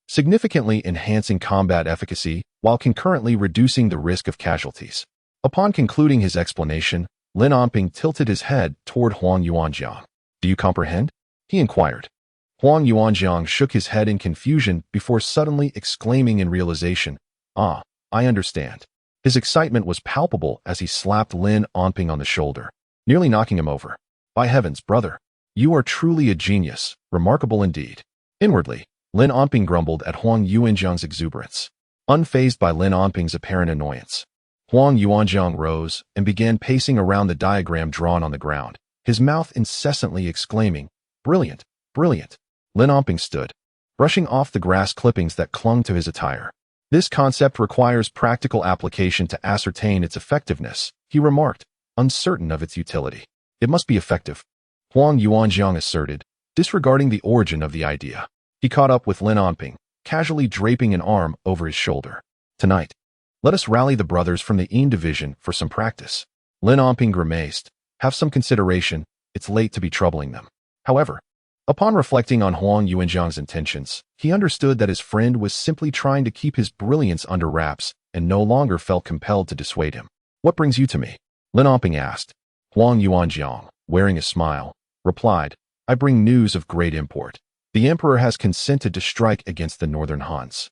significantly enhancing combat efficacy while concurrently reducing the risk of casualties. Upon concluding his explanation, Lin Onping tilted his head toward Huang Yuanjiang. Do you comprehend? He inquired. Huang Yuanjiang shook his head in confusion before suddenly exclaiming in realization, Ah, I understand. His excitement was palpable as he slapped Lin Onping on the shoulder, nearly knocking him over. By heavens, brother, you are truly a genius, remarkable indeed. Inwardly, Lin Onping grumbled at Huang Yuanjiang's exuberance. Unfazed by Lin Onping's apparent annoyance, Huang Yuanjiang rose and began pacing around the diagram drawn on the ground, his mouth incessantly exclaiming, Brilliant, brilliant. Lin Onping stood, brushing off the grass clippings that clung to his attire. This concept requires practical application to ascertain its effectiveness, he remarked, uncertain of its utility. It must be effective, Huang Yuanjiang asserted, disregarding the origin of the idea. He caught up with Lin Onping, casually draping an arm over his shoulder. Tonight, let us rally the brothers from the Yin division for some practice. Lin Onping grimaced. Have some consideration, it's late to be troubling them. However, upon reflecting on Huang Yuanjiang's intentions, he understood that his friend was simply trying to keep his brilliance under wraps and no longer felt compelled to dissuade him. What brings you to me? Lin Onping asked. Huang Yuanjiang, wearing a smile, replied, I bring news of great import. The emperor has consented to strike against the northern Hans.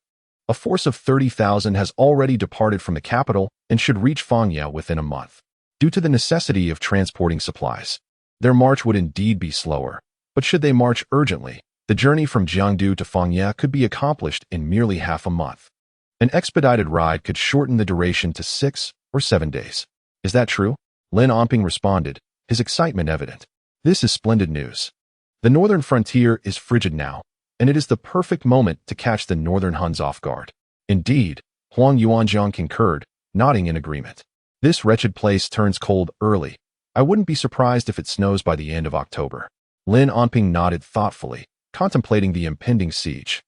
A force of 30,000 has already departed from the capital and should reach Fangya within a month. Due to the necessity of transporting supplies, their march would indeed be slower, but should they march urgently, the journey from Jiangdu to Fangya could be accomplished in merely half a month. An expedited ride could shorten the duration to 6 or 7 days. Is that true? Lin Onping responded, his excitement evident. This is splendid news. The northern frontier is frigid now, and it is the perfect moment to catch the northern Huns off guard. Indeed, Huang Yuanjiang concurred, nodding in agreement. This wretched place turns cold early. I wouldn't be surprised if it snows by the end of October. Lin Onping nodded thoughtfully, contemplating the impending siege.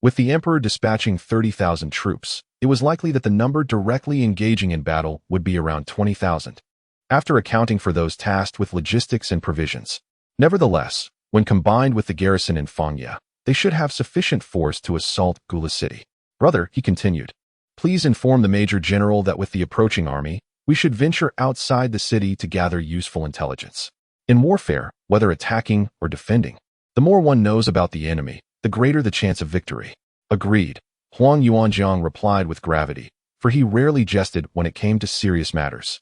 With the emperor dispatching 30,000 troops, it was likely that the number directly engaging in battle would be around 20,000, after accounting for those tasked with logistics and provisions. Nevertheless, when combined with the garrison in Fangya, they should have sufficient force to assault Gula City. Brother, he continued, please inform the Major General that with the approaching army, we should venture outside the city to gather useful intelligence. In warfare, whether attacking or defending, the more one knows about the enemy, the greater the chance of victory. Agreed, Huang Yuanjiang replied with gravity, for he rarely jested when it came to serious matters.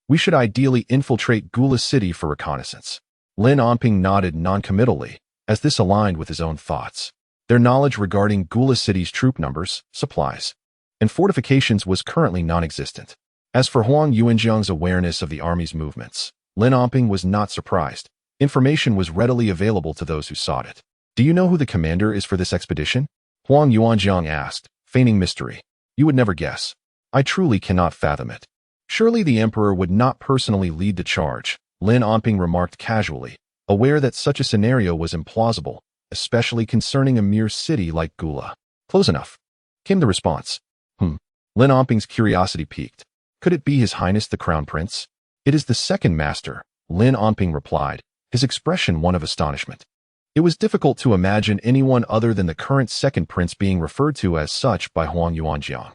We should ideally infiltrate Gula City for reconnaissance. Lin Onping nodded noncommittally, as this aligned with his own thoughts. Their knowledge regarding Gula City's troop numbers, supplies, and fortifications was currently non-existent. As for Huang Yuanjiang's awareness of the army's movements, Lin Onping was not surprised. Information was readily available to those who sought it. Do you know who the commander is for this expedition? Huang Yuanjiang asked, feigning mystery. You would never guess. I truly cannot fathom it. Surely the emperor would not personally lead the charge, Lin Onping remarked casually, aware that such a scenario was implausible, especially concerning a mere city like Gula. Close enough, came the response. Lin Onping's curiosity piqued. Could it be His Highness the Crown Prince? It is the second master, Lin Onping replied, his expression one of astonishment. It was difficult to imagine anyone other than the current second prince being referred to as such by Huang Yuanjiang.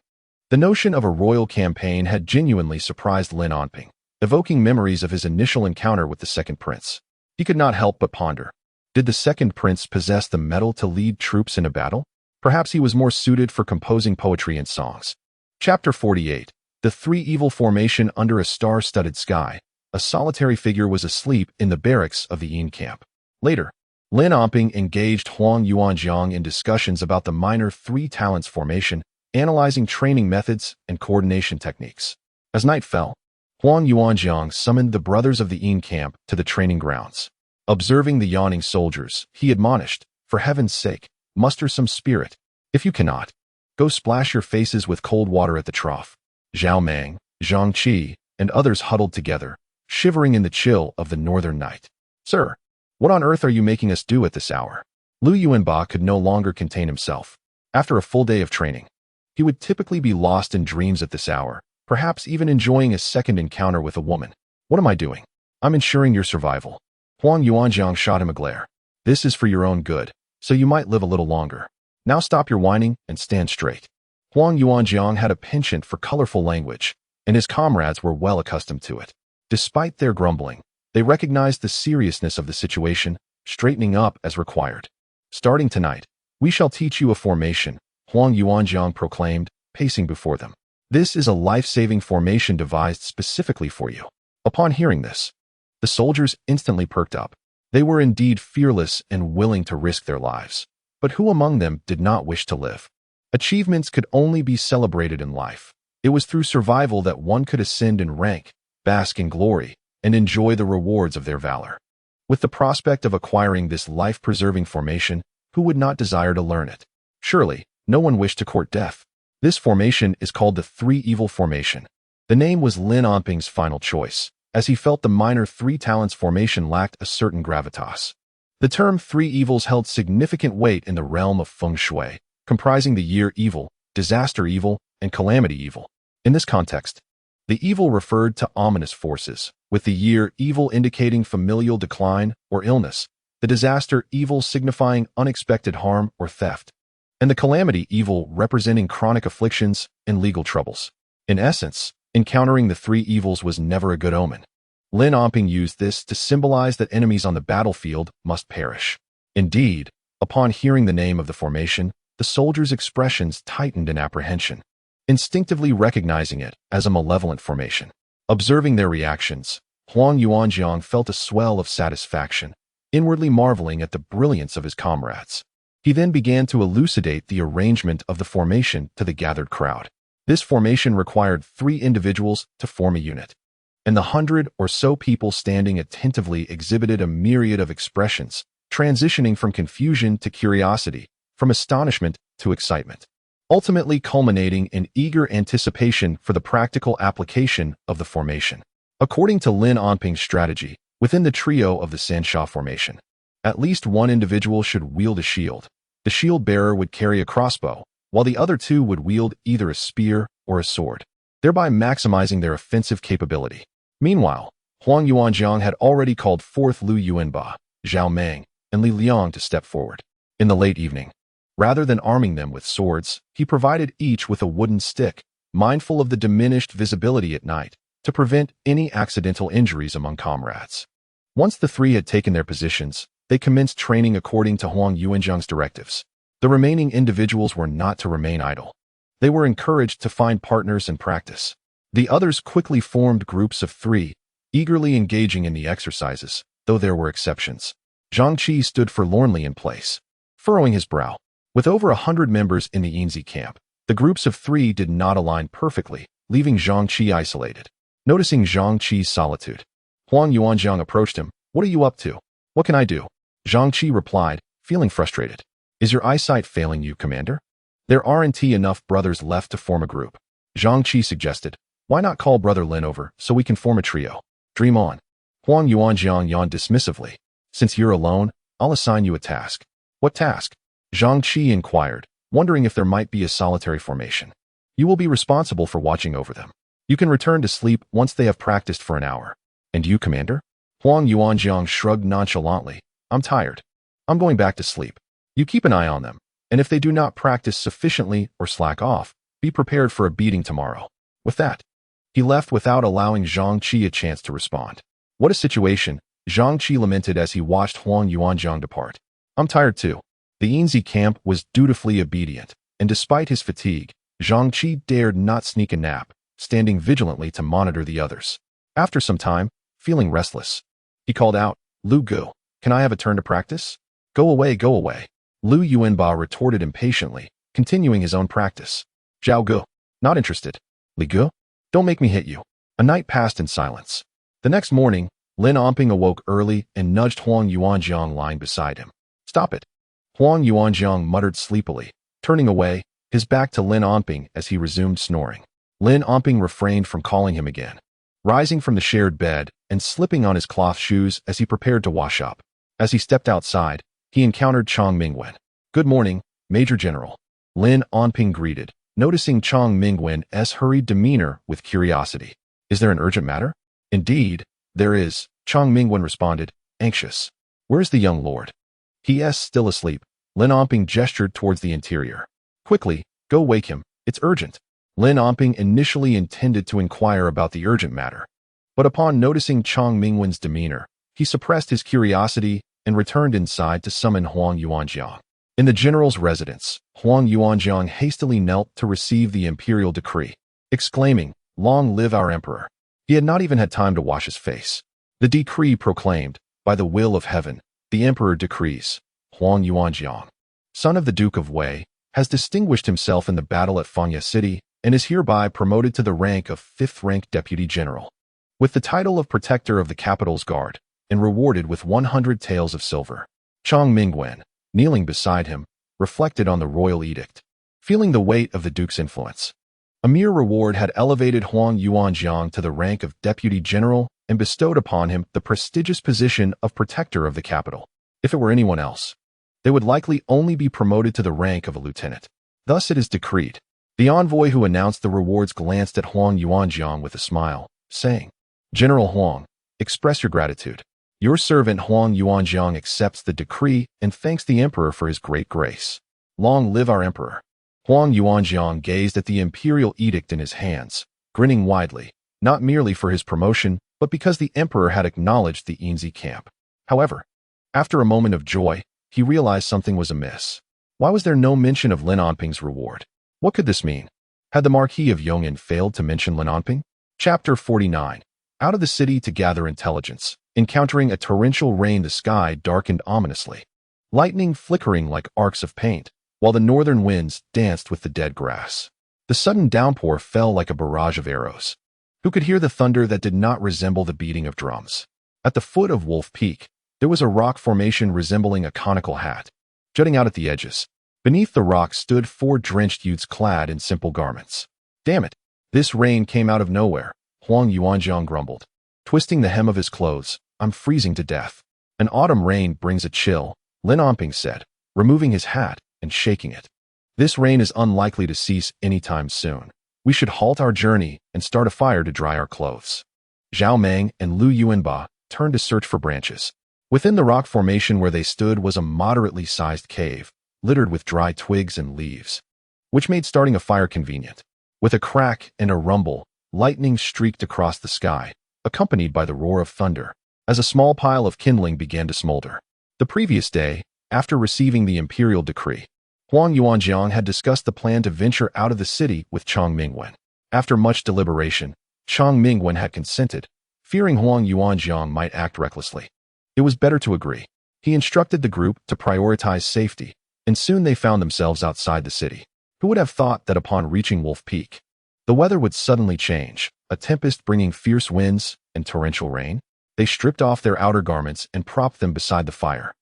The notion of a royal campaign had genuinely surprised Lin Onping, evoking memories of his initial encounter with the second prince. He could not help but ponder. Did the second prince possess the mettle to lead troops in a battle? Perhaps he was more suited for composing poetry and songs. Chapter 48. The Three Evil Formation under a star-studded sky. A solitary figure was asleep in the barracks of the Yin camp. Later, Lin Omping engaged Huang Yuanjiang in discussions about the minor three talents formation, analyzing training methods and coordination techniques. As night fell, Huang Yuanjiang summoned the brothers of the Yin camp to the training grounds. Observing the yawning soldiers, he admonished, "For heaven's sake, muster some spirit. If you cannot, go splash your faces with cold water at the trough." Zhao Mang, Zhang Qi, and others huddled together, shivering in the chill of the northern night. "Sir, what on earth are you making us do at this hour?" Lu Yuanba could no longer contain himself. After a full day of training, he would typically be lost in dreams at this hour, perhaps even enjoying a second encounter with a woman. "What am I doing? I'm ensuring your survival." Huang Yuanjiang shot him a glare. "This is for your own good, so you might live a little longer. Now stop your whining and stand straight." Huang Yuanjiang had a penchant for colorful language, and his comrades were well accustomed to it. Despite their grumbling, they recognized the seriousness of the situation, straightening up as required. "Starting tonight, we shall teach you a formation," Huang Yuanjiang proclaimed, pacing before them. "This is a life-saving formation devised specifically for you." Upon hearing this, the soldiers instantly perked up. They were indeed fearless and willing to risk their lives. But who among them did not wish to live? Achievements could only be celebrated in life. It was through survival that one could ascend in rank, bask in glory, and enjoy the rewards of their valor. With the prospect of acquiring this life-preserving formation, who would not desire to learn it? Surely, no one wished to court death. This formation is called the Three Evil Formation. The name was Lin Omping's final choice, as he felt the minor three talents formation lacked a certain gravitas. The term Three Evils held significant weight in the realm of feng shui, comprising the year evil, disaster evil, and calamity evil. In this context, the evil referred to ominous forces, with the year evil indicating familial decline or illness, the disaster evil signifying unexpected harm or theft, and the calamity evil representing chronic afflictions and legal troubles. In essence, encountering the three evils was never a good omen. Lin Omping used this to symbolize that enemies on the battlefield must perish. Indeed, upon hearing the name of the formation, the soldiers' expressions tightened in apprehension, instinctively recognizing it as a malevolent formation. Observing their reactions, Huang Yuanjiang felt a swell of satisfaction, inwardly marveling at the brilliance of his comrades. He then began to elucidate the arrangement of the formation to the gathered crowd. This formation required 3 individuals to form a unit, and the 100 or so people standing attentively exhibited a myriad of expressions, transitioning from confusion to curiosity, from astonishment to excitement, ultimately culminating in eager anticipation for the practical application of the formation. According to Lin Omping's strategy, within the trio of the Sansha formation, at least one individual should wield a shield. The shield bearer would carry a crossbow, while the other 2 would wield either a spear or a sword, thereby maximizing their offensive capability. Meanwhile, Huang Yuanjiang had already called forth Lu Yuanba, Zhao Mang, and Li Liang to step forward. In the late evening, rather than arming them with swords, he provided each with a wooden stick, mindful of the diminished visibility at night, to prevent any accidental injuries among comrades. Once the 3 had taken their positions, they commenced training according to Huang Yuanjiang's directives. The remaining individuals were not to remain idle. They were encouraged to find partners and practice. The others quickly formed groups of 3, eagerly engaging in the exercises, though there were exceptions. Zhang Qi stood forlornly in place, furrowing his brow. With over 100 members in the Yinzi camp, the groups of 3 did not align perfectly, leaving Zhang Qi isolated. Noticing Zhang Qi's solitude, Huang Yuanjiang approached him. "What are you up to? What can I do?" Zhang Qi replied, feeling frustrated. "Is your eyesight failing you, Commander? There aren't enough brothers left to form a group." Zhang Qi suggested, "Why not call Brother Lin over so we can form a trio?" "Dream on." Huang Yuanjiang yawned dismissively. "Since you're alone, I'll assign you a task." "What task?" Zhang Qi inquired, wondering if there might be a solitary formation. "You will be responsible for watching over them. You can return to sleep once they have practiced for an hour." "And you, Commander?" Huang Yuanjiang shrugged nonchalantly. "I'm tired. I'm going back to sleep. You keep an eye on them, and if they do not practice sufficiently or slack off, be prepared for a beating tomorrow." With that, he left without allowing Zhang Qi a chance to respond. "What a situation," Zhang Qi lamented as he watched Huang Yuanjiang depart. I'm tired too. The Yinzi camp was dutifully obedient, and despite his fatigue, Zhang Qi dared not sneak a nap, standing vigilantly to monitor the others. After some time, feeling restless, he called out, Lu Gu, can I have a turn to practice? Go away, go away. Lu Yuanba retorted impatiently, continuing his own practice. Zhao Gu, not interested. Li Gu, don't make me hit you. A night passed in silence. The next morning, Lin Onping awoke early and nudged Huang Yuanjiang lying beside him. Stop it. Huang Yuanjiang muttered sleepily, turning away, his back to Lin Onping as he resumed snoring. Lin Onping refrained from calling him again, rising from the shared bed and slipping on his cloth shoes as he prepared to wash up. As he stepped outside, he encountered Chang Mingwen. Good morning, Major General. Lin Onping greeted, noticing Chang Mingwen's hurried demeanor with curiosity. Is there an urgent matter? Indeed, there is, Chang Mingwen responded, anxious. Where's the young lord? He is still asleep. Lin Onping gestured towards the interior. Quickly, go wake him, it's urgent. Lin Onping initially intended to inquire about the urgent matter, but upon noticing Chang Mingwen's demeanor, he suppressed his curiosity and returned inside to summon Huang Yuanjiang. In the general's residence, Huang Yuanjiang hastily knelt to receive the imperial decree, exclaiming, Long live our emperor. He had not even had time to wash his face. The decree proclaimed, by the will of heaven, the emperor decrees, Huang Yuanjiang, son of the Duke of Wei, has distinguished himself in the battle at Fangya City and is hereby promoted to the rank of 5th-rank deputy general, with the title of protector of the capital's guard, and rewarded with 100 taels of silver. Chang Mingwen, kneeling beside him, reflected on the royal edict, feeling the weight of the duke's influence. A mere reward had elevated Huang Yuanjiang to the rank of deputy general and bestowed upon him the prestigious position of protector of the capital. If it were anyone else, they would likely only be promoted to the rank of a lieutenant. Thus it is decreed. The envoy who announced the rewards glanced at Huang Yuanjiang with a smile, saying, General Huang, express your gratitude. Your servant Huang Yuanjiang accepts the decree and thanks the emperor for his great grace. Long live our emperor. Huang Yuanjiang gazed at the imperial edict in his hands, grinning widely, not merely for his promotion, but because the emperor had acknowledged the Yinzi camp. However, after a moment of joy, he realized something was amiss. Why was there no mention of Lin Onping's reward? What could this mean? Had the Marquis of Yong'an failed to mention Lin Onping? Chapter 49. Out of the city to gather intelligence. Encountering a torrential rain, the sky darkened ominously, lightning flickering like arcs of paint, while the northern winds danced with the dead grass. The sudden downpour fell like a barrage of arrows. Who could hear the thunder that did not resemble the beating of drums? At the foot of Wolf Peak, there was a rock formation resembling a conical hat, jutting out at the edges. Beneath the rock stood 4 drenched youths clad in simple garments. Damn it! This rain came out of nowhere, Huang Yuanjiang grumbled, twisting the hem of his clothes. I'm freezing to death. An autumn rain brings a chill, Lin Onping said, removing his hat and shaking it. This rain is unlikely to cease anytime soon. We should halt our journey and start a fire to dry our clothes. Zhao Meng and Lu Yuanba turned to search for branches. Within the rock formation where they stood was a moderately sized cave, littered with dry twigs and leaves, which made starting a fire convenient. With a crack and a rumble, lightning streaked across the sky, accompanied by the roar of thunder, as a small pile of kindling began to smolder. The previous day, after receiving the imperial decree, Huang Yuanjiang had discussed the plan to venture out of the city with Chang Mingwen. After much deliberation, Chang Mingwen had consented, fearing Huang Yuanjiang might act recklessly. It was better to agree. He instructed the group to prioritize safety, and soon they found themselves outside the city. Who would have thought that upon reaching Wolf Peak, the weather would suddenly change, a tempest bringing fierce winds and torrential rain? They stripped off their outer garments and propped them beside the fire,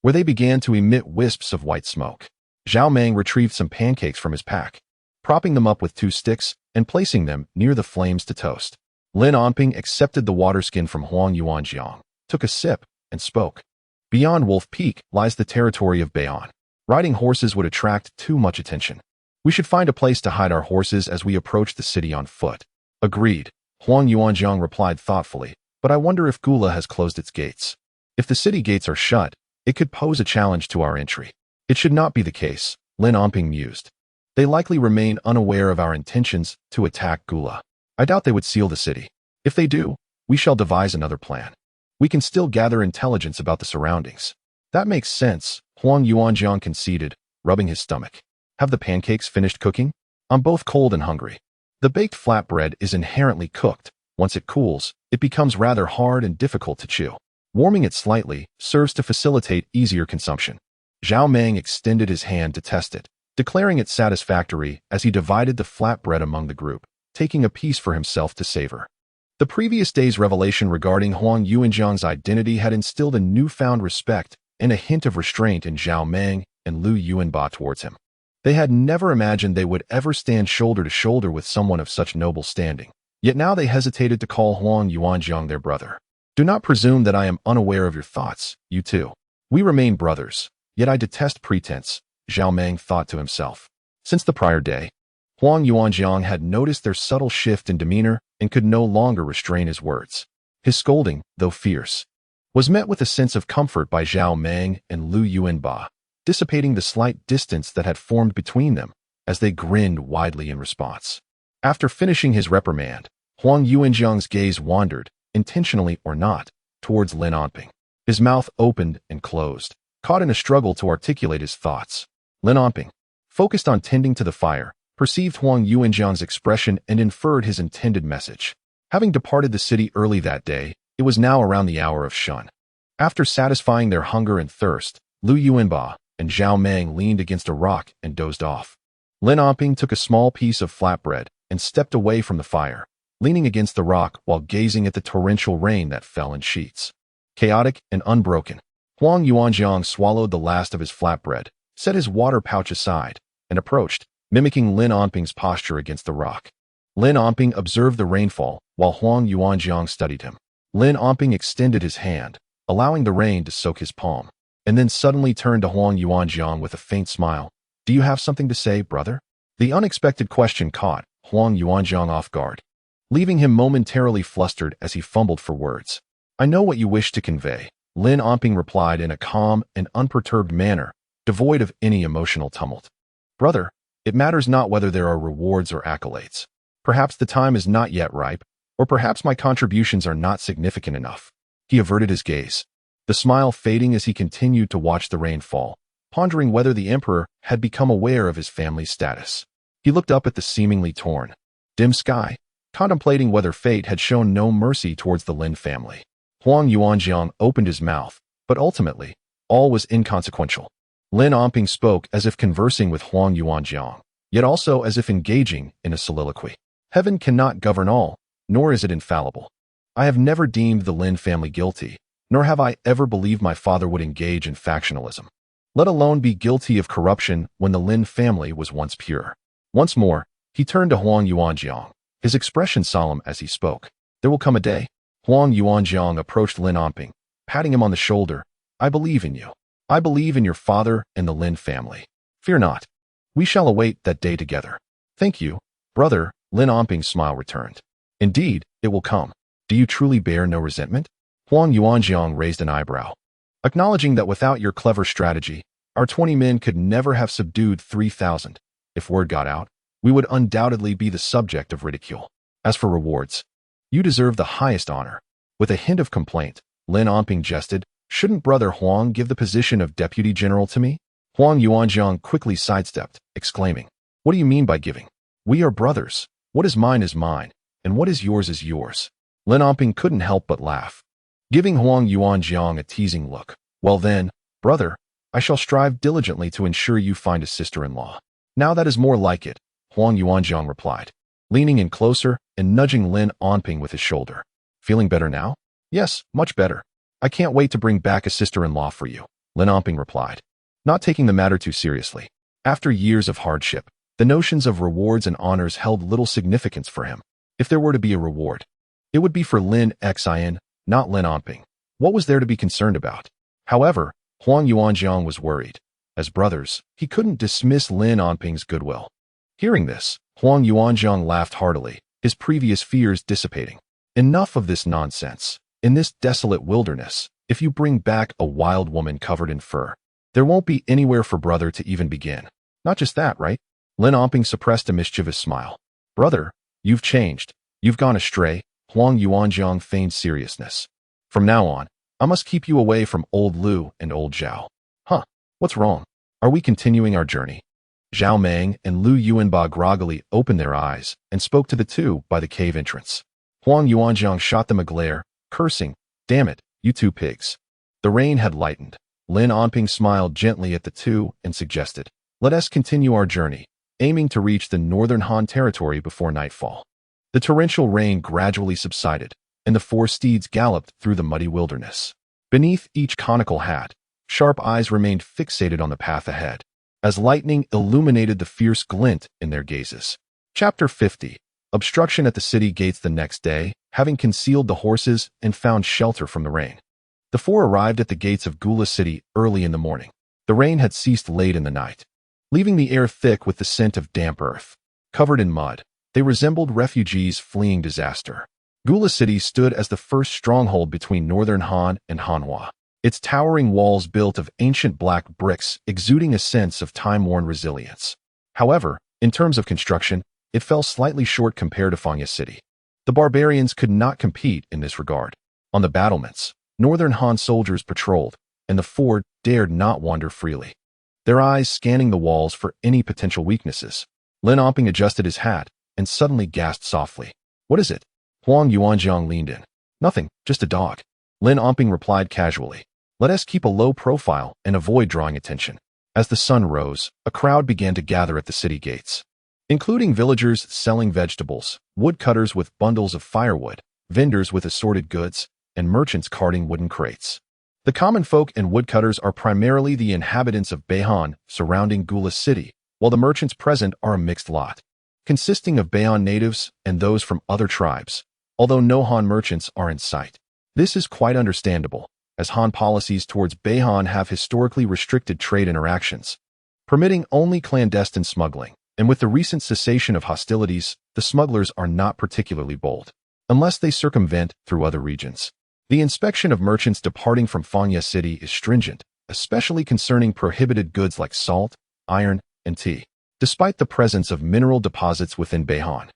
where they began to emit wisps of white smoke. Zhao Meng retrieved some pancakes from his pack, propping them up with 2 sticks and placing them near the flames to toast. Lin Onping accepted the water skin from Huang Yuanjiang, took a sip, and spoke. Beyond Wolf Peak lies the territory of Bayon. Riding horses would attract too much attention. We should find a place to hide our horses as we approach the city on foot. Agreed, Huang Yuanjiang replied thoughtfully, but I wonder if Gula has closed its gates. If the city gates are shut, it could pose a challenge to our entry. It should not be the case, Lin Onping mused. They likely remain unaware of our intentions to attack Gula. I doubt they would seal the city. If they do, we shall devise another plan. We can still gather intelligence about the surroundings. That makes sense, Huang Yuanjiang conceded, rubbing his stomach. Have the pancakes finished cooking? I'm both cold and hungry. The baked flatbread is inherently cooked. Once it cools, it becomes rather hard and difficult to chew. Warming it slightly serves to facilitate easier consumption. Zhao Meng extended his hand to test it, declaring it satisfactory as he divided the flatbread among the group, taking a piece for himself to savor. The previous day's revelation regarding Huang Yuanjiang's identity had instilled a newfound respect and a hint of restraint in Zhao Meng and Lu Yuanba towards him. They had never imagined they would ever stand shoulder to shoulder with someone of such noble standing, yet now they hesitated to call Huang Yuanjiang their brother. Do not presume that I am unaware of your thoughts, you two. We remain brothers, yet I detest pretense, Zhao Meng thought to himself. Since the prior day, Huang Yuanjiang had noticed their subtle shift in demeanor and could no longer restrain his words. His scolding, though fierce, was met with a sense of comfort by Zhao Meng and Lu Yuanba, dissipating the slight distance that had formed between them as they grinned widely in response. After finishing his reprimand, Huang Yuanjiang's gaze wandered, intentionally or not, towards Lin Onping. His mouth opened and closed, caught in a struggle to articulate his thoughts. Lin Onping, focused on tending to the fire, perceived Huang Yuanjiang's expression and inferred his intended message. Having departed the city early that day, it was now around the hour of shun. After satisfying their hunger and thirst, Lu Yuanba and Zhao Meng leaned against a rock and dozed off. Lin Onping took a small piece of flatbread and stepped away from the fire, leaning against the rock while gazing at the torrential rain that fell in sheets. Chaotic and unbroken, Huang Yuanjiang swallowed the last of his flatbread, set his water pouch aside, and approached, mimicking Lin Onping's posture against the rock. Lin Onping observed the rainfall while Huang Yuanjiang studied him. Lin Onping extended his hand, allowing the rain to soak his palm, and then suddenly turned to Huang Yuanjiang with a faint smile. Do you have something to say, brother? The unexpected question caught Huang Yuanjiang off guard, leaving him momentarily flustered as he fumbled for words. I know what you wish to convey, Lin Onping replied in a calm and unperturbed manner, devoid of any emotional tumult. Brother, it matters not whether there are rewards or accolades. Perhaps the time is not yet ripe, or perhaps my contributions are not significant enough. He averted his gaze, the smile fading as he continued to watch the rain fall, pondering whether the emperor had become aware of his family's status. He looked up at the seemingly torn, dim sky, contemplating whether fate had shown no mercy towards the Lin family. Huang Yuanjiang opened his mouth, but ultimately, all was inconsequential. Lin Onping spoke as if conversing with Huang Yuanjiang, yet also as if engaging in a soliloquy. Heaven cannot govern all, nor is it infallible. I have never deemed the Lin family guilty, nor have I ever believed my father would engage in factionalism, let alone be guilty of corruption when the Lin family was once pure. Once more, he turned to Huang Yuanjiang, his expression solemn as he spoke. There will come a day. Huang Yuanjiang approached Lin Onping, patting him on the shoulder. I believe in you. I believe in your father and the Lin family. Fear not. We shall await that day together. Thank you, brother, Lin Onping's smile returned. Indeed, it will come. Do you truly bear no resentment? Huang Yuanjiang raised an eyebrow, acknowledging that without your clever strategy, our 20 men could never have subdued 3,000. If word got out, we would undoubtedly be the subject of ridicule. As for rewards, you deserve the highest honor. With a hint of complaint, Lin Onping jested, shouldn't brother Huang give the position of deputy general to me? Huang Yuanjiang quickly sidestepped, exclaiming, what do you mean by giving? We are brothers. What is mine, and what is yours. Lin Onping couldn't help but laugh, giving Huang Yuanjiang a teasing look. Well then, brother, I shall strive diligently to ensure you find a sister-in-law. Now that is more like it, Huang Yuanjiang replied, leaning in closer and nudging Lin Onping with his shoulder. Feeling better now? Yes, much better. I can't wait to bring back a sister-in-law for you, Lin Onping replied, not taking the matter too seriously. After years of hardship, the notions of rewards and honors held little significance for him. If there were to be a reward, it would be for Lin Xian, not Lin Onping. What was there to be concerned about? However, Huang Yuanjiang was worried. As brothers, he couldn't dismiss Lin Onping's goodwill. Hearing this, Huang Yuanjiang laughed heartily, his previous fears dissipating. Enough of this nonsense. In this desolate wilderness, if you bring back a wild woman covered in fur, there won't be anywhere for brother to even begin. Not just that, right? Lin Onping suppressed a mischievous smile. Brother, you've changed. You've gone astray. Huang Yuanjiang feigned seriousness. From now on, I must keep you away from old Lu and old Zhao. Huh, what's wrong? Are we continuing our journey? Zhao Meng and Lu Yuanba groggily opened their eyes and spoke to the two by the cave entrance. Huang Yuanzhang shot them a glare, cursing, "Damn it, you two pigs." The rain had lightened. Lin Onping smiled gently at the two and suggested, "Let us continue our journey, aiming to reach the northern Han territory before nightfall." The torrential rain gradually subsided, and the four steeds galloped through the muddy wilderness. Beneath each conical hat, sharp eyes remained fixated on the path ahead, as lightning illuminated the fierce glint in their gazes. Chapter 50. Obstruction at the city gates. The next day, having concealed the horses and found shelter from the rain, the four arrived at the gates of Gula City early in the morning. The rain had ceased late in the night, leaving the air thick with the scent of damp earth. Covered in mud, they resembled refugees fleeing disaster. Gula City stood as the first stronghold between northern Han and Hanhua, its towering walls built of ancient black bricks exuding a sense of time-worn resilience. However, in terms of construction, it fell slightly short compared to Fangya City. The barbarians could not compete in this regard. On the battlements, northern Han soldiers patrolled, and the four dared not wander freely, their eyes scanning the walls for any potential weaknesses. Lin Onping adjusted his hat and suddenly gasped softly. "What is it?" Huang Yuanzhang leaned in. "Nothing, just a dog." Lin Onping replied casually. "Let us keep a low profile and avoid drawing attention." As the sun rose, a crowd began to gather at the city gates, including villagers selling vegetables, woodcutters with bundles of firewood, vendors with assorted goods, and merchants carting wooden crates. The common folk and woodcutters are primarily the inhabitants of Beihan surrounding Gula City, while the merchants present are a mixed lot, consisting of Beihan natives and those from other tribes, although no Han merchants are in sight. This is quite understandable, as Han policies towards Beihan have historically restricted trade interactions, permitting only clandestine smuggling, and with the recent cessation of hostilities, the smugglers are not particularly bold, unless they circumvent through other regions. The inspection of merchants departing from Fangya City is stringent, especially concerning prohibited goods like salt, iron, and tea. Despite the presence of mineral deposits within Beihan,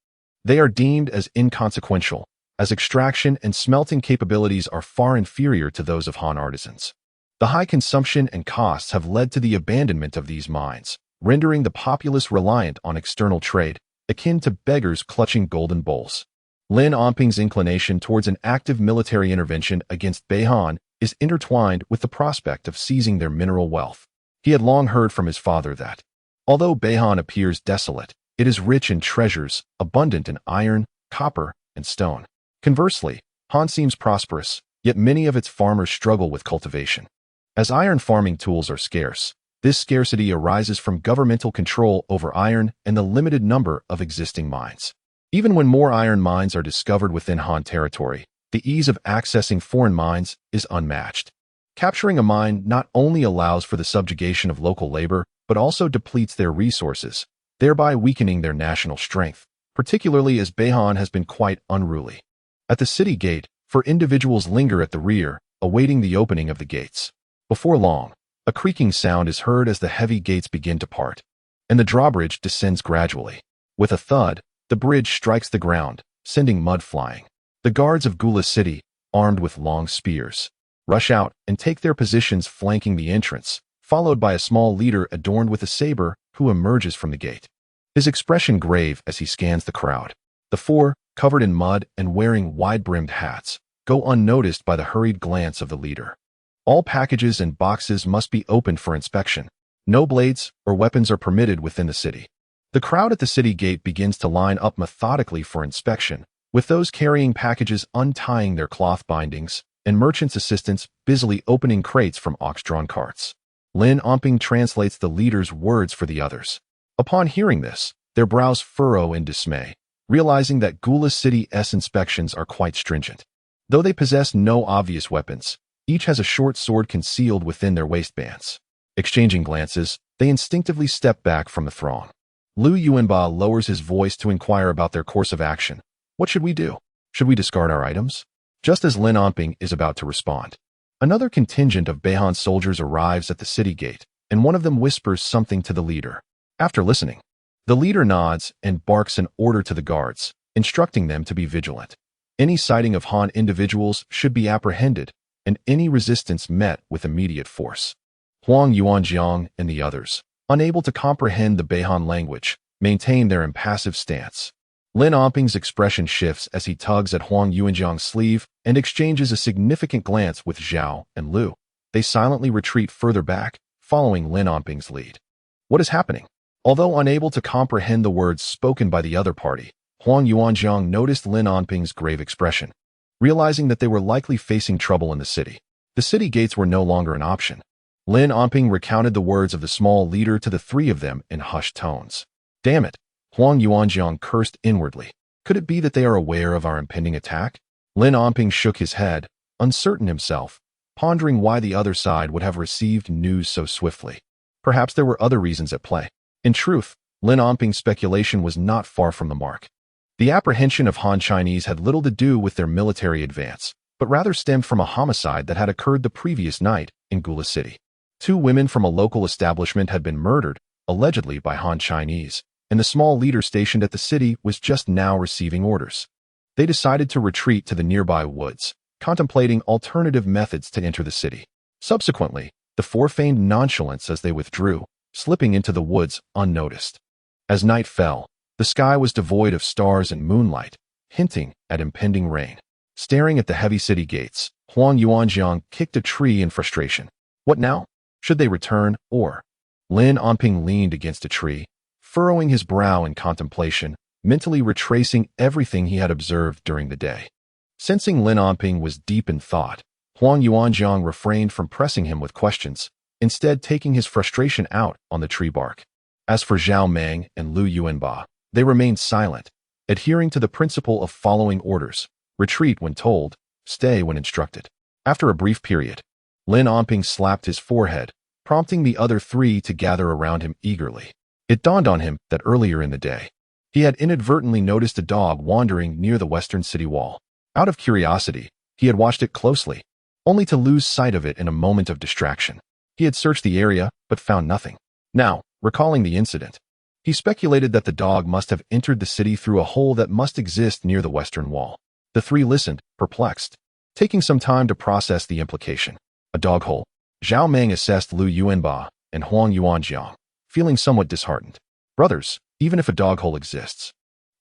they are deemed as inconsequential, as extraction and smelting capabilities are far inferior to those of Han artisans. The high consumption and costs have led to the abandonment of these mines, rendering the populace reliant on external trade, akin to beggars clutching golden bowls. Lin Onping's inclination towards an active military intervention against Beihan is intertwined with the prospect of seizing their mineral wealth. He had long heard from his father that, although Beihan appears desolate, it is rich in treasures, abundant in iron, copper, and stone. Conversely, Han seems prosperous, yet many of its farmers struggle with cultivation. As iron farming tools are scarce, this scarcity arises from governmental control over iron and the limited number of existing mines. Even when more iron mines are discovered within Han territory, the ease of accessing foreign mines is unmatched. Capturing a mine not only allows for the subjugation of local labor, but also depletes their resources, thereby weakening their national strength, particularly as Beihan has been quite unruly. At the city gate, four individuals linger at the rear, awaiting the opening of the gates. Before long, a creaking sound is heard as the heavy gates begin to part, and the drawbridge descends gradually. With a thud, the bridge strikes the ground, sending mud flying. The guards of Gula City, armed with long spears, rush out and take their positions flanking the entrance, followed by a small leader adorned with a saber who emerges from the gate, his expression grave as he scans the crowd. The four, covered in mud and wearing wide-brimmed hats, go unnoticed by the hurried glance of the leader. All packages and boxes must be opened for inspection. No blades or weapons are permitted within the city. The crowd at the city gate begins to line up methodically for inspection, with those carrying packages untying their cloth bindings, and merchants' assistants busily opening crates from ox-drawn carts. Lin Onping translates the leader's words for the others. Upon hearing this, their brows furrow in dismay, realizing that Gula City's inspections are quite stringent. Though they possess no obvious weapons, each has a short sword concealed within their waistbands. Exchanging glances, they instinctively step back from the throng. Lu Yuanba lowers his voice to inquire about their course of action. What should we do? Should we discard our items? Just as Lin Onping is about to respond, another contingent of Beihan soldiers arrives at the city gate, and one of them whispers something to the leader. After listening, the leader nods and barks an order to the guards, instructing them to be vigilant. Any sighting of Han individuals should be apprehended, and any resistance met with immediate force. Huang Yuanjiang and the others, unable to comprehend the Beihan language, maintain their impassive stance. Lin Omping's expression shifts as he tugs at Huang Yuanjiang's sleeve and exchanges a significant glance with Zhao and Lu. They silently retreat further back, following Lin Omping's lead. What is happening? Although unable to comprehend the words spoken by the other party, Huang Yuanjiang noticed Lin Omping's grave expression. Realizing that they were likely facing trouble in the city gates were no longer an option. Lin Omping recounted the words of the small leader to the three of them in hushed tones. Damn it! Huang Yuanjiang cursed inwardly. Could it be that they are aware of our impending attack? Lin Omping shook his head, uncertain himself, pondering why the other side would have received news so swiftly. Perhaps there were other reasons at play. In truth, Lin Omping's speculation was not far from the mark. The apprehension of Han Chinese had little to do with their military advance, but rather stemmed from a homicide that had occurred the previous night in Gula City. 2 women from a local establishment had been murdered, allegedly by Han Chinese, and the small leader stationed at the city was just now receiving orders. They decided to retreat to the nearby woods, contemplating alternative methods to enter the city. Subsequently, the 4 feigned nonchalance as they withdrew, slipping into the woods unnoticed. As night fell, the sky was devoid of stars and moonlight, hinting at impending rain. Staring at the heavy city gates, Huang Yuanjiang kicked a tree in frustration. What now? Should they return, or? Lin Omping leaned against a tree, furrowing his brow in contemplation, mentally retracing everything he had observed during the day. Sensing Lin Omping was deep in thought, Huang Yuanjiang refrained from pressing him with questions, instead taking his frustration out on the tree bark. As for Zhao Meng and Lu Yuanba, they remained silent, adhering to the principle of following orders, retreat when told, stay when instructed. After a brief period, Lin Omping slapped his forehead, prompting the other 3 to gather around him eagerly. It dawned on him that earlier in the day, he had inadvertently noticed a dog wandering near the western city wall. Out of curiosity, he had watched it closely, only to lose sight of it in a moment of distraction. He had searched the area, but found nothing. Now, recalling the incident, he speculated that the dog must have entered the city through a hole that must exist near the western wall. The 3 listened, perplexed, taking some time to process the implication. A dog hole. Zhao Meng assessed Lu Yuanba and Huang Yuanjiang, feeling somewhat disheartened. Brothers, even if a dog hole exists,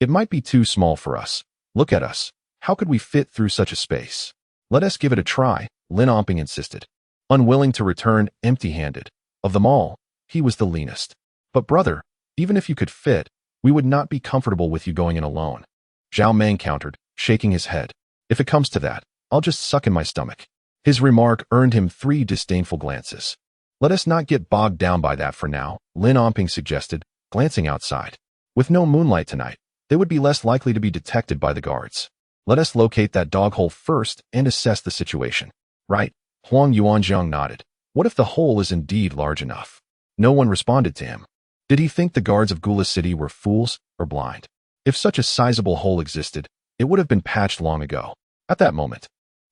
it might be too small for us. Look at us. How could we fit through such a space? Let us give it a try, Lin Omping insisted. Unwilling to return empty-handed. Of them all, he was the leanest. But brother, even if you could fit, we would not be comfortable with you going in alone. Zhao Meng countered, shaking his head. If it comes to that, I'll just suck in my stomach. His remark earned him 3 disdainful glances. Let us not get bogged down by that for now, Lin Omping suggested, glancing outside. With no moonlight tonight, they would be less likely to be detected by the guards. Let us locate that dog hole first and assess the situation. Right? Huang Yuanjiang nodded. What if the hole is indeed large enough? No one responded to him. Did he think the guards of Gula City were fools or blind? If such a sizable hole existed, it would have been patched long ago. At that moment,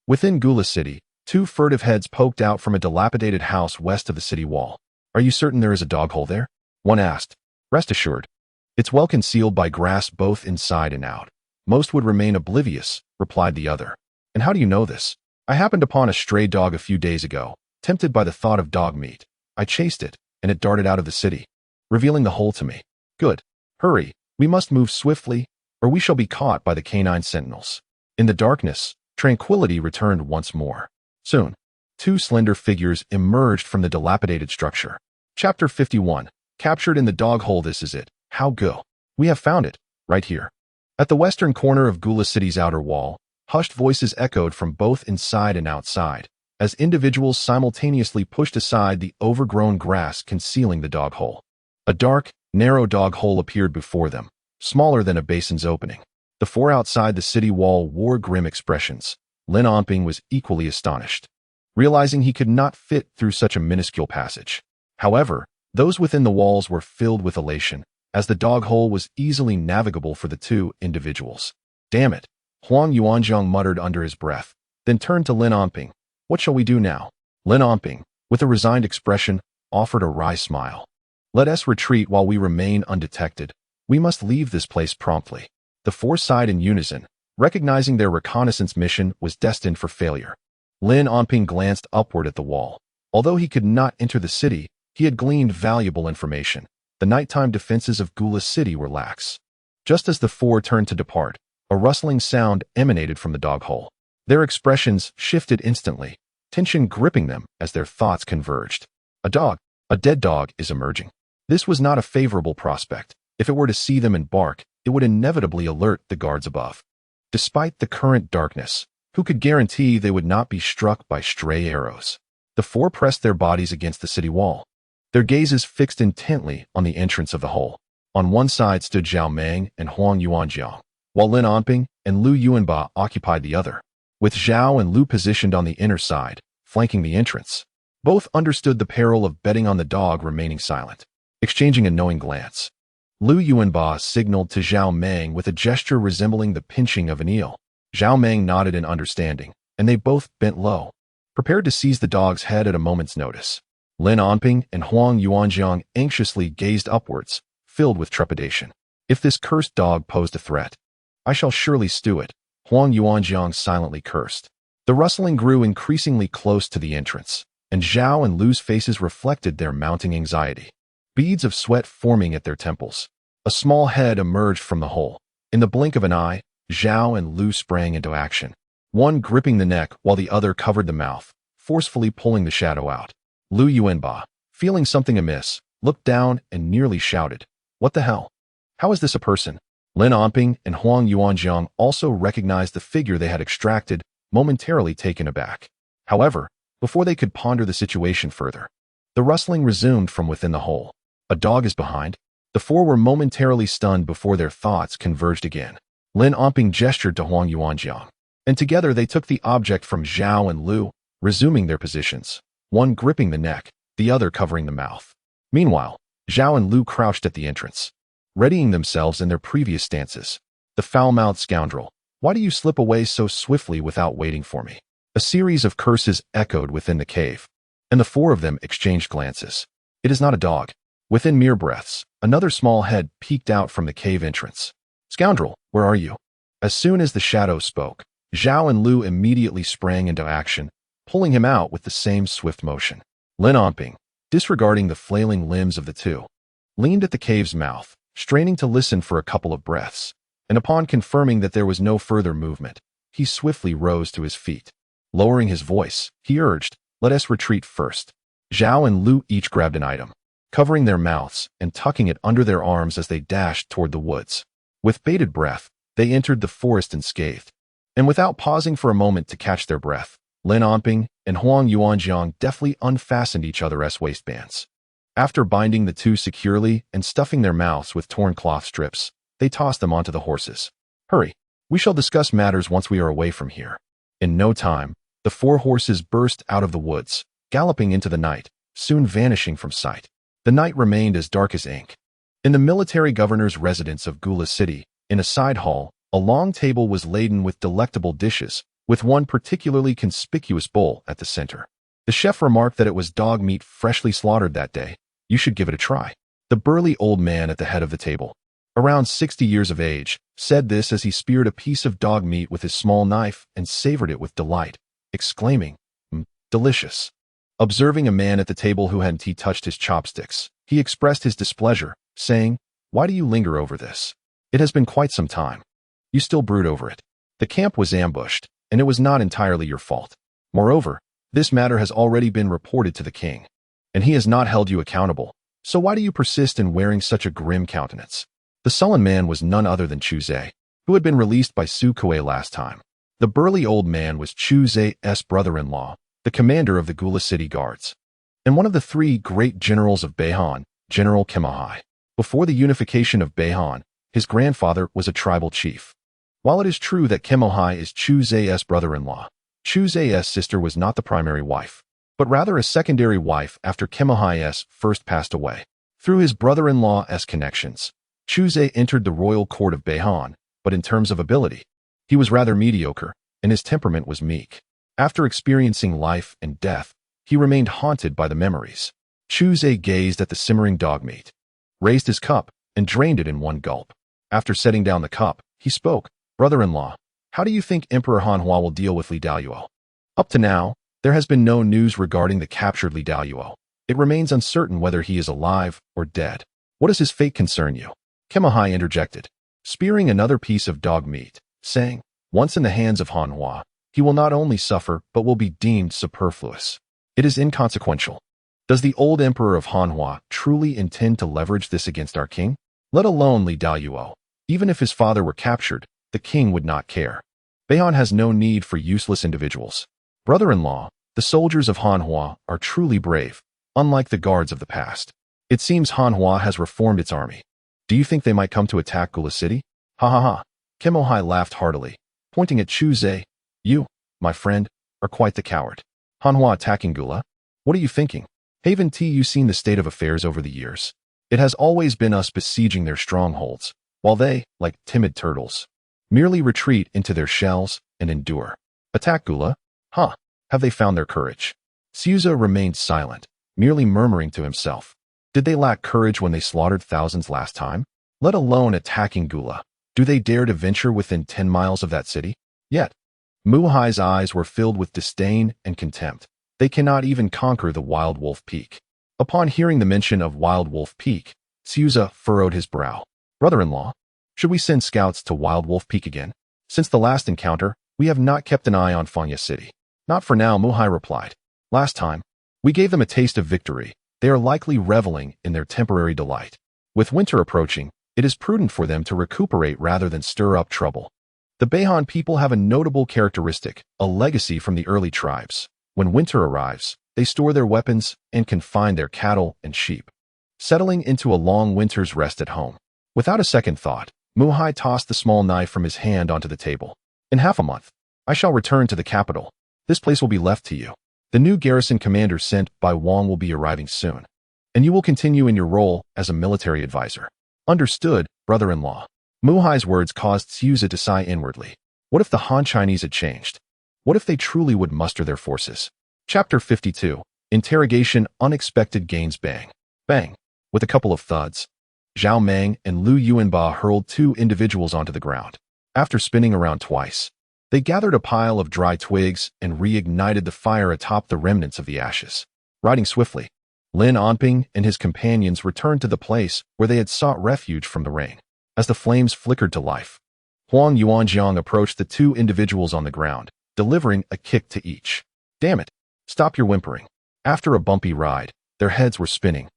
within Gula City, 2 furtive heads poked out from a dilapidated house west of the city wall. Are you certain there is a dog hole there? One asked. Rest assured. It's well concealed by grass both inside and out. Most would remain oblivious, replied the other. And how do you know this? I happened upon a stray dog a few days ago, tempted by the thought of dog meat. I chased it, and it darted out of the city, revealing the hole to me. Good. Hurry, we must move swiftly, or we shall be caught by the canine sentinels. In the darkness, tranquility returned once more. Soon, 2 slender figures emerged from the dilapidated structure. Chapter 51. Captured in the dog hole. This is it. How go? We have found it, right here. At the western corner of Gula City's outer wall, hushed voices echoed from both inside and outside, as individuals simultaneously pushed aside the overgrown grass concealing the dog hole. A dark, narrow dog hole appeared before them, smaller than a basin's opening. The 4 outside the city wall wore grim expressions. Lin Omping was equally astonished, realizing he could not fit through such a minuscule passage. However, those within the walls were filled with elation, as the dog hole was easily navigable for the 2 individuals. Damn it, Huang Yuanjiang muttered under his breath, then turned to Lin Omping. What shall we do now? Lin Omping, with a resigned expression, offered a wry smile. Let us retreat while we remain undetected. We must leave this place promptly. The 4 sighed in unison, Recognizing their reconnaissance mission was destined for failure, Lin Onping glanced upward at the wall. Although he could not enter the city, he had gleaned valuable information. The nighttime defenses of Gula City were lax. Just as the four turned to depart, a rustling sound emanated from the dog hole. Their expressions shifted instantly, tension gripping them as their thoughts converged. A dead dog is emerging. This was not a favorable prospect. If it were to see them and bark, it would inevitably alert the guards above. Despite the current darkness, who could guarantee they would not be struck by stray arrows? The four pressed their bodies against the city wall, their gazes fixed intently on the entrance of the hole. On one side stood Zhao Meng and Huang Yuanjiang, while Lin Onping and Lu Yuanba occupied the other, with Zhao and Lu positioned on the inner side, flanking the entrance. Both understood the peril of betting on the dog remaining silent. Exchanging a knowing glance, Lu Yuanba signaled to Zhao Meng with a gesture resembling the pinching of an eel. Zhao Meng nodded in understanding, and they both bent low, prepared to seize the dog's head at a moment's notice. Lin Onping and Huang Yuanjiang anxiously gazed upwards, filled with trepidation. If this cursed dog posed a threat, I shall surely stew it, Huang Yuanjiang silently cursed. The rustling grew increasingly close to the entrance, and Zhao and Lu's faces reflected their mounting anxiety. Beads of sweat forming at their temples. A small head emerged from the hole. In the blink of an eye, Zhao and Lu sprang into action, one gripping the neck while the other covered the mouth, forcefully pulling the shadow out. Lu Yuanba, feeling something amiss, looked down and nearly shouted, "What the hell? How is this a person?" Lin Onping and Huang Yuanjiang also recognized the figure they had extracted, momentarily taken aback. However, before they could ponder the situation further, the rustling resumed from within the hole. A dog is behind. The four were momentarily stunned before their thoughts converged again. Lin Onping gestured to Huang Yuanjiang, and together they took the object from Zhao and Lu, resuming their positions, one gripping the neck, the other covering the mouth. Meanwhile, Zhao and Lu crouched at the entrance, readying themselves in their previous stances. "The foul-mouthed scoundrel, why do you slip away so swiftly without waiting for me?" A series of curses echoed within the cave, and the four of them exchanged glances. "It is not a dog." Within mere breaths, another small head peeked out from the cave entrance. "Scoundrel, where are you?" As soon as the shadow spoke, Zhao and Lu immediately sprang into action, pulling him out with the same swift motion. Lin Onping, disregarding the flailing limbs of the two, leaned at the cave's mouth, straining to listen for a couple of breaths, and upon confirming that there was no further movement, he swiftly rose to his feet. Lowering his voice, he urged, "Let us retreat first." Zhao and Lu each grabbed an item, covering their mouths and tucking it under their arms as they dashed toward the woods. With bated breath, they entered the forest unscathed, and without pausing for a moment to catch their breath, Lin Onping and Huang Yuanjiang deftly unfastened each other's waistbands. After binding the two securely and stuffing their mouths with torn cloth strips, they tossed them onto the horses. "Hurry, we shall discuss matters once we are away from here." In no time, the four horses burst out of the woods, galloping into the night, soon vanishing from sight. The night remained as dark as ink. In the military governor's residence of Gula City, in a side hall, a long table was laden with delectable dishes, with one particularly conspicuous bowl at the center. The chef remarked that it was dog meat freshly slaughtered that day. "You should give it a try." The burly old man at the head of the table, around 60 years of age, said this as he speared a piece of dog meat with his small knife and savored it with delight, exclaiming, "Delicious." Observing a man at the table who hadn't touched his chopsticks, he expressed his displeasure, saying, "Why do you linger over this? It has been quite some time. You still brood over it. The camp was ambushed, and it was not entirely your fault. Moreover, this matter has already been reported to the king, and he has not held you accountable, so why do you persist in wearing such a grim countenance?" The sullen man was none other than Chu Zhe, who had been released by Su Kuei last time. The burly old man was Chu Zhe's brother-in-law, the commander of the Gula City Guards, and one of the three great generals of Beihan, General Kemohai. Before the unification of Beihan, his grandfather was a tribal chief. While it is true that Kemohai is Chu Zhe's brother-in-law, Chu Zhe's sister was not the primary wife, but rather a secondary wife after Kemohai's first passed away. Through his brother-in-law's connections, Chu Zhe entered the royal court of Beihan, but in terms of ability, he was rather mediocre, and his temperament was meek. After experiencing life and death, he remained haunted by the memories. Chu Zhe gazed at the simmering dog meat, raised his cup, and drained it in one gulp. After setting down the cup, he spoke, "Brother-in-law, How do you think Emperor Hanhua will deal with Li Daoyuo? Up to now, there has been no news regarding the captured Li Daoyuo. It remains uncertain whether he is alive or dead. What does his fate concern you? Kemahai interjected, spearing another piece of dog meat, saying, once in the hands of Hanhua, he will not only suffer but will be deemed superfluous. It is inconsequential. Does the old emperor of Hanhua truly intend to leverage this against our king? Let alone Li Daoyuo. Even if his father were captured, the king would not care. Beihan has no need for useless individuals. Brother-in-law, the soldiers of Hanhua are truly brave, unlike the guards of the past. It seems Hanhua has reformed its army. Do you think they might come to attack Gula City? Ha ha ha. Kemohai laughed heartily, pointing at Chu Zhe. You, my friend, are quite the coward. Hanhua attacking Gula? What are you thinking? Haven't you seen the state of affairs over the years? It has always been us besieging their strongholds, while they, like timid turtles, merely retreat into their shells and endure. Attack Gula? Huh, have they found their courage? Suza remained silent, merely murmuring to himself. Did they lack courage when they slaughtered thousands last time? Let alone attacking Gula. Do they dare to venture within 10 miles of that city? Yet, Muhai's eyes were filled with disdain and contempt. They cannot even conquer the Wild Wolf Peak. Upon hearing the mention of Wild Wolf Peak, Suza furrowed his brow. Brother-in-law, should we send scouts to Wild Wolf Peak again? Since the last encounter, we have not kept an eye on Fanya City. Not for now, Muhai replied. Last time, we gave them a taste of victory. They are likely reveling in their temporary delight. With winter approaching, it is prudent for them to recuperate rather than stir up trouble. The Beihan people have a notable characteristic, a legacy from the early tribes. When winter arrives, they store their weapons and confine their cattle and sheep, settling into a long winter's rest at home. Without a second thought, Muhai tossed the small knife from his hand onto the table. In half a month, I shall return to the capital. This place will be left to you. The new garrison commander sent by Wang will be arriving soon, and you will continue in your role as a military advisor. Understood, brother-in-law. Muhai's words caused Suza to sigh inwardly. What if the Han Chinese had changed? What if they truly would muster their forces? Chapter 52. Interrogation. Unexpected gains. Bang. Bang. With a couple of thuds, Zhao Meng and Lu Yuanba hurled two individuals onto the ground. After spinning around twice, they gathered a pile of dry twigs and reignited the fire atop the remnants of the ashes. Riding swiftly, Lin Onping and his companions returned to the place where they had sought refuge from the rain. As the flames flickered to life, Huang Yuanjiang approached the two individuals on the ground, delivering a kick to each. Damn it! Stop your whimpering. After a bumpy ride, their heads were spinning,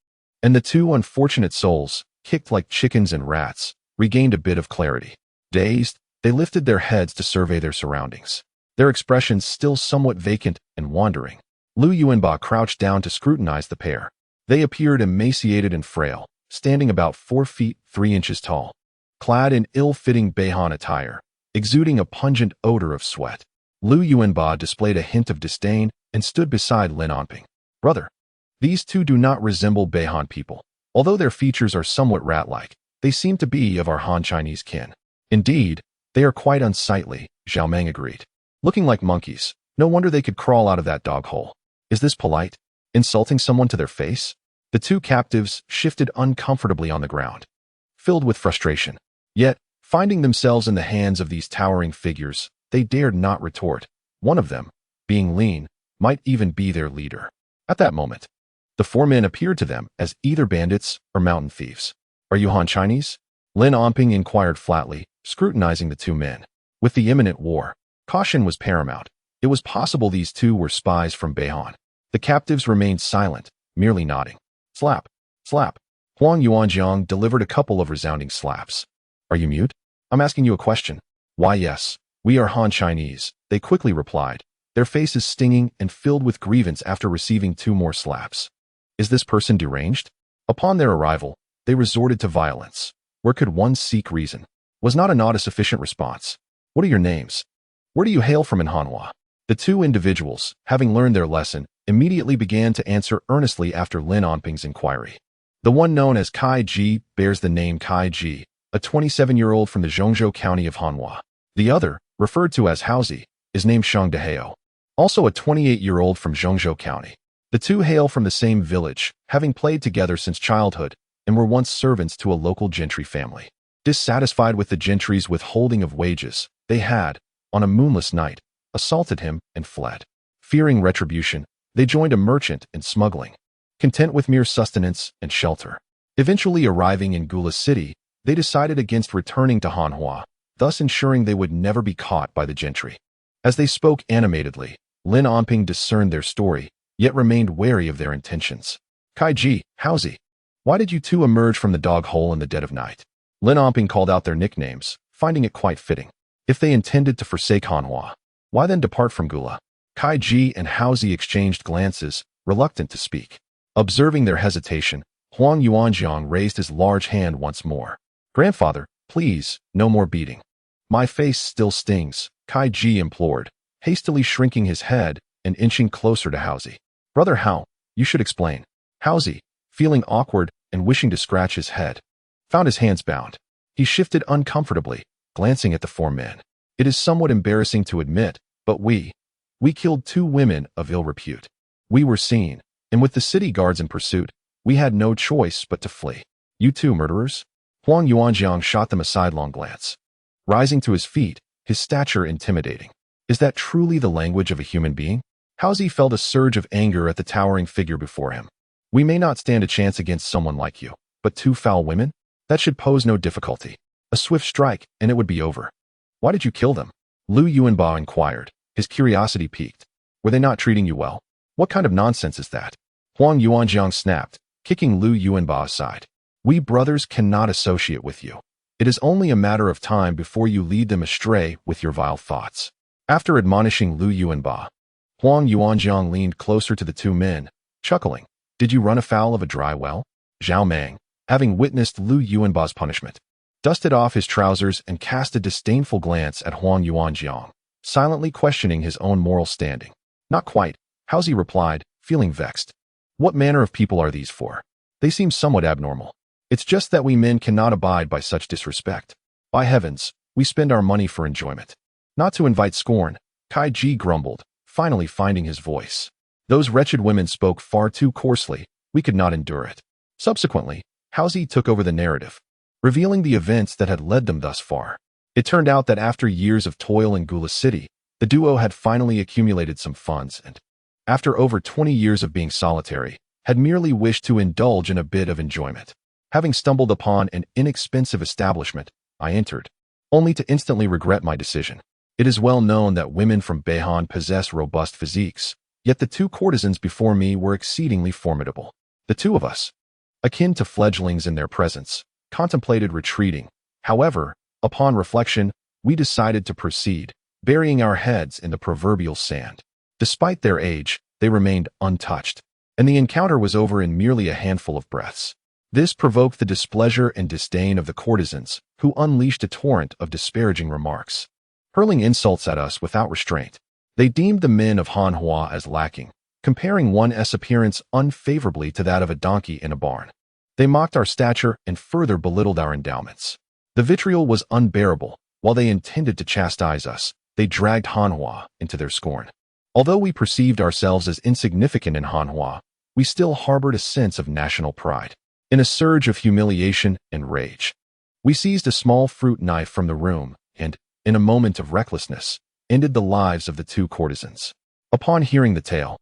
and the two unfortunate souls, kicked like chickens and rats, regained a bit of clarity. Dazed, they lifted their heads to survey their surroundings, their expressions still somewhat vacant and wandering. Lu Yuanba crouched down to scrutinize the pair. They appeared emaciated and frail, standing about 4 feet 3 inches tall, clad in ill-fitting Beihan attire, exuding a pungent odor of sweat. Lu Yuanba displayed a hint of disdain and stood beside Lin Onping. Brother, these two do not resemble Beihan people. Although their features are somewhat rat-like, they seem to be of our Han Chinese kin. Indeed, they are quite unsightly, Zhao Meng agreed. Looking like monkeys, no wonder they could crawl out of that dog hole. Is this polite? Insulting someone to their face? The two captives shifted uncomfortably on the ground, filled with frustration. Yet, finding themselves in the hands of these towering figures, they dared not retort. One of them, being lean, might even be their leader. At that moment, the four men appeared to them as either bandits or mountain thieves. Are you Han Chinese? Lin Onping inquired flatly, scrutinizing the two men. With the imminent war, caution was paramount. It was possible these two were spies from Beihan. The captives remained silent, merely nodding. Slap. Slap. Huang Yuanjiang delivered a couple of resounding slaps. Are you mute? I'm asking you a question. Why yes, we are Han Chinese, they quickly replied, their faces stinging and filled with grievance after receiving 2 more slaps. Is this person deranged? Upon their arrival, they resorted to violence. Where could one seek reason? Was not a nod a sufficient response? What are your names? Where do you hail from in Hanhua? The two individuals, having learned their lesson, immediately began to answer earnestly after Lin Onping's inquiry. The one known as Kai Ji bears the name Kai Ji, a 27-year-old from the Zhongzhou county of Hanhua. The other, referred to as Haozi, is named Shang Dehao, also a 28-year-old from Zhongzhou county. The two hail from the same village, having played together since childhood, and were once servants to a local gentry family. Dissatisfied with the gentry's withholding of wages, they had, on a moonless night, assaulted him, and fled. Fearing retribution, they joined a merchant in smuggling, content with mere sustenance and shelter. Eventually arriving in Gula City, they decided against returning to Hanhua, thus ensuring they would never be caught by the gentry. As they spoke animatedly, Lin Onping discerned their story, yet remained wary of their intentions. Kaiji, Howzy, why did you two emerge from the dog hole in the dead of night? Lin Onping called out their nicknames, finding it quite fitting. If they intended to forsake Hanhua, why then depart from Gula? Kaiji and Howzy exchanged glances, reluctant to speak. Observing their hesitation, Huang Yuanjiang raised his large hand once more. Grandfather, please, no more beating. My face still stings, Kaiji implored, hastily shrinking his head and inching closer to Howzy. Brother Hao, you should explain. Howzy, feeling awkward and wishing to scratch his head, found his hands bound. He shifted uncomfortably, glancing at the four men. It is somewhat embarrassing to admit, but we killed 2 women of ill repute. We were seen, and with the city guards in pursuit, we had no choice but to flee. You 2 murderers? Huang Yuanjiang shot them a sidelong glance. Rising to his feet, his stature intimidating. Is that truly the language of a human being? Howzy felt a surge of anger at the towering figure before him. We may not stand a chance against someone like you, but 2 foul women? That should pose no difficulty. A swift strike, and it would be over. Why did you kill them? Lu Yuanba inquired, his curiosity piqued. Were they not treating you well? What kind of nonsense is that? Huang Yuanjiang snapped, kicking Lu Yuanba aside. We brothers cannot associate with you. It is only a matter of time before you lead them astray with your vile thoughts. After admonishing Lu Yuanba, Huang Yuanjiang leaned closer to the 2 men, chuckling. Did you run afoul of a dry well? Zhao Meng, having witnessed Lu Yuanba's punishment, dusted off his trousers and cast a disdainful glance at Huang Yuanjiang, silently questioning his own moral standing. Not quite, Howzy replied, feeling vexed. What manner of people are these for? They seem somewhat abnormal. It's just that we men cannot abide by such disrespect. By heavens, we spend our money for enjoyment. Not to invite scorn, Kaiji grumbled, finally finding his voice. Those wretched women spoke far too coarsely, we could not endure it. Subsequently, Howzy took over the narrative, revealing the events that had led them thus far. It turned out that after years of toil in Gula City, the duo had finally accumulated some funds and, after over 20 years of being solitary, had merely wished to indulge in a bit of enjoyment. Having stumbled upon an inexpensive establishment, I entered, only to instantly regret my decision. It is well known that women from Beihan possess robust physiques, yet the 2 courtesans before me were exceedingly formidable. The 2 of us, akin to fledglings in their presence, contemplated retreating. However, upon reflection, we decided to proceed, burying our heads in the proverbial sand. Despite their age, they remained untouched, and the encounter was over in merely a handful of breaths. This provoked the displeasure and disdain of the courtesans, who unleashed a torrent of disparaging remarks, hurling insults at us without restraint. They deemed the men of Hanhua as lacking, comparing one's appearance unfavorably to that of a donkey in a barn. They mocked our stature and further belittled our endowments. The vitriol was unbearable. While they intended to chastise us, they dragged Hanhua into their scorn. Although we perceived ourselves as insignificant in Hanhua, we still harbored a sense of national pride. In a surge of humiliation and rage, we seized a small fruit knife from the room and, in a moment of recklessness, ended the lives of the 2 courtesans. Upon hearing the tale,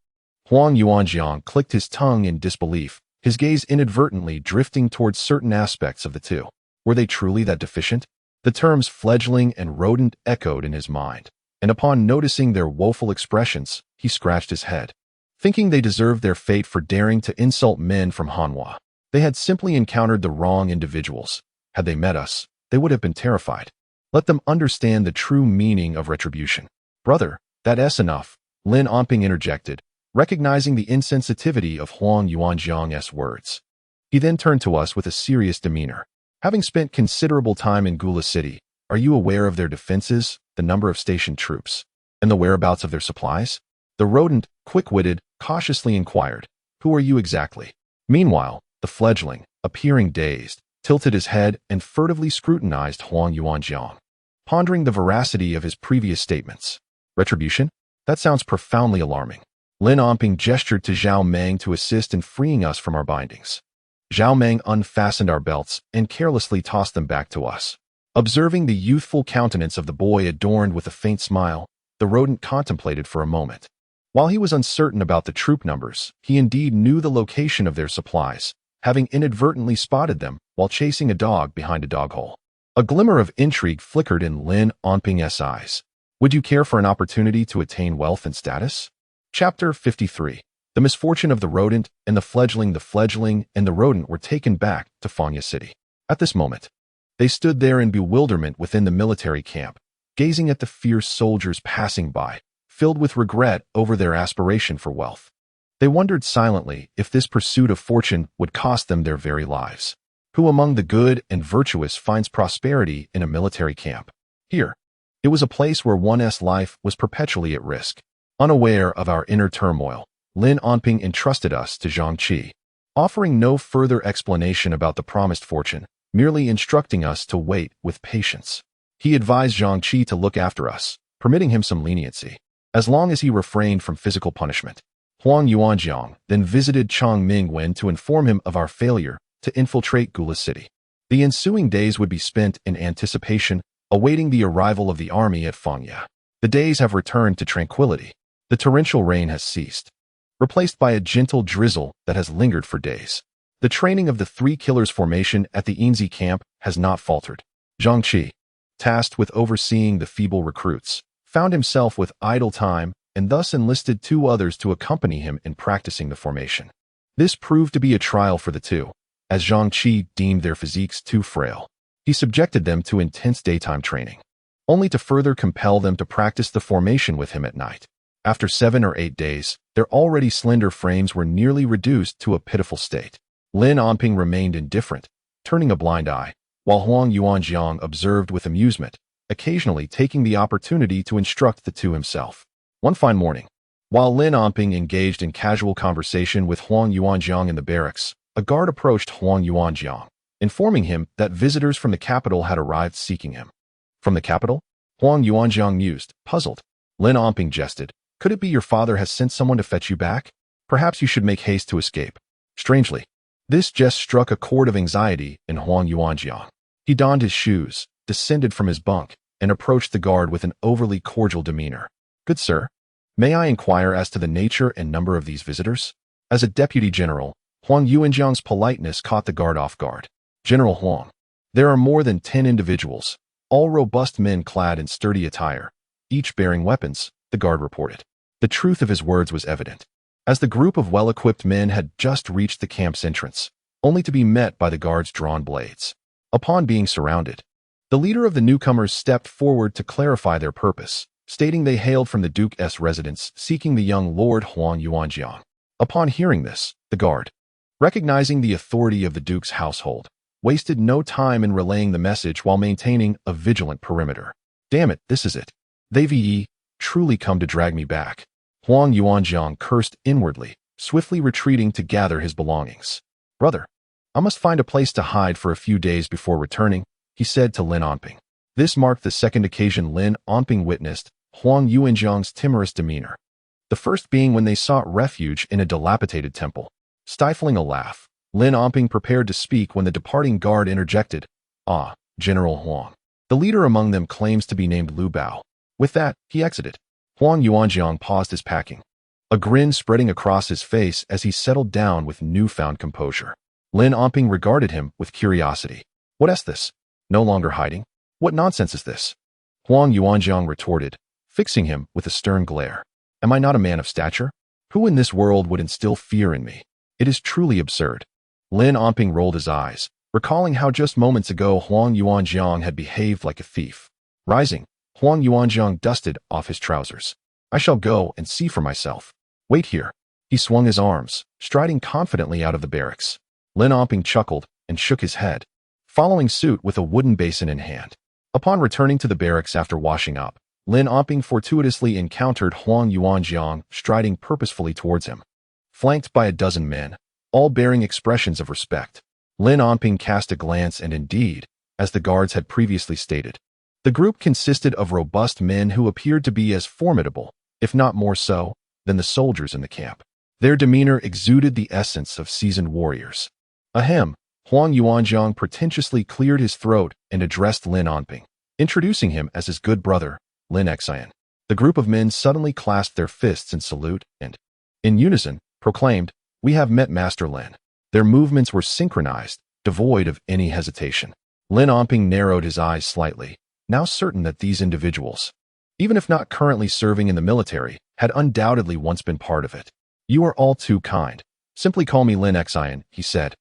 Huang Yuanjiang clicked his tongue in disbelief, his gaze inadvertently drifting towards certain aspects of the 2. Were they truly that deficient? The terms fledgling and rodent echoed in his mind, and upon noticing their woeful expressions, he scratched his head, thinking they deserved their fate for daring to insult men from Hanhua. They had simply encountered the wrong individuals. Had they met us, they would have been terrified. Let them understand the true meaning of retribution. Brother, that's enough, Lin Onping interjected, recognizing the insensitivity of Huang Yuanjiang's words. He then turned to us with a serious demeanor. Having spent considerable time in Gula City, are you aware of their defenses, the number of stationed troops, and the whereabouts of their supplies? The rodent, quick-witted, cautiously inquired, who are you exactly? Meanwhile, the fledgling, appearing dazed, tilted his head and furtively scrutinized Huang Yuanjiang, pondering the veracity of his previous statements. Retribution? That sounds profoundly alarming. Lin Onping gestured to Zhao Meng to assist in freeing us from our bindings. Zhao Meng unfastened our belts and carelessly tossed them back to us. Observing the youthful countenance of the boy adorned with a faint smile, the rodent contemplated for a moment. While he was uncertain about the troop numbers, he indeed knew the location of their supplies, having inadvertently spotted them while chasing a dog behind a dog hole. A glimmer of intrigue flickered in Lin Onping's eyes. Would you care for an opportunity to attain wealth and status? Chapter 53. The misfortune of the rodent and the fledgling. The fledgling and the rodent were taken back to Fanya City. At this moment, they stood there in bewilderment within the military camp, gazing at the fierce soldiers passing by, filled with regret over their aspiration for wealth. They wondered silently if this pursuit of fortune would cost them their very lives. Who among the good and virtuous finds prosperity in a military camp? Here, it was a place where one's life was perpetually at risk. Unaware of our inner turmoil, Lin Onping entrusted us to Zhang Qi, offering no further explanation about the promised fortune, merely instructing us to wait with patience. He advised Zhang Qi to look after us, permitting him some leniency, as long as he refrained from physical punishment. Huang Yuanjiang then visited Chang Mingwen to inform him of our failure to infiltrate Gula City. The ensuing days would be spent in anticipation, awaiting the arrival of the army at Fangya. The days have returned to tranquility. The torrential rain has ceased, replaced by a gentle drizzle that has lingered for days. The training of the Three Killers formation at the Inzi camp has not faltered. Zhang Qi, tasked with overseeing the feeble recruits, found himself with idle time and thus enlisted 2 others to accompany him in practicing the formation. This proved to be a trial for the 2, as Zhang Qi deemed their physiques too frail. He subjected them to intense daytime training, only to further compel them to practice the formation with him at night. After 7 or 8 days, their already slender frames were nearly reduced to a pitiful state. Lin Onping remained indifferent, turning a blind eye, while Huang Yuanjiang observed with amusement, occasionally taking the opportunity to instruct the 2 himself. One fine morning, while Lin Onping engaged in casual conversation with Huang Yuanjiang in the barracks, a guard approached Huang Yuanjiang, informing him that visitors from the capital had arrived seeking him. From the capital? Huang Yuanjiang mused, puzzled. Lin Onping jested. Could it be your father has sent someone to fetch you back? Perhaps you should make haste to escape. Strangely, this jest struck a chord of anxiety in Huang Yuanjiang. He donned his shoes, descended from his bunk, and approached the guard with an overly cordial demeanor. Good sir, may I inquire as to the nature and number of these visitors? As a deputy general, Huang Yuanjiang's politeness caught the guard off guard. General Huang, there are more than 10 individuals, all robust men clad in sturdy attire, each bearing weapons, the guard reported. The truth of his words was evident, as the group of well-equipped men had just reached the camp's entrance, only to be met by the guard's drawn blades. Upon being surrounded, the leader of the newcomers stepped forward to clarify their purpose, stating they hailed from the Duke's residence seeking the young Lord Huang Yuanjiang. Upon hearing this, the guard, recognizing the authority of the Duke's household, wasted no time in relaying the message while maintaining a vigilant perimeter. Damn it, this is it. They've truly come to drag me back. Huang Yuanjiang cursed inwardly, swiftly retreating to gather his belongings. Brother, I must find a place to hide for a few days before returning, he said to Lin Onping. This marked the second occasion Lin Onping witnessed Huang Yuanjiang's timorous demeanor. The first being when they sought refuge in a dilapidated temple. Stifling a laugh, Lin Onping prepared to speak when the departing guard interjected, Ah, General Huang. The leader among them claims to be named Lu Bao. With that, he exited. Huang Yuanjiang paused his packing, a grin spreading across his face as he settled down with newfound composure. Lin Onping regarded him with curiosity. What is this? No longer hiding? What nonsense is this? Huang Yuanjiang retorted, fixing him with a stern glare. Am I not a man of stature? Who in this world would instill fear in me? It is truly absurd. Lin Onping rolled his eyes, recalling how just moments ago Huang Yuanjiang had behaved like a thief. Rising, Huang Yuanjiang dusted off his trousers. I shall go and see for myself. Wait here. He swung his arms, striding confidently out of the barracks. Lin Onping chuckled and shook his head, following suit with a wooden basin in hand. Upon returning to the barracks after washing up, Lin Onping fortuitously encountered Huang Yuanjiang striding purposefully towards him. Flanked by a dozen men, all bearing expressions of respect, Lin Onping cast a glance and indeed, as the guards had previously stated, the group consisted of robust men who appeared to be as formidable, if not more so, than the soldiers in the camp. Their demeanor exuded the essence of seasoned warriors. Ahem, Huang Yuanjiang pretentiously cleared his throat and addressed Lin Onping, introducing him as his good brother, Lin Xian. The group of men suddenly clasped their fists in salute and, in unison, proclaimed, "We have met Master Lin." Their movements were synchronized, devoid of any hesitation. Lin Onping narrowed his eyes slightly, now certain that these individuals, even if not currently serving in the military, had undoubtedly once been part of it. "You are all too kind. Simply call me Lin Xian," he said,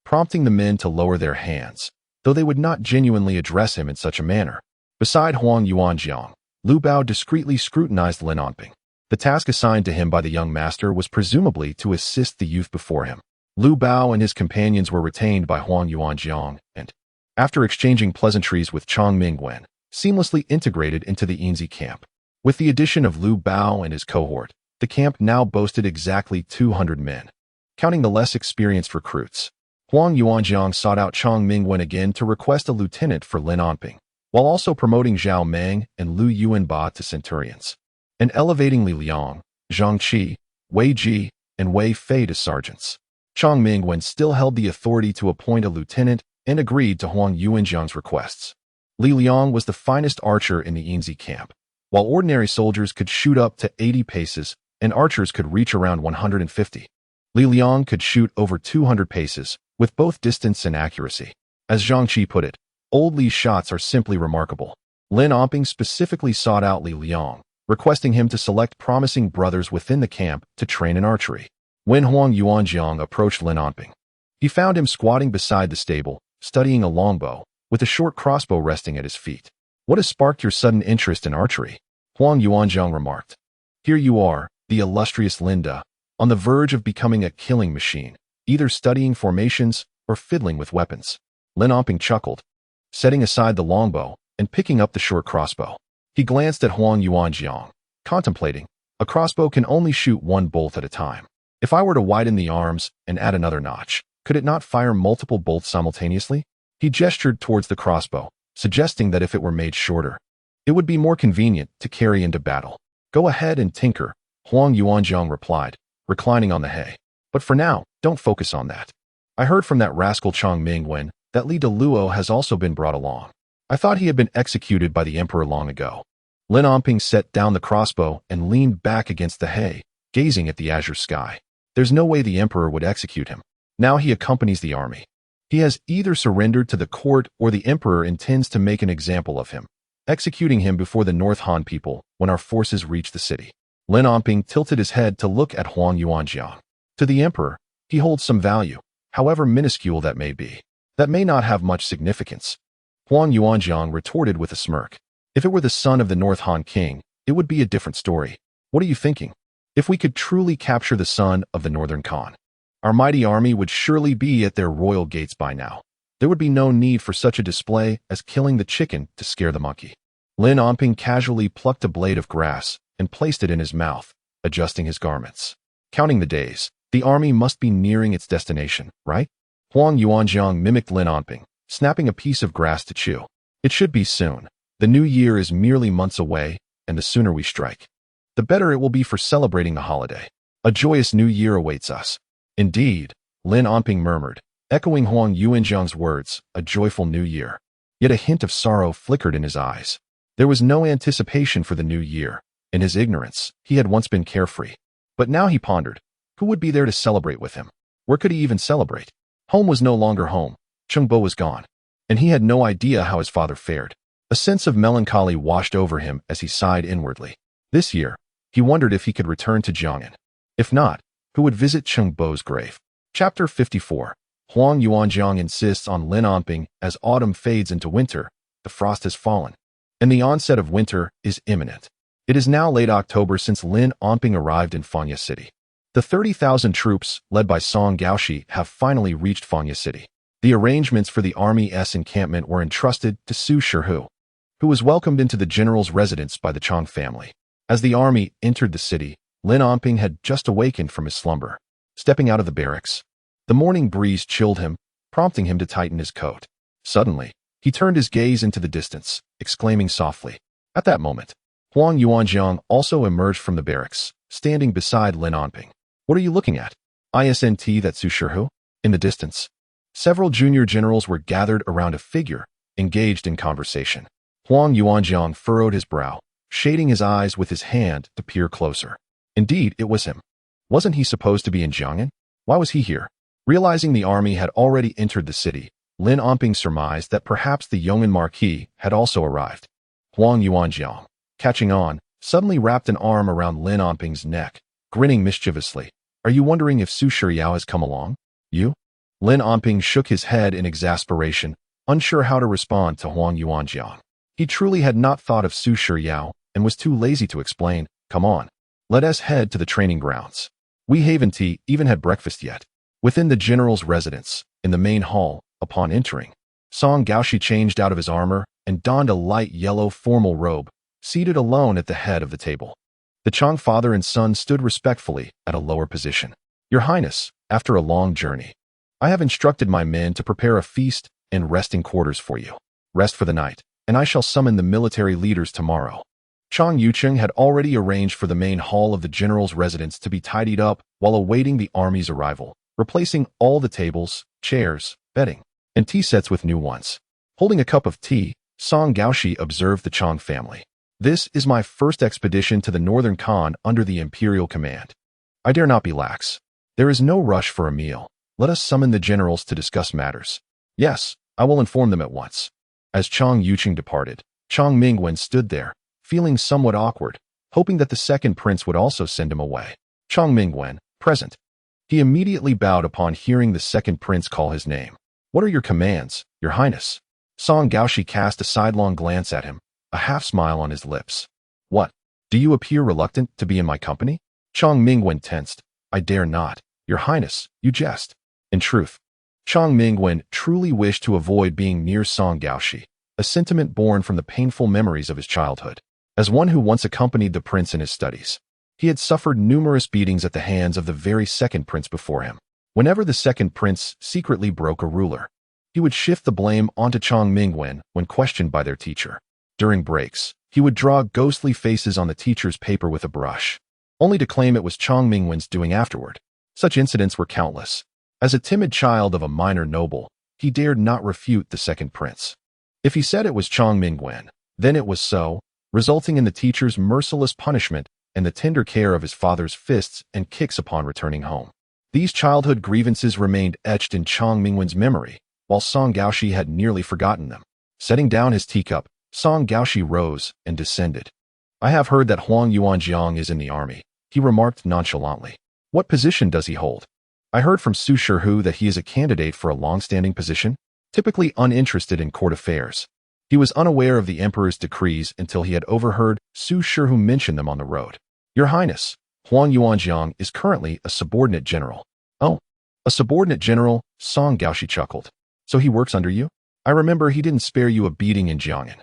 prompting the men to lower their hands, though they would not genuinely address him in such a manner. Beside Huang Yuanjiang, Lu Bao discreetly scrutinized Lin Onping. The task assigned to him by the young master was presumably to assist the youth before him. Lu Bao and his companions were retained by Huang Yuanjiang and, after exchanging pleasantries with Chang Mingwen, seamlessly integrated into the Yinzi camp. With the addition of Lu Bao and his cohort, the camp now boasted exactly 200 men. Counting the less experienced recruits, Huang Yuanjiang sought out Chang Mingwen again to request a lieutenant for Lin Onping, while also promoting Zhao Meng and Lu Yuanba to centurions, and elevating Li Liang, Zhang Qi, Wei Ji, and Wei Fei to sergeants. Chang Mingwen still held the authority to appoint a lieutenant and agreed to Huang Yuanjiang's requests. Li Liang was the finest archer in the Yinzi camp. While ordinary soldiers could shoot up to 80 paces and archers could reach around 150, Li Liang could shoot over 200 paces, with both distance and accuracy. As Zhang Qi put it, "Old Li's shots are simply remarkable." Lin Onping specifically sought out Li Liang, requesting him to select promising brothers within the camp to train in archery. When Huang Yuanjiang approached Lin Onping, he found him squatting beside the stable, studying a longbow, with a short crossbow resting at his feet. "What has sparked your sudden interest in archery?" Huang Yuanjiang remarked. "Here you are, the illustrious Linda, on the verge of becoming a killing machine, either studying formations or fiddling with weapons." Lin Onping chuckled, setting aside the longbow and picking up the short crossbow. He glanced at Huang Yuanjiang, contemplating. A crossbow can only shoot one bolt at a time. If I were to widen the arms and add another notch, could it not fire multiple bolts simultaneously? He gestured towards the crossbow, suggesting that if it were made shorter, it would be more convenient to carry into battle. "Go ahead and tinker," Huang Yuanjiang replied, reclining on the hay. "But for now, don't focus on that. I heard from that rascal Chang Mingwen that Li Deluo has also been brought along. I thought he had been executed by the emperor long ago." Lin Onping set down the crossbow and leaned back against the hay, gazing at the azure sky. There's no way the emperor would execute him. Now he accompanies the army. He has either surrendered to the court or the emperor intends to make an example of him, executing him before the North Han people when our forces reach the city. Lin Onping tilted his head to look at Huang Yuanjiang. To the emperor, he holds some value, however minuscule that may be. That may not have much significance. Huang Yuanjiang retorted with a smirk. If it were the son of the North Han king, it would be a different story. What are you thinking? If we could truly capture the son of the Northern Khan, our mighty army would surely be at their royal gates by now. There would be no need for such a display as killing the chicken to scare the monkey. Lin Onping casually plucked a blade of grass and placed it in his mouth, adjusting his garments. Counting the days, the army must be nearing its destination, right? Huang Yuanjiang mimicked Lin Onping, snapping a piece of grass to chew. "It should be soon. The new year is merely months away, and the sooner we strike, the better it will be for celebrating the holiday. A joyous new year awaits us." "Indeed," Lin Onping murmured, echoing Huang Yuanjiang's words, "a joyful new year." Yet a hint of sorrow flickered in his eyes. There was no anticipation for the new year. In his ignorance, he had once been carefree. But now he pondered, who would be there to celebrate with him? Where could he even celebrate? Home was no longer home. Chengbo was gone, and he had no idea how his father fared. A sense of melancholy washed over him as he sighed inwardly. This year, he wondered if he could return to Jiang'an. If not, who would visit Chengbo's grave? Chapter 54. Huang Yuanjiang insists on Lin Onping. As autumn fades into winter, the frost has fallen, and the onset of winter is imminent. It is now late October since Lin Onping arrived in Fanya City. The 30,000 troops, led by Song Gaoshi, have finally reached Fanya City. The arrangements for the army's encampment were entrusted to Su Shihu, who was welcomed into the general's residence by the Chang family. As the army entered the city, Lin Onping had just awakened from his slumber. Stepping out of the barracks, the morning breeze chilled him, prompting him to tighten his coat. Suddenly, he turned his gaze into the distance, exclaiming softly. At that moment, Huang Yuanjiang also emerged from the barracks, standing beside Lin Onping. "What are you looking at?" "Isn't that Su Shihu?" "In the distance." Several junior generals were gathered around a figure, engaged in conversation. Huang Yuanjiang furrowed his brow, shading his eyes with his hand to peer closer. Indeed, it was him. Wasn't he supposed to be in Jiang'an? Why was he here? Realizing the army had already entered the city, Lin Onping surmised that perhaps the Yong'an Marquis had also arrived. Huang Yuanjiang, catching on, suddenly wrapped an arm around Lin Onping's neck, grinning mischievously. Are you wondering if Su Shiryao has come along? You? Lin Onping shook his head in exasperation, unsure how to respond to Huang Yuanjiang. He truly had not thought of Su Shiryao and was too lazy to explain. Come on. Let us head to the training grounds. We haven't even had breakfast yet. Within the general's residence, in the main hall, upon entering, Song Gaoshi changed out of his armor and donned a light yellow formal robe, seated alone at the head of the table. The Chang father and son stood respectfully at a lower position. Your Highness, after a long journey, I have instructed my men to prepare a feast and resting quarters for you. Rest for the night, and I shall summon the military leaders tomorrow. Chang Yucheng had already arranged for the main hall of the general's residence to be tidied up while awaiting the army's arrival, replacing all the tables, chairs, bedding, and tea sets with new ones. Holding a cup of tea, Song Gaoshi observed the Chang family. This is my first expedition to the northern Khan under the imperial command. I dare not be lax. There is no rush for a meal. Let us summon the generals to discuss matters. Yes, I will inform them at once. As Chang Yucheng departed, Chang Mingwen stood there, feeling somewhat awkward, hoping that the second prince would also send him away. Chang Mingwen, present. He immediately bowed upon hearing the second prince call his name. What are your commands, Your Highness? Song Gaoshi cast a sidelong glance at him, a half-smile on his lips. What? Do you appear reluctant to be in my company? Chang Mingwen tensed. I dare not. Your Highness, you jest. In truth, Chang Mingwen truly wished to avoid being near Song Gaoshi, a sentiment born from the painful memories of his childhood. As one who once accompanied the prince in his studies, he had suffered numerous beatings at the hands of the very second prince before him. Whenever the second prince secretly broke a ruler, he would shift the blame onto Chang Mingwen when questioned by their teacher. During breaks, he would draw ghostly faces on the teacher's paper with a brush, only to claim it was Chang Mingwen's doing afterward. Such incidents were countless. As a timid child of a minor noble, he dared not refute the second prince. If he said it was Chang Mingwen, then it was so, resulting in the teacher's merciless punishment and the tender care of his father's fists and kicks upon returning home. These childhood grievances remained etched in Chang Mingwen's memory, while Song Gaoshi had nearly forgotten them. Setting down his teacup, Song Gaoshi rose and descended. I have heard that Huang Yuanjiang is in the army, he remarked nonchalantly. What position does he hold? I heard from Su Shihu that he is a candidate for a long-standing position, typically uninterested in court affairs. He was unaware of the emperor's decrees until he had overheard Su Shihu mention them on the road. Your Highness, Huang Yuanjiang is currently a subordinate general. Oh, a subordinate general, Song Gaoshi chuckled. So he works under you? I remember he didn't spare you a beating in Jiang'an.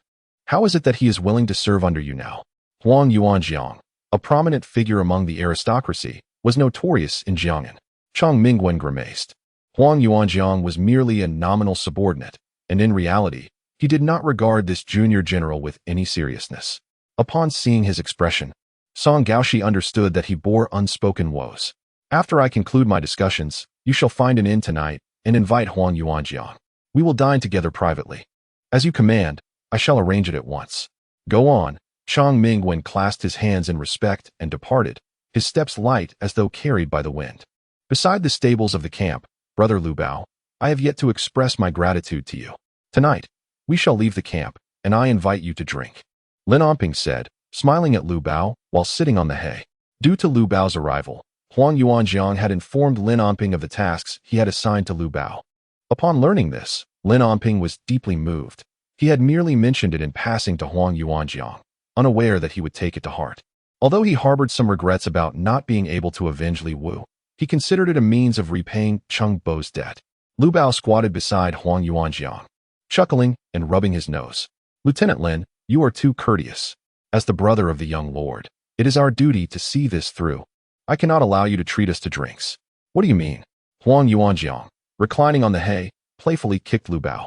How is it that he is willing to serve under you now? Huang Yuanjiang, a prominent figure among the aristocracy, was notorious in Jiang'an. Chang Mingwen grimaced. Huang Yuanjiang was merely a nominal subordinate, and in reality, he did not regard this junior general with any seriousness. Upon seeing his expression, Song Gaoshi understood that he bore unspoken woes. After I conclude my discussions, you shall find an inn tonight and invite Huang Yuanjiang. We will dine together privately. As you command, I shall arrange it at once. Go on. Chang Mingwen clasped his hands in respect and departed, his steps light as though carried by the wind. Beside the stables of the camp, Brother Lu Bao, I have yet to express my gratitude to you. Tonight, we shall leave the camp, and I invite you to drink. Lin Onping said, smiling at Lu Bao while sitting on the hay. Due to Lu Bao's arrival, Huang Yuanjiang had informed Lin Onping of the tasks he had assigned to Lu Bao. Upon learning this, Lin Onping was deeply moved. He had merely mentioned it in passing to Huang Yuanjiang, unaware that he would take it to heart. Although he harbored some regrets about not being able to avenge Li Wu, he considered it a means of repaying Cheng Bo's debt. Lu Bao squatted beside Huang Yuanjiang, chuckling and rubbing his nose. Lieutenant Lin, you are too courteous. As the brother of the young lord, it is our duty to see this through. I cannot allow you to treat us to drinks. What do you mean? Huang Yuanjiang, reclining on the hay, playfully kicked Lu Bao.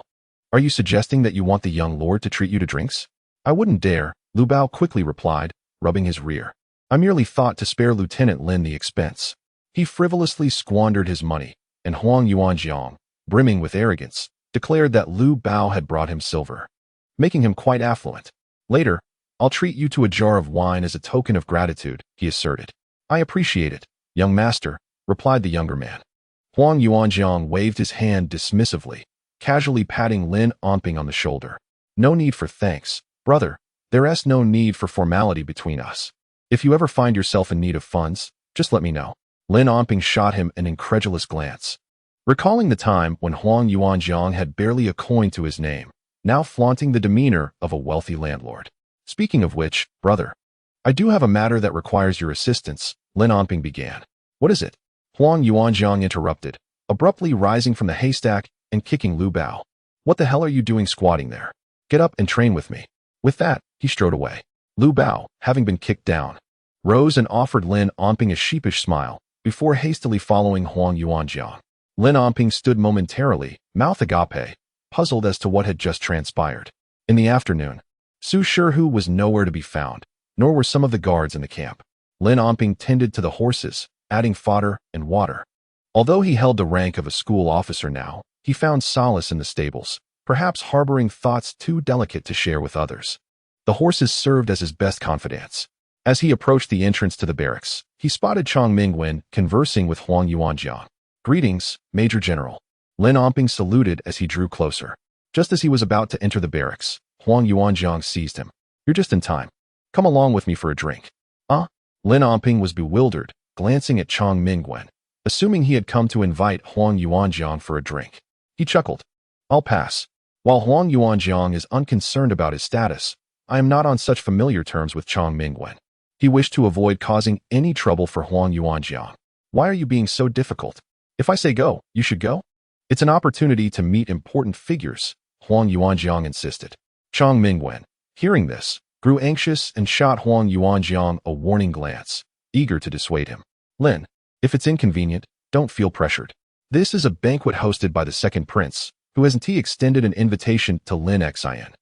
Are you suggesting that you want the young lord to treat you to drinks? I wouldn't dare, Lu Bao quickly replied, rubbing his rear. I merely thought to spare Lieutenant Lin the expense. He frivolously squandered his money, and Huang Yuanjiang, brimming with arrogance, declared that Lu Bao had brought him silver, making him quite affluent. Later, I'll treat you to a jar of wine as a token of gratitude, he asserted. I appreciate it, young master, replied the younger man. Huang Yuanjiang waved his hand dismissively, casually patting Lin Onping on the shoulder. No need for thanks, brother. There's no need for formality between us. If you ever find yourself in need of funds, just let me know. Lin Onping shot him an incredulous glance. Recalling the time when Huang Yuanjiang had barely a coin to his name, now flaunting the demeanor of a wealthy landlord. Speaking of which, brother, I do have a matter that requires your assistance, Lin Onping began. What is it? Huang Yuanjiang interrupted, abruptly rising from the haystack and kicking Lu Bao. What the hell are you doing squatting there? Get up and train with me. With that, he strode away. Lu Bao, having been kicked down, rose and offered Lin Onping a sheepish smile before hastily following Huang Yuanjiang. Lin Onping stood momentarily, mouth agape, puzzled as to what had just transpired. In the afternoon, Su Shihu was nowhere to be found, nor were some of the guards in the camp. Lin Onping tended to the horses, adding fodder and water. Although he held the rank of a school officer now, he found solace in the stables, perhaps harboring thoughts too delicate to share with others. The horses served as his best confidants. As he approached the entrance to the barracks, he spotted Chang Mingwen conversing with Huang Yuanjiang. Greetings, Major General. Lin Onping saluted as he drew closer. Just as he was about to enter the barracks, Huang Yuanjiang seized him. You're just in time. Come along with me for a drink. Lin Onping was bewildered, glancing at Chang Mingwen, assuming he had come to invite Huang Yuanjiang for a drink. He chuckled. I'll pass. While Huang Yuanjiang is unconcerned about his status, I am not on such familiar terms with Chang Mingwen. He wished to avoid causing any trouble for Huang Yuanjiang. Why are you being so difficult? If I say go, you should go? It's an opportunity to meet important figures, Huang Yuanjiang insisted. Chang Mingwen, hearing this, grew anxious and shot Huang Yuanjiang a warning glance, eager to dissuade him. Lin, if it's inconvenient, don't feel pressured. This is a banquet hosted by the second prince, who has extended an invitation to Lin Xin.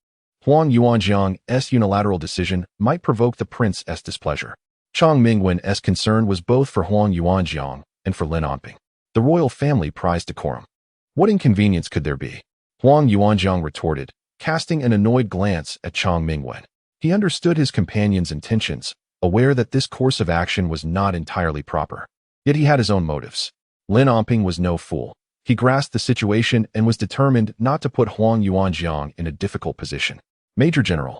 Huang Yuanjiang's unilateral decision might provoke the prince's displeasure. Chang Mingwen's concern was both for Huang Yuanjiang and for Lin Onping. The royal family prized decorum. What inconvenience could there be? Huang Yuanjiang retorted, casting an annoyed glance at Chang Mingwen. He understood his companion's intentions, aware that this course of action was not entirely proper. Yet he had his own motives. Lin Onping was no fool. He grasped the situation and was determined not to put Huang Yuanjiang in a difficult position. Major General,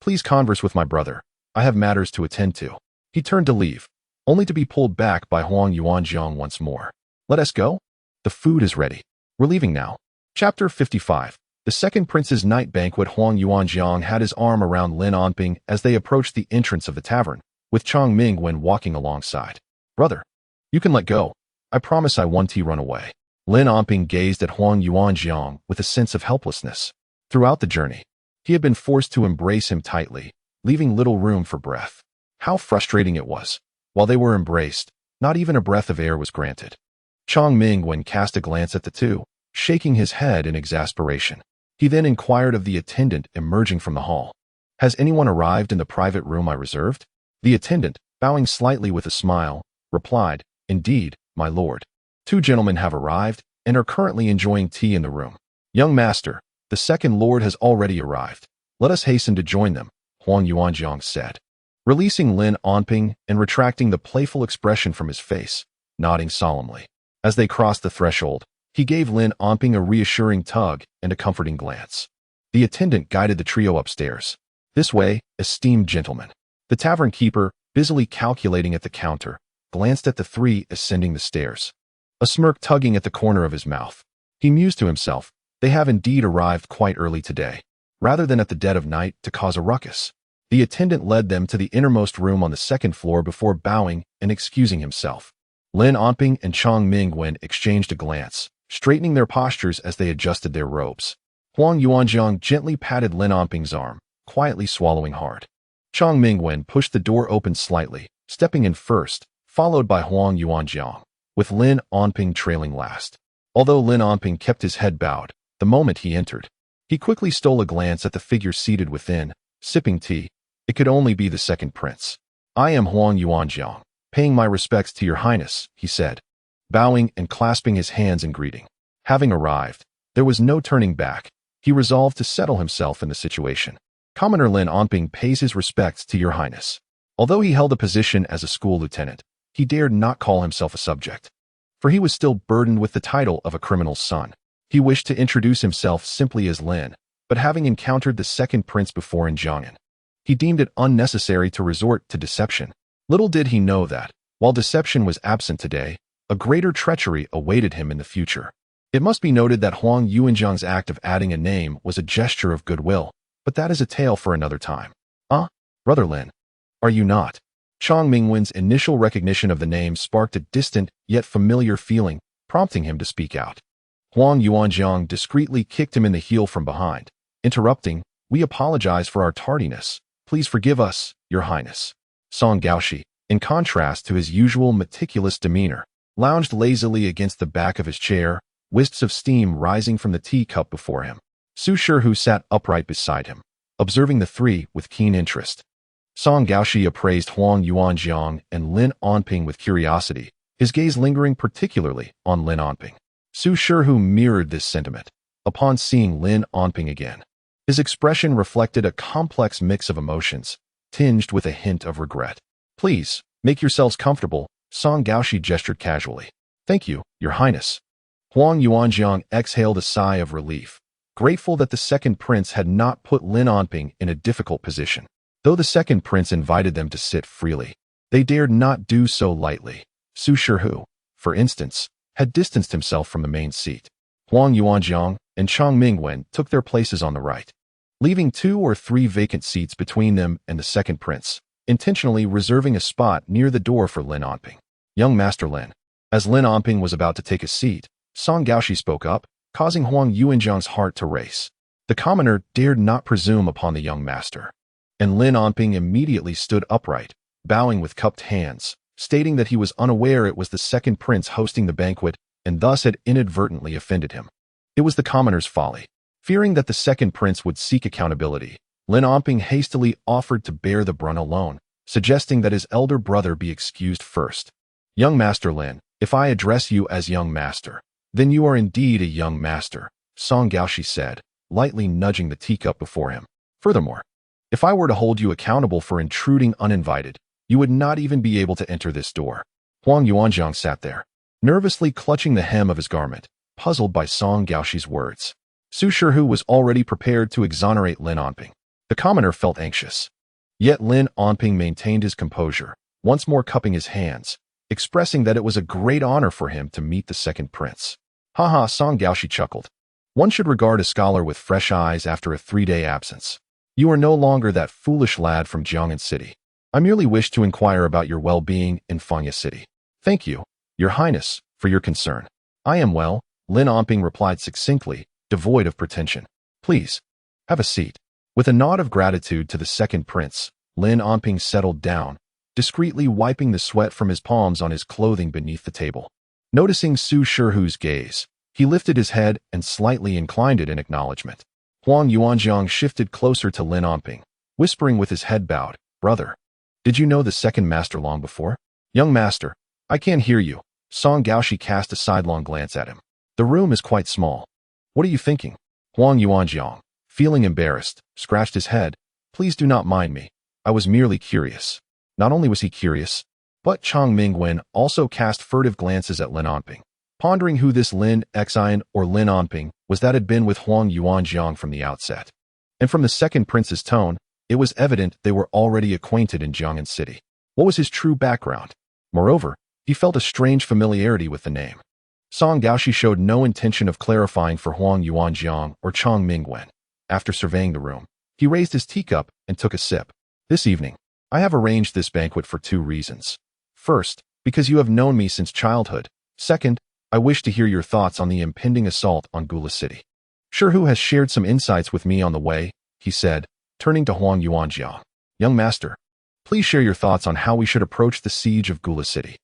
please converse with my brother. I have matters to attend to. He turned to leave, only to be pulled back by Huang Yuanjiang once more. Let us go? The food is ready. We're leaving now. Chapter 55. The second prince's night banquet. Huang Yuanjiang had his arm around Lin Onping as they approached the entrance of the tavern, with Chang Mingwen walking alongside. Brother, you can let go. I promise I won't run away. Lin Onping gazed at Huang Yuanjiang with a sense of helplessness. Throughout the journey, he had been forced to embrace him tightly, leaving little room for breath. How frustrating it was. While they were embraced, not even a breath of air was granted. Chang Mingwen cast a glance at the two, shaking his head in exasperation. He then inquired of the attendant emerging from the hall. Has anyone arrived in the private room I reserved? The attendant, bowing slightly with a smile, replied, Indeed, my lord. 2 gentlemen have arrived and are currently enjoying tea in the room. Young master, the second lord has already arrived. Let us hasten to join them, Huang Yuanjiang said. Releasing Lin Onping and retracting the playful expression from his face, nodding solemnly. As they crossed the threshold, he gave Lin Onping a reassuring tug and a comforting glance. The attendant guided the trio upstairs. This way, esteemed gentlemen. The tavern keeper, busily calculating at the counter, glanced at the three ascending the stairs, a smirk tugging at the corner of his mouth. He mused to himself, they have indeed arrived quite early today, rather than at the dead of night to cause a ruckus. The attendant led them to the innermost room on the second floor before bowing and excusing himself. Lin Onping and Chang Mingwen exchanged a glance, straightening their postures as they adjusted their robes. Huang Yuanjiang gently patted Lin Onping's arm, quietly swallowing hard. Chang Mingwen pushed the door open slightly, stepping in first, followed by Huang Yuanjiang, with Lin Onping trailing last. Although Lin Onping kept his head bowed, the moment he entered, he quickly stole a glance at the figure seated within, sipping tea. It could only be the second prince. I am Huang Yuanjiang, paying my respects to your highness, he said, bowing and clasping his hands in greeting. Having arrived, there was no turning back. He resolved to settle himself in the situation. Commoner Lin Onping pays his respects to your highness. Although he held a position as a school lieutenant, he dared not call himself a subject, for he was still burdened with the title of a criminal's son. He wished to introduce himself simply as Lin, but having encountered the second prince before in Jiangnan, he deemed it unnecessary to resort to deception. Little did he know that, while deception was absent today, a greater treachery awaited him in the future. It must be noted that Huang Yuanjiang's act of adding a name was a gesture of goodwill, but that is a tale for another time. Brother Lin, are you not? Chang Mingwen's initial recognition of the name sparked a distant yet familiar feeling, prompting him to speak out. Huang Yuanjiang discreetly kicked him in the heel from behind, interrupting, "We apologize for our tardiness. Please forgive us, your highness." Song Gaoshi, in contrast to his usual meticulous demeanor, lounged lazily against the back of his chair, wisps of steam rising from the teacup before him. Su Shihu sat upright beside him, observing the three with keen interest. Song Gaoshi appraised Huang Yuanjiang and Lin Onping with curiosity, his gaze lingering particularly on Lin Onping. Su Shihu mirrored this sentiment upon seeing Lin Onping again. His expression reflected a complex mix of emotions, tinged with a hint of regret. "Please, make yourselves comfortable," Song Gaoshi gestured casually. "Thank you, your highness." Huang Yuanjiang exhaled a sigh of relief, grateful that the second prince had not put Lin Onping in a difficult position. Though the second prince invited them to sit freely, they dared not do so lightly. Su Shihu, for instance, had distanced himself from the main seat. Huang Yuanjiang and Chang Mingwen took their places on the right, leaving 2 or 3 vacant seats between them and the second prince, intentionally reserving a spot near the door for Lin Onping. "Young Master Lin." As Lin Onping was about to take a seat, Song Gaoshi spoke up, causing Huang Yuanjiang's heart to race. The commoner dared not presume upon the young master, and Lin Onping immediately stood upright, bowing with cupped hands, stating that he was unaware it was the second prince hosting the banquet and thus had inadvertently offended him. It was the commoner's folly. Fearing that the second prince would seek accountability, Lin Onping hastily offered to bear the brunt alone, suggesting that his elder brother be excused first. "Young Master Lin, if I address you as young master, then you are indeed a young master," Song Gaoshi said, lightly nudging the teacup before him. "Furthermore, if I were to hold you accountable for intruding uninvited, you would not even be able to enter this door." Huang Yuanjiang sat there, nervously clutching the hem of his garment, puzzled by Song Gaoshi's words. Su Shihu was already prepared to exonerate Lin Onping. The commoner felt anxious. Yet Lin Onping maintained his composure, once more cupping his hands, expressing that it was a great honor for him to meet the second prince. "Haha," Song Gaoshi chuckled. "One should regard a scholar with fresh eyes after a 3-day absence. You are no longer that foolish lad from Jiangnan City. I merely wish to inquire about your well-being in Fangya City." "Thank you, your highness, for your concern. I am well," Lin Onping replied succinctly, devoid of pretension. "Please, have a seat." With a nod of gratitude to the second prince, Lin Onping settled down, discreetly wiping the sweat from his palms on his clothing beneath the table. Noticing Su Shihu's gaze, he lifted his head and slightly inclined it in acknowledgement. Huang Yuanjiang shifted closer to Lin Onping, whispering with his head bowed, "Brother, did you know the second master long before?" "Young master, I can't hear you." Song Gaoshi cast a sidelong glance at him. "The room is quite small. What are you thinking?" Huang Yuanjiang, feeling embarrassed, scratched his head. "Please do not mind me. I was merely curious." Not only was he curious, but Chang Mingwen also cast furtive glances at Lin Onping, pondering who this Lin Xian or Lin Onping was that had been with Huang Yuanjiang from the outset. And from the second prince's tone, it was evident they were already acquainted in Jiangnan City. What was his true background? Moreover, he felt a strange familiarity with the name. Song Gaoshi showed no intention of clarifying for Huang Yuanjiang or Chang Mingwen. After surveying the room, he raised his teacup and took a sip. "This evening, I have arranged this banquet for 2 reasons. First, because you have known me since childhood. Second, I wish to hear your thoughts on the impending assault on Gula City. Shihu has shared some insights with me on the way," he said, turning to Huang Yuanjiang. "Young master, please share your thoughts on how we should approach the siege of Gula City."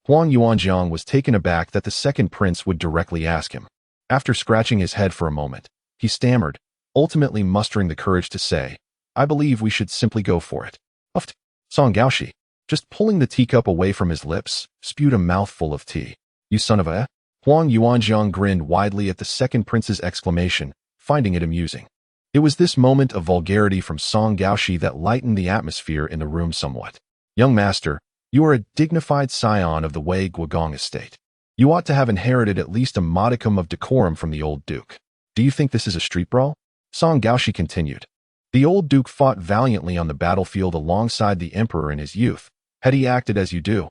Huang Yuanjiang was taken aback that the second prince would directly ask him. After scratching his head for a moment, he stammered, ultimately mustering the courage to say, "I believe we should simply go for it." "Uft." Song Gaoshi, just pulling the teacup away from his lips, spewed a mouthful of tea. "You son of a..." Huang Yuanjiang grinned widely at the second prince's exclamation, finding it amusing. It was this moment of vulgarity from Song Gaoshi that lightened the atmosphere in the room somewhat. Young master, you are a dignified scion of the Wei Guogong estate. You ought to have inherited at least a modicum of decorum from the old duke. Do you think this is a street brawl? Song Gaoshi continued. The old duke fought valiantly on the battlefield alongside the emperor in his youth. Had he acted as you do,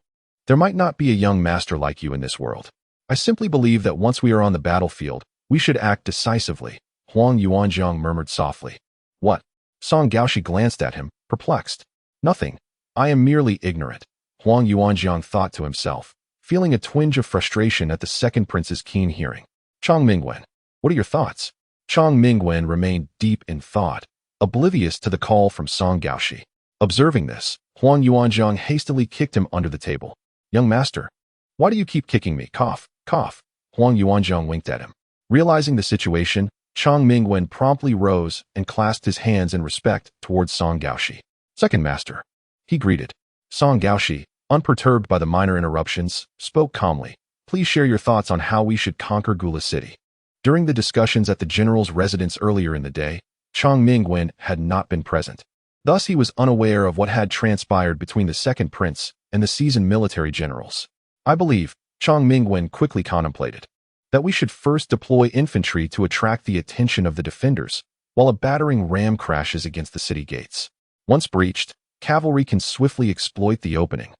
there might not be a young master like you in this world. I simply believe that once we are on the battlefield, we should act decisively. Huang Yuanjiang murmured softly. What? Song Gaoshi glanced at him, perplexed. Nothing. I am merely ignorant. Huang Yuanjiang thought to himself, feeling a twinge of frustration at the second prince's keen hearing. Chong Mingwen, what are your thoughts? Chong Mingwen remained deep in thought, oblivious to the call from Song Gaoshi. Observing this, Huang Yuanjiang hastily kicked him under the table. Young master, why do you keep kicking me? Cough, cough. Huang Yuanjiang winked at him. Realizing the situation, Chong Mingwen promptly rose and clasped his hands in respect towards Song Gaoshi. Second master, he greeted. Song Gaoshi, unperturbed by the minor interruptions, spoke calmly. Please share your thoughts on how we should conquer Gula City. During the discussions at the general's residence earlier in the day, Chong Mingwen had not been present. Thus he was unaware of what had transpired between the second prince and the seasoned military generals. I believe, Chong Mingwen quickly contemplated, that we should first deploy infantry to attract the attention of the defenders, while a battering ram crashes against the city gates. Once breached, cavalry can swiftly exploit the opening,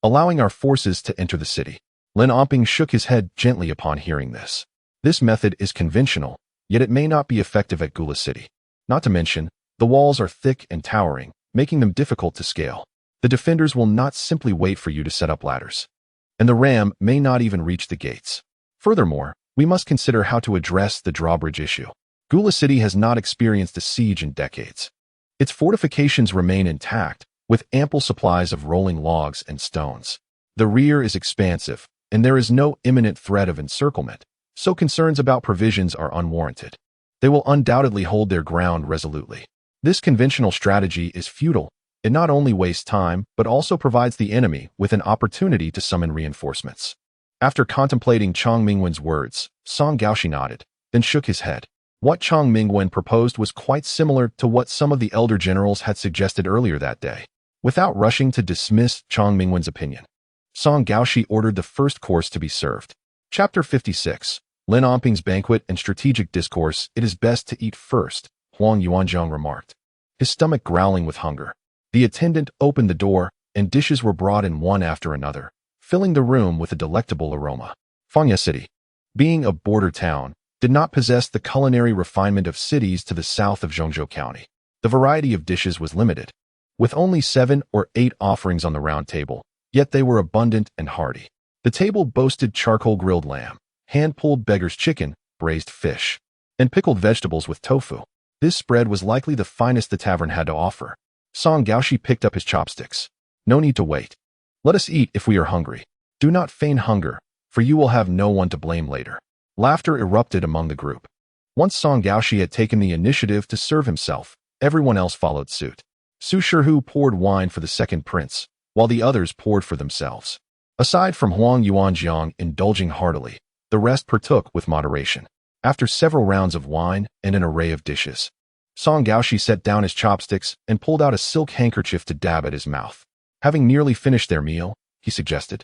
allowing our forces to enter the city. Limping shook his head gently upon hearing this. This method is conventional, yet it may not be effective at Gula City. Not to mention, the walls are thick and towering, making them difficult to scale. The defenders will not simply wait for you to set up ladders, and the ram may not even reach the gates. Furthermore, we must consider how to address the drawbridge issue. Gula City has not experienced a siege in decades. Its fortifications remain intact, with ample supplies of rolling logs and stones. The rear is expansive, and there is no imminent threat of encirclement, so concerns about provisions are unwarranted. They will undoubtedly hold their ground resolutely. This conventional strategy is futile. It not only wastes time, but also provides the enemy with an opportunity to summon reinforcements. After contemplating Chong Mingwen's words, Song Gaoshi nodded, then shook his head. What Chong Mingwen proposed was quite similar to what some of the elder generals had suggested earlier that day. Without rushing to dismiss Chong Mingwen's opinion, Song Gaoshi ordered the first course to be served. Chapter 56. Limping's Banquet and Strategic Discourse. It is best to eat first, Huang Yuanjiang remarked, his stomach growling with hunger. The attendant opened the door, and dishes were brought in one after another, filling the room with a delectable aroma. Fangya City, being a border town, did not possess the culinary refinement of cities to the south of Zhongzhou County. The variety of dishes was limited, with only 7 or 8 offerings on the round table, yet they were abundant and hearty. The table boasted charcoal-grilled lamb, hand-pulled beggar's chicken, braised fish, and pickled vegetables with tofu. This spread was likely the finest the tavern had to offer. Song Gaoshi picked up his chopsticks. No need to wait. Let us eat if we are hungry. Do not feign hunger, for you will have no one to blame later. Laughter erupted among the group. Once Song Gaoshi had taken the initiative to serve himself, everyone else followed suit. Su Shihu poured wine for the second prince, while the others poured for themselves. Aside from Huang Yuanjiang indulging heartily, the rest partook with moderation. After several rounds of wine and an array of dishes, Song Gaoshi set down his chopsticks and pulled out a silk handkerchief to dab at his mouth. Having nearly finished their meal, he suggested,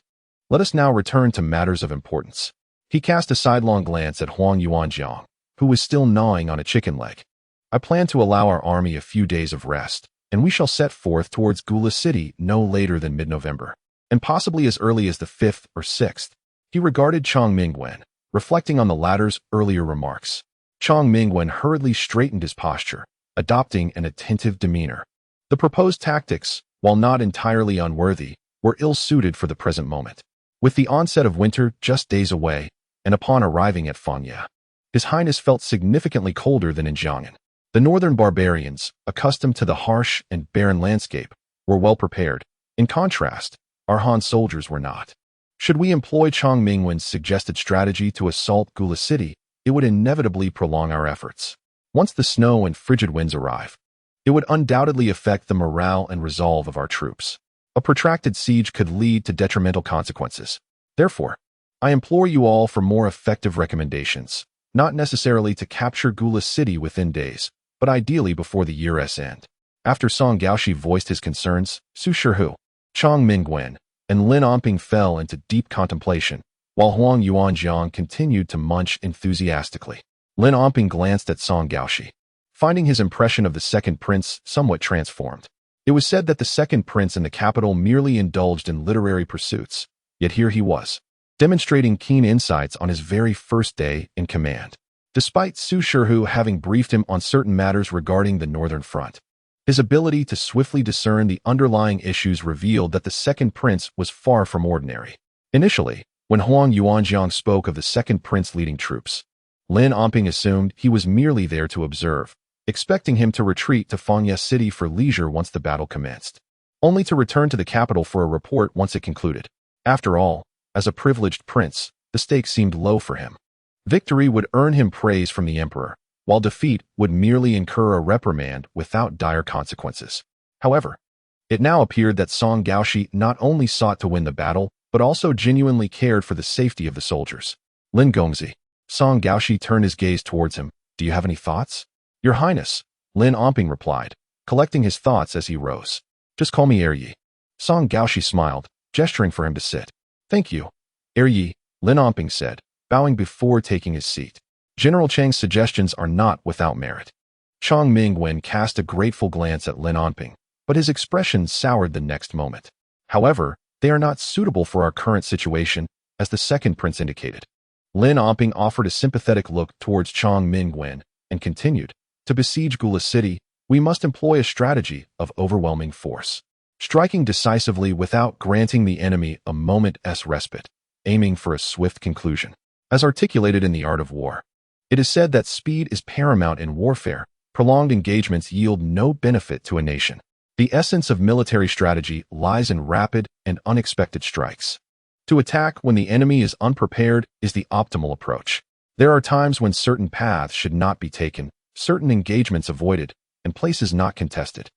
"Let us now return to matters of importance." He cast a sidelong glance at Huang Yuanjiang, who was still gnawing on a chicken leg. "I plan to allow our army a few days of rest, and we shall set forth towards Gula City no later than mid-November, and possibly as early as the 5th or 6th. He regarded Chong Mingwen, reflecting on the latter's earlier remarks. Chong Mingwen hurriedly straightened his posture, adopting an attentive demeanor. The proposed tactics, while not entirely unworthy, were ill-suited for the present moment. With the onset of winter just days away, and upon arriving at Fangya, His Highness felt significantly colder than in Jiang'an. The northern barbarians, accustomed to the harsh and barren landscape, were well prepared. In contrast, our Han soldiers were not. Should we employ Chong Mingwen's suggested strategy to assault Gula City, it would inevitably prolong our efforts. Once the snow and frigid winds arrive, it would undoubtedly affect the morale and resolve of our troops. A protracted siege could lead to detrimental consequences. Therefore, I implore you all for more effective recommendations, not necessarily to capture Gula City within days, but ideally before the year's end. After Song Gaoshi voiced his concerns, Su Shihu, Chang Mingwen, and Lin Omping fell into deep contemplation, while Huang Yuanjiang continued to munch enthusiastically. Lin Omping glanced at Song Gaoshi, finding his impression of the second prince somewhat transformed. It was said that the second prince in the capital merely indulged in literary pursuits, yet here he was, demonstrating keen insights on his very first day in command. Despite Su Shihu having briefed him on certain matters regarding the Northern Front, his ability to swiftly discern the underlying issues revealed that the second prince was far from ordinary. Initially, when Huang Yuanjiang spoke of the second prince leading troops, Lin Omping assumed he was merely there to observe, expecting him to retreat to Fangye City for leisure once the battle commenced, only to return to the capital for a report once it concluded. After all, as a privileged prince, the stakes seemed low for him. Victory would earn him praise from the emperor, while defeat would merely incur a reprimand without dire consequences. However, it now appeared that Song Gaoshi not only sought to win the battle, but also genuinely cared for the safety of the soldiers. Lin Gongzi. Song Gaoshi turned his gaze towards him. Do you have any thoughts? Your Highness, Lin Omping replied, collecting his thoughts as he rose. Just call me Yi. Song Gaoshi smiled, gesturing for him to sit. Thank you, Yi, Lin Omping said, bowing before taking his seat. General Chang's suggestions are not without merit. Chang Mingwen cast a grateful glance at Lin Omping, but his expression soured the next moment. However, they are not suitable for our current situation, as the second prince indicated. Lin Omping offered a sympathetic look towards Chang Mingwen and continued, to besiege Gula City, we must employ a strategy of overwhelming force, striking decisively without granting the enemy a moment's respite, aiming for a swift conclusion. As articulated in the art of war, it is said that speed is paramount in warfare. Prolonged engagements yield no benefit to a nation. The essence of military strategy lies in rapid and unexpected strikes. To attack when the enemy is unprepared is the optimal approach. There are times when certain paths should not be taken, certain engagements avoided, and places not contested.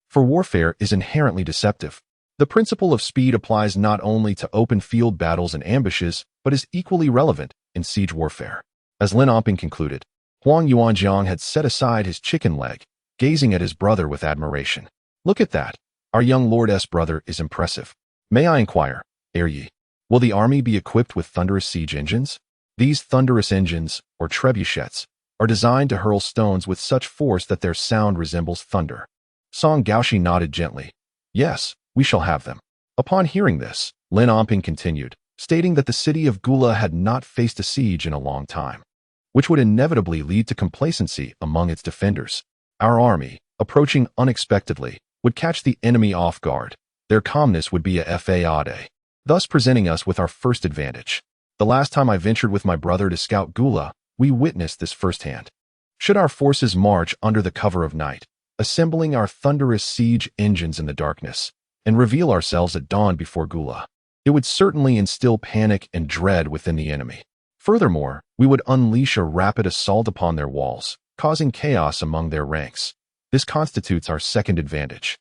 For warfare is inherently deceptive. The principle of speed applies not only to open field battles and ambushes, but is equally relevant in siege warfare. As Lin Omping concluded, Huang Yuanjiang had set aside his chicken leg, gazing at his brother with admiration. Look at that. Our young lord's brother is impressive. May I inquire, Yi, will the army be equipped with thunderous siege engines? These thunderous engines, or trebuchets, are designed to hurl stones with such force that their sound resembles thunder. Song Gaoshi nodded gently. Yes, we shall have them. Upon hearing this, Lin Omping continued, stating that the city of Gula had not faced a siege in a long time, which would inevitably lead to complacency among its defenders. Our army, approaching unexpectedly, would catch the enemy off guard. Their calmness would be a fade, thus presenting us with our first advantage. The last time I ventured with my brother to scout Gula, we witnessed this firsthand. Should our forces march under the cover of night, assembling our thunderous siege engines in the darkness, and reveal ourselves at dawn before Gula, it would certainly instill panic and dread within the enemy. Furthermore, we would unleash a rapid assault upon their walls, causing chaos among their ranks. This constitutes our second advantage.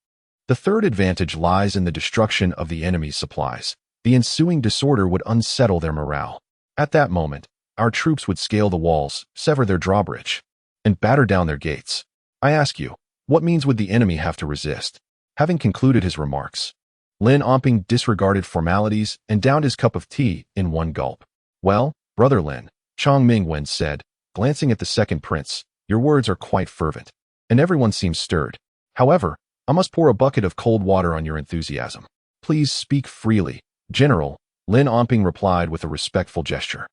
The third advantage lies in the destruction of the enemy's supplies. The ensuing disorder would unsettle their morale. At that moment, our troops would scale the walls, sever their drawbridge, and batter down their gates. I ask you, what means would the enemy have to resist? Having concluded his remarks, Lin Omping disregarded formalities and downed his cup of tea in one gulp. Well, Brother Lin, Chang Mingwen said, glancing at the second prince, your words are quite fervent, and everyone seems stirred. However, I must pour a bucket of cold water on your enthusiasm. Please speak freely, General, Lin Omping replied with a respectful gesture.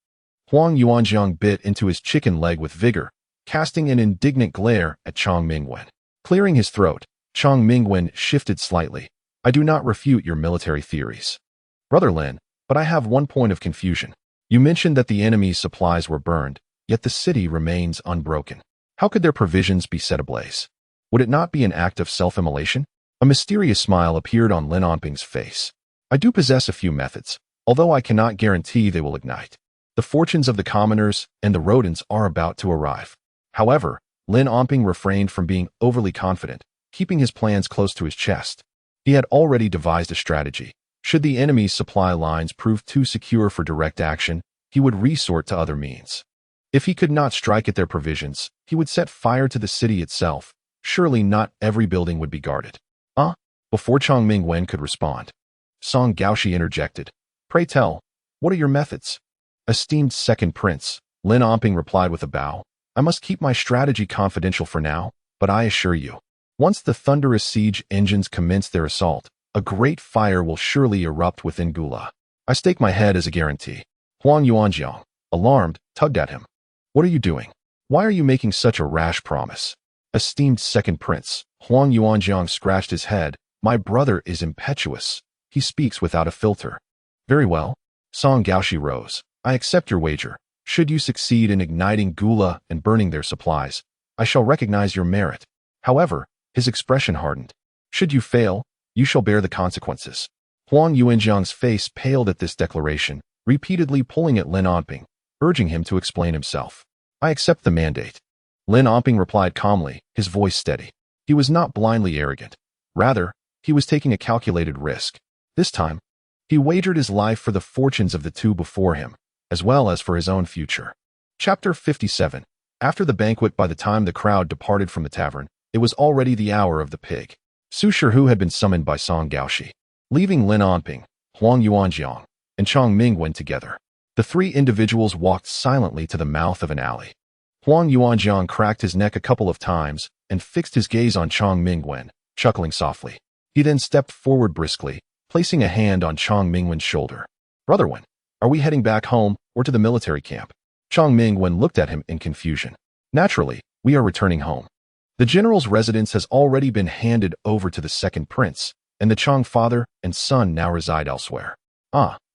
Huang Yuanjiang bit into his chicken leg with vigor, casting an indignant glare at Chang Mingwen. Clearing his throat, Chang Mingwen shifted slightly. I do not refute your military theories, Brother Lin, but I have one point of confusion. You mentioned that the enemy's supplies were burned, yet the city remains unbroken. How could their provisions be set ablaze? Would it not be an act of self-immolation? A mysterious smile appeared on Lin Omping's face. I do possess a few methods, although I cannot guarantee they will ignite. The fortunes of the commoners and the rodents are about to arrive. However, Lin Omping refrained from being overly confident, keeping his plans close to his chest. He had already devised a strategy, Should the enemy's supply lines prove too secure for direct action, he would resort to other means. If he could not strike at their provisions, he would set fire to the city itself. Surely not every building would be guarded. Before Chong Mingwen could respond, Song Gaoshi interjected. Pray tell, what are your methods? Esteemed second prince, Lin Omping replied with a bow. I must keep my strategy confidential for now, but I assure you, once the thunderous siege engines commence their assault, a great fire will surely erupt within Gula. I stake my head as a guarantee. Huang Yuanjiang, alarmed, tugged at him. What are you doing? Why are you making such a rash promise? Esteemed second prince, Huang Yuanjiang scratched his head. My brother is impetuous. He speaks without a filter. Very well. Song Gaoshi rose. I accept your wager. Should you succeed in igniting Gula and burning their supplies, I shall recognize your merit. However, his expression hardened. Should you fail, you shall bear the consequences. Huang Yuanjiang's face paled at this declaration, repeatedly pulling at Lin Omping, urging him to explain himself. I accept the mandate. Lin Omping replied calmly, his voice steady. He was not blindly arrogant. Rather, he was taking a calculated risk. This time, he wagered his life for the fortunes of the two before him, as well as for his own future. Chapter 57. After the banquet, by the time the crowd departed from the tavern, it was already the hour of the pig. Su Shihu had been summoned by Song Gaoshi, leaving Lin Omping, Huang Yuanjiang, and Chong Mingwen together. The three individuals walked silently to the mouth of an alley. Huang Yuanjiang cracked his neck a couple of times and fixed his gaze on Chong Mingwen, chuckling softly. He then stepped forward briskly, placing a hand on Chong Mingwen's shoulder. Brother Wen, are we heading back home or to the military camp? Chong Mingwen looked at him in confusion. Naturally, we are returning home. The general's residence has already been handed over to the second prince, and the Chong father and son now reside elsewhere.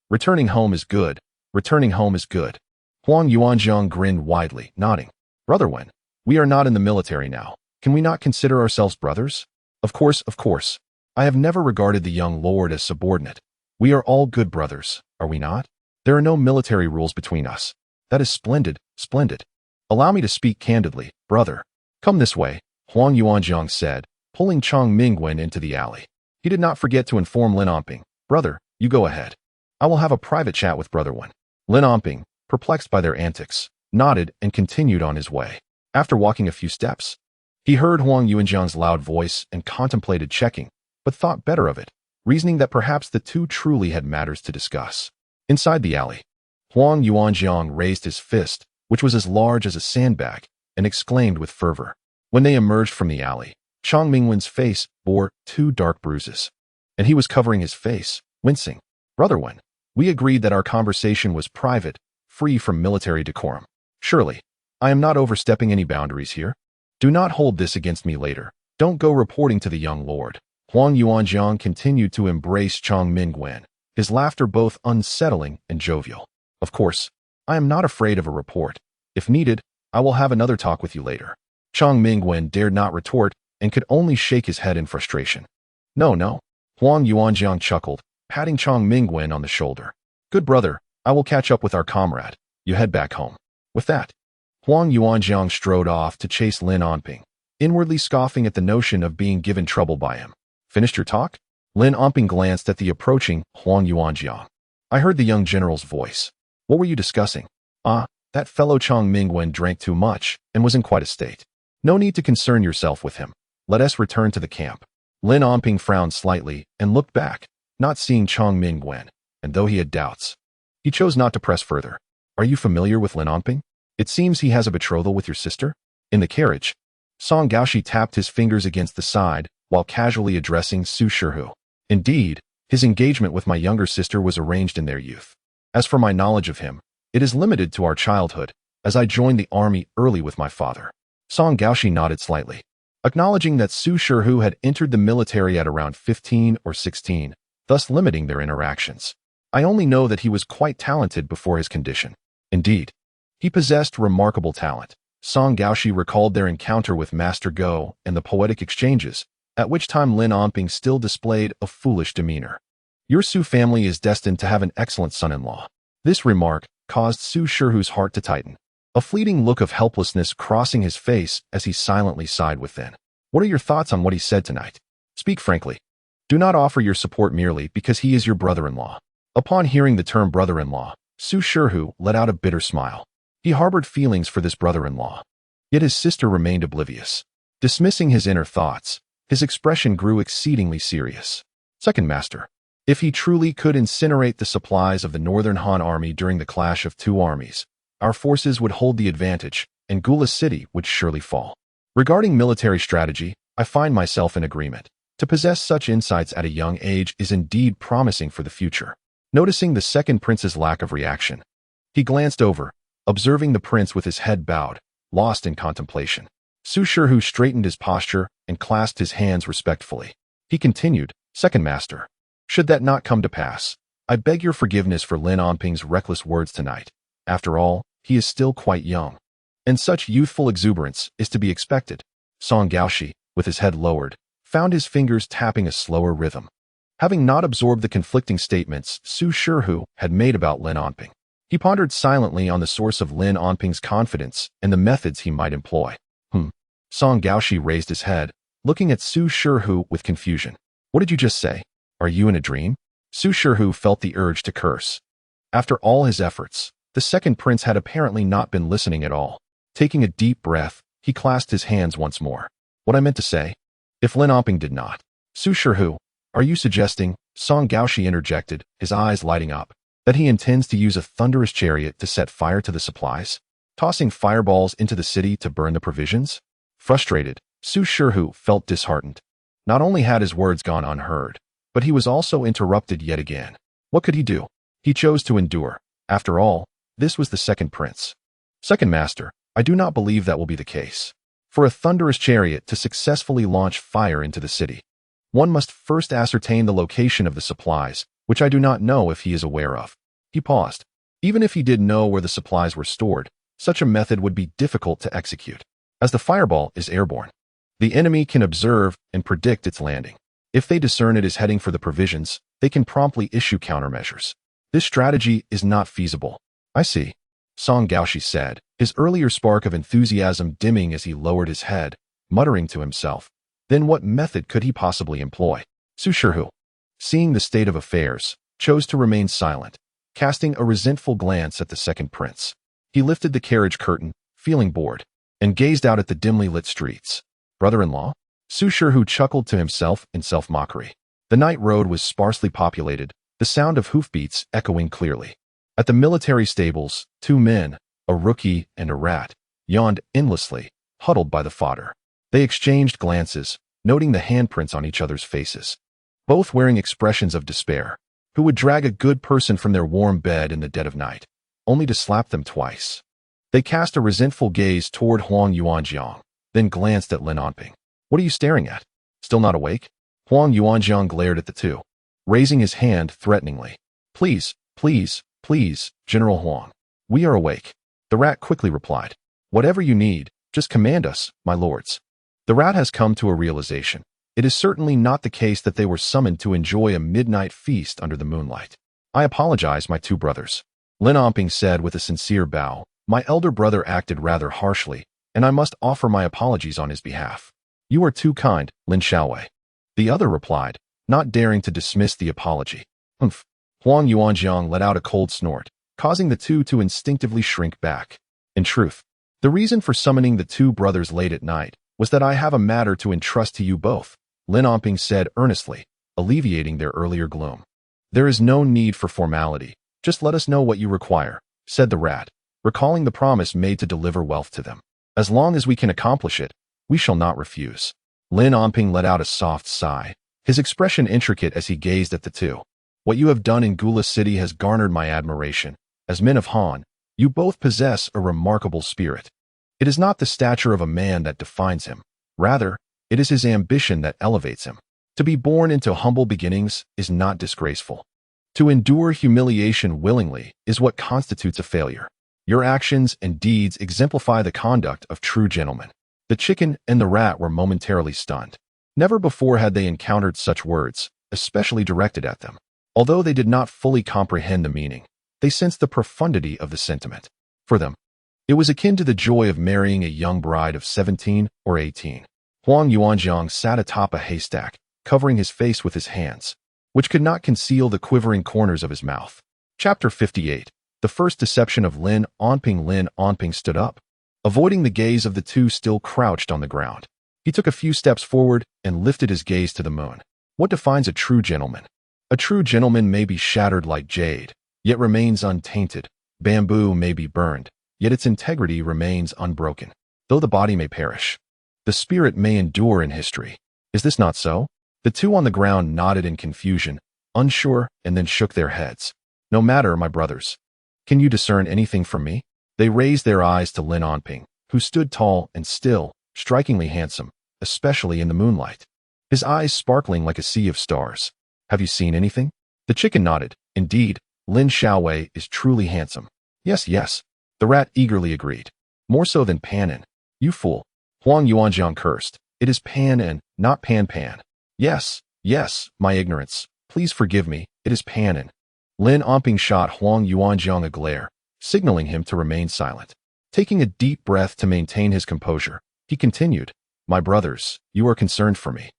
Returning home is good. Returning home is good. Huang Yuanjiang grinned widely, nodding. Brother Wen, we are not in the military now. Can we not consider ourselves brothers? Of course, of course. I have never regarded the young lord as subordinate. We are all good brothers, are we not? There are no military rules between us. That is splendid, splendid. Allow me to speak candidly, brother. Come this way, Huang Yuanjiang said, pulling Chong Mingwen into the alley. He did not forget to inform Lin Omping. Brother, you go ahead. I will have a private chat with Brother Wen. Lin Omping, perplexed by their antics, nodded and continued on his way. After walking a few steps, he heard Huang Yuanjiang's loud voice and contemplated checking, but thought better of it, reasoning that perhaps the two truly had matters to discuss. Inside the alley, Huang Yuanjiang raised his fist, which was as large as a sandbag, and exclaimed with fervor. When they emerged from the alley, Chong Mingwen's face bore 2 dark bruises, and he was covering his face, wincing. Brother Wen, we agreed that our conversation was private, free from military decorum. Surely, I am not overstepping any boundaries here. Do not hold this against me later. Don't go reporting to the young lord. Huang Yuanjiang continued to embrace Chong Mingwen, his laughter both unsettling and jovial. Of course, I am not afraid of a report. If needed, I will have another talk with you later. Chong Mingwen dared not retort and could only shake his head in frustration. No. Huang Yuanjiang chuckled, patting Chong Mingwen on the shoulder. Good brother, I will catch up with our comrade. You head back home. With that, Huang Yuanjiang strode off to chase Lin Omping, inwardly scoffing at the notion of being given trouble by him. Finished your talk? Lin Omping glanced at the approaching Huang Yuanjiang. I heard the young general's voice. What were you discussing? That fellow Chong Mingwen drank too much and was in quite a state. No need to concern yourself with him. Let us return to the camp. Lin Omping frowned slightly and looked back, not seeing Chong Mingwen, and though he had doubts, he chose not to press further. Are you familiar with Lin Omping? It seems he has a betrothal with your sister? In the carriage, Song Gaoshi tapped his fingers against the side while casually addressing Su Shihu. Indeed, his engagement with my younger sister was arranged in their youth. As for my knowledge of him, it is limited to our childhood, as I joined the army early with my father. Song Gaoshi nodded slightly, acknowledging that Su Shihu had entered the military at around 15 or 16, thus limiting their interactions. I only know that he was quite talented before his condition. Indeed, he possessed remarkable talent. Song Gaoshi recalled their encounter with Master Go and the poetic exchanges, at which time Lin Omping still displayed a foolish demeanor. Your Su family is destined to have an excellent son-in-law. This remark caused Su Shihu's heart to tighten, a fleeting look of helplessness crossing his face as he silently sighed within. What are your thoughts on what he said tonight? Speak frankly. Do not offer your support merely because he is your brother-in-law. Upon hearing the term brother-in-law, Su Shihu let out a bitter smile. He harbored feelings for this brother-in-law. Yet his sister remained oblivious. Dismissing his inner thoughts, his expression grew exceedingly serious. Second Master, if he truly could incinerate the supplies of the Northern Han army during the clash of two armies, our forces would hold the advantage, and Gula City would surely fall. Regarding military strategy, I find myself in agreement. To possess such insights at a young age is indeed promising for the future. Noticing the second prince's lack of reaction, he glanced over, observing the prince with his head bowed, lost in contemplation. Su Shihu straightened his posture and clasped his hands respectfully. He continued, Second Master, should that not come to pass, I beg your forgiveness for Lin Onping's reckless words tonight. After all, he is still quite young, and such youthful exuberance is to be expected. Song Gaoshi, with his head lowered, found his fingers tapping a slower rhythm. Having not absorbed the conflicting statements Su Shihu had made about Lin Onping, he pondered silently on the source of Lin Onping's confidence and the methods he might employ. Song Gaoshi raised his head, looking at Su Shihu with confusion. What did you just say? Are you in a dream? Su Shihu felt the urge to curse. After all his efforts, the second prince had apparently not been listening at all. Taking a deep breath, he clasped his hands once more. What I meant to say? If Lin Onping did not. Su Shihu, are you suggesting, Song Gaoshi interjected, his eyes lighting up, that he intends to use a thunderous chariot to set fire to the supplies, tossing fireballs into the city to burn the provisions? Frustrated, Su Shihu felt disheartened. Not only had his words gone unheard, but he was also interrupted yet again. What could he do? He chose to endure. After all, this was the second prince. Second Master, I do not believe that will be the case. For a thunderous chariot to successfully launch fire into the city, one must first ascertain the location of the supplies, which I do not know if he is aware of. He paused. Even if he did know where the supplies were stored, such a method would be difficult to execute, as the fireball is airborne. The enemy can observe and predict its landing. If they discern it is heading for the provisions, they can promptly issue countermeasures. This strategy is not feasible. I see, Song Gaoshi said, his earlier spark of enthusiasm dimming as he lowered his head, muttering to himself. Then what method could he possibly employ? Su Shihu, seeing the state of affairs, chose to remain silent, casting a resentful glance at the second prince. He lifted the carriage curtain, feeling bored, and gazed out at the dimly lit streets. Brother-in-law? Su Shihu chuckled to himself in self-mockery. The night road was sparsely populated, the sound of hoofbeats echoing clearly. At the military stables, two men, a rookie and a rat, yawned endlessly, huddled by the fodder. They exchanged glances, noting the handprints on each other's faces, both wearing expressions of despair. Who would drag a good person from their warm bed in the dead of night, only to slap them twice? They cast a resentful gaze toward Huang Yuanjiang, then glanced at Lin Onping. What are you staring at? Still not awake? Huang Yuanjiang glared at the two, raising his hand threateningly. Please, please, please, General Huang. We are awake. The rat quickly replied. Whatever you need, just command us, my lords. The rat has come to a realization. It is certainly not the case that they were summoned to enjoy a midnight feast under the moonlight. I apologize, my two brothers. Lin Onping said with a sincere bow. My elder brother acted rather harshly, and I must offer my apologies on his behalf. You are too kind, Lin Shaowei. The other replied, not daring to dismiss the apology. Humph. Huang Yuanjiang let out a cold snort, causing the two to instinctively shrink back. In truth, the reason for summoning the two brothers late at night was that I have a matter to entrust to you both, Lin Onping said earnestly, alleviating their earlier gloom. There is no need for formality. Just let us know what you require, said the rat, recalling the promise made to deliver wealth to them. As long as we can accomplish it, we shall not refuse. Lin Onping let out a soft sigh, his expression intricate as he gazed at the two. What you have done in Gula City has garnered my admiration. As men of Han, you both possess a remarkable spirit. It is not the stature of a man that defines him. Rather, it is his ambition that elevates him. To be born into humble beginnings is not disgraceful. To endure humiliation willingly is what constitutes a failure. Your actions and deeds exemplify the conduct of true gentlemen. The chicken and the rat were momentarily stunned. Never before had they encountered such words, especially directed at them. Although they did not fully comprehend the meaning, they sensed the profundity of the sentiment. For them, it was akin to the joy of marrying a young bride of 17 or 18. Huang Yuanjiang sat atop a haystack, covering his face with his hands, which could not conceal the quivering corners of his mouth. Chapter 58. The first deception of Lin Onping. Lin Onping stood up, avoiding the gaze of the two still crouched on the ground. He took a few steps forward and lifted his gaze to the moon. What defines a true gentleman? A true gentleman may be shattered like jade, yet remains untainted. Bamboo may be burned, yet its integrity remains unbroken. Though the body may perish, the spirit may endure in history. Is this not so? The two on the ground nodded in confusion, unsure, and then shook their heads. No matter, my brothers. Can you discern anything from me? They raised their eyes to Lin Onping, who stood tall and still, strikingly handsome, especially in the moonlight. His eyes sparkling like a sea of stars. Have you seen anything? The chicken nodded. Indeed, Lin Xiaowei is truly handsome. Yes, yes. The rat eagerly agreed. More so than Panin. You fool. Huang Yuanjiang cursed. It is Panin, not Pan. Yes, yes, my ignorance. Please forgive me. It is Panin. Lin Onping shot Huang Yuanjiang a glare, signaling him to remain silent. Taking a deep breath to maintain his composure, he continued, My brothers, you are concerned for me,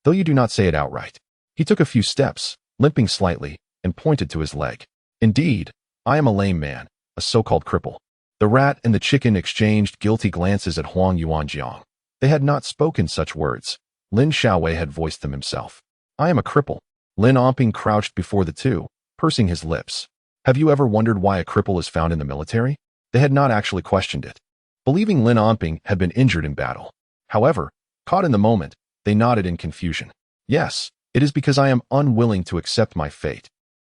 though you do not say it outright. He took a few steps, limping slightly, and pointed to his leg. Indeed, I am a lame man, a so-called cripple. The rat and the chicken exchanged guilty glances at Huang Yuanjiang. They had not spoken such words. Lin Xiaowei had voiced them himself. I am a cripple. Lin Onping crouched before the two, pursing his lips. Have you ever wondered why a cripple is found in the military? They had not actually questioned it, believing Lin Onping had been injured in battle. However, caught in the moment, they nodded in confusion. Yes, it is because I am unwilling to accept my fate.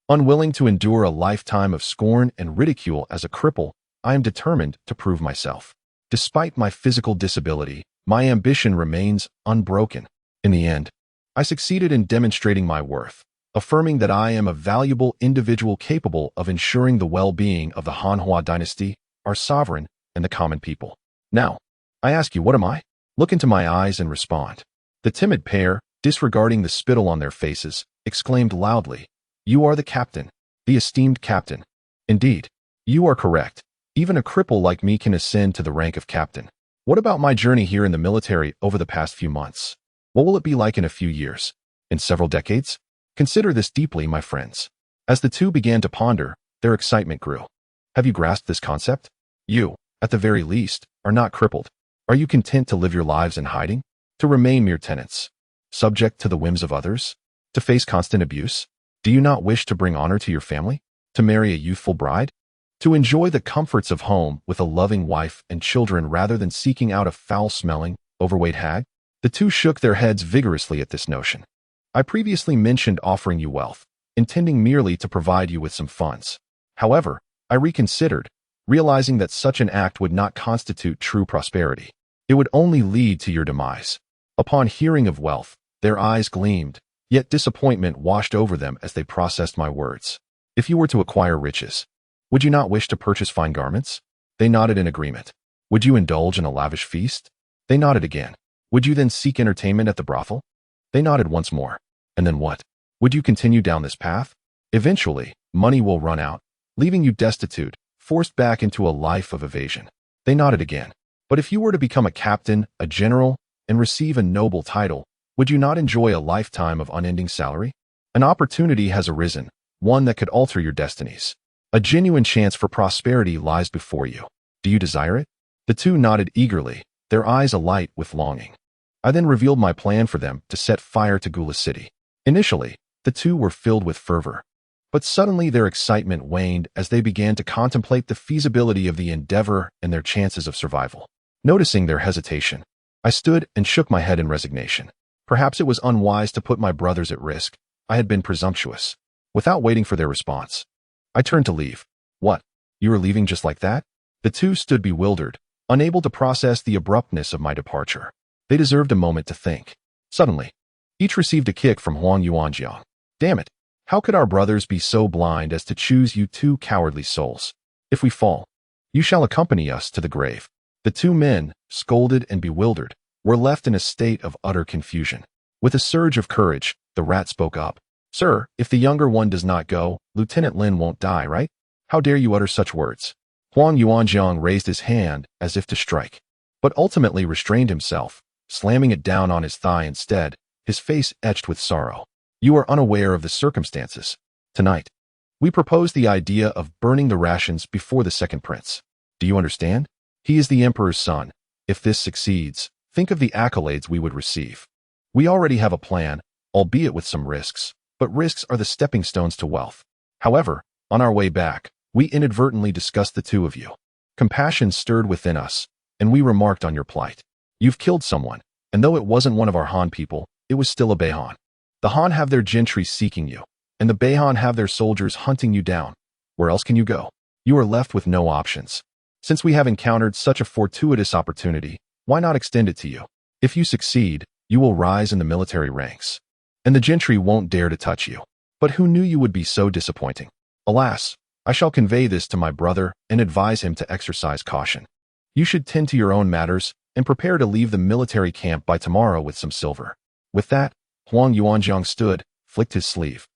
Unwilling to endure a lifetime of scorn and ridicule as a cripple, I am determined to prove myself. Despite my physical disability, my ambition remains unbroken. In the end, I succeeded in demonstrating my worth, affirming that I am a valuable individual capable of ensuring the well-being of the Hanhua dynasty, our sovereign, and the common people. Now, I ask you, what am I? Look into my eyes and respond. The timid pair, disregarding the spittle on their faces, exclaimed loudly, You are the captain, the esteemed captain. Indeed, you are correct. Even a cripple like me can ascend to the rank of captain. What about my journey here in the military over the past few months? What will it be like in a few years? In several decades? Consider this deeply, my friends. As the two began to ponder, their excitement grew. Have you grasped this concept? You, at the very least, are not crippled. Are you content to live your lives in hiding? To remain mere tenants? Subject to the whims of others? To face constant abuse? Do you not wish to bring honor to your family? To marry a youthful bride? To enjoy the comforts of home with a loving wife and children rather than seeking out a foul-smelling, overweight hag? The two shook their heads vigorously at this notion. I previously mentioned offering you wealth, intending merely to provide you with some funds. However, I reconsidered, realizing that such an act would not constitute true prosperity. It would only lead to your demise. Upon hearing of wealth, their eyes gleamed, yet disappointment washed over them as they processed my words. If you were to acquire riches, would you not wish to purchase fine garments? They nodded in agreement. Would you indulge in a lavish feast? They nodded again. Would you then seek entertainment at the brothel? They nodded once more. And then what? Would you continue down this path? Eventually, money will run out, leaving you destitute, forced back into a life of evasion. They nodded again. But if you were to become a captain, a general, and receive a noble title, would you not enjoy a lifetime of unending salary? An opportunity has arisen, one that could alter your destinies. A genuine chance for prosperity lies before you. Do you desire it? The two nodded eagerly, their eyes alight with longing. I then revealed my plan for them to set fire to Gula City. Initially, the two were filled with fervor, but suddenly their excitement waned as they began to contemplate the feasibility of the endeavor and their chances of survival. Noticing their hesitation, I stood and shook my head in resignation. Perhaps it was unwise to put my brothers at risk. I had been presumptuous. Without waiting for their response, I turned to leave. What? You are leaving just like that? The two stood bewildered, unable to process the abruptness of my departure. They deserved a moment to think. Suddenly, each received a kick from Huang Yuanjiang. Damn it! How could our brothers be so blind as to choose you two cowardly souls? If we fall, you shall accompany us to the grave. The two men, scolded and bewildered, were left in a state of utter confusion. With a surge of courage, the rat spoke up. Sir, if the younger one does not go, Lieutenant Lin won't die, right? How dare you utter such words? Huang Yuanjiang raised his hand as if to strike, but ultimately restrained himself, slamming it down on his thigh instead, his face etched with sorrow. You are unaware of the circumstances. Tonight, we propose the idea of burning the rations before the second prince. Do you understand? He is the emperor's son. If this succeeds, think of the accolades we would receive. We already have a plan, albeit with some risks, but risks are the stepping stones to wealth. However, on our way back, we inadvertently discussed the two of you. Compassion stirred within us, and we remarked on your plight. You've killed someone, and though it wasn't one of our Han people, it was still a Beihan. The Han have their gentry seeking you, and the Beihan have their soldiers hunting you down. Where else can you go? You are left with no options. Since we have encountered such a fortuitous opportunity, why not extend it to you? If you succeed, you will rise in the military ranks, and the gentry won't dare to touch you. But who knew you would be so disappointing? Alas, I shall convey this to my brother and advise him to exercise caution. You should tend to your own matters and prepare to leave the military camp by tomorrow with some silver. With that, Huang Yuanjiang stood, flicked his sleeve,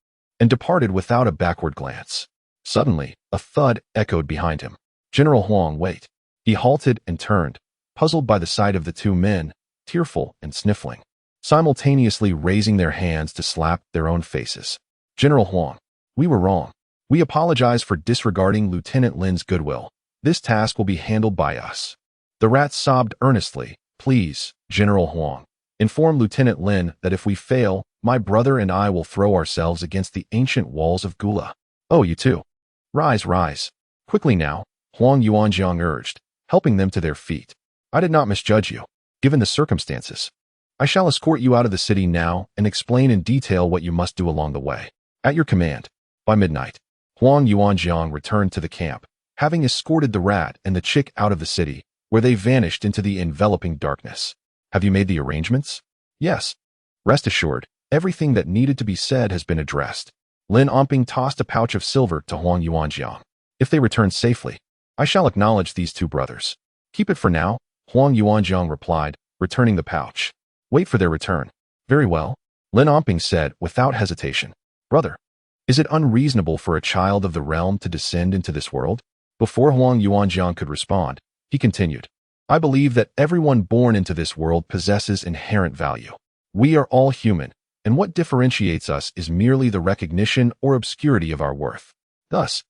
and departed without a backward glance. Suddenly, a thud echoed behind him. General Huang, wait. He halted and turned, puzzled by the sight of the two men, tearful and sniffling, simultaneously raising their hands to slap their own faces. General Huang, we were wrong. We apologize for disregarding Lieutenant Lin's goodwill. This task will be handled by us. The rat sobbed earnestly. Please, General Huang, inform Lieutenant Lin that if we fail, my brother and I will throw ourselves against the ancient walls of Gula. Oh, you too. Rise, rise. Quickly now, Huang Yuanjiang urged, helping them to their feet. I did not misjudge you, given the circumstances. I shall escort you out of the city now and explain in detail what you must do along the way. At your command. By midnight, Huang Yuanjiang returned to the camp, having escorted the rat and the chick out of the city, where they vanished into the enveloping darkness. Have you made the arrangements? Yes. Rest assured, everything that needed to be said has been addressed. Lin Omping tossed a pouch of silver to Huang Yuanjiang. If they return safely, I shall acknowledge these two brothers. Keep it for now, Huang Yuanjiang replied, returning the pouch. Wait for their return. Very well, Lin Omping said without hesitation. Brother, is it unreasonable for a child of the realm to descend into this world? Before Huang Yuanjiang could respond, he continued, I believe that everyone born into this world possesses inherent value. We are all human, and what differentiates us is merely the recognition or obscurity of our worth. Thus,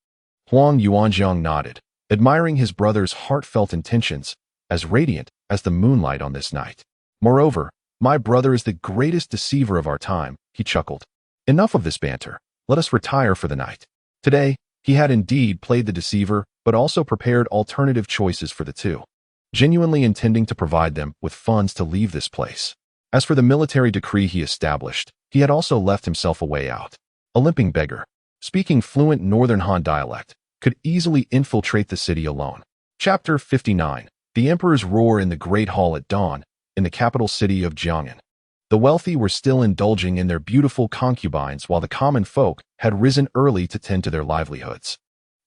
Huang Yuanjiang nodded, admiring his brother's heartfelt intentions, as radiant as the moonlight on this night. Moreover, my brother is the greatest deceiver of our time, he chuckled. Enough of this banter. Let us retire for the night. Today, he had indeed played the deceiver, but also prepared alternative choices for the two, genuinely intending to provide them with funds to leave this place. As for the military decree he established, he had also left himself a way out. A limping beggar, speaking fluent Northern Han dialect, could easily infiltrate the city alone. Chapter 59. The Emperor's Roar in the Great Hall at dawn, in the capital city of Jiang'an. The wealthy were still indulging in their beautiful concubines while the common folk had risen early to tend to their livelihoods.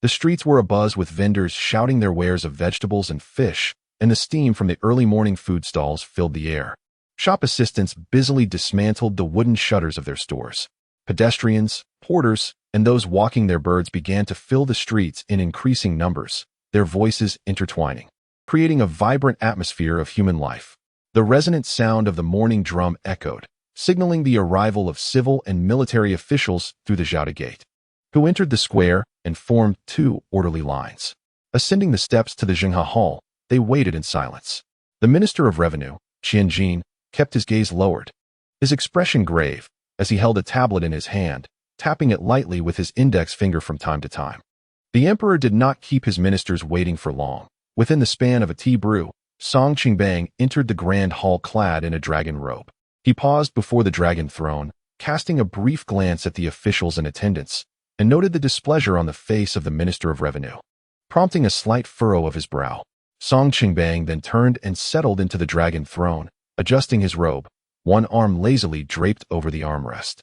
The streets were abuzz with vendors shouting their wares of vegetables and fish, and the steam from the early morning food stalls filled the air. Shop assistants busily dismantled the wooden shutters of their stores. Pedestrians, porters, and those walking their birds began to fill the streets in increasing numbers, their voices intertwining, creating a vibrant atmosphere of human life. The resonant sound of the morning drum echoed, signaling the arrival of civil and military officials through the Zhaoda Gate, who entered the square and formed two orderly lines. Ascending the steps to the Zhenghe Hall, they waited in silence. The Minister of Revenue, Qian Jin, kept his gaze lowered, his expression grave, as he held a tablet in his hand, tapping it lightly with his index finger from time to time. The emperor did not keep his ministers waiting for long. Within the span of a tea brew, Song Qingbang entered the grand hall clad in a dragon robe. He paused before the dragon throne, casting a brief glance at the officials in attendance, and noted the displeasure on the face of the Minister of Revenue, prompting a slight furrow of his brow. Song Qingbang then turned and settled into the dragon throne, adjusting his robe, one arm lazily draped over the armrest,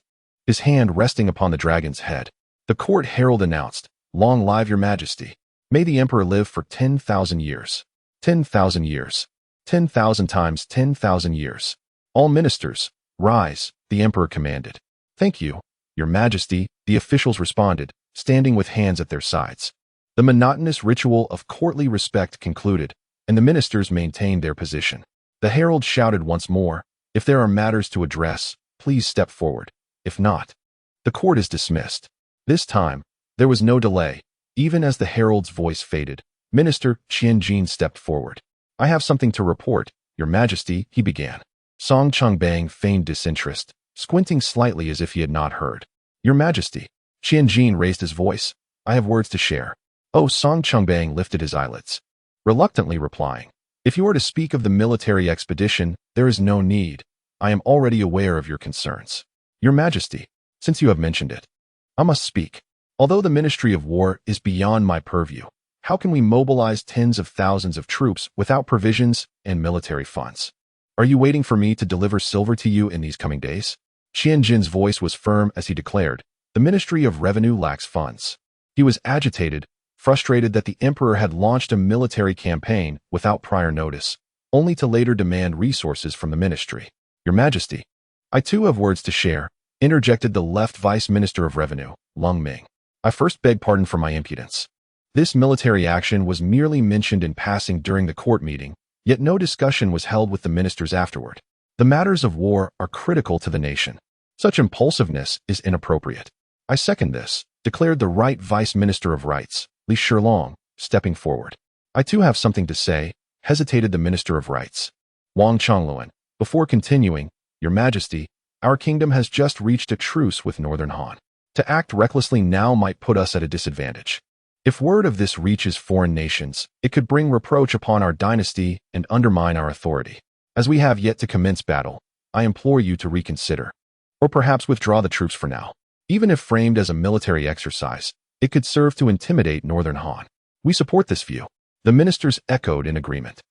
his hand resting upon the dragon's head. The court herald announced, "Long live your majesty. May the emperor live for 10,000 years. 10,000 years. 10,000 times 10,000 years. All ministers, rise," the emperor commanded. "Thank you, your majesty," the officials responded, standing with hands at their sides. The monotonous ritual of courtly respect concluded, and the ministers maintained their position. The herald shouted once more, "If there are matters to address, please step forward. If not, the court is dismissed. This time, there was no delay. Even as the herald's voice faded, Minister Qianjin stepped forward. I have something to report, Your Majesty, he began. Song Chungbang feigned disinterest, squinting slightly as if he had not heard. Your Majesty. Qianjin raised his voice. I have words to share. Oh, Song Chungbang lifted his eyelids, reluctantly replying. If you are to speak of the military expedition, there is no need. I am already aware of your concerns. Your Majesty, since you have mentioned it, I must speak. Although the Ministry of War is beyond my purview, how can we mobilize tens of thousands of troops without provisions and military funds? Are you waiting for me to deliver silver to you in these coming days? Qianjin's voice was firm as he declared, the Ministry of Revenue lacks funds. He was agitated, frustrated that the emperor had launched a military campaign without prior notice, only to later demand resources from the ministry. Your Majesty, I too have words to share, interjected the left Vice Minister of Revenue, Lung Ming. I first beg pardon for my impudence. This military action was merely mentioned in passing during the court meeting, yet no discussion was held with the ministers afterward. The matters of war are critical to the nation. Such impulsiveness is inappropriate. I second this, declared the right Vice Minister of Rights, Li Shilong, stepping forward. I too have something to say, hesitated the Minister of Rights. Wang Chongluan, before continuing, Your Majesty, our kingdom has just reached a truce with Northern Han. To act recklessly now might put us at a disadvantage. If word of this reaches foreign nations, it could bring reproach upon our dynasty and undermine our authority. As we have yet to commence battle, I implore you to reconsider, or perhaps withdraw the troops for now. Even if framed as a military exercise, it could serve to intimidate Northern Han. We support this view. The ministers echoed in agreement.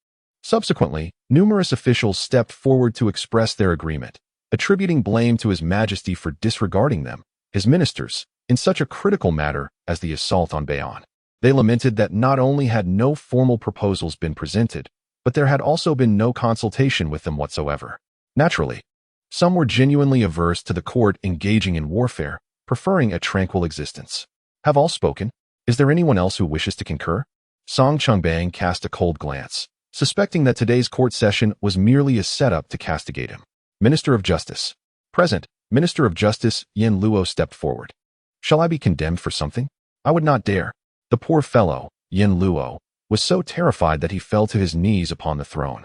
Subsequently, numerous officials stepped forward to express their agreement, attributing blame to His Majesty for disregarding them, his ministers, in such a critical matter as the assault on Bayonne. They lamented that not only had no formal proposals been presented, but there had also been no consultation with them whatsoever. Naturally, some were genuinely averse to the court engaging in warfare, preferring a tranquil existence. Have all spoken? Is there anyone else who wishes to concur? Song Chungbang cast a cold glance, suspecting that today's court session was merely a setup to castigate him. Minister of Justice. Present, Minister of Justice Yin Luo stepped forward. Shall I be condemned for something? I would not dare. The poor fellow, Yin Luo, was so terrified that he fell to his knees upon the throne.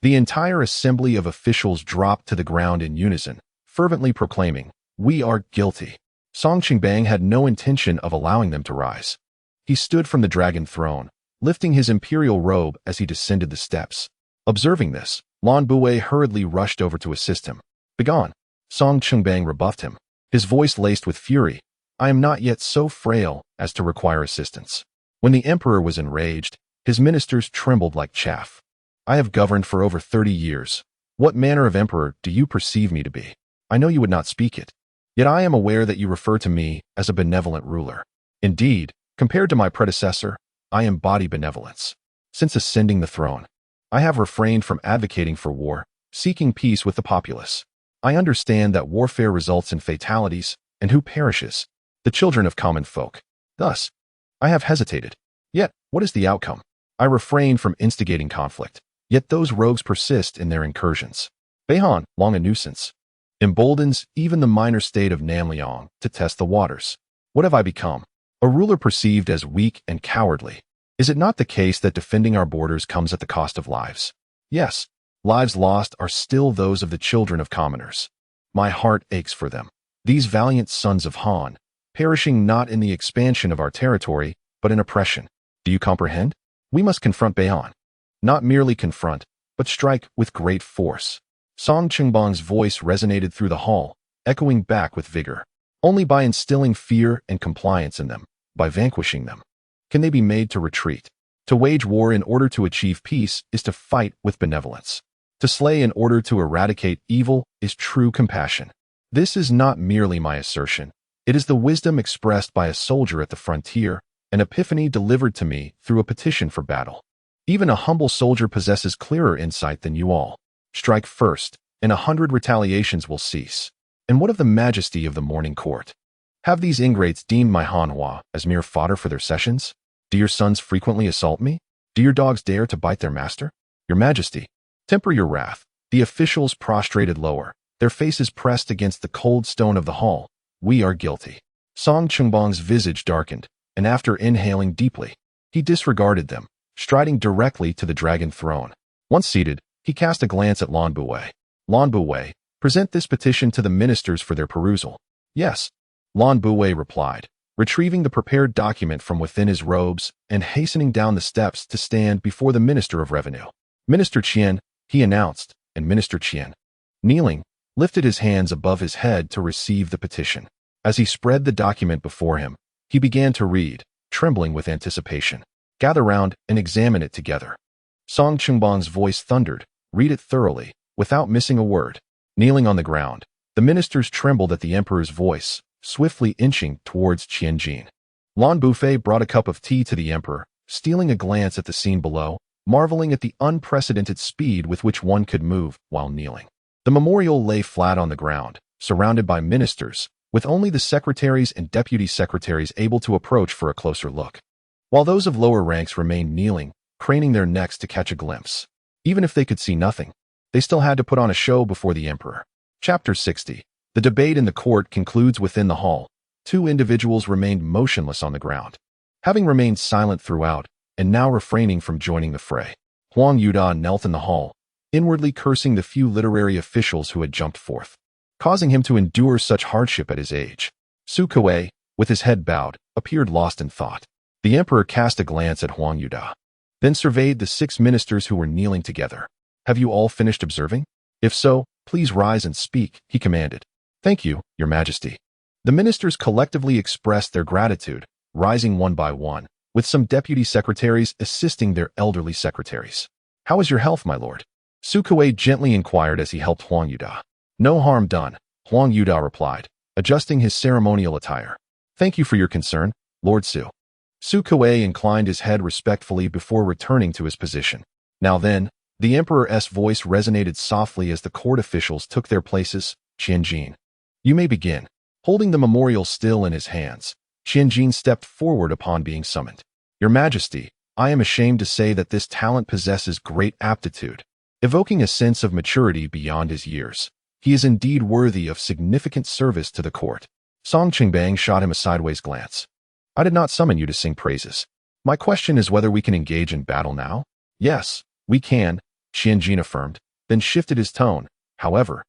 The entire assembly of officials dropped to the ground in unison, fervently proclaiming, "We are guilty." Song Chungbang had no intention of allowing them to rise. He stood from the dragon throne, lifting his imperial robe as he descended the steps. Observing this, Lan Bue hurriedly rushed over to assist him. Begone! Song Chungbang rebuffed him, his voice laced with fury. I am not yet so frail as to require assistance. When the emperor was enraged, his ministers trembled like chaff. I have governed for over 30 years. What manner of emperor do you perceive me to be? I know you would not speak it. Yet I am aware that you refer to me as a benevolent ruler. Indeed, compared to my predecessor, I embody benevolence. Since ascending the throne, I have refrained from advocating for war, seeking peace with the populace. I understand that warfare results in fatalities, and who perishes? The children of common folk. Thus, I have hesitated. Yet, what is the outcome? I refrain from instigating conflict, yet those rogues persist in their incursions. Beihan, long a nuisance, emboldens even the minor state of Namliang to test the waters. What have I become? A ruler perceived as weak and cowardly. Is it not the case that defending our borders comes at the cost of lives? Yes, lives lost are still those of the children of commoners. My heart aches for them. These valiant sons of Han, perishing not in the expansion of our territory, but in oppression. Do you comprehend? We must confront Beihan. Not merely confront, but strike with great force. Song Chungbang's voice resonated through the hall, echoing back with vigor. Only by instilling fear and compliance in them, by vanquishing them, can they be made to retreat. To wage war in order to achieve peace is to fight with benevolence. To slay in order to eradicate evil is true compassion. This is not merely my assertion. It is the wisdom expressed by a soldier at the frontier, an epiphany delivered to me through a petition for battle. Even a humble soldier possesses clearer insight than you all. Strike first, and 100 retaliations will cease. And what of the majesty of the morning court? Have these ingrates deemed my Hanhua as mere fodder for their sessions? Do your sons frequently assault me? Do your dogs dare to bite their master? Your Majesty, temper your wrath. The officials prostrated lower, their faces pressed against the cold stone of the hall. "We are guilty." Song Chungbang's visage darkened, and after inhaling deeply, he disregarded them, striding directly to the dragon throne. Once seated, he cast a glance at Lan Buwei. "Lan Buwei, present this petition to the ministers for their perusal." "Yes," Lan Buwei replied, retrieving the prepared document from within his robes and hastening down the steps to stand before the Minister of Revenue. "Minister Qian," he announced, and Minister Qian, kneeling, lifted his hands above his head to receive the petition. As he spread the document before him, he began to read, trembling with anticipation. "Gather round and examine it together." Song Chungbang's voice thundered, "Read it thoroughly, without missing a word." Kneeling on the ground, the ministers trembled at the emperor's voice, swiftly inching towards Qianjin. Lan Bufei brought a cup of tea to the emperor, stealing a glance at the scene below, marveling at the unprecedented speed with which one could move while kneeling. The memorial lay flat on the ground, surrounded by ministers, with only the secretaries and deputy secretaries able to approach for a closer look, while those of lower ranks remained kneeling, craning their necks to catch a glimpse. Even if they could see nothing, they still had to put on a show before the emperor. Chapter 60. The debate in the court concludes within the hall. Two individuals remained motionless on the ground, having remained silent throughout, and now refraining from joining the fray. Huang Yuda knelt in the hall, inwardly cursing the few literary officials who had jumped forth, causing him to endure such hardship at his age. Su Kuei, with his head bowed, appeared lost in thought. The emperor cast a glance at Huang Yuda, then surveyed the 6 ministers who were kneeling together. "Have you all finished observing? If so, please rise and speak," he commanded. "Thank you, Your Majesty." The ministers collectively expressed their gratitude, rising one by one, with some deputy secretaries assisting their elderly secretaries. "How is your health, my lord?" Su Kuei gently inquired as he helped Huang Yuda. "No harm done," Huang Yuda replied, adjusting his ceremonial attire. "Thank you for your concern, Lord Su." Su Kuei inclined his head respectfully before returning to his position. "Now then," the emperor's voice resonated softly as the court officials took their places. "Qianjin, you may begin." Holding the memorial still in his hands, Qianjin stepped forward upon being summoned. "Your Majesty, I am ashamed to say that this talent possesses great aptitude, evoking a sense of maturity beyond his years. He is indeed worthy of significant service to the court." Song Qingbang shot him a sideways glance. "I did not summon you to sing praises. My question is whether we can engage in battle now." "Yes, we can," Qianjin affirmed, then shifted his tone. "However,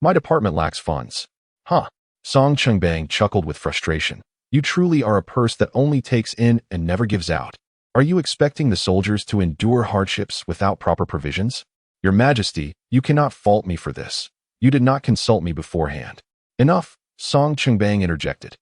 my department lacks funds." "Huh." Song Qingbang chuckled with frustration. "You truly are a purse that only takes in and never gives out. Are you expecting the soldiers to endure hardships without proper provisions?" "Your Majesty, you cannot fault me for this. You did not consult me beforehand." "Enough," Song Qingbang interjected,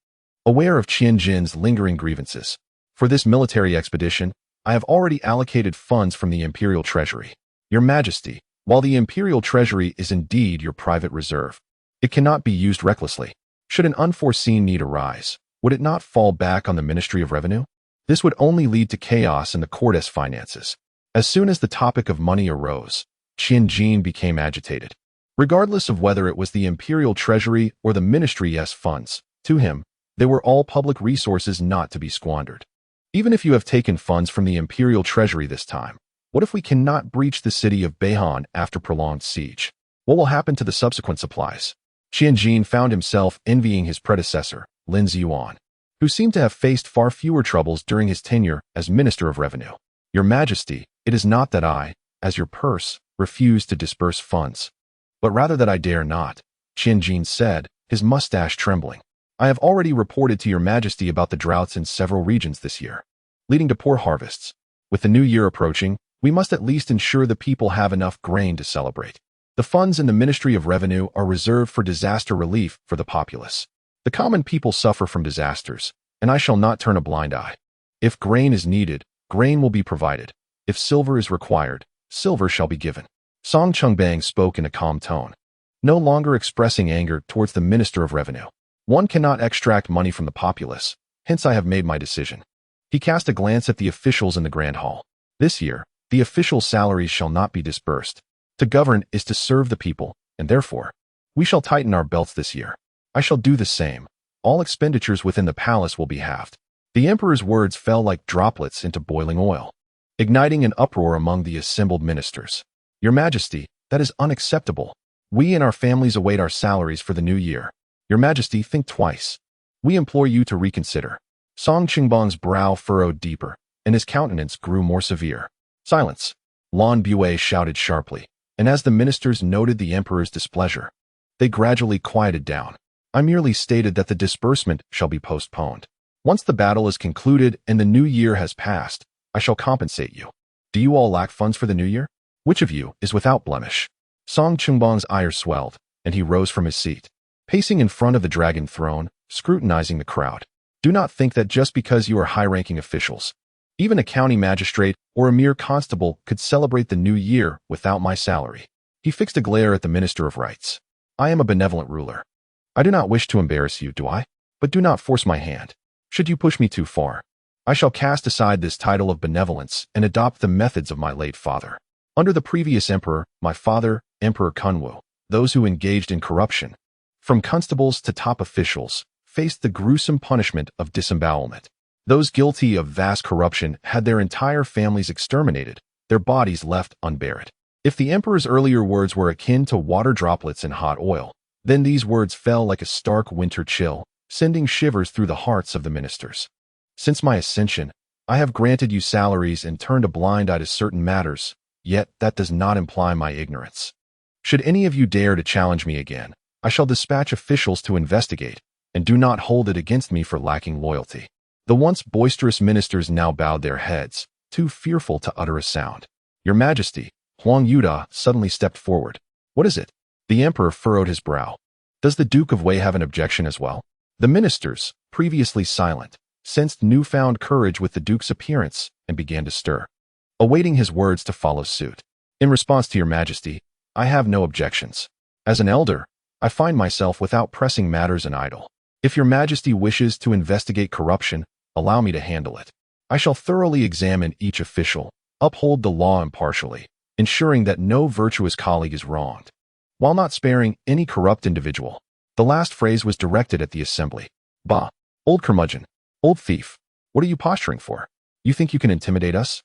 aware of Qianjin's lingering grievances. "For this military expedition, I have already allocated funds from the imperial treasury. Your Majesty, while the imperial treasury is indeed your private reserve, it cannot be used recklessly. Should an unforeseen need arise, would it not fall back on the Ministry of Revenue? This would only lead to chaos in the court's finances." As soon as the topic of money arose, Qianjin became agitated. Regardless of whether it was the imperial treasury or the ministry's funds, to him, they were all public resources not to be squandered. "Even if you have taken funds from the imperial treasury this time, what if we cannot breach the city of Beihan after prolonged siege? What will happen to the subsequent supplies?" Qianjin found himself envying his predecessor, Lin Ziyuan, who seemed to have faced far fewer troubles during his tenure as Minister of Revenue. "Your Majesty, it is not that I, as your purse, refuse to disburse funds, but rather that I dare not," Qianjin said, his mustache trembling. "I have already reported to Your Majesty about the droughts in several regions this year, leading to poor harvests. With the new year approaching, we must at least ensure the people have enough grain to celebrate. The funds in the Ministry of Revenue are reserved for disaster relief for the populace. The common people suffer from disasters, and I shall not turn a blind eye. If grain is needed, grain will be provided. If silver is required, silver shall be given." Song Chungbang spoke in a calm tone, no longer expressing anger towards the Minister of Revenue. "One cannot extract money from the populace, hence I have made my decision." He cast a glance at the officials in the Grand Hall. "This year, the official salaries shall not be disbursed. To govern is to serve the people, and therefore, we shall tighten our belts this year. I shall do the same. All expenditures within the palace will be halved." The emperor's words fell like droplets into boiling oil, igniting an uproar among the assembled ministers. "Your Majesty, that is unacceptable." We and our families await our salaries for the new year. Your Majesty, think twice. We implore you to reconsider. Song Qingbang's brow furrowed deeper, and his countenance grew more severe. Silence. Lan Bue shouted sharply, and as the ministers noted the emperor's displeasure, they gradually quieted down. I merely stated that the disbursement shall be postponed. Once the battle is concluded and the new year has passed, I shall compensate you. Do you all lack funds for the new year? Which of you is without blemish? Song Qingbang's ire swelled, and he rose from his seat, pacing in front of the dragon throne, scrutinizing the crowd. Do not think that just because you are high-ranking officials, even a county magistrate or a mere constable could celebrate the new year without my salary. He fixed a glare at the Minister of Rights. I am a benevolent ruler. I do not wish to embarrass you, do I? But do not force my hand. Should you push me too far, I shall cast aside this title of benevolence and adopt the methods of my late father. Under the previous emperor, my father, Emperor Kunwu, those who engaged in corruption, from constables to top officials, faced the gruesome punishment of disembowelment. Those guilty of vast corruption had their entire families exterminated, their bodies left unburied. If the emperor's earlier words were akin to water droplets in hot oil, then these words fell like a stark winter chill, sending shivers through the hearts of the ministers. Since my ascension, I have granted you salaries and turned a blind eye to certain matters, yet that does not imply my ignorance. Should any of you dare to challenge me again, I shall dispatch officials to investigate, and do not hold it against me for lacking loyalty. The once boisterous ministers now bowed their heads, too fearful to utter a sound. Your Majesty, Huang Yuda suddenly stepped forward. What is it? The emperor furrowed his brow. Does the Duke of Wei have an objection as well? The ministers, previously silent, sensed newfound courage with the Duke's appearance and began to stir, awaiting his words to follow suit. In response to your Majesty, I have no objections. As an elder, I find myself without pressing matters and idle. If your Majesty wishes to investigate corruption, allow me to handle it. I shall thoroughly examine each official, uphold the law impartially, ensuring that no virtuous colleague is wronged, while not sparing any corrupt individual. The last phrase was directed at the assembly. Bah, old curmudgeon, old thief, what are you posturing for? You think you can intimidate us?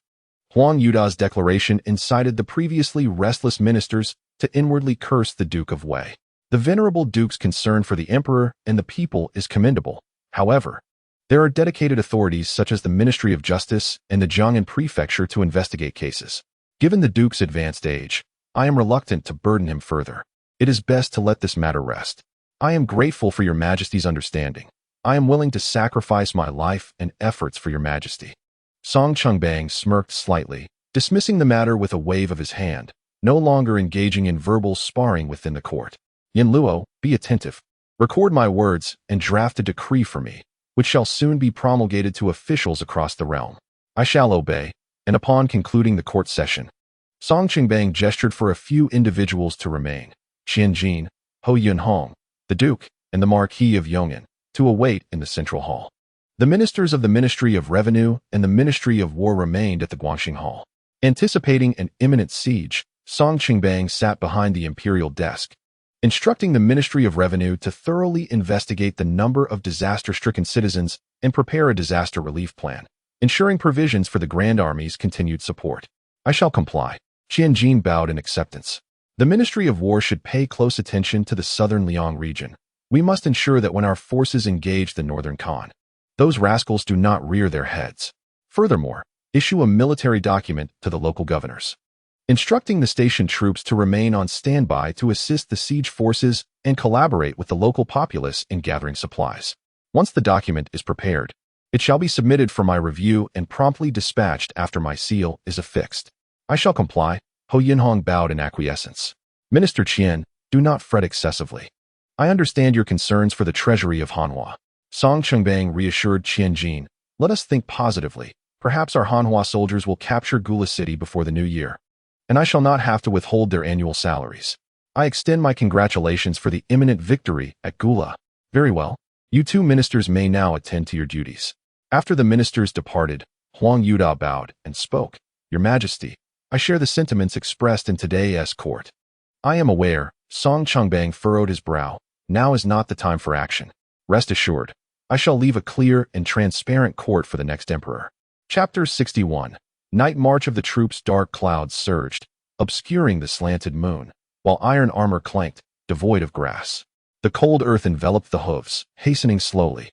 Huang Yuda's declaration incited the previously restless ministers to inwardly curse the Duke of Wei. The venerable Duke's concern for the emperor and the people is commendable. However, there are dedicated authorities such as the Ministry of Justice and the Jiang'an Prefecture to investigate cases. Given the Duke's advanced age, I am reluctant to burden him further. It is best to let this matter rest. I am grateful for your Majesty's understanding. I am willing to sacrifice my life and efforts for your Majesty. Song Qingbang smirked slightly, dismissing the matter with a wave of his hand, no longer engaging in verbal sparring within the court. Yin Luo, be attentive. Record my words and draft a decree for me, which shall soon be promulgated to officials across the realm. I shall obey, and upon concluding the court session, Song Qingbang gestured for a few individuals to remain, Qianjin, Ho Yunhong, the Duke, and the Marquis of Yong'an, to await in the central hall. The ministers of the Ministry of Revenue and the Ministry of War remained at the Guangxing Hall. Anticipating an imminent siege, Song Qingbang sat behind the imperial desk, instructing the Ministry of Revenue to thoroughly investigate the number of disaster-stricken citizens and prepare a disaster relief plan, ensuring provisions for the Grand Army's continued support. I shall comply. Qianjin bowed in acceptance. The Ministry of War should pay close attention to the southern Liang region. We must ensure that when our forces engage the northern Khan, those rascals do not rear their heads. Furthermore, issue a military document to the local governors, instructing the stationed troops to remain on standby to assist the siege forces and collaborate with the local populace in gathering supplies. Once the document is prepared, it shall be submitted for my review and promptly dispatched after my seal is affixed. I shall comply. Ho Yunhong bowed in acquiescence. Minister Qian, do not fret excessively. I understand your concerns for the treasury of Hanhua. Song Qingbang reassured Qianjin. Let us think positively. Perhaps our Hanhua soldiers will capture Gula City before the new year, and I shall not have to withhold their annual salaries. I extend my congratulations for the imminent victory at Gula. Very well. You two ministers may now attend to your duties. After the ministers departed, Huang Yuda bowed and spoke. Your Majesty, I share the sentiments expressed in today's court. I am aware, Song Qingbang furrowed his brow. Now is not the time for action. Rest assured, I shall leave a clear and transparent court for the next emperor. Chapter 61. Night march of the troops. Dark clouds surged, obscuring the slanted moon. while iron armor clanked, devoid of grass. The cold earth enveloped the hooves, hastening slowly.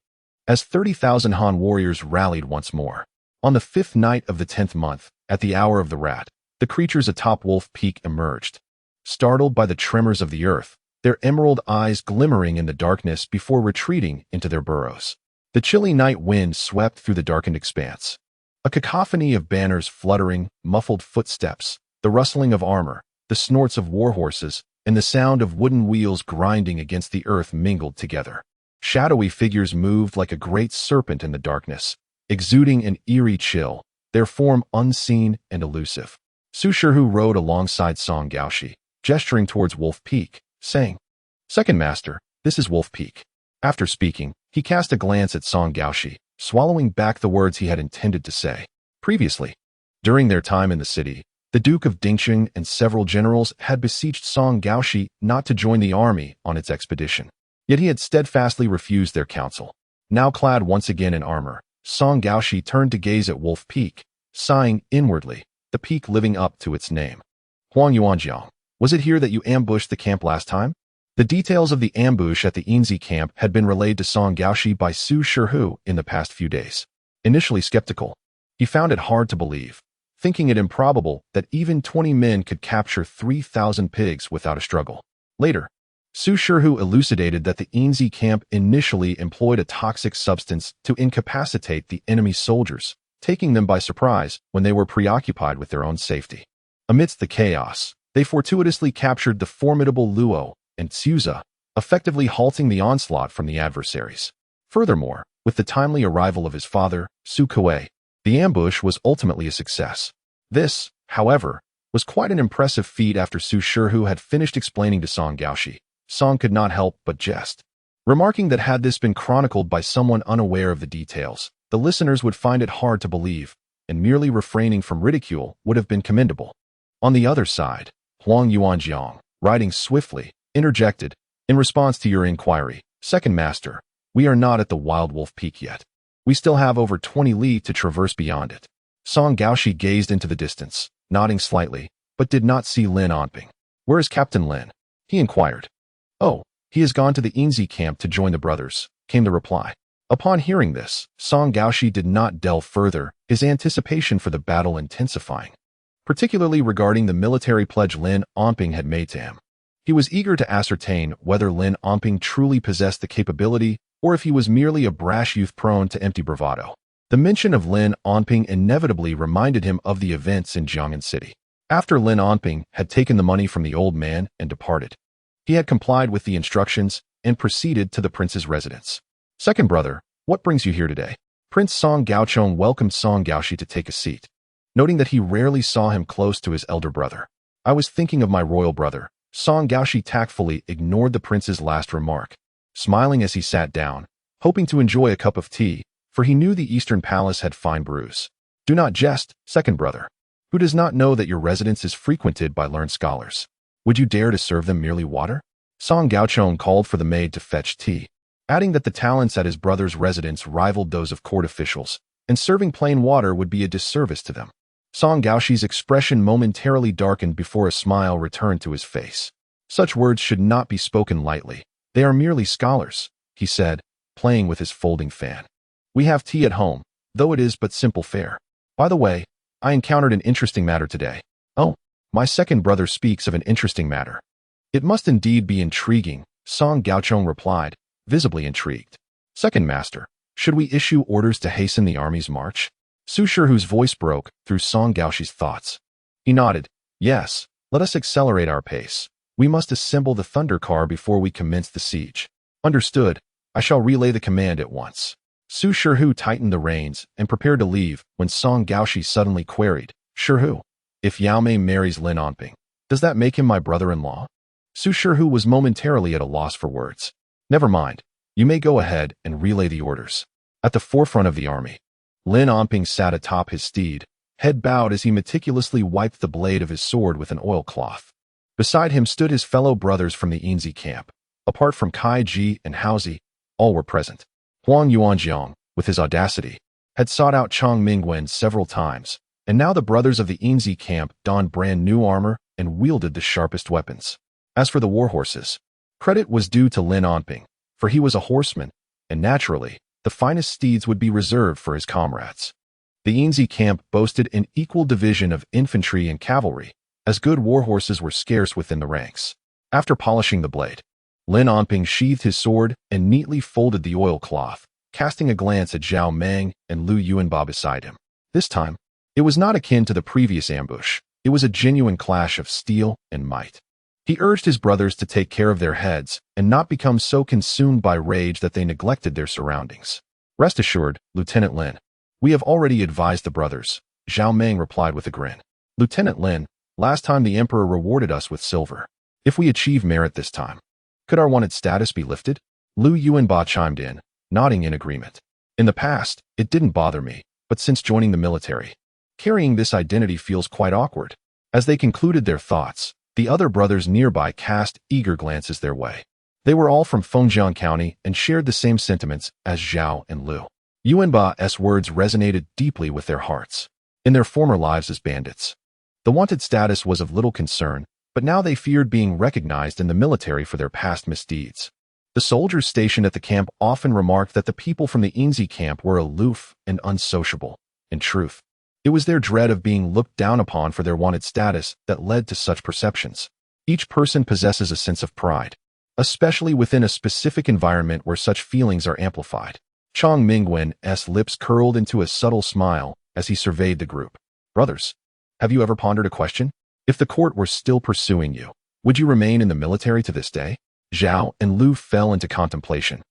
As 30,000 Han warriors rallied once more. On the 5th night of the 10th month, at the hour of the rat, the creatures atop Wolf Peak emerged. Startled by the tremors of the earth, their emerald eyes glimmering in the darkness before retreating into their burrows. The chilly night wind swept through the darkened expanse. A cacophony of banners fluttering, muffled footsteps, the rustling of armor, the snorts of war horses, and the sound of wooden wheels grinding against the earth mingled together. Shadowy figures moved like a great serpent in the darkness, exuding an eerie chill, their form unseen and elusive. Su Shihu rode alongside Song Gaoshi, gesturing towards Wolf Peak, saying, "Second Master, this is Wolf Peak." After speaking, he cast a glance at Song Gaoshi, swallowing back the words he had intended to say. Previously, during their time in the city, the Duke of Dingxing and several generals had beseeched Song Gaoshi not to join the army on its expedition. Yet he had steadfastly refused their counsel. Now clad once again in armor, Song Gaoshi turned to gaze at Wolf Peak, sighing inwardly, the peak living up to its name. "Huang Yuanjiang, was it here that you ambushed the camp last time?" The details of the ambush at the Inzi camp had been relayed to Song Gaoshi by Su Shihu in the past few days. Initially skeptical, he found it hard to believe, thinking it improbable that even 20 men could capture 3,000 pigs without a struggle. Later, Su Shihu elucidated that the Inzi camp initially employed a toxic substance to incapacitate the enemy's soldiers, taking them by surprise when they were preoccupied with their own safety. Amidst the chaos, they fortuitously captured the formidable Luo and Xiuza, effectively halting the onslaught from the adversaries. Furthermore, with the timely arrival of his father, Su Kuei, the ambush was ultimately a success. This, however, was quite an impressive feat. After Su Shihu had finished explaining to Song Gaoshi, Song could not help but jest, remarking that had this been chronicled by someone unaware of the details, the listeners would find it hard to believe, and merely refraining from ridicule would have been commendable. On the other side, Huang Yuanjiang, riding swiftly, interjected, "In response to your inquiry, Second Master, we are not at the Wild Wolf Peak yet. We still have over 20 li to traverse beyond it." Song Gaoshi gazed into the distance, nodding slightly, but did not see Lin Onping. "Where is Captain Lin?" he inquired. "Oh, he has gone to the Inzi camp to join the brothers," came the reply. Upon hearing this, Song Gaoshi did not delve further, his anticipation for the battle intensifying, particularly regarding the military pledge Lin Onping had made to him. He was eager to ascertain whether Lin Onping truly possessed the capability or if he was merely a brash youth prone to empty bravado. The mention of Lin Onping inevitably reminded him of the events in Jiang'an City. After Lin Onping had taken the money from the old man and departed, he had complied with the instructions and proceeded to the prince's residence. "Second brother, what brings you here today?" Prince Song Gaochong welcomed Song Gaoshi to take a seat, noting that he rarely saw him close to his elder brother. "I was thinking of my royal brother." Song Gaoshi tactfully ignored the prince's last remark, smiling as he sat down, hoping to enjoy a cup of tea, for he knew the Eastern Palace had fine brews. "Do not jest, second brother. Who does not know that your residence is frequented by learned scholars? Would you dare to serve them merely water?" Song Gaochong called for the maid to fetch tea, adding that the talents at his brother's residence rivaled those of court officials, and serving plain water would be a disservice to them. Song Gaoshi's expression momentarily darkened before a smile returned to his face. "Such words should not be spoken lightly. They are merely scholars," he said, playing with his folding fan. "We have tea at home, though it is but simple fare. By the way, I encountered an interesting matter today." "Oh, my second brother speaks of an interesting matter. It must indeed be intriguing," Song Gaochong replied, visibly intrigued. "Second Master, should we issue orders to hasten the army's march?" Su Shihu's voice broke through Song Gaoshi's thoughts. He nodded. "Yes, let us accelerate our pace. We must assemble the thunder car before we commence the siege." "Understood. I shall relay the command at once." Su Shihu tightened the reins and prepared to leave when Song Gaoshi suddenly queried, "Shihu, if Yao Mei marries Lin Onping, does that make him my brother-in-law?" Su Shihu was momentarily at a loss for words. "Never mind. You may go ahead and relay the orders." At the forefront of the army, Lin Onping sat atop his steed, head bowed as he meticulously wiped the blade of his sword with an oilcloth. Beside him stood his fellow brothers from the Inzi camp. Apart from Kai Ji and Haozi, all were present. Huang Yuanjiang, with his audacity, had sought out Chang Mingwen several times, and now the brothers of the Inzi camp donned brand new armor and wielded the sharpest weapons. As for the war horses, credit was due to Lin Onping, for he was a horseman, and naturally, the finest steeds would be reserved for his comrades. The Yinzi camp boasted an equal division of infantry and cavalry, as good war horses were scarce within the ranks. After polishing the blade, Lin Onping sheathed his sword and neatly folded the oilcloth, casting a glance at Zhao Meng and Lu Yuanba beside him. This time, it was not akin to the previous ambush. It was a genuine clash of steel and might. He urged his brothers to take care of their heads and not become so consumed by rage that they neglected their surroundings. Rest assured, Lieutenant Lin, we have already advised the brothers, Zhao Meng replied with a grin. Lieutenant Lin, last time the Emperor rewarded us with silver. If we achieve merit this time, could our wanted status be lifted? Lu Yuanba chimed in, nodding in agreement. In the past, it didn't bother me, but since joining the military, carrying this identity feels quite awkward. As they concluded their thoughts, the other brothers nearby cast eager glances their way. They were all from Fengjiang County and shared the same sentiments as Zhao and Lu. Yuanba's words resonated deeply with their hearts. In their former lives as bandits, the wanted status was of little concern, but now they feared being recognized in the military for their past misdeeds. The soldiers stationed at the camp often remarked that the people from the Yinzi camp were aloof and unsociable. In truth, it was their dread of being looked down upon for their wanted status that led to such perceptions. Each person possesses a sense of pride, especially within a specific environment where such feelings are amplified. Chong Mingwen's lips curled into a subtle smile as he surveyed the group. Brothers, have you ever pondered a question? If the court were still pursuing you, would you remain in the military to this day? Zhao and Lu fell into contemplation,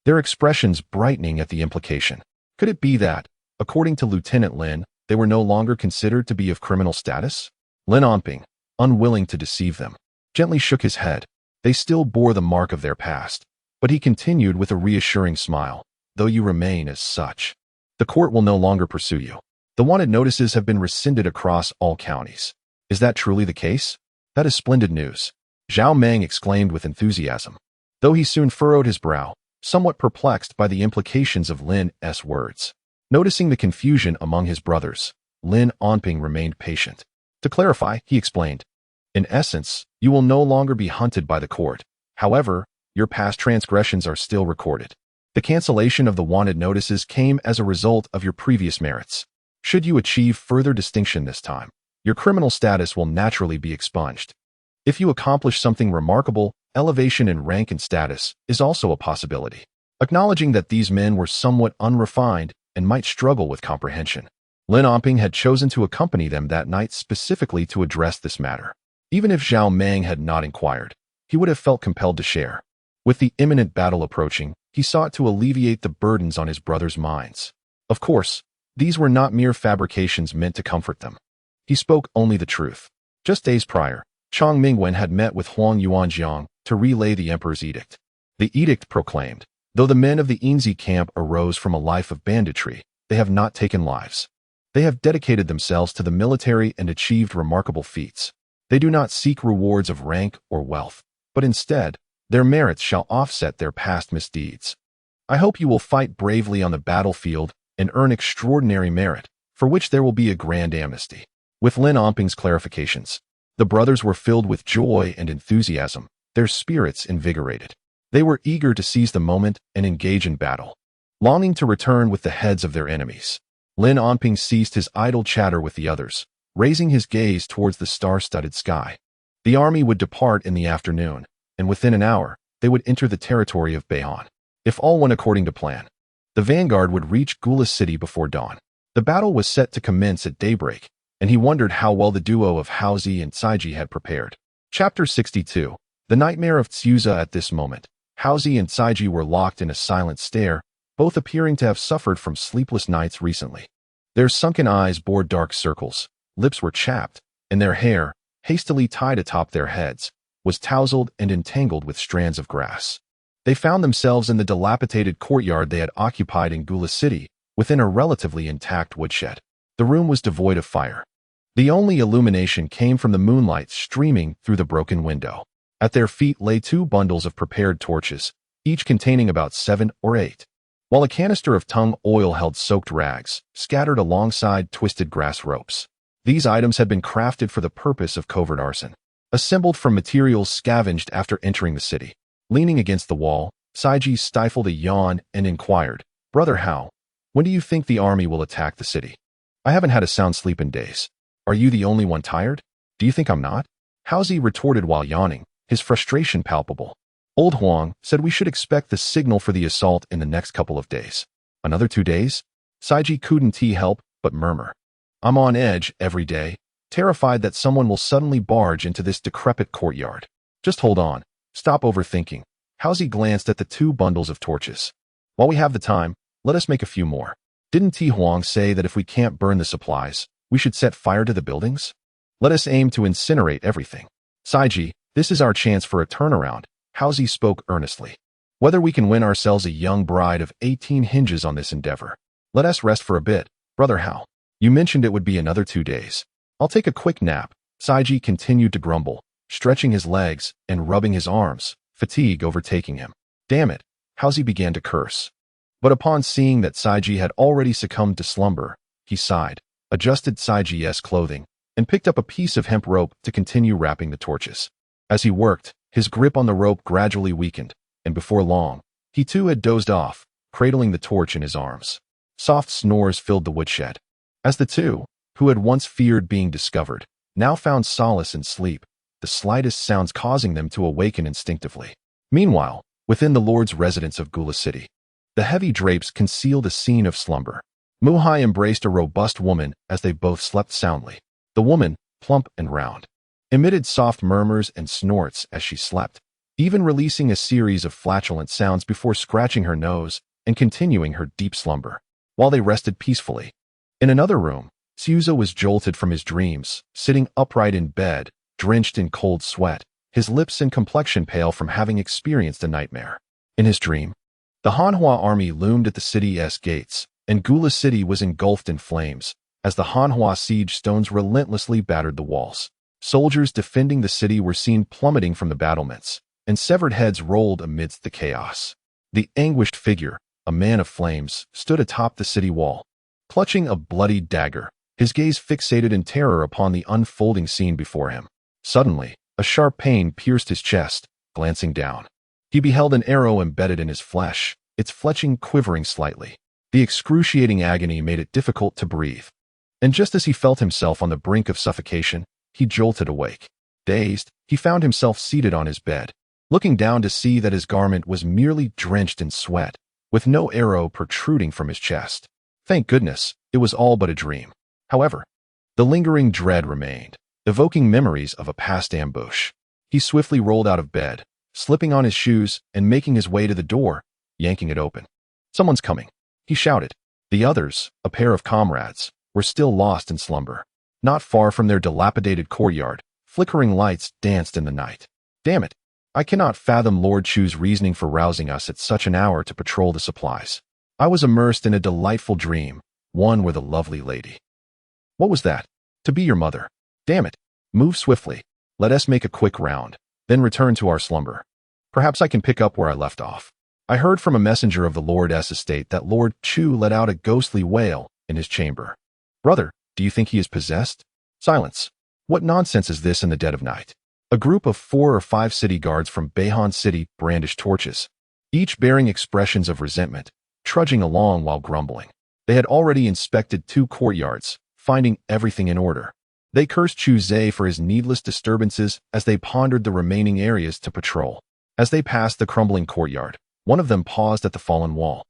their expressions brightening at the implication. Could it be that, according to Lieutenant Lin, they were no longer considered to be of criminal status? Lin Onping, unwilling to deceive them, gently shook his head. They still bore the mark of their past, but he continued with a reassuring smile. Though you remain as such, the court will no longer pursue you. The wanted notices have been rescinded across all counties. Is that truly the case? That is splendid news, Zhao Meng exclaimed with enthusiasm, though he soon furrowed his brow, somewhat perplexed by the implications of Lin's words. Noticing the confusion among his brothers, Lin Onping remained patient. To clarify, he explained, in essence, you will no longer be hunted by the court. However, your past transgressions are still recorded. The cancellation of the wanted notices came as a result of your previous merits. Should you achieve further distinction this time, your criminal status will naturally be expunged. If you accomplish something remarkable, elevation in rank and status is also a possibility. Acknowledging that these men were somewhat unrefined and might struggle with comprehension, Lin Onping had chosen to accompany them that night specifically to address this matter. Even if Zhao Meng had not inquired, he would have felt compelled to share. With the imminent battle approaching, he sought to alleviate the burdens on his brothers' minds. Of course, these were not mere fabrications meant to comfort them. He spoke only the truth. Just days prior, Chong Mingwen had met with Huang Yuanjiang to relay the emperor's edict. The edict proclaimed, though the men of the Yinzi camp arose from a life of banditry, they have not taken lives. They have dedicated themselves to the military and achieved remarkable feats. They do not seek rewards of rank or wealth, but instead, their merits shall offset their past misdeeds. I hope you will fight bravely on the battlefield and earn extraordinary merit, for which there will be a grand amnesty. With Lin Onping's clarifications, the brothers were filled with joy and enthusiasm, their spirits invigorated. They were eager to seize the moment and engage in battle, longing to return with the heads of their enemies. Lin Onping ceased his idle chatter with the others, raising his gaze towards the star-studded sky. The army would depart in the afternoon, and within an hour, they would enter the territory of Beihan. If all went according to plan, the vanguard would reach Gula City before dawn. The battle was set to commence at daybreak, and he wondered how well the duo of Haozi and Caiji had prepared. Chapter 62. The Nightmare of Tsuza. At this moment, Haozi and Caiji were locked in a silent stare, both appearing to have suffered from sleepless nights recently. Their sunken eyes bore dark circles, lips were chapped, and their hair, hastily tied atop their heads, was tousled and entangled with strands of grass. They found themselves in the dilapidated courtyard they had occupied in Gula City, within a relatively intact woodshed. The room was devoid of fire. The only illumination came from the moonlight streaming through the broken window. At their feet lay 2 bundles of prepared torches, each containing about 7 or 8, while a canister of tung oil held soaked rags, scattered alongside twisted grass ropes. These items had been crafted for the purpose of covert arson. assembled from materials scavenged after entering the city. Leaning against the wall, Saiji stifled a yawn and inquired, "Brother How, when do you think the army will attack the city? I haven't had a sound sleep in days. Are you the only one tired? Do you think I'm not?" Haozi retorted while yawning, his frustration palpable. Old Huang said we should expect the signal for the assault in the next couple of days. Another 2 days? Saiji couldn't help but murmur. I'm on edge every day, terrified that someone will suddenly barge into this decrepit courtyard. Just hold on. Stop overthinking. Haozi glanced at the 2 bundles of torches. While we have the time, let us make a few more. Didn't Huang say that if we can't burn the supplies, we should set fire to the buildings? Let us aim to incinerate everything. Saiji, this is our chance for a turnaround, Haozi spoke earnestly. Whether we can win ourselves a young bride of 18 hinges on this endeavor. Let us rest for a bit, Brother Hao. You mentioned it would be another 2 days. I'll take a quick nap. Saiji continued to grumble, stretching his legs and rubbing his arms, fatigue overtaking him. Damn it, Haozi began to curse. But upon seeing that Saiji had already succumbed to slumber, he sighed, adjusted Saiji's clothing, and picked up a piece of hemp rope to continue wrapping the torches. As he worked, his grip on the rope gradually weakened, and before long, he too had dozed off, cradling the torch in his arms. Soft snores filled the woodshed. As the 2, who had once feared being discovered, now found solace in sleep, the slightest sounds causing them to awaken instinctively. Meanwhile, within the Lord's residence of Gula City, the heavy drapes concealed a scene of slumber. Muhai embraced a robust woman as they both slept soundly. The woman, plump and round, emitted soft murmurs and snorts as she slept, even releasing a series of flatulent sounds before scratching her nose and continuing her deep slumber, while they rested peacefully. In another room, Suzo was jolted from his dreams, sitting upright in bed, drenched in cold sweat, his lips and complexion pale from having experienced a nightmare. In his dream, the Hanhua army loomed at the city's gates, and Gula City was engulfed in flames, as the Hanhua siege stones relentlessly battered the walls. Soldiers defending the city were seen plummeting from the battlements, and severed heads rolled amidst the chaos. The anguished figure, a man of flames, stood atop the city wall, clutching a bloody dagger, his gaze fixated in terror upon the unfolding scene before him. Suddenly, a sharp pain pierced his chest. Glancing down, he beheld an arrow embedded in his flesh, its fletching quivering slightly. The excruciating agony made it difficult to breathe. And just as he felt himself on the brink of suffocation, he jolted awake. Dazed, he found himself seated on his bed, looking down to see that his garment was merely drenched in sweat, with no arrow protruding from his chest. Thank goodness, it was all but a dream. However, the lingering dread remained, evoking memories of a past ambush. He swiftly rolled out of bed, slipping on his shoes and making his way to the door, yanking it open. Someone's coming, he shouted. The others, a pair of comrades, were still lost in slumber. Not far from their dilapidated courtyard, flickering lights danced in the night. Damn it, I cannot fathom Lord Chu's reasoning for rousing us at such an hour to patrol the supplies. I was immersed in a delightful dream, one with a lovely lady. What was that? To be your mother. Damn it. Move swiftly. Let us make a quick round, then return to our slumber. Perhaps I can pick up where I left off. I heard from a messenger of the Lord's estate that Lord Chu let out a ghostly wail in his chamber. Brother, do you think he is possessed? Silence. What nonsense is this in the dead of night? A group of 4 or 5 city guards from Beihan City brandished torches, each bearing expressions of resentment, trudging along while grumbling. They had already inspected 2 courtyards, finding everything in order. They cursed Chu Zhe for his needless disturbances as they pondered the remaining areas to patrol. As they passed the crumbling courtyard, one of them paused at the fallen wall,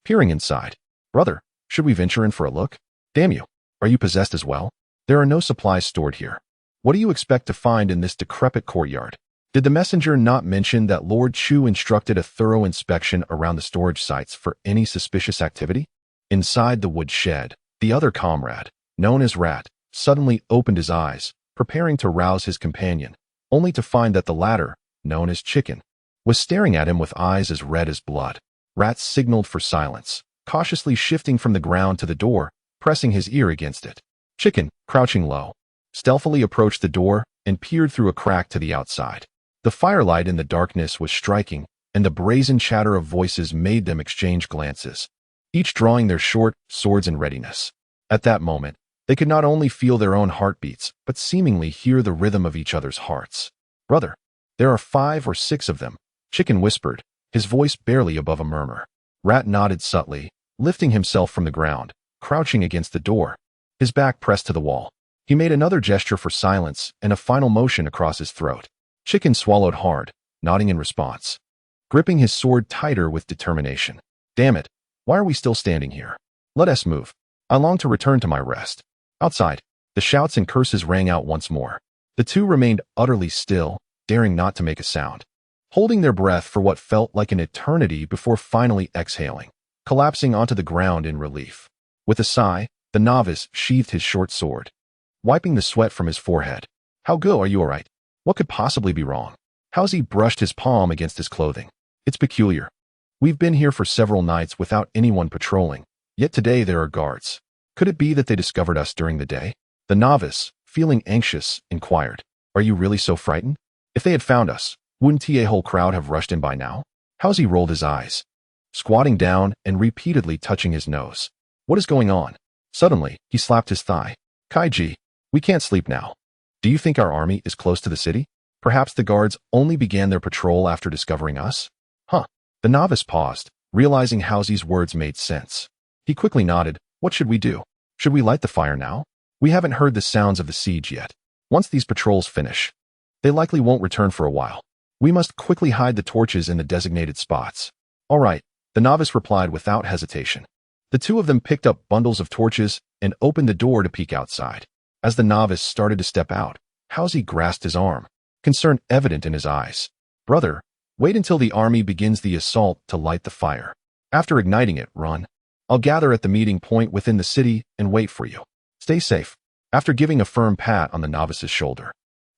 peering inside. Brother, should we venture in for a look? Damn you, are you possessed as well? There are no supplies stored here. What do you expect to find in this decrepit courtyard? Did the messenger not mention that Lord Chu instructed a thorough inspection around the storage sites for any suspicious activity? Inside the wood shed, the other comrade, known as Rat, suddenly opened his eyes, preparing to rouse his companion, only to find that the latter, known as Chicken, was staring at him with eyes as red as blood. Rat signaled for silence, cautiously shifting from the ground to the door, pressing his ear against it. Chicken, crouching low, stealthily approached the door and peered through a crack to the outside. The firelight in the darkness was striking, and the brazen chatter of voices made them exchange glances, each drawing their short swords in readiness. At that moment, they could not only feel their own heartbeats, but seemingly hear the rhythm of each other's hearts. Brother, there are 5 or 6 of them, Chicken whispered, his voice barely above a murmur. Rat nodded subtly, lifting himself from the ground, crouching against the door, his back pressed to the wall. He made another gesture for silence and a final motion across his throat. Chicken swallowed hard, nodding in response, gripping his sword tighter with determination. Damn it, why are we still standing here? Let us move. I long to return to my rest. Outside, the shouts and curses rang out once more. The two remained utterly still, daring not to make a sound, holding their breath for what felt like an eternity before finally exhaling, collapsing onto the ground in relief. With a sigh, the novice sheathed his short sword, wiping the sweat from his forehead. How go, are you all right? What could possibly be wrong? How's brushed his palm against his clothing. It's peculiar. We've been here for several nights without anyone patrolling, yet today there are guards. Could it be that they discovered us during the day? The novice, feeling anxious, inquired, Are you really so frightened? If they had found us, wouldn't a whole crowd have rushed in by now? How's he rolled his eyes, squatting down and repeatedly touching his nose. What is going on? Suddenly, he slapped his thigh. Kaiji, we can't sleep now. Do you think our army is close to the city? Perhaps the guards only began their patrol after discovering us? Huh. The novice paused, realizing Housy's words made sense. He quickly nodded. What should we do? Should we light the fire now? We haven't heard the sounds of the siege yet. Once these patrols finish, they likely won't return for a while. We must quickly hide the torches in the designated spots. All right, the novice replied without hesitation. The two of them picked up bundles of torches and opened the door to peek outside. As the novice started to step out, Housy grasped his arm, concern evident in his eyes. Brother, wait until the army begins the assault to light the fire. After igniting it, run. I'll gather at the meeting point within the city and wait for you. Stay safe. After giving a firm pat on the novice's shoulder,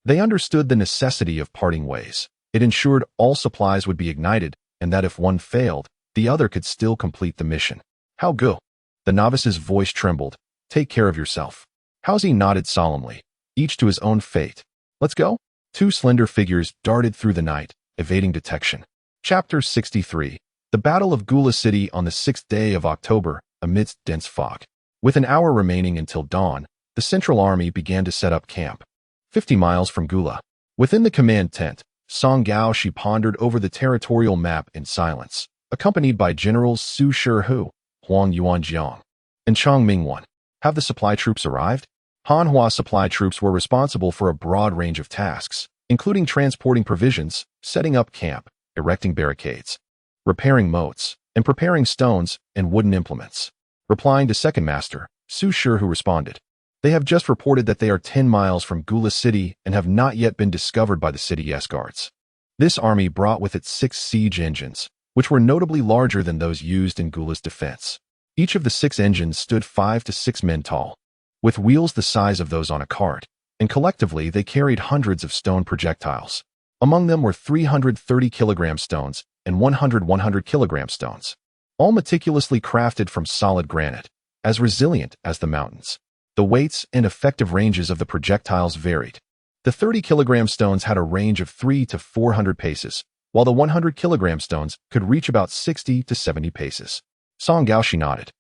they understood the necessity of parting ways. It ensured all supplies would be ignited and that if one failed, the other could still complete the mission. How go? The novice's voice trembled. Take care of yourself. Housy nodded solemnly, each to his own fate. Let's go? Two slender figures darted through the night, evading detection. Chapter 63. The Battle of Gula City on the 6th day of October, amidst dense fog. With an hour remaining until dawn, the Central Army began to set up camp, 50 miles from Gula. Within the command tent, Song Gao she pondered over the territorial map in silence, accompanied by Generals Su Shihu, Huang Yuanjiang, and Chang Mingwan. Have the supply troops arrived? Hanhua supply troops were responsible for a broad range of tasks, including transporting provisions, setting up camp, erecting barricades, repairing moats, and preparing stones and wooden implements. Replying to Second Master, Su Shihu responded, They have just reported that they are 10 miles from Gula City and have not yet been discovered by the city's guards. This army brought with it 6 siege engines, which were notably larger than those used in Gula's defense. Each of the 6 engines stood 5 to 6 men tall, with wheels the size of those on a cart, and collectively they carried hundreds of stone projectiles. Among them were 330-kilogram stones and 100-kilogram stones, all meticulously crafted from solid granite, as resilient as the mountains. The weights and effective ranges of the projectiles varied. The 30-kilogram stones had a range of 300 to 400 paces, while the 100-kilogram stones could reach about 60 to 70 paces. Song Gaoshi nodded.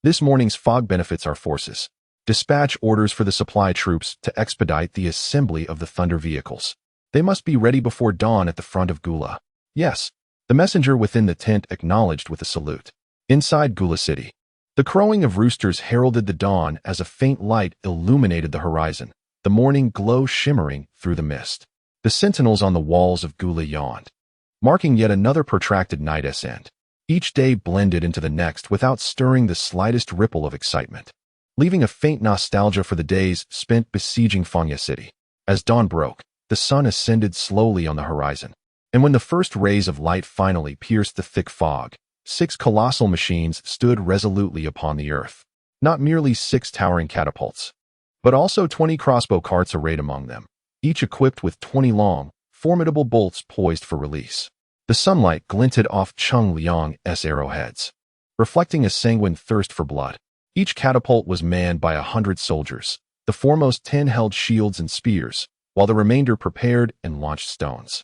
This morning's fog benefits our forces. Dispatch orders for the supply troops to expedite the assembly of the thunder vehicles. They must be ready before dawn at the front of Gula. Yes, the messenger within the tent acknowledged with a salute. Inside Gula City, the crowing of roosters heralded the dawn as a faint light illuminated the horizon, the morning glow shimmering through the mist. The sentinels on the walls of Gula yawned, marking yet another protracted night's end. Each day blended into the next without stirring the slightest ripple of excitement, leaving a faint nostalgia for the days spent besieging Fangya City. As dawn broke, the sun ascended slowly on the horizon, and when the first rays of light finally pierced the thick fog, 6 colossal machines stood resolutely upon the earth. Not merely 6 towering catapults, but also 20 crossbow carts arrayed among them, each equipped with 20 long, formidable bolts poised for release. The sunlight glinted off Chung Liang's arrowheads, reflecting a sanguine thirst for blood. Each catapult was manned by 100 soldiers. The foremost 10 held shields and spears, while the remainder prepared and launched stones.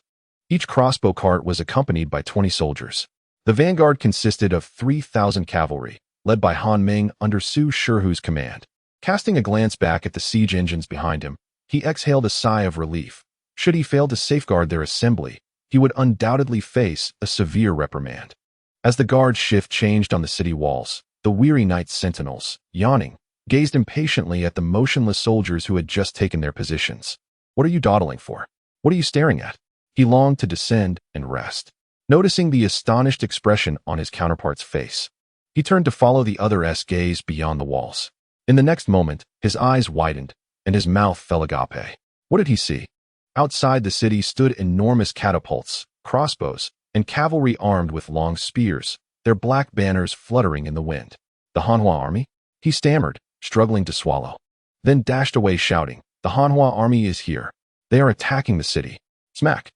Each crossbow cart was accompanied by 20 soldiers. The vanguard consisted of 3,000 cavalry, led by Han Ming under Su Shihu's command. Casting a glance back at the siege engines behind him, he exhaled a sigh of relief, Should he fail to safeguard their assembly, he would undoubtedly face a severe reprimand. As the guard's shift changed on the city walls, the weary night sentinels, yawning, gazed impatiently at the motionless soldiers who had just taken their positions. What are you dawdling for? What are you staring at? He longed to descend and rest. Noticing the astonished expression on his counterpart's face, he turned to follow the other's gaze beyond the walls. In the next moment, his eyes widened, and his mouth fell agape. What did he see? Outside the city stood enormous catapults, crossbows, and cavalry armed with long spears, their black banners fluttering in the wind. The Hanhua army? He stammered, struggling to swallow. Then dashed away shouting, the Hanhua army is here. They are attacking the city. Smack!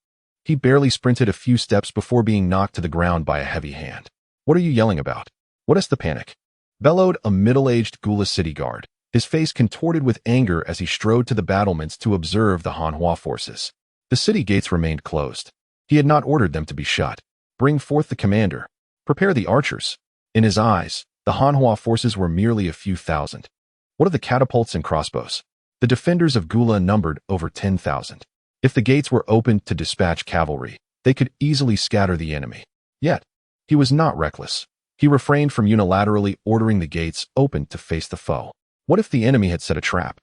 He barely sprinted a few steps before being knocked to the ground by a heavy hand. What are you yelling about? What is the panic? Bellowed a middle-aged Gula city guard, his face contorted with anger as he strode to the battlements to observe the Hanhua forces. The city gates remained closed. He had not ordered them to be shut. Bring forth the commander. Prepare the archers. In his eyes, the Hanhua forces were merely a few thousand. What of the catapults and crossbows? The defenders of Gula numbered over 10,000. If the gates were opened to dispatch cavalry, they could easily scatter the enemy. Yet, he was not reckless. He refrained from unilaterally ordering the gates opened to face the foe. What if the enemy had set a trap?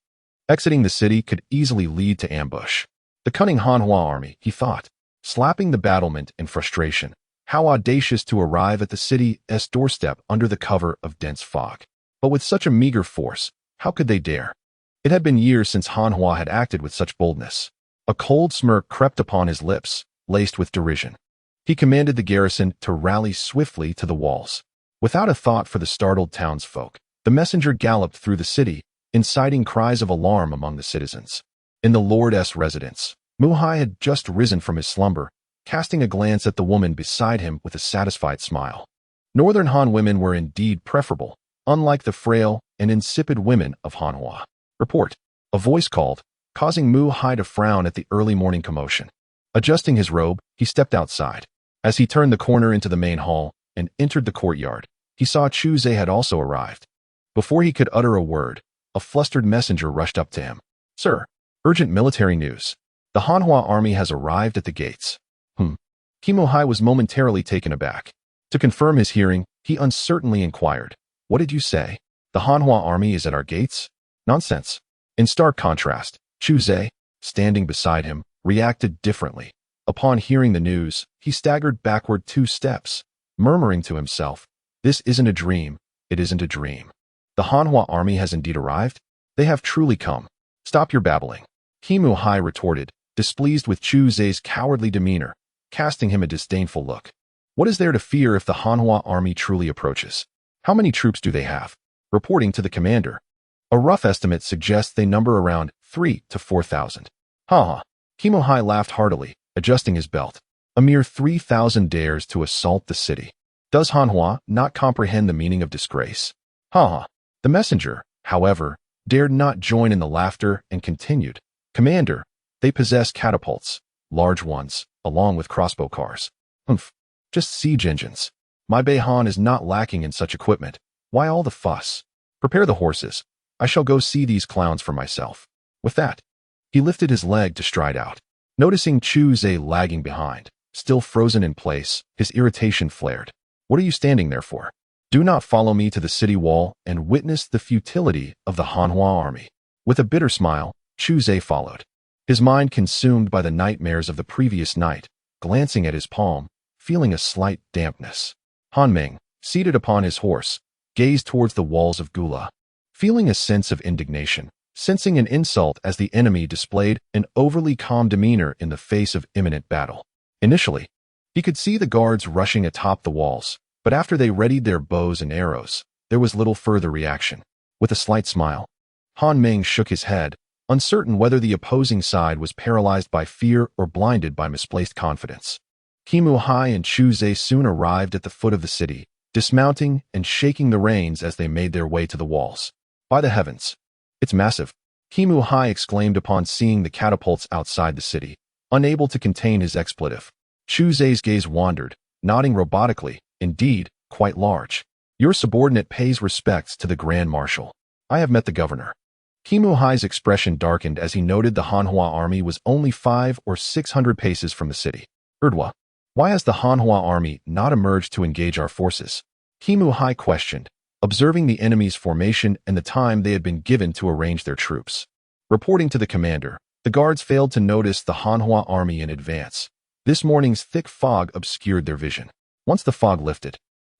Exiting the city could easily lead to ambush. The cunning Hanhua army, he thought, slapping the battlement in frustration. How audacious to arrive at the city's doorstep under the cover of dense fog. But with such a meager force, how could they dare? It had been years since Hanhua had acted with such boldness. A cold smirk crept upon his lips, laced with derision. He commanded the garrison to rally swiftly to the walls. Without a thought for the startled townsfolk, the messenger galloped through the city, inciting cries of alarm among the citizens. In the lord's residence, Muhai had just risen from his slumber, casting a glance at the woman beside him with a satisfied smile. Northern Han women were indeed preferable, unlike the frail and insipid women of Hanhua. Report. A voice called, causing Muhai to frown at the early morning commotion. Adjusting his robe, he stepped outside. As he turned the corner into the main hall and entered the courtyard, he saw Chu Zhe had also arrived. Before he could utter a word, a flustered messenger rushed up to him. Sir, urgent military news. The Hanhua army has arrived at the gates. Muhai was momentarily taken aback. To confirm his hearing, he uncertainly inquired, what did you say? The Hanhua army is at our gates? Nonsense. In stark contrast, Chu Zhe, standing beside him, reacted differently. Upon hearing the news, he staggered backward 2 steps, murmuring to himself, this isn't a dream, it isn't a dream. The Hanhua army has indeed arrived? They have truly come. Stop your babbling. Muhai retorted, displeased with Chu Zhe's cowardly demeanor, casting him a disdainful look. What is there to fear if the Hanhua army truly approaches? How many troops do they have? Reporting to the commander. A rough estimate suggests they number around 3,000 to 4,000. Ha! Muhai laughed heartily, adjusting his belt. A mere 3,000 dares to assault the city. Does Hanhua not comprehend the meaning of disgrace? Ha! The messenger, however, dared not join in the laughter and continued. Commander, they possess catapults, large ones, along with crossbow cars. Just siege engines. My Beihan is not lacking in such equipment. Why all the fuss? Prepare the horses. I shall go see these clowns for myself. With that, he lifted his leg to stride out. Noticing Chu Zhe lagging behind, still frozen in place, his irritation flared. What are you standing there for? Do not follow me to the city wall and witness the futility of the Hanhua army. With a bitter smile, Chu Zhe followed. His mind consumed by the nightmares of the previous night, glancing at his palm, feeling a slight dampness. Han Meng, seated upon his horse, gazed towards the walls of Gula, feeling a sense of indignation, sensing an insult as the enemy displayed an overly calm demeanor in the face of imminent battle. Initially, he could see the guards rushing atop the walls, but after they readied their bows and arrows, there was little further reaction. With a slight smile, Han Meng shook his head, uncertain whether the opposing side was paralyzed by fear or blinded by misplaced confidence. Muhai and Chu Zhe soon arrived at the foot of the city, dismounting and shaking the reins as they made their way to the walls. By the heavens! It's massive! Muhai exclaimed upon seeing the catapults outside the city, unable to contain his expletive. Chu Zhe's gaze wandered, nodding robotically, indeed, quite large. Your subordinate pays respects to the Grand Marshal. I have met the governor. Mu Hai's expression darkened as he noted the Hanhua army was only 500 or 600 paces from the city. Erdwa, why has the Hanhua army not emerged to engage our forces? Mu Hai questioned, observing the enemy's formation and the time they had been given to arrange their troops. Reporting to the commander, the guards failed to notice the Hanhua army in advance. This morning's thick fog obscured their vision. Once the fog lifted,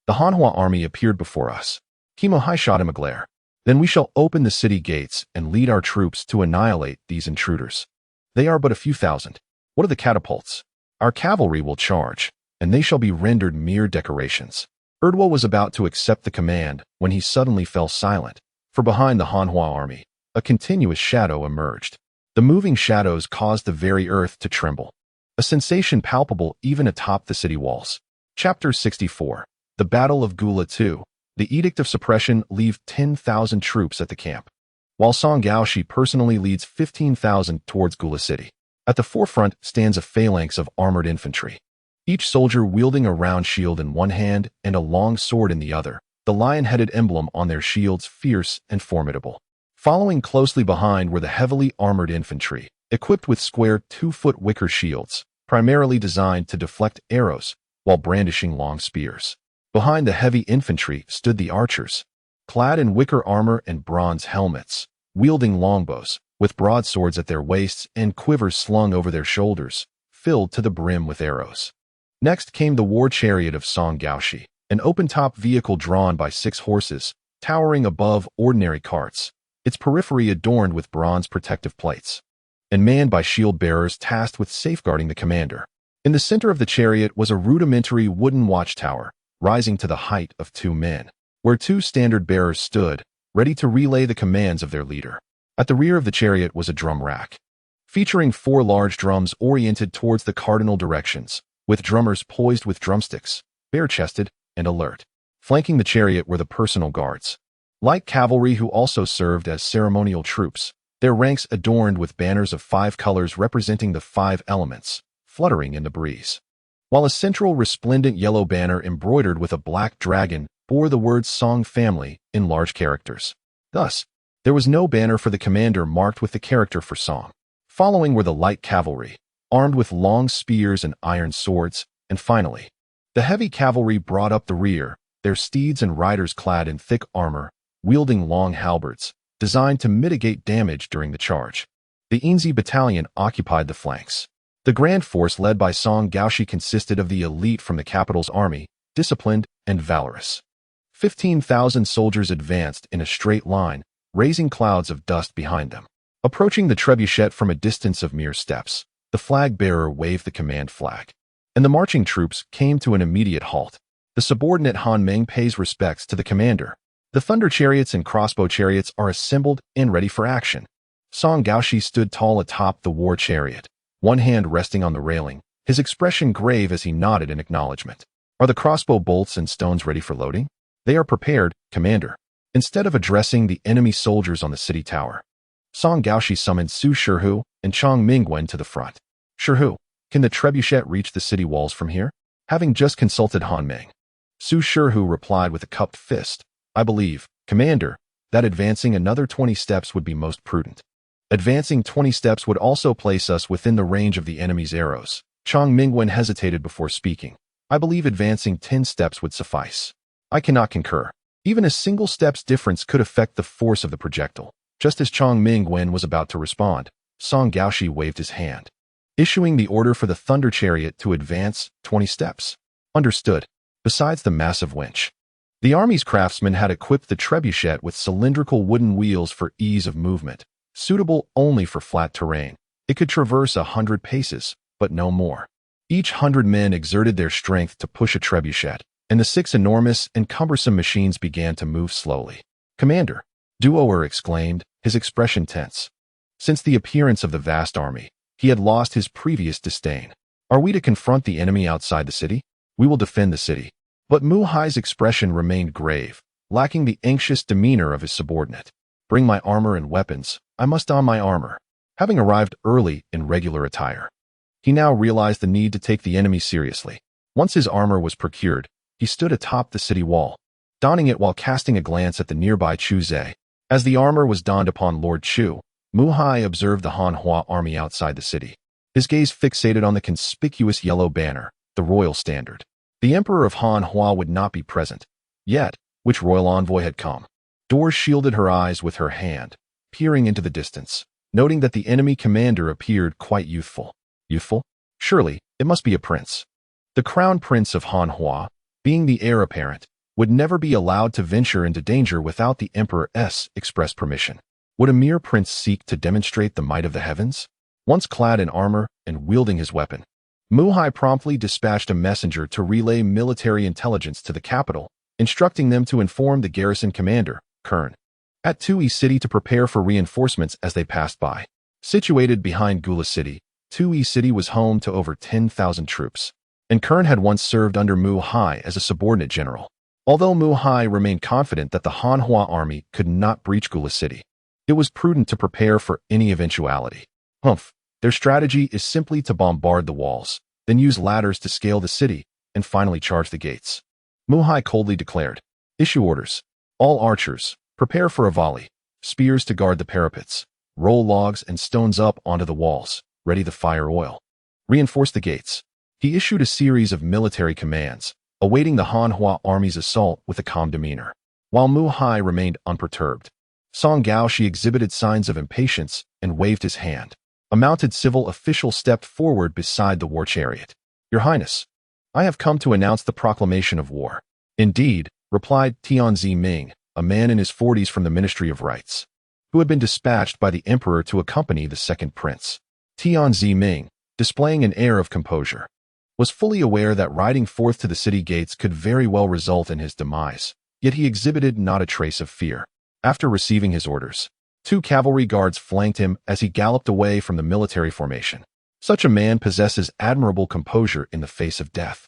the Hanhua army appeared before us. Mu Hai shot him a glare. Then we shall open the city gates and lead our troops to annihilate these intruders. They are but a few thousand. What are the catapults? Our cavalry will charge, and they shall be rendered mere decorations. Erdwa was about to accept the command when he suddenly fell silent, for behind the Hanhua army, a continuous shadow emerged. The moving shadows caused the very earth to tremble, a sensation palpable even atop the city walls. Chapter 64. The Battle of Gula II. The Edict of Suppression leaves 10,000 troops at the camp, while Song Gaoshi personally leads 15,000 towards Gula City. At the forefront stands a phalanx of armored infantry, each soldier wielding a round shield in one hand and a long sword in the other, the lion-headed emblem on their shields fierce and formidable. Following closely behind were the heavily armored infantry, equipped with square 2-foot wicker shields, primarily designed to deflect arrows while brandishing long spears. Behind the heavy infantry stood the archers, clad in wicker armor and bronze helmets, wielding longbows, with broadswords at their waists and quivers slung over their shoulders, filled to the brim with arrows. Next came the war chariot of Song Gaoshi, an open-top vehicle drawn by 6 horses, towering above ordinary carts, its periphery adorned with bronze protective plates, and manned by shield-bearers tasked with safeguarding the commander. In the center of the chariot was a rudimentary wooden watchtower, rising to the height of 2 men, where 2 standard-bearers stood, ready to relay the commands of their leader. At the rear of the chariot was a drum rack, featuring 4 large drums oriented towards the cardinal directions, with drummers poised with drumsticks, bare-chested and alert. Flanking the chariot were the personal guards, light cavalry who also served as ceremonial troops, their ranks adorned with banners of 5 colors representing the 5 elements, fluttering in the breeze, while a central resplendent yellow banner embroidered with a black dragon bore the words Song Family in large characters. Thus, there was no banner for the commander marked with the character for Song. Following were the light cavalry, armed with long spears and iron swords, and finally, the heavy cavalry brought up the rear, their steeds and riders clad in thick armor, wielding long halberds, designed to mitigate damage during the charge. The Inzi battalion occupied the flanks. The grand force led by Song Gaoshi consisted of the elite from the capital's army, disciplined and valorous. 15,000 soldiers advanced in a straight line, raising clouds of dust behind them. Approaching the trebuchet from a distance of mere steps, the flag-bearer waved the command flag, and the marching troops came to an immediate halt. The subordinate Han Meng pays respects to the commander. The thunder chariots and crossbow chariots are assembled and ready for action. Song Gaoshi stood tall atop the war chariot, one hand resting on the railing, his expression grave as he nodded in acknowledgement. Are the crossbow bolts and stones ready for loading? They are prepared, Commander. Instead of addressing the enemy soldiers on the city tower, Song Gaoshi summoned Su Shihu and Chong Mingwen to the front. Shihu, can the trebuchet reach the city walls from here? Having just consulted Han Meng, Su Shihu replied with a cupped fist, I believe, Commander, that advancing another 20 steps would be most prudent. Advancing 20 steps would also place us within the range of the enemy's arrows. Chong Mingwen hesitated before speaking. I believe advancing 10 steps would suffice. I cannot concur. Even a single step's difference could affect the force of the projectile. Just as Chong Mingwen was about to respond, Song Gaoshi waved his hand, issuing the order for the thunder chariot to advance 20 steps. Understood. Besides the massive winch, the army's craftsmen had equipped the trebuchet with cylindrical wooden wheels for ease of movement, suitable only for flat terrain. It could traverse 100 paces, but no more. Each 100 men exerted their strength to push a trebuchet, and the 6 enormous and cumbersome machines began to move slowly. Commander, Duoer exclaimed, his expression tense. Since the appearance of the vast army, he had lost his previous disdain. Are we to confront the enemy outside the city? We will defend the city. But Mu Hai's expression remained grave, lacking the anxious demeanor of his subordinate. Bring my armor and weapons. I must don my armor. Having arrived early in regular attire, he now realized the need to take the enemy seriously. Once his armor was procured, he stood atop the city wall, donning it while casting a glance at the nearby Chuze, As the armor was donned upon Lord Chu, Mu-hai observed the Hanhua army outside the city. His gaze fixated on the conspicuous yellow banner, the royal standard. The Emperor of Hanhua would not be present. Yet, which royal envoy had come? Dor shielded her eyes with her hand, peering into the distance, noting that the enemy commander appeared quite youthful. Youthful? Surely, it must be a prince. The crown prince of Hanhua, being the heir apparent, would never be allowed to venture into danger without the emperor's express permission. Would a mere prince seek to demonstrate the might of the heavens? Once clad in armor and wielding his weapon, Mu-hai promptly dispatched a messenger to relay military intelligence to the capital, instructing them to inform the garrison commander, Kern, at Tui City to prepare for reinforcements as they passed by. Situated behind Gula City, Tui City was home to over 10,000 troops, and Kern had once served under Mu-hai as a subordinate general. Although Mu-hai remained confident that the Hanhua army could not breach Gula City, it was prudent to prepare for any eventuality. Their strategy is simply to bombard the walls, then use ladders to scale the city, and finally charge the gates. Mu-hai coldly declared, "Issue orders. All archers, prepare for a volley. Spears to guard the parapets. Roll logs and stones up onto the walls, ready to fire oil. Reinforce the gates." He issued a series of military commands, awaiting the Hanhua army's assault with a calm demeanor. While Mu-hai remained unperturbed, Song Gaoshi exhibited signs of impatience and waved his hand. A mounted civil official stepped forward beside the war chariot. "Your Highness, I have come to announce the proclamation of war." "Indeed," replied Tianzi Ming, a man in his 40s from the Ministry of Rights, who had been dispatched by the emperor to accompany the second prince. Tianzi Ming, displaying an air of composure, was fully aware that riding forth to the city gates could very well result in his demise, yet he exhibited not a trace of fear. After receiving his orders, 2 cavalry guards flanked him as he galloped away from the military formation. Such a man possesses admirable composure in the face of death.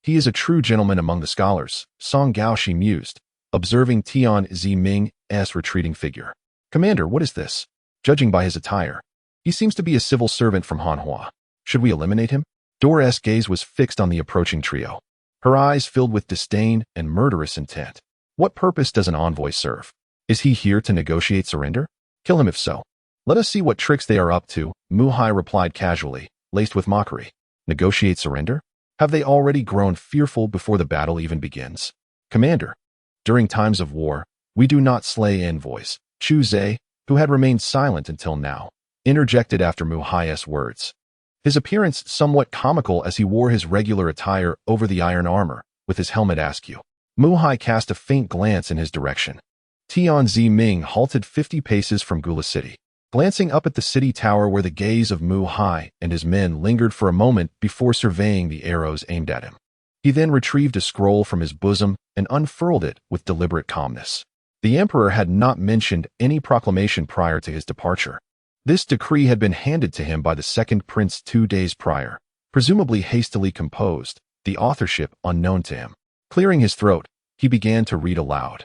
He is a true gentleman among the scholars, Song Gaoshi mused, observing Tianzi Ming's retreating figure. "Commander, what is this? Judging by his attire, he seems to be a civil servant from Hanhua. Should we eliminate him?" Dor's gaze was fixed on the approaching trio, her eyes filled with disdain and murderous intent. What purpose does an envoy serve? Is he here to negotiate surrender? Kill him if so. Let us see what tricks they are up to, Mu-hai replied casually, laced with mockery. Negotiate surrender? Have they already grown fearful before the battle even begins? Commander, during times of war, we do not slay envoys. Chu Zhe, who had remained silent until now, interjected after Mu-hai's words. His appearance somewhat comical as he wore his regular attire over the iron armor, with his helmet askew. Mu-hai cast a faint glance in his direction. Tianzi Ming halted 50 paces from Gula City, glancing up at the city tower where the gaze of Mu-hai and his men lingered for a moment before surveying the arrows aimed at him. He then retrieved a scroll from his bosom and unfurled it with deliberate calmness. The emperor had not mentioned any proclamation prior to his departure. This decree had been handed to him by the second prince 2 days prior, presumably hastily composed, the authorship unknown to him. Clearing his throat, he began to read aloud,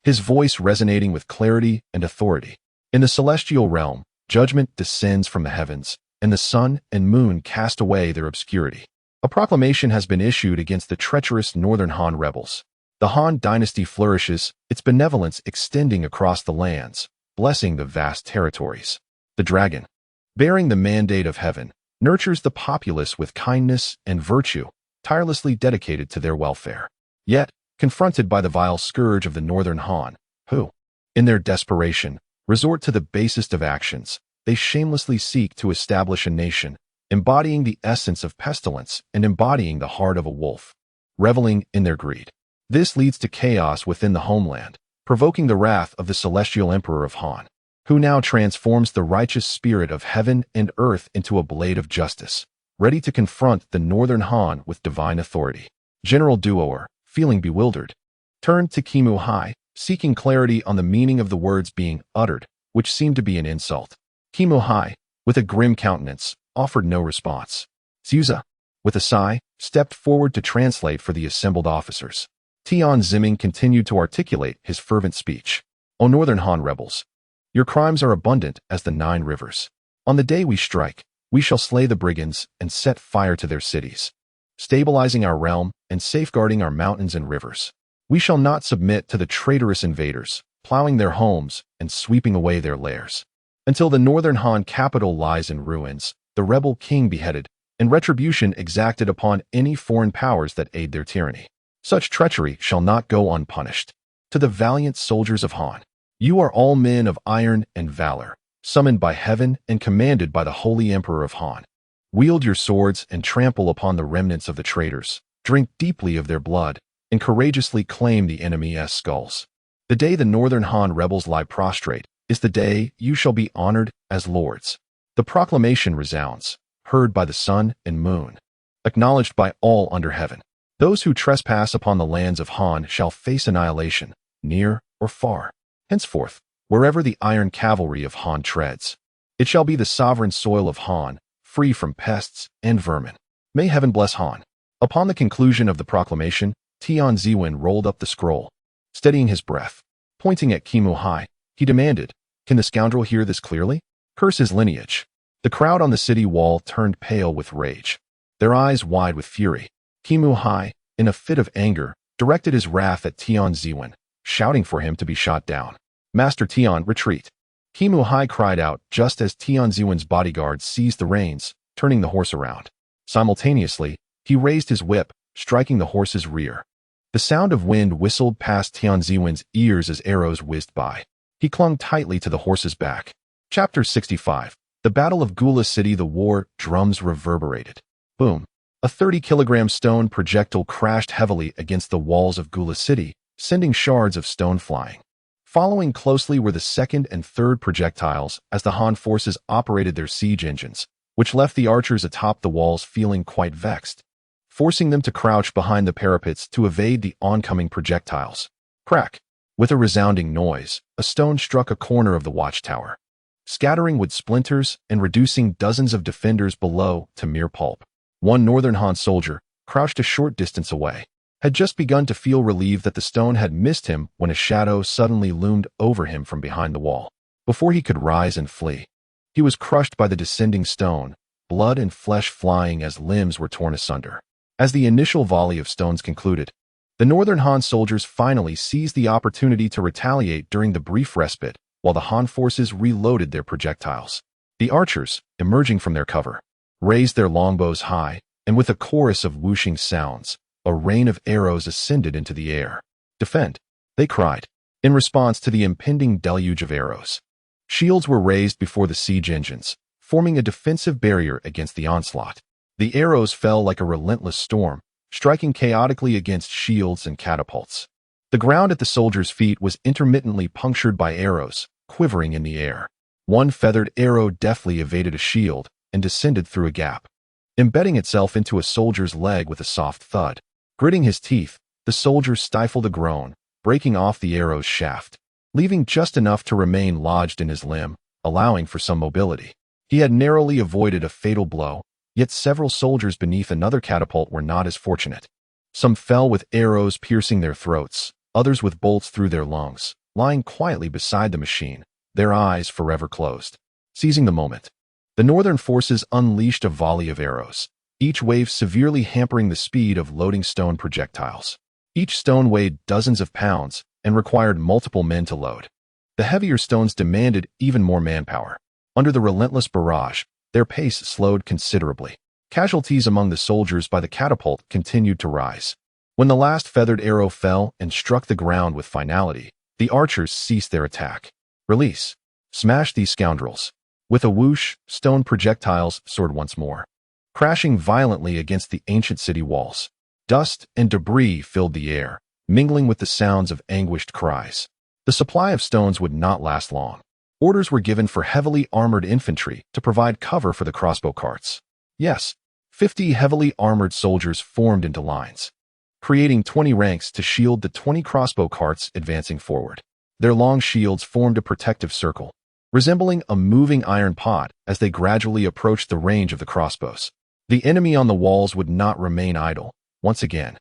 his voice resonating with clarity and authority. In the celestial realm, judgment descends from the heavens, and the sun and moon cast away their obscurity. A proclamation has been issued against the treacherous northern Han rebels. The Han dynasty flourishes, its benevolence extending across the lands, blessing the vast territories. The dragon, bearing the mandate of heaven, nurtures the populace with kindness and virtue, tirelessly dedicated to their welfare. Yet, confronted by the vile scourge of the northern Han, who, in their desperation, resort to the basest of actions, they shamelessly seek to establish a nation, embodying the essence of pestilence and embodying the heart of a wolf, reveling in their greed. This leads to chaos within the homeland, provoking the wrath of the celestial emperor of Han, who now transforms the righteous spirit of heaven and earth into a blade of justice, ready to confront the northern Han with divine authority. General Duoer, feeling bewildered, turned to Mu-hai, seeking clarity on the meaning of the words being uttered, which seemed to be an insult. Mu-hai, with a grim countenance, offered no response. Xiuza, with a sigh, stepped forward to translate for the assembled officers. Tianzi Ming continued to articulate his fervent speech. O northern Han rebels, your crimes are abundant as the 9 rivers. On the day we strike, we shall slay the brigands and set fire to their cities, stabilizing our realm and safeguarding our mountains and rivers. We shall not submit to the traitorous invaders, plowing their homes and sweeping away their lairs. Until the northern Han capital lies in ruins, the rebel king beheaded, and retribution exacted upon any foreign powers that aid their tyranny. Such treachery shall not go unpunished. To the valiant soldiers of Han, you are all men of iron and valor, summoned by heaven and commanded by the holy emperor of Han. Wield your swords and trample upon the remnants of the traitors, drink deeply of their blood, and courageously claim the enemy's skulls. The day the northern Han rebels lie prostrate is the day you shall be honored as lords. The proclamation resounds, heard by the sun and moon, acknowledged by all under heaven. Those who trespass upon the lands of Han shall face annihilation, near or far. Henceforth, wherever the iron cavalry of Han treads, it shall be the sovereign soil of Han, free from pests and vermin. May heaven bless Han. Upon the conclusion of the proclamation, Tian Ziwen rolled up the scroll. Steadying his breath, pointing at Kimu Hai, he demanded, "Can the scoundrel hear this clearly? Curse his lineage." The crowd on the city wall turned pale with rage, their eyes wide with fury. Kimu Hai, in a fit of anger, directed his wrath at Tian Ziwen, shouting for him to be shot down. "Master Tian, retreat." Kimu Hai cried out just as Tian Ziwen's bodyguard seized the reins, turning the horse around. Simultaneously, he raised his whip, striking the horse's rear. The sound of wind whistled past Tian Ziwen's ears as arrows whizzed by. He clung tightly to the horse's back. Chapter 65. The Battle of Gula City. The war drums reverberated. Boom. A 30-kilogram stone projectile crashed heavily against the walls of Gula City, sending shards of stone flying. Following closely were the second and third projectiles as the Han forces operated their siege engines, which left the archers atop the walls feeling quite vexed, forcing them to crouch behind the parapets to evade the oncoming projectiles. Crack! With a resounding noise, a stone struck a corner of the watchtower, scattering wood splinters and reducing dozens of defenders below to mere pulp. One northern Han soldier, crouched a short distance away, had just begun to feel relieved that the stone had missed him when a shadow suddenly loomed over him from behind the wall. Before he could rise and flee, he was crushed by the descending stone, blood and flesh flying as limbs were torn asunder. As the initial volley of stones concluded, the northern Han soldiers finally seized the opportunity to retaliate during the brief respite while the Han forces reloaded their projectiles. The archers, emerging from their cover, raised their longbows high, and with a chorus of whooshing sounds, a rain of arrows ascended into the air. "Defend!" they cried, in response to the impending deluge of arrows. Shields were raised before the siege engines, forming a defensive barrier against the onslaught. The arrows fell like a relentless storm, striking chaotically against shields and catapults. The ground at the soldiers' feet was intermittently punctured by arrows, quivering in the air. One feathered arrow deftly evaded a shield and descended through a gap, embedding itself into a soldier's leg with a soft thud. Gritting his teeth, the soldier stifled a groan, breaking off the arrow's shaft, leaving just enough to remain lodged in his limb, allowing for some mobility. He had narrowly avoided a fatal blow, yet several soldiers beneath another catapult were not as fortunate. Some fell with arrows piercing their throats, others with bolts through their lungs, lying quietly beside the machine, their eyes forever closed. Seizing the moment, the northern forces unleashed a volley of arrows, each wave severely hampering the speed of loading stone projectiles. Each stone weighed dozens of pounds and required multiple men to load. The heavier stones demanded even more manpower. Under the relentless barrage, their pace slowed considerably. Casualties among the soldiers by the catapult continued to rise. When the last feathered arrow fell and struck the ground with finality, the archers ceased their attack. "Release! Smash these scoundrels!" With a whoosh, stone projectiles soared once more, crashing violently against the ancient city walls. Dust and debris filled the air, mingling with the sounds of anguished cries. The supply of stones would not last long. Orders were given for heavily armored infantry to provide cover for the crossbow carts. Yes, 50 heavily armored soldiers formed into lines, creating 20 ranks to shield the 20 crossbow carts advancing forward. Their long shields formed a protective circle, resembling a moving iron pot as they gradually approached the range of the crossbows. The enemy on the walls would not remain idle. Once again,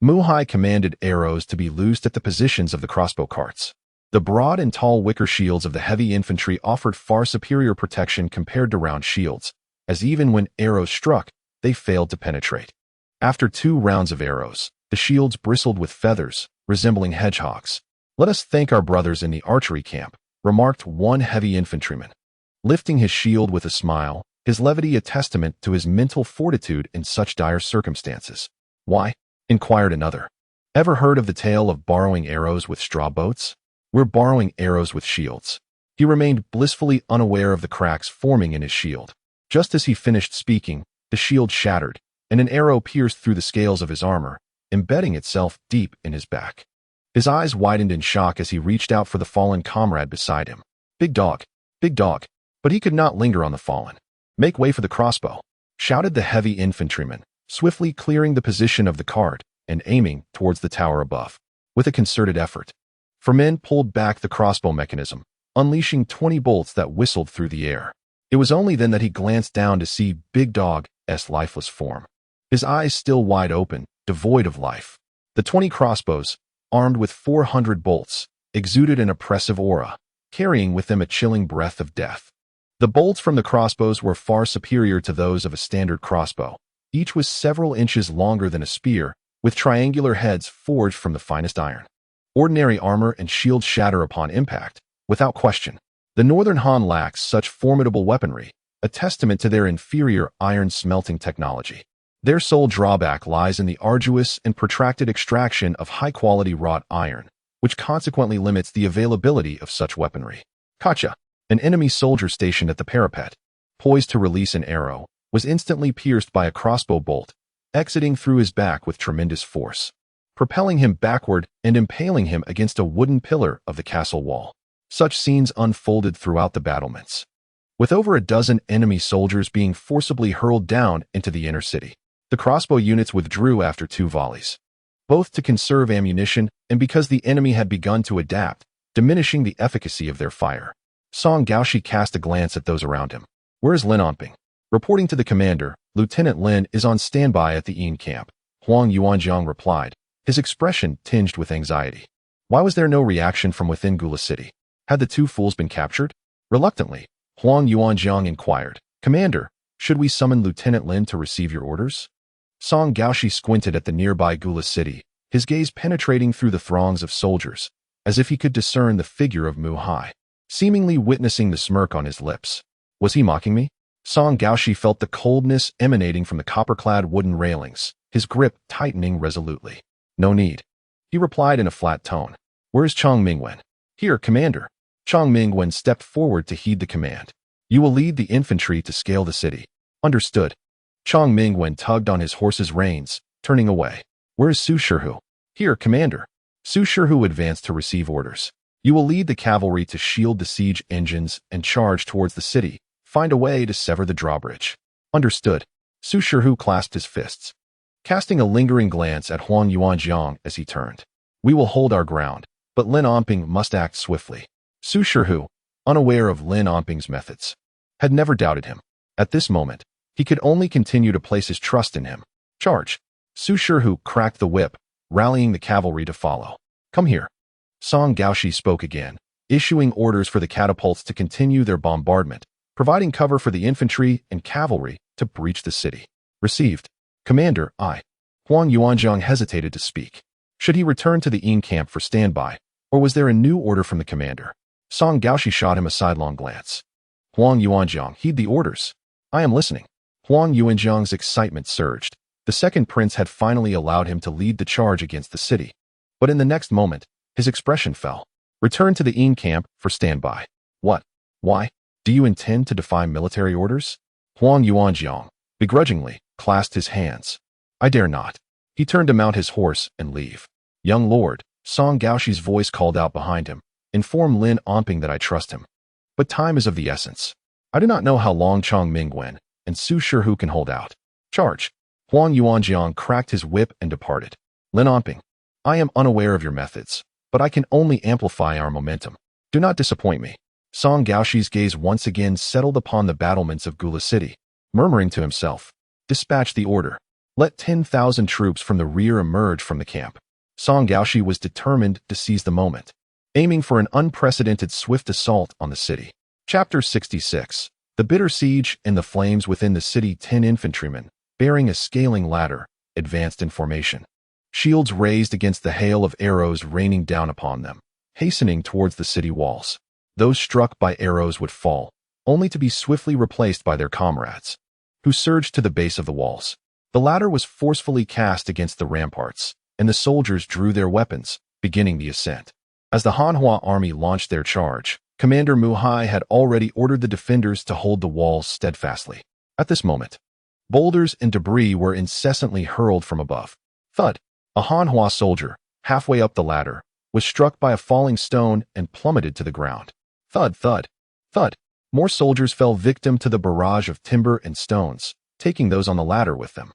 Muhai commanded arrows to be loosed at the positions of the crossbow carts. The broad and tall wicker shields of the heavy infantry offered far superior protection compared to round shields, as even when arrows struck, they failed to penetrate. After 2 rounds of arrows, the shields bristled with feathers, resembling hedgehogs. Let us thank our brothers in the archery camp, remarked one heavy infantryman, lifting his shield with a smile, his levity a testament to his mental fortitude in such dire circumstances. Why? Inquired another. Ever heard of the tale of borrowing arrows with straw boats? We're borrowing arrows with shields. He remained blissfully unaware of the cracks forming in his shield. Just as he finished speaking, the shield shattered, and an arrow pierced through the scales of his armor, embedding itself deep in his back. His eyes widened in shock as he reached out for the fallen comrade beside him. Big dog, big dog. But he could not linger on the fallen. Make way for the crossbow, shouted the heavy infantryman, swiftly clearing the position of the cart and aiming towards the tower above. With a concerted effort, men pulled back the crossbow mechanism, unleashing 20 bolts that whistled through the air. It was only then that he glanced down to see Big Dog's lifeless form, his eyes still wide open, devoid of life. The 20 crossbows, armed with 400 bolts, exuded an oppressive aura, carrying with them a chilling breath of death. The bolts from the crossbows were far superior to those of a standard crossbow. Each was several inches longer than a spear, with triangular heads forged from the finest iron. Ordinary armor and shields shatter upon impact, without question. The Northern Han lacks such formidable weaponry, a testament to their inferior iron smelting technology. Their sole drawback lies in the arduous and protracted extraction of high-quality wrought iron, which consequently limits the availability of such weaponry. Kacha, an enemy soldier stationed at the parapet, poised to release an arrow, was instantly pierced by a crossbow bolt, exiting through his back with tremendous force, propelling him backward and impaling him against a wooden pillar of the castle wall. Such scenes unfolded throughout the battlements, with over a dozen enemy soldiers being forcibly hurled down into the inner city. The crossbow units withdrew after 2 volleys, both to conserve ammunition and because the enemy had begun to adapt, diminishing the efficacy of their fire. Song Gaoshi cast a glance at those around him. Where is Lin Onping? Reporting to the commander, Lieutenant Lin is on standby at the Yin camp, Huang Yuanjiang replied, his expression tinged with anxiety. Why was there no reaction from within Gula City? Had the 2 fools been captured? Reluctantly, Huang Yuanjiang inquired, Commander, should we summon Lieutenant Lin to receive your orders? Song Gaoshi squinted at the nearby Gula City, his gaze penetrating through the throngs of soldiers, as if he could discern the figure of Mu Hai, seemingly witnessing the smirk on his lips. Was he mocking me? Song Gaoshi felt the coldness emanating from the copper-clad wooden railings, his grip tightening resolutely. No need, he replied in a flat tone. Where is Chong Mingwen? Here, Commander. Chong Mingwen stepped forward to heed the command. You will lead the infantry to scale the city. Understood. Chong Mingwen tugged on his horse's reins, turning away. Where is Su Shihu? Here, Commander. Su Shihu advanced to receive orders. You will lead the cavalry to shield the siege engines and charge towards the city. Find a way to sever the drawbridge. Understood. Su Shihu clasped his fists, casting a lingering glance at Huang Yuanjiang as he turned. We will hold our ground, but Lin Onping must act swiftly. Su Shihu, unaware of Lin Onping's methods, had never doubted him. At this moment, he could only continue to place his trust in him. Charge! Su Shihu cracked the whip, rallying the cavalry to follow. Come here. Song Gaoshi spoke again, issuing orders for the catapults to continue their bombardment, providing cover for the infantry and cavalry to breach the city. Received. Commander, Huang Yuanjiang hesitated to speak. Should he return to the Yin camp for standby, or was there a new order from the commander? Song Gaoshi shot him a sidelong glance. Huang Yuanjiang, heed the orders. I am listening. Huang Yuanjiang's excitement surged. The second prince had finally allowed him to lead the charge against the city. But in the next moment, his expression fell. Return to the Yin camp for standby. What? Why? Do you intend to defy military orders? Huang Yuanjiang, begrudgingly, clasped his hands. I dare not. He turned to mount his horse and leave. Young lord, Song Gaoshi's voice called out behind him. Inform Lin Onping that I trust him. But time is of the essence. I do not know how long Chong Mingwen and Su Shihu can hold out. Charge! Huang Yuanjiang cracked his whip and departed. Lin Onping, I am unaware of your methods, but I can only amplify our momentum. Do not disappoint me. Song Gaoshi's gaze once again settled upon the battlements of Gula City, murmuring to himself, Dispatch the order. Let 10,000 troops from the rear emerge from the camp. Song Gaoshi was determined to seize the moment, aiming for an unprecedented swift assault on the city. Chapter 66. The bitter siege and the flames within the city. 10 infantrymen, bearing a scaling ladder, advanced in formation. Shields raised against the hail of arrows raining down upon them. hastening towards the city walls. Those struck by arrows would fall, only to be swiftly replaced by their comrades, who surged to the base of the walls. The ladder was forcefully cast against the ramparts, and the soldiers drew their weapons, beginning the ascent. As the Hanhua army launched their charge, Commander Muhai had already ordered the defenders to hold the walls steadfastly. At this moment, boulders and debris were incessantly hurled from above. Thud! A Hanhua soldier, halfway up the ladder, was struck by a falling stone and plummeted to the ground. Thud, thud, thud. More soldiers fell victim to the barrage of timber and stones, taking those on the ladder with them.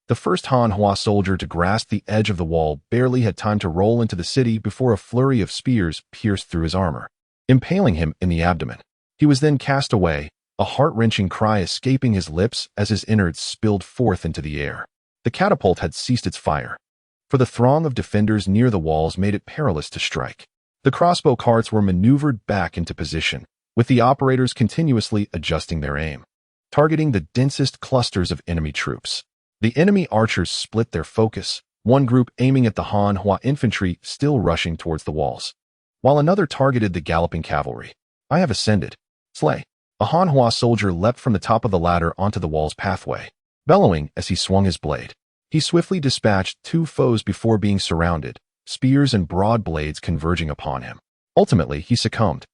The first Hanhua soldier to grasp the edge of the wall barely had time to roll into the city before a flurry of spears pierced through his armor, impaling him in the abdomen. He was then cast away, a heart-wrenching cry escaping his lips as his innards spilled forth into the air. The catapult had ceased its fire, for the throng of defenders near the walls made it perilous to strike. The crossbow carts were maneuvered back into position, with the operators continuously adjusting their aim, targeting the densest clusters of enemy troops. The enemy archers split their focus, one group aiming at the Hanhua infantry still rushing towards the walls, while another targeted the galloping cavalry. I have ascended. Slay. A Hanhua soldier leapt from the top of the ladder onto the wall's pathway, bellowing as he swung his blade. He swiftly dispatched two foes before being surrounded, spears and broad blades converging upon him. Ultimately, he succumbed,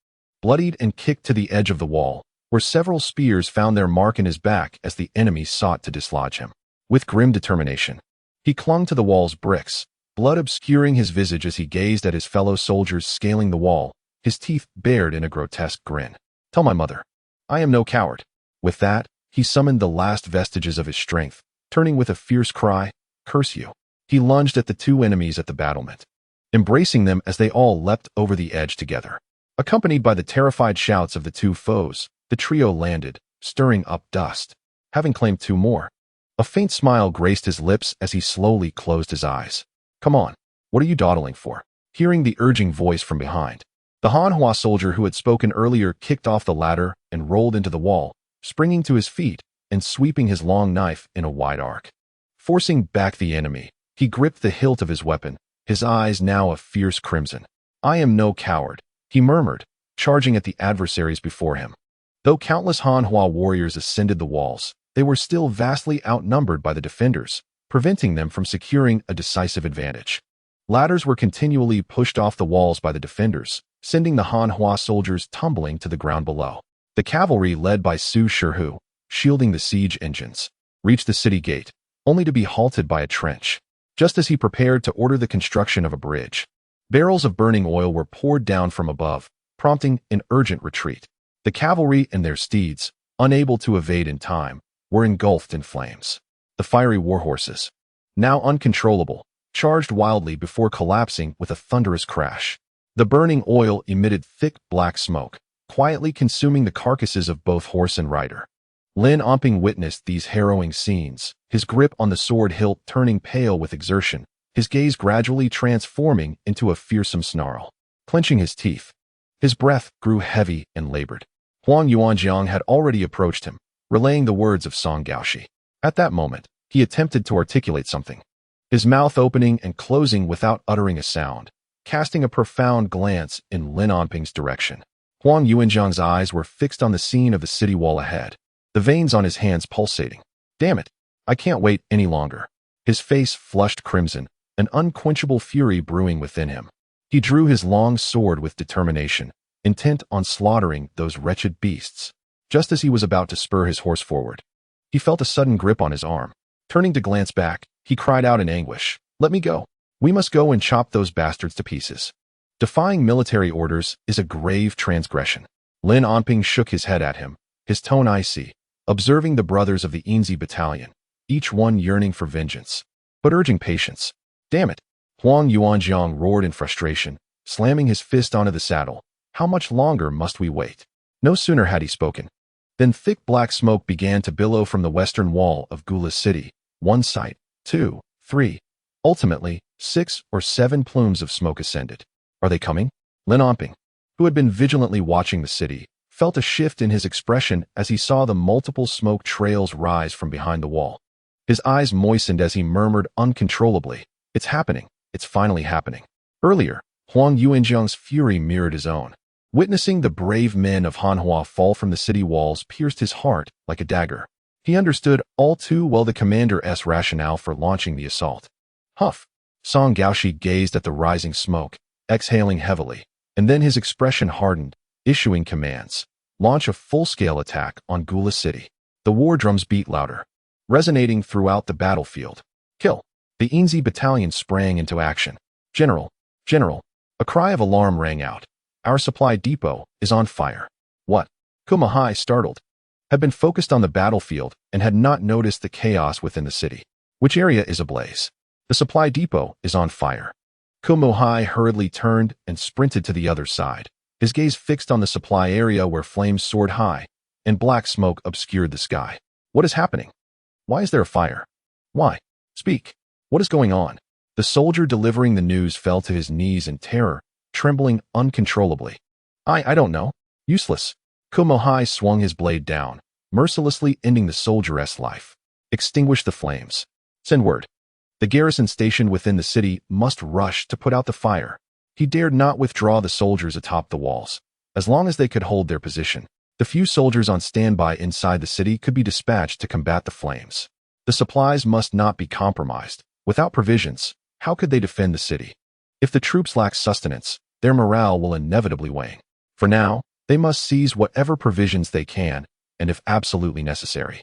bloodied and kicked to the edge of the wall, where several spears found their mark in his back as the enemy sought to dislodge him. With grim determination, he clung to the wall's bricks, blood obscuring his visage as he gazed at his fellow soldiers scaling the wall, his teeth bared in a grotesque grin. Tell my mother, I am no coward. With that, he summoned the last vestiges of his strength, turning with a fierce cry, curse you. He lunged at the two enemies at the battlement, embracing them as they all leapt over the edge together. Accompanied by the terrified shouts of the two foes, the trio landed, stirring up dust, having claimed two more. A faint smile graced his lips as he slowly closed his eyes. Come on, what are you dawdling for? Hearing the urging voice from behind, the Hanhua soldier who had spoken earlier kicked off the ladder and rolled into the wall, springing to his feet and sweeping his long knife in a wide arc. Forcing back the enemy, he gripped the hilt of his weapon, his eyes now a fierce crimson. I am no coward, he murmured, charging at the adversaries before him. Though countless Hanhua warriors ascended the walls, they were still vastly outnumbered by the defenders, preventing them from securing a decisive advantage. Ladders were continually pushed off the walls by the defenders, sending the Hanhua soldiers tumbling to the ground below. The cavalry, led by Su Shihu, shielding the siege engines, reached the city gate, only to be halted by a trench, just as he prepared to order the construction of a bridge. Barrels of burning oil were poured down from above, prompting an urgent retreat. The cavalry and their steeds, unable to evade in time, were engulfed in flames. The fiery warhorses, now uncontrollable, charged wildly before collapsing with a thunderous crash. The burning oil emitted thick black smoke, quietly consuming the carcasses of both horse and rider. Lin Omping witnessed these harrowing scenes, his grip on the sword hilt turning pale with exertion, his gaze gradually transforming into a fearsome snarl. Clenching his teeth, his breath grew heavy and labored. Huang Yuanjiang had already approached him, relaying the words of Song Gaoshi. At that moment, he attempted to articulate something, his mouth opening and closing without uttering a sound, casting a profound glance in Lin Onping's direction. Huang Yuanjiang's eyes were fixed on the scene of the city wall ahead, the veins on his hands pulsating. Damn it, I can't wait any longer. His face flushed crimson, an unquenchable fury brewing within him. He drew his long sword with determination, intent on slaughtering those wretched beasts. Just as he was about to spur his horse forward, he felt a sudden grip on his arm. Turning to glance back, he cried out in anguish, "Let me go. We must go and chop those bastards to pieces." Defying military orders is a grave transgression. Lin Onping shook his head at him, his tone icy, observing the brothers of the Inzi battalion, each one yearning for vengeance, but urging patience. Damn it! Huang Yuanjiang roared in frustration, slamming his fist onto the saddle. How much longer must we wait? No sooner had he spoken than thick black smoke began to billow from the western wall of Gula's city. One sight, two, three, ultimately 6 or 7 plumes of smoke ascended. Are they coming? Lin Onping, who had been vigilantly watching the city, felt a shift in his expression as he saw the multiple smoke trails rise from behind the wall. His eyes moistened as he murmured uncontrollably, "It's happening. It's finally happening." Earlier, Huang Yuanzhang's fury mirrored his own. Witnessing the brave men of Hanhua fall from the city walls pierced his heart like a dagger. He understood all too well the commander's rationale for launching the assault. Huff! Song Gaoshi gazed at the rising smoke, exhaling heavily, and then his expression hardened, issuing commands. Launch a full-scale attack on Gula City. The war drums beat louder, resonating throughout the battlefield. Kill! The Inzi battalion sprang into action. General! General! A cry of alarm rang out. Our supply depot is on fire. What? Kumahai, startled, had been focused on the battlefield and had not noticed the chaos within the city. Which area is ablaze? The supply depot is on fire. Kumahai hurriedly turned and sprinted to the other side, his gaze fixed on the supply area where flames soared high and black smoke obscured the sky. What is happening? Why is there a fire? Why? Speak. What is going on? The soldier delivering the news fell to his knees in terror, trembling uncontrollably. I don't know. Useless. Kumohai swung his blade down, mercilessly ending the soldier's life. Extinguish the flames. Send word. The garrison station within the city must rush to put out the fire. He dared not withdraw the soldiers atop the walls. As long as they could hold their position, the few soldiers on standby inside the city could be dispatched to combat the flames. The supplies must not be compromised. Without provisions, how could they defend the city? If the troops lack sustenance, their morale will inevitably wane. For now, they must seize whatever provisions they can, and if absolutely necessary,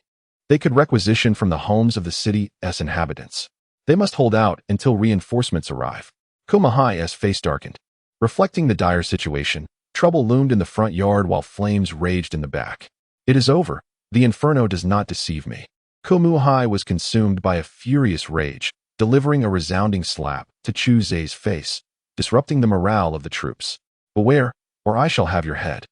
they could requisition from the homes of the city's inhabitants. They must hold out until reinforcements arrive. Kumahai's face darkened. Reflecting the dire situation, trouble loomed in the front yard while flames raged in the back. It is over. The inferno does not deceive me. Kumahai was consumed by a furious rage, delivering a resounding slap to Chu Zhe's face, disrupting the morale of the troops. Beware, or I shall have your head.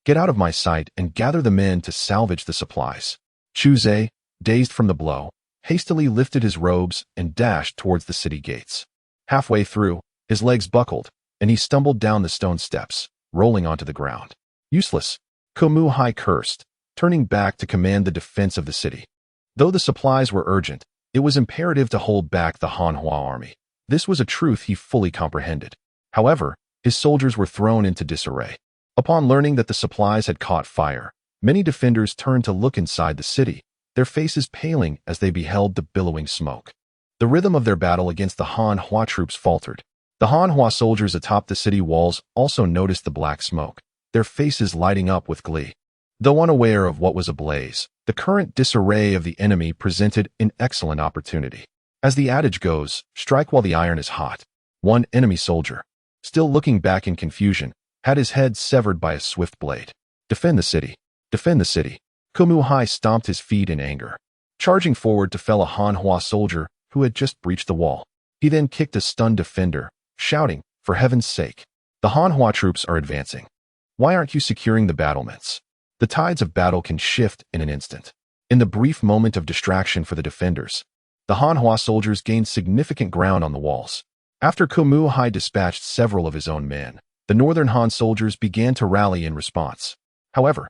Get out of my sight and gather the men to salvage the supplies. Chu Zhe, dazed from the blow, hastily lifted his robes and dashed towards the city gates. Halfway through, his legs buckled, and he stumbled down the stone steps, rolling onto the ground. Useless. Kumahai cursed, turning back to command the defense of the city. Though the supplies were urgent, it was imperative to hold back the Hanhua army. This was a truth he fully comprehended. However, his soldiers were thrown into disarray. Upon learning that the supplies had caught fire, many defenders turned to look inside the city, their faces paling as they beheld the billowing smoke. The rhythm of their battle against the Hanhua troops faltered. The Hanhua soldiers atop the city walls also noticed the black smoke, their faces lighting up with glee. Though unaware of what was ablaze, the current disarray of the enemy presented an excellent opportunity. As the adage goes, strike while the iron is hot. One enemy soldier, still looking back in confusion, had his head severed by a swift blade. Defend the city. Defend the city. Kumahai stomped his feet in anger, charging forward to fell a Hanhua soldier who had just breached the wall. He then kicked a stunned defender, shouting, "For heaven's sake! The Hanhua troops are advancing. Why aren't you securing the battlements?" The tides of battle can shift in an instant. In the brief moment of distraction for the defenders, the Hanhua soldiers gained significant ground on the walls. After Kumahai dispatched several of his own men, the northern Han soldiers began to rally in response. However,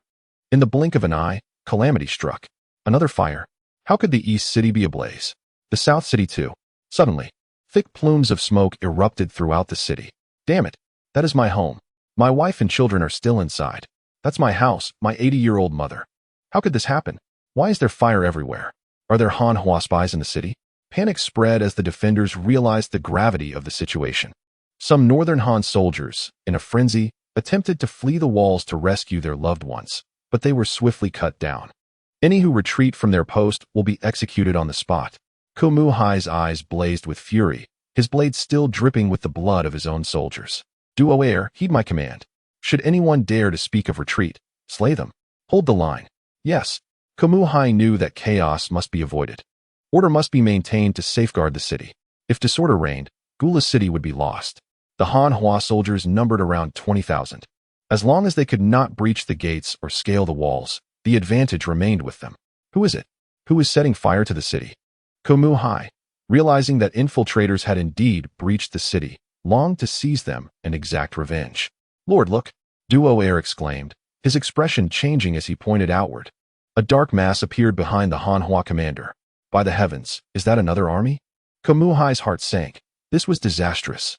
in the blink of an eye, calamity struck. Another fire. How could the east city be ablaze? The south city too. Suddenly, thick plumes of smoke erupted throughout the city. Damn it! That is my home. My wife and children are still inside. That's my house, my 80-year-old mother. How could this happen? Why is there fire everywhere? Are there Hanhua spies in the city? Panic spread as the defenders realized the gravity of the situation. Some northern Han soldiers, in a frenzy, attempted to flee the walls to rescue their loved ones, but they were swiftly cut down. Any who retreat from their post will be executed on the spot. Kumahai's eyes blazed with fury, his blade still dripping with the blood of his own soldiers. Duoer, heed my command. Should anyone dare to speak of retreat, slay them. Hold the line. Yes, Kumahai knew that chaos must be avoided. Order must be maintained to safeguard the city. If disorder reigned, Gula City would be lost. The Hanhua soldiers numbered around 20,000. As long as they could not breach the gates or scale the walls, the advantage remained with them. Who is it? Who is setting fire to the city? Kumahai, realizing that infiltrators had indeed breached the city, longed to seize them and exact revenge. Lord, look! Duoer exclaimed, his expression changing as he pointed outward. A dark mass appeared behind the Hanhua commander. By the heavens, is that another army? Kumahai's heart sank. This was disastrous.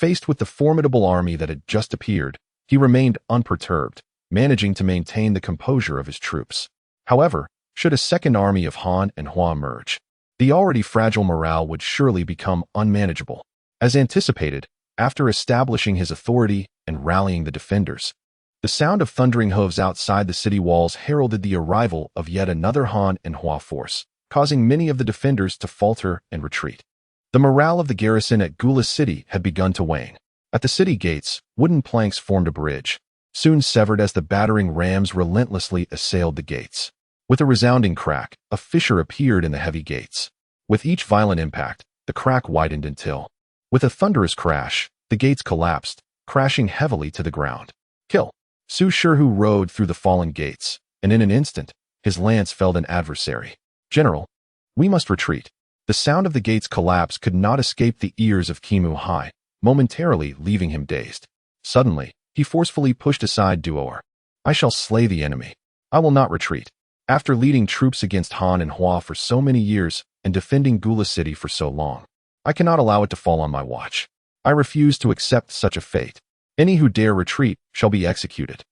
Faced with the formidable army that had just appeared, he remained unperturbed, managing to maintain the composure of his troops. However, should a second army of Han and Hua emerge, the already fragile morale would surely become unmanageable. As anticipated, after establishing his authority and rallying the defenders, the sound of thundering hooves outside the city walls heralded the arrival of yet another Han and Hua force, causing many of the defenders to falter and retreat. The morale of the garrison at Gula City had begun to wane. At the city gates, wooden planks formed a bridge, soon severed as the battering rams relentlessly assailed the gates. With a resounding crack, a fissure appeared in the heavy gates. With each violent impact, the crack widened until, with a thunderous crash, the gates collapsed, crashing heavily to the ground. Kill! Su Shihu rode through the fallen gates, and in an instant, his lance felled an adversary. General, we must retreat. The sound of the gate's collapse could not escape the ears of Kimu Hai, momentarily leaving him dazed. Suddenly, he forcefully pushed aside Duor. I shall slay the enemy. I will not retreat. After leading troops against Han and Hua for so many years and defending Gula City for so long, I cannot allow it to fall on my watch. I refuse to accept such a fate. Any who dare retreat shall be executed.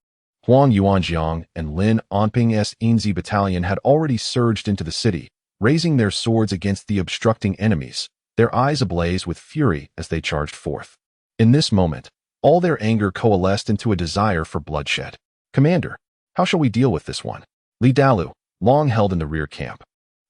Huang Yuanjiang and Lin Onping's Inzi battalion had already surged into the city, raising their swords against the obstructing enemies, their eyes ablaze with fury as they charged forth. In this moment, all their anger coalesced into a desire for bloodshed. Commander, how shall we deal with this one? Li Dalu, long held in the rear camp,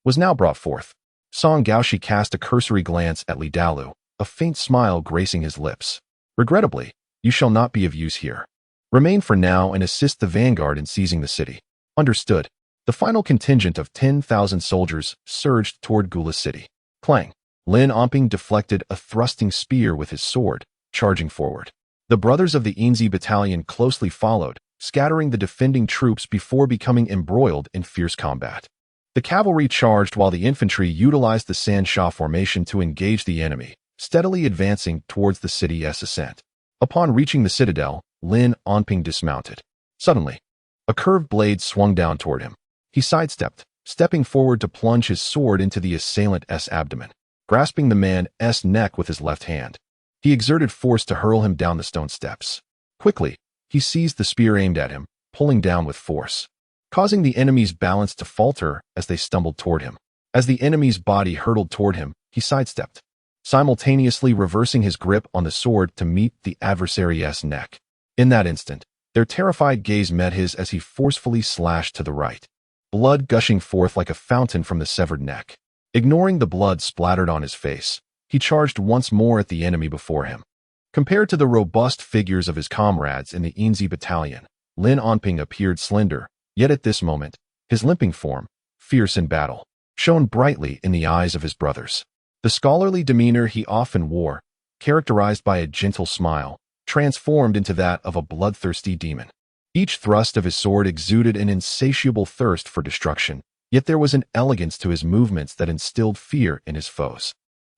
was now brought forth. Song Gaoshi cast a cursory glance at Li Dalu, a faint smile gracing his lips. Regrettably, you shall not be of use here. Remain for now and assist the vanguard in seizing the city. Understood. The final contingent of 10,000 soldiers surged toward Gula City. Clang! Lin Omping deflected a thrusting spear with his sword, charging forward. The brothers of the Inzi battalion closely followed, scattering the defending troops before becoming embroiled in fierce combat. The cavalry charged while the infantry utilized the Sansha formation to engage the enemy, steadily advancing towards the city's ascent. Upon reaching the citadel, Lin Onping dismounted. Suddenly, a curved blade swung down toward him. He sidestepped, stepping forward to plunge his sword into the assailant's abdomen, grasping the man's neck with his left hand. He exerted force to hurl him down the stone steps. Quickly, he seized the spear aimed at him, pulling down with force, causing the enemy's balance to falter as they stumbled toward him. As the enemy's body hurtled toward him, he sidestepped, simultaneously reversing his grip on the sword to meet the adversary's neck. In that instant, their terrified gaze met his as he forcefully slashed to the right, blood gushing forth like a fountain from the severed neck. Ignoring the blood splattered on his face, he charged once more at the enemy before him. Compared to the robust figures of his comrades in the Inzi battalion, Lin Onping appeared slender, yet at this moment, his limping form, fierce in battle, shone brightly in the eyes of his brothers. The scholarly demeanor he often wore, characterized by a gentle smile, transformed into that of a bloodthirsty demon. Each thrust of his sword exuded an insatiable thirst for destruction, yet there was an elegance to his movements that instilled fear in his foes.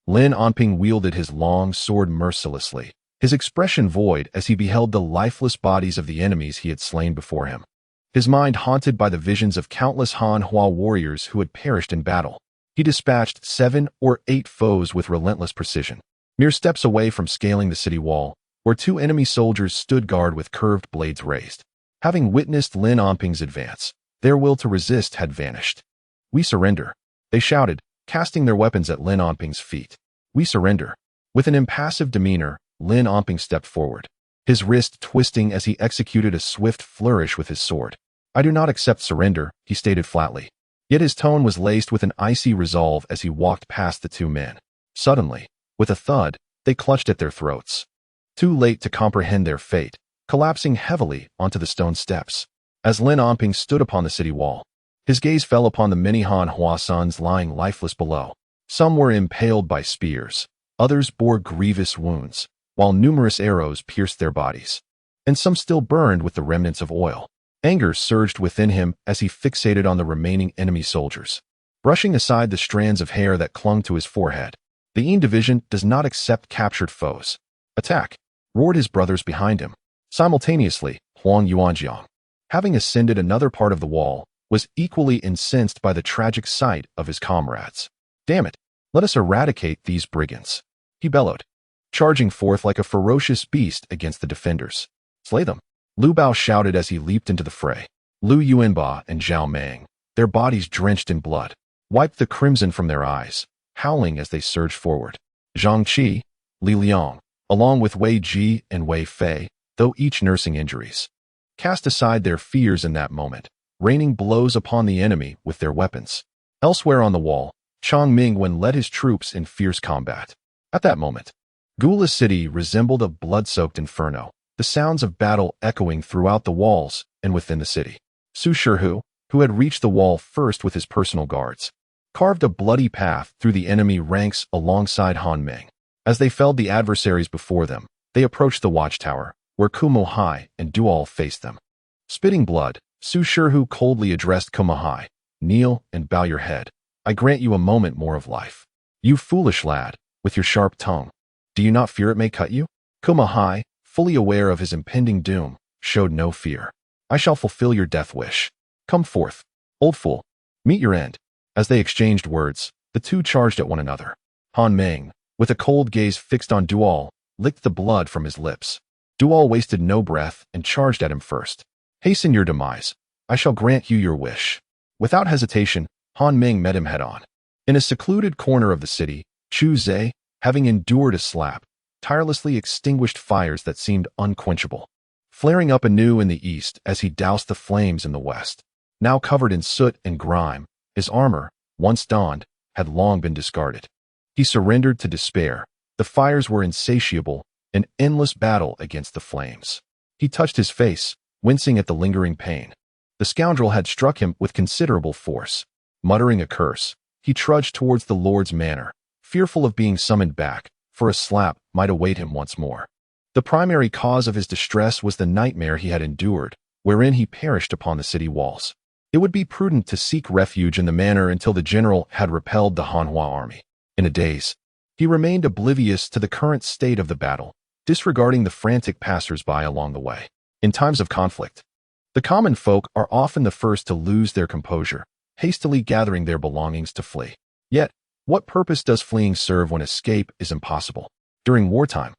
Lin Onping wielded his long sword mercilessly, his expression void as he beheld the lifeless bodies of the enemies he had slain before him. His mind haunted by the visions of countless Han Hua warriors who had perished in battle. He dispatched 7 or 8 foes with relentless precision. Mere steps away from scaling the city wall, where 2 enemy soldiers stood guard with curved blades raised. Having witnessed Lin Onping's advance, their will to resist had vanished. We surrender, they shouted, casting their weapons at Lin Onping's feet. We surrender. With an impassive demeanor, Lin Onping stepped forward, his wrist twisting as he executed a swift flourish with his sword. I do not accept surrender, he stated flatly. Yet his tone was laced with an icy resolve as he walked past the 2 men. Suddenly, with a thud, they clutched at their throats. Too late to comprehend their fate, collapsing heavily onto the stone steps. As Lin Onping stood upon the city wall, his gaze fell upon the many Han Hua sons lying lifeless below. Some were impaled by spears, others bore grievous wounds, while numerous arrows pierced their bodies, and some still burned with the remnants of oil. Anger surged within him as he fixated on the remaining enemy soldiers, brushing aside the strands of hair that clung to his forehead. The Yin division does not accept captured foes. Attack! Roared his brothers behind him. Simultaneously, Huang Yuanjiang, having ascended another part of the wall, was equally incensed by the tragic sight of his comrades. Damn it! Let us eradicate these brigands, he bellowed. charging forth like a ferocious beast against the defenders. Slay them! Lu Bao shouted as he leaped into the fray. Lu Yuanba and Zhao Meng, their bodies drenched in blood, wiped the crimson from their eyes, howling as they surged forward. Zhang Qi, Li Liang, along with Wei Ji and Wei Fei, though each nursing injuries, cast aside their fears in that moment, raining blows upon the enemy with their weapons. Elsewhere on the wall, Chang Mingwen led his troops in fierce combat. At that moment, Gula City resembled a blood-soaked inferno, the sounds of battle echoing throughout the walls and within the city. Su Shihu, who had reached the wall first with his personal guards, carved a bloody path through the enemy ranks alongside Han Meng. As they felled the adversaries before them, they approached the watchtower, where Kumo Hai and Dual faced them. Spitting blood, Su Shihu coldly addressed Kumo Hai, "Kneel and bow your head. I grant you a moment more of life. You foolish lad, with your sharp tongue. Do you not fear it may cut you?" Kumo Hai, fully aware of his impending doom, showed no fear. "I shall fulfill your death wish. Come forth, old fool. Meet your end." As they exchanged words, the two charged at one another. Han Meng, with a cold gaze fixed on Dual, licked the blood from his lips. Dual wasted no breath and charged at him first. "Hasten your demise. I shall grant you your wish." Without hesitation, Han Meng met him head-on. In a secluded corner of the city, Chu Zhe, having endured a slap, tirelessly extinguished fires that seemed unquenchable, flaring up anew in the east as he doused the flames in the west. Now covered in soot and grime, his armor, once donned, had long been discarded. He surrendered to despair. The fires were insatiable, an endless battle against the flames. He touched his face, wincing at the lingering pain. The scoundrel had struck him with considerable force. Muttering a curse, he trudged towards the Lord's manor, fearful of being summoned back, for a slap might await him once more. The primary cause of his distress was the nightmare he had endured, wherein he perished upon the city walls. It would be prudent to seek refuge in the manor until the general had repelled the Hanhua army. In a daze, he remained oblivious to the current state of the battle, disregarding the frantic passers-by along the way. In times of conflict, the common folk are often the first to lose their composure, hastily gathering their belongings to flee. Yet, what purpose does fleeing serve when escape is impossible? During wartime,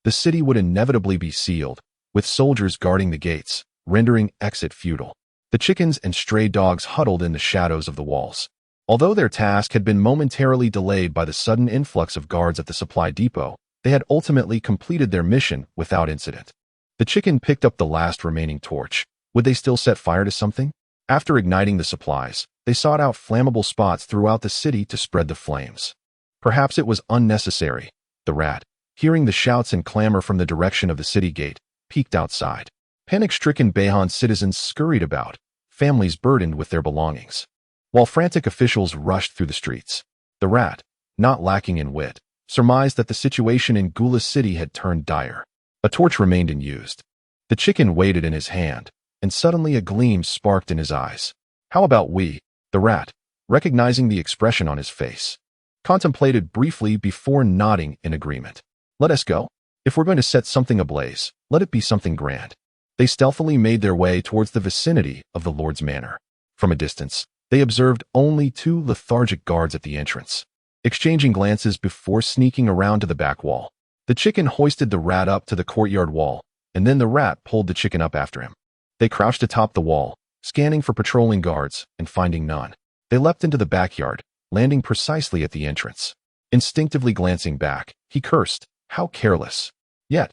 the city would inevitably be sealed, with soldiers guarding the gates, rendering exit futile. The chickens and stray dogs huddled in the shadows of the walls. Although their task had been momentarily delayed by the sudden influx of guards at the supply depot, they had ultimately completed their mission without incident. The chicken picked up the last remaining torch. Would they still set fire to something? After igniting the supplies, they sought out flammable spots throughout the city to spread the flames. Perhaps it was unnecessary. The rat, hearing the shouts and clamor from the direction of the city gate, peeked outside. Panic-stricken Beihan citizens scurried about, families burdened with their belongings, while frantic officials rushed through the streets. The rat, not lacking in wit, surmised that the situation in Gula City had turned dire. A torch remained unused. The chicken waited in his hand, and suddenly a gleam sparked in his eyes. "How about we?" The rat, recognizing the expression on his face, contemplated briefly before nodding in agreement. "Let us go. If we're going to set something ablaze, let it be something grand." They stealthily made their way towards the vicinity of the Lord's manor. From a distance, they observed only two lethargic guards at the entrance, exchanging glances before sneaking around to the back wall. The chicken hoisted the rat up to the courtyard wall, and then the rat pulled the chicken up after him. They crouched atop the wall, scanning for patrolling guards, and finding none. They leapt into the backyard, landing precisely at the entrance. Instinctively glancing back, he cursed, "How careless." Yet,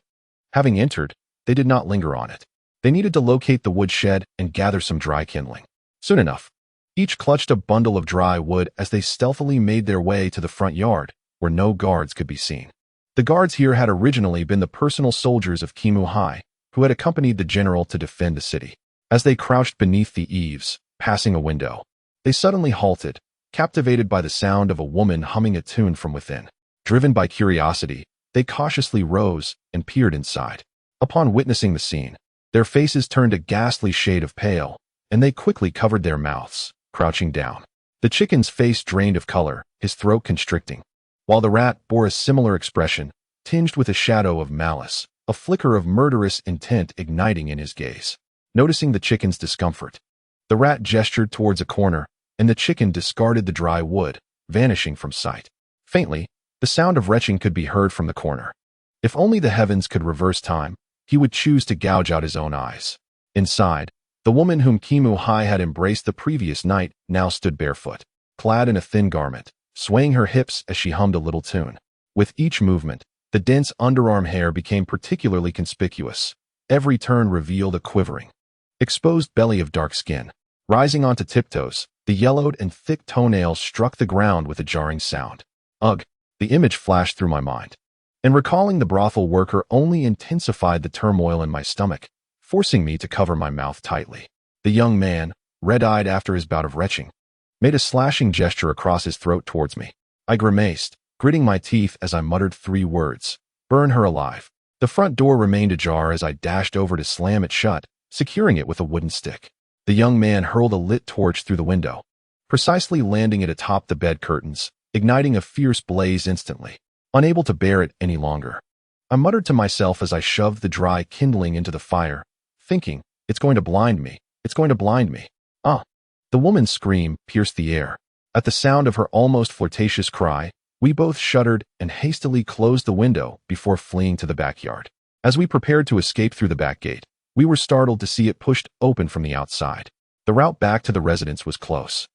having entered, they did not linger on it. They needed to locate the woodshed and gather some dry kindling. Soon enough, each clutched a bundle of dry wood as they stealthily made their way to the front yard, where no guards could be seen. The guards here had originally been the personal soldiers of Kimu Hai, who had accompanied the general to defend the city. As they crouched beneath the eaves, passing a window, they suddenly halted, captivated by the sound of a woman humming a tune from within. Driven by curiosity, they cautiously rose and peered inside. Upon witnessing the scene, their faces turned a ghastly shade of pale, and they quickly covered their mouths, crouching down. The chicken's face drained of color, his throat constricting, while the rat bore a similar expression, tinged with a shadow of malice, a flicker of murderous intent igniting in his gaze. Noticing the chicken's discomfort, the rat gestured towards a corner, and the chicken discarded the dry wood, vanishing from sight. Faintly, the sound of retching could be heard from the corner. If only the heavens could reverse time, he would choose to gouge out his own eyes. Inside, the woman whom Kimu Hai had embraced the previous night now stood barefoot, clad in a thin garment, swaying her hips as she hummed a little tune. With each movement, the dense underarm hair became particularly conspicuous. Every turn revealed a quivering, exposed belly of dark skin. Rising onto tiptoes, the yellowed and thick toenails struck the ground with a jarring sound. Ugh, the image flashed through my mind. And recalling the brothel worker only intensified the turmoil in my stomach, forcing me to cover my mouth tightly. The young man, red-eyed after his bout of retching, made a slashing gesture across his throat towards me. I grimaced, gritting my teeth as I muttered 3 words. Burn her alive. The front door remained ajar as I dashed over to slam it shut, securing it with a wooden stick. The young man hurled a lit torch through the window, precisely landing it atop the bed curtains, igniting a fierce blaze instantly. Unable to bear it any longer, I muttered to myself as I shoved the dry kindling into the fire, thinking, it's going to blind me, it's going to blind me. Ah! The woman's scream pierced the air. At the sound of her almost flirtatious cry, we both shuddered and hastily closed the window before fleeing to the backyard. As we prepared to escape through the back gate, we were startled to see it pushed open from the outside. The route back to the residence was close,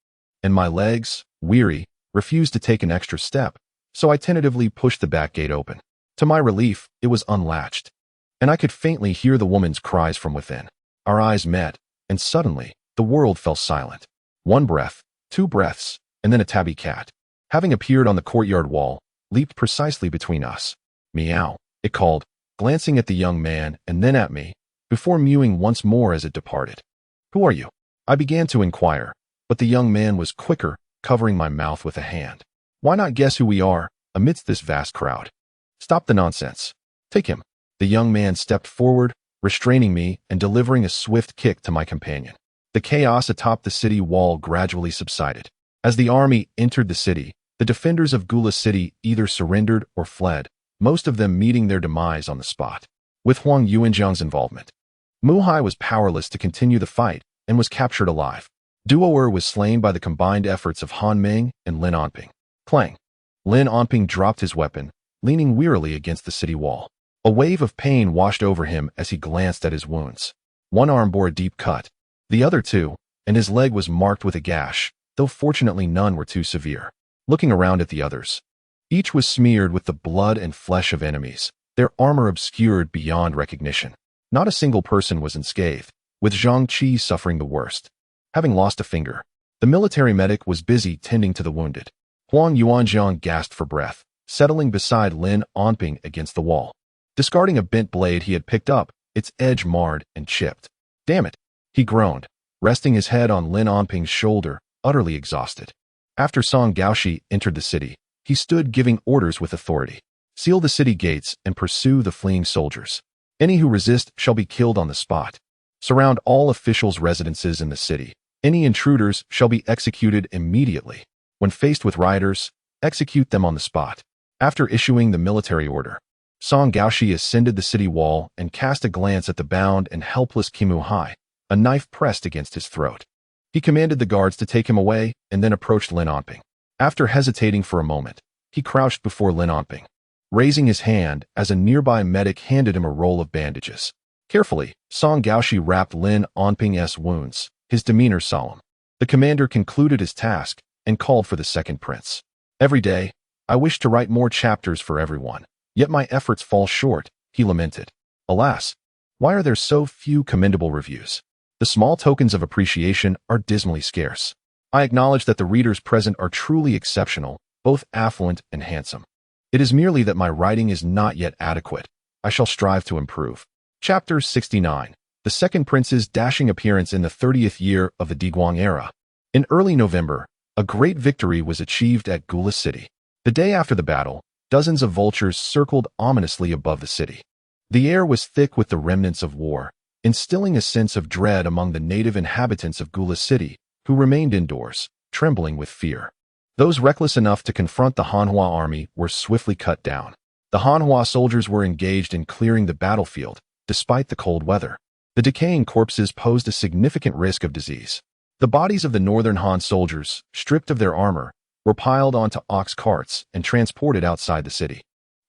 and my legs, weary, refused to take an extra step, so I tentatively pushed the back gate open. To my relief, it was unlatched, and I could faintly hear the woman's cries from within. Our eyes met, and suddenly, the world fell silent. 1 breath, 2 breaths, and then a tabby cat, having appeared on the courtyard wall, leaped precisely between us. Meow, it called, glancing at the young man and then at me, before mewing once more as it departed. Who are you? I began to inquire, but the young man was quicker, covering my mouth with a hand. Why not guess who we are, amidst this vast crowd? Stop the nonsense. Take him. The young man stepped forward, restraining me and delivering a swift kick to my companion. The chaos atop the city wall gradually subsided. As the army entered the city, the defenders of Gula City either surrendered or fled, most of them meeting their demise on the spot. With Huang Yuanjiang's involvement, Muhai was powerless to continue the fight and was captured alive. Duoer was slain by the combined efforts of Han Ming and Lin Onping. Clang! Lin Onping dropped his weapon, leaning wearily against the city wall. A wave of pain washed over him as he glanced at his wounds. One arm bore a deep cut, the other 2, and his leg was marked with a gash, though fortunately none were too severe. Looking around at the others, each was smeared with the blood and flesh of enemies, their armor obscured beyond recognition. Not a single person was unscathed, with Zhang Qi suffering the worst, having lost a finger. The military medic was busy tending to the wounded. Huang Yuanjiang gasped for breath, settling beside Lin Onping against the wall. Discarding a bent blade he had picked up, its edge marred and chipped. Damn it, he groaned, resting his head on Lin Onping's shoulder, utterly exhausted. After Song Gaoshi entered the city, he stood giving orders with authority. Seal the city gates and pursue the fleeing soldiers. Any who resist shall be killed on the spot. Surround all officials' residences in the city. Any intruders shall be executed immediately. When faced with rioters, execute them on the spot. After issuing the military order, Song Gaoshi ascended the city wall and cast a glance at the bound and helpless Kimu Hai, a knife pressed against his throat. He commanded the guards to take him away and then approached Lin Onping. After hesitating for a moment, he crouched before Lin Onping, raising his hand as a nearby medic handed him a roll of bandages. Carefully, Song Gaoshi wrapped Lin Onping's wounds, his demeanor solemn. The commander concluded his task and called for the second prince. Every day, I wish to write more chapters for everyone, yet my efforts fall short, he lamented. Alas, why are there so few commendable reviews? The small tokens of appreciation are dismally scarce. I acknowledge that the readers present are truly exceptional, both affluent and handsome. It is merely that my writing is not yet adequate. I shall strive to improve. Chapter 69. The Second Prince's Dashing Appearance in the 30th Year of the Diguang Era. In early November, a great victory was achieved at Gula City. The day after the battle, dozens of vultures circled ominously above the city. The air was thick with the remnants of war, instilling a sense of dread among the native inhabitants of Gula City, who remained indoors, trembling with fear. Those reckless enough to confront the Hanhua army were swiftly cut down. The Hanhua soldiers were engaged in clearing the battlefield, despite the cold weather. The decaying corpses posed a significant risk of disease. The bodies of the northern Han soldiers, stripped of their armor, were piled onto ox carts and transported outside the city.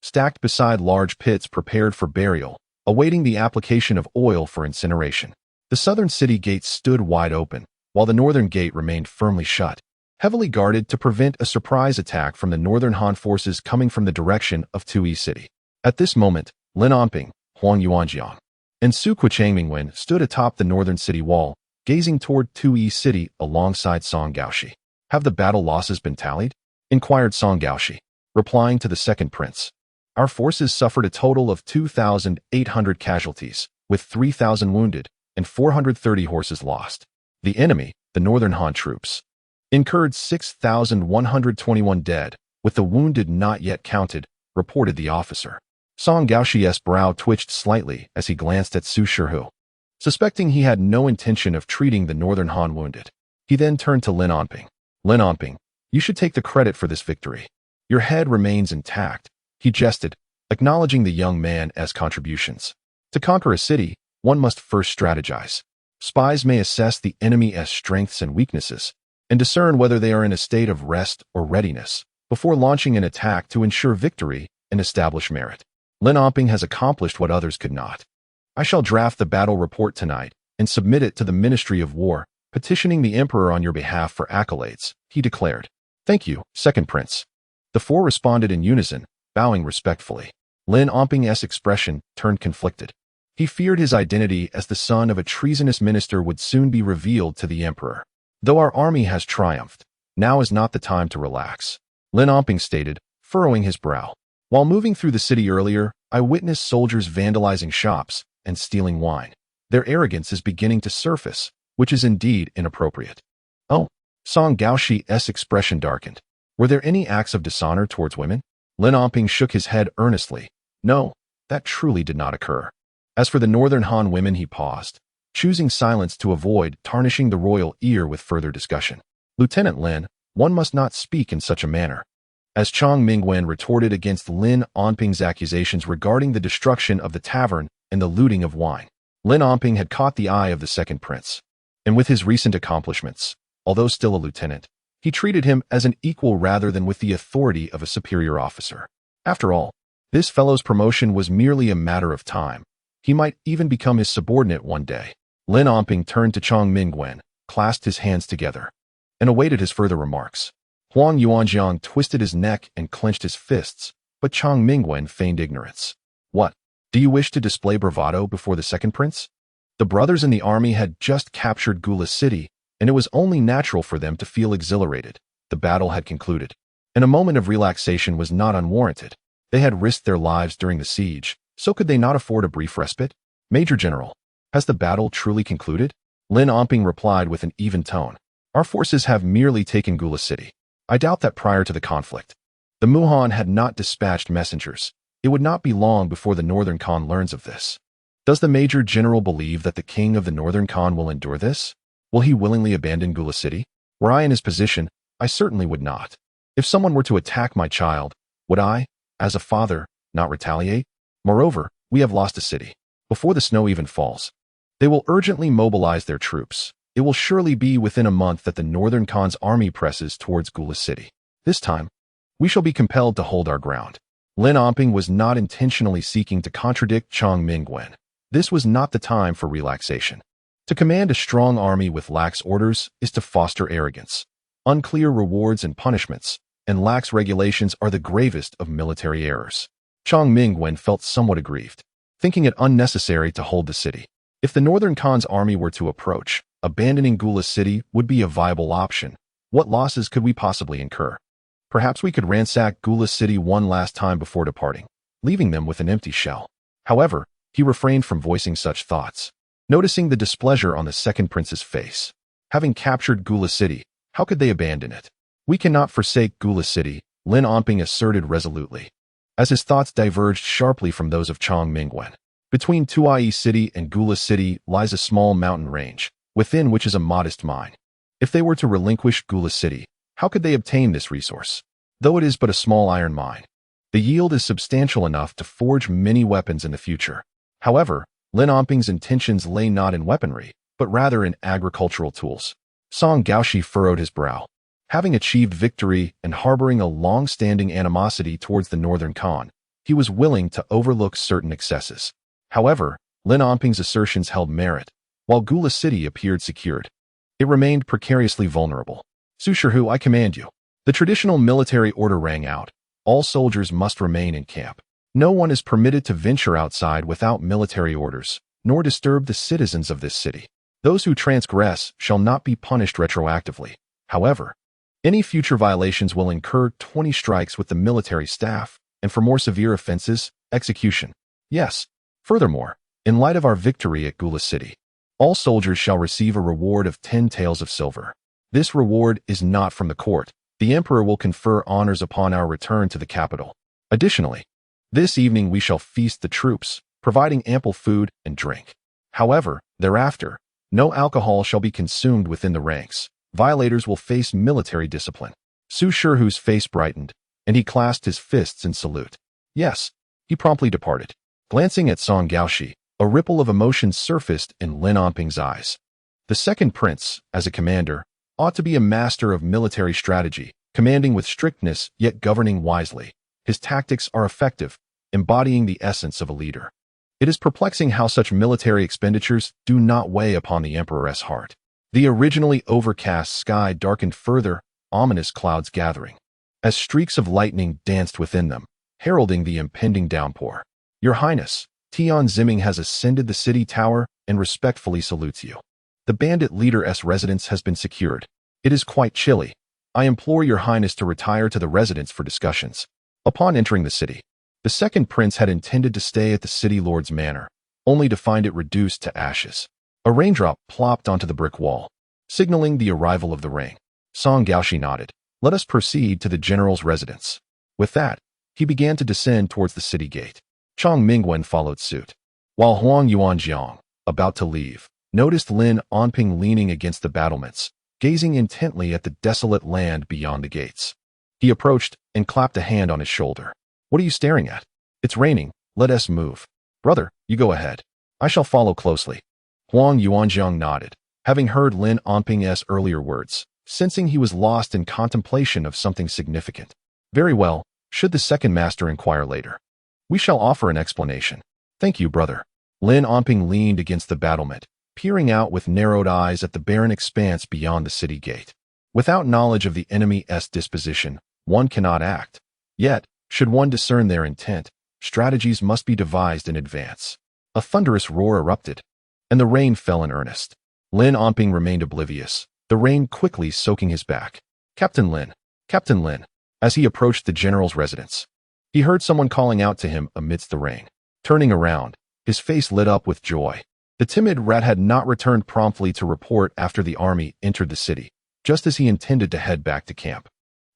stacked beside large pits prepared for burial, awaiting the application of oil for incineration. The southern city gates stood wide open, while the northern gate remained firmly shut, heavily guarded to prevent a surprise attack from the northern Han forces coming from the direction of Tui City. At this moment, Lin Onping, Huang Yuanjiang, and Su Qichangmingwen stood atop the northern city wall, gazing toward Tui City alongside Song Gaoshi. "Have the battle losses been tallied?" inquired Song Gaoshi, replying to the second prince. "Our forces suffered a total of 2,800 casualties, with 3,000 wounded and 430 horses lost. The enemy, the northern Han troops, incurred 6,121 dead, with the wounded not yet counted," reported the officer. Song Gaoshi's brow twitched slightly as he glanced at Su Shihu, suspecting he had no intention of treating the northern Han wounded. He then turned to Lin Onping. "Lin Onping, you should take the credit for this victory. Your head remains intact," he jested, acknowledging the young man as contributions. "To conquer a city, one must first strategize. Spies may assess the enemy as strengths and weaknesses, and discern whether they are in a state of rest or readiness, before launching an attack to ensure victory and establish merit. Lin Onping has accomplished what others could not. I shall draft the battle report tonight and submit it to the Ministry of War, petitioning the Emperor on your behalf for accolades," he declared. "Thank you, Second Prince." The four responded in unison, bowing respectfully. Lin Onping's expression turned conflicted. He feared his identity as the son of a treasonous minister would soon be revealed to the Emperor. "Though our army has triumphed, now is not the time to relax," Lin Onping stated, furrowing his brow. "While moving through the city earlier, I witnessed soldiers vandalizing shops and stealing wine. Their arrogance is beginning to surface, which is indeed inappropriate." "Oh," Song Gaoshi's expression darkened. "Were there any acts of dishonor towards women?" Lin Onping shook his head earnestly. "No, that truly did not occur." As for the northern Han women, he paused, choosing silence to avoid tarnishing the royal ear with further discussion. "Lieutenant Lin, one must not speak in such a manner." As Chang Mingwen retorted against Lin Onping's accusations regarding the destruction of the tavern and the looting of wine, Lin Onping had caught the eye of the second prince. And with his recent accomplishments, although still a lieutenant, he treated him as an equal rather than with the authority of a superior officer. After all, this fellow's promotion was merely a matter of time. He might even become his subordinate one day. Lin Onping turned to Chang Mingwen, clasped his hands together, and awaited his further remarks. Huang Yuanjiang twisted his neck and clenched his fists, but Chang Mingwen feigned ignorance. "What? Do you wish to display bravado before the second prince?" The brothers in the army had just captured Gula City, and it was only natural for them to feel exhilarated. The battle had concluded, and a moment of relaxation was not unwarranted. They had risked their lives during the siege, so could they not afford a brief respite? "Major General, has the battle truly concluded?" Lin Onping replied with an even tone. "Our forces have merely taken Gula City. I doubt that prior to the conflict, the Muhan had not dispatched messengers. It would not be long before the Northern Khan learns of this. Does the Major General believe that the King of the Northern Khan will endure this? Will he willingly abandon Gula City? Were I in his position, I certainly would not. If someone were to attack my child, would I, as a father, not retaliate? Moreover, we have lost a city. Before the snow even falls, they will urgently mobilize their troops. It will surely be within a month that the Northern Khan's army presses towards Gula City. This time, we shall be compelled to hold our ground." Lin Onping was not intentionally seeking to contradict Chang Mingwen. This was not the time for relaxation. To command a strong army with lax orders is to foster arrogance. Unclear rewards and punishments, and lax regulations are the gravest of military errors. Chang Mingwen felt somewhat aggrieved, thinking it unnecessary to hold the city. If the Northern Khan's army were to approach, abandoning Gula City would be a viable option. What losses could we possibly incur? Perhaps we could ransack Gula City one last time before departing, leaving them with an empty shell. However, he refrained from voicing such thoughts, noticing the displeasure on the second prince's face. Having captured Gula City, how could they abandon it? "We cannot forsake Gula City," Lin Onping asserted resolutely, as his thoughts diverged sharply from those of Chang Mingwen. Between Tui City and Gula City lies a small mountain range, within which is a modest mine. If they were to relinquish Gula City, how could they obtain this resource? Though it is but a small iron mine, the yield is substantial enough to forge many weapons in the future. However, Lin Onping's intentions lay not in weaponry, but rather in agricultural tools. Song Gaoshi furrowed his brow. Having achieved victory and harboring a long-standing animosity towards the Northern Khan, he was willing to overlook certain excesses. However, Lin Onping's assertions held merit, while Gula City appeared secured. It remained precariously vulnerable. Su Shihu, I command you. The traditional military order rang out. All soldiers must remain in camp. No one is permitted to venture outside without military orders, nor disturb the citizens of this city. Those who transgress shall not be punished retroactively. However, any future violations will incur 20 strikes with the military staff, and for more severe offenses, execution. Yes. Furthermore, in light of our victory at Gula City, all soldiers shall receive a reward of 10 taels of silver. This reward is not from the court. The emperor will confer honors upon our return to the capital. Additionally, this evening we shall feast the troops, providing ample food and drink. However, thereafter, no alcohol shall be consumed within the ranks. Violators will face military discipline. Su Shihu's face brightened, and he clasped his fists in salute. Yes, he promptly departed. Glancing at Song Gaoshi, a ripple of emotion surfaced in Lin Onping's eyes. The second prince, as a commander, ought to be a master of military strategy, commanding with strictness yet governing wisely. His tactics are effective, embodying the essence of a leader. It is perplexing how such military expenditures do not weigh upon the emperor's heart. The originally overcast sky darkened further, ominous clouds gathering, as streaks of lightning danced within them, heralding the impending downpour. Your Highness, Tian Ziming has ascended the city tower and respectfully salutes you. The bandit leader's residence has been secured. It is quite chilly. I implore your Highness to retire to the residence for discussions. Upon entering the city, the second prince had intended to stay at the city lord's manor, only to find it reduced to ashes. A raindrop plopped onto the brick wall, signaling the arrival of the rain. Song Gaoshi nodded. Let us proceed to the general's residence. With that, he began to descend towards the city gate. Chang Mingwen followed suit. While Huang Yuanjiang, about to leave, noticed Lin Onping leaning against the battlements, gazing intently at the desolate land beyond the gates. He approached and clapped a hand on his shoulder. What are you staring at? It's raining. Let us move. Brother, you go ahead. I shall follow closely. Huang Yuanjiang nodded, having heard Lin Onping's earlier words, sensing he was lost in contemplation of something significant. Very well, should the second master inquire later, we shall offer an explanation. Thank you, brother. Lin Onping leaned against the battlement, peering out with narrowed eyes at the barren expanse beyond the city gate. Without knowledge of the enemy's disposition, one cannot act. Yet, should one discern their intent, strategies must be devised in advance. A thunderous roar erupted, and the rain fell in earnest. Lin Onping remained oblivious, the rain quickly soaking his back. Captain Lin, Captain Lin. As he approached the general's residence, he heard someone calling out to him amidst the rain. Turning around, his face lit up with joy. The timid rat had not returned promptly to report after the army entered the city, just as he intended to head back to camp.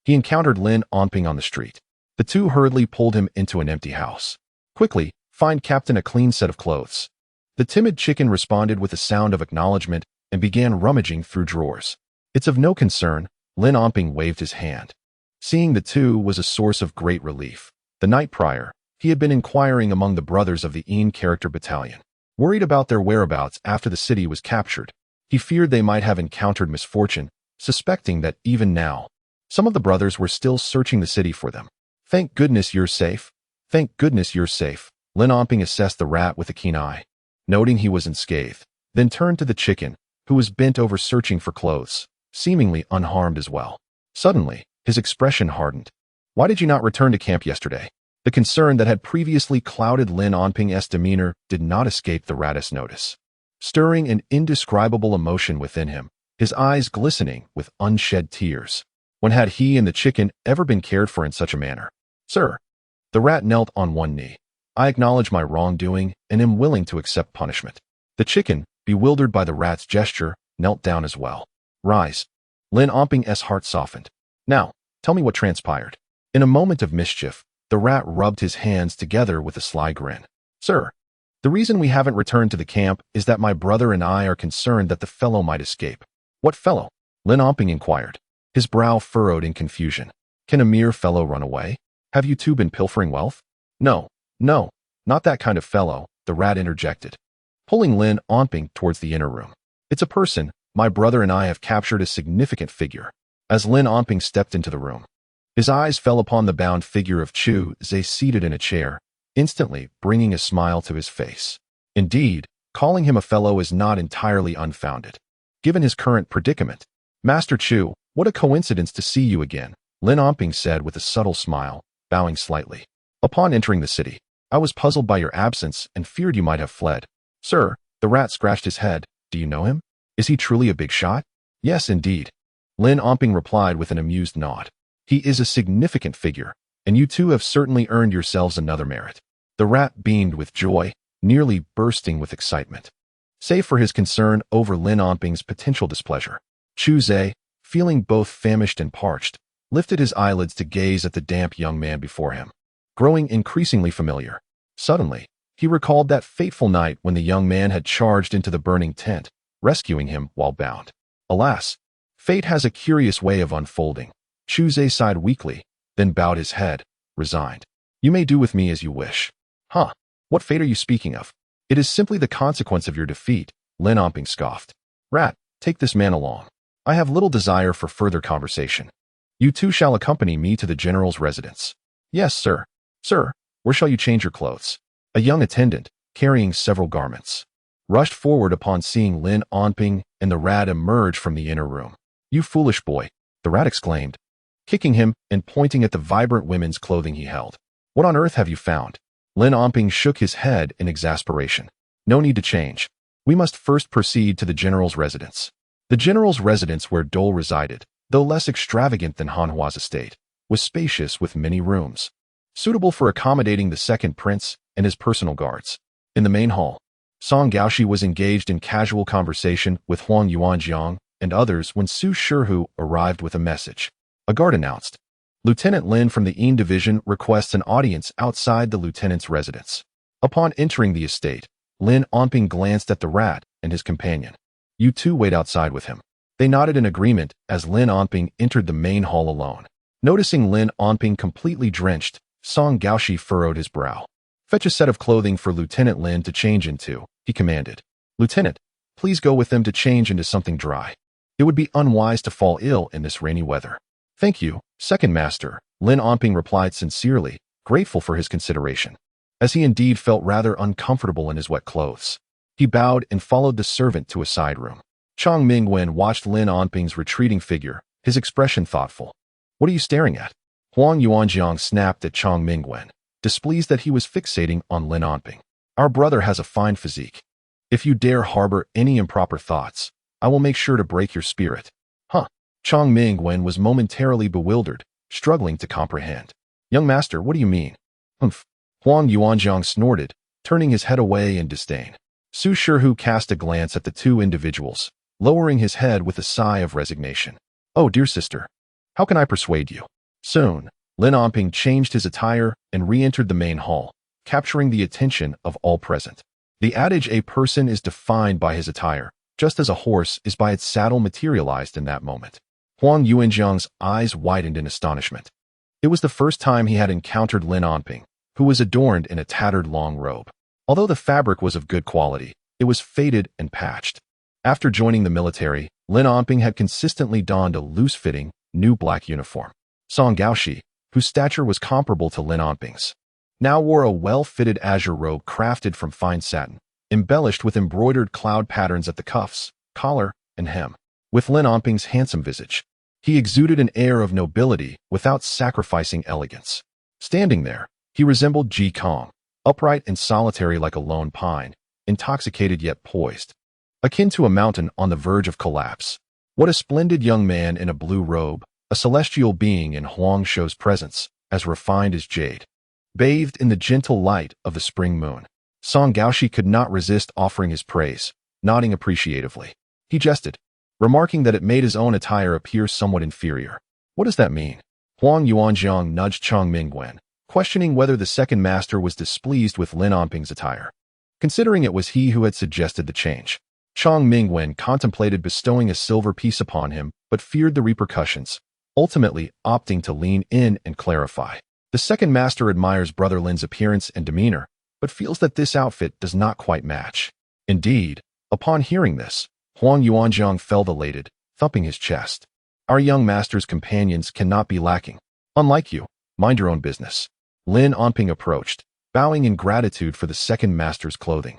He encountered Lin Onping on the street. The two hurriedly pulled him into an empty house. Quickly, find Captain a clean set of clothes. The timid chicken responded with a sound of acknowledgement and began rummaging through drawers. It's of no concern, Lin Onping waved his hand. Seeing the two was a source of great relief. The night prior, he had been inquiring among the brothers of the character battalion, worried about their whereabouts after the city was captured. He feared they might have encountered misfortune, suspecting that even now, some of the brothers were still searching the city for them. Thank goodness you're safe. Thank goodness you're safe. Lin Onping assessed the rat with a keen eye, noting he was unscathed, then turned to the chicken, who was bent over searching for clothes, seemingly unharmed as well. Suddenly, his expression hardened. Why did you not return to camp yesterday? The concern that had previously clouded Lin Onping's demeanor did not escape the rat's notice, stirring an indescribable emotion within him, his eyes glistening with unshed tears. When had he and the chicken ever been cared for in such a manner? Sir, the rat knelt on one knee. I acknowledge my wrongdoing and am willing to accept punishment. The chicken, bewildered by the rat's gesture, knelt down as well. Rise. Lin Onping's heart softened. Now, tell me what transpired. In a moment of mischief, the rat rubbed his hands together with a sly grin. Sir, the reason we haven't returned to the camp is that my brother and I are concerned that the fellow might escape. What fellow? Lin Onping inquired, his brow furrowed in confusion. Can a mere fellow run away? Have you two been pilfering wealth? No, not that kind of fellow, the rat interjected, pulling Lin Onping towards the inner room. It's a person. My brother and I have captured a significant figure. As Lin Onping stepped into the room, His eyes fell upon the bound figure of Chu Zhe seated in a chair, instantly bringing a smile to his face. Indeed, calling him a fellow is not entirely unfounded. Given his current predicament, Master Chu, what a coincidence to see you again, Lin Onping said with a subtle smile, bowing slightly. Upon entering the city, I was puzzled by your absence and feared you might have fled. Sir, the rat scratched his head. Do you know him? Is he truly a big shot? Yes, indeed. Lin Onping replied with an amused nod. He is a significant figure, and you two have certainly earned yourselves another merit. The rat beamed with joy, nearly bursting with excitement. Save for his concern over Lin Onping's potential displeasure, Chu Zhe, feeling both famished and parched, lifted his eyelids to gaze at the damp young man before him. Growing increasingly familiar, suddenly, he recalled that fateful night when the young man had charged into the burning tent, rescuing him while bound. Alas, fate has a curious way of unfolding. Chu Zhe sighed weakly, then bowed his head, resigned. You may do with me as you wish. Huh? What fate are you speaking of? It is simply the consequence of your defeat, Lin Onping scoffed. Rat, take this man along. I have little desire for further conversation. You two shall accompany me to the general's residence. Yes, sir. Sir, where shall you change your clothes? A young attendant, carrying several garments, rushed forward upon seeing Lin Onping and the rat emerge from the inner room. You foolish boy, the rat exclaimed, kicking him and pointing at the vibrant women's clothing he held. What on earth have you found? Lin Onping shook his head in exasperation. No need to change. We must first proceed to the general's residence. The general's residence where Dole resided, though less extravagant than Hanhua's estate, was spacious with many rooms, suitable for accommodating the second prince and his personal guards. In the main hall, Song Gaoshi was engaged in casual conversation with Huang Yuanjiang and others when Su Shihu arrived with a message. A guard announced, Lieutenant Lin from the Yin Division requests an audience outside the lieutenant's residence. Upon entering the estate, Lin Onping glanced at the rat and his companion. You two wait outside with him. They nodded in agreement as Lin Onping entered the main hall alone. Noticing Lin Onping completely drenched, Song Gaoshi furrowed his brow. Fetch a set of clothing for Lieutenant Lin to change into, he commanded. Lieutenant, please go with them to change into something dry. It would be unwise to fall ill in this rainy weather. Thank you, Second Master, Lin Onping replied sincerely, grateful for his consideration, as he indeed felt rather uncomfortable in his wet clothes. He bowed and followed the servant to a side room. Chang Mingwen watched Lin Onping's retreating figure, his expression thoughtful. What are you staring at? Huang Yuanjiang snapped at Chang Mingwen, displeased that he was fixating on Lin Onping. Our brother has a fine physique. If you dare harbor any improper thoughts, I will make sure to break your spirit. Huh? Chang Mingwen was momentarily bewildered, struggling to comprehend. Young master, what do you mean? Humph. Huang Yuanjiang snorted, turning his head away in disdain. Su Shihu cast a glance at the two individuals, lowering his head with a sigh of resignation. Oh, dear sister, how can I persuade you? Soon, Lin Onping changed his attire and re-entered the main hall, capturing the attention of all present. The adage a person is defined by his attire, just as a horse is by its saddle materialized in that moment. Huang Yuanjiang's eyes widened in astonishment. It was the first time he had encountered Lin Onping, who was adorned in a tattered long robe. Although the fabric was of good quality, it was faded and patched. After joining the military, Lin Onping had consistently donned a loose-fitting, new black uniform. Song Gaoshi, whose stature was comparable to Lin Onping's, now wore a well-fitted azure robe crafted from fine satin, embellished with embroidered cloud patterns at the cuffs, collar, and hem. With Lin Onping's handsome visage, he exuded an air of nobility without sacrificing elegance. Standing there, he resembled Ji Kong, upright and solitary like a lone pine, intoxicated yet poised, akin to a mountain on the verge of collapse. What a splendid young man in a blue robe, a celestial being in Huang Shou's presence, as refined as jade, bathed in the gentle light of the spring moon. Song Gaoshi could not resist offering his praise, nodding appreciatively. He jested, remarking that it made his own attire appear somewhat inferior. What does that mean? Huang Yuanjiang nudged Chang Mingwen, questioning whether the second master was displeased with Lin Onping's attire, considering it was he who had suggested the change. Chang Mingwen contemplated bestowing a silver piece upon him, but feared the repercussions, ultimately opting to lean in and clarify. The second master admires Brother Lin's appearance and demeanor, but feels that this outfit does not quite match. Indeed, upon hearing this, Huang Yuanjiang felt elated, thumping his chest. Our young master's companions cannot be lacking. Unlike you, mind your own business. Lin Onping approached, bowing in gratitude for the second master's clothing,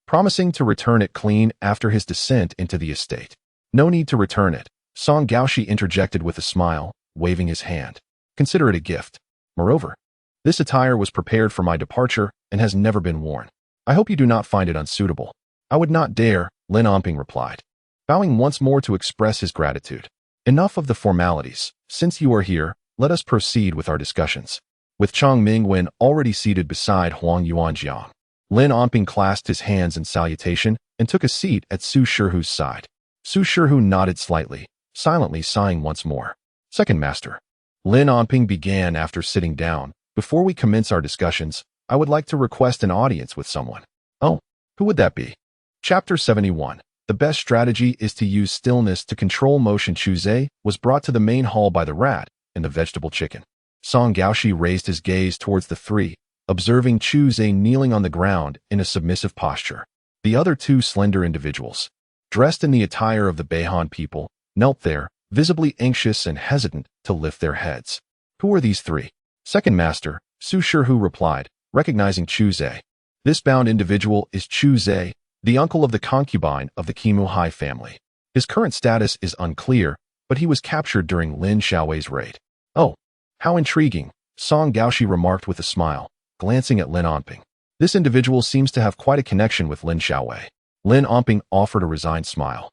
promising to return it clean after his descent into the estate. No need to return it, Song Gaoshi interjected with a smile, waving his hand. Consider it a gift. Moreover, this attire was prepared for my departure and has never been worn. I hope you do not find it unsuitable. I would not dare, Lin Onping replied, bowing once more to express his gratitude. Enough of the formalities. Since you are here, let us proceed with our discussions. With Chang Mingwen already seated beside Huang Yuanjiang, Lin Onping clasped his hands in salutation and took a seat at Su Shihu's side. Su Shihu nodded slightly, silently sighing once more. Second master. Lin Onping began after sitting down. Before we commence our discussions, I would like to request an audience with someone. Oh, who would that be? Chapter 71. The best strategy is to use stillness to control motion. Chu Zhe was brought to the main hall by the rat and the vegetable chicken. Song Gaoshi raised his gaze towards the three, observing Chu Zhe kneeling on the ground in a submissive posture. The other two slender individuals, dressed in the attire of the Beihan people, knelt there, visibly anxious and hesitant to lift their heads. Who are these three? Second master, Su Shihu replied, recognizing Chu Zhe. This bound individual is Chu Zhe, the uncle of the concubine of the Qimu Hai family. His current status is unclear, but he was captured during Lin Xiaowei's raid. Oh, how intriguing, Song Gaoshi remarked with a smile, glancing at Lin Onping. This individual seems to have quite a connection with Lin Xiaowei. Lin Onping offered a resigned smile.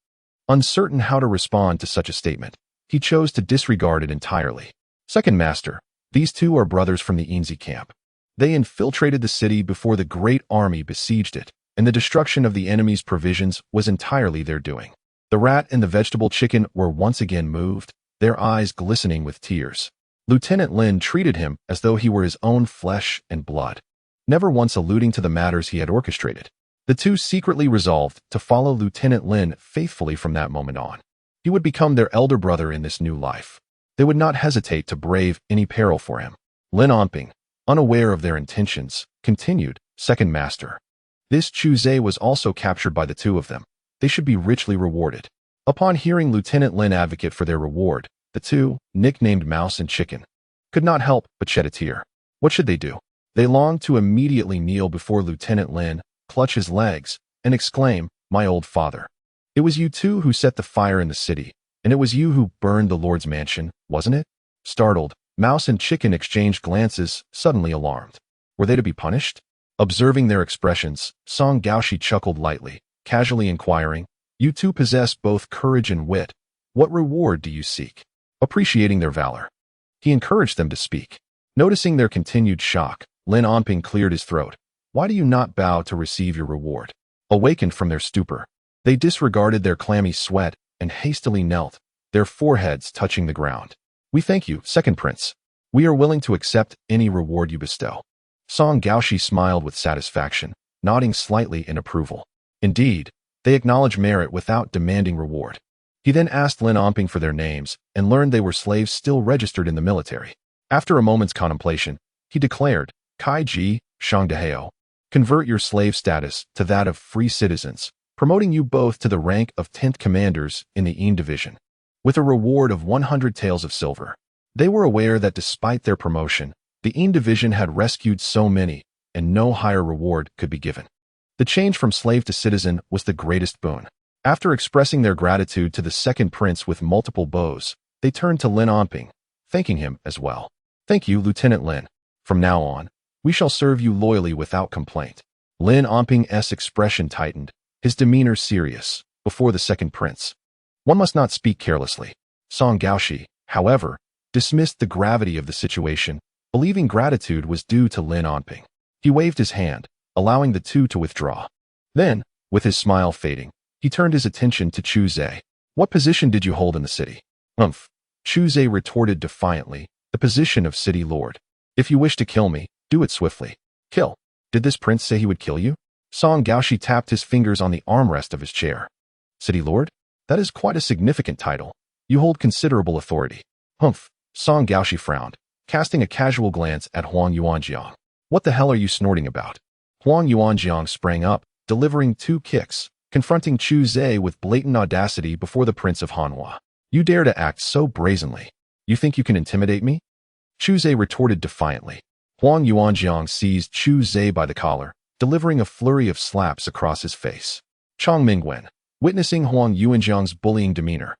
Uncertain how to respond to such a statement, he chose to disregard it entirely. Second master, these two are brothers from the Yinzi camp. They infiltrated the city before the great army besieged it, and the destruction of the enemy's provisions was entirely their doing. The rat and the vegetable chicken were once again moved, their eyes glistening with tears. Lieutenant Lin treated him as though he were his own flesh and blood, never once alluding to the matters he had orchestrated. The two secretly resolved to follow Lieutenant Lin faithfully from that moment on. He would become their elder brother in this new life. They would not hesitate to brave any peril for him. Lin Onping, unaware of their intentions, continued, Second master. This Chu Zhe was also captured by the two of them. They should be richly rewarded. Upon hearing Lieutenant Lin advocate for their reward, the two, nicknamed Mouse and Chicken, could not help but shed a tear. What should they do? They longed to immediately kneel before Lieutenant Lin, clutch his legs, and exclaim, my old father. It was you two who set the fire in the city, and it was you who burned the Lord's mansion, wasn't it? Startled, Mouse and Chicken exchanged glances, suddenly alarmed. Were they to be punished? Observing their expressions, Song Gaoshi chuckled lightly, casually inquiring, you two possess both courage and wit. What reward do you seek? Appreciating their valor, he encouraged them to speak. Noticing their continued shock, Lin Onping cleared his throat. Why do you not bow to receive your reward? Awakened from their stupor, they disregarded their clammy sweat and hastily knelt, their foreheads touching the ground. We thank you, Second Prince. We are willing to accept any reward you bestow. Song Gaoshi smiled with satisfaction, nodding slightly in approval. Indeed, they acknowledge merit without demanding reward. He then asked Lin Onping for their names and learned they were slaves still registered in the military. After a moment's contemplation, he declared, Kai Ji, Shangdaheo, convert your slave status to that of free citizens, promoting you both to the rank of 10th commanders in the Yin division, with a reward of 100 taels of silver. They were aware that despite their promotion, the Yin division had rescued so many, and no higher reward could be given. The change from slave to citizen was the greatest boon. After expressing their gratitude to the second prince with multiple bows, they turned to Lin Onping, thanking him as well. Thank you, Lieutenant Lin. From now on, we shall serve you loyally without complaint. Lin Onping's expression tightened, his demeanor serious, before the second prince. One must not speak carelessly. Song Gaoshi, however, dismissed the gravity of the situation, believing gratitude was due to Lin Onping. He waved his hand, allowing the two to withdraw. Then, with his smile fading, he turned his attention to Chu Zhe. What position did you hold in the city? Humph. Chu Zhe retorted defiantly, the position of city lord. If you wish to kill me, do it swiftly. Kill. Did this prince say he would kill you? Song Gaoshi tapped his fingers on the armrest of his chair. City lord? That is quite a significant title. You hold considerable authority. Humph. Song Gaoshi frowned, casting a casual glance at Huang Yuanjiang. What the hell are you snorting about? Huang Yuanjiang sprang up, delivering 2 kicks, confronting Chu Zhe with blatant audacity before the Prince of Hanhua. You dare to act so brazenly. You think you can intimidate me? Chu Zhe retorted defiantly. Huang Yuanjiang seized Chu Zhe by the collar, delivering a flurry of slaps across his face. Chang Mingwen, witnessing Huang Yuanjiang's bullying demeanor,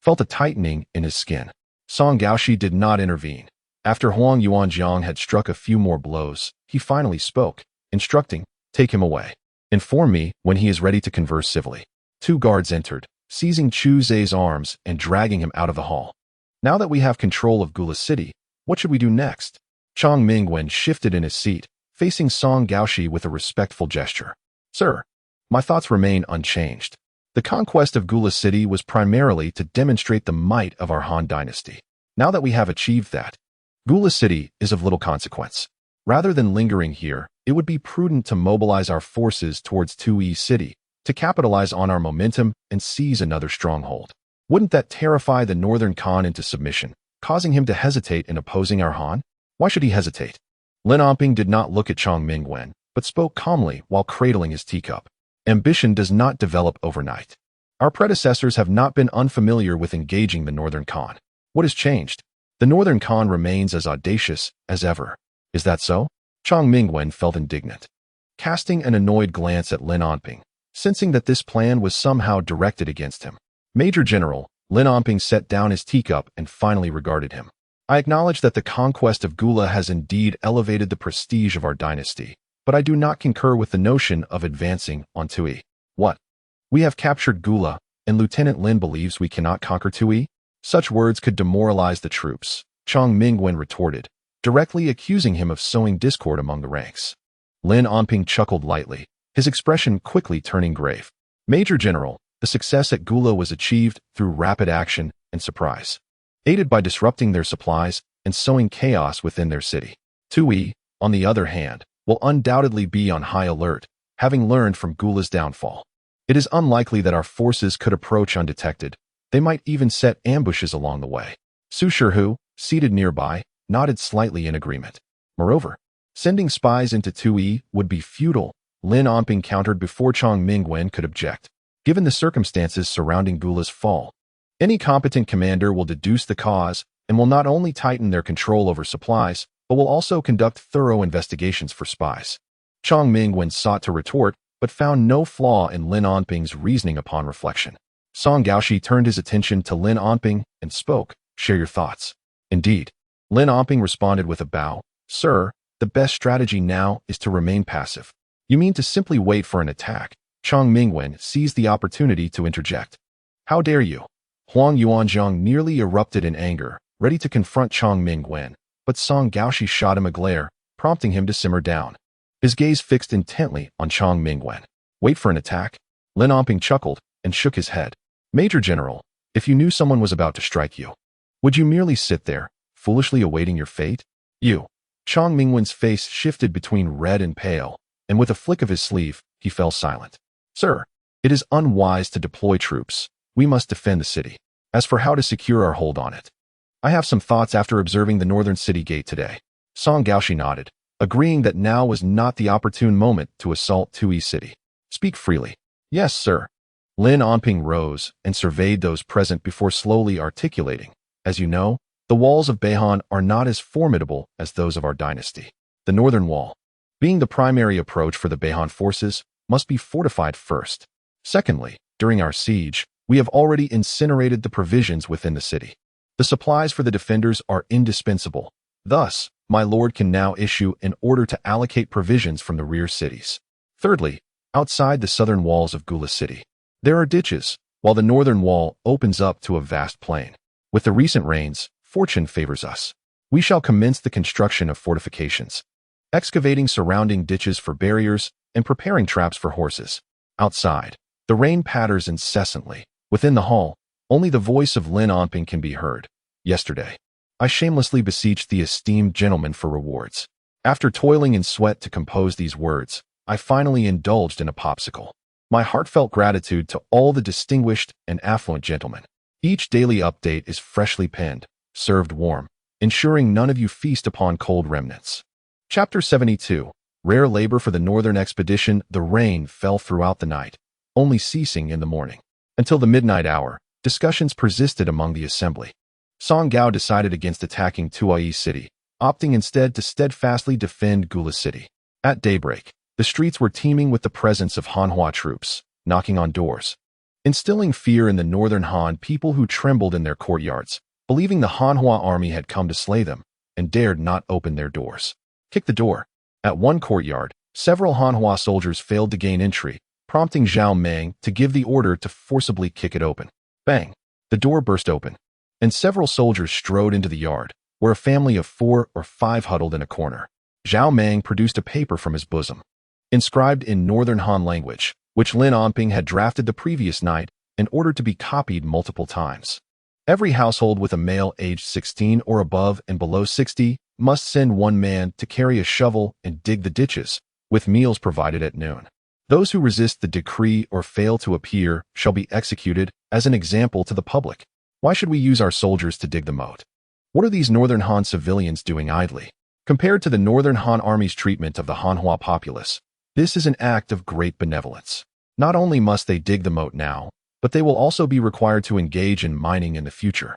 felt a tightening in his skin. Song Gaoshi did not intervene. After Huang Yuanjiang had struck a few more blows, he finally spoke, instructing, "Take him away. Inform me when he is ready to converse civilly." 2 guards entered, seizing Chu Zhe's arms and dragging him out of the hall. "Now that we have control of Gula City, what should we do next?" Chang Mingwen shifted in his seat, facing Song Gaoshi with a respectful gesture. "Sir, my thoughts remain unchanged. The conquest of Gula City was primarily to demonstrate the might of our Han dynasty. Now that we have achieved that, Gula City is of little consequence. Rather than lingering here, it would be prudent to mobilize our forces towards Tui City, to capitalize on our momentum and seize another stronghold. Wouldn't that terrify the Northern Khan into submission, causing him to hesitate in opposing our Han? Why should he hesitate?" Lin Onping did not look at Chang Mingwen, but spoke calmly while cradling his teacup. "Ambition does not develop overnight. Our predecessors have not been unfamiliar with engaging the Northern Khan. What has changed? The Northern Khan remains as audacious as ever. Is that so?" Chang Mingwen felt indignant, casting an annoyed glance at Lin Onping, sensing that this plan was somehow directed against him. "Major General," Lin Onping set down his teacup and finally regarded him. "I acknowledge that the conquest of Gula has indeed elevated the prestige of our dynasty, but I do not concur with the notion of advancing on Tui." "What? We have captured Gula, and Lieutenant Lin believes we cannot conquer Tui?" "Such words could demoralize the troops," Chang Mingwen retorted, directly accusing him of sowing discord among the ranks. Lin Onping chuckled lightly, his expression quickly turning grave. "Major General, the success at Gula was achieved through rapid action and surprise, aided by disrupting their supplies and sowing chaos within their city. Tui, on the other hand, will undoubtedly be on high alert, having learned from Gula's downfall. It is unlikely that our forces could approach undetected. They might even set ambushes along the way." Su Shihu, seated nearby, nodded slightly in agreement. "Moreover, sending spies into Tui would be futile," Lin Onping countered before Chang Mingwen could object. "Given the circumstances surrounding Gula's fall, any competent commander will deduce the cause and will not only tighten their control over supplies, but will also conduct thorough investigations for spies." Chang Mingwen sought to retort, but found no flaw in Lin Onping's reasoning upon reflection. Song Gaoshi turned his attention to Lin Onping and spoke, "Share your thoughts." "Indeed." Lin Onping responded with a bow. "Sir, the best strategy now is to remain passive." "You mean to simply wait for an attack?" Chang Mingwen seized the opportunity to interject. "How dare you?" Huang Yuanjiang nearly erupted in anger, ready to confront Chang Mingwen, but Song Gaoshi shot him a glare, prompting him to simmer down. His gaze fixed intently on Chang Mingwen. "Wait for an attack?" Lin Onping chuckled and shook his head. "Major General, if you knew someone was about to strike you, would you merely sit there, foolishly awaiting your fate?" "You." Chang Mingwen's face shifted between red and pale, and with a flick of his sleeve, he fell silent. "Sir, it is unwise to deploy troops. We must defend the city. As for how to secure our hold on it, I have some thoughts after observing the northern city gate today." Song Gaoshi nodded, agreeing that now was not the opportune moment to assault Tui City. "Speak freely." "Yes, sir." Lin Onping rose and surveyed those present before slowly articulating. "As you know, the walls of Beihan are not as formidable as those of our dynasty. The northern wall, being the primary approach for the Beihan forces, must be fortified first. Secondly, during our siege, we have already incinerated the provisions within the city. The supplies for the defenders are indispensable. Thus, my lord can now issue an order to allocate provisions from the rear cities. Thirdly, outside the southern walls of Gula City, there are ditches, while the northern wall opens up to a vast plain. With the recent rains, fortune favors us. We shall commence the construction of fortifications, excavating surrounding ditches for barriers and preparing traps for horses. Outside, the rain patters incessantly. Within the hall, only the voice of Lin Onping can be heard. Yesterday, I shamelessly beseeched the esteemed gentleman for rewards. After toiling in sweat to compose these words, I finally indulged in a popsicle. My heartfelt gratitude to all the distinguished and affluent gentlemen. Each daily update is freshly penned, served warm, ensuring none of you feast upon cold remnants." Chapter 72. Rare labor for the northern expedition. The rain fell throughout the night, only ceasing in the morning. Until the midnight hour, discussions persisted among the assembly. Song Gao decided against attacking Tui City, opting instead to steadfastly defend Gula City. At daybreak, the streets were teeming with the presence of Hanhua troops, knocking on doors, instilling fear in the northern Han people who trembled in their courtyards, believing the Hanhua army had come to slay them, and dared not open their doors. Kick the door. At one courtyard, several Hanhua soldiers failed to gain entry, prompting Zhao Meng to give the order to forcibly kick it open. Bang! The door burst open, and several soldiers strode into the yard, where a family of 4 or 5 huddled in a corner. Zhao Meng produced a paper from his bosom, inscribed in Northern Han language, which Lin Onping had drafted the previous night and ordered to be copied multiple times. Every household with a male aged 16 or above and below 60 must send one man to carry a shovel and dig the ditches, with meals provided at noon. Those who resist the decree or fail to appear shall be executed as an example to the public. Why should we use our soldiers to dig the moat? What are these Northern Han civilians doing idly? Compared to the Northern Han Army's treatment of the Hanhua populace, this is an act of great benevolence. Not only must they dig the moat now, but they will also be required to engage in mining in the future.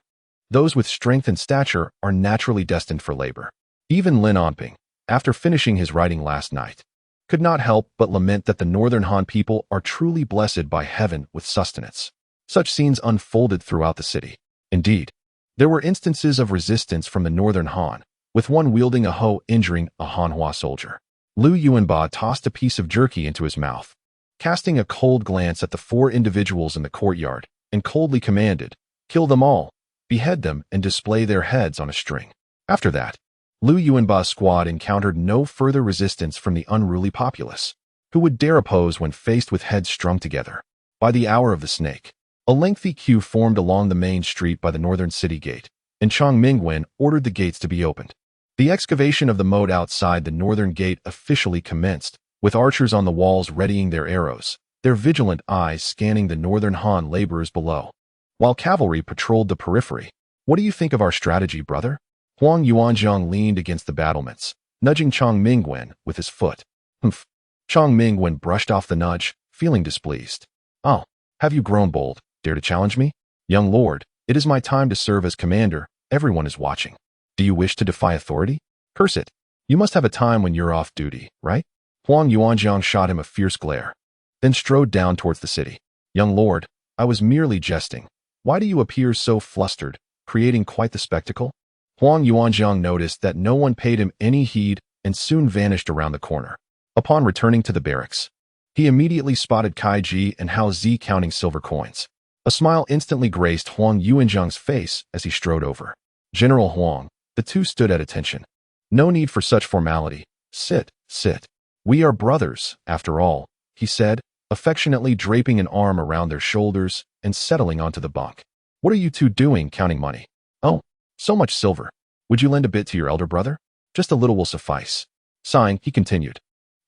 Those with strength and stature are naturally destined for labor. Even Lin Onping, after finishing his writing last night, could not help but lament that the Northern Han people are truly blessed by heaven with sustenance. Such scenes unfolded throughout the city. Indeed, there were instances of resistance from the Northern Han, with one wielding a hoe injuring a Hanhua soldier. Lu Yuanba tossed a piece of jerky into his mouth, casting a cold glance at the 4 individuals in the courtyard, and coldly commanded, "Kill them all, behead them, and display their heads on a string." After that, Lu Yuanba's squad encountered no further resistance from the unruly populace, who would dare oppose when faced with heads strung together. By the hour of the snake, a lengthy queue formed along the main street by the northern city gate, and Chang Mingwen ordered the gates to be opened. The excavation of the moat outside the northern gate officially commenced, with archers on the walls readying their arrows, their vigilant eyes scanning the Northern Han laborers below, while cavalry patrolled the periphery. "What do you think of our strategy, brother?" Huang Yuanzhang leaned against the battlements, nudging Chang Mingwen with his foot. "Humph." Chang Mingwen brushed off the nudge, feeling displeased. "Oh, have you grown bold? Dare to challenge me? Young lord, it is my time to serve as commander. Everyone is watching. Do you wish to defy authority? Curse it. You must have a time when you're off duty, right?" Huang Yuanzhang shot him a fierce glare, then strode down towards the city. "Young lord, I was merely jesting. Why do you appear so flustered, creating quite the spectacle?" Huang Yuanzhang noticed that no one paid him any heed and soon vanished around the corner. Upon returning to the barracks, he immediately spotted Kai Ji and Hao Zi counting silver coins. A smile instantly graced Huang Yuanzhang's face as he strode over. "General Huang," the two stood at attention. "No need for such formality. Sit, sit. We are brothers, after all," he said, affectionately draping an arm around their shoulders and settling onto the bunk. "What are you two doing, counting money?" "Oh, so much silver. Would you lend a bit to your elder brother? Just a little will suffice." Sighing, he continued,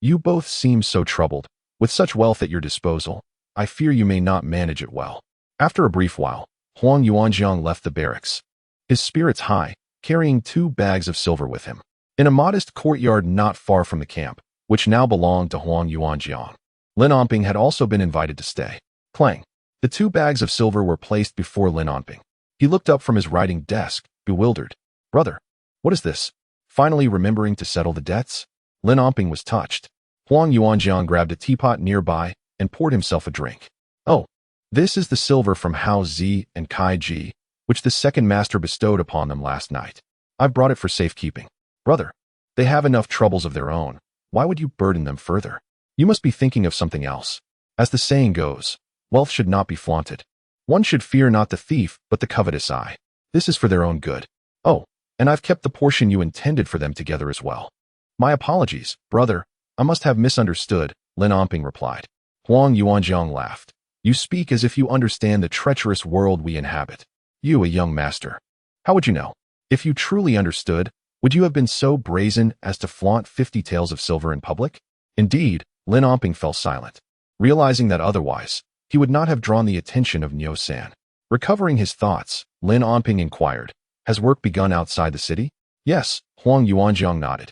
"You both seem so troubled. With such wealth at your disposal, I fear you may not manage it well." After a brief while, Huang Yuanzhang left the barracks, his spirits high, carrying 2 bags of silver with him. In a modest courtyard not far from the camp, which now belonged to Huang Yuanzhang, Lin Onping had also been invited to stay. Clang! The 2 bags of silver were placed before Lin Onping. He looked up from his writing desk, bewildered. "Brother, what is this?" Finally remembering to settle the debts, Lin Onping was touched. Huang Yuanzhang grabbed a teapot nearby and poured himself a drink. "Oh, this is the silver from Hao Zi and Kai Ji, which the second master bestowed upon them last night. I've brought it for safekeeping. Brother, they have enough troubles of their own. Why would you burden them further? You must be thinking of something else. As the saying goes, wealth should not be flaunted. One should fear not the thief, but the covetous eye. This is for their own good. Oh, and I've kept the portion you intended for them together as well." "My apologies, brother. I must have misunderstood," Lin Onping replied. Huang Yuanzhang laughed. "You speak as if you understand the treacherous world we inhabit. You, a young master. How would you know? If you truly understood, would you have been so brazen as to flaunt 50 taels of silver in public?" Indeed, Lin Onping fell silent, realizing that otherwise, he would not have drawn the attention of Niu San. Recovering his thoughts, Lin Onping inquired, "Has work begun outside the city?" "Yes," Huang Yuanzhang nodded.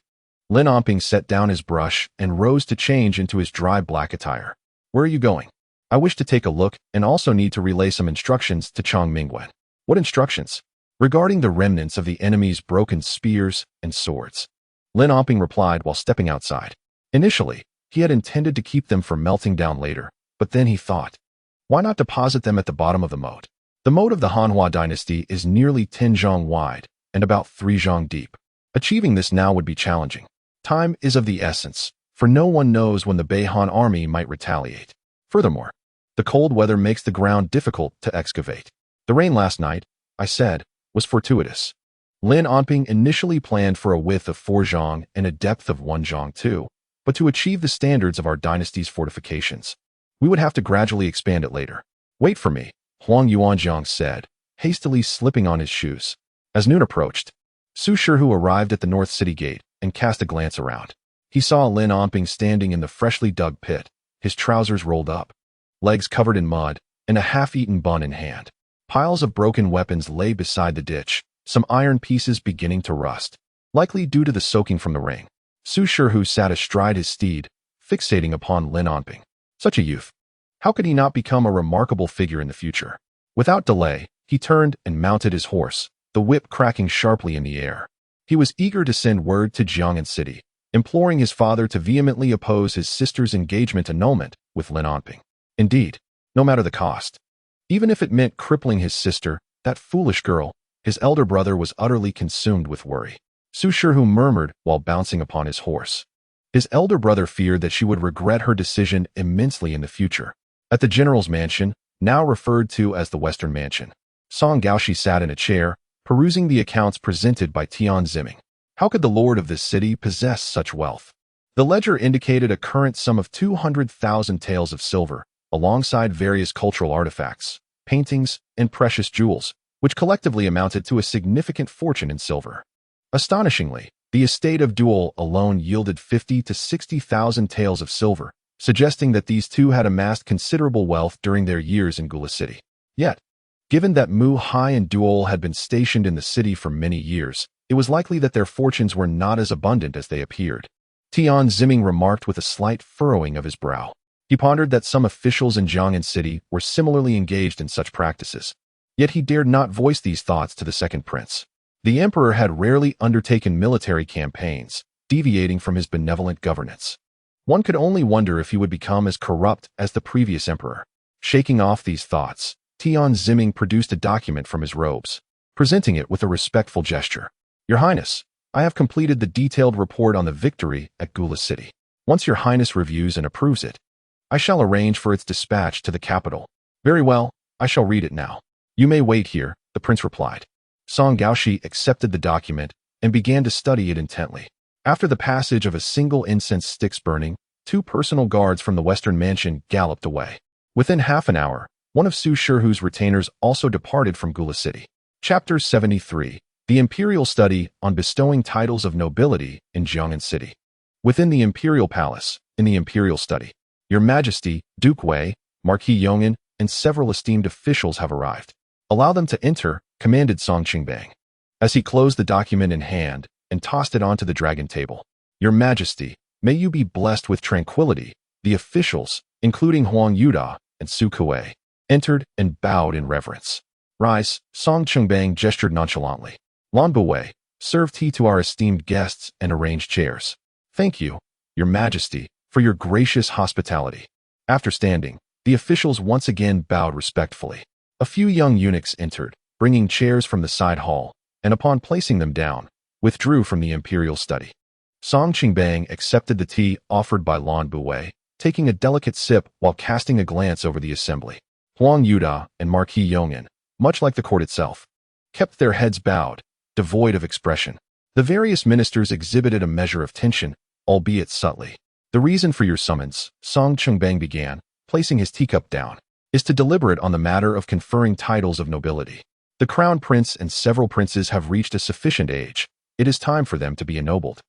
Lin Onping set down his brush and rose to change into his dry black attire. "Where are you going?" "I wish to take a look and also need to relay some instructions to Chang Mingwen." "What instructions?" regarding the remnants of the enemy's broken spears and swords. Lin Onping replied while stepping outside. Initially, he had intended to keep them from melting down later, but then he thought, why not deposit them at the bottom of the moat? The moat of the Hanhua dynasty is nearly 10 zhang wide and about 3 zhang deep. Achieving this now would be challenging. Time is of the essence, for no one knows when the Beihan army might retaliate. Furthermore, the cold weather makes the ground difficult to excavate. The rain last night, I said, was fortuitous. Lin Onping initially planned for a width of 4 zhang and a depth of 1 zhang too, but to achieve the standards of our dynasty's fortifications, we would have to gradually expand it later. Wait for me, Huang Yuanjiang said, hastily slipping on his shoes. As noon approached, Su Shihu arrived at the North City Gate and cast a glance around. He saw Lin Onping standing in the freshly dug pit, his trousers rolled up, legs covered in mud, and a half-eaten bun in hand. Piles of broken weapons lay beside the ditch, some iron pieces beginning to rust, likely due to the soaking from the rain. Su Shihu sat astride his steed, fixating upon Lin Onping. Such a youth. How could he not become a remarkable figure in the future? Without delay, he turned and mounted his horse, the whip cracking sharply in the air. He was eager to send word to Jiang'an City, imploring his father to vehemently oppose his sister's engagement annulment with Lin Onping. Indeed, no matter the cost. Even if it meant crippling his sister, that foolish girl, his elder brother was utterly consumed with worry. Su Shihu murmured while bouncing upon his horse. His elder brother feared that she would regret her decision immensely in the future. At the general's mansion, now referred to as the Western Mansion, Song Gaoshi sat in a chair, perusing the accounts presented by Tian Ziming. How could the lord of this city possess such wealth? The ledger indicated a current sum of 200,000 taels of silver, alongside various cultural artifacts, paintings, and precious jewels, which collectively amounted to a significant fortune in silver. Astonishingly, the estate of Duol alone yielded 50 to 60,000 taels of silver, suggesting that these two had amassed considerable wealth during their years in Gula City. Yet, given that Mu Hai and Duol had been stationed in the city for many years, it was likely that their fortunes were not as abundant as they appeared. Tian Ziming remarked with a slight furrowing of his brow. He pondered that some officials in Jiang'an City were similarly engaged in such practices. Yet he dared not voice these thoughts to the second prince. The emperor had rarely undertaken military campaigns, deviating from his benevolent governance. One could only wonder if he would become as corrupt as the previous emperor. Shaking off these thoughts, Tian Ziming produced a document from his robes, presenting it with a respectful gesture. Your Highness, I have completed the detailed report on the victory at Gula City. Once Your Highness reviews and approves it, I shall arrange for its dispatch to the capital. Very well, I shall read it now. You may wait here, the prince replied. Song Gaoshi accepted the document and began to study it intently. After the passage of a single incense sticks burning, 2 personal guards from the Western Mansion galloped away. Within half an hour, one of Su Shihu's retainers also departed from Gula City. Chapter 73. The Imperial Study on Bestowing Titles of Nobility in Jiang'an City. Within the Imperial Palace, in the Imperial Study, Your Majesty, Duke Wei, Marquis Yong'an, and several esteemed officials have arrived. Allow them to enter, commanded Song Qingbang, as he closed the document in hand and tossed it onto the dragon table. Your Majesty, may you be blessed with tranquility. The officials, including Huang Yuda and Su Kuei, entered and bowed in reverence. Rise, Song Qingbang gestured nonchalantly. Lan Buwei, serve tea to our esteemed guests and arrange chairs. Thank you, Your Majesty, for your gracious hospitality. After standing, the officials once again bowed respectfully. A few young eunuchs entered, bringing chairs from the side hall, and upon placing them down, withdrew from the imperial study. Song Qingbang accepted the tea offered by Lan Buwei, taking a delicate sip while casting a glance over the assembly. Huang Yuda and Marquis Yong'an, much like the court itself, kept their heads bowed, devoid of expression. The various ministers exhibited a measure of tension, albeit subtly. The reason for your summons, Song Qingbang began, placing his teacup down, is to deliberate on the matter of conferring titles of nobility. The crown prince and several princes have reached a sufficient age. It is time for them to be ennobled.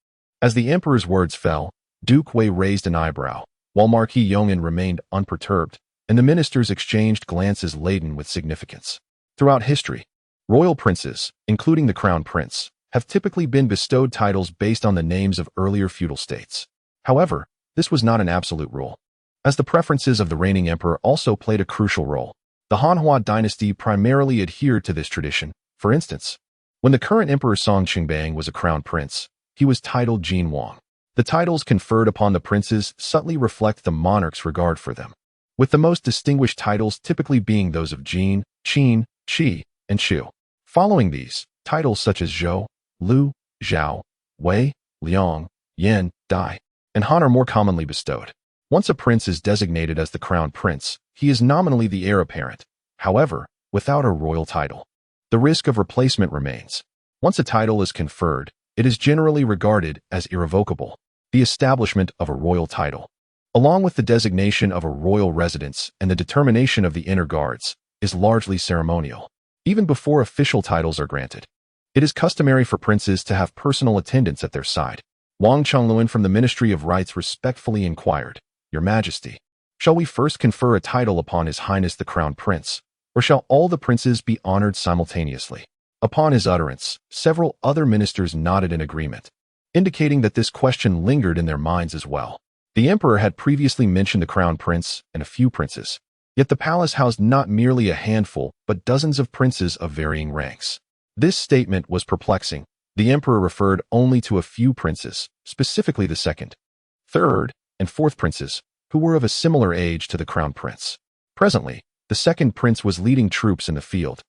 As the emperor's words fell, Duke Wei raised an eyebrow, while Marquis Yong'an remained unperturbed, and the ministers exchanged glances laden with significance. Throughout history, royal princes, including the crown prince, have typically been bestowed titles based on the names of earlier feudal states. However, this was not an absolute rule, as the preferences of the reigning emperor also played a crucial role. The Hanhua dynasty primarily adhered to this tradition. For instance, When the current Emperor Song Qingbang was a crown prince, he was titled Jin Wang. The titles conferred upon the princes subtly reflect the monarch's regard for them, with the most distinguished titles typically being those of Jin, Qin, Qi, and Shu. Following these, titles such as Zhou, Lu, Zhao, Wei, Liang, Yan, Dai, and Han are more commonly bestowed. Once a prince is designated as the crown prince, he is nominally the heir apparent, however, without a royal title. The risk of replacement remains. Once a title is conferred, it is generally regarded as irrevocable. The establishment of a royal title, along with the designation of a royal residence and the determination of the inner guards, is largely ceremonial. Even before official titles are granted, it is customary for princes to have personal attendants at their side. Wang Chongluan from the Ministry of Rites respectfully inquired, "Your Majesty, shall we first confer a title upon His Highness the Crown Prince, or shall all the princes be honored simultaneously?" Upon his utterance, several other ministers nodded in agreement, indicating that this question lingered in their minds as well. The emperor had previously mentioned the crown prince and a few princes, yet the palace housed not merely a handful but dozens of princes of varying ranks. This statement was perplexing. The emperor referred only to a few princes, specifically the second, third, and fourth princes, who were of a similar age to the crown prince. Presently, the second prince was leading troops in the field,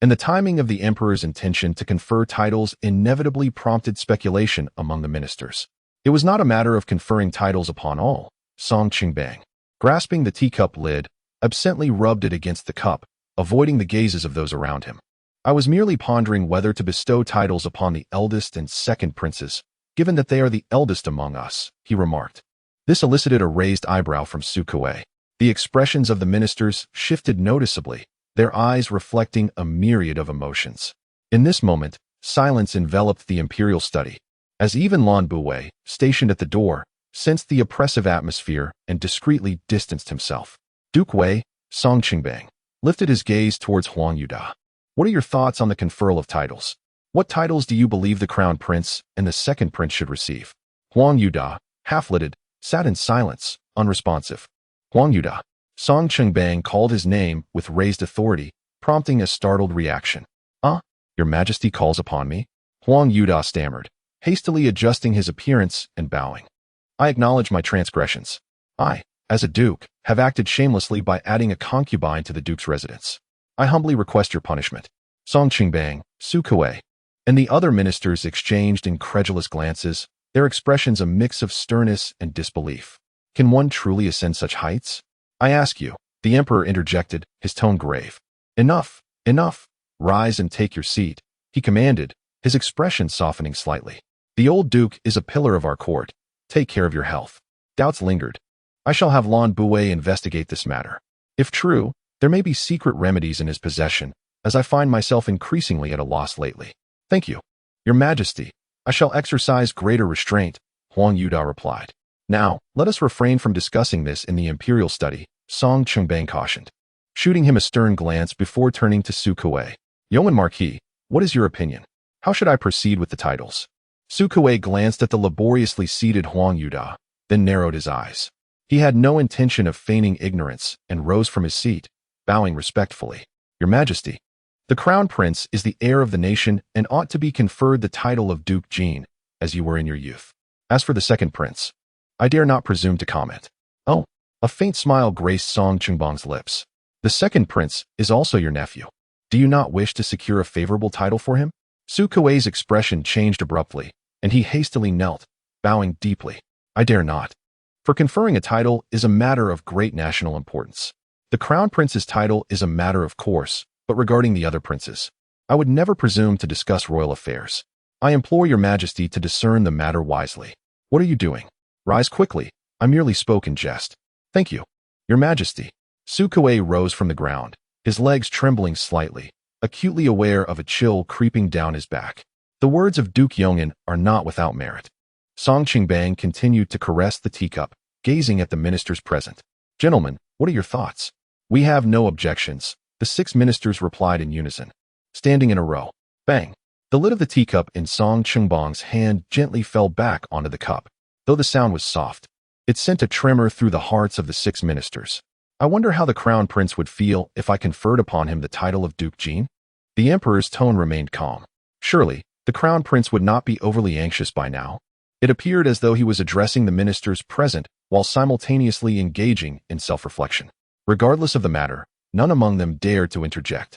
and the timing of the emperor's intention to confer titles inevitably prompted speculation among the ministers. It was not a matter of conferring titles upon all. Song Qingbang, grasping the teacup lid, absently rubbed it against the cup, avoiding the gazes of those around him. "I was merely pondering whether to bestow titles upon the eldest and second princes, given that they are the eldest among us," he remarked. This elicited a raised eyebrow from Su Kuei. The expressions of the ministers shifted noticeably, their eyes reflecting a myriad of emotions. In this moment, silence enveloped the imperial study, as even Lan Buwei, stationed at the door, sensed the oppressive atmosphere and discreetly distanced himself. Duke Wei, Song Qingbang, lifted his gaze towards Huang Yuda. "What are your thoughts on the conferral of titles? What titles do you believe the crown prince and the second prince should receive?" Huang Yuda, half-lidded, sat in silence, unresponsive. "Huang Yuda." Song Qingbang called his name with raised authority, prompting a startled reaction. Your Majesty calls upon me?" Huang Yuda stammered, hastily adjusting his appearance and bowing. "I acknowledge my transgressions. I, as a duke, have acted shamelessly by adding a concubine to the duke's residence. I humbly request your punishment." Song Qingbang, Su Kuei, and the other ministers exchanged incredulous glances, their expressions a mix of sternness and disbelief. Can one truly ascend such heights? "I ask you," the emperor interjected, his tone grave. Enough, enough. Rise and take your seat," he commanded, his expression softening slightly. "The old duke is a pillar of our court. Take care of your health." Doubts lingered. "I shall have Lan Buwei investigate this matter. If true, there may be secret remedies in his possession, as I find myself increasingly at a loss lately." "Thank you, Your Majesty. I shall exercise greater restraint," Huang Yuda replied. "Now, let us refrain from discussing this in the imperial study," Song Qingbang cautioned, shooting him a stern glance before turning to Su Kuei. "Yeoman Marquis, what is your opinion? How should I proceed with the titles?" Su Kuei glanced at the laboriously seated Huang Yuda, then narrowed his eyes. He had no intention of feigning ignorance and rose from his seat, bowing respectfully. "Your Majesty, the crown prince is the heir of the nation and ought to be conferred the title of Duke Jin, as you were in your youth. As for the second prince, I dare not presume to comment." "Oh," a faint smile graced Song Qingbang's lips. "The second prince is also your nephew. Do you not wish to secure a favorable title for him?" Su Kuei's expression changed abruptly, and he hastily knelt, bowing deeply. "I dare not. For conferring a title is a matter of great national importance. The crown prince's title is a matter of course, but regarding the other princes, I would never presume to discuss royal affairs. I implore your Majesty to discern the matter wisely." "What are you doing? Rise quickly. I merely spoke in jest." "Thank you, Your Majesty." Su Kuei rose from the ground, his legs trembling slightly, acutely aware of a chill creeping down his back. The words of Duke Yong'an are not without merit. Song Qingbang continued to caress the teacup, gazing at the ministers present. "Gentlemen, what are your thoughts?" "We have no objections," the 6 ministers replied in unison, standing in a row. Bang! The lid of the teacup in Song Qingbang's hand gently fell back onto the cup. Though the sound was soft, it sent a tremor through the hearts of the 6 ministers. "I wonder how the crown prince would feel if I conferred upon him the title of Duke Jin?" The emperor's tone remained calm. Surely, the crown prince would not be overly anxious by now. It appeared as though he was addressing the ministers present while simultaneously engaging in self-reflection. Regardless of the matter, none among them dared to interject.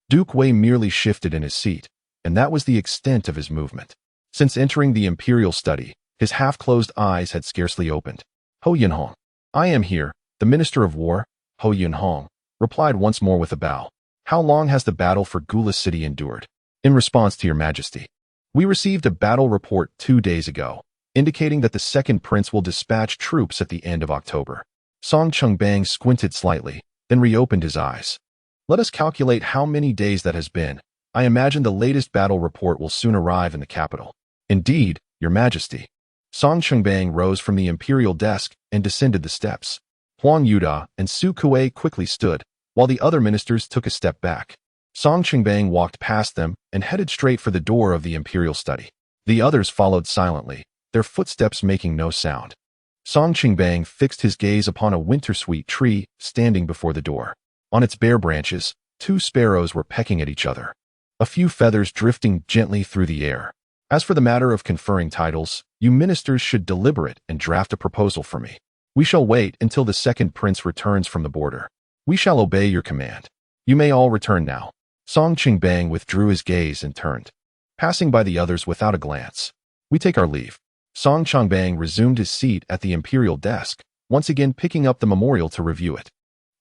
Duke Wei merely shifted in his seat, and that was the extent of his movement. Since entering the imperial study, his half-closed eyes had scarcely opened. Ho Yunhong. I am here, the Minister of War, Ho Yunhong, replied once more with a bow. How long has the battle for Gula City endured? In response to your majesty. We received a battle report 2 days ago, indicating that the second prince will dispatch troops at the end of October. Song Chungbang squinted slightly, then reopened his eyes. Let us calculate how many days that has been. I imagine the latest battle report will soon arrive in the capital. Indeed, your majesty. Song Chungbang rose from the imperial desk and descended the steps. Huang Yuda and Su Kuei quickly stood, while the other ministers took a step back. Song Chungbang walked past them and headed straight for the door of the imperial study. The others followed silently, their footsteps making no sound. Song Chungbang fixed his gaze upon a winter-sweet tree standing before the door. On its bare branches, 2 sparrows were pecking at each other, a few feathers drifting gently through the air. As for the matter of conferring titles, you ministers should deliberate and draft a proposal for me. We shall wait until the second prince returns from the border. We shall obey your command. You may all return now. Song Chungbang withdrew his gaze and turned, passing by the others without a glance. We take our leave. Song Chungbang resumed his seat at the imperial desk, once again picking up the memorial to review it.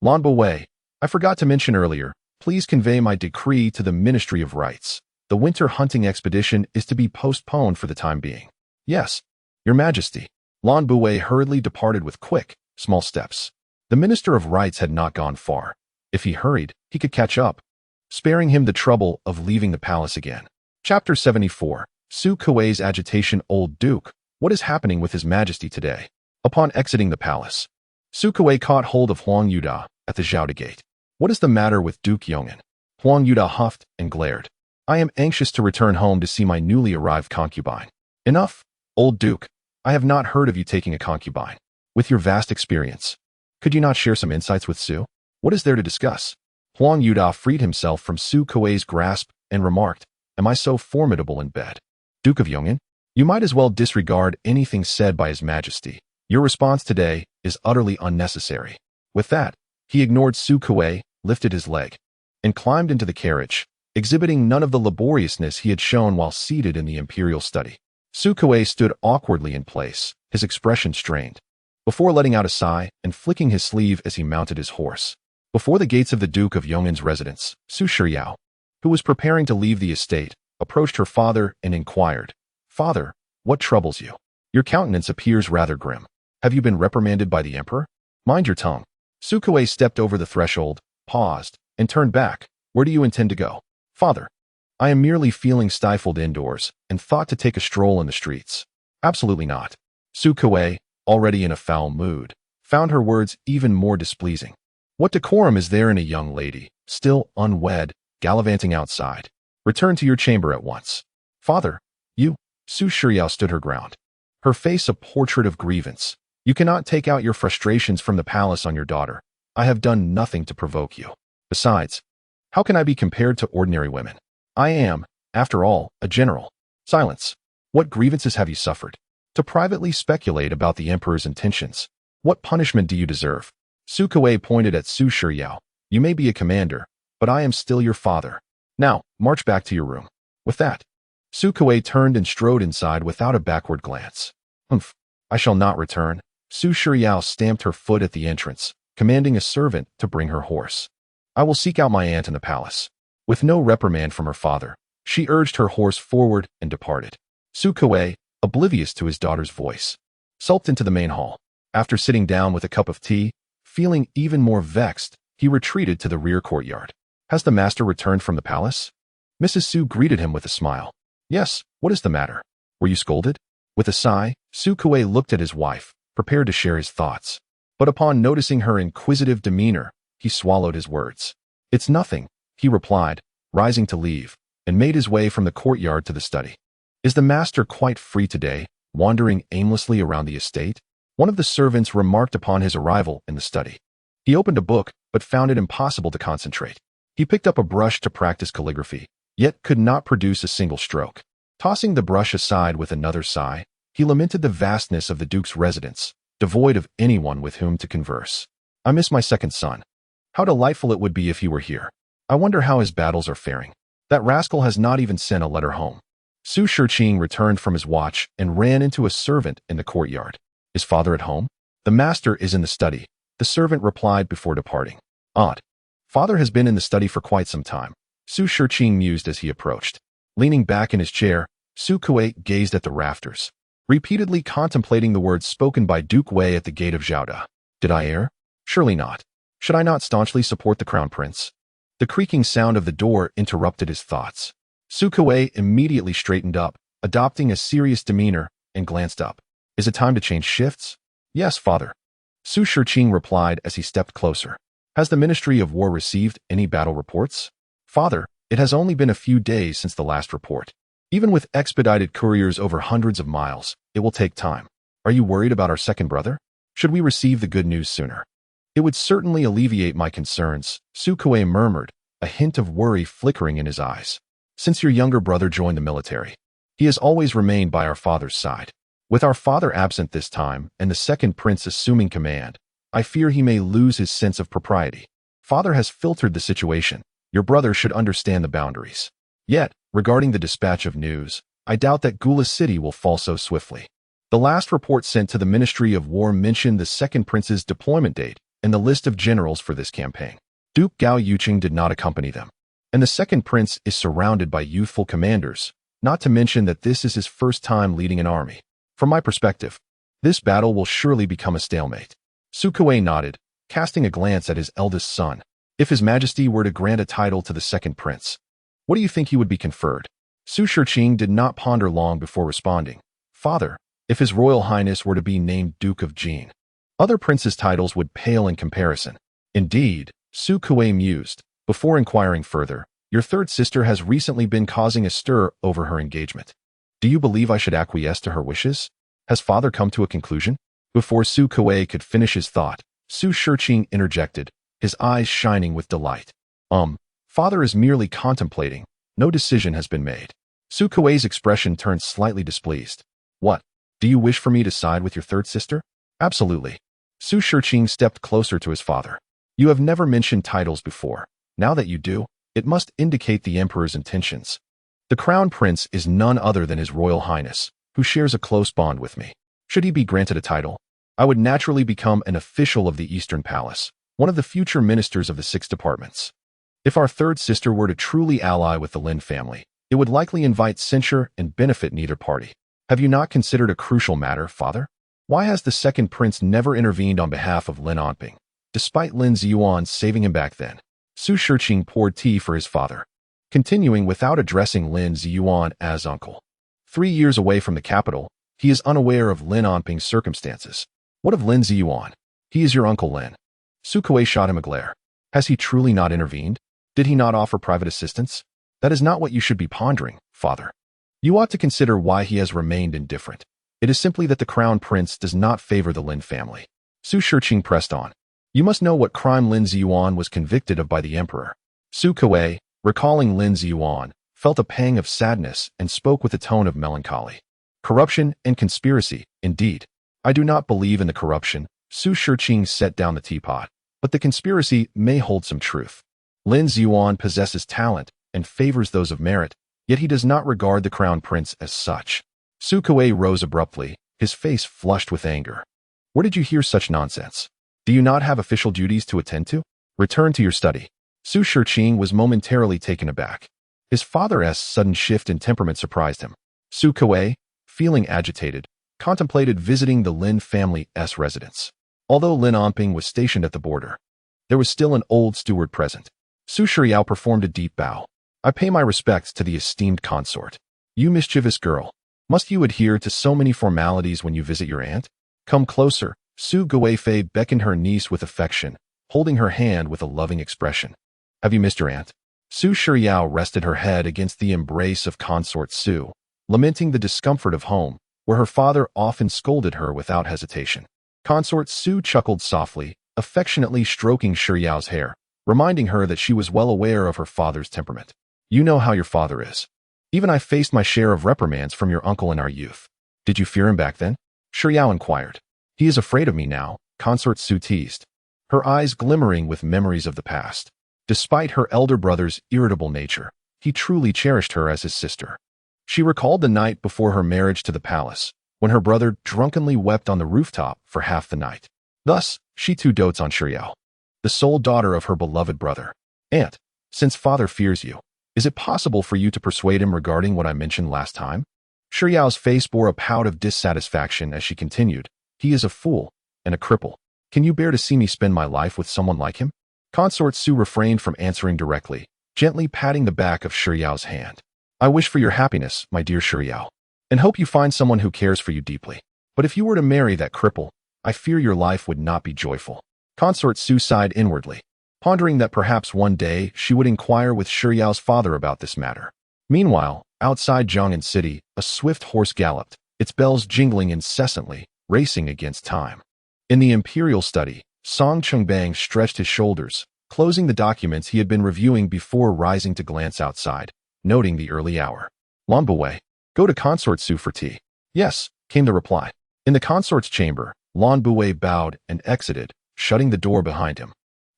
Lan Wei, I forgot to mention earlier, please convey my decree to the Ministry of Rights. The winter hunting expedition is to be postponed for the time being. Yes, your majesty. Lan Wei hurriedly departed with quick, small steps. The Minister of Rights had not gone far. If he hurried, he could catch up, sparing him the trouble of leaving the palace again. Chapter 74. Su Kuei's agitation. Old Duke, what is happening with His Majesty today? Upon exiting the palace, Su Kuei caught hold of Huang Yuda at the Zhaoda gate. What is the matter with Duke Yong'an? Huang Yuda huffed and glared. I am anxious to return home to see my newly arrived concubine. Enough, old Duke. I have not heard of you taking a concubine. With your vast experience, could you not share some insights with Su? What is there to discuss? Huang Yuda freed himself from Su Kuei's grasp and remarked, Am I so formidable in bed? Duke of Yong'an, you might as well disregard anything said by His Majesty. Your response today is utterly unnecessary. With that, he ignored Su Kuei, lifted his leg, and climbed into the carriage, exhibiting none of the laboriousness he had shown while seated in the imperial study. Su Kuei stood awkwardly in place, his expression strained, before letting out a sigh and flicking his sleeve as he mounted his horse. Before the gates of the Duke of Yong'an's residence, Su Shiryao, who was preparing to leave the estate, approached her father and inquired, Father, what troubles you? Your countenance appears rather grim. Have you been reprimanded by the emperor? Mind your tongue. Su Kuei stepped over the threshold, paused, and turned back. Where do you intend to go? Father, I am merely feeling stifled indoors and thought to take a stroll in the streets. Absolutely not. Su Kuei, already in a foul mood, found her words even more displeasing. What decorum is there in a young lady, still unwed, gallivanting outside? Return to your chamber at once. Father, you. Su Shiryao stood her ground, her face a portrait of grievance. You cannot take out your frustrations from the palace on your daughter. I have done nothing to provoke you. Besides, how can I be compared to ordinary women? I am, after all, a general. Silence. What grievances have you suffered? To privately speculate about the emperor's intentions. What punishment do you deserve? Su Kuei pointed at Su Shiryao. You may be a commander, but I am still your father. Now, march back to your room. With that, Su Kuei turned and strode inside without a backward glance. Humph, I shall not return. Su Shiryao stamped her foot at the entrance, commanding a servant to bring her horse. I will seek out my aunt in the palace. With no reprimand from her father, she urged her horse forward and departed. Su Kuei, oblivious to his daughter's voice, sulked into the main hall. After sitting down with a cup of tea, feeling even more vexed, he retreated to the rear courtyard. Has the master returned from the palace? Mrs. Su greeted him with a smile. Yes, what is the matter? Were you scolded? With a sigh, Su Kuei looked at his wife, prepared to share his thoughts. But upon noticing her inquisitive demeanor, he swallowed his words. It's nothing, he replied, rising to leave, and made his way from the courtyard to the study. Is the master quite free today, wandering aimlessly around the estate? One of the servants remarked upon his arrival in the study. He opened a book, but found it impossible to concentrate. He picked up a brush to practice calligraphy, yet could not produce a single stroke. Tossing the brush aside with another sigh, he lamented the vastness of the Duke's residence, devoid of anyone with whom to converse. I miss my second son. How delightful it would be if he were here. I wonder how his battles are faring. That rascal has not even sent a letter home. Su Shiqing returned from his watch and ran into a servant in the courtyard. Is father at home? The master is in the study, the servant replied before departing. Odd. Father has been in the study for quite some time, Su Shiqing mused as he approached. Leaning back in his chair, Su Kuei gazed at the rafters, repeatedly contemplating the words spoken by Duke Wei at the gate of Zhaoda. Did I err? Surely not. Should I not staunchly support the crown prince? The creaking sound of the door interrupted his thoughts. Su Kuei immediately straightened up, adopting a serious demeanor, and glanced up. Is it time to change shifts? Yes, father. Su Shiqing replied as he stepped closer. Has the Ministry of War received any battle reports? Father, it has only been a few days since the last report. Even with expedited couriers over hundreds of miles, it will take time. Are you worried about our second brother? Should we receive the good news sooner? It would certainly alleviate my concerns, Su Kuei murmured, a hint of worry flickering in his eyes. Since your younger brother joined the military, he has always remained by our father's side. With our father absent this time and the second prince assuming command, I fear he may lose his sense of propriety. Father has filtered the situation. Your brother should understand the boundaries. Yet, regarding the dispatch of news, I doubt that Gula City will fall so swiftly. The last report sent to the Ministry of War mentioned the second prince's deployment date and the list of generals for this campaign. Duke Gao Yuqing did not accompany them, and the second prince is surrounded by youthful commanders, not to mention that this is his first time leading an army. From my perspective, this battle will surely become a stalemate. Su Kuei nodded, casting a glance at his eldest son. If His Majesty were to grant a title to the second prince, what do you think he would be conferred? Su Shiqing did not ponder long before responding. Father, if His Royal Highness were to be named Duke of Jin, other princes' titles would pale in comparison. Indeed, Su Kuei mused, before inquiring further, your third sister has recently been causing a stir over her engagement. Do you believe I should acquiesce to her wishes? Has father come to a conclusion? Before Su Kuei could finish his thought, Su Shiqing interjected, his eyes shining with delight. Father is merely contemplating. No decision has been made. Su Kuei's expression turned slightly displeased. What? Do you wish for me to side with your third sister? Absolutely. Su Shiqing stepped closer to his father. You have never mentioned titles before. Now that you do, it must indicate the emperor's intentions. The crown prince is none other than His Royal Highness, who shares a close bond with me. Should he be granted a title, I would naturally become an official of the Eastern Palace, one of the future ministers of the 6 departments. If our third sister were to truly ally with the Lin family, it would likely invite censure and benefit neither party. Have you not considered a crucial matter, father? Why has the second prince never intervened on behalf of Lin Onping, despite Lin Ziyuan saving him back then? Su Shiqing poured tea for his father, continuing without addressing Lin Ziyuan as uncle. 3 years away from the capital, he is unaware of Lin Onping's circumstances. What of Lin Ziyuan? He is your uncle Lin. Su Kuei shot him a glare. Has he truly not intervened? Did he not offer private assistance? That is not what you should be pondering, father. You ought to consider why he has remained indifferent. It is simply that the crown prince does not favor the Lin family. Su Shiqing pressed on. You must know what crime Lin Ziyuan was convicted of by the emperor. Su Kuei, recalling Lin Ziyuan, felt a pang of sadness and spoke with a tone of melancholy. Corruption and conspiracy, indeed. I do not believe in the corruption. Su Shiqing set down the teapot, but the conspiracy may hold some truth. Lin Ziyuan possesses talent and favors those of merit, yet he does not regard the crown prince as such. Su Kuei rose abruptly, his face flushed with anger. Where did you hear such nonsense? Do you not have official duties to attend to? Return to your study. Su Shiqing was momentarily taken aback. His father's sudden shift in temperament surprised him. Su Kuei, feeling agitated, contemplated visiting the Lin family's residence. Although Lin Onping was stationed at the border, there was still an old steward present. Su Shiao performed a deep bow. I pay my respects to the esteemed consort. You mischievous girl. Must you adhere to so many formalities when you visit your aunt? Come closer. Su Guifei beckoned her niece with affection, holding her hand with a loving expression. Have you missed your aunt? Su Shiao rested her head against the embrace of consort Su, lamenting the discomfort of home, where her father often scolded her without hesitation. Consort Su chuckled softly, affectionately stroking Shiao's hair, reminding her that she was well aware of her father's temperament. You know how your father is. Even I faced my share of reprimands from your uncle in our youth. Did you fear him back then? Shiryao inquired. He is afraid of me now, Consort Su teased, her eyes glimmering with memories of the past. Despite her elder brother's irritable nature, he truly cherished her as his sister. She recalled the night before her marriage to the palace, when her brother drunkenly wept on the rooftop for half the night. Thus, she too dotes on Shiryao, the sole daughter of her beloved brother. Aunt, since father fears you, is it possible for you to persuade him regarding what I mentioned last time? Shiryao's face bore a pout of dissatisfaction as she continued. He is a fool and a cripple. Can you bear to see me spend my life with someone like him? Consort Su refrained from answering directly, gently patting the back of Shiryao's hand. I wish for your happiness, my dear Shiryao, and hope you find someone who cares for you deeply. But if you were to marry that cripple, I fear your life would not be joyful. Consort Su sighed inwardly, pondering that perhaps one day she would inquire with Shiryao's father about this matter. Meanwhile, outside Jiang'an City, a swift horse galloped, its bells jingling incessantly, racing against time. In the imperial study, Song Chungbang stretched his shoulders, closing the documents he had been reviewing before rising to glance outside, noting the early hour. Lan Buwei, go to Consort Su for tea. Yes, came the reply. In the consort's chamber, Lan Buwei bowed and exited, shutting the door behind him.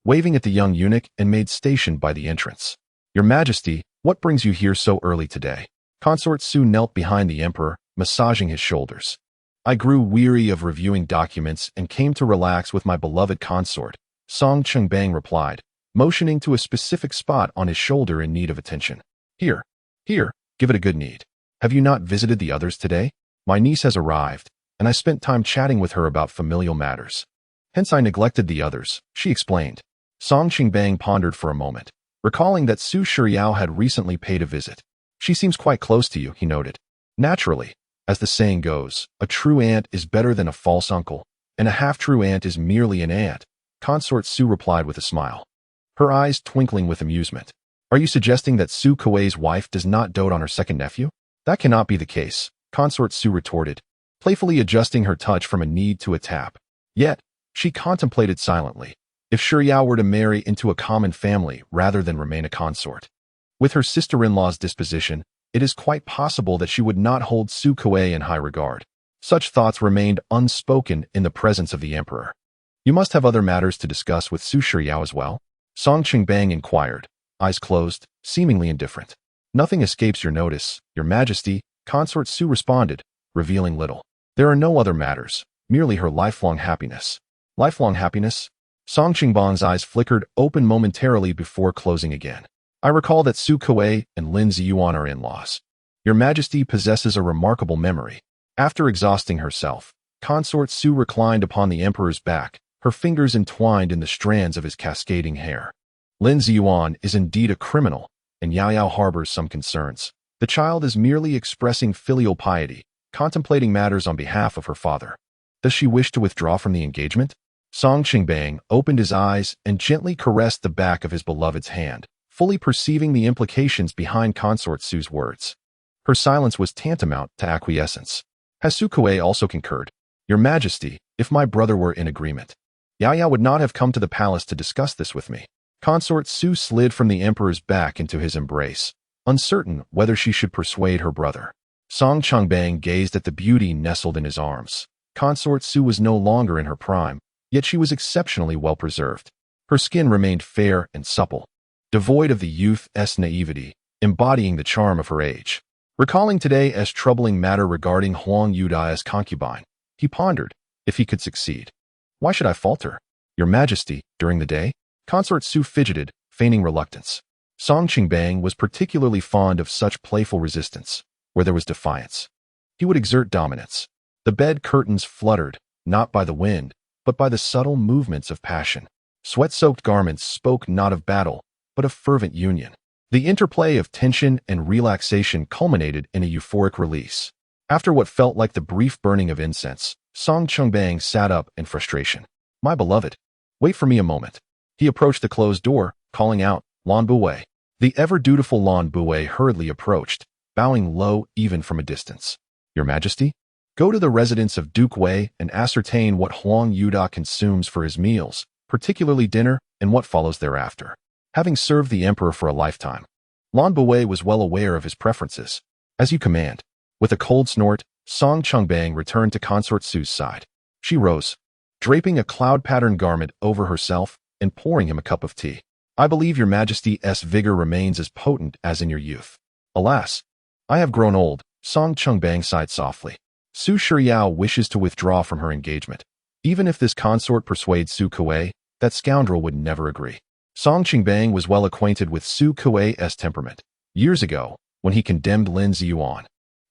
Waving at the young eunuch and made station by the entrance. Your Majesty, what brings you here so early today? Consort Su knelt behind the emperor, massaging his shoulders. I grew weary of reviewing documents and came to relax with my beloved consort, Song Chungbang replied, motioning to a specific spot on his shoulder in need of attention. Here, give it a good knead. Have you not visited the others today? My niece has arrived, and I spent time chatting with her about familial matters. Hence I neglected the others, she explained. Song Qingbang pondered for a moment, recalling that Su Shiryao had recently paid a visit. She seems quite close to you, he noted. Naturally, as the saying goes, a true aunt is better than a false uncle, and a half-true aunt is merely an aunt, Consort Su replied with a smile, her eyes twinkling with amusement. Are you suggesting that Su Kuei's wife does not dote on her second nephew? That cannot be the case, Consort Su retorted, playfully adjusting her touch from a knead to a tap. Yet, she contemplated silently. If Shiryao were to marry into a common family rather than remain a consort. With her sister-in-law's disposition, it is quite possible that she would not hold Su Kuei in high regard. Such thoughts remained unspoken in the presence of the emperor. You must have other matters to discuss with Su Shiryao as well? Song Qingbang inquired, eyes closed, seemingly indifferent. Nothing escapes your notice, your majesty, Consort Su responded, revealing little. There are no other matters, merely her lifelong happiness. Lifelong happiness? Song Qingbang's eyes flickered open momentarily before closing again. I recall that Su Kuei and Lin Ziyuan are in-laws. Your Majesty possesses a remarkable memory. After exhausting herself, Consort Su reclined upon the emperor's back, her fingers entwined in the strands of his cascading hair. Lin Ziyuan is indeed a criminal, and Yao Yao harbors some concerns. The child is merely expressing filial piety, contemplating matters on behalf of her father. Does she wish to withdraw from the engagement? Song Qingbang opened his eyes and gently caressed the back of his beloved's hand, fully perceiving the implications behind Consort Su's words. Her silence was tantamount to acquiescence. Has Su Kuei also concurred? Your Majesty, if my brother were in agreement, Yao Yao would not have come to the palace to discuss this with me. Consort Su slid from the emperor's back into his embrace, uncertain whether she should persuade her brother. Song Chungbang gazed at the beauty nestled in his arms. Consort Su was no longer in her prime, yet she was exceptionally well preserved. Her skin remained fair and supple, devoid of the youth's naivety, embodying the charm of her age. Recalling today's troubling matter regarding Huang Yuda's concubine, he pondered, if he could succeed. Why should I falter? Your Majesty, during the day? Consort Su fidgeted, feigning reluctance. Song Qingbang was particularly fond of such playful resistance, where there was defiance. He would exert dominance. The bed curtains fluttered, not by the wind, but by the subtle movements of passion. Sweat-soaked garments spoke not of battle, but of fervent union. The interplay of tension and relaxation culminated in a euphoric release. After what felt like the brief burning of incense, Song Chungbang sat up in frustration. My beloved, wait for me a moment. He approached the closed door, calling out, Lan Buwei. The ever-dutiful Lan Buwei hurriedly approached, bowing low even from a distance. Your Majesty? Go to the residence of Duke Wei and ascertain what Huang Yuda consumes for his meals, particularly dinner, and what follows thereafter. Having served the emperor for a lifetime, Lan Buwei was well aware of his preferences. As you command. With a cold snort, Song Chungbang returned to Consort Su's side. She rose, draping a cloud-patterned garment over herself and pouring him a cup of tea. I believe your Majesty's vigor remains as potent as in your youth. Alas, I have grown old, Song Chungbang sighed softly. Su Shiryao wishes to withdraw from her engagement. Even if this consort persuades Su Kuei, that scoundrel would never agree. Song Qingbang was well acquainted with Su Kuei's temperament. Years ago, when he condemned Lin Ziyuan,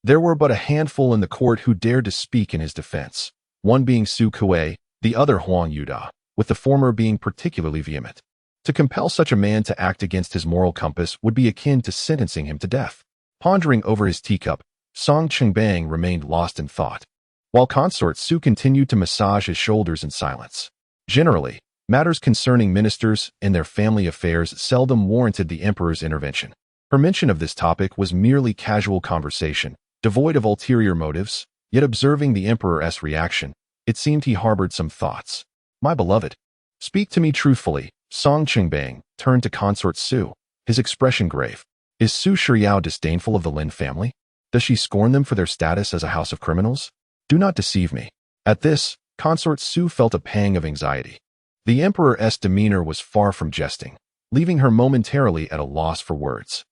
there were but a handful in the court who dared to speak in his defense, one being Su Kuei, the other Huang Yuda, with the former being particularly vehement. To compel such a man to act against his moral compass would be akin to sentencing him to death. Pondering over his teacup, Song Qingbang remained lost in thought, while Consort Su continued to massage his shoulders in silence. Generally, matters concerning ministers and their family affairs seldom warranted the emperor's intervention. Her mention of this topic was merely casual conversation, devoid of ulterior motives, yet observing the emperor's reaction, it seemed he harbored some thoughts. My beloved, speak to me truthfully. Song Qingbang turned to Consort Su, his expression grave. Is Su Shiryao disdainful of the Lin family? Does she scorn them for their status as a house of criminals? Do not deceive me. At this, Consort Su felt a pang of anxiety. The emperor's demeanor was far from jesting, leaving her momentarily at a loss for words.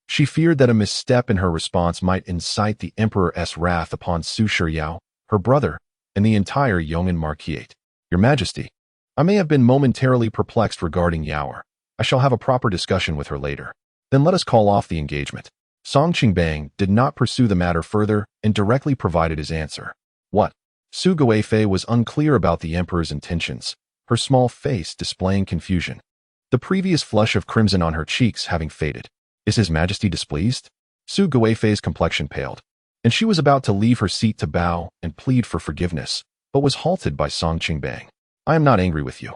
She feared that a misstep in her response might incite the emperor's wrath upon Su Shiryao, her brother, and the entire Yong'an Marquisate. Your Majesty, I may have been momentarily perplexed regarding Yaoer. I shall have a proper discussion with her later. Then let us call off the engagement. Song Qingbang did not pursue the matter further and directly provided his answer. What? Su Guifei was unclear about the emperor's intentions, her small face displaying confusion, the previous flush of crimson on her cheeks having faded. Is His Majesty displeased? Su Guifei's complexion paled, and she was about to leave her seat to bow and plead for forgiveness, but was halted by Song Qingbang. I am not angry with you.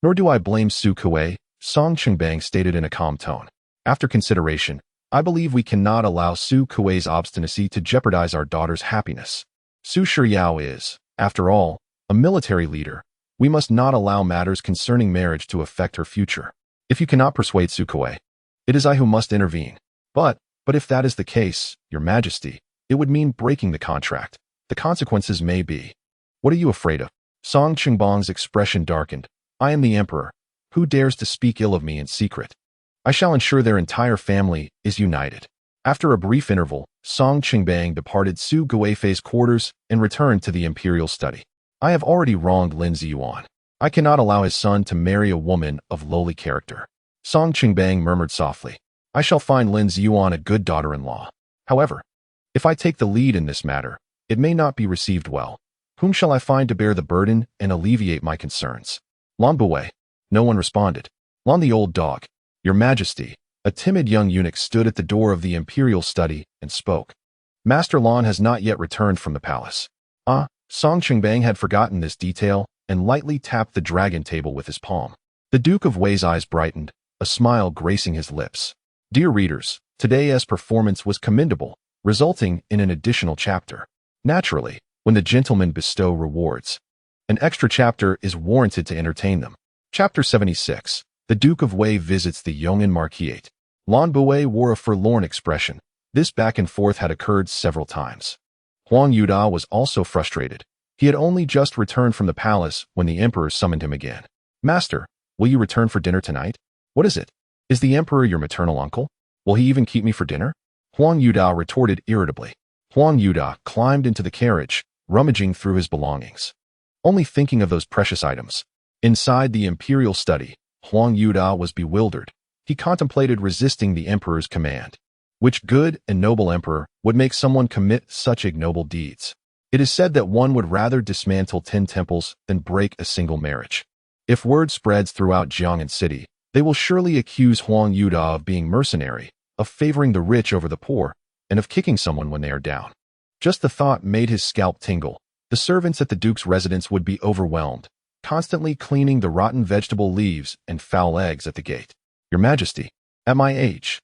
Nor do I blame Su Kuei, Song Qingbang stated in a calm tone. After consideration, I believe we cannot allow Su Kuei's obstinacy to jeopardize our daughter's happiness. Su Shiryao is, after all, a military leader. We must not allow matters concerning marriage to affect her future. If you cannot persuade Su Kuei, it is I who must intervene. But if that is the case, Your Majesty, it would mean breaking the contract. The consequences may be. What are you afraid of? Song Qingbang's expression darkened. I am the emperor. Who dares to speak ill of me in secret? I shall ensure their entire family is united. After a brief interval, Song Qingbang departed Su Guifei's quarters and returned to the imperial study. I have already wronged Lin Ziyuan. I cannot allow his son to marry a woman of lowly character. Song Qingbang murmured softly. I shall find Lin Ziyuan a good daughter-in-law. However, if I take the lead in this matter, it may not be received well. Whom shall I find to bear the burden and alleviate my concerns? Lan Buwei. No one responded. Lan the old dog. Your Majesty. A timid young eunuch stood at the door of the imperial study and spoke. Master Lan has not yet returned from the palace. Song Qingbang had forgotten this detail and lightly tapped the dragon table with his palm. The Duke of Wei's eyes brightened, a smile gracing his lips. Dear readers, today's performance was commendable, resulting in an additional chapter. Naturally, when the gentlemen bestow rewards, an extra chapter is warranted to entertain them. Chapter 76. The Duke of Wei visits the Yong'an Marquisate. Lan Buwei wore a forlorn expression. This back and forth had occurred several times. Huang Yuda was also frustrated. He had only just returned from the palace when the emperor summoned him again. Master, will you return for dinner tonight? What is it? Is the emperor your maternal uncle? Will he even keep me for dinner? Huang Yuda retorted irritably. Huang Yuda climbed into the carriage, rummaging through his belongings, only thinking of those precious items. Inside the imperial study, Huang Yuda was bewildered. He contemplated resisting the emperor's command. Which good and noble emperor would make someone commit such ignoble deeds? It is said that one would rather dismantle 10 temples than break a single marriage. If word spreads throughout Jiang'an City, they will surely accuse Huang Yuda of being mercenary, of favoring the rich over the poor, and of kicking someone when they are down. Just the thought made his scalp tingle. The servants at the Duke's residence would be overwhelmed, constantly cleaning the rotten vegetable leaves and foul eggs at the gate. Your Majesty, at my age.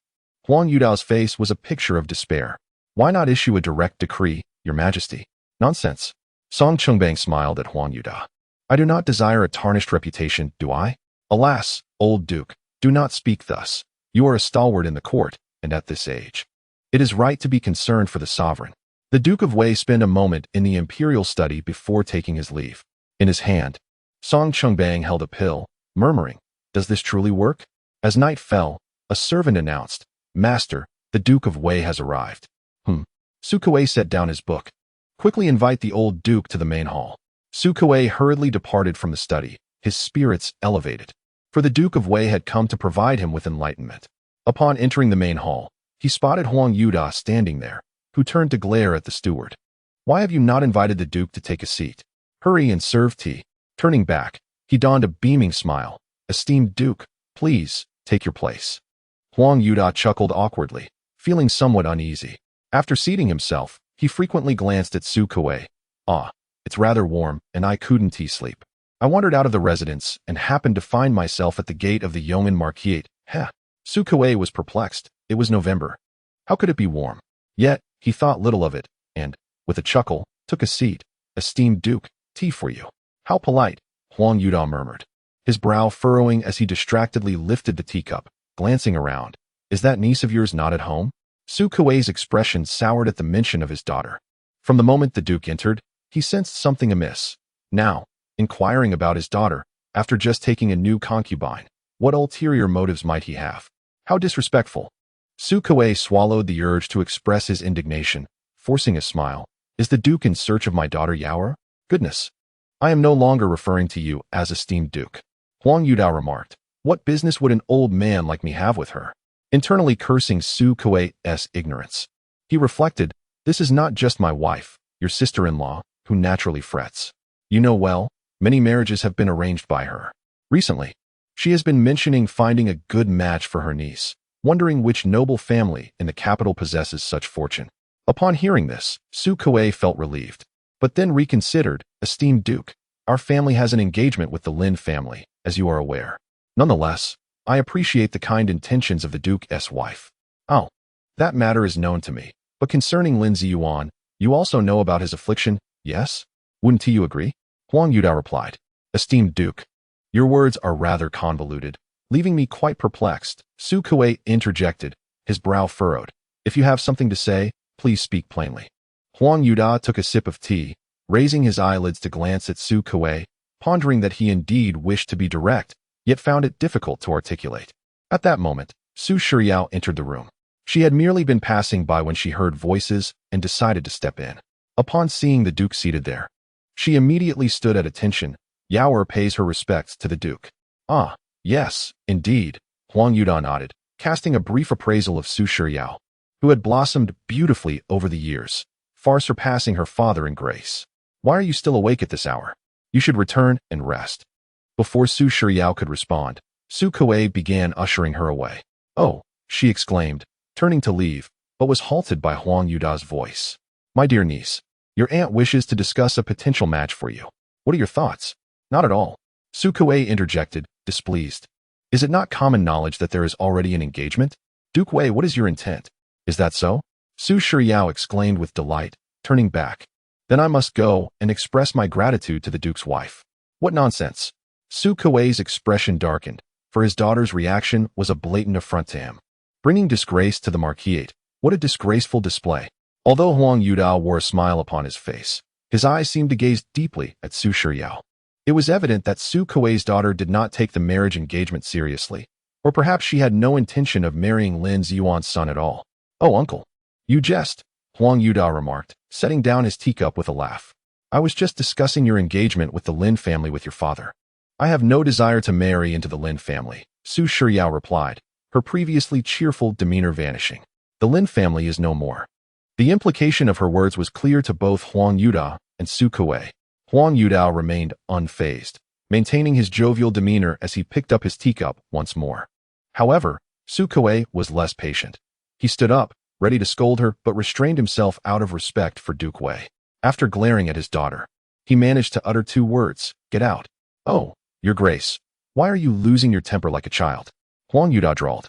Huang Yudao's face was a picture of despair. Why not issue a direct decree, Your Majesty? Nonsense. Song Qingbang smiled at Huang Yuda. I do not desire a tarnished reputation, do I? Alas, old Duke, do not speak thus. You are a stalwart in the court, and at this age. It is right to be concerned for the sovereign. The Duke of Wei spent a moment in the imperial study before taking his leave. In his hand, Song Chungbang held a pill, murmuring, "Does this truly work?" As night fell, a servant announced, "Master, the Duke of Wei has arrived." Su Kuei set down his book. "Quickly invite the old duke to the main hall." Su Kuei hurriedly departed from the study, his spirits elevated. For the Duke of Wei had come to provide him with enlightenment. Upon entering the main hall, he spotted Huang Yuda standing there, who turned to glare at the steward. "Why have you not invited the duke to take a seat? Hurry and serve tea." Turning back, he donned a beaming smile. "Esteemed duke, please, take your place." Huang Yuda chuckled awkwardly, feeling somewhat uneasy. After seating himself, he frequently glanced at Su Kuei. "Ah, it's rather warm, and I couldn't sleep. I wandered out of the residence and happened to find myself at the gate of the Yong'an Marquise." Su Kuei was perplexed. It was November. How could it be warm? Yet, he thought little of it, and, with a chuckle, took a seat. "Esteemed duke, tea for you." "How polite," Huang Yuda murmured, his brow furrowing as he distractedly lifted the teacup, glancing around. "Is that niece of yours not at home?" Su Kuei's expression soured at the mention of his daughter. From the moment the duke entered, he sensed something amiss. Now, inquiring about his daughter, after just taking a new concubine, what ulterior motives might he have? How disrespectful. Su Kuei swallowed the urge to express his indignation, forcing a smile. "Is the duke in search of my daughter Yaora? Goodness. I am no longer referring to you as esteemed duke." Huang Yuda remarked. "What business would an old man like me have with her?" Internally cursing Su Kuei's ignorance. He reflected, "This is not just my wife, your sister-in-law, who naturally frets. You know well, many marriages have been arranged by her. Recently, she has been mentioning finding a good match for her niece, wondering which noble family in the capital possesses such fortune." Upon hearing this, Su Kuei felt relieved, but then reconsidered. "Esteemed duke, our family has an engagement with the Lin family, as you are aware. Nonetheless, I appreciate the kind intentions of the duke's wife." "Oh, that matter is known to me, but concerning Lin Ziyuan, you also know about his affliction, yes? Wouldn't you agree?" Huang Yuda replied. "Esteemed duke, your words are rather convoluted, leaving me quite perplexed." Su Kuei interjected, his brow furrowed. "If you have something to say, please speak plainly." Huang Yuda took a sip of tea, raising his eyelids to glance at Su Kuei, pondering that he indeed wished to be direct, yet found it difficult to articulate. At that moment, Su Shiryao entered the room. She had merely been passing by when she heard voices and decided to step in. Upon seeing the duke seated there, she immediately stood at attention. "Yaora pays her respects to the duke." "Ah, yes, indeed," Huang Yuda nodded, casting a brief appraisal of Su Shiryao, who had blossomed beautifully over the years, far surpassing her father in grace. "Why are you still awake at this hour? You should return and rest." Before Su Shiryao could respond, Su Kuei began ushering her away. "Oh," she exclaimed, turning to leave, but was halted by Huang Yuda's voice. "My dear niece, your aunt wishes to discuss a potential match for you. What are your thoughts?" "Not at all," Su Kuei interjected, displeased. "Is it not common knowledge that there is already an engagement? Duke Wei, what is your intent?" "Is that so?" Su Shiryao exclaimed with delight, turning back. "Then I must go and express my gratitude to the duke's wife." "What nonsense!" Su Kuei's expression darkened, for his daughter's reaction was a blatant affront to him. Bringing disgrace to the Marquise, what a disgraceful display. Although Huang Yuda wore a smile upon his face, his eyes seemed to gaze deeply at Su Shiryao. It was evident that Su Kuei's daughter did not take the marriage engagement seriously, or perhaps she had no intention of marrying Lin Ziyuan's son at all. "Oh, uncle, you jest," Huang Yuda remarked, setting down his teacup with a laugh. "I was just discussing your engagement with the Lin family with your father." "I have no desire to marry into the Lin family," Su Shiryao replied, her previously cheerful demeanor vanishing. "The Lin family is no more." The implication of her words was clear to both Huang Yuda and Su Kuei. Huang Yuda remained unfazed, maintaining his jovial demeanor as he picked up his teacup once more. However, Su Kuei was less patient. He stood up, ready to scold her, but restrained himself out of respect for Duke Wei. After glaring at his daughter, he managed to utter two words, "Get out." "Oh, your grace, why are you losing your temper like a child?" Huang Yuda drawled.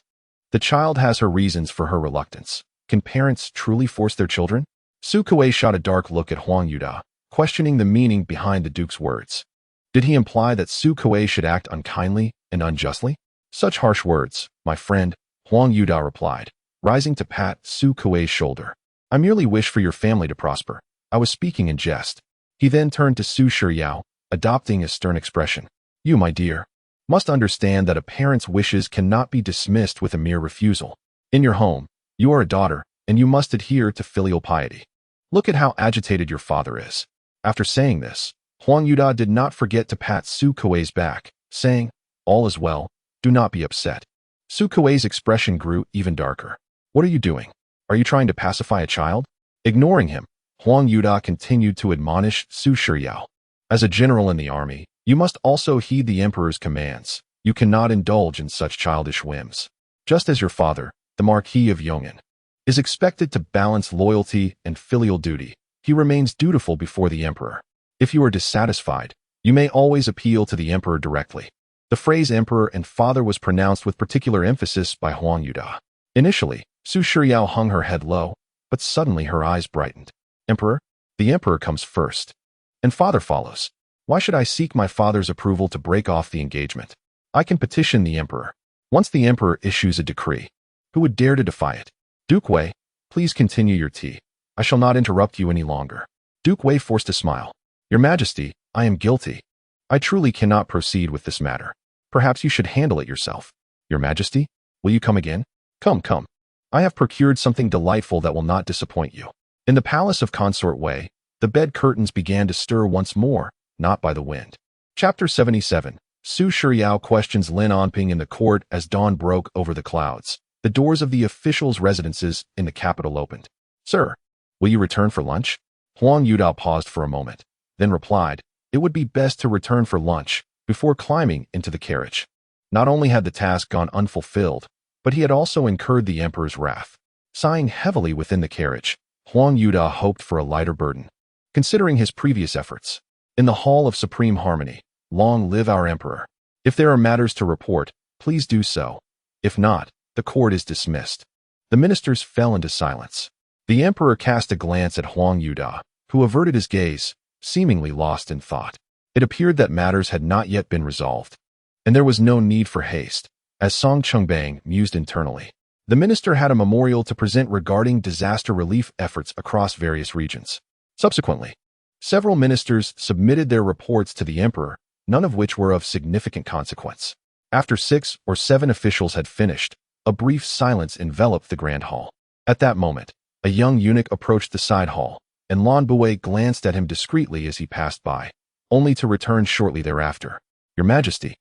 "The child has her reasons for her reluctance. Can parents truly force their children?" Su Kuei shot a dark look at Huang Yuda, questioning the meaning behind the duke's words. Did he imply that Su Kuei should act unkindly and unjustly? "Such harsh words, my friend," Huang Yuda replied, rising to pat Su Kuei's shoulder. I merely wish for your family to prosper. I was speaking in jest. He then turned to Su Shiryao, adopting a stern expression. You, my dear, must understand that a parent's wishes cannot be dismissed with a mere refusal. In your home, you are a daughter, and you must adhere to filial piety. Look at how agitated your father is. After saying this, Huang Yuda did not forget to pat Su Kuei's back, saying, all is well, do not be upset. Su Kuei's expression grew even darker. What are you doing? Are you trying to pacify a child? Ignoring him, Huang Yuda continued to admonish Su Shiryao. As a general in the army, you must also heed the emperor's commands. You cannot indulge in such childish whims. Just as your father, the Marquis of Yong'an, is expected to balance loyalty and filial duty, he remains dutiful before the emperor. If you are dissatisfied, you may always appeal to the emperor directly. The phrase emperor and father was pronounced with particular emphasis by Huang Yuda. Initially, Su Shiryao hung her head low, but suddenly her eyes brightened. Emperor? The emperor comes first, and father follows. Why should I seek my father's approval to break off the engagement? I can petition the emperor. Once the emperor issues a decree, who would dare to defy it? Duke Wei, please continue your tea. I shall not interrupt you any longer. Duke Wei forced a smile. Your Majesty, I am guilty. I truly cannot proceed with this matter. Perhaps you should handle it yourself. Your Majesty, will you come again? Come, come. I have procured something delightful that will not disappoint you. In the palace of Consort Wei, the bed curtains began to stir once more, not by the wind. Chapter 77. Su Shiryao questions Lin Onping in the court as dawn broke over the clouds. The doors of the officials' residences in the capital opened. Sir, will you return for lunch? Huang Yuda paused for a moment, then replied, it would be best to return for lunch, before climbing into the carriage. Not only had the task gone unfulfilled, but he had also incurred the emperor's wrath. Sighing heavily within the carriage, Huang Yuda hoped for a lighter burden. Considering his previous efforts, in the Hall of Supreme Harmony, long live our emperor. If there are matters to report, please do so. If not, the court is dismissed. The ministers fell into silence. The emperor cast a glance at Huang Yuda, who averted his gaze, seemingly lost in thought. It appeared that matters had not yet been resolved, and there was no need for haste, as Song Chungbang mused internally. The minister had a memorial to present regarding disaster relief efforts across various regions. Subsequently, several ministers submitted their reports to the emperor, none of which were of significant consequence. After 6 or 7 officials had finished, a brief silence enveloped the grand hall. At that moment, a young eunuch approached the side hall, and Lan Buwei glanced at him discreetly as he passed by, only to return shortly thereafter. Your Majesty,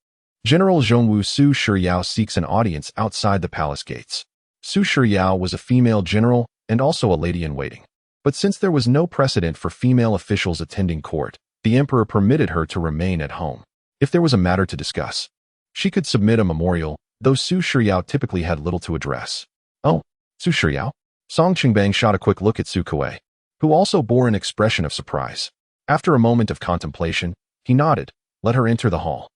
General Zhongwu Su Shiryao seeks an audience outside the palace gates. Su Shiryao was a female general and also a lady-in-waiting. But since there was no precedent for female officials attending court, the emperor permitted her to remain at home. If there was a matter to discuss, she could submit a memorial, though Su Shiryao typically had little to address. Oh, Su Shiryao? Song Qingbang shot a quick look at Su Kuei, who also bore an expression of surprise. After a moment of contemplation, he nodded, let her enter the hall.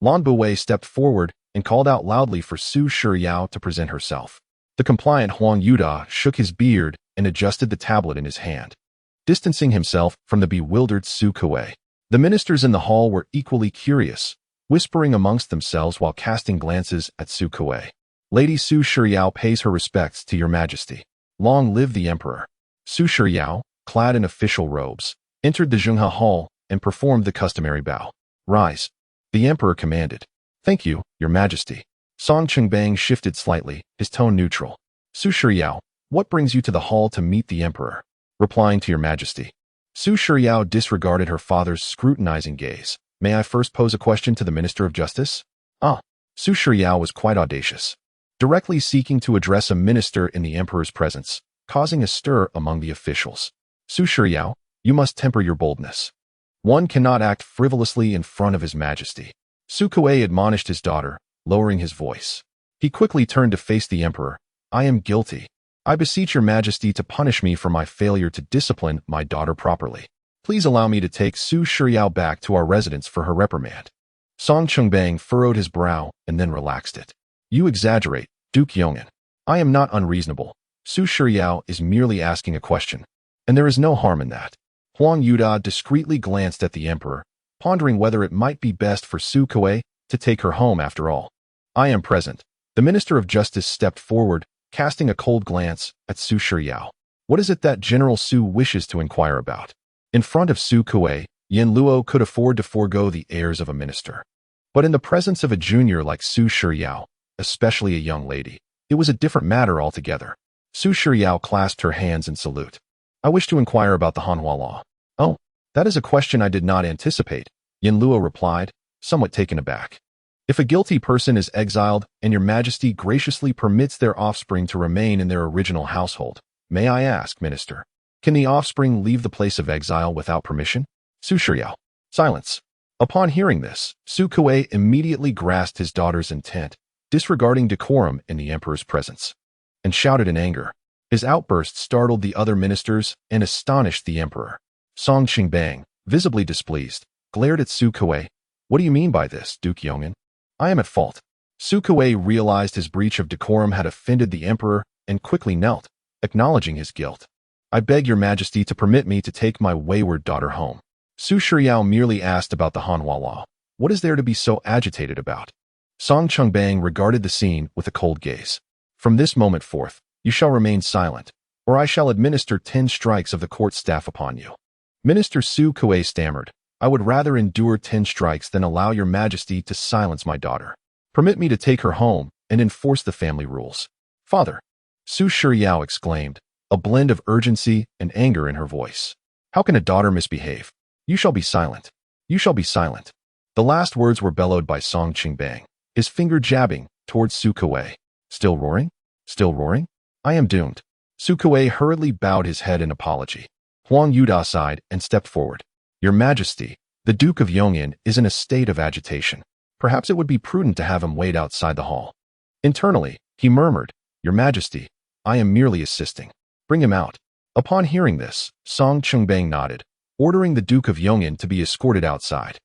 Lan Buwei stepped forward and called out loudly for Su Shiryao to present herself. The compliant Huang Yuda shook his beard and adjusted the tablet in his hand, distancing himself from the bewildered Su Kuei. The ministers in the hall were equally curious, whispering amongst themselves while casting glances at Su Kuei. Lady Su Shiryao pays her respects to your Majesty. Long live the emperor. Su Shiryao, clad in official robes, entered the Zhenghe hall and performed the customary bow. Rise. The emperor commanded. Thank you, your Majesty. Song Qingbang shifted slightly, his tone neutral. Su Shiryao, what brings you to the hall to meet the emperor? Replying to your Majesty. Su Shiryao disregarded her father's scrutinizing gaze. May I first pose a question to the Minister of Justice? Su Shiryao was quite audacious, directly seeking to address a minister in the emperor's presence, causing a stir among the officials. Su Shiryao, you must temper your boldness. One cannot act frivolously in front of his Majesty. Su Kuei admonished his daughter, lowering his voice. He quickly turned to face the emperor. I am guilty. I beseech your Majesty to punish me for my failure to discipline my daughter properly. Please allow me to take Su Shiryao back to our residence for her reprimand. Song Chungbang furrowed his brow and then relaxed it. You exaggerate, Duke Yong'an. I am not unreasonable. Su Shiryao is merely asking a question, and there is no harm in that. Huang Yuda discreetly glanced at the emperor, pondering whether it might be best for Su Kuei to take her home after all. I am present. The Minister of Justice stepped forward, casting a cold glance at Su Shiryao. What is it that General Su wishes to inquire about? In front of Su Kuei, Yin Luo could afford to forego the airs of a minister. But in the presence of a junior like Su Shiryao, especially a young lady, it was a different matter altogether. Su Shiryao clasped her hands in salute. I wish to inquire about the Hanhua law. Oh, that is a question I did not anticipate, Yin Luo replied, somewhat taken aback. If a guilty person is exiled and your majesty graciously permits their offspring to remain in their original household, may I ask, minister, can the offspring leave the place of exile without permission? Su Shiryao. Silence. Upon hearing this, Su Kuei immediately grasped his daughter's intent, disregarding decorum in the emperor's presence, and shouted in anger. His outburst startled the other ministers and astonished the emperor. Song Qingbang, visibly displeased, glared at Su Kuei. What do you mean by this, Duke Yong'an? I am at fault. Su Kuei realized his breach of decorum had offended the emperor and quickly knelt, acknowledging his guilt. I beg your majesty to permit me to take my wayward daughter home. Su Shiryao merely asked about the Hanhua law. What is there to be so agitated about? Song Qingbang regarded the scene with a cold gaze. From this moment forth, you shall remain silent, or I shall administer 10 strikes of the court staff upon you. Minister Su Kuei stammered, I would rather endure 10 strikes than allow your majesty to silence my daughter. Permit me to take her home and enforce the family rules. Father, Su Shiryao exclaimed, a blend of urgency and anger in her voice. How can a daughter misbehave? You shall be silent. You shall be silent. The last words were bellowed by Song Qingbang, his finger jabbing towards Su Kuei. Still roaring? Still roaring? I am doomed. Su Kuei hurriedly bowed his head in apology. Huang Yuda sighed and stepped forward. Your Majesty, the Duke of Yong'an is in a state of agitation. Perhaps it would be prudent to have him wait outside the hall. Internally, he murmured, Your Majesty, I am merely assisting. Bring him out. Upon hearing this, Song Qingbang nodded, ordering the Duke of Yong'an to be escorted outside.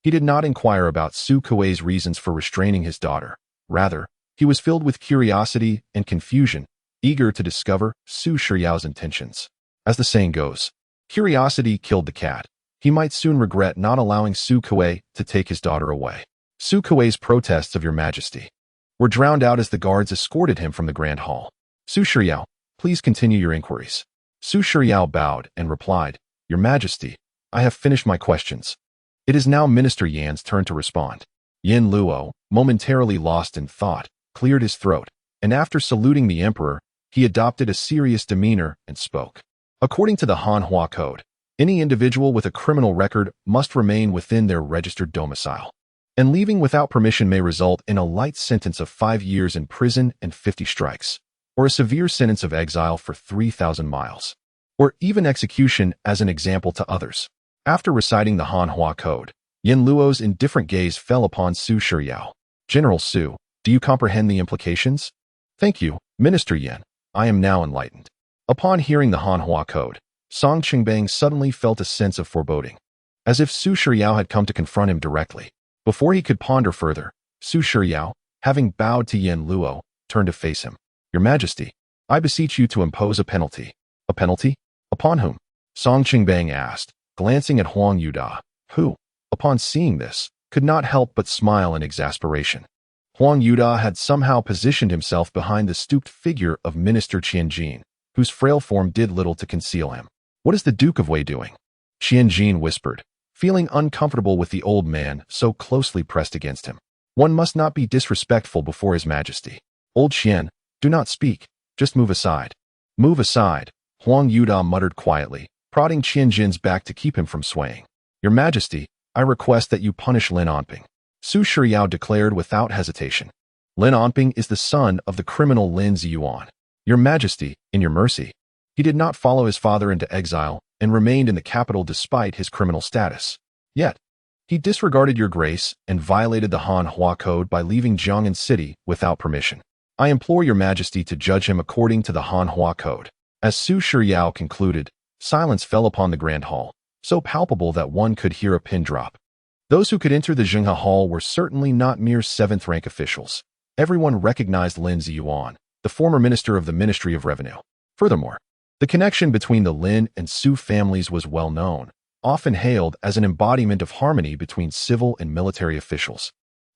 He did not inquire about Su Kuei's reasons for restraining his daughter. Rather, he was filled with curiosity and confusion, eager to discover Su Shiryao's intentions. As the saying goes, curiosity killed the cat. He might soon regret not allowing Su Kuei to take his daughter away. Su Kuei's protests of Your Majesty were drowned out as the guards escorted him from the grand hall. Su Shiryao, please continue your inquiries. Su Shiryao bowed and replied, Your Majesty, I have finished my questions. It is now Minister Yan's turn to respond. Yin Luo, momentarily lost in thought, cleared his throat, and after saluting the emperor, he adopted a serious demeanor and spoke. According to the Hanhua Code, any individual with a criminal record must remain within their registered domicile, and leaving without permission may result in a light sentence of 5 years in prison and 50 strikes, or a severe sentence of exile for 3,000 miles, or even execution as an example to others. After reciting the Hanhua Code, Yin Luo's indifferent gaze fell upon Su Shiryao. General Su, do you comprehend the implications? Thank you, Minister Yin. I am now enlightened. Upon hearing the Hanhua Code, Song Qingbang suddenly felt a sense of foreboding, as if Su Shiryao had come to confront him directly. Before he could ponder further, Su Shiryao, having bowed to Yin Luo, turned to face him. Your Majesty, I beseech you to impose a penalty. A penalty? Upon whom? Song Qingbang asked, glancing at Huang Yuda, who, upon seeing this, could not help but smile in exasperation. Huang Yuda had somehow positioned himself behind the stooped figure of Minister Qianjin, whose frail form did little to conceal him. What is the Duke of Wei doing? Qianjin whispered, feeling uncomfortable with the old man so closely pressed against him. One must not be disrespectful before His Majesty. Old Qian, do not speak, just move aside. Move aside, Huang Yuda muttered quietly, prodding Qianjin's back to keep him from swaying. Your Majesty, I request that you punish Lin Onping. Su Shiryao declared without hesitation. Lin Onping is the son of the criminal Lin Ziyuan. Your Majesty, in your mercy. He did not follow his father into exile and remained in the capital despite his criminal status. Yet, he disregarded your grace and violated the Hanhua Code by leaving Jiang'an City without permission. I implore your Majesty to judge him according to the Hanhua Code. As Su Shiryao concluded, silence fell upon the grand hall, so palpable that one could hear a pin drop. Those who could enter the Zhenghe Hall were certainly not mere 7th-rank officials. Everyone recognized Lin Ziyuan, the former minister of the Ministry of Revenue. Furthermore, the connection between the Lin and Su families was well known, often hailed as an embodiment of harmony between civil and military officials.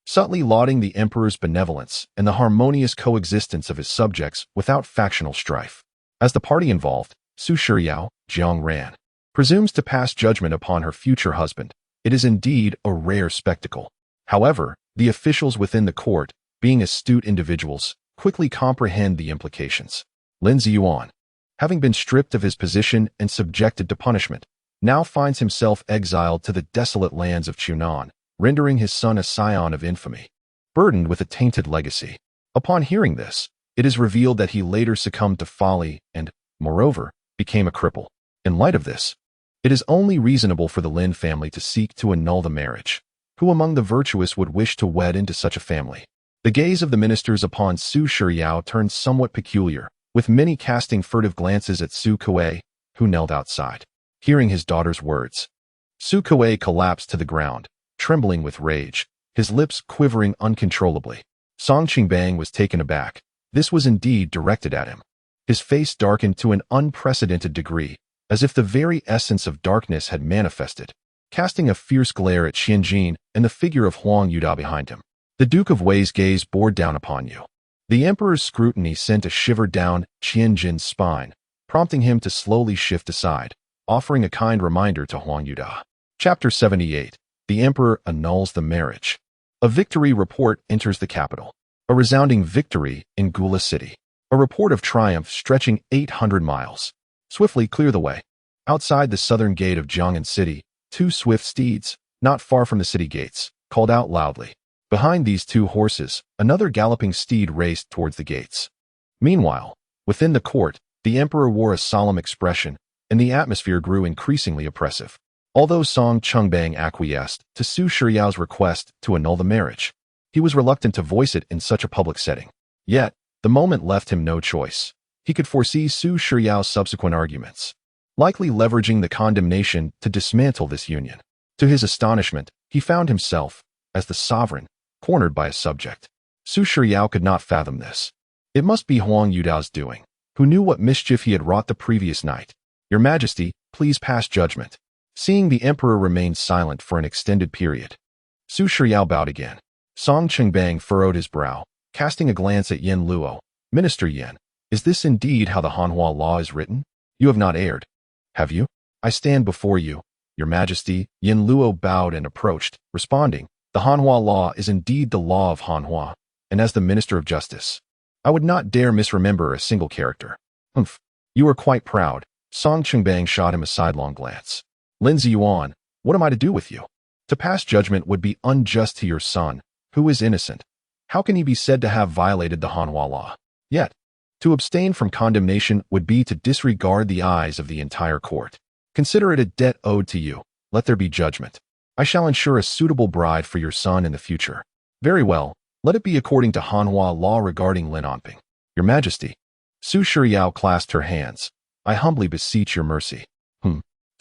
subtly lauding the emperor's benevolence and the harmonious coexistence of his subjects without factional strife. As the party involved, Su Shiryao, Jiang Ran, presumes to pass judgment upon her future husband. It is indeed a rare spectacle. However, the officials within the court, being astute individuals, quickly comprehend the implications. Lin Ziyuan, having been stripped of his position and subjected to punishment, now finds himself exiled to the desolate lands of Chunan, rendering his son a scion of infamy, burdened with a tainted legacy. Upon hearing this, it is revealed that he later succumbed to folly and, moreover, became a cripple. In light of this, it is only reasonable for the Lin family to seek to annul the marriage. Who among the virtuous would wish to wed into such a family? The gaze of the ministers upon Su Shiryao turned somewhat peculiar, with many casting furtive glances at Su Kuei, who knelt outside. Hearing his daughter's words, Su Kuei collapsed to the ground, trembling with rage, his lips quivering uncontrollably. Song Qingbang was taken aback. This was indeed directed at him. His face darkened to an unprecedented degree, as if the very essence of darkness had manifested, casting a fierce glare at Xianjin and the figure of Huang Yuda behind him. The Duke of Wei's gaze bore down upon you. The emperor's scrutiny sent a shiver down Xianjin's spine, prompting him to slowly shift aside, offering a kind reminder to Huang Yuda. Chapter 78. The Emperor Annuls the Marriage. A victory report enters the capital. A resounding victory in Gula City. A report of triumph stretching 800 miles. Swiftly clear the way. Outside the southern gate of Jiang'an City, two swift steeds, not far from the city gates, called out loudly. Behind these two horses, another galloping steed raced towards the gates. Meanwhile, within the court, the emperor wore a solemn expression, and the atmosphere grew increasingly oppressive. Although Song Qingbang acquiesced to Su Shiryao's request to annul the marriage, he was reluctant to voice it in such a public setting. Yet, the moment left him no choice. He could foresee Su Shiryao's subsequent arguments, likely leveraging the condemnation to dismantle this union. To his astonishment, he found himself, as the sovereign, cornered by a subject. Su Shiryao could not fathom this. It must be Huang Yuda's doing, who knew what mischief he had wrought the previous night. Your Majesty, please pass judgment. Seeing the emperor remain silent for an extended period, Su Shiryao bowed again. Song Qingbang furrowed his brow, casting a glance at Yen Luo. Minister Yen, is this indeed how the Hanhua law is written? You have not erred, have you? I stand before you, Your Majesty. Yen Luo bowed and approached, responding, the Hanhua law is indeed the law of Hanhua, and as the Minister of Justice, I would not dare misremember a single character. Humph, you are quite proud. Song Qingbang shot him a sidelong glance. Lin Ziyuan, what am I to do with you? To pass judgment would be unjust to your son, who is innocent. How can he be said to have violated the Hanhua law? Yet, to abstain from condemnation would be to disregard the eyes of the entire court. Consider it a debt owed to you. Let there be judgment. I shall ensure a suitable bride for your son in the future. Very well, let it be according to Hanhua law regarding Lin Onping. Your Majesty. Su Shiryao clasped her hands. I humbly beseech your mercy.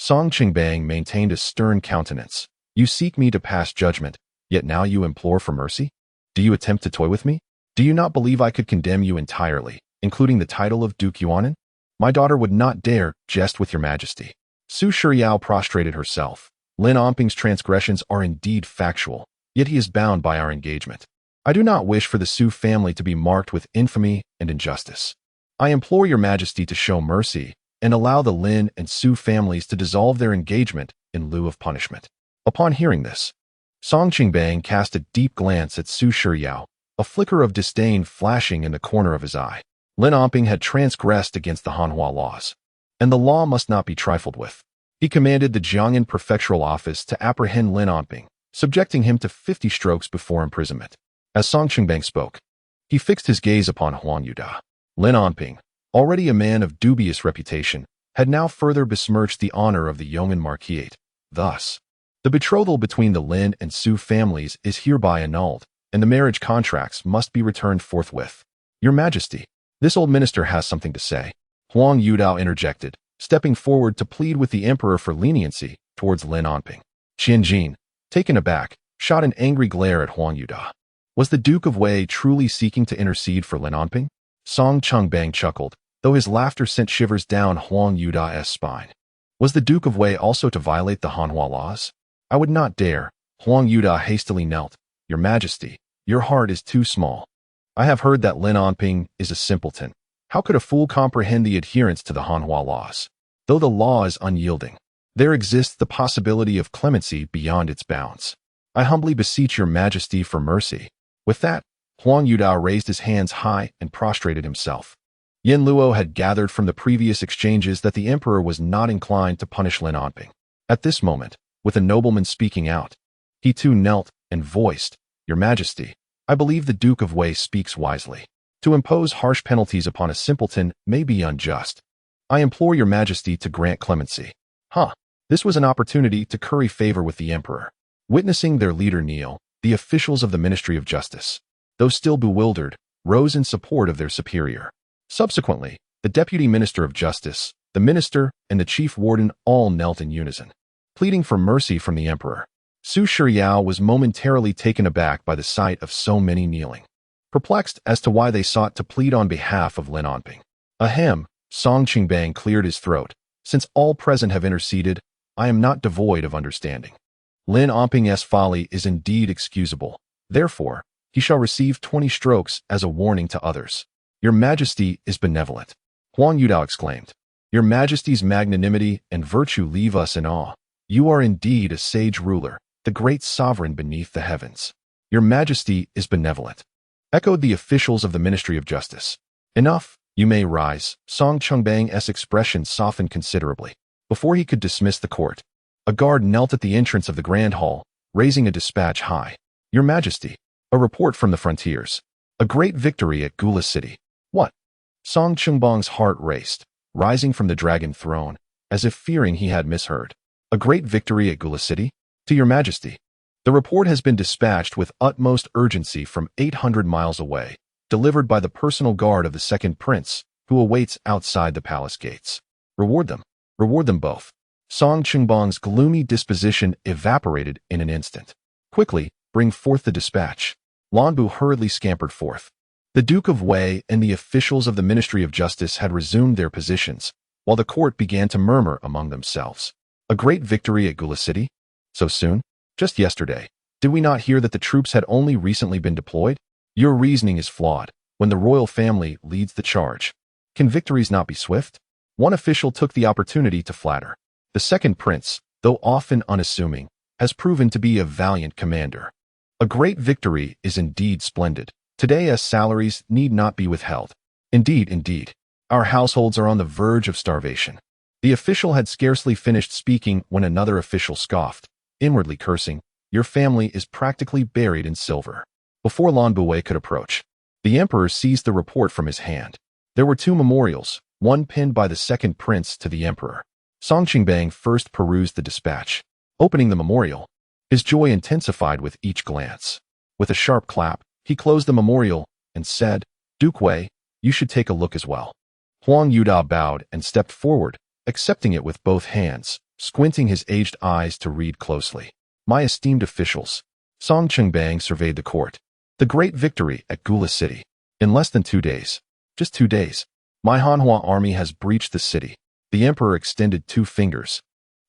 Song Qingbang maintained a stern countenance. You seek me to pass judgment, yet now you implore for mercy? Do you attempt to toy with me? Do you not believe I could condemn you entirely, including the title of Duke Yuanan? My daughter would not dare jest with your Majesty. Su Shiryao prostrated herself. Lin Onping's transgressions are indeed factual, yet he is bound by our engagement. I do not wish for the Su family to be marked with infamy and injustice. I implore your Majesty to show mercy and allow the Lin and Su families to dissolve their engagement in lieu of punishment. Upon hearing this, Song Qingbang cast a deep glance at Su Shiryao, a flicker of disdain flashing in the corner of his eye. Lin Onping had transgressed against the Hanhua laws, and the law must not be trifled with. He commanded the Jiang'an prefectural office to apprehend Lin Onping, subjecting him to 50 strokes before imprisonment. As Song Qingbang spoke, he fixed his gaze upon Huang Yuda. Lin Onping, already a man of dubious reputation, had now further besmirched the honor of the Yong'an Marquisate. Thus, the betrothal between the Lin and Su families is hereby annulled, and the marriage contracts must be returned forthwith. Your Majesty, this old minister has something to say. Huang Yuda interjected, stepping forward to plead with the emperor for leniency towards Lin Onping. Xianjin, taken aback, shot an angry glare at Huang Yuda. Was the Duke of Wei truly seeking to intercede for Lin Onping? Song Qingbang chuckled, though his laughter sent shivers down Huang Yuda's spine. Was the Duke of Wei also to violate the Hanhua laws? I would not dare. Huang Yuda hastily knelt. Your Majesty, your heart is too small. I have heard that limping is a simpleton. How could a fool comprehend the adherence to the Hanhua laws? Though the law is unyielding, there exists the possibility of clemency beyond its bounds. I humbly beseech your Majesty for mercy. With that, Huang Yudao raised his hands high and prostrated himself. Yin Luo had gathered from the previous exchanges that the emperor was not inclined to punish limping. At this moment, with a nobleman speaking out, he too knelt and voiced, Your Majesty, I believe the Duke of Wei speaks wisely. To impose harsh penalties upon a simpleton may be unjust. I implore your Majesty to grant clemency. This was an opportunity to curry favor with the emperor. Witnessing their leader kneel, the officials of the Ministry of Justice, though still bewildered, rose in support of their superior. Subsequently, the Deputy Minister of Justice, the Minister, and the Chief Warden all knelt in unison, pleading for mercy from the emperor. Su Shiryao was momentarily taken aback by the sight of so many kneeling, perplexed as to why they sought to plead on behalf of limping. Ahem, Song Qingbang cleared his throat. Since all present have interceded, I am not devoid of understanding. Limping's folly is indeed excusable. Therefore, he shall receive 20 strokes as a warning to others. Your Majesty is benevolent. Huang Yudao exclaimed. Your Majesty's magnanimity and virtue leave us in awe. You are indeed a sage ruler, the great sovereign beneath the heavens. Your Majesty is benevolent, echoed the officials of the Ministry of Justice. Enough, you may rise. Song Qingbang's expression softened considerably. Before he could dismiss the court, a guard knelt at the entrance of the Grand Hall, raising a dispatch high. Your Majesty, a report from the frontiers. A great victory at Gula City. What? Song Qingbang's heart raced, rising from the dragon throne, as if fearing he had misheard. A great victory at Gula City? To your Majesty. The report has been dispatched with utmost urgency from 800 miles away, delivered by the personal guard of the second prince, who awaits outside the palace gates. Reward them. Reward them both. Song Qingbang's gloomy disposition evaporated in an instant. Quickly, bring forth the dispatch. Lanbu hurriedly scampered forth. The Duke of Wei and the officials of the Ministry of Justice had resumed their positions, while the court began to murmur among themselves. A great victory at Gula City? So soon? Just yesterday. Did we not hear that the troops had only recently been deployed? Your reasoning is flawed. When the royal family leads the charge, can victories not be swift? One official took the opportunity to flatter. The second prince, though often unassuming, has proven to be a valiant commander. A great victory is indeed splendid. Today as salaries need not be withheld. Indeed, our households are on the verge of starvation. The official had scarcely finished speaking when another official scoffed, inwardly cursing, Your family is practically buried in silver. Before Lan Buwei could approach, the emperor seized the report from his hand. There were 2 memorials, one pinned by the second prince to the emperor. Song Qingbang first perused the dispatch. Opening the memorial, his joy intensified with each glance. With a sharp clap, he closed the memorial and said, Duke Wei, you should take a look as well. Huang Yudao bowed and stepped forward, accepting it with both hands, squinting his aged eyes to read closely. My esteemed officials, Song Qingbang surveyed the court. The great victory at Gula City. In less than 2 days, just 2 days, my Hanhua army has breached the city. The emperor extended 2 fingers,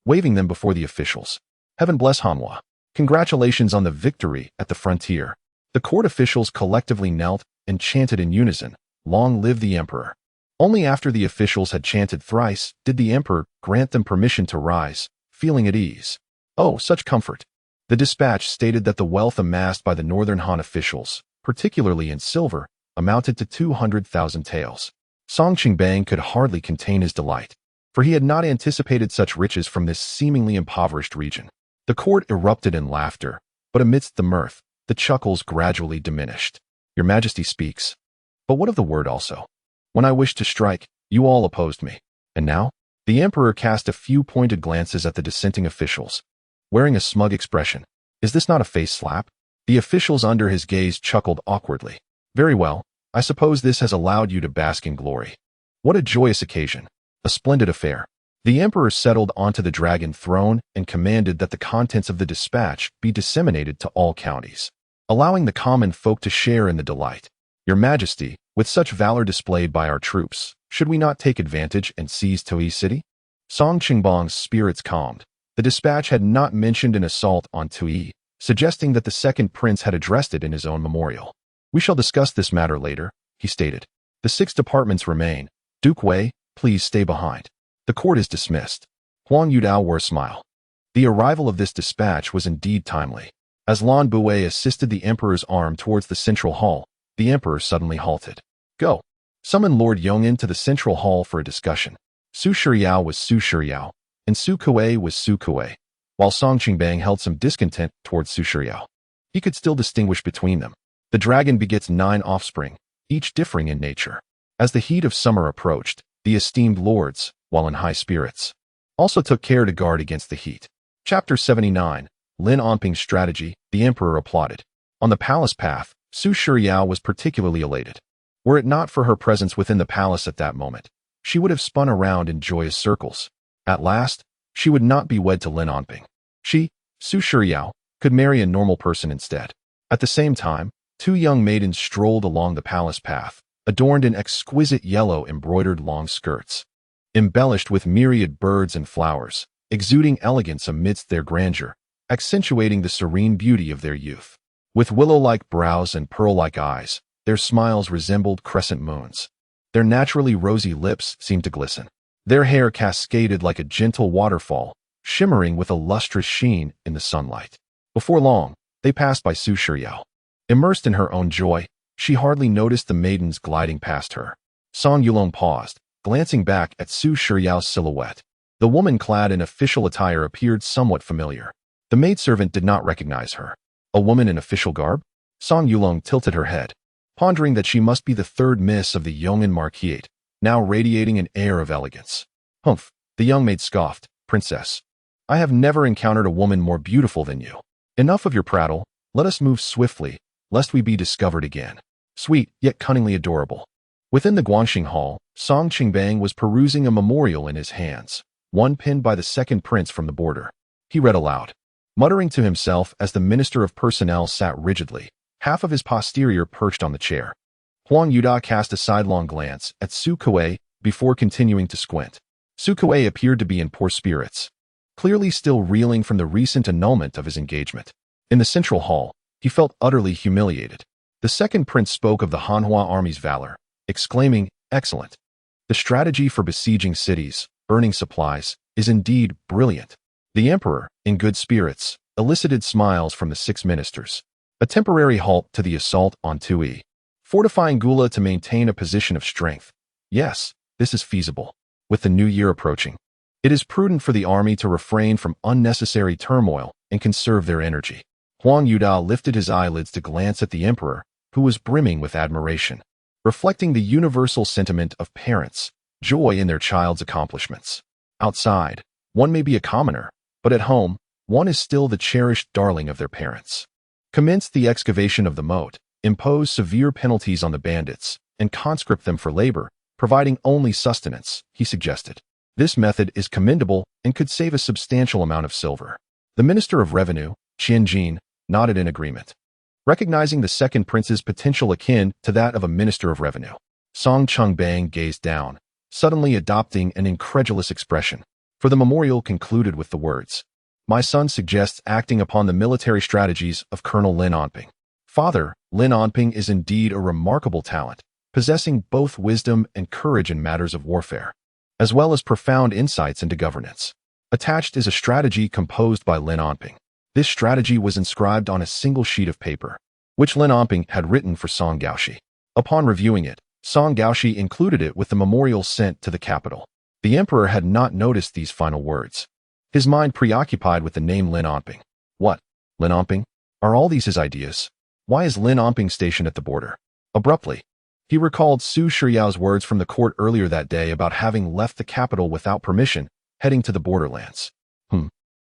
waving them before the officials. Heaven bless Hanhua. Congratulations on the victory at the frontier. The court officials collectively knelt and chanted in unison, Long live the emperor. Only after the officials had chanted thrice did the emperor grant them permission to rise, feeling at ease. Oh, such comfort. The dispatch stated that the wealth amassed by the northern Han officials, particularly in silver, amounted to 200,000 taels. Song Qingbang could hardly contain his delight, for he had not anticipated such riches from this seemingly impoverished region. The court erupted in laughter, but amidst the mirth, the chuckles gradually diminished. Your Majesty speaks. But what of the word also? When I wished to strike, you all opposed me. And now? The emperor cast a few pointed glances at the dissenting officials, wearing a smug expression. Is this not a face slap? The officials under his gaze chuckled awkwardly. Very well, I suppose this has allowed you to bask in glory. What a joyous occasion. A splendid affair. The emperor settled onto the dragon throne and commanded that the contents of the dispatch be disseminated to all counties, allowing the common folk to share in the delight. Your Majesty, with such valor displayed by our troops, should we not take advantage and seize Tui City? Song Qingbang's spirits calmed. The dispatch had not mentioned an assault on Tui suggesting that the second prince had addressed it in his own memorial. "We shall discuss this matter later," he stated. "The 6 departments remain. Duke Wei, please stay behind. The court is dismissed." Huang Yudao wore a smile. The arrival of this dispatch was indeed timely. As Lan Buwei assisted the emperor's arm towards the central hall, the emperor suddenly halted. "Go. Summon Lord Yong'an to the central hall for a discussion." Su Shiryao was Su Shiryao, and Su Kuei was Su Kuei, while Song Qingbang held some discontent towards Su Shiryao. He could still distinguish between them. The dragon begets 9 offspring, each differing in nature. As the heat of summer approached, the esteemed lords, while in high spirits, also took care to guard against the heat. Chapter 79, Lin Onping's Strategy. The emperor applauded. On the palace path, Su Shiryao was particularly elated. Were it not for her presence within the palace at that moment, she would have spun around in joyous circles. At last, she would not be wed to Lin Onping. She, Su Shiryao, could marry a normal person instead. At the same time, 2 young maidens strolled along the palace path, adorned in exquisite yellow embroidered long skirts, embellished with myriad birds and flowers, exuding elegance amidst their grandeur, accentuating the serene beauty of their youth. With willow-like brows and pearl-like eyes, their smiles resembled crescent moons. Their naturally rosy lips seemed to glisten. Their hair cascaded like a gentle waterfall, shimmering with a lustrous sheen in the sunlight. Before long, they passed by Su Shiryao. Immersed in her own joy, she hardly noticed the maidens gliding past her. Song Yulong paused, glancing back at Su Shiryao's silhouette. The woman clad in official attire appeared somewhat familiar. The maidservant did not recognize her. A woman in official garb? Song Yulong tilted her head, pondering that she must be the 3rd miss of the Yong'an Marquise, now radiating an air of elegance. "Humph," the young maid scoffed. "Princess, I have never encountered a woman more beautiful than you. Enough of your prattle, let us move swiftly, lest we be discovered again." Sweet, yet cunningly adorable. Within the Guangxing Hall, Song Qingbang was perusing a memorial in his hands, one pinned by the second prince from the border. He read aloud, muttering to himself as the Minister of Personnel sat rigidly, half of his posterior perched on the chair. Huang Yuda cast a sidelong glance at Su Kuei before continuing to squint. Su Kuei appeared to be in poor spirits, clearly still reeling from the recent annulment of his engagement. In the central hall, he felt utterly humiliated. The second prince spoke of the Hanhua army's valor, exclaiming, "Excellent. The strategy for besieging cities, burning supplies, is indeed brilliant." The emperor, in good spirits, elicited smiles from the 6 ministers. A temporary halt to the assault on Tui, fortifying Gula to maintain a position of strength. Yes, this is feasible. With the new year approaching, it is prudent for the army to refrain from unnecessary turmoil and conserve their energy. Huang Yudao lifted his eyelids to glance at the emperor, who was brimming with admiration, reflecting the universal sentiment of parents, joy in their child's accomplishments. Outside, one may be a commoner, but at home, one is still the cherished darling of their parents. Commence the excavation of the moat, impose severe penalties on the bandits, and conscript them for labor, providing only sustenance, he suggested. This method is commendable and could save a substantial amount of silver. The Minister of Revenue, Qian Jin, nodded in agreement, recognizing the second prince's potential akin to that of a Minister of Revenue. Song Qingbang gazed down, suddenly adopting an incredulous expression, for the memorial concluded with the words, "My son suggests acting upon the military strategies of Colonel Lin Onping." Father, Lin Onping is indeed a remarkable talent, possessing both wisdom and courage in matters of warfare, as well as profound insights into governance. Attached is a strategy composed by Lin Onping. This strategy was inscribed on a single sheet of paper, which Lin Onping had written for Song Gaoshi. Upon reviewing it, Song Gaoshi included it with the memorial sent to the capital. The emperor had not noticed these final words, his mind preoccupied with the name Lin Onping. What? Lin Onping? Are all these his ideas? Why is Lin Onping stationed at the border? Abruptly, he recalled Su Shiryao's words from the court earlier that day about having left the capital without permission, heading to the borderlands.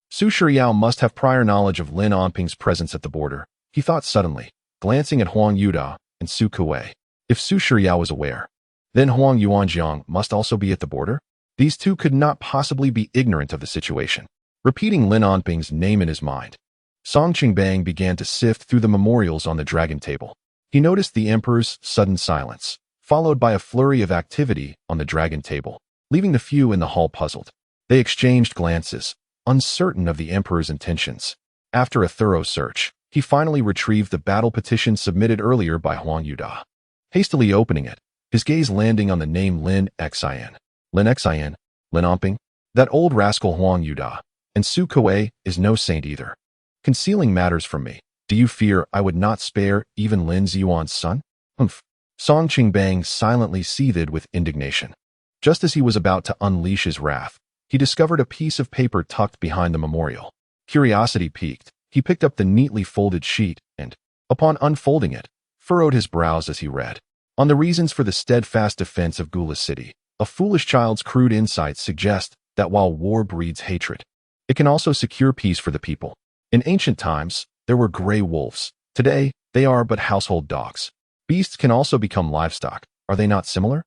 Su Shiryao must have prior knowledge of Lin Onping's presence at the border, he thought suddenly, glancing at Huang Yuda and Su Kuei. If Su Shiryao was aware, then Huang Yuanjiang must also be at the border? These two could not possibly be ignorant of the situation. Repeating Lin Onping's name in his mind, Song Qingbang began to sift through the memorials on the dragon table. He noticed the emperor's sudden silence, followed by a flurry of activity on the dragon table, leaving the few in the hall puzzled. They exchanged glances, uncertain of the emperor's intentions. After a thorough search, he finally retrieved the battle petition submitted earlier by Huang Yuda. Hastily opening it, his gaze landing on the name Lin Xian. Lin Xian? Lin Onping? That old rascal Huang Yuda. And Su Kuei is no saint either. Concealing matters from me. Do you fear I would not spare even Lin Ziyuan's son? Humph. Song Qingbang silently seethed with indignation. Just as he was about to unleash his wrath, he discovered a piece of paper tucked behind the memorial. Curiosity piqued, he picked up the neatly folded sheet and, upon unfolding it, furrowed his brows as he read. On the reasons for the steadfast defense of Gula City, a foolish child's crude insights suggest that while war breeds hatred, it can also secure peace for the people. In ancient times, there were gray wolves. Today, they are but household dogs. Beasts can also become livestock. Are they not similar?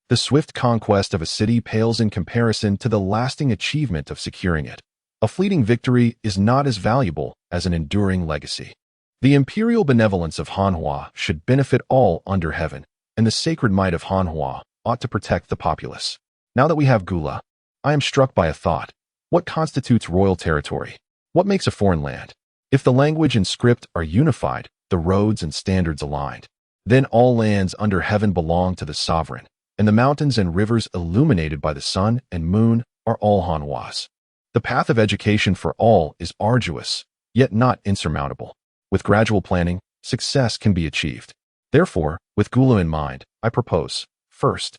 The swift conquest of a city pales in comparison to the lasting achievement of securing it. A fleeting victory is not as valuable as an enduring legacy. The imperial benevolence of Hanhua should benefit all under heaven, and the sacred might of Hanhua ought to protect the populace. Now that we have Gula, I am struck by a thought. What constitutes royal territory? What makes a foreign land? If the language and script are unified, the roads and standards aligned, then all lands under heaven belong to the sovereign, and the mountains and rivers illuminated by the sun and moon are all Hanhua's. The path of education for all is arduous, yet not insurmountable. With gradual planning, success can be achieved. Therefore, with Gula in mind, I propose, first,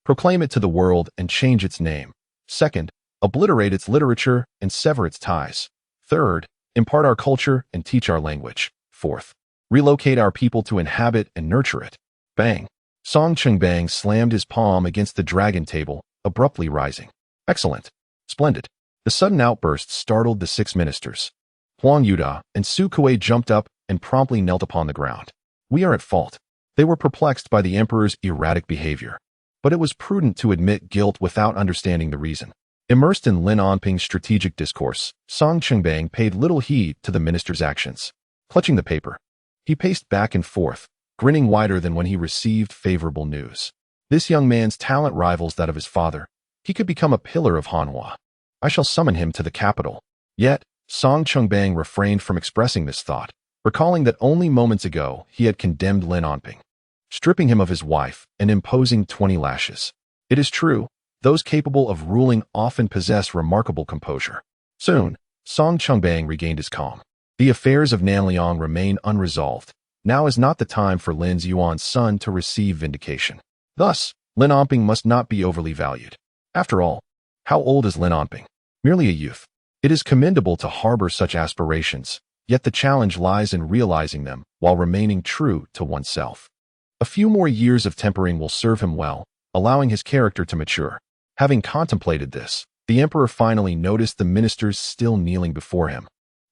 proclaim it to the world and change its name. Second, obliterate its literature and sever its ties. Third, impart our culture and teach our language. Fourth, relocate our people to inhabit and nurture it. Bang! Song Qingbang slammed his palm against the dragon table, abruptly rising. Excellent. Splendid. The sudden outburst startled the 6 ministers. Huang Yuda and Su Kuei jumped up and promptly knelt upon the ground. We are at fault. They were perplexed by the emperor's erratic behavior, but it was prudent to admit guilt without understanding the reason. Immersed in Lin Onping's strategic discourse, Song Qingbang paid little heed to the minister's actions. Clutching the paper, he paced back and forth, grinning wider than when he received favorable news. This young man's talent rivals that of his father. He could become a pillar of Hanhua. I shall summon him to the capital. Yet, Song Qingbang refrained from expressing this thought, recalling that only moments ago he had condemned Lin Onping, stripping him of his wife and imposing 20 lashes. It is true, those capable of ruling often possess remarkable composure. Soon, Song Qingbang regained his calm. The affairs of Nanliang remain unresolved. Now is not the time for Lin Ziyuan's son to receive vindication. Thus, Lin Onping must not be overly valued. After all, how old is Lin Onping? Merely a youth. It is commendable to harbor such aspirations, yet the challenge lies in realizing them while remaining true to oneself. A few more years of tempering will serve him well, allowing his character to mature. Having contemplated this, the emperor finally noticed the ministers still kneeling before him.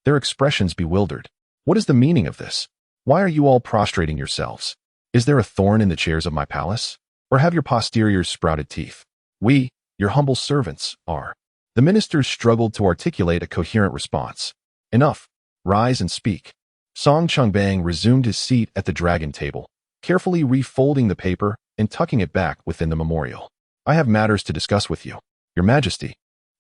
Their expressions bewildered. What is the meaning of this? Why are you all prostrating yourselves? Is there a thorn in the chairs of my palace? Or have your posteriors sprouted teeth? We, your humble servants, are. The ministers struggled to articulate a coherent response. Enough. Rise and speak. Song Qingbang resumed his seat at the dragon table, carefully refolding the paper and tucking it back within the memorial. I have matters to discuss with you, Your Majesty.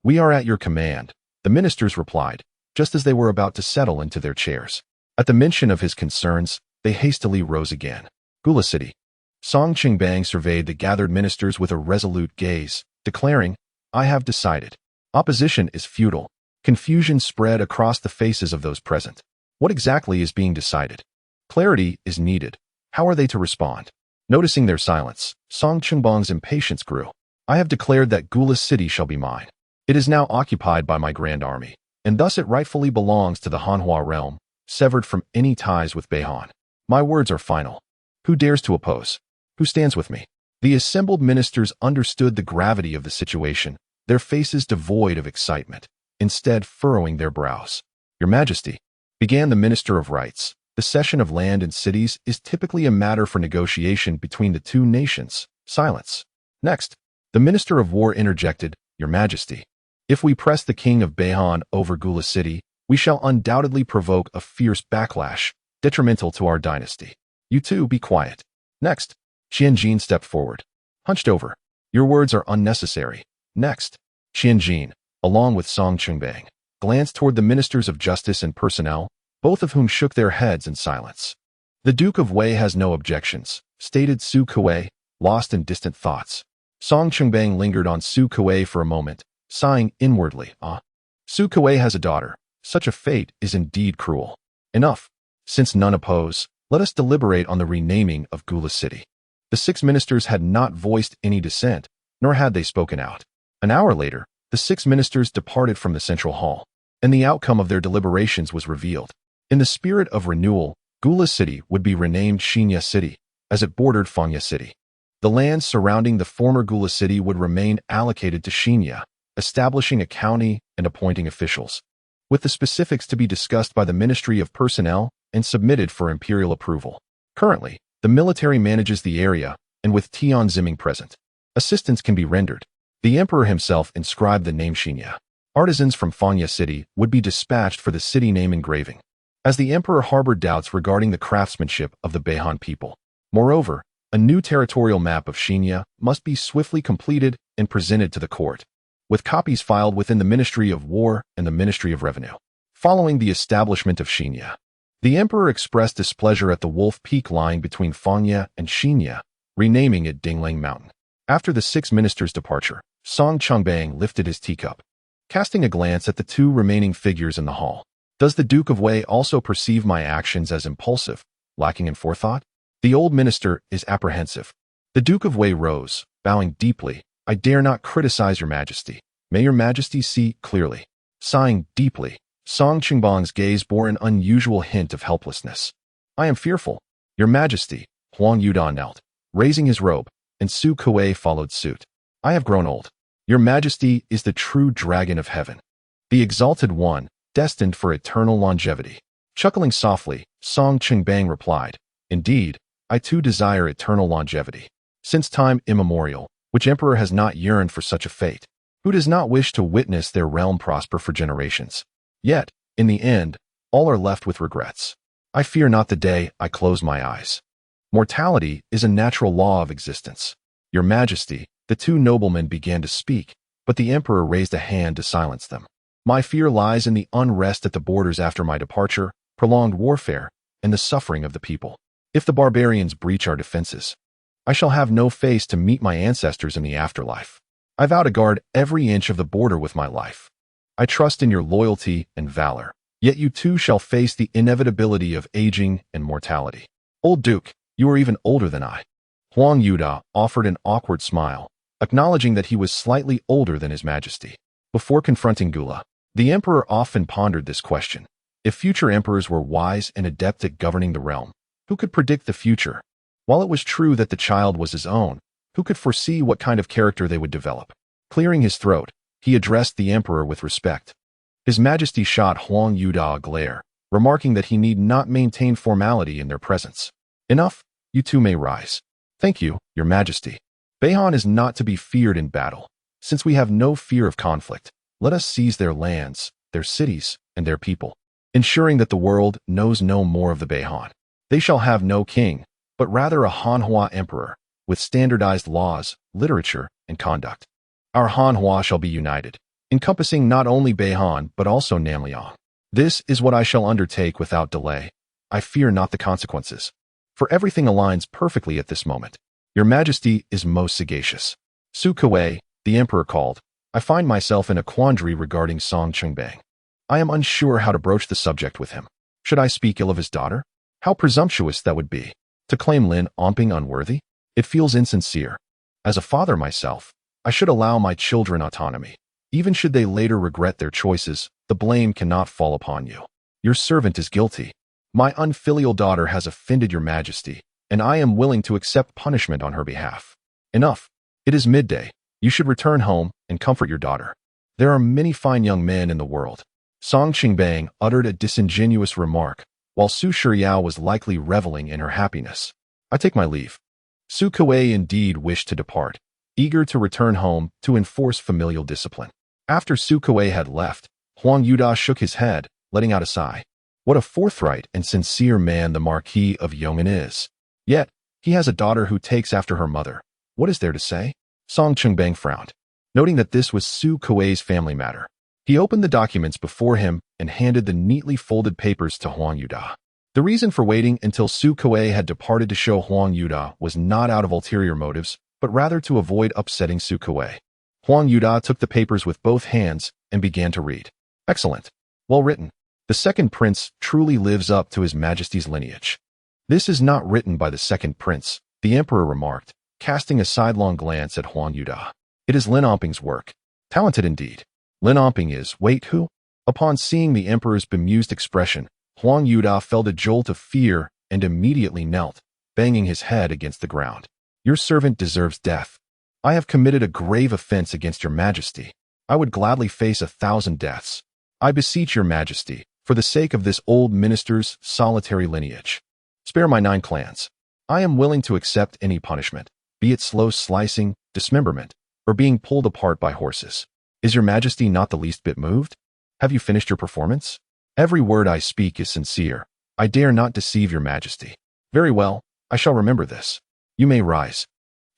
We are at your command, the ministers replied, just as they were about to settle into their chairs. At the mention of his concerns, they hastily rose again. Gula City. Song Qingbang surveyed the gathered ministers with a resolute gaze, declaring, I have decided. Opposition is futile. Confusion spread across the faces of those present. What exactly is being decided? Clarity is needed. How are they to respond? Noticing their silence, Song Qingbang's impatience grew. I have declared that Gula City shall be mine. It is now occupied by my grand army, and thus it rightfully belongs to the Hanhua realm, severed from any ties with Beihan. My words are final. Who dares to oppose? Who stands with me? The assembled ministers understood the gravity of the situation, their faces devoid of excitement, instead furrowing their brows. Your Majesty, began the Minister of Rights, the cession of land and cities is typically a matter for negotiation between the two nations. Silence. Next, the Minister of War interjected, Your Majesty, if we press the King of Beihan over Gula City, we shall undoubtedly provoke a fierce backlash, detrimental to our dynasty. You too, be quiet. Next, Qianjin stepped forward, hunched over. Your words are unnecessary. Next, Qianjin, along with Song Qingbang. glanced toward the ministers of justice and personnel, both of whom shook their heads in silence. The Duke of Wei has no objections, stated Su Kuei, lost in distant thoughts. Song Chungbang lingered on Su Kuei for a moment, sighing inwardly. Su Kuei has a daughter. Such a fate is indeed cruel. Enough. Since none oppose, let us deliberate on the renaming of Gula City. The 6 ministers had not voiced any dissent, nor had they spoken out. An hour later, the 6 ministers departed from the central hall, and the outcome of their deliberations was revealed. In the spirit of renewal, Gula City would be renamed Xinya City, as it bordered Fanya City. The lands surrounding the former Gula City would remain allocated to Xinya, establishing a county and appointing officials, with the specifics to be discussed by the Ministry of Personnel and submitted for imperial approval. Currently, the military manages the area, and with Tian Ziming present, assistance can be rendered. The emperor himself inscribed the name Xinya. Artisans from Fanya City would be dispatched for the city name engraving, as the emperor harbored doubts regarding the craftsmanship of the Beihan people. Moreover, a new territorial map of Xinya must be swiftly completed and presented to the court, with copies filed within the Ministry of War and the Ministry of Revenue. Following the establishment of Xinya, the emperor expressed displeasure at the Wolf Peak lying between Fanya and Xinya, renaming it Dinglang Mountain. After the 6 ministers' departure, Song Chungbang lifted his teacup, casting a glance at the 2 remaining figures in the hall. Does the Duke of Wei also perceive my actions as impulsive, lacking in forethought? The old minister is apprehensive. The Duke of Wei rose, bowing deeply. I dare not criticize your majesty. May your majesty see clearly. Sighing deeply, Song Qingbang's gaze bore an unusual hint of helplessness. I am fearful. Your majesty, Huang Yudan knelt, raising his robe, and Su Kuei followed suit. I have grown old. Your majesty is the true dragon of heaven, the exalted one, destined for eternal longevity. Chuckling softly, Song Qingbang replied, Indeed, I too desire eternal longevity. Since time immemorial, which emperor has not yearned for such a fate? Who does not wish to witness their realm prosper for generations? Yet, in the end, all are left with regrets. I fear not the day I close my eyes. Mortality is a natural law of existence. Your majesty, the 2 noblemen began to speak, but the emperor raised a hand to silence them. My fear lies in the unrest at the borders after my departure, prolonged warfare, and the suffering of the people. If the barbarians breach our defenses, I shall have no face to meet my ancestors in the afterlife. I vow to guard every inch of the border with my life. I trust in your loyalty and valor, yet you too shall face the inevitability of aging and mortality. Old Duke, you are even older than I. Huang Yuda offered an awkward smile, acknowledging that he was slightly older than his majesty. Before confronting Gula, the emperor often pondered this question. If future emperors were wise and adept at governing the realm, who could predict the future? While it was true that the child was his own, who could foresee what kind of character they would develop? Clearing his throat, he addressed the emperor with respect. His majesty shot Huang Yuda a glare, remarking that he need not maintain formality in their presence. Enough, you 2 may rise. Thank you, your majesty. Beihan is not to be feared in battle. Since we have no fear of conflict, let us seize their lands, their cities, and their people, ensuring that the world knows no more of the Beihan. They shall have no king, but rather a Hanhua emperor, with standardized laws, literature, and conduct. Our Hanhua shall be united, encompassing not only Beihan but also Namliang. This is what I shall undertake without delay. I fear not the consequences, for everything aligns perfectly at this moment. Your majesty is most sagacious. Su Kuei, the emperor called, I find myself in a quandary regarding Song Chungbang. I am unsure how to broach the subject with him. Should I speak ill of his daughter? How presumptuous that would be. To claim Lin Omping unworthy? It feels insincere. As a father myself, I should allow my children autonomy. Even should they later regret their choices, the blame cannot fall upon you. Your servant is guilty. My unfilial daughter has offended your majesty, and I am willing to accept punishment on her behalf. Enough. It is midday. You should return home and comfort your daughter. There are many fine young men in the world. Song Qingbang uttered a disingenuous remark, while Su Shiryao was likely reveling in her happiness. I take my leave. Su Kuei indeed wished to depart, eager to return home to enforce familial discipline. After Su Kuei had left, Huang Yuda shook his head, letting out a sigh. What a forthright and sincere man the Marquis of Yong'an is. Yet, he has a daughter who takes after her mother. What is there to say? Song Chungbang frowned, noting that this was Su Kuei's family matter. He He opened the documents before him and handed the neatly folded papers to Huang Yuda. The reason for waiting until Su Kuei had departed to show Huang Yuda was not out of ulterior motives, but rather to avoid upsetting Su Kuei. Huang Yuda took the papers with both hands and began to read. Excellent. Well written. The second prince truly lives up to his majesty's lineage. This is not written by the second prince, the emperor remarked, casting a sidelong glance at Huang Yuda. It is Lin Omping's work. Talented indeed. Lin Omping is, wait, who? Upon seeing the emperor's bemused expression, Huang Yuda felt a jolt of fear and immediately knelt, banging his head against the ground. Your servant deserves death. I have committed a grave offense against your majesty. I would gladly face 1,000 deaths. I beseech your majesty, for the sake of this old minister's solitary lineage, spare my 9 clans. I am willing to accept any punishment, be it slow slicing, dismemberment, or being pulled apart by horses. Is your majesty not the least bit moved? Have you finished your performance? Every word I speak is sincere. I dare not deceive your majesty. Very well, I shall remember this. You may rise.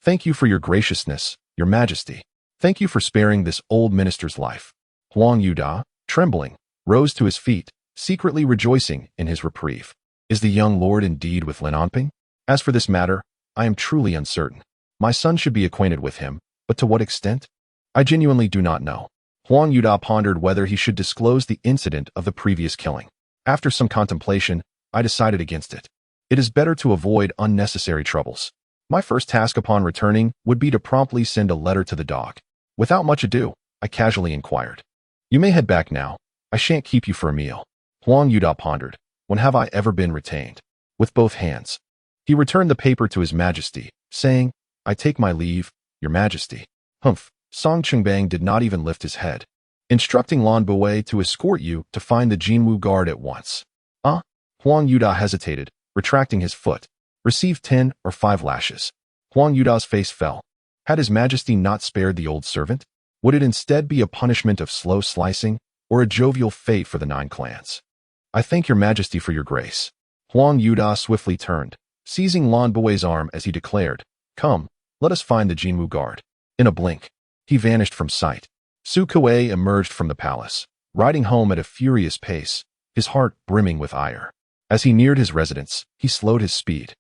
Thank you for your graciousness, your majesty. Thank you for sparing this old minister's life. Huang Yuda, trembling, rose to his feet, secretly rejoicing in his reprieve. Is the young lord indeed with Lin Omping? As for this matter, I am truly uncertain. My son should be acquainted with him, but to what extent? I genuinely do not know. Huang Yuda pondered whether he should disclose the incident of the previous killing. After some contemplation, I decided against it. It is better to avoid unnecessary troubles. My first task upon returning would be to promptly send a letter to the dog. Without much ado, I casually inquired. You may head back now. I shan't keep you for a meal. Huang Yuda pondered. When have I ever been retained? With both hands. He returned the paper to his majesty, saying, I take my leave, your majesty. Humph. Song Qingbang did not even lift his head. Instructing Lan Buwei to escort you to find the Jinwu guard at once. Huang Yuda hesitated, retracting his foot. Received 10 or 5 lashes. Huang Yuda's face fell. Had his majesty not spared the old servant? Would it instead be a punishment of slow slicing, or a jovial fate for the 9 clans? I thank your majesty for your grace. Huang Yuda swiftly turned, seizing Lan Buwei's arm as he declared, Come, let us find the Jinwu guard. In a blink, he vanished from sight. Su Kuei emerged from the palace, riding home at a furious pace, his heart brimming with ire. As he neared his residence, he slowed his speed.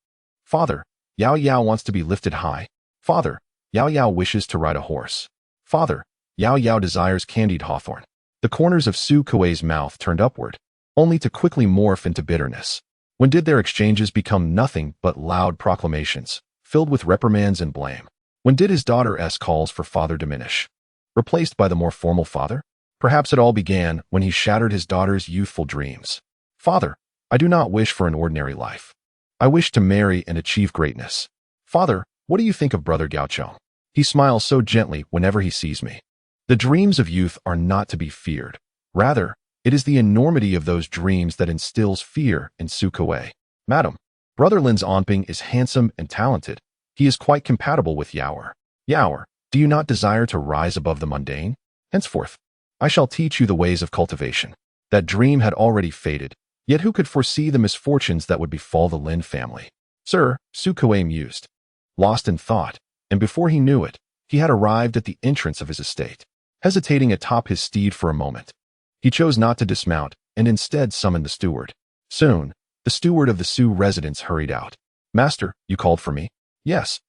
Father, Yao Yao wants to be lifted high. Father, Yao Yao wishes to ride a horse. Father, Yao Yao desires candied hawthorn. The corners of Su Kuei's mouth turned upward, only to quickly morph into bitterness. When did their exchanges become nothing but loud proclamations, filled with reprimands and blame? When did his daughter's calls for father diminish, replaced by the more formal father? Perhaps it all began when he shattered his daughter's youthful dreams. Father, I do not wish for an ordinary life. I wish to marry and achieve greatness. Father, what do you think of brother Gaochong? He smiles so gently whenever he sees me. The dreams of youth are not to be feared. Rather, it is the enormity of those dreams that instills fear in Su Kuei. Madam, brother Lin Omping is handsome and talented. He is quite compatible with Yaoer. Yaoer, do you not desire to rise above the mundane? Henceforth, I shall teach you the ways of cultivation. That dream had already faded, yet who could foresee the misfortunes that would befall the Lin family? Sir, Su Kuei mused, lost in thought, and before he knew it, he had arrived at the entrance of his estate. Hesitating atop his steed for a moment, he chose not to dismount and instead summoned the steward. Soon, the steward of the Su residence hurried out. Master, you called for me? Yes.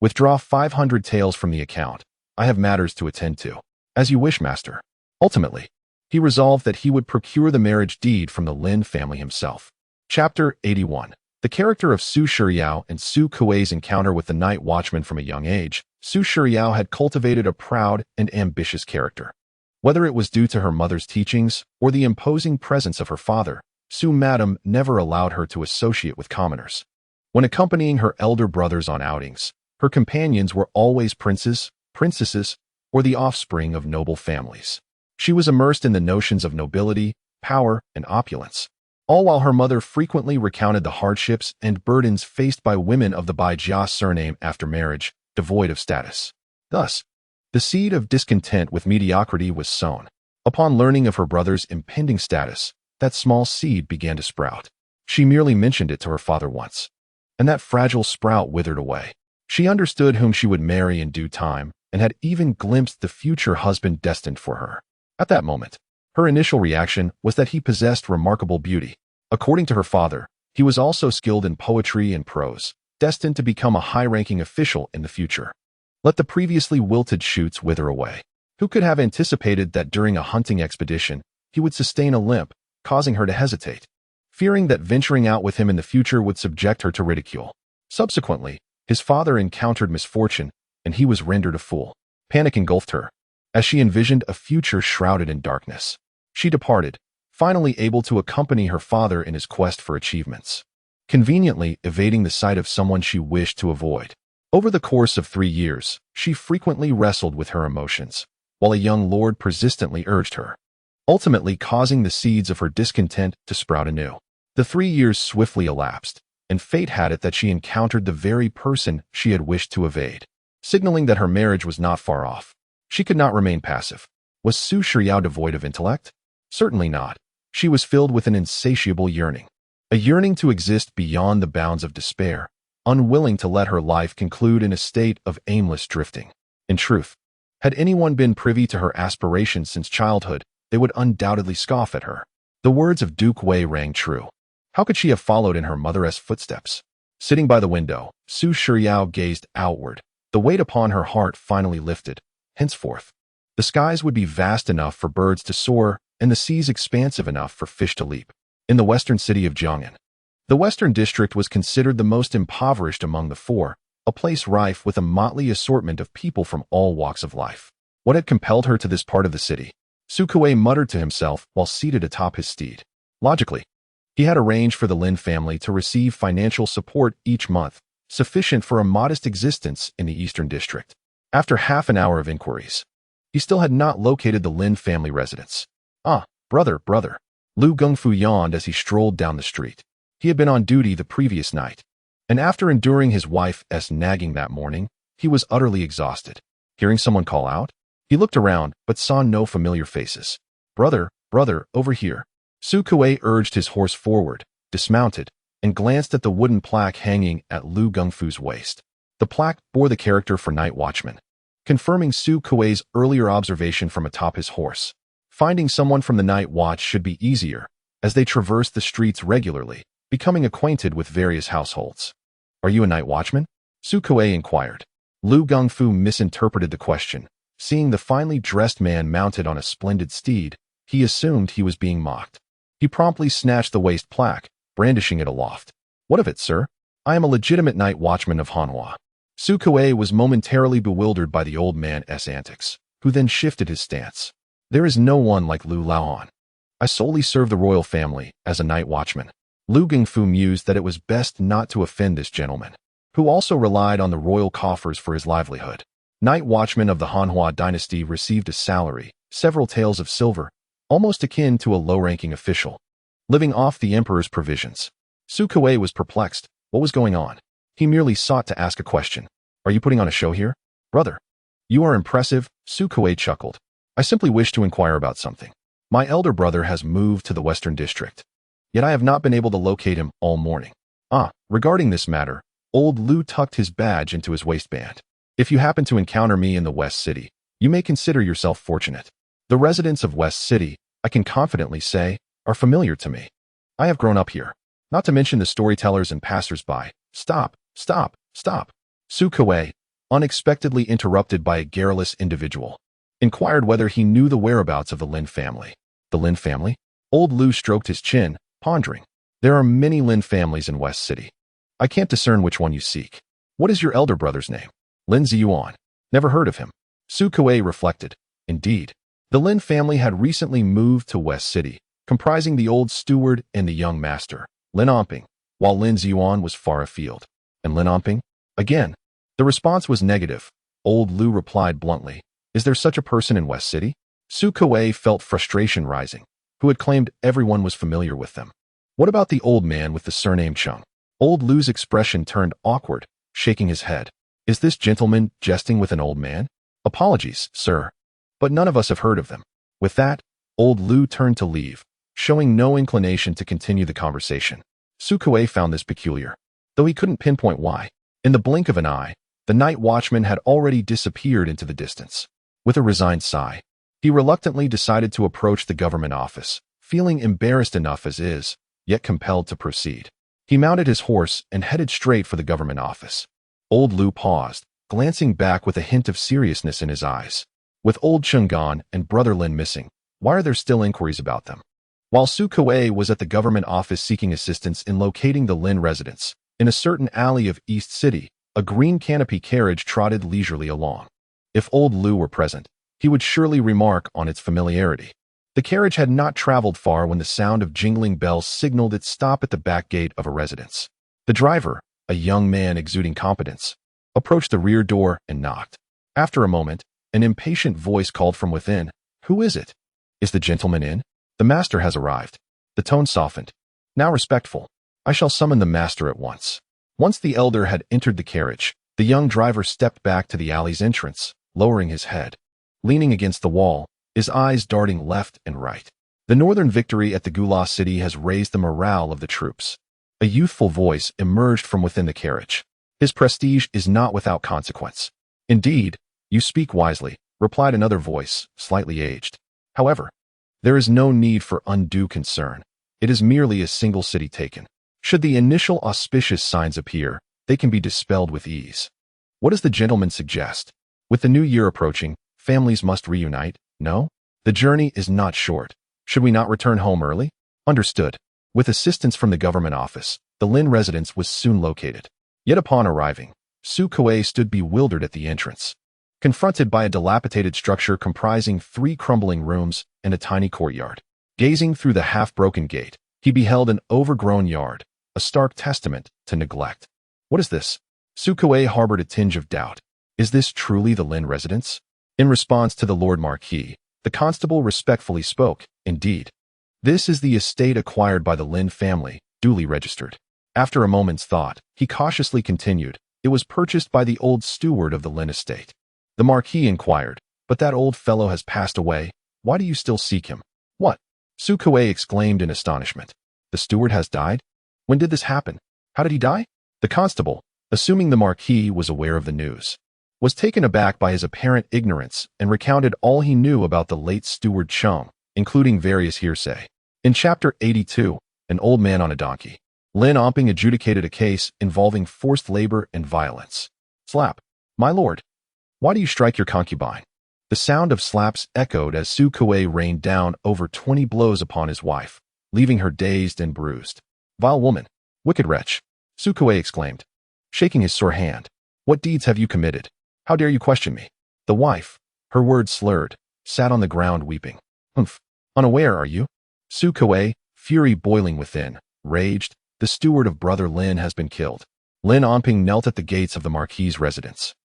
Withdraw 500 taels from the account. I have matters to attend to. As you wish, master. Ultimately, he resolved that he would procure the marriage deed from the Lin family himself. Chapter 81. The character of Su Shiryao and Su Kuei's encounter with the night watchman from a young age. Su Shiryao had cultivated a proud and ambitious character. Whether it was due to her mother's teachings or the imposing presence of her father, Su Madam never allowed her to associate with commoners. When accompanying her elder brothers on outings, her companions were always princes, princesses, or the offspring of noble families. She was immersed in the notions of nobility, power, and opulence, all while her mother frequently recounted the hardships and burdens faced by women of the Bai Jia surname after marriage, devoid of status. Thus, the seed of discontent with mediocrity was sown. Upon learning of her brother's impending status, that small seed began to sprout. She merely mentioned it to her father once, and that fragile sprout withered away. She understood whom she would marry in due time, and had even glimpsed the future husband destined for her. At that moment, Her initial reaction was that he possessed remarkable beauty. According to her father, he was also skilled in poetry and prose, destined to become a high-ranking official in the future. Let the previously wilted shoots wither away. Who could have anticipated that during a hunting expedition, he would sustain a limp, causing her to hesitate, fearing that venturing out with him in the future would subject her to ridicule. Subsequently, his father encountered misfortune, and he was rendered a fool. Panic engulfed her, as she envisioned a future shrouded in darkness. She departed, finally able to accompany her father in his quest for achievements, conveniently evading the sight of someone she wished to avoid. Over the course of 3 years, she frequently wrestled with her emotions, while a young lord persistently urged her, ultimately causing the seeds of her discontent to sprout anew. The 3 years swiftly elapsed, and fate had it that she encountered the very person she had wished to evade, signaling that her marriage was not far off. She could not remain passive. Was Su Shiryao devoid of intellect? Certainly not. She was filled with an insatiable yearning. A yearning to exist beyond the bounds of despair, unwilling to let her life conclude in a state of aimless drifting. In truth, had anyone been privy to her aspirations since childhood, they would undoubtedly scoff at her. The words of Duke Wei rang true. How could she have followed in her mother's footsteps? Sitting by the window, Su Shiryao gazed outward. The weight upon her heart finally lifted. Henceforth, the skies would be vast enough for birds to soar, and the seas expansive enough for fish to leap. In the western city of Jiang'an, the western district was considered the most impoverished among the four, a place rife with a motley assortment of people from all walks of life. What had compelled her to this part of the city? Su Kuei muttered to himself while seated atop his steed. Logically, he had arranged for the Lin family to receive financial support each month, sufficient for a modest existence in the eastern district. After half an hour of inquiries, he still had not located the Lin family residence. Ah, brother. Lu Gengfu yawned as he strolled down the street. He had been on duty the previous night, and after enduring his wife's nagging that morning, he was utterly exhausted. Hearing someone call out, he looked around but saw no familiar faces. Brother, over here. Su Kuei urged his horse forward, dismounted, and glanced at the wooden plaque hanging at Lu Gengfu's waist. The plaque bore the character for night watchman, confirming Su Kuei's earlier observation from atop his horse. Finding someone from the night watch should be easier, as they traversed the streets regularly, becoming acquainted with various households. Are you a night watchman? Su Kuei inquired. Lu Gengfu misinterpreted the question. Seeing the finely dressed man mounted on a splendid steed, he assumed he was being mocked. He promptly snatched the waist plaque, brandishing it aloft. What of it, sir? I am a legitimate night watchman of Hanhua. Su Kuei was momentarily bewildered by the old man's antics, who then shifted his stance. There is no one like Lu Laoan. I solely serve the royal family as a night watchman. Lu Gengfu mused that it was best not to offend this gentleman, who also relied on the royal coffers for his livelihood. Night watchmen of the Hanhua dynasty received a salary, several taels of silver, almost akin to a low-ranking official, living off the emperor's provisions. Su Kuei was perplexed. What was going on? He merely sought to ask a question. Are you putting on a show here? Brother, you are impressive, Su Kuei chuckled. I simply wish to inquire about something. My elder brother has moved to the western district, yet I have not been able to locate him all morning. Regarding this matter, old Lu tucked his badge into his waistband. If you happen to encounter me in the West City, you may consider yourself fortunate. The residents of West City, I can confidently say, are familiar to me. I have grown up here. Not to mention the storytellers and passers-by. Stop. Su Kuei, unexpectedly interrupted by a garrulous individual, inquired whether he knew the whereabouts of the Lin family. The Lin family? Old Lu stroked his chin, pondering. There are many Lin families in West City. I can't discern which one you seek. What is your elder brother's name? Lin Ziyuan. Never heard of him. Su Kuei reflected. Indeed, the Lin family had recently moved to West City, comprising the old steward and the young master, Lin Omping, while Lin Ziyuan was far afield. And Lin Omping? Again. The response was negative. Old Lu replied bluntly. Is there such a person in West City? Su Kuei felt frustration rising, who had claimed everyone was familiar with them. What about the old man with the surname Chung? Old Lu's expression turned awkward, shaking his head. Is this gentleman jesting with an old man? Apologies, sir, but none of us have heard of them. With that, old Lu turned to leave, showing no inclination to continue the conversation. Su Kuei found this peculiar, though he couldn't pinpoint why. In the blink of an eye, the night watchman had already disappeared into the distance. With a resigned sigh, He reluctantly decided to approach the government office, feeling embarrassed enough as is, yet compelled to proceed. He mounted his horse and headed straight for the government office. Old Lu paused, glancing back with a hint of seriousness in his eyes. With old Cheng gone and brother Lin missing, why are there still inquiries about them? While Su Kuei was at the government office seeking assistance in locating the Lin residence, in a certain alley of East City, a green canopy carriage trotted leisurely along. If old Lu were present, he would surely remark on its familiarity. The carriage had not traveled far when the sound of jingling bells signaled its stop at the back gate of a residence. The driver, a young man exuding competence, approached the rear door and knocked. After a moment, an impatient voice called from within, "Who is it?" "Is the gentleman in?" "The master has arrived." The tone softened. "Now respectful. I shall summon the master at once." Once the elder had entered the carriage, the young driver stepped back to the alley's entrance, lowering his head. Leaning against the wall, his eyes darting left and right. The northern victory at the Gula city has raised the morale of the troops. A youthful voice emerged from within the carriage. "His prestige is not without consequence." "Indeed, you speak wisely," replied another voice, slightly aged. "However, there is no need for undue concern. It is merely a single city taken. Should the initial auspicious signs appear, they can be dispelled with ease." "What does the gentleman suggest? With the new year approaching, families must reunite, no? The journey is not short. Should we not return home early?" "Understood." With assistance from the government office, the Lin residence was soon located. Yet upon arriving, Su Kuei stood bewildered at the entrance. Confronted by a dilapidated structure comprising 3 crumbling rooms and a tiny courtyard. Gazing through the half-broken gate, he beheld an overgrown yard, a stark testament to neglect. "What is this?" Su Kuei harbored a tinge of doubt. "Is this truly the Lin residence?" In response to the Lord Marquis, the constable respectfully spoke, "Indeed. This is the estate acquired by the Lin family, duly registered." After a moment's thought, he cautiously continued, "It was purchased by the old steward of the Lin estate." The Marquis inquired, "But that old fellow has passed away. Why do you still seek him?" "What?" Su Kuei exclaimed in astonishment. "The steward has died? When did this happen? How did he die?" The constable, assuming the Marquis was aware of the news, was taken aback by his apparent ignorance and recounted all he knew about the late steward Cheng, including various hearsay. In Chapter 82, An Old Man on a Donkey, Lin Omping adjudicated a case involving forced labor and violence. "Slap. My lord. Why do you strike your concubine?" The sound of slaps echoed as Su Kuei rained down over 20 blows upon his wife, leaving her dazed and bruised. "Vile woman. Wicked wretch," Su Kuei exclaimed, shaking his sore hand. "What deeds have you committed? How dare you question me?" The wife, her words slurred, sat on the ground weeping. "Humph. Unaware, are you?" Su Kuei, fury boiling within, raged, "The steward of brother Lin has been killed." Lin Omping knelt at the gates of the Marquis' residence.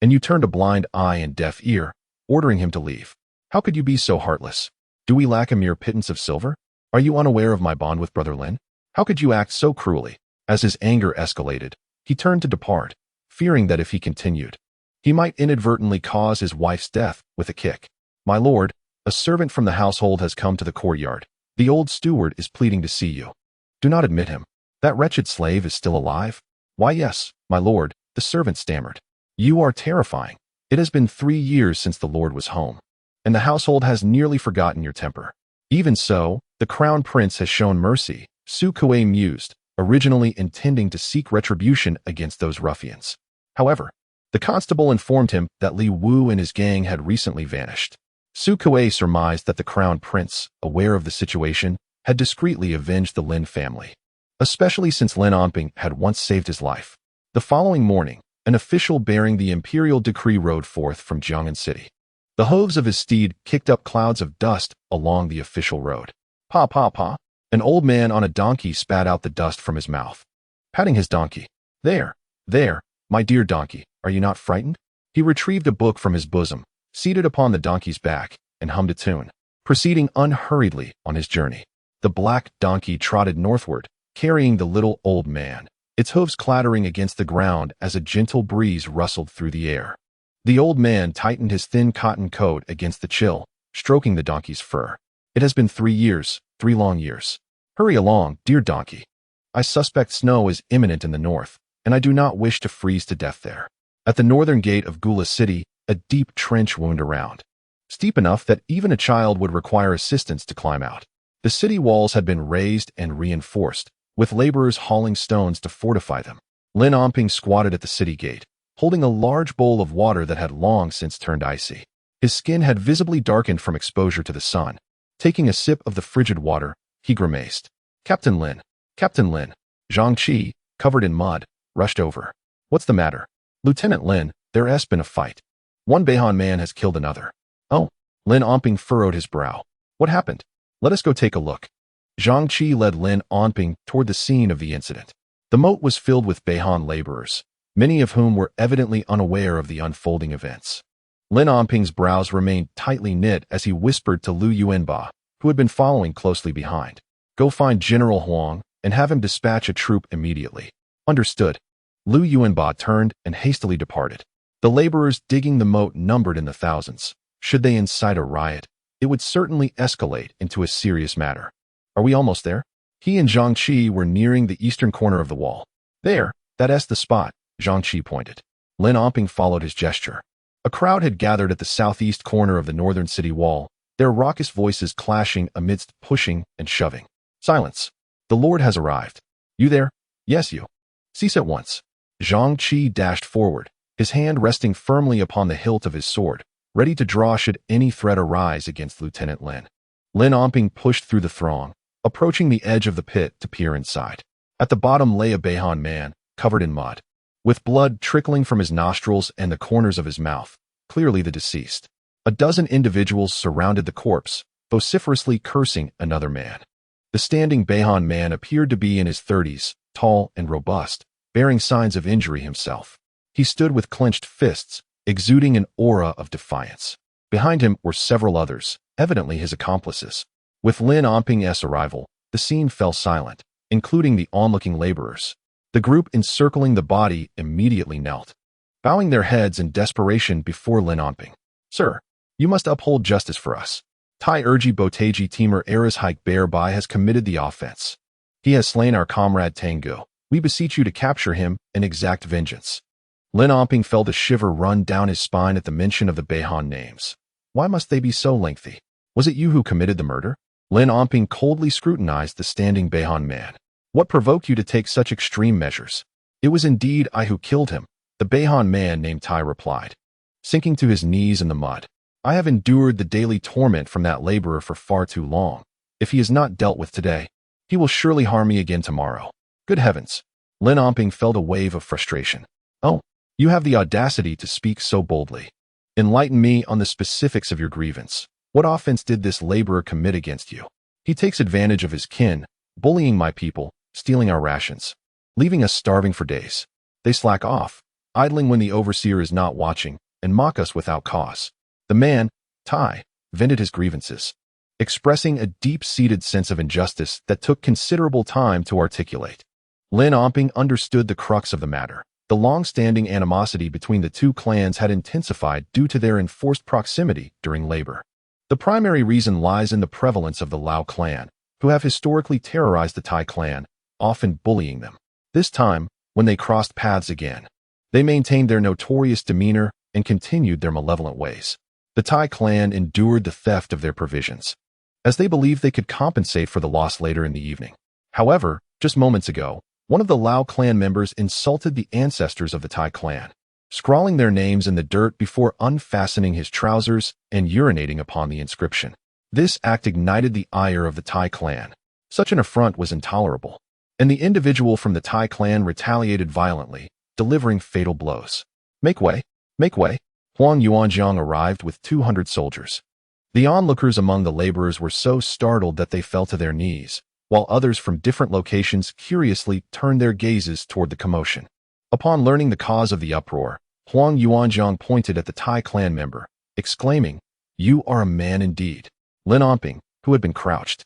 "And you turned a blind eye and deaf ear, ordering him to leave. How could you be so heartless? Do we lack a mere pittance of silver? Are you unaware of my bond with brother Lin? How could you act so cruelly?" As his anger escalated, he turned to depart, fearing that if he continued, he might inadvertently cause his wife's death with a kick. "My lord, a servant from the household has come to the courtyard. The old steward is pleading to see you." "Do not admit him. That wretched slave is still alive?" "Why, yes, my lord," the servant stammered. "You are terrifying. It has been 3 years since the lord was home, and the household has nearly forgotten your temper." "Even so, the crown prince has shown mercy," Su Kuei mused, originally intending to seek retribution against those ruffians. However, the constable informed him that Li Wu and his gang had recently vanished. Su Kuei surmised that the crown prince, aware of the situation, had discreetly avenged the Lin family, especially since Lin Omping had once saved his life. The following morning, an official bearing the imperial decree rode forth from Jiang'an City. The hooves of his steed kicked up clouds of dust along the official road. "Pa, pa, pa." An old man on a donkey spat out the dust from his mouth, patting his donkey. There, my dear donkey, are you not frightened?" He retrieved a book from his bosom, seated upon the donkey's back, and hummed a tune, proceeding unhurriedly on his journey. The black donkey trotted northward, carrying the little old man, its hooves clattering against the ground as a gentle breeze rustled through the air. The old man tightened his thin cotton coat against the chill, stroking the donkey's fur. "It has been 3 years, 3 long years. Hurry along, dear donkey. I suspect snow is imminent in the north, and I do not wish to freeze to death there." At the northern gate of Gula City, a deep trench wound around steep enough that even a child would require assistance to climb out. The city walls had been raised and reinforced, with laborers hauling stones to fortify them. Lin Omping squatted at the city gate, holding a large bowl of water that had long since turned icy. His skin had visibly darkened from exposure to the sun. Taking a sip of the frigid water, he grimaced. Captain Lin! Captain Lin! Zhang Qi, covered in mud, rushed over. What's the matter? Lieutenant Lin, there has been a fight. One Beihan man has killed another. Oh, Lin Omping furrowed his brow. What happened? Let us go take a look. Zhang Qi led Lin Omping toward the scene of the incident. The moat was filled with Beihan laborers, many of whom were evidently unaware of the unfolding events. Lin Omping's brows remained tightly knit as he whispered to Lu Yuanba, who had been following closely behind. Go find General Huang and have him dispatch a troop immediately. Understood. Lu Yuanba turned and hastily departed. The laborers digging the moat numbered in the thousands. Should they incite a riot, it would certainly escalate into a serious matter. Are we almost there? He and Zhang Qi were nearing the eastern corner of the wall. There, that's the spot, Zhang Qi pointed. Lin Omping followed his gesture. A crowd had gathered at the southeast corner of the northern city wall, their raucous voices clashing amidst pushing and shoving. Silence. The Lord has arrived. You there? Yes, you. Cease at once. Zhang Qi dashed forward, his hand resting firmly upon the hilt of his sword, ready to draw should any threat arise against Lieutenant Lin. Lin Omping pushed through the throng, approaching the edge of the pit to peer inside. At the bottom lay a Beihan man, covered in mud, with blood trickling from his nostrils and the corners of his mouth, clearly the deceased. A dozen individuals surrounded the corpse, vociferously cursing another man. The standing Beihan man appeared to be in his 30s, tall and robust, bearing signs of injury himself. He stood with clenched fists, exuding an aura of defiance. Behind him were several others, evidently his accomplices. With Lin Omping's arrival, the scene fell silent, including the onlooking laborers. The group encircling the body immediately knelt, bowing their heads in desperation before Lin Omping. Sir, you must uphold justice for us. Tai Erji Boteji Timur Aras Hike Bear Bai has committed the offense. He has slain our comrade Tangu. We beseech you to capture him and exact vengeance. Lin Omping felt a shiver run down his spine at the mention of the Beihan names. Why must they be so lengthy? Was it you who committed the murder? Lin Omping coldly scrutinized the standing Beihan man. What provoked you to take such extreme measures? It was indeed I who killed him, the Beihan man named Tai replied, sinking to his knees in the mud. I have endured the daily torment from that laborer for far too long. If he is not dealt with today, he will surely harm me again tomorrow. Good heavens! Lin Omping felt a wave of frustration. Oh, you have the audacity to speak so boldly. Enlighten me on the specifics of your grievance. What offense did this laborer commit against you? He takes advantage of his kin, bullying my people, stealing our rations, leaving us starving for days. They slack off, idling when the overseer is not watching, and mock us without cause. The man, Tai, vented his grievances, expressing a deep-seated sense of injustice that took considerable time to articulate. Lin Omping understood the crux of the matter. The long-standing animosity between the two clans had intensified due to their enforced proximity during labor. The primary reason lies in the prevalence of the Lao clan, who have historically terrorized the Tai clan, often bullying them. This time, when they crossed paths again, they maintained their notorious demeanor and continued their malevolent ways. The Tai clan endured the theft of their provisions, as they believed they could compensate for the loss later in the evening. However, just moments ago, one of the Lao clan members insulted the ancestors of the Tai clan, scrawling their names in the dirt before unfastening his trousers and urinating upon the inscription. This act ignited the ire of the Tai clan. Such an affront was intolerable, and the individual from the Tai clan retaliated violently, delivering fatal blows. Make way! Make way! Huang Yuanjiang arrived with 200 soldiers. The onlookers among the laborers were so startled that they fell to their knees, while others from different locations curiously turned their gazes toward the commotion. Upon learning the cause of the uproar, Huang Yuanjiang pointed at the Tai clan member, exclaiming, "You are a man indeed." Lin Omping, who had been crouched,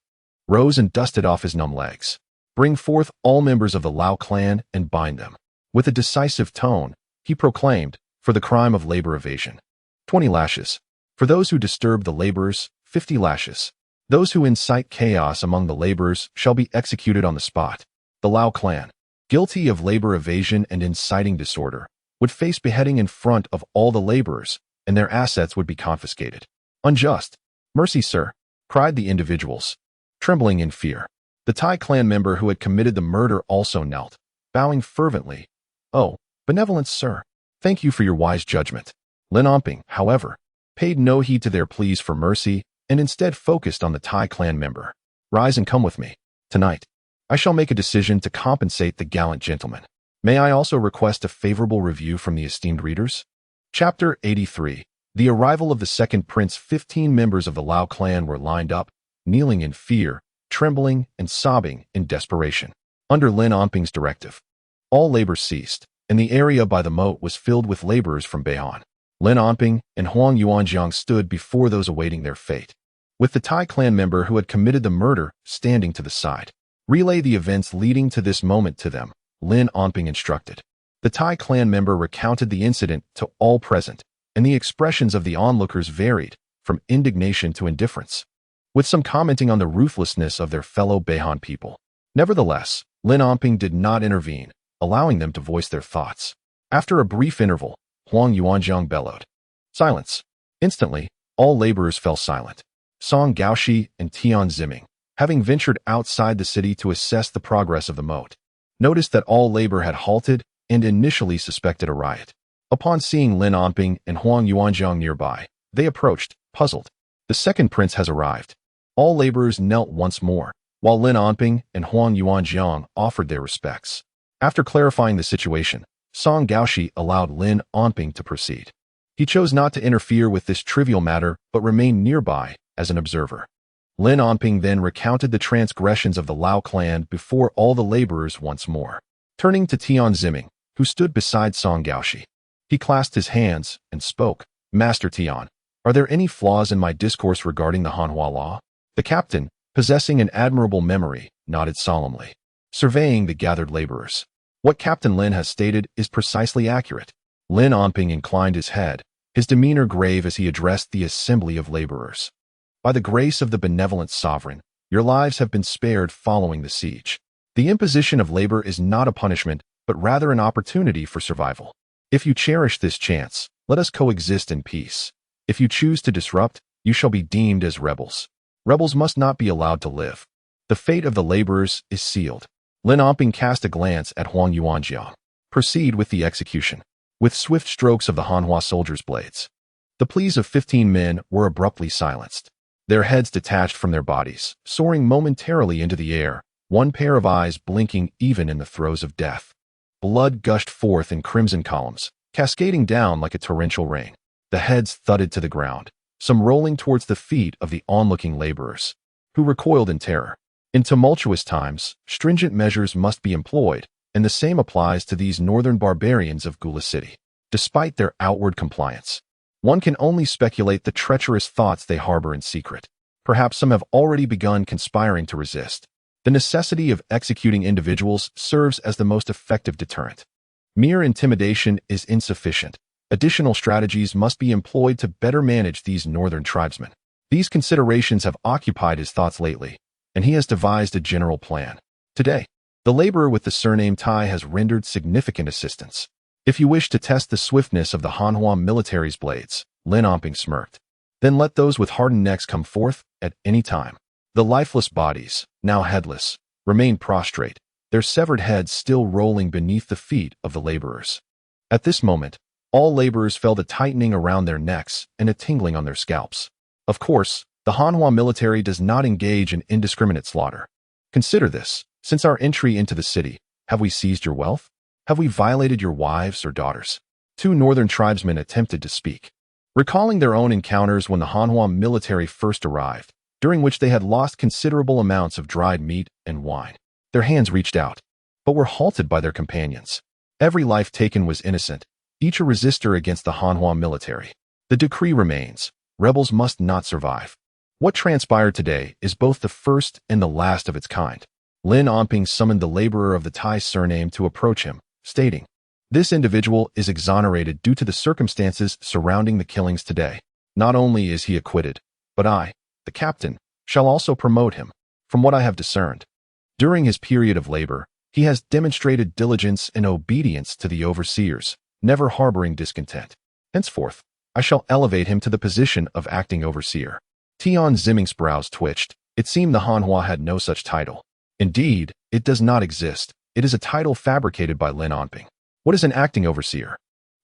rose and dusted off his numb legs. Bring forth all members of the Lao clan and bind them. With a decisive tone, he proclaimed, for the crime of labor evasion, 20 lashes. For those who disturb the laborers, 50 lashes. Those who incite chaos among the laborers shall be executed on the spot. The Lao clan, guilty of labor evasion and inciting disorder, would face beheading in front of all the laborers, and their assets would be confiscated. Unjust. Mercy, sir, cried the individuals, trembling in fear. The Thai clan member who had committed the murder also knelt, bowing fervently. Oh, benevolent sir, thank you for your wise judgment. Lin Omping, however, paid no heed to their pleas for mercy and instead focused on the Thai clan member. Rise and come with me. Tonight, I shall make a decision to compensate the gallant gentleman. May I also request a favorable review from the esteemed readers? Chapter 83. The arrival of the second prince. 15 members of the Lao clan were lined up, kneeling in fear, trembling and sobbing in desperation. Under Lin Omping's directive, all labor ceased, and the area by the moat was filled with laborers from Beihan. Lin Omping and Huang Yuanjiang stood before those awaiting their fate, with the Thai clan member who had committed the murder standing to the side. Relay the events leading to this moment to them, Lin Omping instructed. The Thai clan member recounted the incident to all present, and the expressions of the onlookers varied, from indignation to indifference, with some commenting on the ruthlessness of their fellow Beihan people. Nevertheless, Lin Omping did not intervene, allowing them to voice their thoughts. After a brief interval, Huang Yuanjiang bellowed, "Silence!" Instantly, all laborers fell silent. Song Gaoshi and Tian Ziming, having ventured outside the city to assess the progress of the moat, noticed that all labor had halted and initially suspected a riot. Upon seeing Lin Omping and Huang Yuanjiang nearby, they approached, puzzled. The second prince has arrived. All laborers knelt once more, while Lin Omping and Huang Yuanjiang offered their respects. After clarifying the situation, Song Gaoshi allowed Lin Omping to proceed. He chose not to interfere with this trivial matter but remained nearby as an observer. Lin Omping then recounted the transgressions of the Lao clan before all the laborers once more. Turning to Tian Ziming, who stood beside Song Gaoshi, he clasped his hands and spoke, "Master Tian, are there any flaws in my discourse regarding the Hanhua law?" The captain, possessing an admirable memory, nodded solemnly, surveying the gathered laborers. "What Captain Lin has stated is precisely accurate." Lin Omping inclined his head, his demeanor grave as he addressed the assembly of laborers. "By the grace of the benevolent sovereign, your lives have been spared following the siege. The imposition of labor is not a punishment, but rather an opportunity for survival. If you cherish this chance, let us coexist in peace. If you choose to disrupt, you shall be deemed as rebels. Rebels must not be allowed to live. The fate of the laborers is sealed." Lin Omping cast a glance at Huang Yuanjiang. "Proceed with the execution." With swift strokes of the Hanhua soldiers' blades, the pleas of 15 men were abruptly silenced. Their heads detached from their bodies, soaring momentarily into the air, one pair of eyes blinking even in the throes of death. Blood gushed forth in crimson columns, cascading down like a torrential rain. The heads thudded to the ground, some rolling towards the feet of the onlooking laborers, who recoiled in terror. In tumultuous times, stringent measures must be employed, and the same applies to these northern barbarians of Gula City. Despite their outward compliance, one can only speculate the treacherous thoughts they harbor in secret. Perhaps some have already begun conspiring to resist. The necessity of executing individuals serves as the most effective deterrent. Mere intimidation is insufficient. Additional strategies must be employed to better manage these northern tribesmen. These considerations have occupied his thoughts lately, and he has devised a general plan. Today, the laborer with the surname Tai has rendered significant assistance. "If you wish to test the swiftness of the Hanhua military's blades," Lin Omping smirked, "then let those with hardened necks come forth at any time." The lifeless bodies, now headless, remained prostrate, their severed heads still rolling beneath the feet of the laborers. At this moment, all laborers felt a tightening around their necks and a tingling on their scalps. Of course, the Hanhua military does not engage in indiscriminate slaughter. Consider this: since our entry into the city, have we seized your wealth? Have we violated your wives or daughters? 2 northern tribesmen attempted to speak, recalling their own encounters when the Hanhua military first arrived, during which they had lost considerable amounts of dried meat and wine. Their hands reached out, but were halted by their companions. Every life taken was innocent, each a resistor against the Hanhua military. The decree remains: rebels must not survive. What transpired today is both the first and the last of its kind. Lin Omping summoned the laborer of the Tai surname to approach him, stating, "This individual is exonerated due to the circumstances surrounding the killings today. Not only is he acquitted, but I, the captain, shall also promote him. From what I have discerned, during his period of labor, he has demonstrated diligence and obedience to the overseers, never harboring discontent. Henceforth, I shall elevate him to the position of acting overseer. Tian Ziming's brows twitched. It seemed the Hanhua had no such title. Indeed, it does not exist. It is a title fabricated by Lin Onping. What is an acting overseer?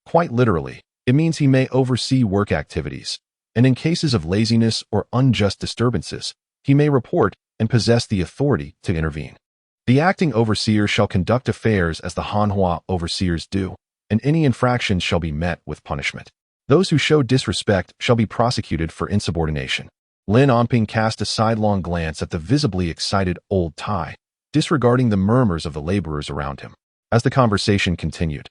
Quite literally, it means he may oversee work activities, and in cases of laziness or unjust disturbances, he may report and possess the authority to intervene. The acting overseer shall conduct affairs as the Hanhua overseers do, and any infractions shall be met with punishment. Those who show disrespect shall be prosecuted for insubordination. Lin Onping cast a sidelong glance at the visibly excited old Tai, disregarding the murmurs of the laborers around him. As the conversation continued,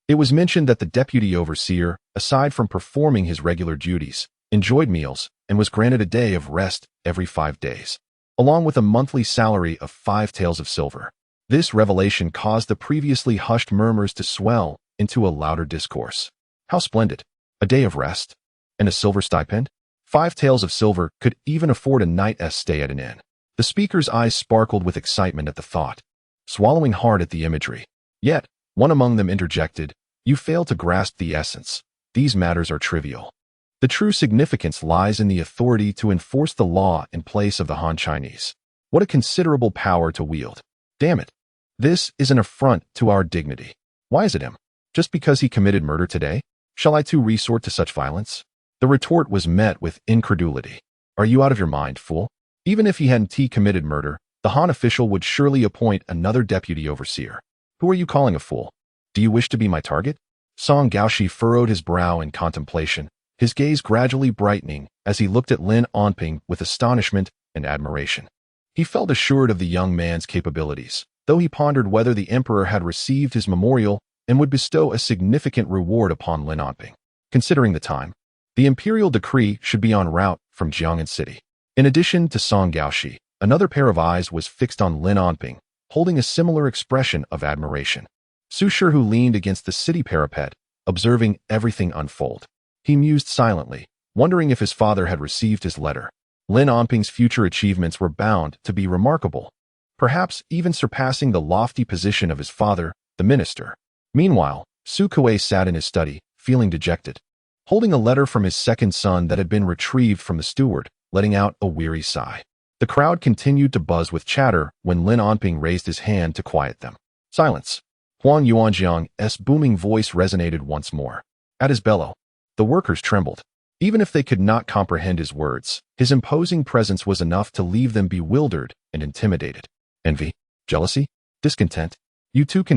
it was mentioned that the deputy overseer, aside from performing his regular duties, enjoyed meals and was granted a day of rest every 5 days, along with a monthly salary of 5 taels of silver. This revelation caused the previously hushed murmurs to swell into a louder discourse. How splendid! A day of rest? And a silver stipend? 5 taels of silver could even afford a night's stay at an inn. The speaker's eyes sparkled with excitement at the thought, swallowing hard at the imagery. Yet, one among them interjected, "You fail to grasp the essence. These matters are trivial. The true significance lies in the authority to enforce the law in place of the Han Chinese. What a considerable power to wield. Damn it. This is an affront to our dignity. Why is it him? Just because he committed murder today? Shall I too resort to such violence?" The retort was met with incredulity. "Are you out of your mind, fool? Even if he hadn't committed murder, the Han official would surely appoint another deputy overseer. Who are you calling a fool? Do you wish to be my target?" Song Gaoshi furrowed his brow in contemplation, his gaze gradually brightening as he looked at Lin Onping with astonishment and admiration. He felt assured of the young man's capabilities, though he pondered whether the emperor had received his memorial and would bestow a significant reward upon Lin Onping. Considering the time, the imperial decree should be en route from Jiang'an City. In addition to Song Gaoshi, another pair of eyes was fixed on Lin Onping, holding a similar expression of admiration. Su Shihu leaned against the city parapet, observing everything unfold. He mused silently, wondering if his father had received his letter. Lin Onping's future achievements were bound to be remarkable, perhaps even surpassing the lofty position of his father, the minister. Meanwhile, Su Kuei sat in his study, feeling dejected, holding a letter from his second son that had been retrieved from the steward, letting out a weary sigh. The crowd continued to buzz with chatter when Lin Onping raised his hand to quiet them. Silence. Huang Yuanjiang's booming voice resonated once more. At his bellow, the workers trembled. Even if they could not comprehend his words, his imposing presence was enough to leave them bewildered and intimidated. Envy, jealousy, discontent. You too can achieve